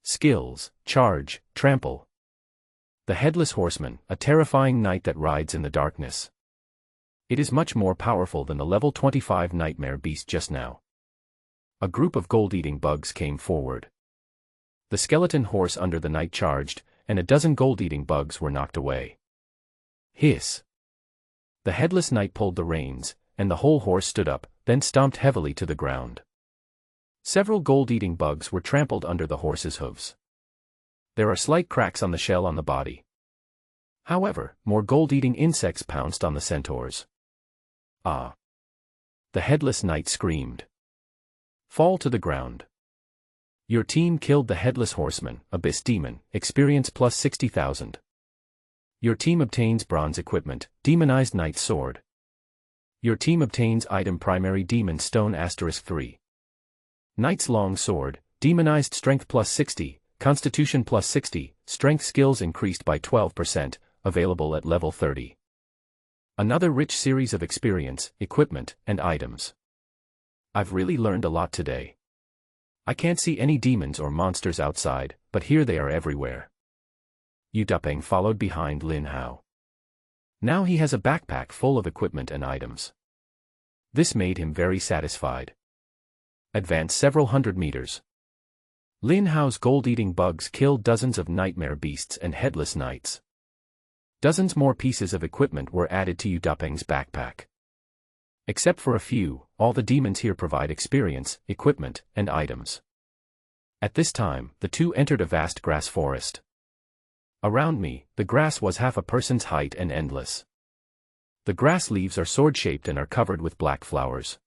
Skills, Charge, Trample. The Headless Horseman, a terrifying knight that rides in the darkness. It is much more powerful than the level 25 Nightmare Beast just now. A group of gold-eating bugs came forward. The skeleton horse under the knight charged, and a dozen gold-eating bugs were knocked away. Hiss! The headless knight pulled the reins, and the whole horse stood up, then stomped heavily to the ground. Several gold-eating bugs were trampled under the horse's hooves. There are slight cracks on the shell on the body. However, more gold-eating insects pounced on the centaurs. Ah! The headless knight screamed. Fall to the ground. Your team killed the Headless Horseman, Abyss Demon, experience plus 60,000. Your team obtains bronze equipment, Demonized Knight Sword. Your team obtains item Primary Demon Stone *3. Knight's Long Sword, Demonized Strength plus 60, Constitution plus 60, Strength skills increased by 12%, available at level 30. Another rich series of experience, equipment, and items. I've really learned a lot today. I can't see any demons or monsters outside, but here they are everywhere. Yu Duping followed behind Lin Hao. Now he has a backpack full of equipment and items. This made him very satisfied. Advance several hundred meters. Lin Hao's gold-eating bugs killed dozens of nightmare beasts and headless knights. Dozens more pieces of equipment were added to Yu Dapeng's backpack. Except for a few, all the demons here provide experience, equipment, and items. At this time, the two entered a vast grass forest. Around me, the grass was half a person's height and endless. The grass leaves are sword-shaped and are covered with black flowers.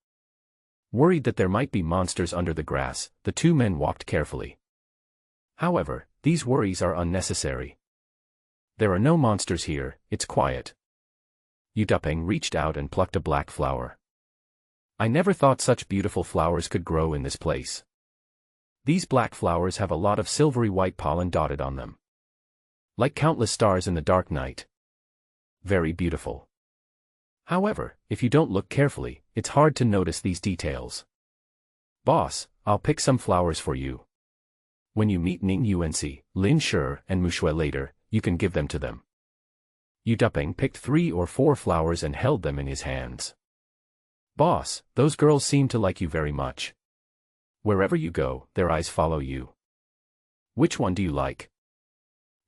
Worried that there might be monsters under the grass, the two men walked carefully. However, these worries are unnecessary. There are no monsters here, it's quiet. Yu Dapeng reached out and plucked a black flower. I never thought such beautiful flowers could grow in this place. These black flowers have a lot of silvery white pollen dotted on them. Like countless stars in the dark night. Very beautiful. However, if you don't look carefully, it's hard to notice these details. Boss, I'll pick some flowers for you. When you meet Ning Yuanxi, Lin Shi, and Mushui later, you can give them to them. Yu Dapeng picked 3 or 4 flowers and held them in his hands. Boss, those girls seem to like you very much. Wherever you go, their eyes follow you. Which one do you like?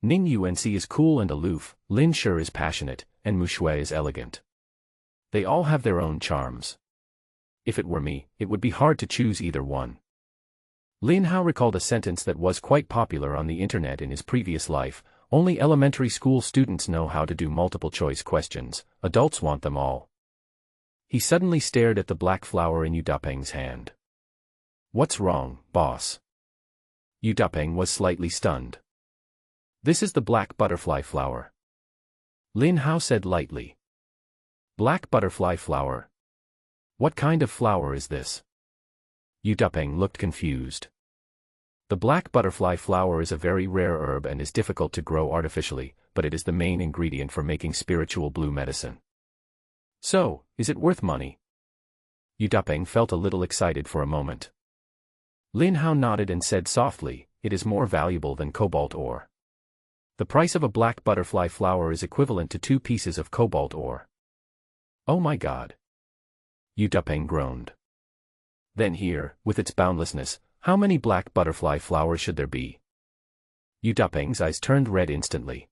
Ning Yuanxi is cool and aloof, Lin Shi is passionate, and Mushui is elegant. They all have their own charms. If it were me, it would be hard to choose either one. Lin Hao recalled a sentence that was quite popular on the internet in his previous life: only elementary school students know how to do multiple-choice questions, adults want them all. He suddenly stared at the black flower in Yu Dapeng's hand. What's wrong, boss? Yu Dapeng was slightly stunned. This is the black butterfly flower. Lin Hao said lightly. Black butterfly flower? What kind of flower is this? Yu Dapeng looked confused. The black butterfly flower is a very rare herb and is difficult to grow artificially, but it is the main ingredient for making spiritual blue medicine. So, is it worth money? Yu Dapeng felt a little excited for a moment. Lin Hao nodded and said softly, it is more valuable than cobalt ore. The price of a black butterfly flower is equivalent to 2 pieces of cobalt ore. Oh my God! Yu Dapeng groaned. Then here, with its boundlessness, how many black butterfly flowers should there be? Yu Dapeng's eyes turned red instantly.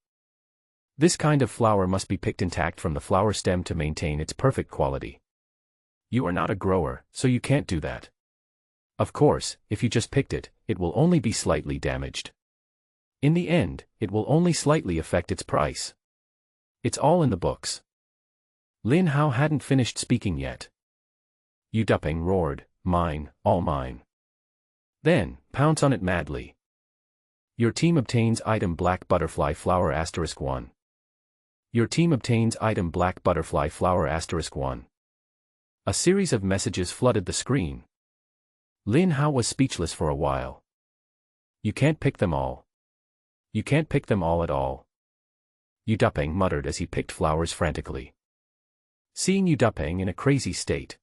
This kind of flower must be picked intact from the flower stem to maintain its perfect quality. You are not a grower, so you can't do that. Of course, if you just picked it, it will only be slightly damaged. In the end, it will only slightly affect its price. It's all in the books. Lin Hao hadn't finished speaking yet. Yu Dapeng roared, mine, all mine. Then, pounce on it madly. Your team obtains item black butterfly flower *1. Your team obtains item black butterfly flower *1. A series of messages flooded the screen. Lin Hao was speechless for a while. You can't pick them all. You can't pick them all at all. Yu Dapeng muttered as he picked flowers frantically. Seeing Yu Dapeng in a crazy state,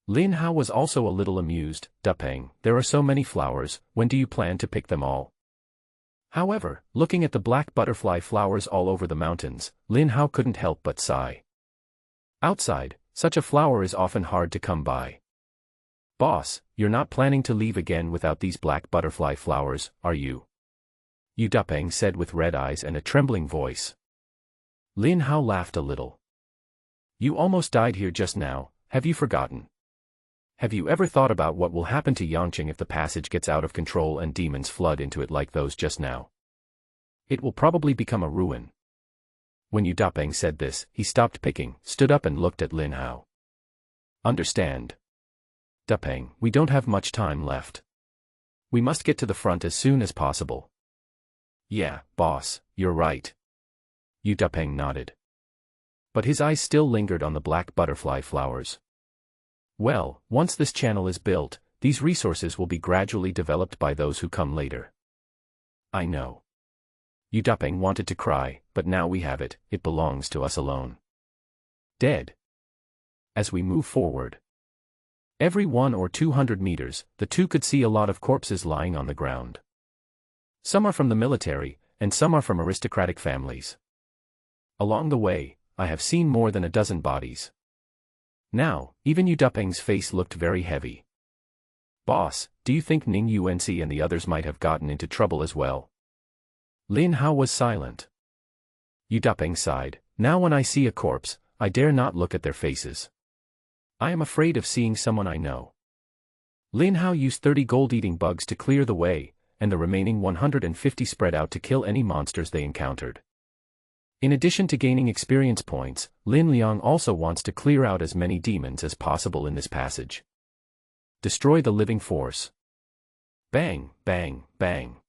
Lin Hao was also a little amused. Dapeng, there are so many flowers, when do you plan to pick them all? However, looking at the black butterfly flowers all over the mountains, Lin Hao couldn't help but sigh. Outside, such a flower is often hard to come by. Boss, you're not planning to leave again without these black butterfly flowers, are you? Yu Dapeng said with red eyes and a trembling voice. Lin Hao laughed a little. You almost died here just now, have you forgotten? Have you ever thought about what will happen to Yangqing if the passage gets out of control and demons flood into it like those just now? It will probably become a ruin. When Yu Dapeng said this, he stopped picking, stood up and looked at Lin Hao. Understand. Dapeng, we don't have much time left. We must get to the front as soon as possible. Yeah, boss, you're right. Yu Dapeng nodded. But his eyes still lingered on the black butterfly flowers. Well, once this channel is built, these resources will be gradually developed by those who come later. I know. Yu Dapeng wanted to cry, but now we have it, it belongs to us alone. Dead. As we move forward, every 100 or 200 meters, the two could see a lot of corpses lying on the ground. Some are from the military, and some are from aristocratic families. Along the way, I have seen more than a dozen bodies. Now, even Yu Dapeng's face looked very heavy. Boss, do you think Ning Yuanxi and the others might have gotten into trouble as well? Lin Hao was silent. Yu Dupeng sighed. Now when I see a corpse, I dare not look at their faces. I am afraid of seeing someone I know. Lin Hao used 30 gold-eating bugs to clear the way, and the remaining 150 spread out to kill any monsters they encountered. In addition to gaining experience points, Lin Liang also wants to clear out as many demons as possible in this passage. Destroy the living force. Bang, bang, bang.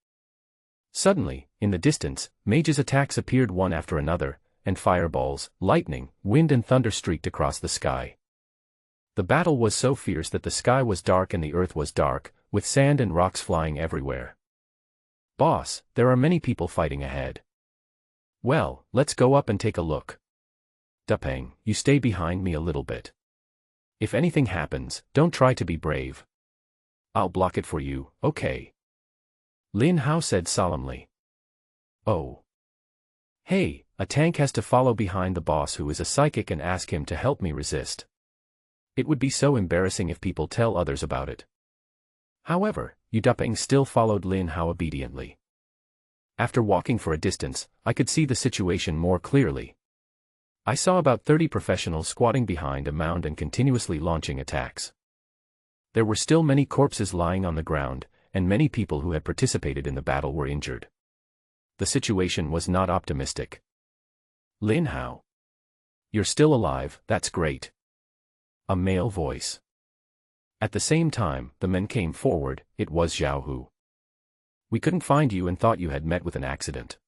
Suddenly, in the distance, mages' attacks appeared one after another, and fireballs, lightning, wind and thunder streaked across the sky. The battle was so fierce that the sky was dark and the earth was dark, with sand and rocks flying everywhere. Boss, there are many people fighting ahead. Well, let's go up and take a look. Dupeng, you stay behind me a little bit. If anything happens, don't try to be brave. I'll block it for you, okay? Lin Hao said solemnly. Oh. Hey, a tank has to follow behind the boss who is a psychic and ask him to help me resist. It would be so embarrassing if people tell others about it. However, Yu Dupeng still followed Lin Hao obediently. After walking for a distance, I could see the situation more clearly. I saw about 30 professionals squatting behind a mound and continuously launching attacks. There were still many corpses lying on the ground, and many people who had participated in the battle were injured. The situation was not optimistic. Lin Hao. You're still alive, that's great. A male voice. At the same time, the men came forward. It was Zhao Hu. We couldn't find you and thought you had met with an accident.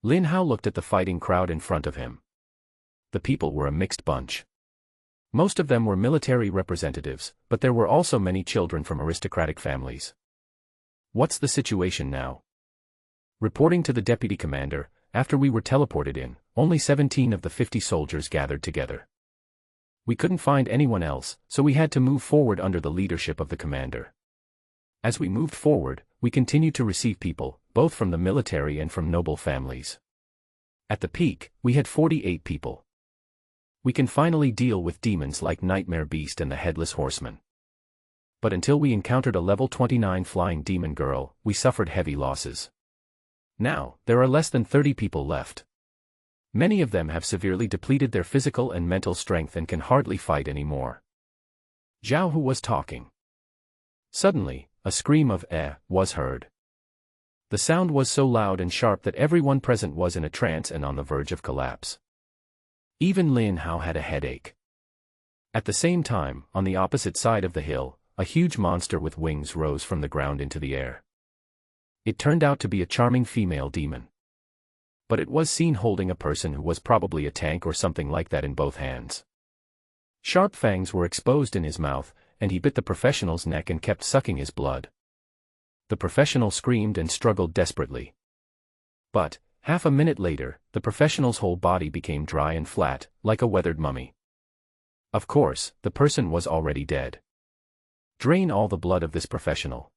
Lin Hao looked at the fighting crowd in front of him. The people were a mixed bunch. Most of them were military representatives, but there were also many children from aristocratic families. What's the situation now? Reporting to the deputy commander, after we were teleported in, only 17 of the 50 soldiers gathered together. We couldn't find anyone else, so we had to move forward under the leadership of the commander. As we moved forward, we continued to receive people, both from the military and from noble families. At the peak, we had 48 people. We can finally deal with demons like Nightmare Beast and the Headless Horseman. But until we encountered a level 29 flying demon girl, we suffered heavy losses. Now, there are less than 30 people left. Many of them have severely depleted their physical and mental strength and can hardly fight anymore. Zhao Hu was talking. Suddenly, a scream of was heard. The sound was so loud and sharp that everyone present was in a trance and on the verge of collapse. Even Lin Hao had a headache. At the same time, on the opposite side of the hill, a huge monster with wings rose from the ground into the air. It turned out to be a charming female demon. But it was seen holding a person who was probably a tank or something like that in both hands. Sharp fangs were exposed in his mouth, and he bit the professional's neck and kept sucking his blood. The professional screamed and struggled desperately. But, half a minute later, the professional's whole body became dry and flat, like a weathered mummy. Of course, the person was already dead. Drain all the blood of this professional.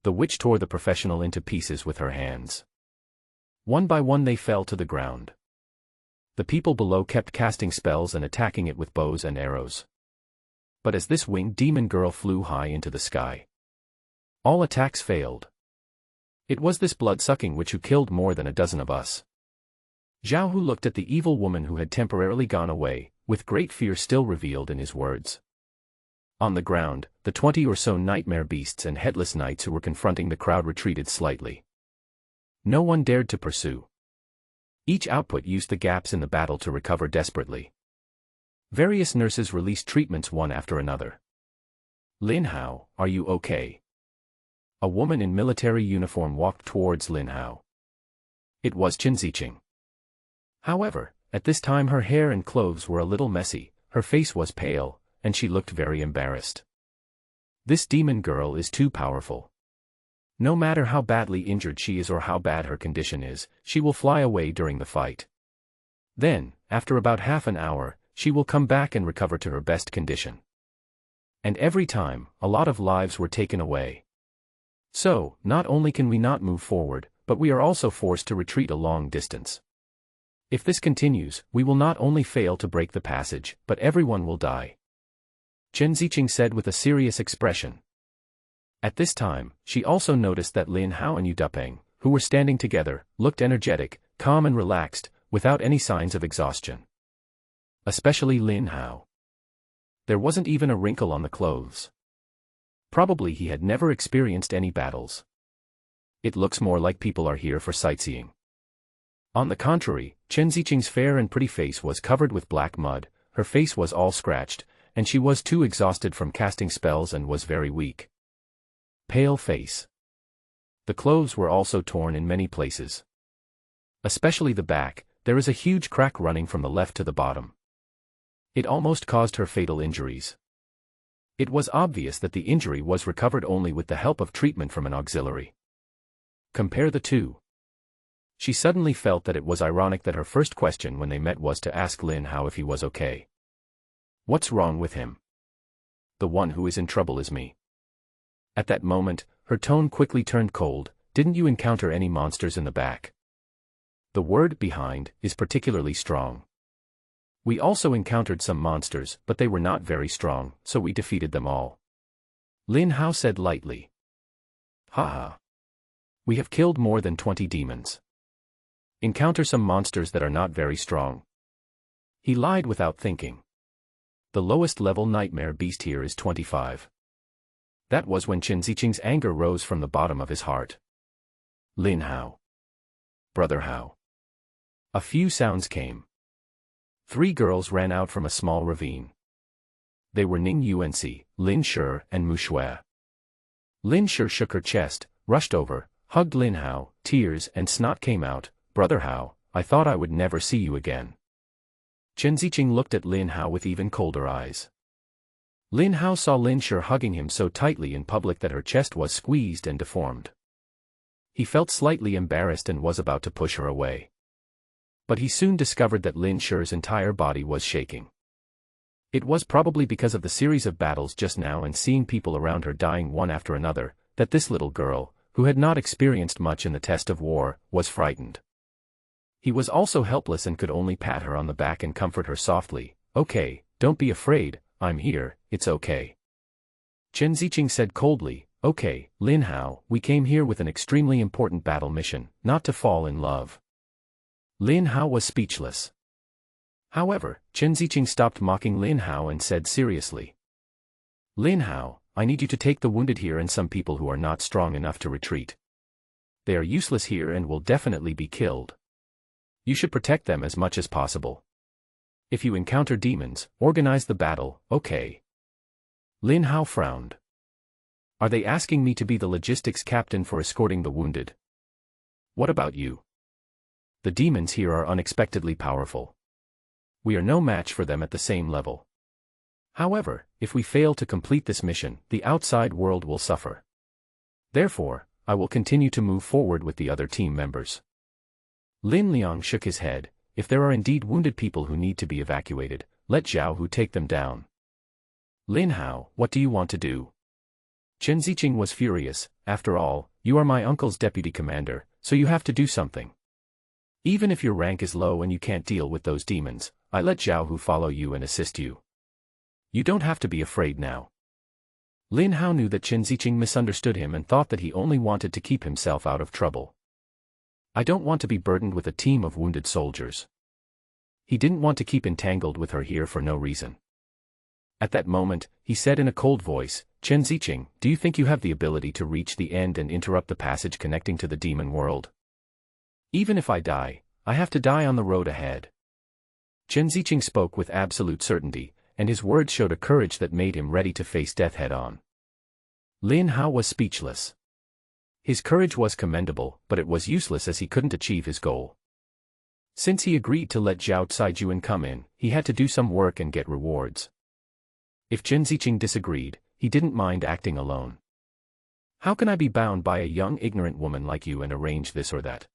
The witch tore the professional into pieces with her hands. One by one they fell to the ground. The people below kept casting spells and attacking it with bows and arrows. But as this winged demon girl flew high into the sky, all attacks failed. It was this blood-sucking witch who killed more than a dozen of us. Zhao Hu looked at the evil woman who had temporarily gone away, with great fear still revealed in his words. On the ground, the 20 or so nightmare beasts and headless knights who were confronting the crowd retreated slightly. No one dared to pursue. Each output used the gaps in the battle to recover desperately. Various nurses released treatments one after another. Lin Hao, are you okay? A woman in military uniform walked towards Lin Hao. It was Chen Ziqing. However, at this time her hair and clothes were a little messy, her face was pale, and she looked very embarrassed. This demon girl is too powerful. No matter how badly injured she is or how bad her condition is, she will fly away during the fight. Then, after about half an hour, she will come back and recover to her best condition. And every time, a lot of lives were taken away. So, not only can we not move forward, but we are also forced to retreat a long distance. If this continues, we will not only fail to break the passage, but everyone will die. Chen Ziqing said with a serious expression. At this time, she also noticed that Lin Hao and Yu Dupeng, who were standing together, looked energetic, calm and relaxed, without any signs of exhaustion. Especially Lin Hao. There wasn't even a wrinkle on the clothes. Probably he had never experienced any battles. It looks more like people are here for sightseeing. On the contrary, Chen Ziqing's fair and pretty face was covered with black mud, her face was all scratched, and she was too exhausted from casting spells and was very weak. Pale face. The clothes were also torn in many places. Especially the back, there is a huge crack running from the left to the bottom. It almost caused her fatal injuries. It was obvious that the injury was recovered only with the help of treatment from an auxiliary. Compare the two. She suddenly felt that it was ironic that her first question when they met was to ask Lin Hao if he was okay. What's wrong with him? The one who is in trouble is me. At that moment, her tone quickly turned cold. Didn't you encounter any monsters in the back? The word behind is particularly strong. We also encountered some monsters, but they were not very strong, so we defeated them all. Lin Hao said lightly. Haha. We have killed more than 20 demons. Encounter some monsters that are not very strong. He lied without thinking. The lowest level nightmare beast here is 25. That was when Chen Ziqing's anger rose from the bottom of his heart. Lin Hao. Brother Hao. A few sounds came. 3 girls ran out from a small ravine. They were Ning Yuanxi, Lin Shi, and Mu Shui. Lin Shi shook her chest, rushed over, hugged Lin Hao, tears and snot came out. Brother Hao, I thought I would never see you again. Chen Ziqing looked at Lin Hao with even colder eyes. Lin Hao saw Lin Shi hugging him so tightly in public that her chest was squeezed and deformed. He felt slightly embarrassed and was about to push her away. But he soon discovered that Lin Shi's entire body was shaking. It was probably because of the series of battles just now and seeing people around her dying one after another, that this little girl, who had not experienced much in the test of war, was frightened. He was also helpless and could only pat her on the back and comfort her softly. Okay, don't be afraid, I'm here, it's okay. Chen Ziqing said coldly, okay, Lin Hao, we came here with an extremely important battle mission, not to fall in love. Lin Hao was speechless. However, Chen Ziqing stopped mocking Lin Hao and said seriously. Lin Hao, I need you to take the wounded here and some people who are not strong enough to retreat. They are useless here and will definitely be killed. You should protect them as much as possible. If you encounter demons, organize the battle, okay? Lin Hao frowned. Are they asking me to be the logistics captain for escorting the wounded? What about you? The demons here are unexpectedly powerful. We are no match for them at the same level. However, if we fail to complete this mission, the outside world will suffer. Therefore, I will continue to move forward with the other team members. Lin Liang shook his head. If there are indeed wounded people who need to be evacuated, let Zhao Hu take them down. Lin Hao, what do you want to do? Chen Ziqing was furious. After all, you are my uncle's deputy commander, so you have to do something. Even if your rank is low and you can't deal with those demons, I let Zhao Hu follow you and assist you. You don't have to be afraid now. Lin Hao knew that Chen Ziqing misunderstood him and thought that he only wanted to keep himself out of trouble. I don't want to be burdened with a team of wounded soldiers. He didn't want to keep entangled with her here for no reason. At that moment, he said in a cold voice, Chen Ziqing, do you think you have the ability to reach the end and interrupt the passage connecting to the demon world? Even if I die, I have to die on the road ahead. Chen Ziqing spoke with absolute certainty, and his words showed a courage that made him ready to face death head-on. Lin Hao was speechless. His courage was commendable, but it was useless as he couldn't achieve his goal. Since he agreed to let Zhao Caiyuan come in, he had to do some work and get rewards. If Chen Ziqing disagreed, he didn't mind acting alone. How can I be bound by a young ignorant woman like you and arrange this or that?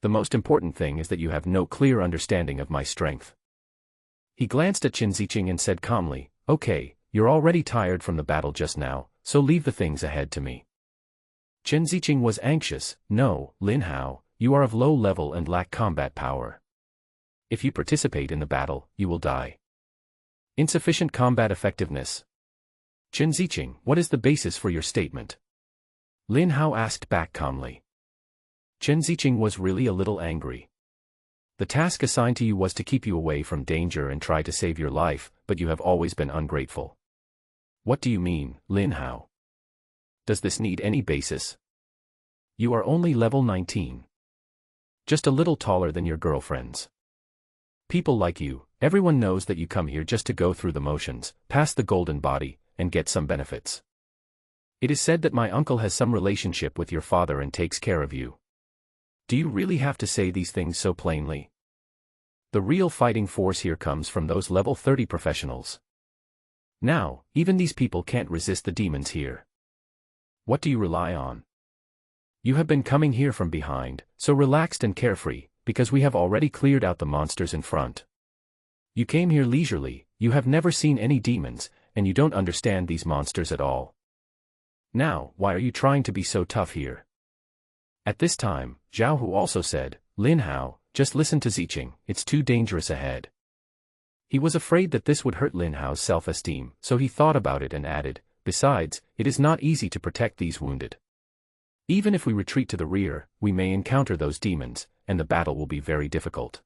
The most important thing is that you have no clear understanding of my strength. He glanced at Chen Ziqing and said calmly, okay, you're already tired from the battle just now, so leave the things ahead to me. Chen Ziqing was anxious. No, Lin Hao, you are of low level and lack combat power. If you participate in the battle, you will die. Insufficient combat effectiveness. Chen Ziqing, what is the basis for your statement? Lin Hao asked back calmly. Chen Ziqing was really a little angry. The task assigned to you was to keep you away from danger and try to save your life, but you have always been ungrateful. What do you mean, Lin Hao? Does this need any basis? You are only level 19. Just a little taller than your girlfriends. People like you, everyone knows that you come here just to go through the motions, pass the golden body, and get some benefits. It is said that my uncle has some relationship with your father and takes care of you. Do you really have to say these things so plainly? The real fighting force here comes from those level 30 professionals. Now, even these people can't resist the demons here. What do you rely on? You have been coming here from behind, so relaxed and carefree, because we have already cleared out the monsters in front. You came here leisurely, you have never seen any demons, and you don't understand these monsters at all. Now, why are you trying to be so tough here? At this time, Zhao Hu also said, Lin Hao, just listen to Ziqing, it's too dangerous ahead. He was afraid that this would hurt Lin Hao's self-esteem, so he thought about it and added, besides, it is not easy to protect these wounded. Even if we retreat to the rear, we may encounter those demons, and the battle will be very difficult.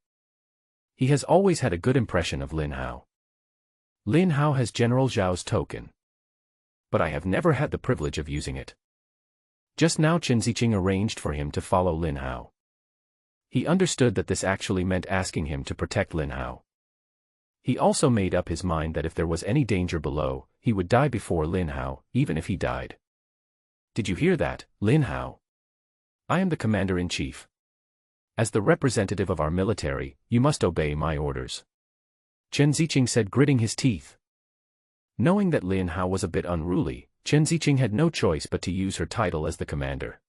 He has always had a good impression of Lin Hao. Lin Hao has General Zhao's token. But I have never had the privilege of using it. Just now Chen Ziqing arranged for him to follow Lin Hao. He understood that this actually meant asking him to protect Lin Hao. He also made up his mind that if there was any danger below, he would die before Lin Hao, even if he died. Did you hear that, Lin Hao? I am the commander-in-chief. As the representative of our military, you must obey my orders. Chen Ziqing said, gritting his teeth. Knowing that Lin Hao was a bit unruly, Chen Ziqing had no choice but to use her title as the commander.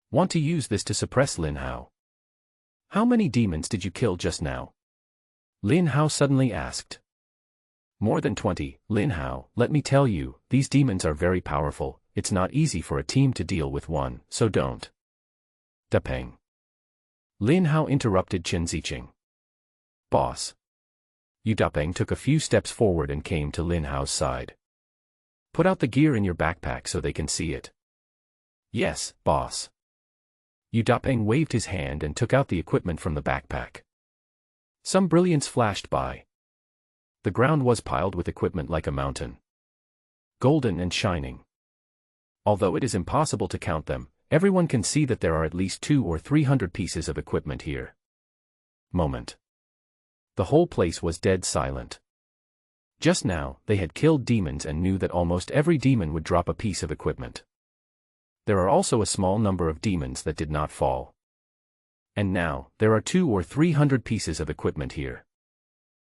Want to use this to suppress Lin Hao? How many demons did you kill just now? Lin Hao suddenly asked. More than 20, Lin Hao, let me tell you, these demons are very powerful, it's not easy for a team to deal with one, so don't. Dapeng. Lin Hao interrupted Chen Ziqing. Boss. Yu Dapeng took a few steps forward and came to Lin Hao's side. Put out the gear in your backpack so they can see it. Yes, boss. Yu Dapeng waved his hand and took out the equipment from the backpack. Some brilliance flashed by. The ground was piled with equipment like a mountain. Golden and shining. Although it is impossible to count them, everyone can see that there are at least 200 or 300 pieces of equipment here. Moment. The whole place was dead silent. Just now, they had killed demons and knew that almost every demon would drop a piece of equipment. There are also a small number of demons that did not fall. And now, there are 200 or 300 pieces of equipment here.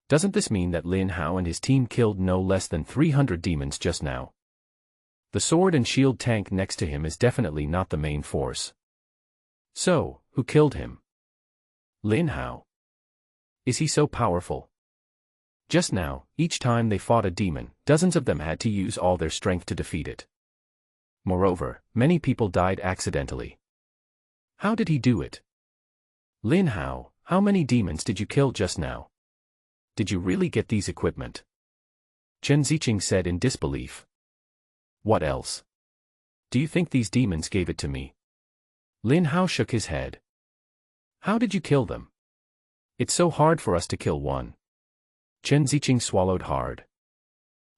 Doesn't this mean that Lin Hao and his team killed no less than 300 demons just now? The sword and shield tank next to him is definitely not the main force. So, who killed him? Lin Hao. Is he so powerful? Just now, each time they fought a demon, dozens of them had to use all their strength to defeat it. Moreover, many people died accidentally. How did he do it? Lin Hao, how many demons did you kill just now? Did you really get these equipment? Chen Ziqing said in disbelief. What else? Do you think these demons gave it to me? Lin Hao shook his head. How did you kill them? It's so hard for us to kill one. Chen Ziqing swallowed hard.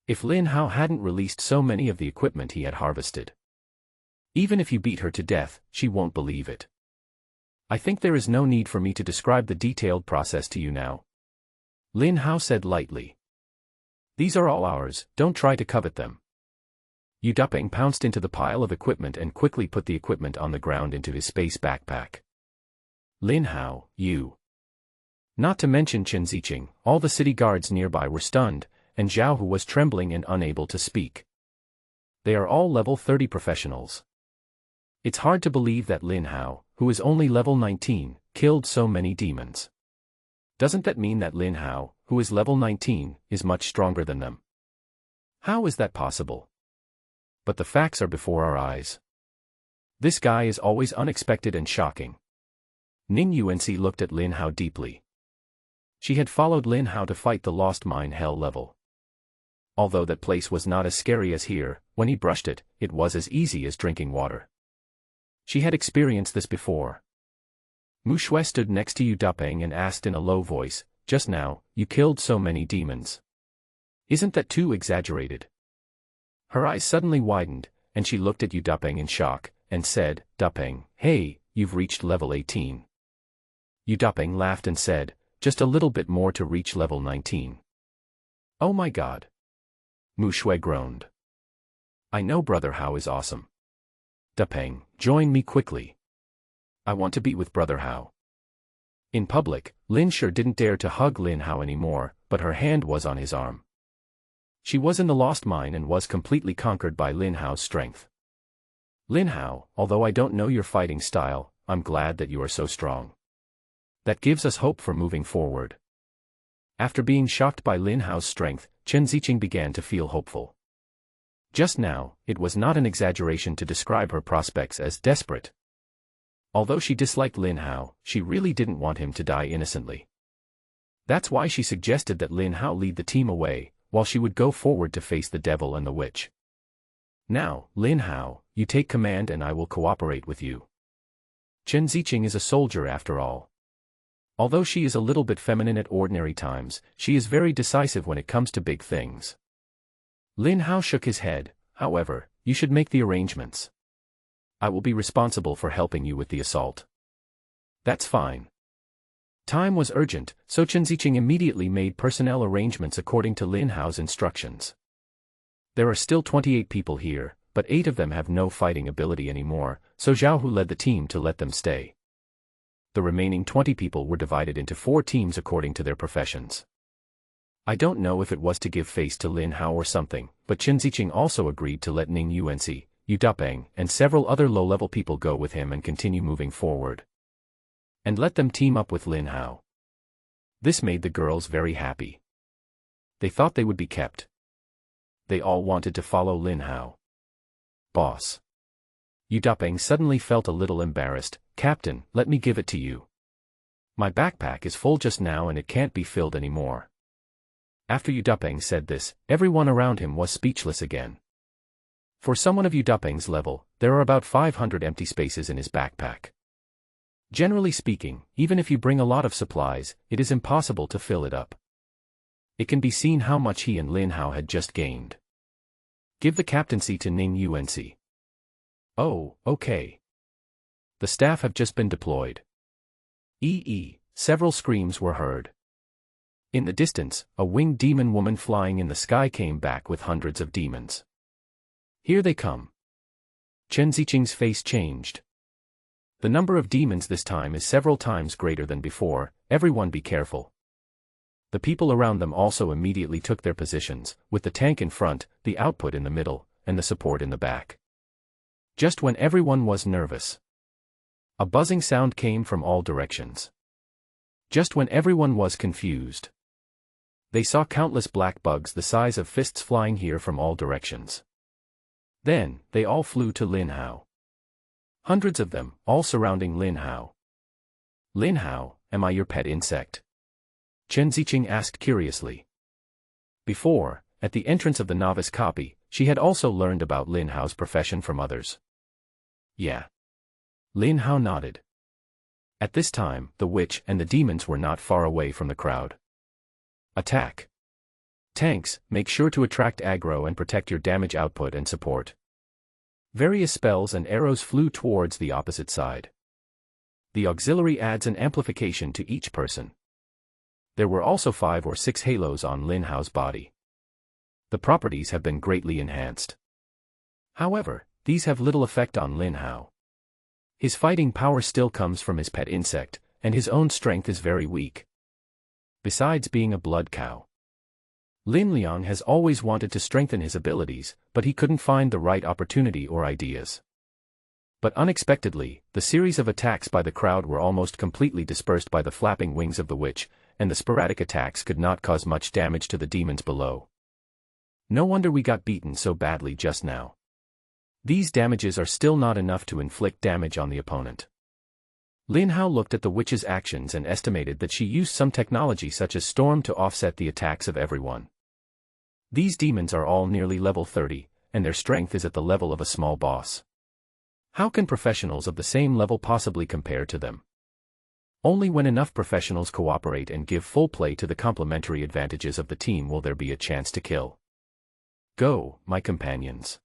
If Lin Hao hadn't released so many of the equipment he had harvested. Even if you beat her to death, she won't believe it. I think there is no need for me to describe the detailed process to you now. Lin Hao said lightly. These are all ours, don't try to covet them. Yu Dapeng pounced into the pile of equipment and quickly put the equipment on the ground into his space backpack. Lin Hao, you. Not to mention Chen Ziqing, all the city guards nearby were stunned, and Zhao Hu was trembling and unable to speak. They are all level 30 professionals. It's hard to believe that Lin Hao, who is only level 19, killed so many demons. Doesn't that mean that Lin Hao, who is level 19, is much stronger than them? How is that possible? But the facts are before our eyes. This guy is always unexpected and shocking. Ning Yuanxi looked at Lin Hao deeply. She had followed Lin Hao to fight the Lost Mine Hell level. Although that place was not as scary as here, when he brushed it, it was as easy as drinking water. She had experienced this before. Mu Shui stood next to Yu Dapeng and asked in a low voice, "Just now, you killed so many demons. Isn't that too exaggerated?" Her eyes suddenly widened, and she looked at Yu Dapeng in shock, and said, "Dapeng, hey, you've reached level 18. Yu Dapeng laughed and said, "Just a little bit more to reach level 19. "Oh my god." Mu Shui groaned. "I know Brother Hao is awesome. Dapeng, join me quickly. I want to be with Brother Hao." In public, Lin Shi didn't dare to hug Lin Hao anymore, but her hand was on his arm. She was in the lost mine and was completely conquered by Lin Hao's strength. "Lin Hao, although I don't know your fighting style, I'm glad that you are so strong. That gives us hope for moving forward." After being shocked by Lin Hao's strength, Chen Ziqing began to feel hopeful. Just now, it was not an exaggeration to describe her prospects as desperate. Although she disliked Lin Hao, she really didn't want him to die innocently. That's why she suggested that Lin Hao lead the team away, while she would go forward to face the devil and the witch. "Now, Lin Hao, you take command and I will cooperate with you." Chen Ziqing is a soldier after all. Although she is a little bit feminine at ordinary times, she is very decisive when it comes to big things. Lin Hao shook his head. "However, you should make the arrangements. I will be responsible for helping you with the assault." "That's fine." Time was urgent, so Chen Ziqing immediately made personnel arrangements according to Lin Hao's instructions. There are still 28 people here, but 8 of them have no fighting ability anymore, so Zhao Hu led the team to let them stay. The remaining 20 people were divided into 4 teams according to their professions. I don't know if it was to give face to Lin Hao or something, but Chen Ziqing also agreed to let Ning Yuanxi, Yu Dapeng, and several other low-level people go with him and continue moving forward. And let them team up with Lin Hao. This made the girls very happy. They thought they would be kept. They all wanted to follow Lin Hao. "Boss." Yu Dapeng suddenly felt a little embarrassed. "Captain, let me give it to you. My backpack is full just now and it can't be filled anymore." After Yu Dapeng said this, everyone around him was speechless again. For someone of Yu Dapeng's level, there are about 500 empty spaces in his backpack. Generally speaking, even if you bring a lot of supplies, it is impossible to fill it up. It can be seen how much he and Lin Hao had just gained. "Give the captaincy to Ning Yuanxi." "Oh, okay. The staff have just been deployed." Several screams were heard. In the distance, a winged demon woman flying in the sky came back with hundreds of demons. "Here they come." Chen Ziqing's face changed. The number of demons this time is several times greater than before. Everyone be careful. The people around them also immediately took their positions, with the tank in front, the output in the middle, and the support in the back. Just when everyone was nervous, a buzzing sound came from all directions. Just when everyone was confused, they saw countless black bugs the size of fists flying here from all directions. Then, they all flew to Lin Hao. Hundreds of them, all surrounding Lin Hao. "Lin Hao, am I your pet insect?" Chen Ziqing asked curiously. Before, at the entrance of the novice copy, she had also learned about Lin Hao's profession from others. "Yeah." Lin Hao nodded. At this time, the witch and the demons were not far away from the crowd. "Attack. Tanks, make sure to attract aggro and protect your damage output and support." Various spells and arrows flew towards the opposite side. The auxiliary adds an amplification to each person. There were also 5 or 6 halos on Lin Hao's body. The properties have been greatly enhanced. However, these have little effect on Lin Hao. His fighting power still comes from his pet insect, and his own strength is very weak. Besides being a blood cow, Lin Liang has always wanted to strengthen his abilities, but he couldn't find the right opportunity or ideas. But unexpectedly, the series of attacks by the crowd were almost completely dispersed by the flapping wings of the witch, and the sporadic attacks could not cause much damage to the demons below. No wonder we got beaten so badly just now. These damages are still not enough to inflict damage on the opponent. Lin Hao looked at the witch's actions and estimated that she used some technology such as storm to offset the attacks of everyone. These demons are all nearly level 30, and their strength is at the level of a small boss. How can professionals of the same level possibly compare to them? Only when enough professionals cooperate and give full play to the complementary advantages of the team will there be a chance to kill. Go, my companions.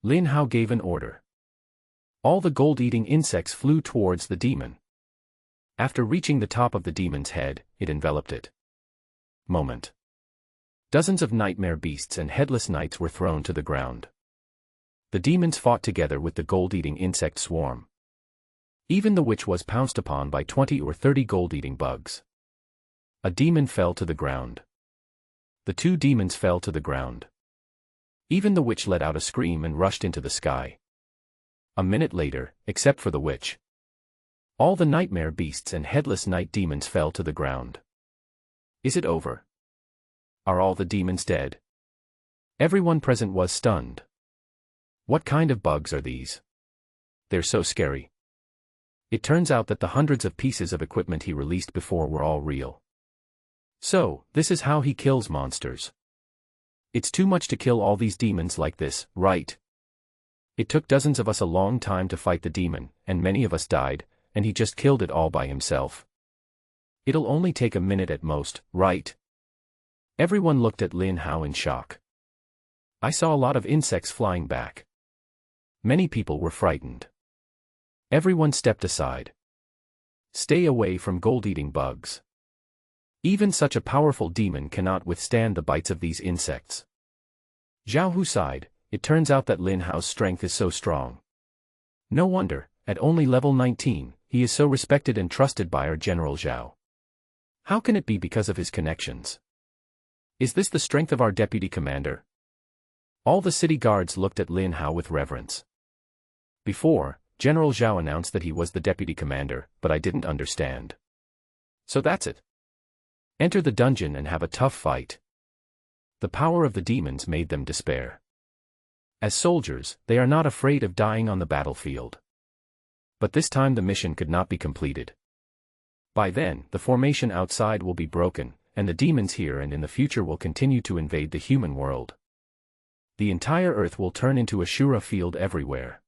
Lin Hao gave an order. All the gold-eating insects flew towards the demon. After reaching the top of the demon's head, it enveloped it. Moment. Dozens of nightmare beasts and headless knights were thrown to the ground. The demons fought together with the gold-eating insect swarm. Even the witch was pounced upon by 20 or 30 gold-eating bugs. A demon fell to the ground. The 2 demons fell to the ground. Even the witch let out a scream and rushed into the sky. A minute later, except for the witch, all the nightmare beasts and headless night demons fell to the ground. Is it over? Are all the demons dead? Everyone present was stunned. What kind of bugs are these? They're so scary. It turns out that the hundreds of pieces of equipment he released before were all real. So, this is how he kills monsters. It's too much to kill all these demons like this, right? It took dozens of us a long time to fight the demon, and many of us died, and he just killed it all by himself. It'll only take a minute at most, right? Everyone looked at Lin Hao in shock. I saw a lot of insects flying back. Many people were frightened. Everyone stepped aside. Stay away from gold-eating bugs. Even such a powerful demon cannot withstand the bites of these insects. Zhao Hu sighed. It turns out that Lin Hao's strength is so strong. No wonder, at only level 19, he is so respected and trusted by our General Zhao. How can it be because of his connections? Is this the strength of our deputy commander? All the city guards looked at Lin Hao with reverence. Before, General Zhao announced that he was the deputy commander, but I didn't understand. So that's it. Enter the dungeon and have a tough fight. The power of the demons made them despair. As soldiers, they are not afraid of dying on the battlefield. But this time the mission could not be completed. By then, the formation outside will be broken, and the demons here and in the future will continue to invade the human world. The entire earth will turn into a Shura field everywhere.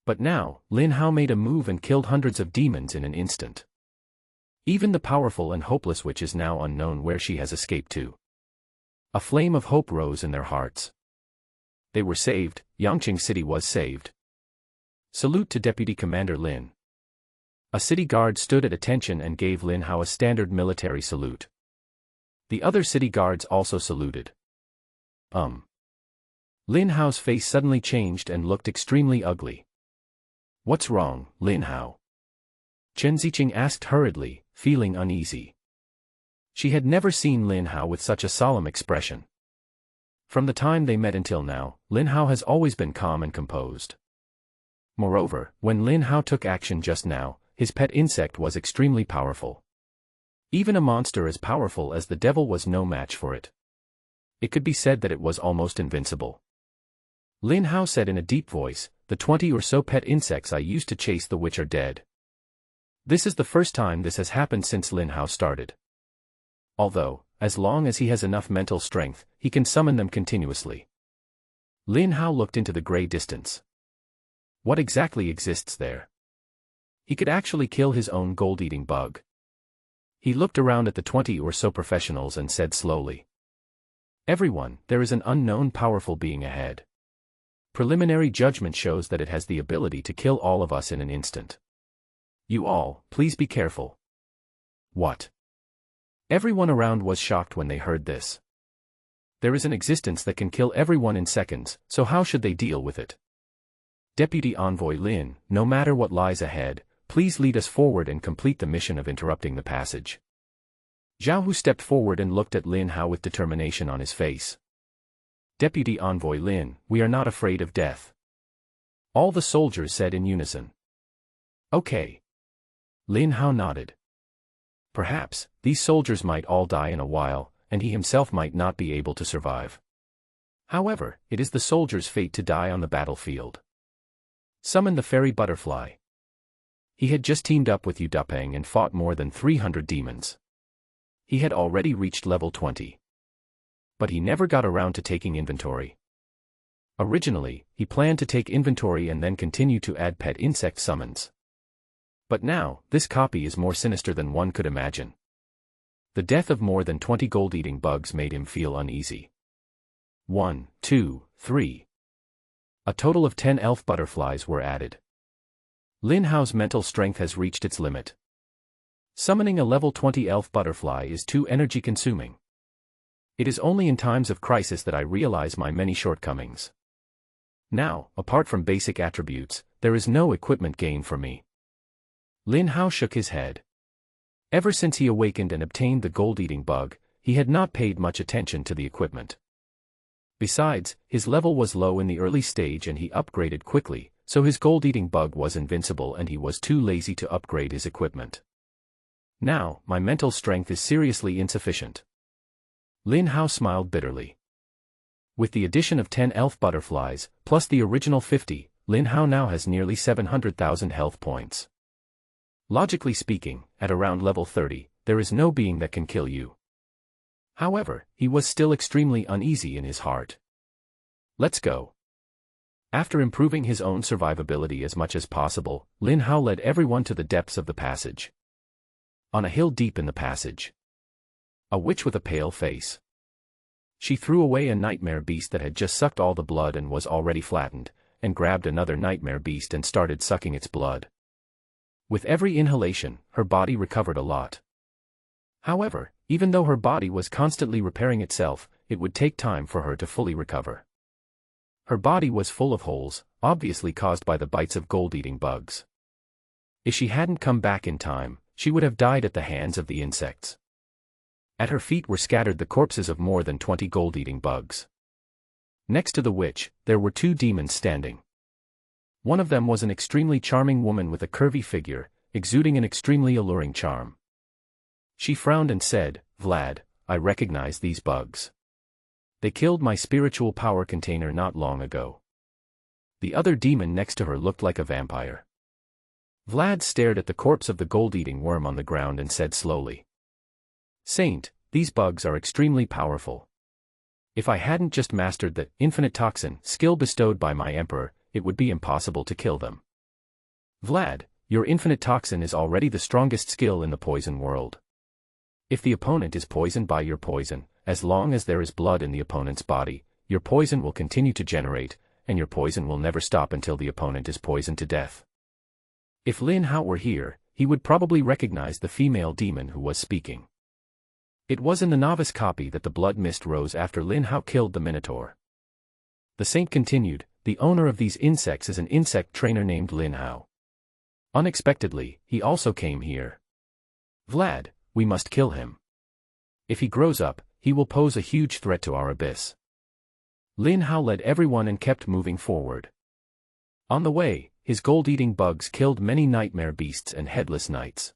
But now, Lin Hao made a move and killed hundreds of demons in an instant. Even the powerful and hopeless witch is now unknown where she has escaped to. A flame of hope rose in their hearts. They were saved, Yangqing City was saved. Salute to Deputy Commander Lin. A city guard stood at attention and gave Lin Hao a standard military salute. The other city guards also saluted. Lin Hao's face suddenly changed and looked extremely ugly. What's wrong, Lin Hao? Chen Ziqing asked hurriedly, feeling uneasy. She had never seen Lin Hao with such a solemn expression. From the time they met until now, Lin Hao has always been calm and composed. Moreover, when Lin Hao took action just now, his pet insect was extremely powerful. Even a monster as powerful as the devil was no match for it. It could be said that it was almost invincible. Lin Hao said in a deep voice, "The 20 or so pet insects I used to chase the witch are dead." This is the first time this has happened since Lin Hao started. Although, as long as he has enough mental strength, he can summon them continuously. Lin Hao looked into the gray distance. What exactly exists there? He could actually kill his own gold-eating bug. He looked around at the 20 or so professionals and said slowly, "Everyone, there is an unknown powerful being ahead. Preliminary judgment shows that it has the ability to kill all of us in an instant. You all, please be careful." What? Everyone around was shocked when they heard this. There is an existence that can kill everyone in seconds, so how should they deal with it? Deputy Envoy Lin, no matter what lies ahead, please lead us forward and complete the mission of interrupting the passage. Zhao Hu stepped forward and looked at Lin Hao with determination on his face. Deputy Envoy Lin, we are not afraid of death. All the soldiers said in unison. Okay. Lin Hao nodded. Perhaps, these soldiers might all die in a while, and he himself might not be able to survive. However, it is the soldier's fate to die on the battlefield. Summon the fairy butterfly. He had just teamed up with Yu Dapeng and fought more than 300 demons. He had already reached level 20. But he never got around to taking inventory. Originally, he planned to take inventory and then continue to add pet insect summons. But now, this copy is more sinister than one could imagine. The death of more than 20 gold-eating bugs made him feel uneasy. 1, 2, 3. A total of 10 elf butterflies were added. Lin Hao's mental strength has reached its limit. Summoning a level 20 elf butterfly is too energy-consuming. It is only in times of crisis that I realize my many shortcomings. Now, apart from basic attributes, there is no equipment gain for me. Lin Hao shook his head. Ever since he awakened and obtained the gold-eating bug, he had not paid much attention to the equipment. Besides, his level was low in the early stage and he upgraded quickly, so his gold-eating bug was invincible and he was too lazy to upgrade his equipment. Now, my mental strength is seriously insufficient. Lin Hao smiled bitterly. With the addition of 10 elf butterflies, plus the original 50, Lin Hao now has nearly 700,000 health points. Logically speaking, at around level 30, there is no being that can kill you. However, he was still extremely uneasy in his heart. Let's go. After improving his own survivability as much as possible, Lin Hao led everyone to the depths of the passage. On a hill deep in the passage, a witch with a pale face. She threw away a nightmare beast that had just sucked all the blood and was already flattened, and grabbed another nightmare beast and started sucking its blood. With every inhalation, her body recovered a lot. However, even though her body was constantly repairing itself, it would take time for her to fully recover. Her body was full of holes, obviously caused by the bites of gold-eating bugs. If she hadn't come back in time, she would have died at the hands of the insects. At her feet were scattered the corpses of more than 20 gold-eating bugs. Next to the witch, there were 2 demons standing. One of them was an extremely charming woman with a curvy figure, exuding an extremely alluring charm. She frowned and said, "Vlad, I recognize these bugs. They killed my spiritual power container not long ago." The other demon next to her looked like a vampire. Vlad stared at the corpse of the gold-eating worm on the ground and said slowly, "Saint, these bugs are extremely powerful. If I hadn't just mastered the infinite toxin skill bestowed by my emperor, it would be impossible to kill them." "Vlad, your infinite toxin is already the strongest skill in the poison world. If the opponent is poisoned by your poison, as long as there is blood in the opponent's body, your poison will continue to generate, and your poison will never stop until the opponent is poisoned to death." If Lin Hao were here, he would probably recognize the female demon who was speaking. It was in the novice copy that the blood mist rose after Lin Hao killed the Minotaur. The saint continued, "The owner of these insects is an insect trainer named Lin Hao. Unexpectedly, he also came here. Vlad, we must kill him. If he grows up, he will pose a huge threat to our abyss." Lin Hao led everyone and kept moving forward. On the way, his gold-eating bugs killed many nightmare beasts and headless knights.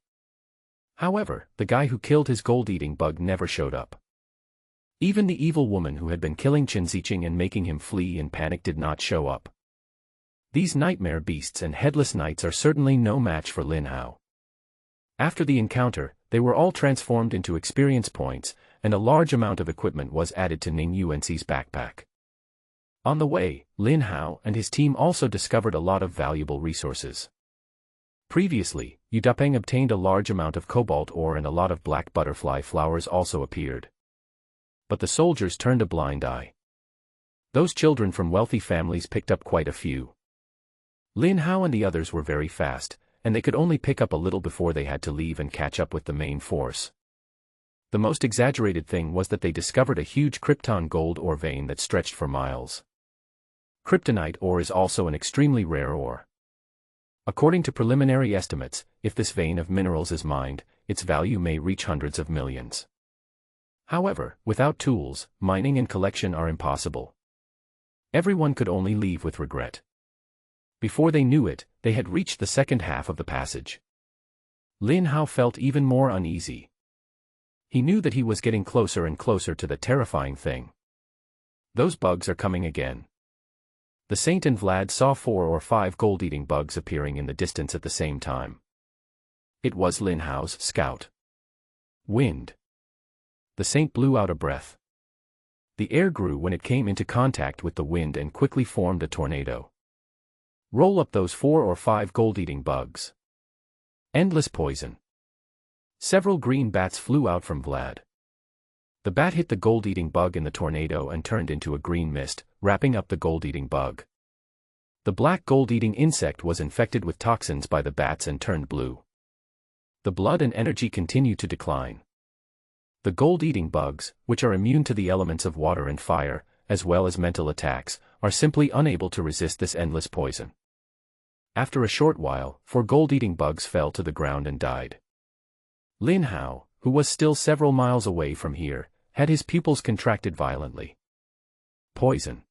However, the guy who killed his gold-eating bug never showed up. Even the evil woman who had been killing Chen Ziqing and making him flee in panic did not show up. These nightmare beasts and headless knights are certainly no match for Lin Hao. After the encounter, they were all transformed into experience points, and a large amount of equipment was added to Ning Yuanxi's backpack. On the way, Lin Hao and his team also discovered a lot of valuable resources. Previously, Yu Dapeng obtained a large amount of cobalt ore and a lot of black butterfly flowers also appeared. But the soldiers turned a blind eye. Those children from wealthy families picked up quite a few. Lin Hao and the others were very fast, and they could only pick up a little before they had to leave and catch up with the main force. The most exaggerated thing was that they discovered a huge krypton gold ore vein that stretched for miles. Kryptonite ore is also an extremely rare ore. According to preliminary estimates, if this vein of minerals is mined, its value may reach hundreds of millions. However, without tools, mining and collection are impossible. Everyone could only leave with regret. Before they knew it, they had reached the second half of the passage. Lin Hao felt even more uneasy. He knew that he was getting closer and closer to the terrifying thing. Those bugs are coming again. The Saint and Vlad saw 4 or 5 gold-eating bugs appearing in the distance at the same time. It was Lin Hao's scout. Wind. The Saint blew out a breath. The air grew when it came into contact with the wind and quickly formed a tornado. Roll up those 4 or 5 gold-eating bugs. Endless poison. Several green bats flew out from Vlad. The bat hit the gold-eating bug in the tornado and turned into a green mist, wrapping up the gold-eating bug. The black gold-eating insect was infected with toxins by the bats and turned blue. The blood and energy continued to decline. The gold-eating bugs, which are immune to the elements of water and fire, as well as mental attacks, are simply unable to resist this endless poison. After a short while, 4 gold-eating bugs fell to the ground and died. Lin Hao, who was still several miles away from here, had his pupils contracted violently. Poison.